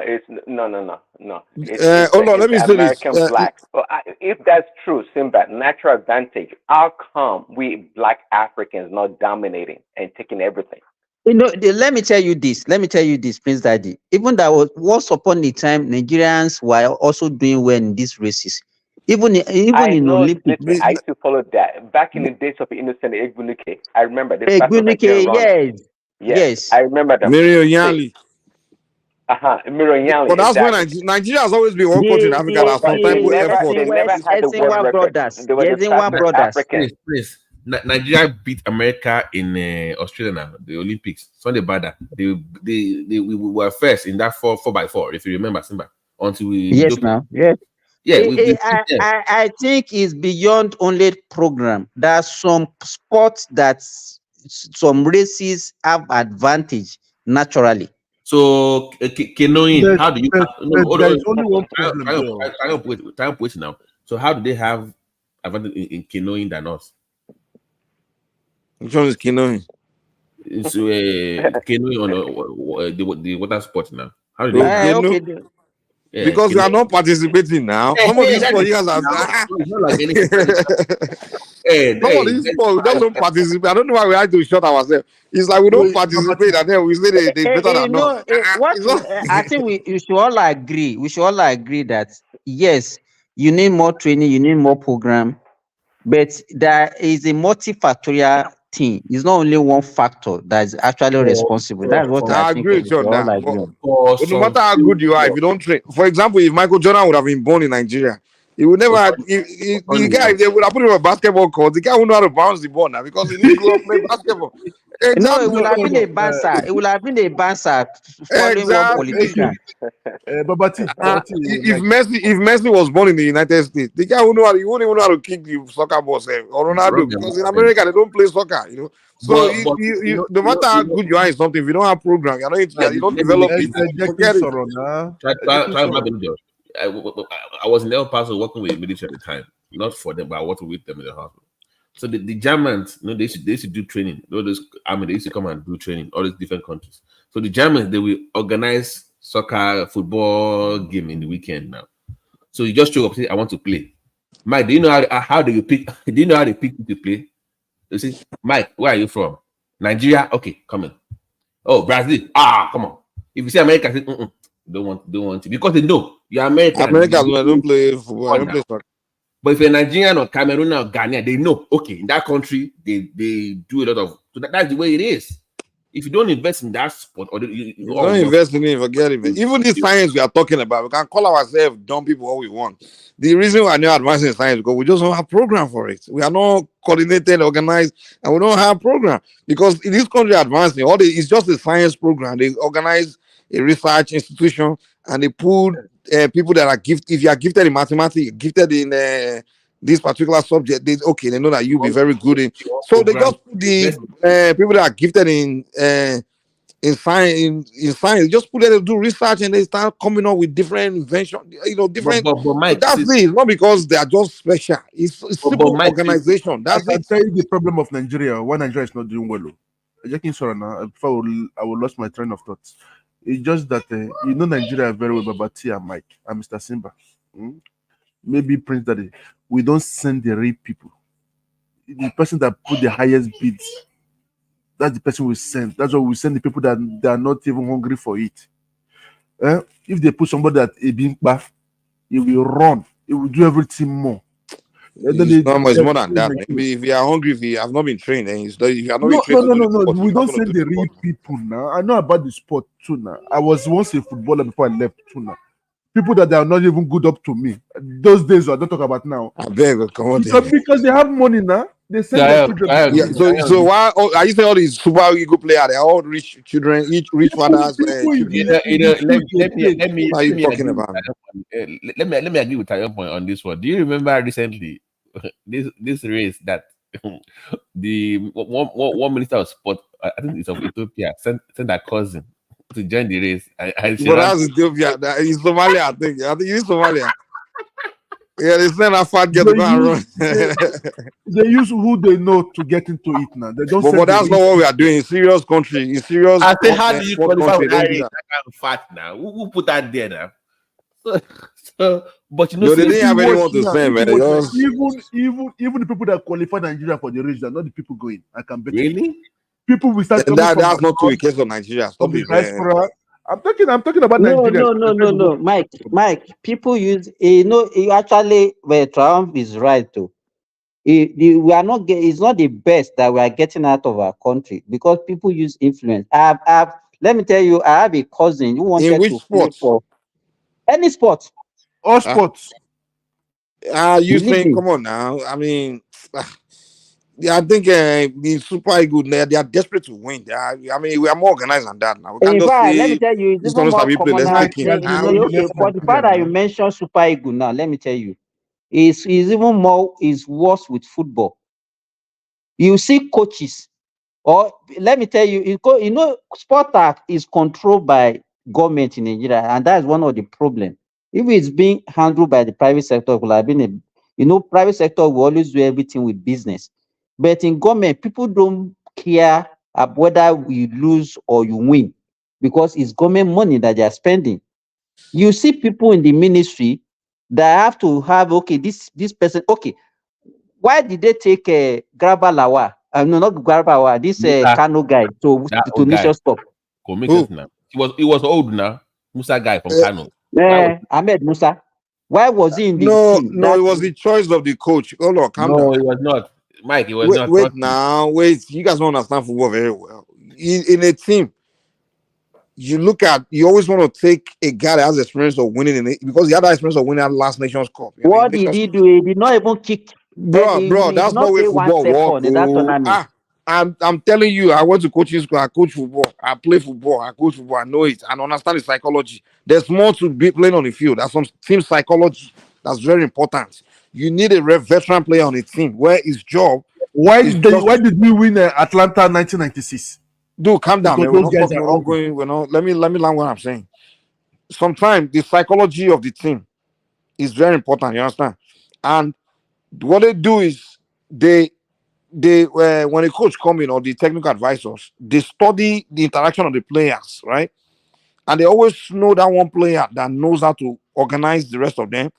Hold on, let me say this. American blacks. If that's true, Simba, natural advantage. How come we black Africans not dominating and taking everything? Let me tell you this, Prince Daddy. Even that was once upon a time, Nigerians were also doing well in these races. Even in Olympics. Listen, I used to follow that back in the days of Innocent Egbunuke. I remember the fastest Nigerian runner. Yes, I remember them. Miriam Yanli. Miriam Yanli. But that's when Nigeria has always been one country in Africa that sometimes put effort. They never had the world record. They were the fastest African. Please. Nigeria beat America in Australia now, the Olympics. Sunday Bada. We were first in that 4x4, if you remember, Simba. Until we I think it's beyond only program. There's some sports that some races have advantage naturally. So canoeing, how do you? There's only one problem. Time wait now. So how do they have advantage in canoeing than us? Which one is canoeing? It's canoeing on the water sport now. How do they? Yeah, because we are not participating now. Some of these sports, some of these sports, we don't participate. I don't know why we have to shut ourselves. It's like we don't participate, and then we say they better than us. I think we should all agree. We should all agree that yes, you need more training, you need more program, but there is a multifactorial thing. It's not only one factor that is actually responsible. That's what I think. Agree with you on that. But no matter how good you are, if you don't train, for example, if Michael Jordan would have been born in Nigeria, he would never. The guy, if they would have put him on a basketball court, the guy wouldn't know how to bounce the ball now because he didn't grow up playing basketball. Exactly. No, it would have been a bouncer. It would have been a bouncer following one politician. If Messi was born in the United States, the guy wouldn't even know how to kick the soccer ball, or Ronaldo, because in America they don't play soccer, So no matter how good you are in something, if you don't have program, you don't develop it. Forget it. I was in El Paso working with the military at the time, not for them, but I worked with them in the hospital. So the Germans, they used to do training. Those army, they used to come and do training, all these different countries. So the Germans, they will organize soccer, football game in the weekend now. So you just show up, say, I want to play. Mike, do you know how do you pick? Do you know how they pick to play? You see, Mike, where are you from? Nigeria? Okay, come in. Oh, Brazil. Come on. If you say America, say, don't want to, because they know you're American. Americans don't play football. I don't play soccer. But if you're Nigerian or Cameroon or Ghana, they know, okay, in that country, they do a lot of, so that's the way it is. If you don't invest in that sport, or you don't invest in it, forget it. Even the science we are talking about, we can call ourselves dumb people all we want. The reason we are not advancing in science is because we just don't have a program for it. We are not coordinated, organized, and we don't have a program. Because in this country advancing, it's just a science program. They organize a research institution and they put people that are gifted. If you are gifted in mathematics, gifted in this particular subject, they know that you'll be very good in. So they just put the people that are gifted in science, just put them to do research and they start coming up with different inventions, different. But Mike, that's it. It's not because they are just special. It's simple organization. That's I can tell you the problem of Nigeria. Why Nigeria is not doing well. Before I will lost my train of thought. It's just that Nigeria very well, Babati and Mike and Mr. Simba. Maybe Prince Daddy. We don't send the real people. The person that put the highest bids, that's the person we send. That's why we send the people that are not even hungry for it. If they put somebody that a being bath, he will run. He will do everything more. It's more than that. Maybe if you are hungry, if you have not been trained, then if you are not been trained. No. We don't send the real people now. I know about the sport too now. I was once a footballer before I left too now. People that are not even good up to me. Those days I don't talk about now. I beg, come on. Because they have money now. They send their children. So why are you saying all these super ego players? They're all rich children, rich fathers. Let me agree with your point on this one. Do you remember recently this race that the one minister of sport, I think it's of Ethiopia, sent their cousin to join the race? But that's Ethiopia. It's Somalia, I think it's Somalia. Yeah, they send a fat girl to go and run. They use who they know to get into it now. They don't. But that's not what we are doing. In serious country, in serious. I say, how do you qualify with that kind of fat now? Who put that there now? But they didn't have anyone to send, man. Even the people that qualify Nigeria for the race, they're not the people going. I can bet. Really? People will start. That's not true in case of Nigeria. Stop it, man. I'm talking about Nigeria. No. Mike, people use actually where Trump is right too. We are not it's not the best that we are getting out of our country because people use influence. Let me tell you, I have a cousin who wanted to play for any sport. All sports. You saying, come on now. I mean, I think the Super Eagles, they are desperate to win. We are more organized than that now. In fact, let me tell you, it's even more common. Okay, for the fact that you mentioned Super Eagles now, let me tell you, is even more worse with football. You see coaches, or let me tell you, sport is controlled by government in Nigeria, and that is one of the problems. If it's being handled by the private sector, it would have been private sector will always do everything with business. But in government, people don't care whether you lose or you win because it's government money that they are spending. You see people in the ministry that have to have, this person, why did they take Garba Lawal? No, not Garba Lawal, this Kano guy to Nations Cup? He was old now. Musa guy from Kano. Ahmed Musa. Why was he in the team? No, it was the choice of the coach. Oh no, calm down. No, it was not. Mike, it was not. Wait. You guys don't understand football very well. In a team, you always want to take a guy that has experience of winning in it because he had that experience of winning at last Nations Cup. What did he do? He did not even kick. Bro, that's not where football works. I'm telling you, I went to coaching school. I coach football. I play football. I coach football. I know it and understand the psychology. There's more to be playing on the field. That's some team psychology. That's very important. You need a veteran player on a team where his job. Why did we win Atlanta 1996? Dude, calm down, man. Let me learn what I'm saying. Sometimes the psychology of the team is very important. You understand? And what they do is they when a coach come in or the technical advisors, they study the interaction of the players, right? And they always know that one player that knows how to organize the rest of them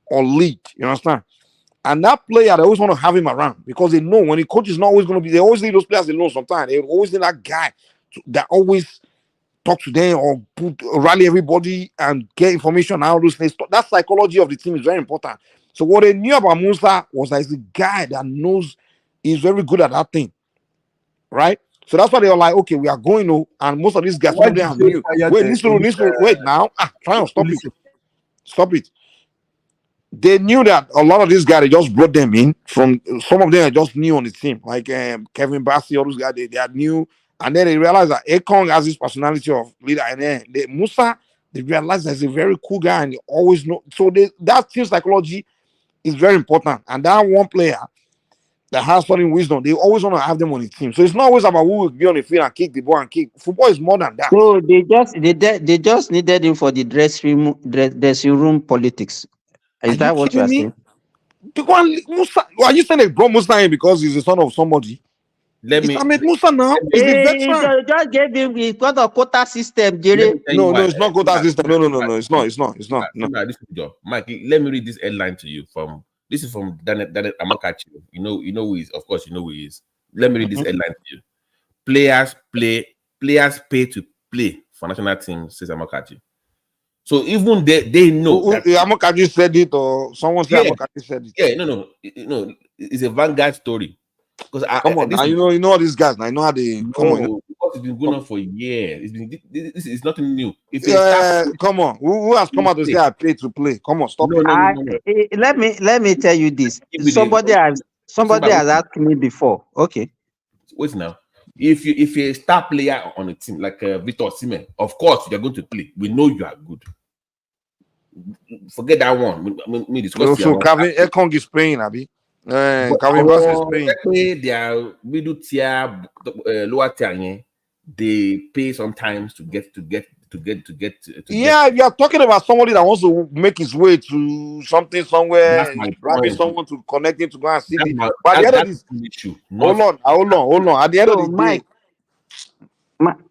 or lead. You understand? And that player, they always want to have him around because they know when the coach is not always going to be, they always leave those players alone sometimes. They always need that guy that always talk to them or rally everybody and get information and all those things. That psychology of the team is very important. So what they knew about Musa was that he's a guy that knows he's very good at that thing, right? So that's why they were like, okay, we are going to, and most of these guys, some of them are new. Wait, listen, wait now. Try to stop it. Stop it. They knew that a lot of these guys, they just brought them in from, some of them are just new on the team, like Kevin Bassi, all those guys, they are new. And then they realized that Ekong has this personality of leader, and then Musa, they realized that he's a very cool guy, and they always know. So that team psychology is very important. And that one player that has certain wisdom, they always want to have them on the team. So it's not always about who will be on the field and kick the ball and kick. Football is more than that. So they just needed him for the dressing room politics. Is that what you are saying? The one Musa, are you saying they brought Musa in because he's the son of somebody? Ahmed Musa now is the veteran. Just gave him the quota system. No, it's not quota system. No, it's not. No. Mike, let me read this headline to you from. This is from Daniel Amakachi. You know who he is. Of course, you know who he is. Let me read this headline to you. Players pay to play for national team, says Amakachi. So even they know that Amakachi said it, or someone said Amakachi said it. Yeah, no, it's a Vanguard story. Because come on, now, you know all these guys. Now, I know how they come on. Because it's been going on for years. This is nothing new. Come on, who has come out to say I pay to play? Come on, stop it. Let me tell you this. Somebody has asked me before. Okay, wait now. If you're a star player on a team like Victor Osimhen, of course you're going to play. We know you are good. Forget that one. Me discuss. So Kevin Ekong is paying, Abi. Kevin Bass is paying. Their middle tier, lower tier, they pay sometimes to get. Yeah, you are talking about somebody that wants to make his way to something somewhere, grabbing someone to connect him to go and see it. But at the end of this issue, hold on. At the end of the day,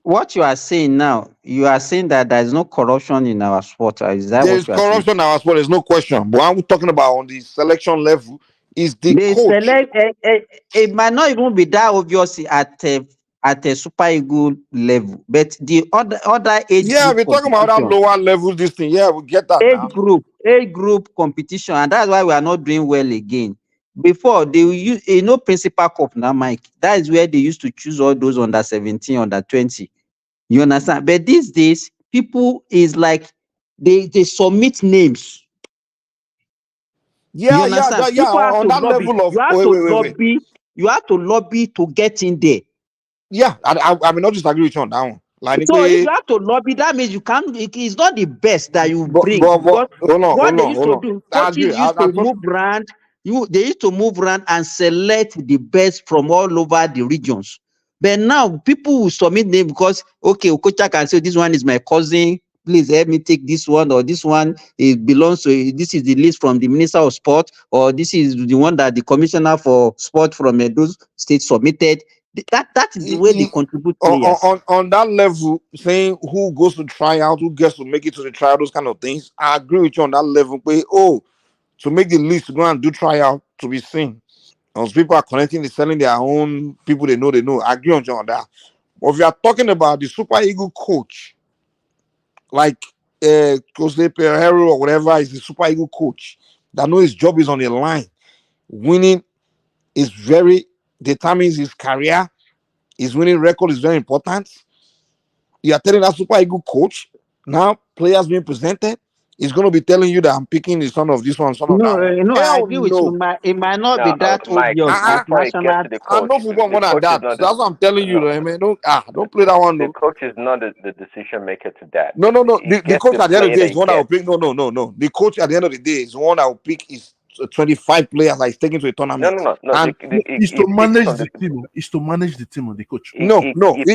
what you are saying now, you are saying that there is no corruption in our sport. Is that there is corruption in our sport? There's no question. But I'm talking about on the selection level. Is the coach? It might not even be that obvious at a Super Eagle level, but the other age. Yeah, we're talking about that lower level. This thing, yeah, we get that. Age group competition, and that's why we are not doing well again. Before they use Principal Cup now, Mike. That is where they used to choose all those under 17, under 20. You understand? But these days, people is like they submit names. Yeah. On that level of you have to lobby to get in there. Yeah, I may not disagree with you on that one. Like, so if you have to lobby, that means you can't. It's not the best that you bring. What they used to do, coaches used to move around. They used to move around and select the best from all over the regions. But now people will submit them because Okocha can say this one is my cousin. Please help me take this one, or this one it belongs to. This is the list from the Minister of Sport, or this is the one that the Commissioner for Sport from those states submitted. That is the way they contribute players. On that level, saying who goes to tryout, who gets to make it to the tryout, those kind of things. I agree with you on that level. But to make the list to go and do tryout to be seen. Those people are connecting, they're selling their own people they know. I agree on you on that. But if you are talking about the Super Eagle coach, like Jose Pereiro or whatever, is the Super Eagle coach that knows his job is on the line. Winning is determines his career. His winning record is very important. You are telling that Super Eagle coach now players being presented is going to be telling you that I'm picking the son of this one, son of that one. No, I agree with you. It might not be that obvious. I know football more than that. That's what I'm telling you, man. Don't play that one. The coach is not the decision maker to that. No. The coach at the end of the day is one that will pick. No. The coach at the end of the day is one that will pick his 25 players that is taken to a tournament. No. And it's to manage the team. It's to manage the team of the coach. He determines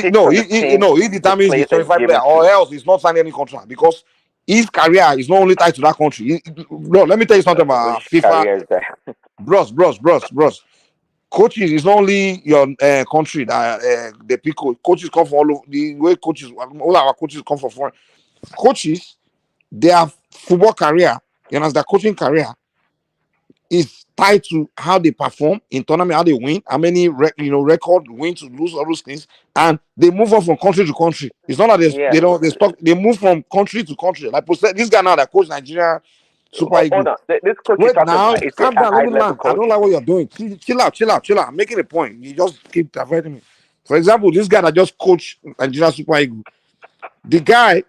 the 25 players, or else he's not signing any contract because his career is not only tied to that country. No, let me tell you something about FIFA. Bros. Coaches is not only your country that the people coaches come from all over the way. Coaches, all our coaches come from foreign. Coaches, their football career, you know, their coaching career is tied to how they perform in tournament, how they win, how many record win to lose, all those things, and they move on from country to country. It's not that they move from country to country. Like this guy now that coach Nigeria Super Eagles. This coach Wait now, calm down, let me land. coach. I don't like what you're doing. Chill out. I'm making a point. You just keep diverting me. For example, this guy that just coached Nigeria Super Eagles, the guy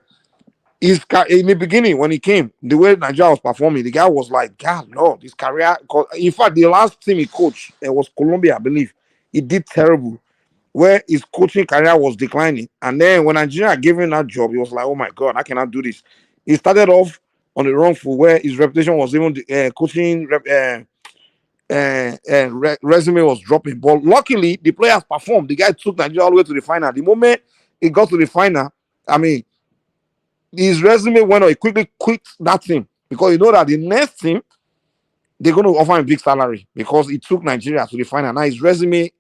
is in the beginning when he came, the way Nigeria was performing, the guy was like, God, no, this career. In fact, the last team he coached, it was Colombia, I believe. He did terrible, where his coaching career was declining. And then when Nigeria gave him that job, he was like, oh my God, I cannot do this. He started off on the wrong foot, where his reputation was even coaching resume was dropping. But luckily, the players performed. The guy took Nigeria all the way to the final. The moment he got to the final, I mean, his resume went on. He quickly quit that team because you know that the next team they're going to offer him a big salary because he took Nigeria to the final. Now his resume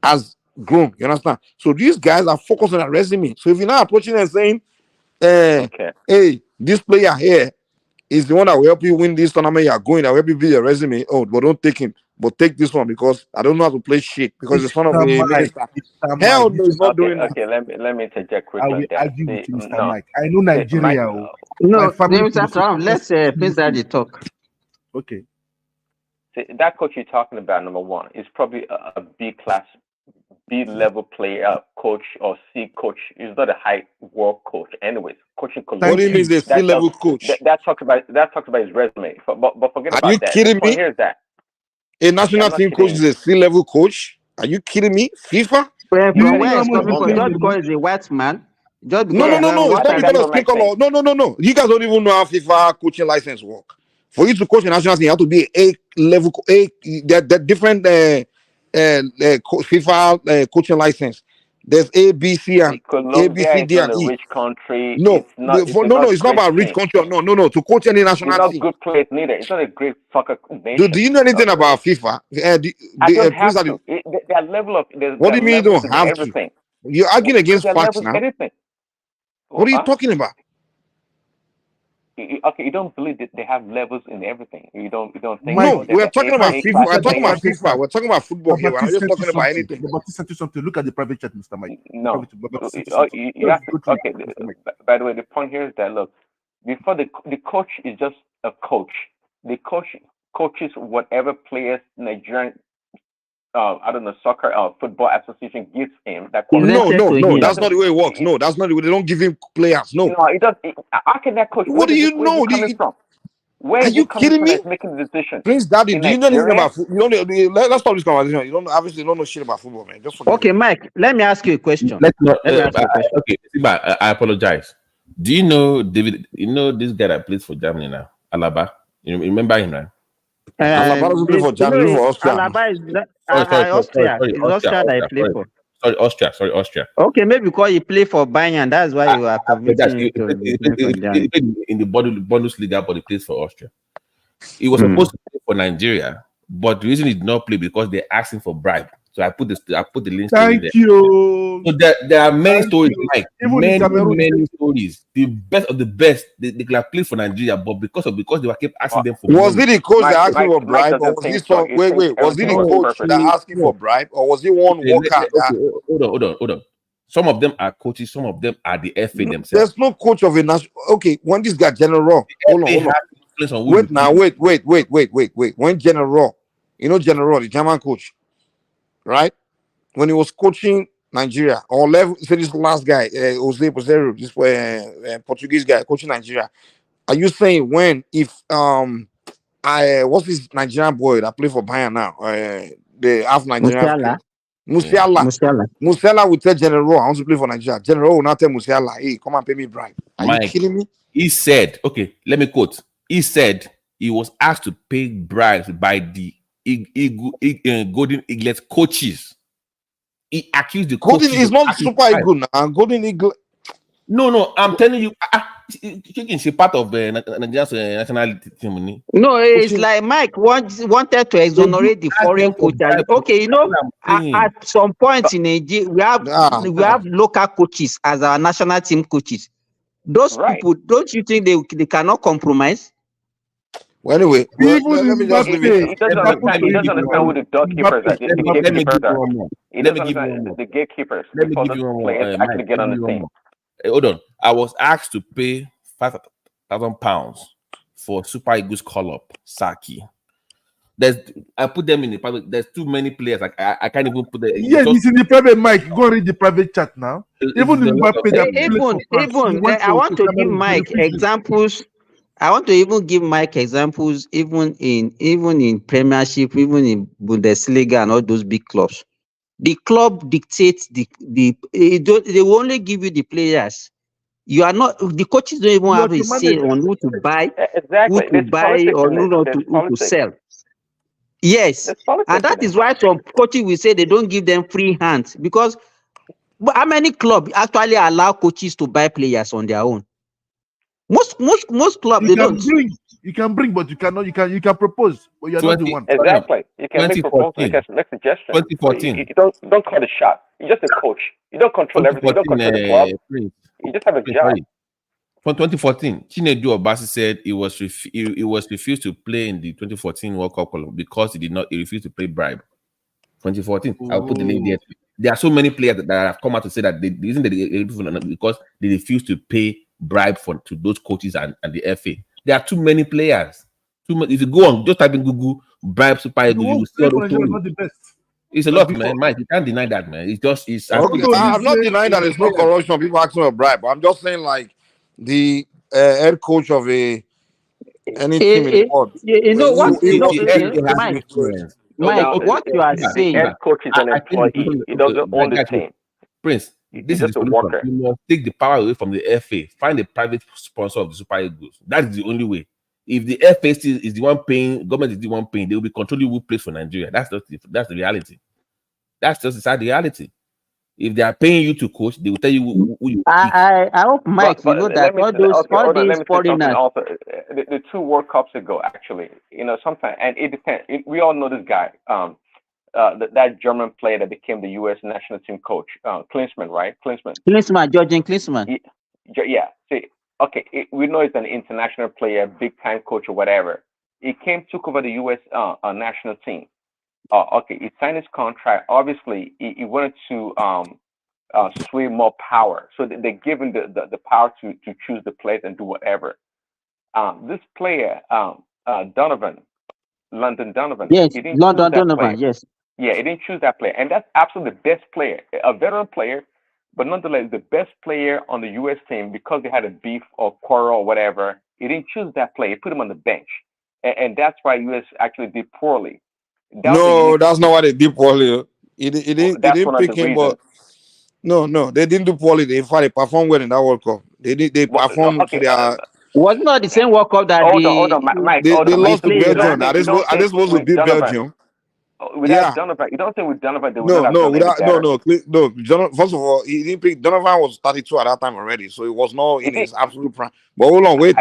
has grown. You understand? So these guys are focused on their resume. So if you're not approaching and saying, hey, this player here is the one that will help you win this tournament you are going, that will help you build your resume. Oh, but don't take him. But take this one because I don't know how to play shit because it's one of the minister. Hell no, he's not doing that. Okay, let me interject quickly. I will argue with you, Mr. Mike. I know Nigeria. Let's Prince Daddy talk. Okay. See, that coach you're talking about, number one, is probably a B-class, B-level player, coach, or C coach. He's not a high world coach. Anyways, coaching. What do you mean the C-level coach? That talks about his resume. But forget about that. Are you kidding me? Here's that. A national team coach is a C-level coach? Are you kidding me? FIFA? From where is coming from? Just because he's a white man. No. It's not because of skin color. No. You guys don't even know how FIFA coaching license work. For you to coach a national team, you have to be A-level. They're different FIFA coaching license. There's A, B, C, and A, B, C, D, and E. Rich country. No, it's not about rich country. No. To coach any national team. It's not good place neither. It's not a great fucker nation. Do you know anything about FIFA? I don't have to. Their level of. What do you mean you don't have to? You're arguing against facts now. Anything. What are you talking about? Okay, you don't believe that they have levels in everything. You don't think. No, we're talking about FIFA. We're talking about FIFA. We're talking about football here. We're not just talking about anything. But sent you something. Look at the private chat, Mr. Mike. No. You have to, okay. By the way, the point here is that look, before the coach is just a coach. The coach coaches whatever players Nigerian. I don't know, soccer or football association gives him that. No, that's not the way it works. No, that's not the way. They don't give him players. No, it does. How can that coach? What do you know? Where are you kidding me? Making the decision. Prince Daddy, do you know anything about football? Let's stop this conversation. You don't know shit about football, man. Just okay, Mike. Let me ask you a question. Okay, I apologize. Do you know David? You know this guy that plays for Germany now, Alaba. You remember him, right? Alaba doesn't play for Germany, for Austria. Alaba is Austria. It's Austria that he played for. Sorry, Austria. Okay, maybe because he played for Bayern, that's why you are convincing him to he played in the Bundesliga, but he plays for Austria. He was supposed to play for Nigeria, but the reason he did not play because they asked him for bribe. So I put the link. Thank you. So there are many stories, Mike. Many stories. The best of the best. They could have played for Nigeria, but because they were kept asking them for. Was it the coach that asked him for bribe, or was this one? Wait. Was it the coach that asked him for bribe, or was it one worker? Hold on. Some of them are coaches. Some of them are the FA themselves. There's no coach of a national. Okay, when this guy General, hold on. Wait. When General, General, the German coach. Right when he was coaching Nigeria, or say this last guy, Jose Poseiro, this Portuguese guy coaching Nigeria. Are you saying if what's this Nigerian boy that play for Bayern now? The half Nigerian Musiala would tell General, I want to play for Nigeria. General will not tell Musiala, hey, come and pay me bribe. Are you kidding me? He said, okay, let me quote. He said he was asked to pay bribes by the Golden Eagles coaches. He accused the coaches. Golden is not Super Eagle now. Golden Eagle. No, I'm telling you. She's part of the Nigeria's national team. No, it's like Mike wanted to exonerate the foreign coaches. Okay, at some point in Nigeria, we have local coaches as our national team coaches. Those people, don't you think they cannot compromise? Well, anyway, let me just leave it. He doesn't understand who the gatekeepers are. Let me give you one more. The gatekeepers. Let me give you one more. Actually get on the team. Hold on. I was asked to pay £5,000 for Super Eagles call-up Saki. I put them in the private. There's too many players. I can't even put the. Yeah, it's in the private mic. Go and read the private chat now. Even I want to give Mike examples. I want to even give Mike examples, even in Premiership, even in Bundesliga and all those big clubs. The club dictates they will only give you the players. You are not, the coaches don't even have a say on who to buy, exactly. who to buy or who to sell. Yes, and that is why some coaches will say they don't give them free hands, because how many clubs actually allow coaches to buy players on their own? Most clubs they don't. You can bring, but you cannot. You can propose, but you're not the one. Exactly. You can make proposals. You can make suggestions. 2014. You don't call the shot. You're just a coach. You don't control everything. You don't control the club. You just have a job. From 2014, Chinedu Obasi said he was refused to play in the 2014 World Cup because he refused to pay bribe. 2014. I'll put the link there. There are so many players that have come out to say that the reason because they refuse to pay bribe to those coaches and the FA. There are too many players. If you go on, just type in Google bribe Super Eagles, you will see all those not the best. It's a lot, man. Mike, you can't deny that, man. I'm not denying that there's no corruption. People asking for a bribe. I'm just saying, like, the head coach of any team in the world. Mike, what you are saying. Head coach is an employee. He doesn't own the team. Prince, this is the solution. You must take the power away from the FA. Find a private sponsor of the Super Eagles. That is the only way. If the FA is the one paying, government is the one paying, they will be controlling who plays for Nigeria. That's the reality. That's just the reality. If they are paying you to coach, they will tell you who you. I hope, Mike, you know that all these foreigners. Also, the 2 World Cups ago, actually, sometimes, and it depends. We all know this guy, that German player that became the U.S. national team coach, Klinsmann, right? Georgian Klinsmann. Yeah. See, okay, we know he's an international player, big time coach or whatever. He took over the U.S. National team. Okay, he signed his contract. Obviously, he wanted to sway more power. So they give him the power to choose the players and do whatever. This player, London Donovan. Yes, London Donovan, yes. Yeah, he didn't choose that player. And that's absolutely the best player, a veteran player, but nonetheless, the best player on the U.S. team, because they had a beef or quarrel or whatever, he didn't choose that player. He put him on the bench. And that's why U.S. actually did poorly. That's not why they did poorly. He didn't pick him, but no, they didn't do poorly. In fact, they performed well in that World Cup. They performed to their. Was not the same World Cup that hold on, Mike. They lost to Belgium. Are they supposed to beat Belgium? Without Donovan, you don't think with Donovan they would First of all, he didn't pick. Donovan was 32 at that time already, so it was not in his absolute prime. But hold on, wait.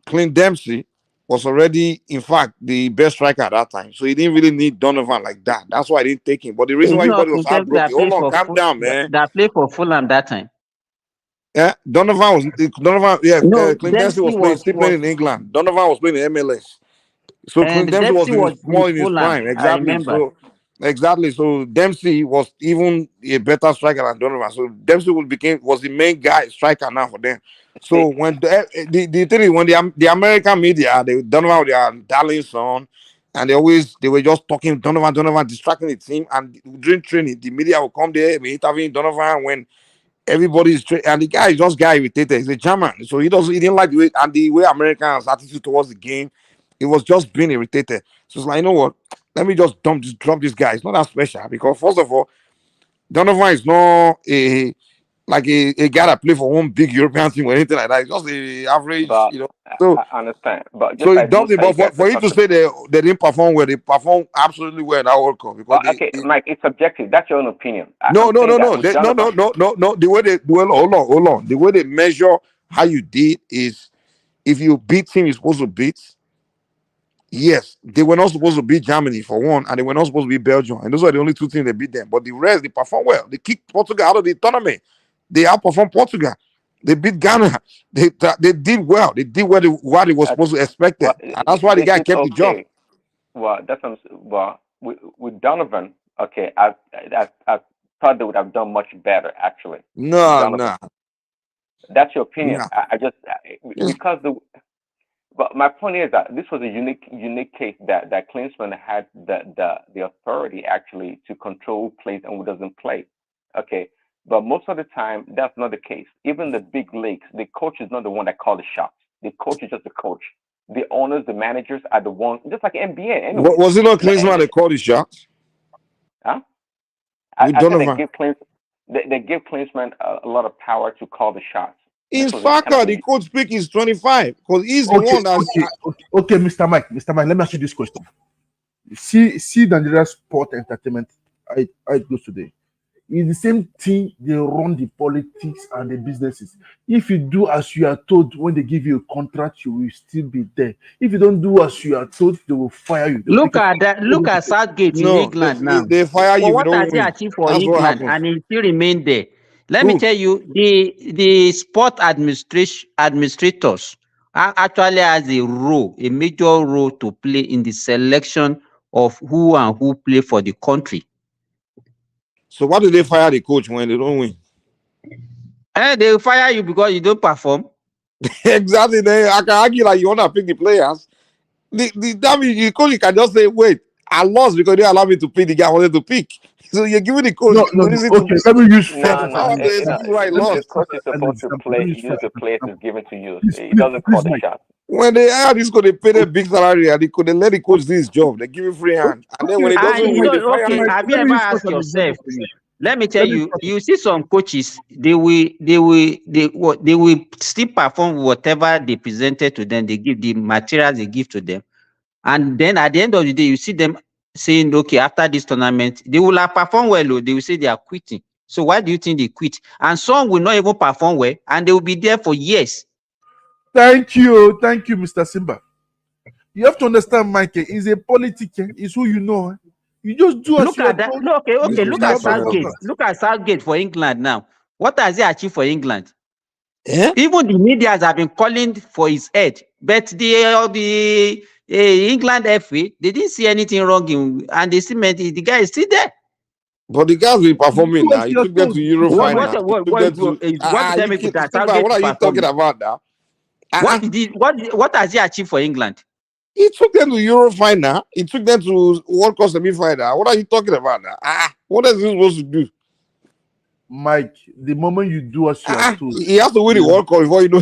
Clint Dempsey was already, in fact, the best striker at that time, so he didn't really need Donovan like that. That's why I didn't take him. But the reason why everybody was heartbroken. Hold on, calm down, man. That played for Fulham that time. Yeah, Donovan. Clint Dempsey was still playing in England. Donovan was playing in MLS. So Clint Dempsey was more in his prime. Exactly. So Dempsey was even a better striker than Donovan. So Dempsey was the main striker now for them. So when the thing is, when the American media, Donovan was their darling son, and they were just talking Donovan, distracting the team. And during training, the media will come there, be interviewing Donovan when everybody's and the guy is just irritated. He's a German, so he didn't like the way Americans' attitude towards the game. It was just being irritated. So it's like, you know what? Let me just drop this guy. It's not that special because, first of all, Donovan is not like a guy that play for one big European team or anything like that. It's just a average, But you know. So I understand. But so just it like dumps Musa, it. But you guys for are you to talking. say they didn't perform well, they performed absolutely well in that World Cup because But okay, Mike, it's subjective. That's your own opinion. no, I'm saying that with Donovan. no. The way they hold on. The way they measure how you did is if you beat team you're supposed to beat. Yes, they were not supposed to beat Germany for one, and they were not supposed to beat Belgium, and those are the only two teams that beat them. But the rest, they performed well. They kicked Portugal out of the tournament. They outperformed Portugal. They beat Ghana. They did well. They did what they were supposed to expect, Well, and that's why the guy it's kept the job. okay. Well, that's well with Donovan. Okay, I thought they would have done much better actually. No. That's your opinion. Nah. I just because the. But my point is that this was a unique case that Klinsmann had the authority actually to control who plays and who doesn't play. Okay, but most of the time that's not the case. Even the big leagues, the coach is not the one that calls the shots. The coach is just the coach. The owners, the managers are the ones, just like NBA. Anyway, Was it not Klinsmann that called the shots? Huh? With I said Donovan. they give Klinsmann a lot of power to call the shots. In soccer, the coach speak is 25 because he's the one that's okay, Mr. Mike, let me ask you this question. See Nigeria sport entertainment. I go today. It's the same thing. They run the politics and the businesses. If you do as you are told when they give you a contract, you will still be there. If you don't do as you are told, they will fire you. Look at that. Look at Southgate in England now. They fire you if you What don't has he win. achieved for That's what England, happens. and he still remain there? Let me tell you, the sport administrators actually has a major role to play in the selection of who and who play for the country. So why do they fire the coach when they don't win? And they fire you because you don't perform. Exactly. I can argue like you want to pick the players. The coach can just say, wait, I lost because they allow me to pick the guy I wanted to pick. So you're giving the coach okay, let me use The coach is supposed to use the players is given to use. He doesn't call the shot. When they hire this coach, they pay them big salary and they could let the coach do his job. They give him free hand. And then when he doesn't win, they fire him. Have you ever asked yourself? Let me tell you, you see some coaches, they will still perform whatever they presented to them, they give the materials they give to them. And then at the end of the day, you see them saying, okay, after this tournament, they will have performed well, they will say they are quitting. So why do you think they quit? And some will not even perform well, and they will be there for years. Thank you, Mr. Simba. You have to understand, Mike, he's a politician, he's who you know. You just do as look you at that. told. Look at Southgate. Look at Southgate for England now. What has he achieved for England? Even the media have been calling for his head, but the England FA, they didn't see anything wrong in, and they still made the guy is still there. But the guys will performing now. He took them to Euro final. What are you talking about now? What has he achieved for England? He took them to Euro final. He took them to World Cup semi-final. What are you talking about now? What is he supposed to do? Mike, the moment you do as you are told, he has to win the World Cup before you know.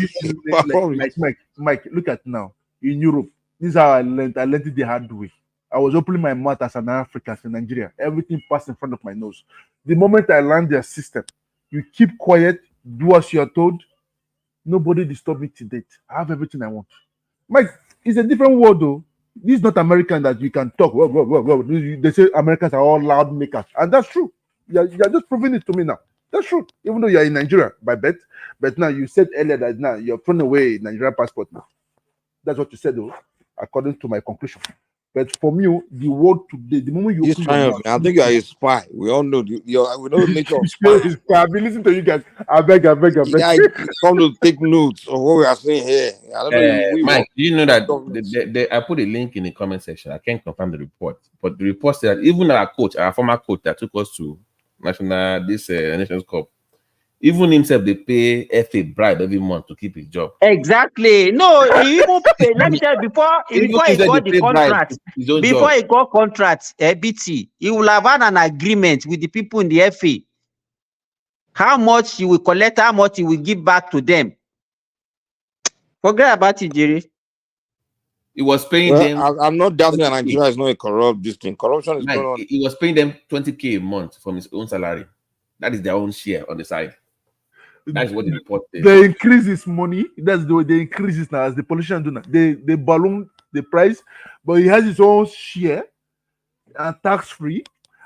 Mike, look at now in Europe. This is how I learned it the hard way. I was opening my mouth as an African in Nigeria. Everything passed in front of my nose. The moment I learned their system, you keep quiet, do as you are told. Nobody disturb me to date. I have everything I want. Mike, it's a different world though. This is not American that you can talk. They say Americans are all loud makers. And that's true. You're just proving it to me now. That's true. Even though you're in Nigeria by birth. But now you said earlier that now you're throwing away Nigerian passport now. That's what you said though, according to my conclusion. But for me, the world today, the moment you open your mouth, I think you are a spy. We all know we know the nature of spy. I've been listening to you guys. I beg. Yeah, come to take notes of what we are saying here. I don't know. Mike, do you know that I put a link in the comment section? I can't confirm the report, but the report said that even our former coach that took us to Nations Cup, even himself, they pay FA bribe every month to keep his job. Exactly. No, he even pay. Let me tell you, before he got the contract, he got contract, BT, he will have had an agreement with the people in the FA. How much he will collect, how much he will give back to them. Forget about it, Jerry. He was paying them. I'm not doubting that Nigeria is not a corrupt thing. Corruption is going on. He was paying them 20K a month from his own salary. That is their own share on the side. That's what the report says. They increase his money. That's the way they increase it now, as the politicians do now. They balloon the price, but he has his own share and tax free,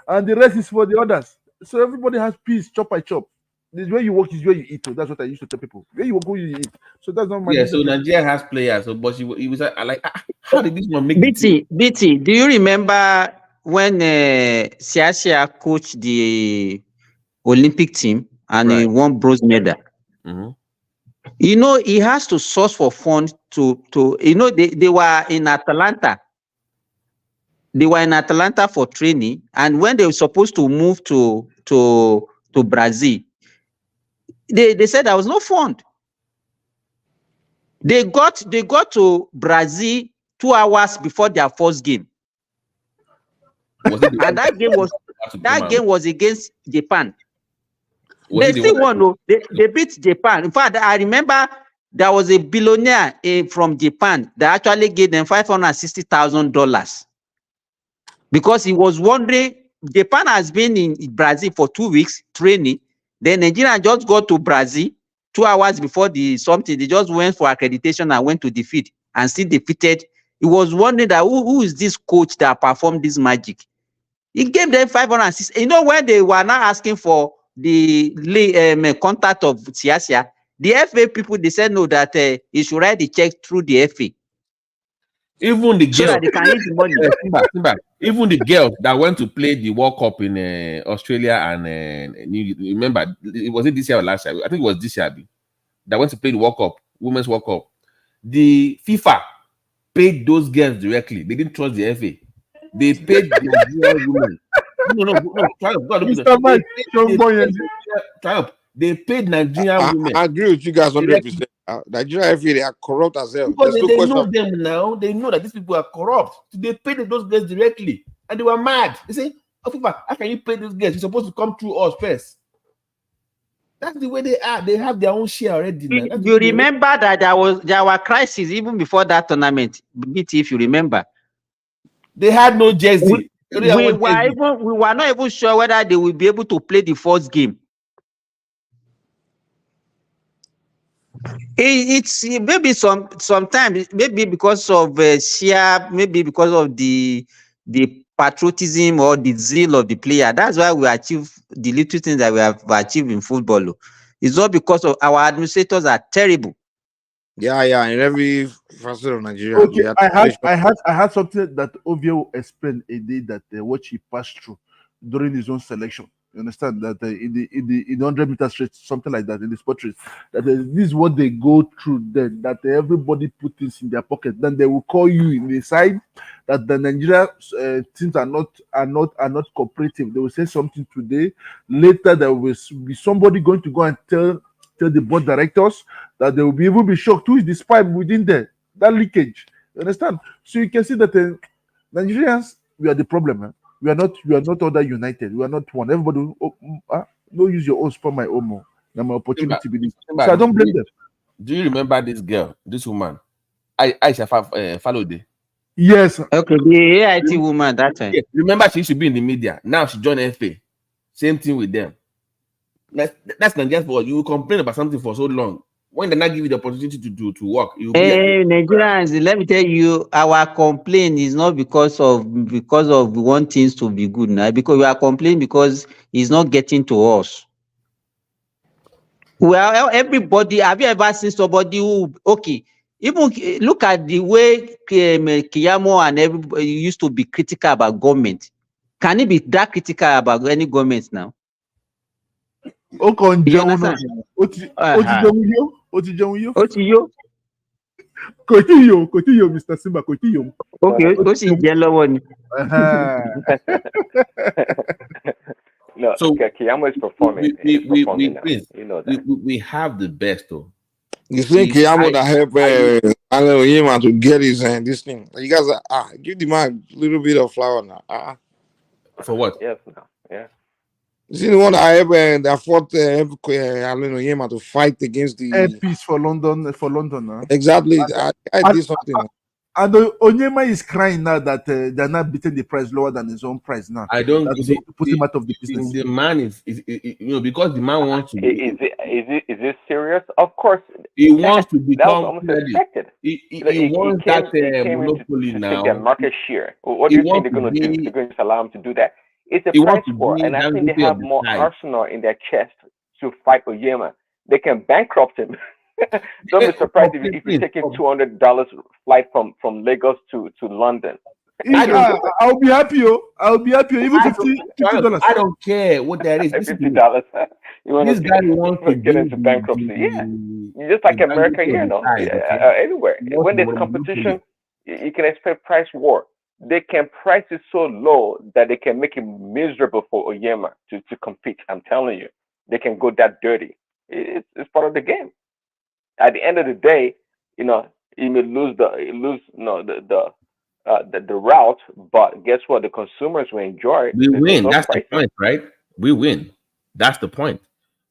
and the rest is for the others. So everybody has peace, chop by chop. This where you work is where you eat. So that's what I used to tell people. Where you work, where you eat. So that's not my Yeah. business. So Nigeria has players. So, but he was like, how did this one make it? BT, do you remember when Siasia coached the Olympic team and he won bronze medal? Mm-hmm. You know, he has to source for funds to they were in Atlanta. They were in Atlanta for training, and when they were supposed to move to Brazil, they said there was no fund. They got to Brazil 2 hours before their first game. And that game was against Japan. They still won. They beat Japan. In fact, I remember there was a billionaire from Japan that actually gave them $560,000 because he was wondering. Japan has been in Brazil for 2 weeks training. Then Nigeria just got to Brazil 2 hours before they just went for accreditation and went to the field and still defeated. He was wondering that who is this coach that performed this magic? He gave them 560. You know, when they were now asking for the contact of Siasia, the FA people, they said no, that he should write the check through the FA. Even the girl, so that they can use the money. Even the girl that went to play the World Cup in Australia and remember, was it this year or last year? I think it was this year that went to play the World Cup, Women's World Cup. The FIFA paid those girls directly. They didn't trust the FA. They paid the Nigerian women. They paid Nigerian women. I agree with you guys 100%. Nigeria FA, they are corrupt as hell. Because they know them now. They know that these people are corrupt. So they paid those girls directly, and they were mad. They say, "Oh, FIFA, how can you pay these girls? You're supposed to come through us first." That's the way they are. They have their own share already. You remember that there were crises even before that tournament. BT, if you remember, they had no jersey. We were not even sure whether they will be able to play the first game. It's maybe sometimes maybe because of sheer, maybe because of the patriotism or the zeal of the player. That's why we achieve the little things that we have achieved in football. It's not because of our administrators are terrible. Yeah, in every facet of Nigeria. Okay, I had something that Ovio explained a day that what he passed through during his own selection. You understand that in the 100-meter straight, something like that, in the sport race, that this is what they go through. Then that everybody put things in their pocket. Then they will call you in the side that the Nigeria teams are not cooperative. They will say something today. Later there will be somebody going to go and tell the board directors that they will even be shocked. Who is this pipe within there? That leakage. You understand? So you can see that Nigerians, we are the problem. Man. We are not all that united. We are not one. Everybody, no use your own for my own. My opportunity. So I don't blame them. Do you remember this girl, this woman? Aisha Falode. Yes. Okay, the AIT woman that time. Yeah. Remember, she used to be in the media. Now she joined FA. Same thing with them. That's not just for you complain about something for so long. When they not give you the opportunity to work, Nigerians, let me tell you, our complaint is not because of we want things to be good now, because we are complaining because it's not getting to us. Well, everybody, have you ever seen somebody who even look at the way Kiyamo and everybody used to be critical about government. Can it be that critical about any government now? You understand? Continue, Mr. Simba, continue. Okay, no, so Kiyamo is performing. We have the best though. You think Kiyamo that help him to get his this thing? You guys give the man a little bit of flour now. For what? Yes, no, yeah. Is he the one that fought Yema to fight against the peace for London? Exactly. I did something. And Onyema is crying now that they're not beating the price lower than his own price now. I don't That's to put him out of the business. The man is because the man wants to. Is it serious? Of course, he wants to that was become almost expected. He wants that monopoly to now. take their market share. What do you think they're going to do? They're going to allow him to do that. It's a price war, and I think they have more arsenal in their chest to fight Oyema. They can bankrupt him. Don't be surprised if you take him $200 flight from Lagos to London. I'll be happy. I'll be happy. Even $50. I don't care what that is. $50. This guy wants to get into bankruptcy. Yeah, just like America here, no, everywhere. When there's competition, you can expect price war. They can price it so low that they can make it miserable for Oyema to compete. I'm telling you, they can go that dirty. It's part of the game. At the end of the day, you may lose the route, but guess what? The consumers will enjoy it. We win. That's the point, right? We win. That's the point.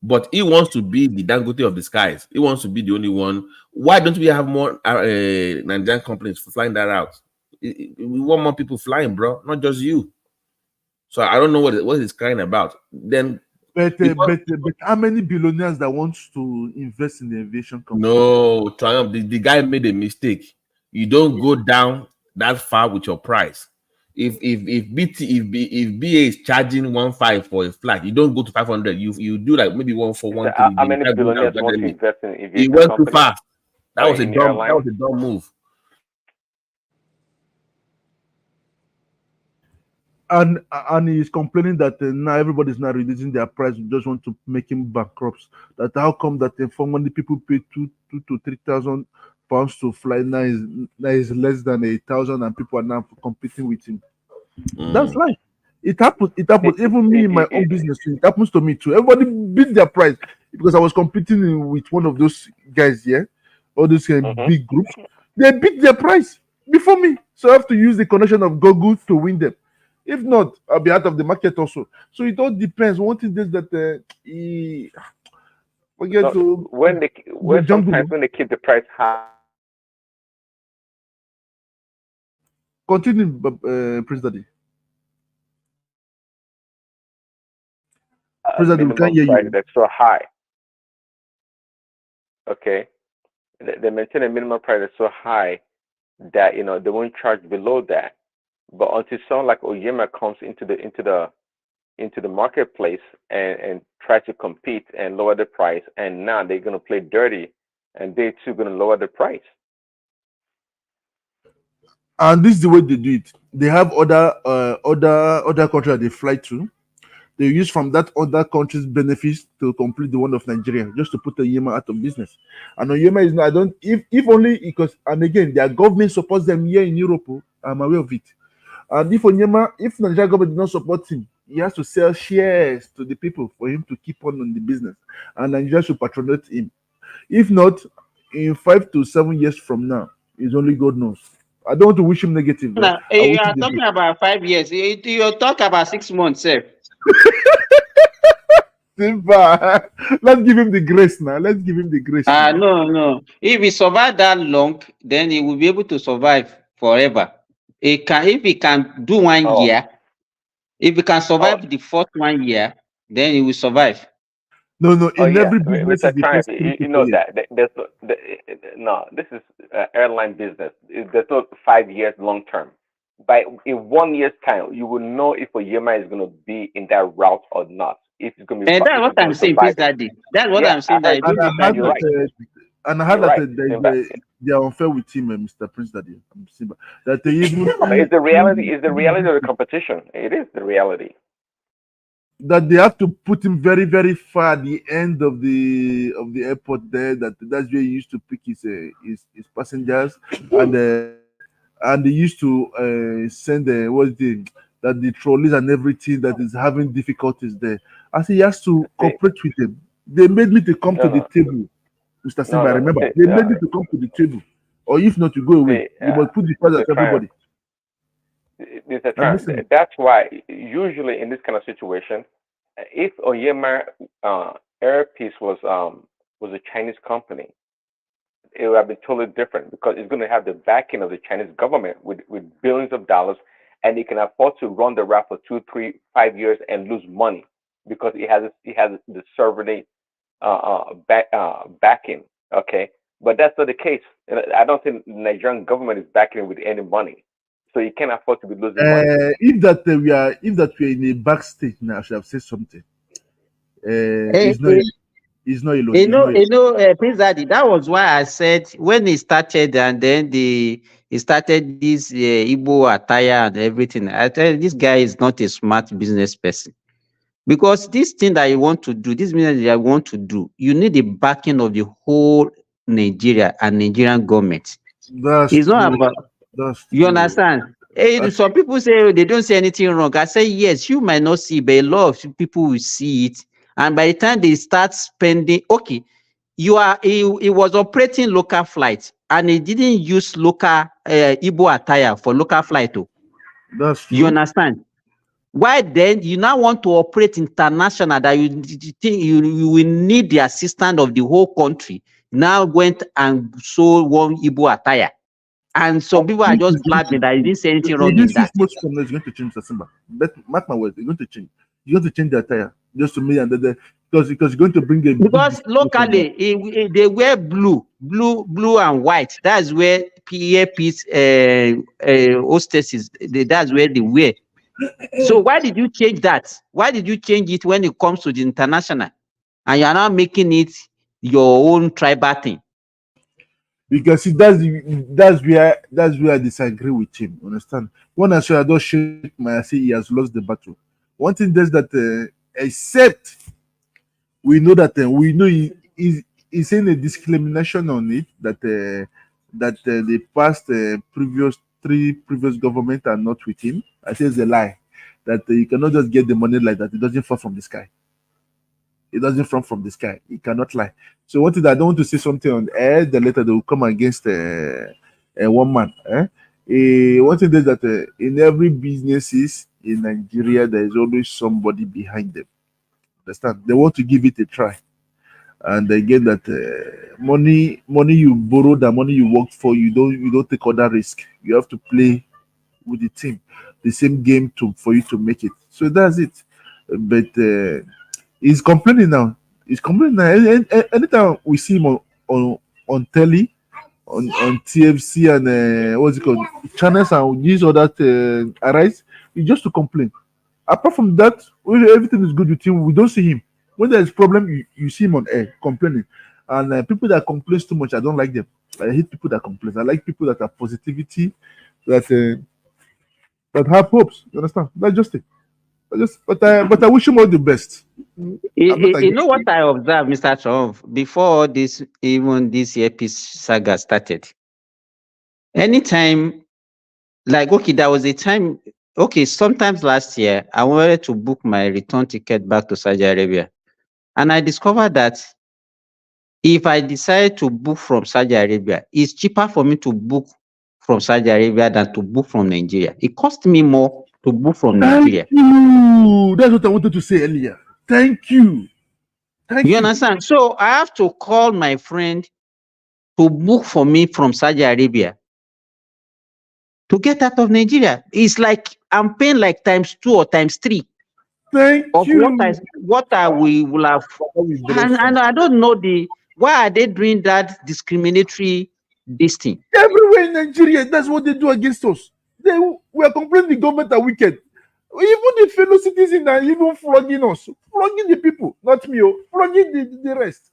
But he wants to be the Dangote of the skies. He wants to be the only one. Why don't we have more Nigerian companies flying that route? We want more people flying, bro, not just you. So I don't know what he's crying about. Then, but how many billionaires that wants to invest in the aviation company? No, Triumph. The guy made a mistake. You don't go down that far with your price. If BA is charging 1.5 for a flight, you don't go to 500. You do like maybe 1.413. How many billionaires want to invest in aviation? He went too fast. That was a dumb move. And he's complaining that now everybody's not reducing their price. We just want to make him bankrupt. That how come that formerly people pay £2,000 to £3,000 to fly, now is less than 1,000, and people are now competing with him. That's life. It happens. Even me in my own business, it happens to me too. Everybody beat their price because I was competing with one of those guys here, all those big groups. They beat their price before me, so I have to use the connection of Google to win them. If not, I'll be out of the market also. So it all depends. One thing is that sometimes when they keep the price high. Continue, Prince Daddy. Prince Daddy, we can't hear you. That's so high. Okay, they maintain a minimum price that's so high that they won't charge below that. But until someone like Oyema comes into the marketplace and try to compete and lower the price, and now they're going to play dirty, and they too going to lower the price. And this is the way they do it. They have other countries they fly to. They use from that other country's benefits to complete the one of Nigeria, just to put Oyema out of business. And Oyema is not. If only because, and again, their government supports them here in Europe. I'm aware of it. And if Nigeria government did not support him, he has to sell shares to the people for him to keep on the business. And Nigeria should patronate him. If not, in 5 to 7 years from now, it's only God knows. I don't want to wish him negative. No, you are talking about 5 years. You talk about 6 months, sir. Simba, let's give him the grace now. Let's give him the grace. No. If he survive that long, then he will be able to survive forever. If he can do 1 year, if he can survive the first 1 year, then he will survive. No. In every business, you know that. This is airline business. There's not 5 years long term. In 1 year's time, you will know if Oyema is going to be in that route or not. If it's going to be. And that's what I'm saying, please, Daddy. That's what I'm saying. And I heard that they are unfair with him, Mr. Prince Daddy. That they even it's the reality. It's the reality of the competition. It is the reality. That they have to put him very, very far at the end of the airport there. That's where he used to pick his passengers, and they used to send the trolleys and everything that is having difficulties there. I say he has to cooperate with them. They made me to come to the table. Mr. Simba, remember, they made me to come to the table. Or if not, to go away. You must put the price of everybody. That's why, usually in this kind of situation, if Oyema Airpeace was a Chinese company, it would have been totally different because it's going to have the backing of the Chinese government with billions of dollars, and it can afford to run the route for 2, 3, 5 years and lose money because it has the sovereignty backing. Okay, but that's not the case. I don't think the Nigerian government is backing it with any money, so you can't afford to be losing money. If that we are in a backstage now, I should have said something. It's not. It's not alone. Prince Daddy, that was why I said when he started and then he started this Igbo attire and everything. I tell you, this guy is not a smart business person. Because this thing that you want to do, this business that you want to do, you need the backing of the whole Nigeria and Nigerian government. It's not about, you understand? Some people say they don't see anything wrong. I say, yes, you might not see, but a lot of people will see it. And by the time they start spending, okay, he was operating local flights and he didn't use local Igbo attire for local flight. That's true. You understand? Why then you now want to operate international that you think you will need the assistance of the whole country? Now went and sold one Igbo attire. And some people are just blabbing that he didn't say anything wrong in that. Much from is going to change, Simba. But mark my words, it's going to change. You're going to change the attire just to me and because you're going to bring a because locally they wear blue and white. That's where PAP's hostesses. That's where they wear. So why did you change that? Why did you change it when it comes to the international, and you are now making it your own tribal thing? Because see, that's where I disagree with him. Understand? When I say I don't shake my, I say he has lost the battle. One thing is that except we know that we know he's saying a discrimination on it that the past three previous government are not with him. I say it's a lie. That you cannot just get the money like that. It doesn't fall from the sky. It doesn't fall from the sky. It cannot lie. So what is I don't want to say something on air. The later they will come against one man. One thing is that in every businesses in Nigeria there is always somebody behind them. Understand? They want to give it a try, and they get that money you borrow, the money you work for, you don't take other risk. You have to play with the team, the same game for you to make it. So that's it. But he's complaining now. Anytime we see him on telly, on TFC and what's it called, channels and these other arise, it's just to complain. Apart from that, everything is good with him. We don't see him. When there is problem, you see him on air complaining. And people that complain too much, I don't like them. I hate people that complain. I like people that have positivity, that have hopes. You understand? That's just it. But I wish him all the best. You know what I observed, Mr. Trump, before this epic saga started. Anytime, like, okay, there was a time, okay, sometimes last year, I wanted to book my return ticket back to Saudi Arabia. And I discovered that if I decide to book from Saudi Arabia, it's cheaper for me to book from Saudi Arabia than to book from Nigeria. It cost me more to book from Nigeria. Thank you. That's what I wanted to say earlier. Thank you. You understand? So I have to call my friend to book for me from Saudi Arabia to get out of Nigeria. It's like I'm paying like times 2 or times 3 of what I will have. And I don't know why are they doing that discriminatory this thing? Everywhere in Nigeria, that's what they do against us. We are complaining the government are wicked. Even the fellow citizens are even flogging us, flogging the people, not me, flogging the rest.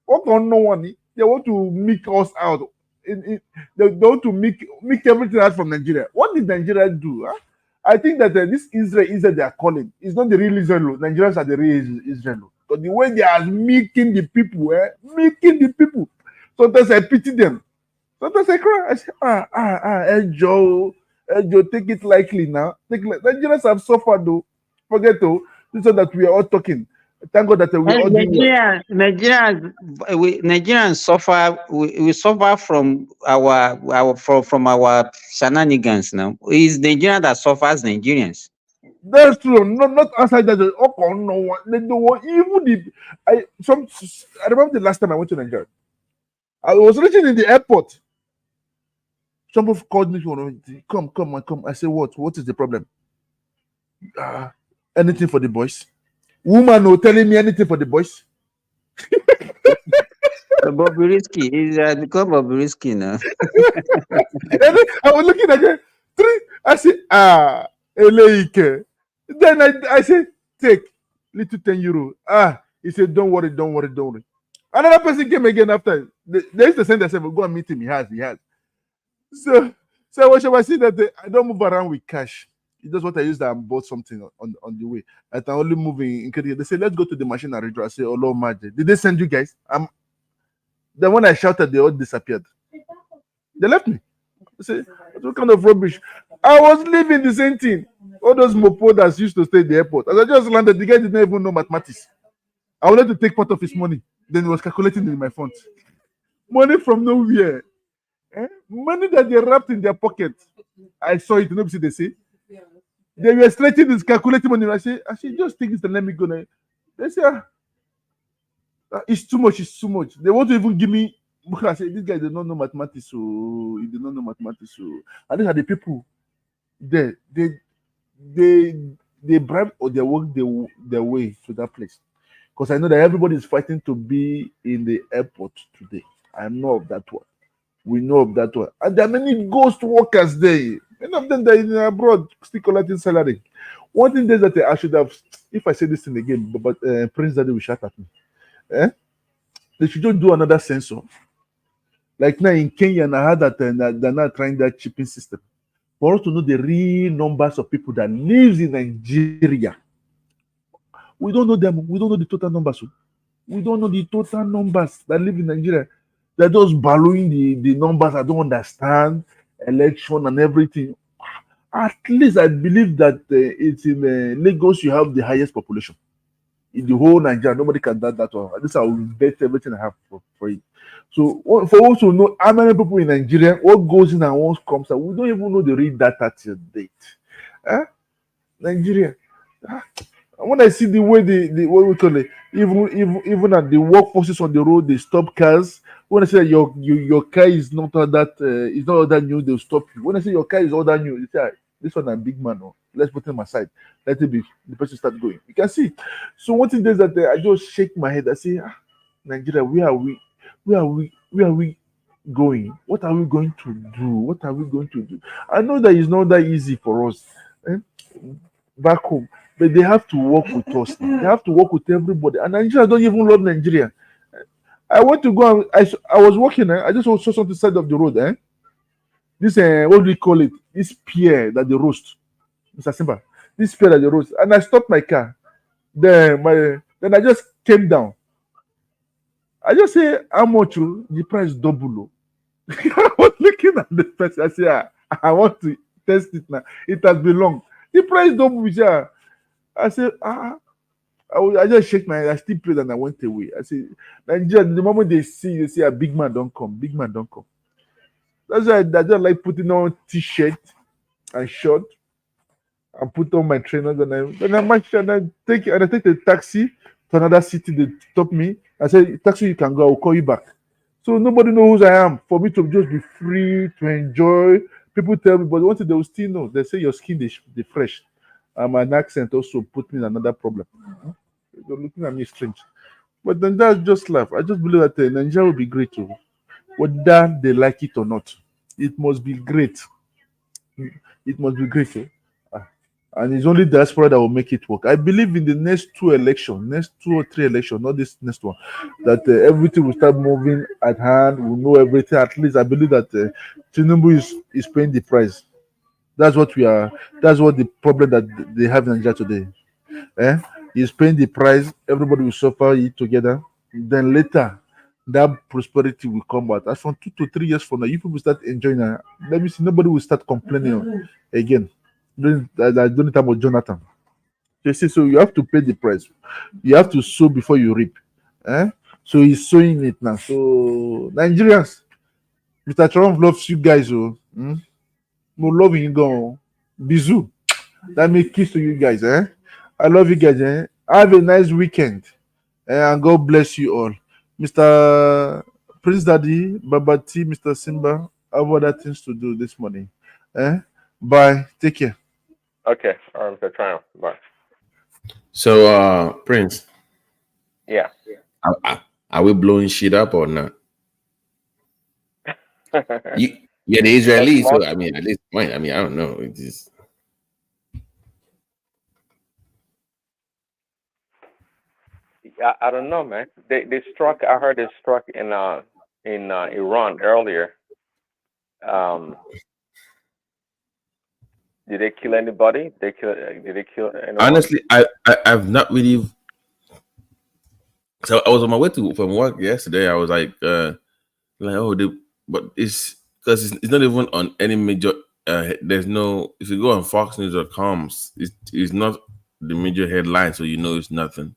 What on no one? They want to make us out. They want to make everything out from Nigeria. What did Nigeria do? Huh? I think that this Israel they are calling is not the real Israel. Nigerians are the real Israel. But the way they are making the people, sometimes I pity them. Sometimes I cry. I say, Joe, take it lightly now. Nigerians have suffered though. Forget though. This is that we are all talking. Thank God that we are all doing Nigerians suffer. We suffer from our shenanigans now. It's Nigeria that suffers Nigerians. That's true. Not outside that. Okay, no one. They don't want even I remember the last time I went to Nigeria. I was reaching in the airport. Somebody called me, come. I say, what? What is the problem? Anything for the boys. Woman no telling me anything for the boys. Bobrisky is become Bobrisky now. And I was looking at her. I say, Eleike. Then I say, take little 10 euro. He said, don't worry. Another person came again after. They used to send themselves, go and meet him. He has. So what shall I say that I don't move around with cash. It's just what I used and bought something on the way. I can only move in. They say, let's go to the machine and redraw. I say, oh Lord, magic. Did they send you guys? Then when I shouted, they all disappeared. They left me. I say, what kind of rubbish? I was living the same thing. All those mopo that used to stay at the airport. As I just landed, the guy didn't even know mathematics. I wanted to take part of his money. Then he was calculating in my phone. Money from nowhere. Money that they wrapped in their pocket. I saw it. Nobody they say. They were stretching this calculating money. I say, just take this and let me go now. They say, it's too much. They want to even give me. I say, this guy did not know mathematics, so he did not know mathematics. So, and these are the people there. They bribe or they work their way to that place. Because I know that everybody is fighting to be in the airport today. I know of that one. We know of that one. And there are many ghost workers there. Many of them that are in abroad still collecting salary. One thing is that I should have, if I say this thing again, but Prince Daddy will shout at me. They should just do another sensor. Like now in Kenya, and I heard that they're not trying that chipping system. For us to know the real numbers of people that lives in Nigeria. We don't know them. We don't know the total numbers. We don't know the total numbers that live in Nigeria. They're just ballooning the numbers. I don't understand election and everything. At least I believe that it's in Lagos you have the highest population in the whole Nigeria. Nobody can doubt that one. At least I will bet everything I have for it. So for us to know how many people in Nigeria, what goes in and what comes out, we don't even know the real data till date. Nigeria. When I see the way the what we call it, even at the workforces on the road, they stop cars. When I say that your car is not all that new, they'll stop you. When I say your car is all that new, you say this one a big man. Oh, let's put him aside. Let it be. The person start going. You can see. So one thing is that I just shake my head. I say, Nigeria, where are we? Where are we going? What are we going to do? What are we going to do? I know that it's not that easy for us back home. But they have to work with us. They have to work with everybody. And Nigeria don't even love Nigeria. I went to go and I was walking. I just saw something side of the road. This what do we call it? This pier that they roast, Mr. Simba. This pier that they roast, and I stopped my car. Then I just came down. I just say, how much? The price double. I was looking at the price. I say, I want to test it now. It has been long. The price double. I said, I just shake my head. I still prayed and I went away. I said, Nigeria, the moment they say a big man don't come. That's why I just like putting on t-shirt and short and put on my trainers and I march and I take the taxi to another city. They stop me. I said, taxi, you can go. I will call you back. So nobody knows who I am. For me to just be free to enjoy. People tell me, but one thing they will still know. They say your skin is fresh. My accent also put me in another problem. They're looking at me strange. But then that's just life. I just believe that Nigeria will be great too. Whether they like it or not. It must be great. It must be great. And it's only diaspora that will make it work. I believe in the next 2 or 3 elections, not this next one, that everything will start moving at hand. We'll know everything. At least I believe that Tinubu is paying the price. That's what the problem that they have in Nigeria today. He's paying the price, everybody will suffer it together. Then later, that prosperity will come out. As from 2 to 3 years from now, you people start enjoying it. Let me see, nobody will start complaining again. During the time of Jonathan. They say, so you have to pay the price. You have to sow before you reap. So he's sowing it now. So Nigerians, Mr. Trump loves you guys. No love you go. Bisou. That make kiss to you guys. I love you guys. Have a nice weekend. And God bless you all. Mr. Prince Daddy, Baba T, Mr. Simba, I have other things to do this morning. Bye. Take care. Okay. All right, Mr. Triumph. Bye. So, Prince. Yeah. Are we blowing shit up or not? You're the Israeli, so I mean, at least, I mean, I don't know. It is. I don't know, man. They struck. I heard they struck in Iran earlier. Did they kill anybody? Did they kill anyone? Honestly, I've not really. So I was on my way from work yesterday. I was like oh, but it's because it's not even on any major. There's no. If you go on Fox News or Coms, it's not the major headline, so you know it's nothing.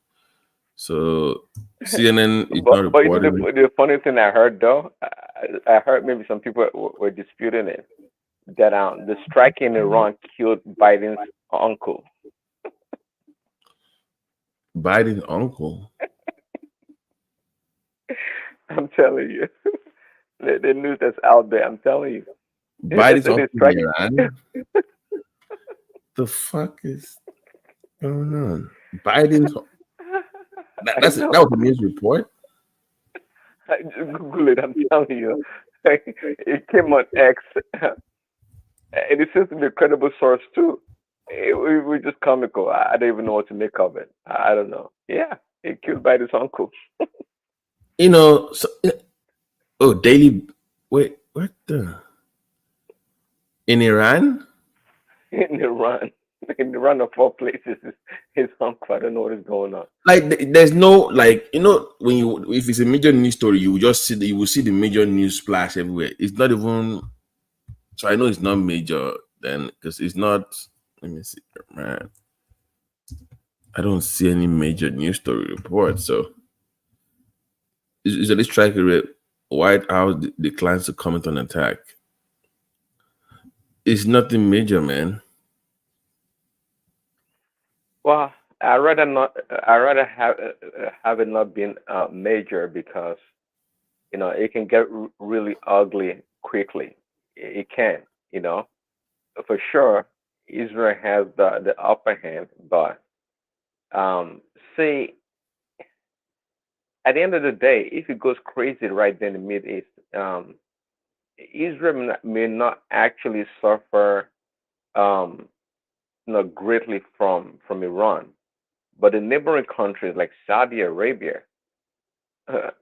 So CNN is not reporting. But the funny thing I heard though, I heard maybe some people were disputing it, that the strike in Iran killed Biden's uncle. Biden's uncle? I'm telling you. The news that's out there, I'm telling you. Biden's uncle in Iran? The fuck is going on? Biden's that was a news report? I just Google it, I'm telling you. It came on X. And it seems to be a credible source too. It was just comical. I don't even know what to make of it. I don't know. Yeah, it killed Biden's uncle. You know, daily. Wait, what the? In Iran? In Iran of all places, his uncle. I don't know what is going on. Like, there's no, like, you know, if it's a major news story, you will just see you will see the major news splash everywhere. It's not even. So I know it's not major then, because it's not. Let me see, man. I don't see any major news story report. So is this strike rate? White House declines to comment on attack. It's nothing major, man. Well, I rather not. I rather have it not been major, because it can get really ugly quickly. It can, for sure. Israel has the upper hand, but see, at the end of the day, if it goes crazy right there in the Middle East, Israel may not actually suffer greatly from Iran, but the neighboring countries like Saudi Arabia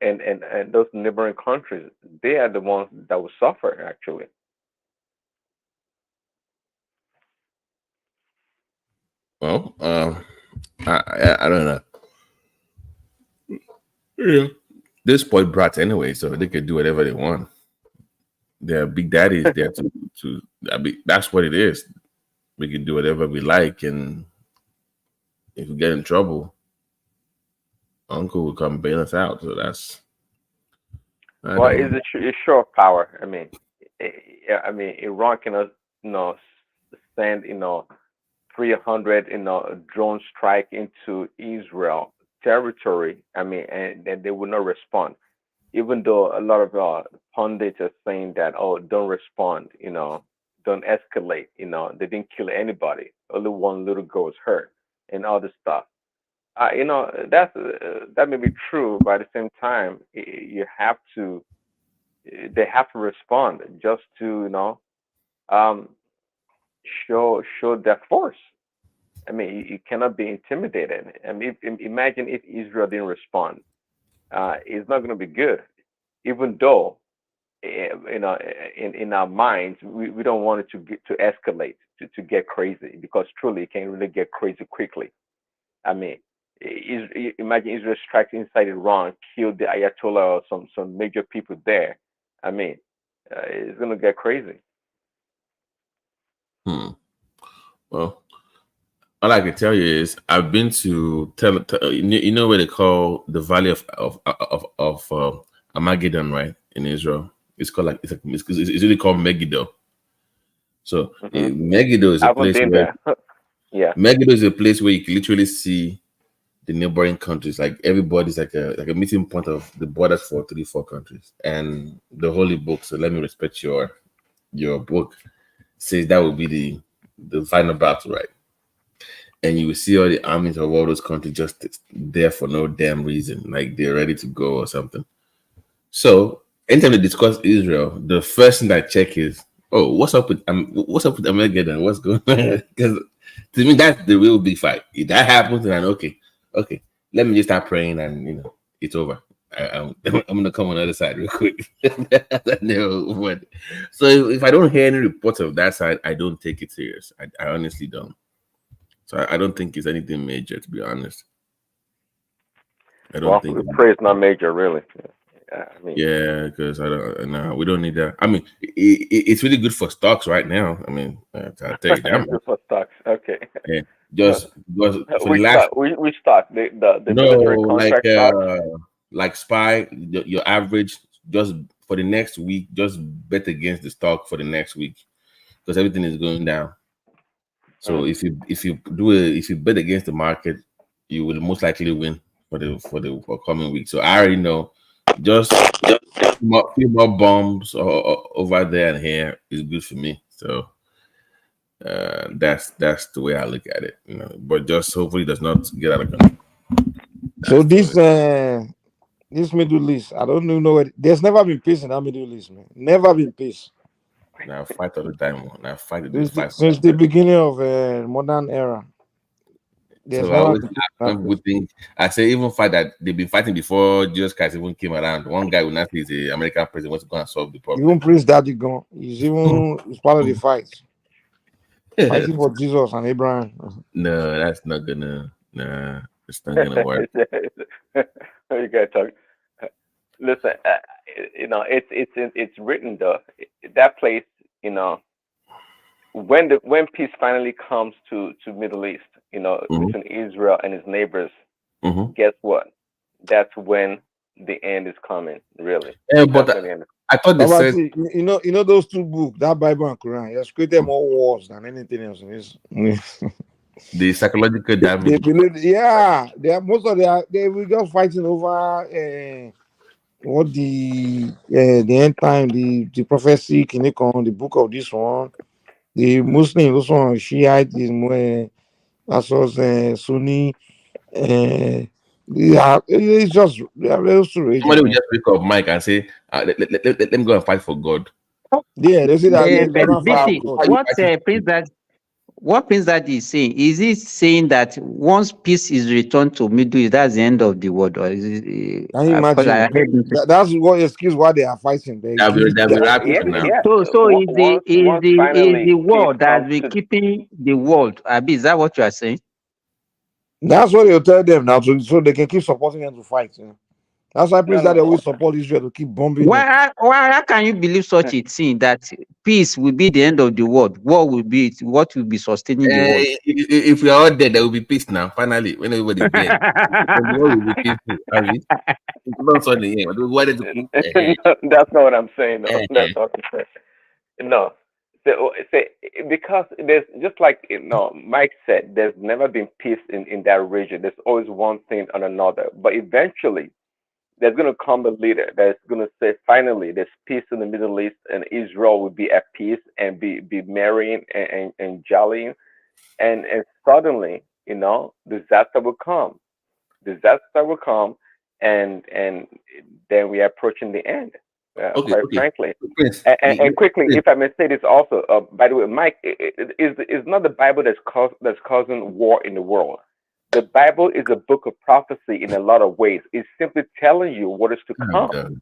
and those neighboring countries, they are the ones that will suffer actually. Well, I don't know. Yeah, they're spoiled brats anyway, so they can do whatever they want. They're big daddies there to. I mean, that's what it is. We can do whatever we like, and if we get in trouble, Uncle will come bail us out. So that's. Well, it's sure power. I mean, Iran cannot, send 300 drone strike into Israel territory. I mean, and they will not respond, even though a lot of pundits are saying that, oh, don't respond, don't escalate. They didn't kill anybody. Only one little girl was hurt, and all this stuff. That may be true, but at the same time, they have to respond just to show their force. I mean, you cannot be intimidated. I mean, imagine if Israel didn't respond. It's not going to be good, even though in our minds we don't want it to escalate, to get crazy, because truly it can really get crazy quickly. I mean, imagine Israel strikes inside Iran, kill the Ayatollah or some major people there. I mean, it's going to get crazy. Well, all I can tell you is I've been to where they call the Valley of Armageddon, right, in Israel. It's called it's really called Megiddo. So Megiddo is a place where yeah, Megiddo is a place where you can literally see the neighboring countries. Like everybody's like a meeting point of the borders for 3-4 countries, and the holy book. So let me respect your book. Says that will be the final battle, right? And you will see all the armies of all those countries just there for no damn reason, like they're ready to go or something. So anytime they discuss Israel, the first thing I check is, oh, what's up with Armageddon? What's going on? Because to me, that's the real big fight. If that happens, then okay, let me just start praying, and it's over. I'm gonna come on the other side real quick. No, but so if I don't hear any reports of that side, I don't take it serious. I honestly don't. So I don't think it's anything major, to be honest. I don't think. Pray it's not major, really. I mean, yeah, because I don't. No, we don't need that. I mean, it's really good for stocks right now. I mean, I'll tell you that. Good for stocks. Okay. Yeah, just for we the last. We stock the No, military contract stocks. Like SPY, your average just for the next week, just bet against the stock for the next week because everything is going down. So if you bet against the market, you will most likely win for the coming week. So I already know, just few more bombs over there and here is good for me. So that's the way I look at it, But just hopefully it does not get out of control. So this Middle East, I don't even know. There's never been peace in that Middle East, man. Never been peace. Now fight all the time. Now fight since the beginning of modern era. So I always when people think, I say even fight that they've been fighting before Jesus Christ even came around. One guy will not say the American president wants to go and solve the problem. Even Prince Daddy gone. He's part of the fight. Fighting for Jesus and Abraham. No, that's not gonna. Nah, it's not gonna work. You gotta talk. Listen, it's written though. That place, when peace finally comes to Middle East, between Israel and its neighbors, guess what? That's when the end is coming. Really. Yeah, but I thought they said, you know those two books, that Bible and Quran, it has created more wars than anything else. The psychological damage. They believe, they were just fighting over what the end time, the prophecy, the book of this one, the Muslim, this one, Shiite, as well as Sunni. It's just somebody will just pick up Mike and say, let me go and fight for God. Yeah, they say that. What Prince Daddy is saying, is he saying that once peace is returned to Middle East, that's the end of the world? Or is it, can you imagine? That's what excuse why they are fighting. So is the world that be keeping the world? Abi, is that what you are saying? That's what they'll tell them now, so they can keep supporting them to fight. That's why Prince Daddy always support Israel to keep bombing. Why can you believe such a thing that peace will be the end of the world? War will be what will be sustaining the world? If we are all dead, there will be peace now. Finally, when everybody's dead, the world will be peaceful. That's not what I'm saying. No. That's not what I'm saying. No. Because there's just like Mike said, there's never been peace in that region. There's always one thing on another. But eventually, there's going to come a leader that's going to say, finally, there's peace in the Middle East, and Israel will be at peace and be merrying and jollying, and suddenly, disaster will come. And then we are approaching the end. Quite frankly, and quickly, if I may say this also, by the way, Mike, is not the Bible that's causing war in the world. The Bible is a book of prophecy in a lot of ways. It's simply telling you what is to come.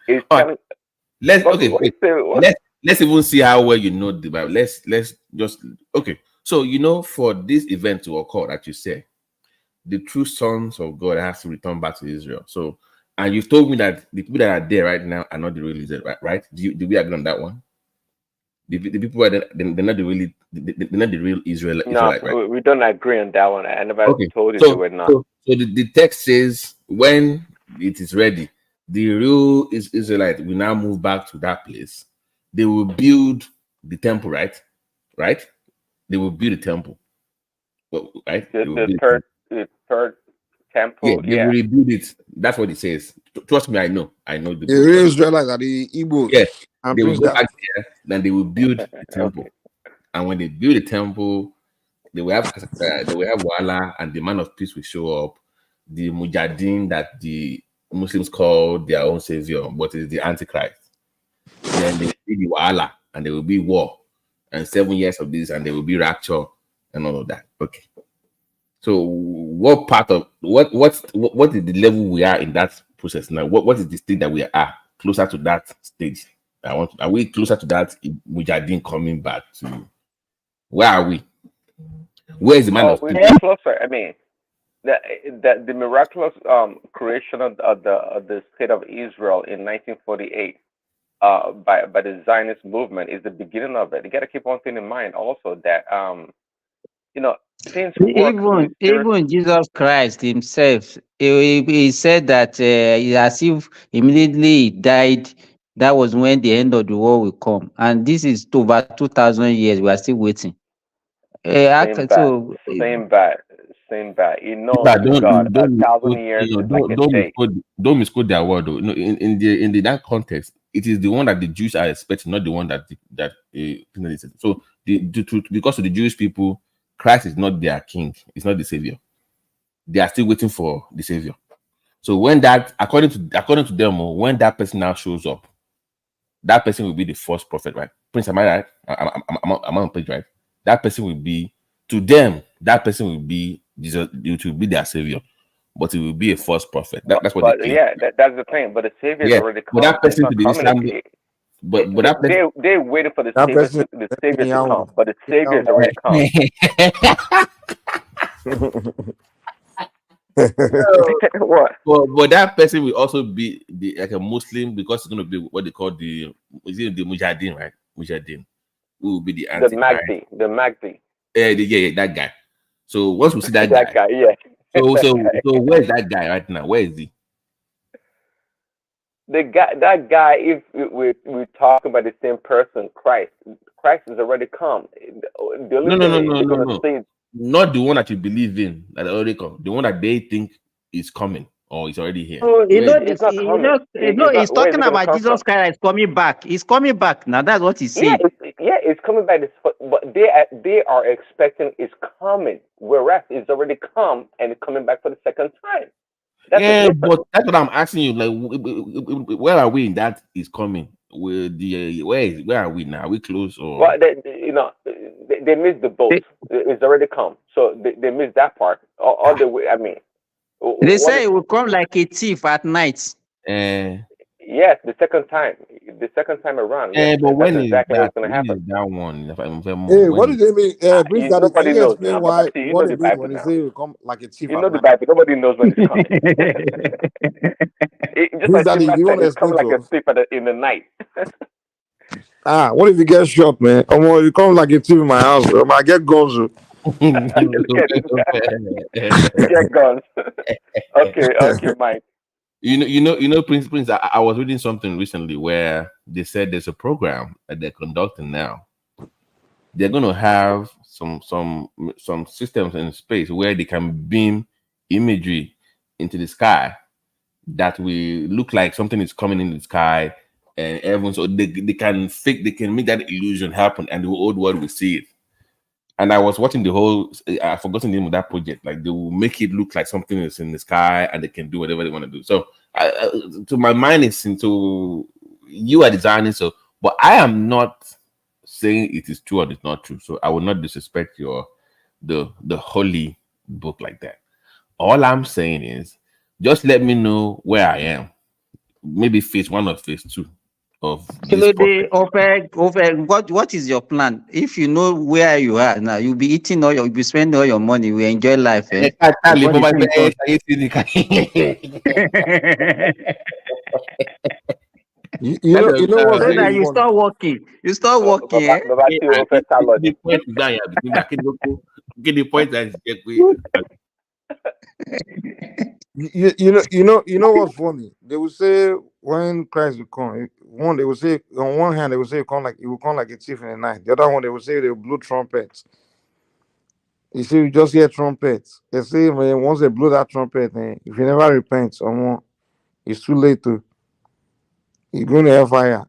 It's telling. Let's even see how well you know the Bible. Let's just So for this event to occur, that you say, the true sons of God have to return back to Israel. So. And you've told me that the people that are there right now are not the real Israel, right? Do we agree on that one? The people are there, they're not the real Israelite, right? We don't agree on that one. I never told you they were not. So the text says when it is ready, the real Israelite will now move back to that place. They will build the temple, right? Right? They will build the temple, right? The third temple. they will rebuild it. That's what it says. Trust me, I know the The real Israelites are the Igbos. Yeah, And they will Prince go that. back there, then they will build the temple. And when they build the temple, they will have Wala, and the man of peace will show up. The Mujahideen that the Muslims call their own savior, but is the Antichrist. Then they will be the Wala, and there will be war, and 7 years of this, and there will be rapture and all of that. Okay. So, what part of what is the level we are in that process now? What is the state that we are closer to that stage? Are we closer to that Mujahideen coming back to? Where are we? Where is the man of we're peace? closer. I mean, the miraculous creation of the state of Israel in 1948 by the Zionist movement is the beginning of it. You got to keep one thing in mind also that things work. Even Jesus Christ himself, he said that as if immediately he died, that was when the end of the world will come. And this is over 2,000 years. We are still waiting. Same bad. You know, to God, 1,000 years is like a day. Don't misquote their word though. In that context, it is the one that the Jews are expecting, not the one that so because of the Jewish people, Christ is not their king, it's not the savior. They are still waiting for the savior. So when that, according to them, when that person now shows up, that person will be the first prophet, right? Prince, am I right? I'm on page, right? That person will be, to them, that person will be Jesus, it will be their savior, but it will be a false prophet. That's what they claim. That's the thing. But the savior is already come. But that person to the Islam, they're waiting for the savior to come, but the savior is already come. What? But that person will also be like a Muslim, because it's going to be what they call the Mujahideen, right? Mujahideen, who will be the Antichrist. The Mahdi. Yeah, that guy. So once we see that guy, yeah. So where's that guy right now? Where is he? That guy, if we talk about the same person, Christ has already come. The only No. Not the one that you believe in that already come. The one that they think is coming or is already here. Oh, he's talking about Jesus Christ coming back. He's coming back now. That's what he's saying. It's coming back. But they are expecting it's coming, whereas it's already come and it's coming back for the second time. But that's what I'm asking you. Like, where are we in that is coming? Where are we now? Are we close or? Well, they missed the boat. It's already come, so they missed that part. All the way. I mean, they say it will come like a thief at night. Yes, the second time around. Yes, but when is exactly that? What's going to happen? That one? What do they mean? Nobody knows. Why? What they mean when they say it will come like a thief? You know the Bible. Nobody knows when it's coming. It's coming like a thief in the night. What if you get shot, man? You come like a thief in my house, bro. I get guns. Get guns. Okay, Mike. You know, Prince. I was reading something recently where they said there's a program that they're conducting now. They're going to have some systems in space where they can beam imagery into the sky that will look like something is coming in the sky, and everyone, so they can make that illusion happen, and the old world will see it. And I was watching the whole, I've forgotten the name of that project. Like, they will make it look like something is in the sky and they can do whatever they want to do. So to my mind, it's into, you are designing. So, but I am not saying it is true or it's not true. So I will not disrespect the holy book like that. All I'm saying is just let me know where I am. Maybe phase 1 or phase 2. What is your plan? If you know where you are now, you'll be you'll be spending all your money. We enjoy life. You know what's so that you start working. You start working. The point that you know what's funny? They will say when Christ will come, they will say on one hand they will say it will come like a thief in the night. The other one they will say they will blow trumpets. You see, you just hear trumpets. They say, man, once they blow that trumpet, man, if you never repent, someone, it's too late to. You're going to hellfire.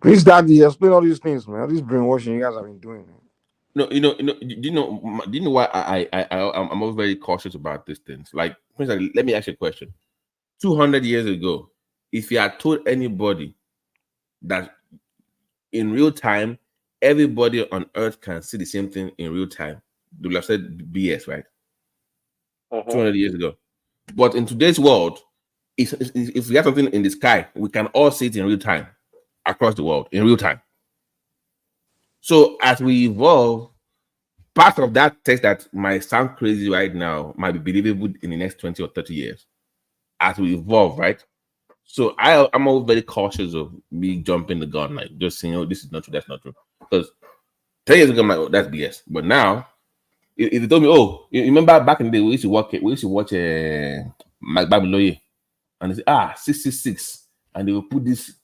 Please, Daddy, explain all these things, man. All this brainwashing you guys have been doing, man. No, do you know why I'm always very cautious about these things? Like, for instance, let me ask you a question. 200 years ago, if you had told anybody that in real time, everybody on earth can see the same thing in real time, they would have said BS, right? 200 years ago. But in today's world, if we have something in the sky, we can all see it in real time across the world in real time. So as we evolve, part of that text that might sound crazy right now might be believable in the next 20 or 30 years as we evolve, right? So I'm always very cautious of me jumping the gun, like just saying, oh, this is not true, that's not true. Because 10 years ago, I'm like, oh, that's BS. But now, if they told me, oh, you remember back in the day, we used to watch Mike Babiloye, and they say, 666, and they will put this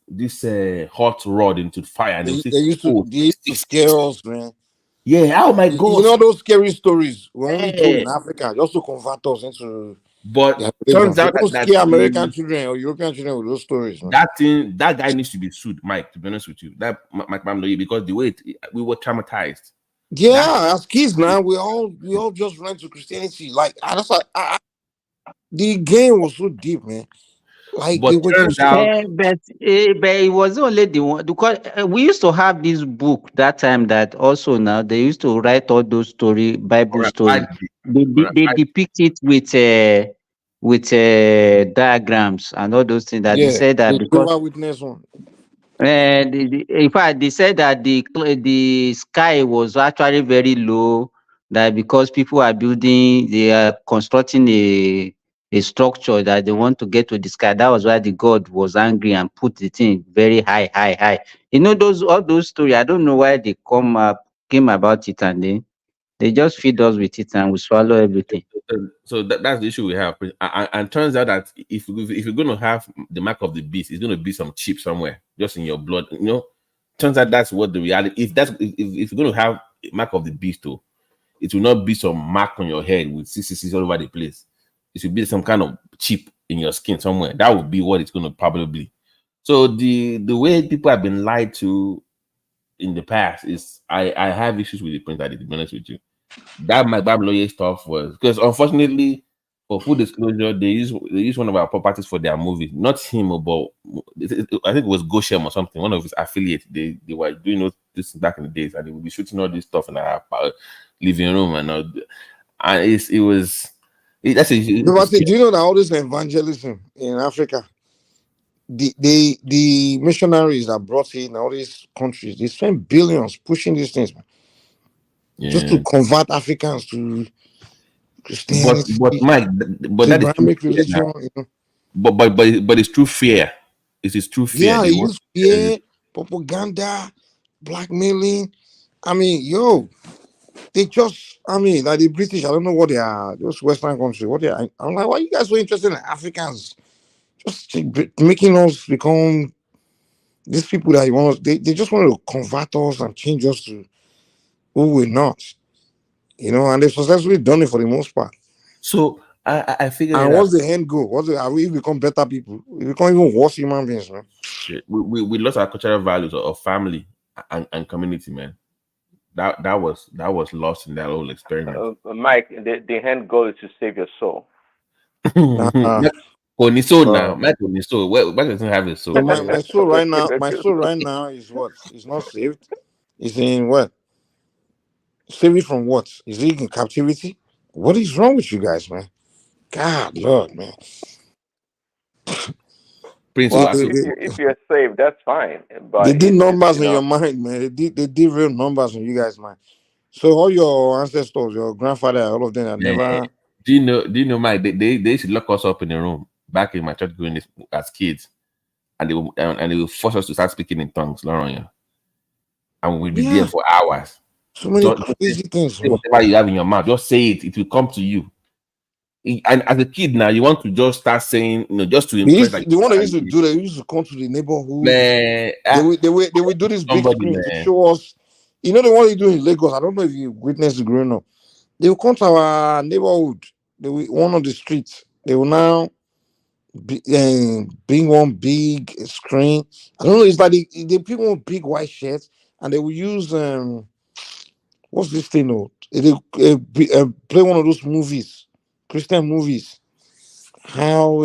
hot rod into the fire, and They used to scare us, man. Yeah, oh my God. You know those scary stories we only told in Africa just to convert us into. But turns out don't scare American children or European children with those stories, man. That guy needs to be sued, Mike, to be honest with you. That Mike Babiloye, because the way we were traumatized. Yeah, as kids now, we all just ran to Christianity. Like that's like the game was so deep, man. Like but it was only the one, because we used to have this book that time that also now they used to write all those Bible stories. They depict it with diagrams and all those things that they said that because witness one. And in fact, they said that the sky was actually very low. That because people are they are constructing a structure that they want to get to the sky. That was why the God was angry and put the thing very high. You know all those stories. I don't know why they came about it, and they just feed us with it and we swallow everything. So that's the issue we have. And turns out that if you're going to have the mark of the beast, it's going to be some chip somewhere, just in your blood. You know, turns out that's what the reality. If you're going to have a mark of the beast, though, it will not be some mark on your head with 666 all over the place. It should be some kind of chip in your skin somewhere. That would be what it's going to probably be. So the way people have been lied to in the past is I have issues with the printer, to be honest with you. That my Babiloye stuff was because unfortunately, for full disclosure, they use one of our properties for their movie. Not him, but I think it was Goshem or something. One of his affiliates. They were doing this back in the days, and they would be shooting all this stuff in our living room and all. And it was. That's a. No, do you know that all this evangelism in Africa? The missionaries that brought in all these countries, they spent billions pushing these things, man. Just to convert Africans to Christianity. But Mike, but that is Abrahamic religion. You know? But it's true fear. It is true fear. Yeah, they use fear, propaganda, blackmailing. I mean, they just. I mean, like the British. I don't know what they are. Those Western countries. What they are. I'm like, why are you guys so interested in Africans? Just making us become these people that you want. They just want to convert us and change us to who we're not. You know, and they've successfully done it for the most part. So I figured. And what's the end goal? Have we become better people? We become even worse human beings, man. We lost our cultural values of family and community, man. That was lost in that whole experiment. Mike, the end goal is to save your soul. Oniso now, Mike Oniso. Why doesn't have a soul? So my soul right now, is what? It's not saved. It's in what? Saved from what? Is he in captivity? What is wrong with you guys, man? God, Lord, man. If you're saved, that's fine. But they did numbers in your mind, man. They did real numbers in you guys' mind. So all your ancestors, your grandfather, all of them are never. Do you know, Mike? They used to lock us up in the room back in my church going as kids, and they will force us to start speaking in tongues, Lauren. And we'll be there for hours. So many crazy things. Whatever you have in your mouth, just say it. It will come to you. And as a kid now, you want to just start saying, just to impress. The one they used to do, they used to come to the neighborhood. Man, they would do this big screen to show us You know the one you do in Lagos. I don't know if you witnessed it growing up. They will come to our neighborhood. They will one of the streets. They will now bring one big screen. I don't know. It's like they put one big white shirt, and they will use what's this thing? Oh, they play one of those movies, Christian movies. How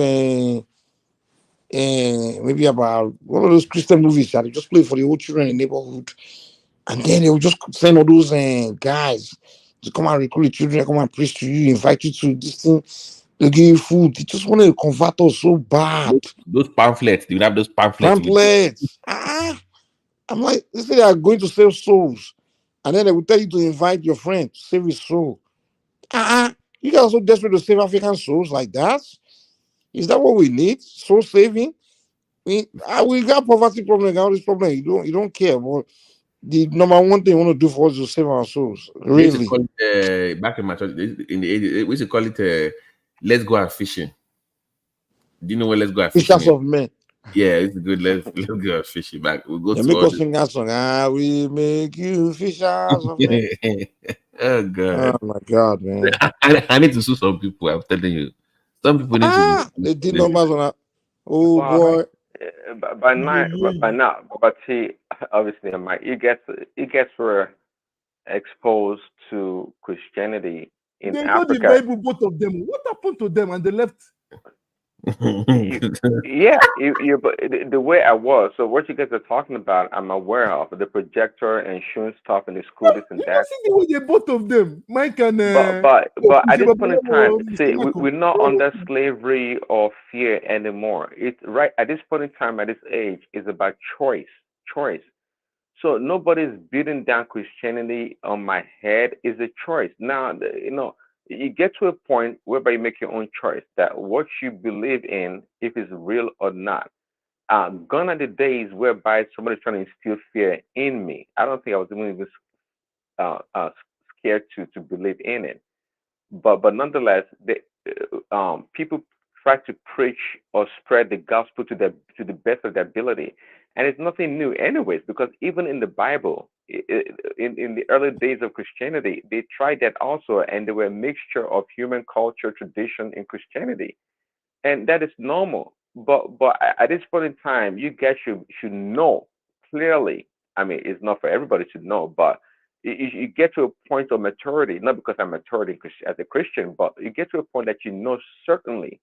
maybe about one of those Christian movies that they just play for the old children in the neighborhood, and then they will just send all those guys to come and recruit the children, come and preach to you, invite you to this thing. They give you food. They just want to convert us so bad. Those pamphlets. You have those pamphlets. I'm like, they say they are going to save souls, and then they will tell you to invite your friend to save his soul. You guys are so desperate to save African souls like that? Is that what we need? Soul saving? We got poverty problem, got all this problem. You don't care. But the number one thing you want to do for us is to save our souls. Really? We used to call it, back in my church in the 80s, we used to call it let's go out fishing. Do you know where let's go out fishing? Fishers of men. Yeah, it's good. Let's go out fishing back. We'll go to make us sing that song. We make you fishers of men. Oh God. Oh my God, man. I need to sue some people. I'm telling you. Some people need to they did numbers on that. Oh boy. By now, but see, obviously, Mike, it gets were exposed to Christianity in they Africa. Know the Bible, both of them. What happened to them and they left? Yeah, the way I was. So what you guys are talking about, I'm aware of the projector and showing stuff in the school, this and that. See the way they both of them, Mike and. But at this point in time, see, we're not under slavery or fear anymore. It's right at this point in time, at this age, it's about choice. So nobody's beating down Christianity on my head. It's a choice. Now, you get to a point whereby you make your own choice that what you believe in, if it's real or not. Gone are the days whereby somebody's trying to instill fear in me. I don't think I was even scared to believe in it. But nonetheless, people try to preach or spread the gospel to the best of their ability. And it's nothing new anyways, because even in the Bible, in the early days of Christianity, they tried that also, and there were a mixture of human culture, tradition, and Christianity. And that is normal. But at this point in time, you guys should know clearly. I mean, it's not for everybody to know, but you get to a point of maturity, not because I'm matured as a Christian, but you get to a point that you know certainly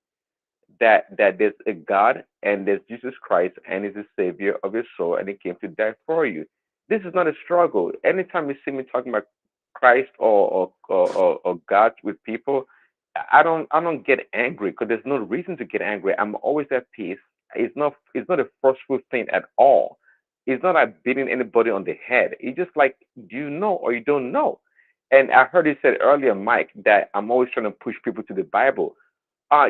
that there's a God and there's Jesus Christ and He's the Savior of your soul, and He came to die for you. This is not a struggle. Anytime you see me talking about Christ or God with people, I don't get angry, because there's no reason to get angry. I'm always at peace. It's not a forceful thing at all. It's not like beating anybody on the head. It's just like, do you know or you don't know? And I heard you said earlier, Mike, that I'm always trying to push people to the Bible.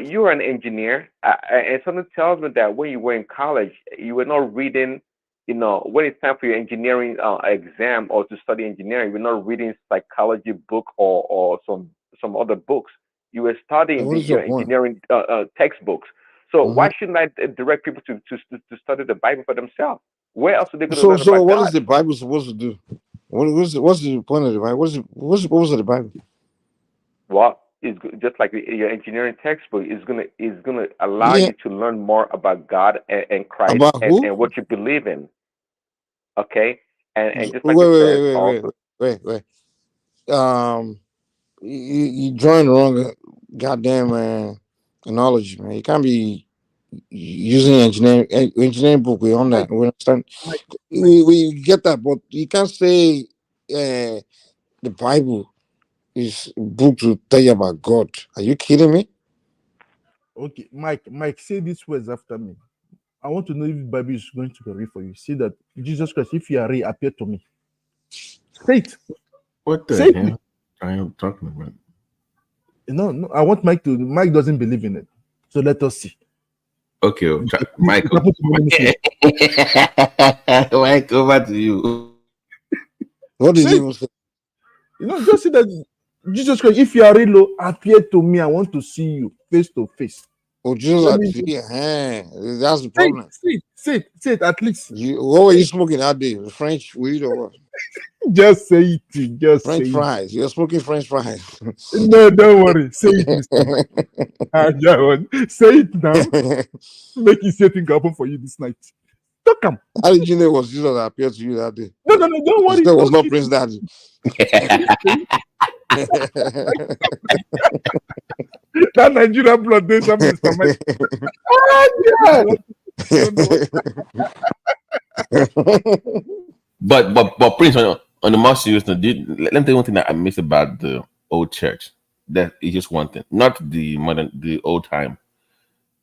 You're an engineer, and something tells me that when you were in college, you were not reading, when it's time for your engineering exam or to study engineering, you're not reading psychology book or some other books. You were studying your engineering textbooks. So why shouldn't I direct people to study the Bible for themselves? Where else are they going to learn about So what God? is the Bible supposed to do? What's the point of the Bible? What's the purpose of the Bible? Well, it's just like your engineering textbook is gonna allow you to learn more about God and Christ and what you believe in. Okay, and just like wait. You drawing the wrong goddamn analogy, man. You can't be using engineering book. We on that. We understand. We get that, but you can't say the Bible is a book to tell you about God. Are you kidding me? Okay, Mike, say these words after me. I want to know if the Bible is going to be real for you. See that Jesus Christ, if you are real, appear to me. Say it. What the hell I am talking about? No, I want Mike to. Mike doesn't believe in it, so let us see. Okay, Michael. Mike, over to you. What did you say? Just see that Jesus Christ, if you are real, appear to me. I want to see you face to face. Oh, Jesus at tea. That's the problem. Say it at least. What were you smoking that day? French weed or what? Just say it. Just French say fries. You're smoking French fries. No, don't worry. Say it, Mr. Mike. Say it now. Make it say thing happen for you this night. Talk him. How did you know it was Jesus that appeared to you that day? No, don't worry. It was not Prince Daddy. That Nigerian blood there, Mr. Mike. But Prince, on the more serious note, let me tell you one thing that I miss about the old church. That is just one thing, not the old time.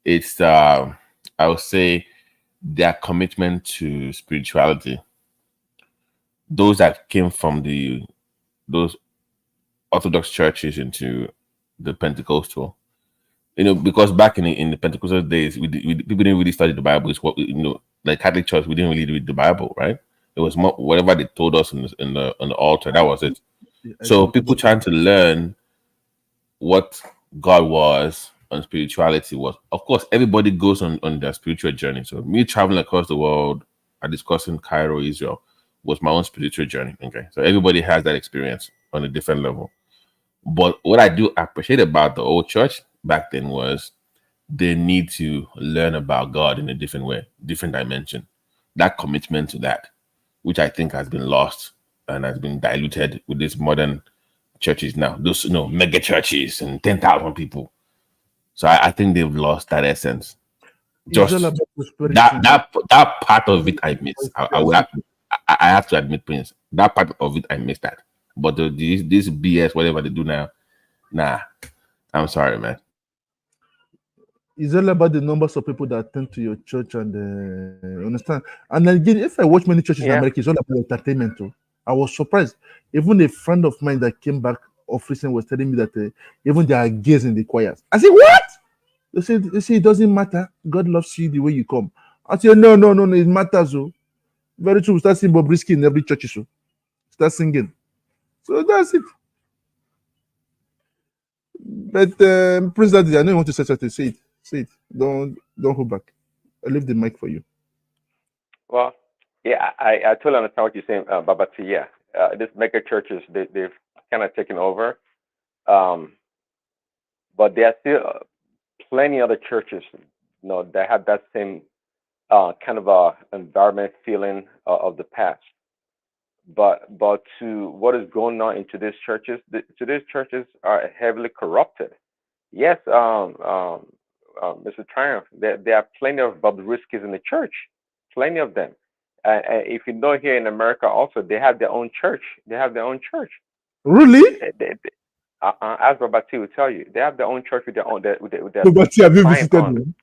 It's I would say their commitment to spirituality. Those that came from those Orthodox churches into the Pentecostal, because back in the Pentecostal days, people didn't really study the Bible. It's what like Catholic Church, we didn't really read the Bible, right? It was more, whatever they told us on the altar, that was it. So people trying to learn what God was and spirituality was. Of course, everybody goes on their spiritual journey. So me traveling across the world, I discussing Cairo, Israel, was my own spiritual journey. Okay, so everybody has that experience on a different level. But what I do appreciate about the old church back then was they need to learn about God in a different way, different dimension. That commitment to that, which I think has been lost and has been diluted with these modern churches now. Those mega churches and 10,000 people. So I think they've lost that essence. Just that part of it I miss. I have to admit, Prince, that part of it I miss that. But this BS, whatever they do now, nah. I'm sorry, man. It's all about the numbers of people that attend to your church and understand. And again, if I watch many churches in America, it's all about entertainment too. I was surprised. Even a friend of mine that came back of recent was telling me that even there are gays in the choirs. I said, what? They say it doesn't matter. God loves you the way you come. I said, no, it matters. Oh. Very true. We start singing Bobrisky in every church. So start singing. So that's it. But Prince Daddy, I know you want to say something. Say it. Don't hold back. I leave the mic for you. Well, yeah, I totally understand what you're saying, Babati. Yeah, these mega churches, they've kind of taken over, but there are still plenty other churches, that have that same kind of environment feeling of the past. But to what is going on in today's churches, today's churches are heavily corrupted. Yes, Mr. Triumph, there are plenty of Bobriskis in the church, plenty of them. And if you know, here in America also, they have their own church. Really? As Babati will tell you, they have their own church with their own. Babati, have you visited one?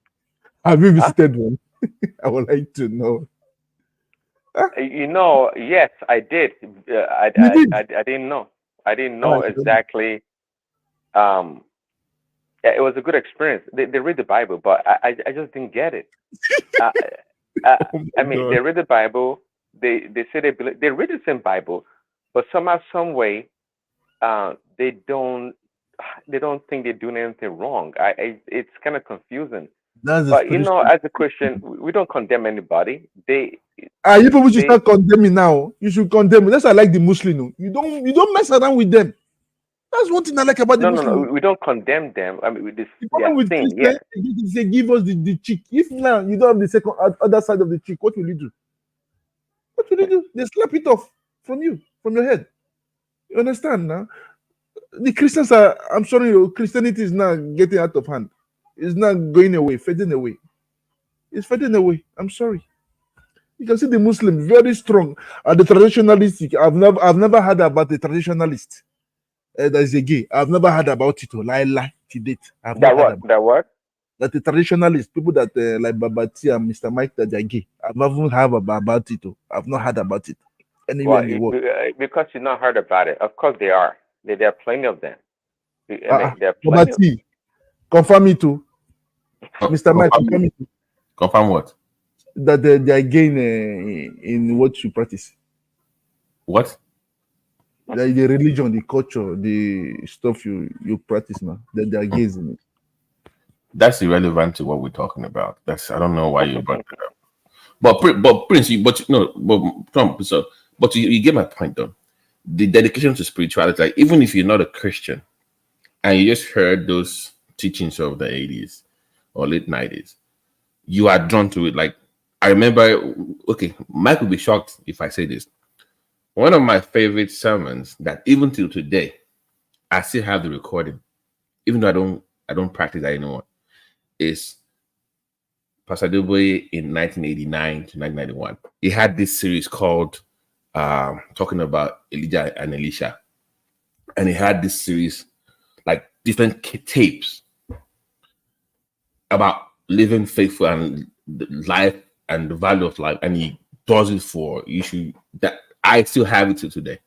Have you visited one? I would like to know. Yes, I did. I didn't know. I didn't know exactly. Yeah, it was a good experience. They read the Bible, but I just didn't get it. I mean, they read the Bible. They say they read the same Bible, but somehow, some way, they don't think they're doing anything wrong. It's kind of confusing. But as a Christian, we don't condemn anybody. You people should start condemning now. You should condemn. That's why I like the Muslim. You don't mess around with them. That's one thing I like about the Muslim. No, we don't condemn them. I mean, the problem with Christians, they give us the cheek. If now you don't have the second other side of the cheek, what will you do? They slap it off from you, from your head. You understand now? The Christians are. I'm sorry, Christianity is now getting out of hand. It's not going away, fading away. It's fading away. I'm sorry. You can see the Muslim very strong. The traditionalistic. I've never heard about the traditionalist. That is a gay. I've never heard about it. Lie to date. That what? That the traditionalists, people that like Babati and Mr. Mike, that they're gay. I've never heard about it. I've not heard about it anywhere in the world. Because you've not heard about it. Of course they are. There are plenty of them. Babati, confirm it too. Mr. Mike, confirm it too. Confirm what? That they are gay in what you practice. What? The religion, the culture, the stuff you practice now, that they are gays in it. That's irrelevant to what we're talking about. I don't know why you brought it up. But Prince, you get my point though. The dedication to spirituality, like even if you're not a Christian and you just heard those teachings of the 80s or late 90s, you are drawn to it. Like I remember, okay, Mike will be shocked if I say this. One of my favorite sermons that even till today, I still have the recording, even though I don't practice that anymore, is Pastor Duboy in 1989 to 1991. He had this series called talking about Elijah and Elisha. And he had this series, like different tapes about living faithful and life and the value of life. And he does it for issue that I still have it to today.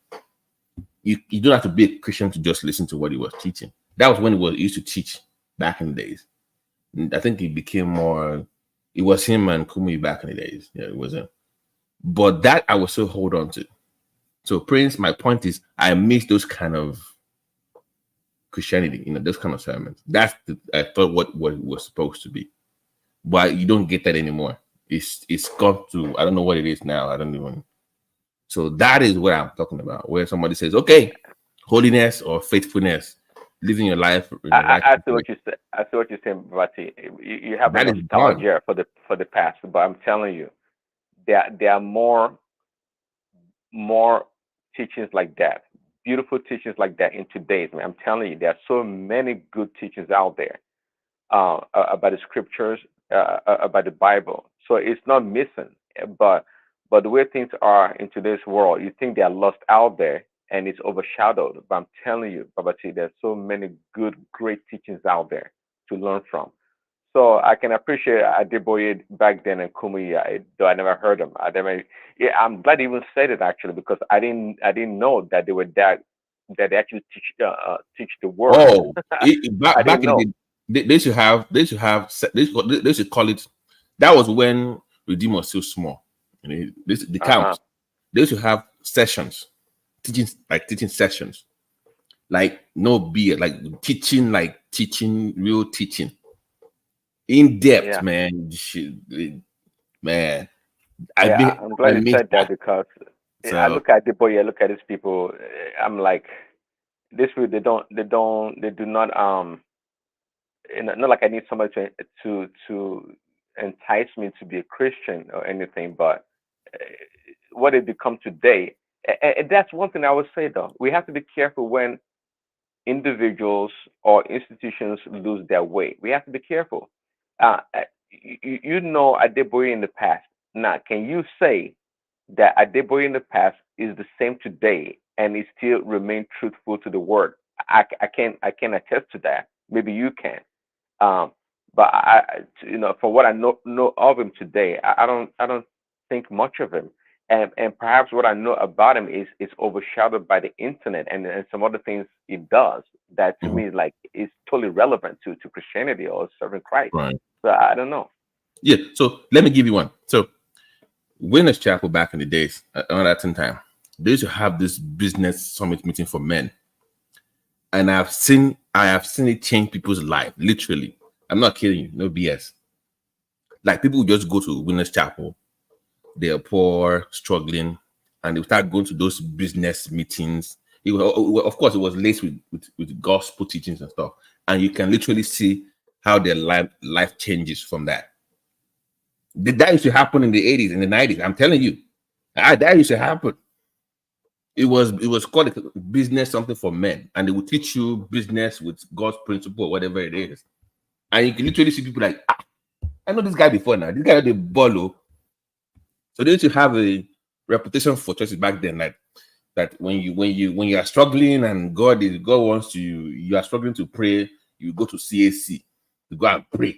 You don't have to be a Christian to just listen to what he was teaching. That was when he used to teach back in the days. And I think it became more, it was him and Kumi back in the days. Yeah, it was him. But that I will still hold on to. So Prince, my point is I miss those kind of Christianity, those kind of sermons. That's I thought what it was supposed to be. But you don't get that anymore. It's gone to, I don't know what it is now. I don't even. So that is what I'm talking about, where somebody says, okay, holiness or faithfulness, living your life. I see what you said. I see what you're saying, Bati. You have a nostalgia for the past, but I'm telling you, there are more teachings like that, beautiful teachings like that in today's. Man, I'm telling you, there are so many good teachings out there about the scriptures, about the Bible. So it's not missing, but the way things are in today's world, you think they are lost out there and it's overshadowed. But I'm telling you, Babati, there's so many good, great teachings out there to learn from. So I can appreciate Adeboye back then and Kumi, though I never heard them. I'm glad you even said it actually, because I didn't know that they were that they actually teach the word. Oh, back in the day, they should call it. That was when Redeemer was still small. The camps, they should have sessions, teaching sessions, like no beer, like teaching, real teaching, in depth, man. Man, I'm glad you said that because I look at the boy, I look at these people. I'm like, this people they do not not like I need somebody to entice me to be a Christian or anything, but what it become today. And that's one thing I would say though. We have to be careful when individuals or institutions lose their way. We have to be careful. Adeboye in the past. Now, can you say that Adeboye in the past is the same today and it still remain truthful to the word? I can attest to that. Maybe you can. But for what I know of him today, I don't think much of him. And perhaps what I know about him is overshadowed by the internet and some other things he does that to me is totally relevant to Christianity or serving Christ. Right. So I don't know. Yeah. So let me give you one. So Winners Chapel back in the days, around that time, they used to have this business summit meeting for men. And I have seen it change people's life, literally. I'm not kidding you, no BS. Like people would just go to Winners Chapel. They are poor, struggling, and they start going to those business meetings. Of course, it was laced with gospel teachings and stuff. And you can literally see how their life changes from that. That used to happen in the 80s, in the 90s. I'm telling you, that used to happen. It was called a business something for men, and they would teach you business with God's principle, whatever it is. And you can literally see people like, I know this guy before now. This guy had a bolo. So they used to have a reputation for churches back then, that when you are struggling and God wants you are struggling to pray, you go to CAC to go and pray.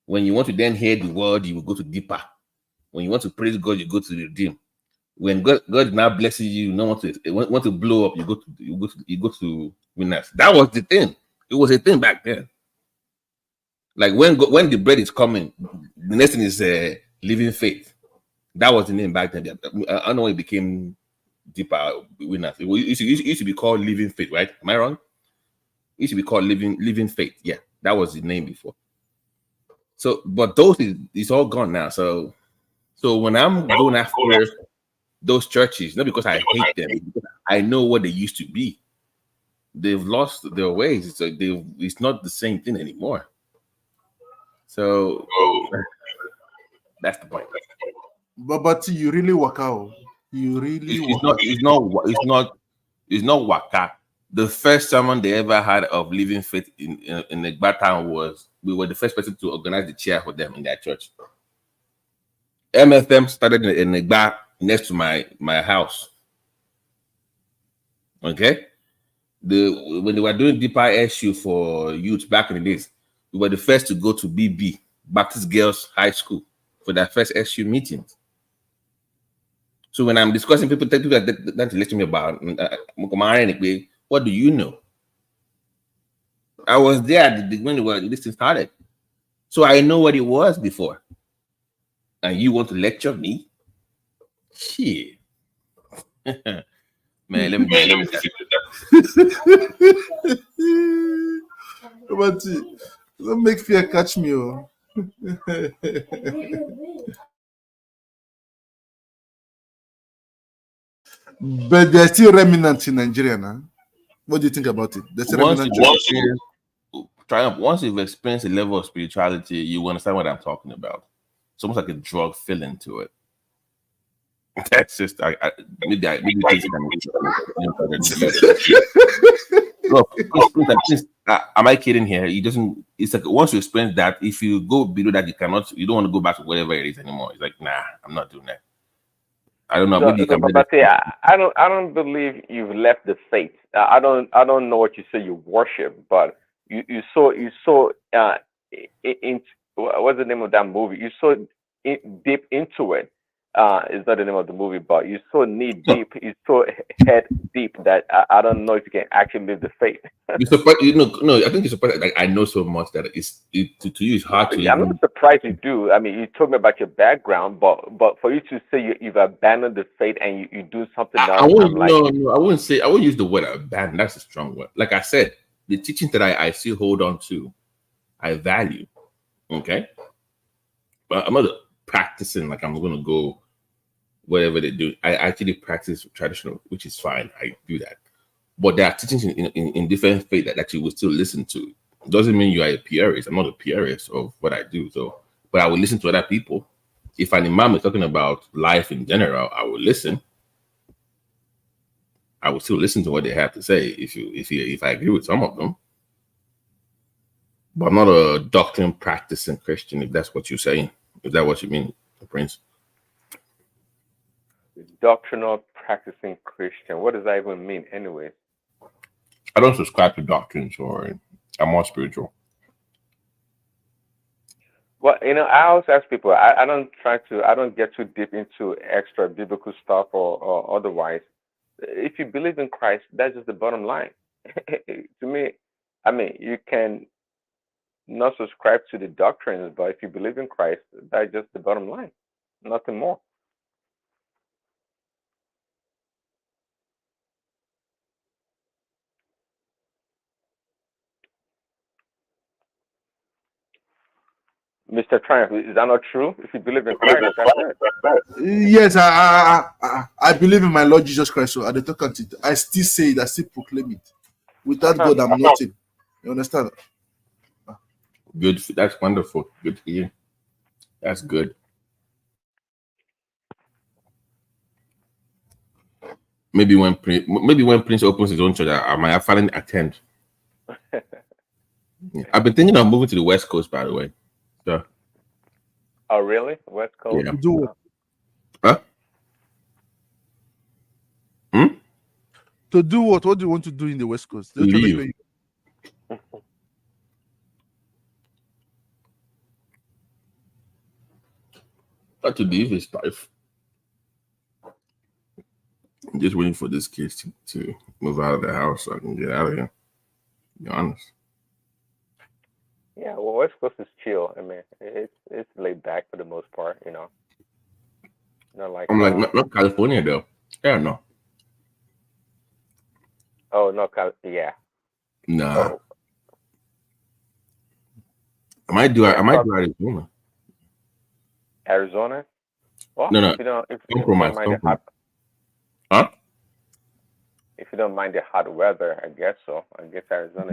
When you want to then hear the word, you will go to Deeper. When you want to praise God, you go to Redeem. When God now blesses you, want to blow up, you go to Winners. That was the thing. It was a thing back then. Like when the bread is coming, the next thing is Living Faith. That was the name back then. I don't know when it became Deeper Winners. It used to be called Living Faith, right? Am I wrong? It used to be called Living Faith. Yeah, that was the name before. So, but those is all gone now. So when I'm going after those churches, not because I hate them, because I know what they used to be. They've lost their ways. So it's not the same thing anymore. So that's the point. But you really work out. You really work out. It's not waka. The first sermon they ever had of living faith in the town was we were the first person to organize the chair for them in their church. MFM started in Egba next to my house. Okay, when they were doing deeper SU for youth back in the days, we were the first to go to BB Baptist Girls High School for their first SU meetings. So when I'm discussing people that listen to me about what do you know? I was there when this thing started, so I know what it was before. And you want to lecture me? Shit. Man, let me But don't make fear catch me. Oh. But there's still remnants in Nigeria now. What do you think about it? There's still once you've experienced a level of spirituality, you understand what I'm talking about. It's almost like a drug feeling to it. That's just maybe am I kidding here? It's like once you experience that, if you go below that, you don't want to go back to whatever it is anymore. It's like, nah, I'm not doing that. I don't know. Maybe you can. But I don't believe you've left the faith. I don't know what you say you worship, but you saw what's the name of that movie? You saw deep into it. It's not the name of the movie, but you so knee deep, you so head deep that I don't know if you can actually live the faith. No, I think you're surprised. Like, I know so much that to you it's hard to. I'm not surprised you do. I mean, you told me about your background, but for you to say you've abandoned the faith and you do something else, I wouldn't use the word abandon. That's a strong word. Like I said, the teachings that I still hold on to, I value. Okay, but I'm not practicing like I'm going to go whatever they do. I actually practice traditional, which is fine. I do that. But there are teachings in different faith that you will still listen to. Doesn't mean you are a purist. I'm not a purist of what I do. So, but I will listen to other people. If an imam is talking about life in general, I will listen. I will still listen to what they have to say if I agree with some of them. But I'm not a doctrine practicing Christian, if that's what you're saying. Is that what you mean, Prince? Doctrinal practicing Christian. What does that even mean anyway? I don't subscribe to doctrines, or I'm more spiritual. Well, I always ask people, I don't get too deep into extra biblical stuff or otherwise. If you believe in Christ, that's just the bottom line. To me, I mean, you can not subscribe to the doctrines, but if you believe in Christ, that's just the bottom line. Nothing more. Mr. Triumph, is that not true? If you believe in Christ, that's it. Yes, I believe in my Lord Jesus Christ. So at the talk it, I still say it, I still proclaim it. Without God, I'm nothing. You understand? Good. That's wonderful. Good to hear. That's good. Maybe when Prince opens his own church, I might finally attend. I've been thinking of moving to the West Coast, by the way. So. Oh, really? West Coast? Yeah. Do what? Huh? To do what? What do you want to do in the West Coast? Leave. Not to leave his life. I'm just waiting for this kid to move out of the house so I can get out of here. To be honest. Yeah, well, West Coast is chill. I mean, it's laid back for the most part, Not like I'm like not California though. Yeah, no. Oh no, yeah. Nah. I might do Arizona. Arizona? Well, No. if you don't Compromise. mind the hot, if you don't mind the hot weather, I guess so. I guess Arizona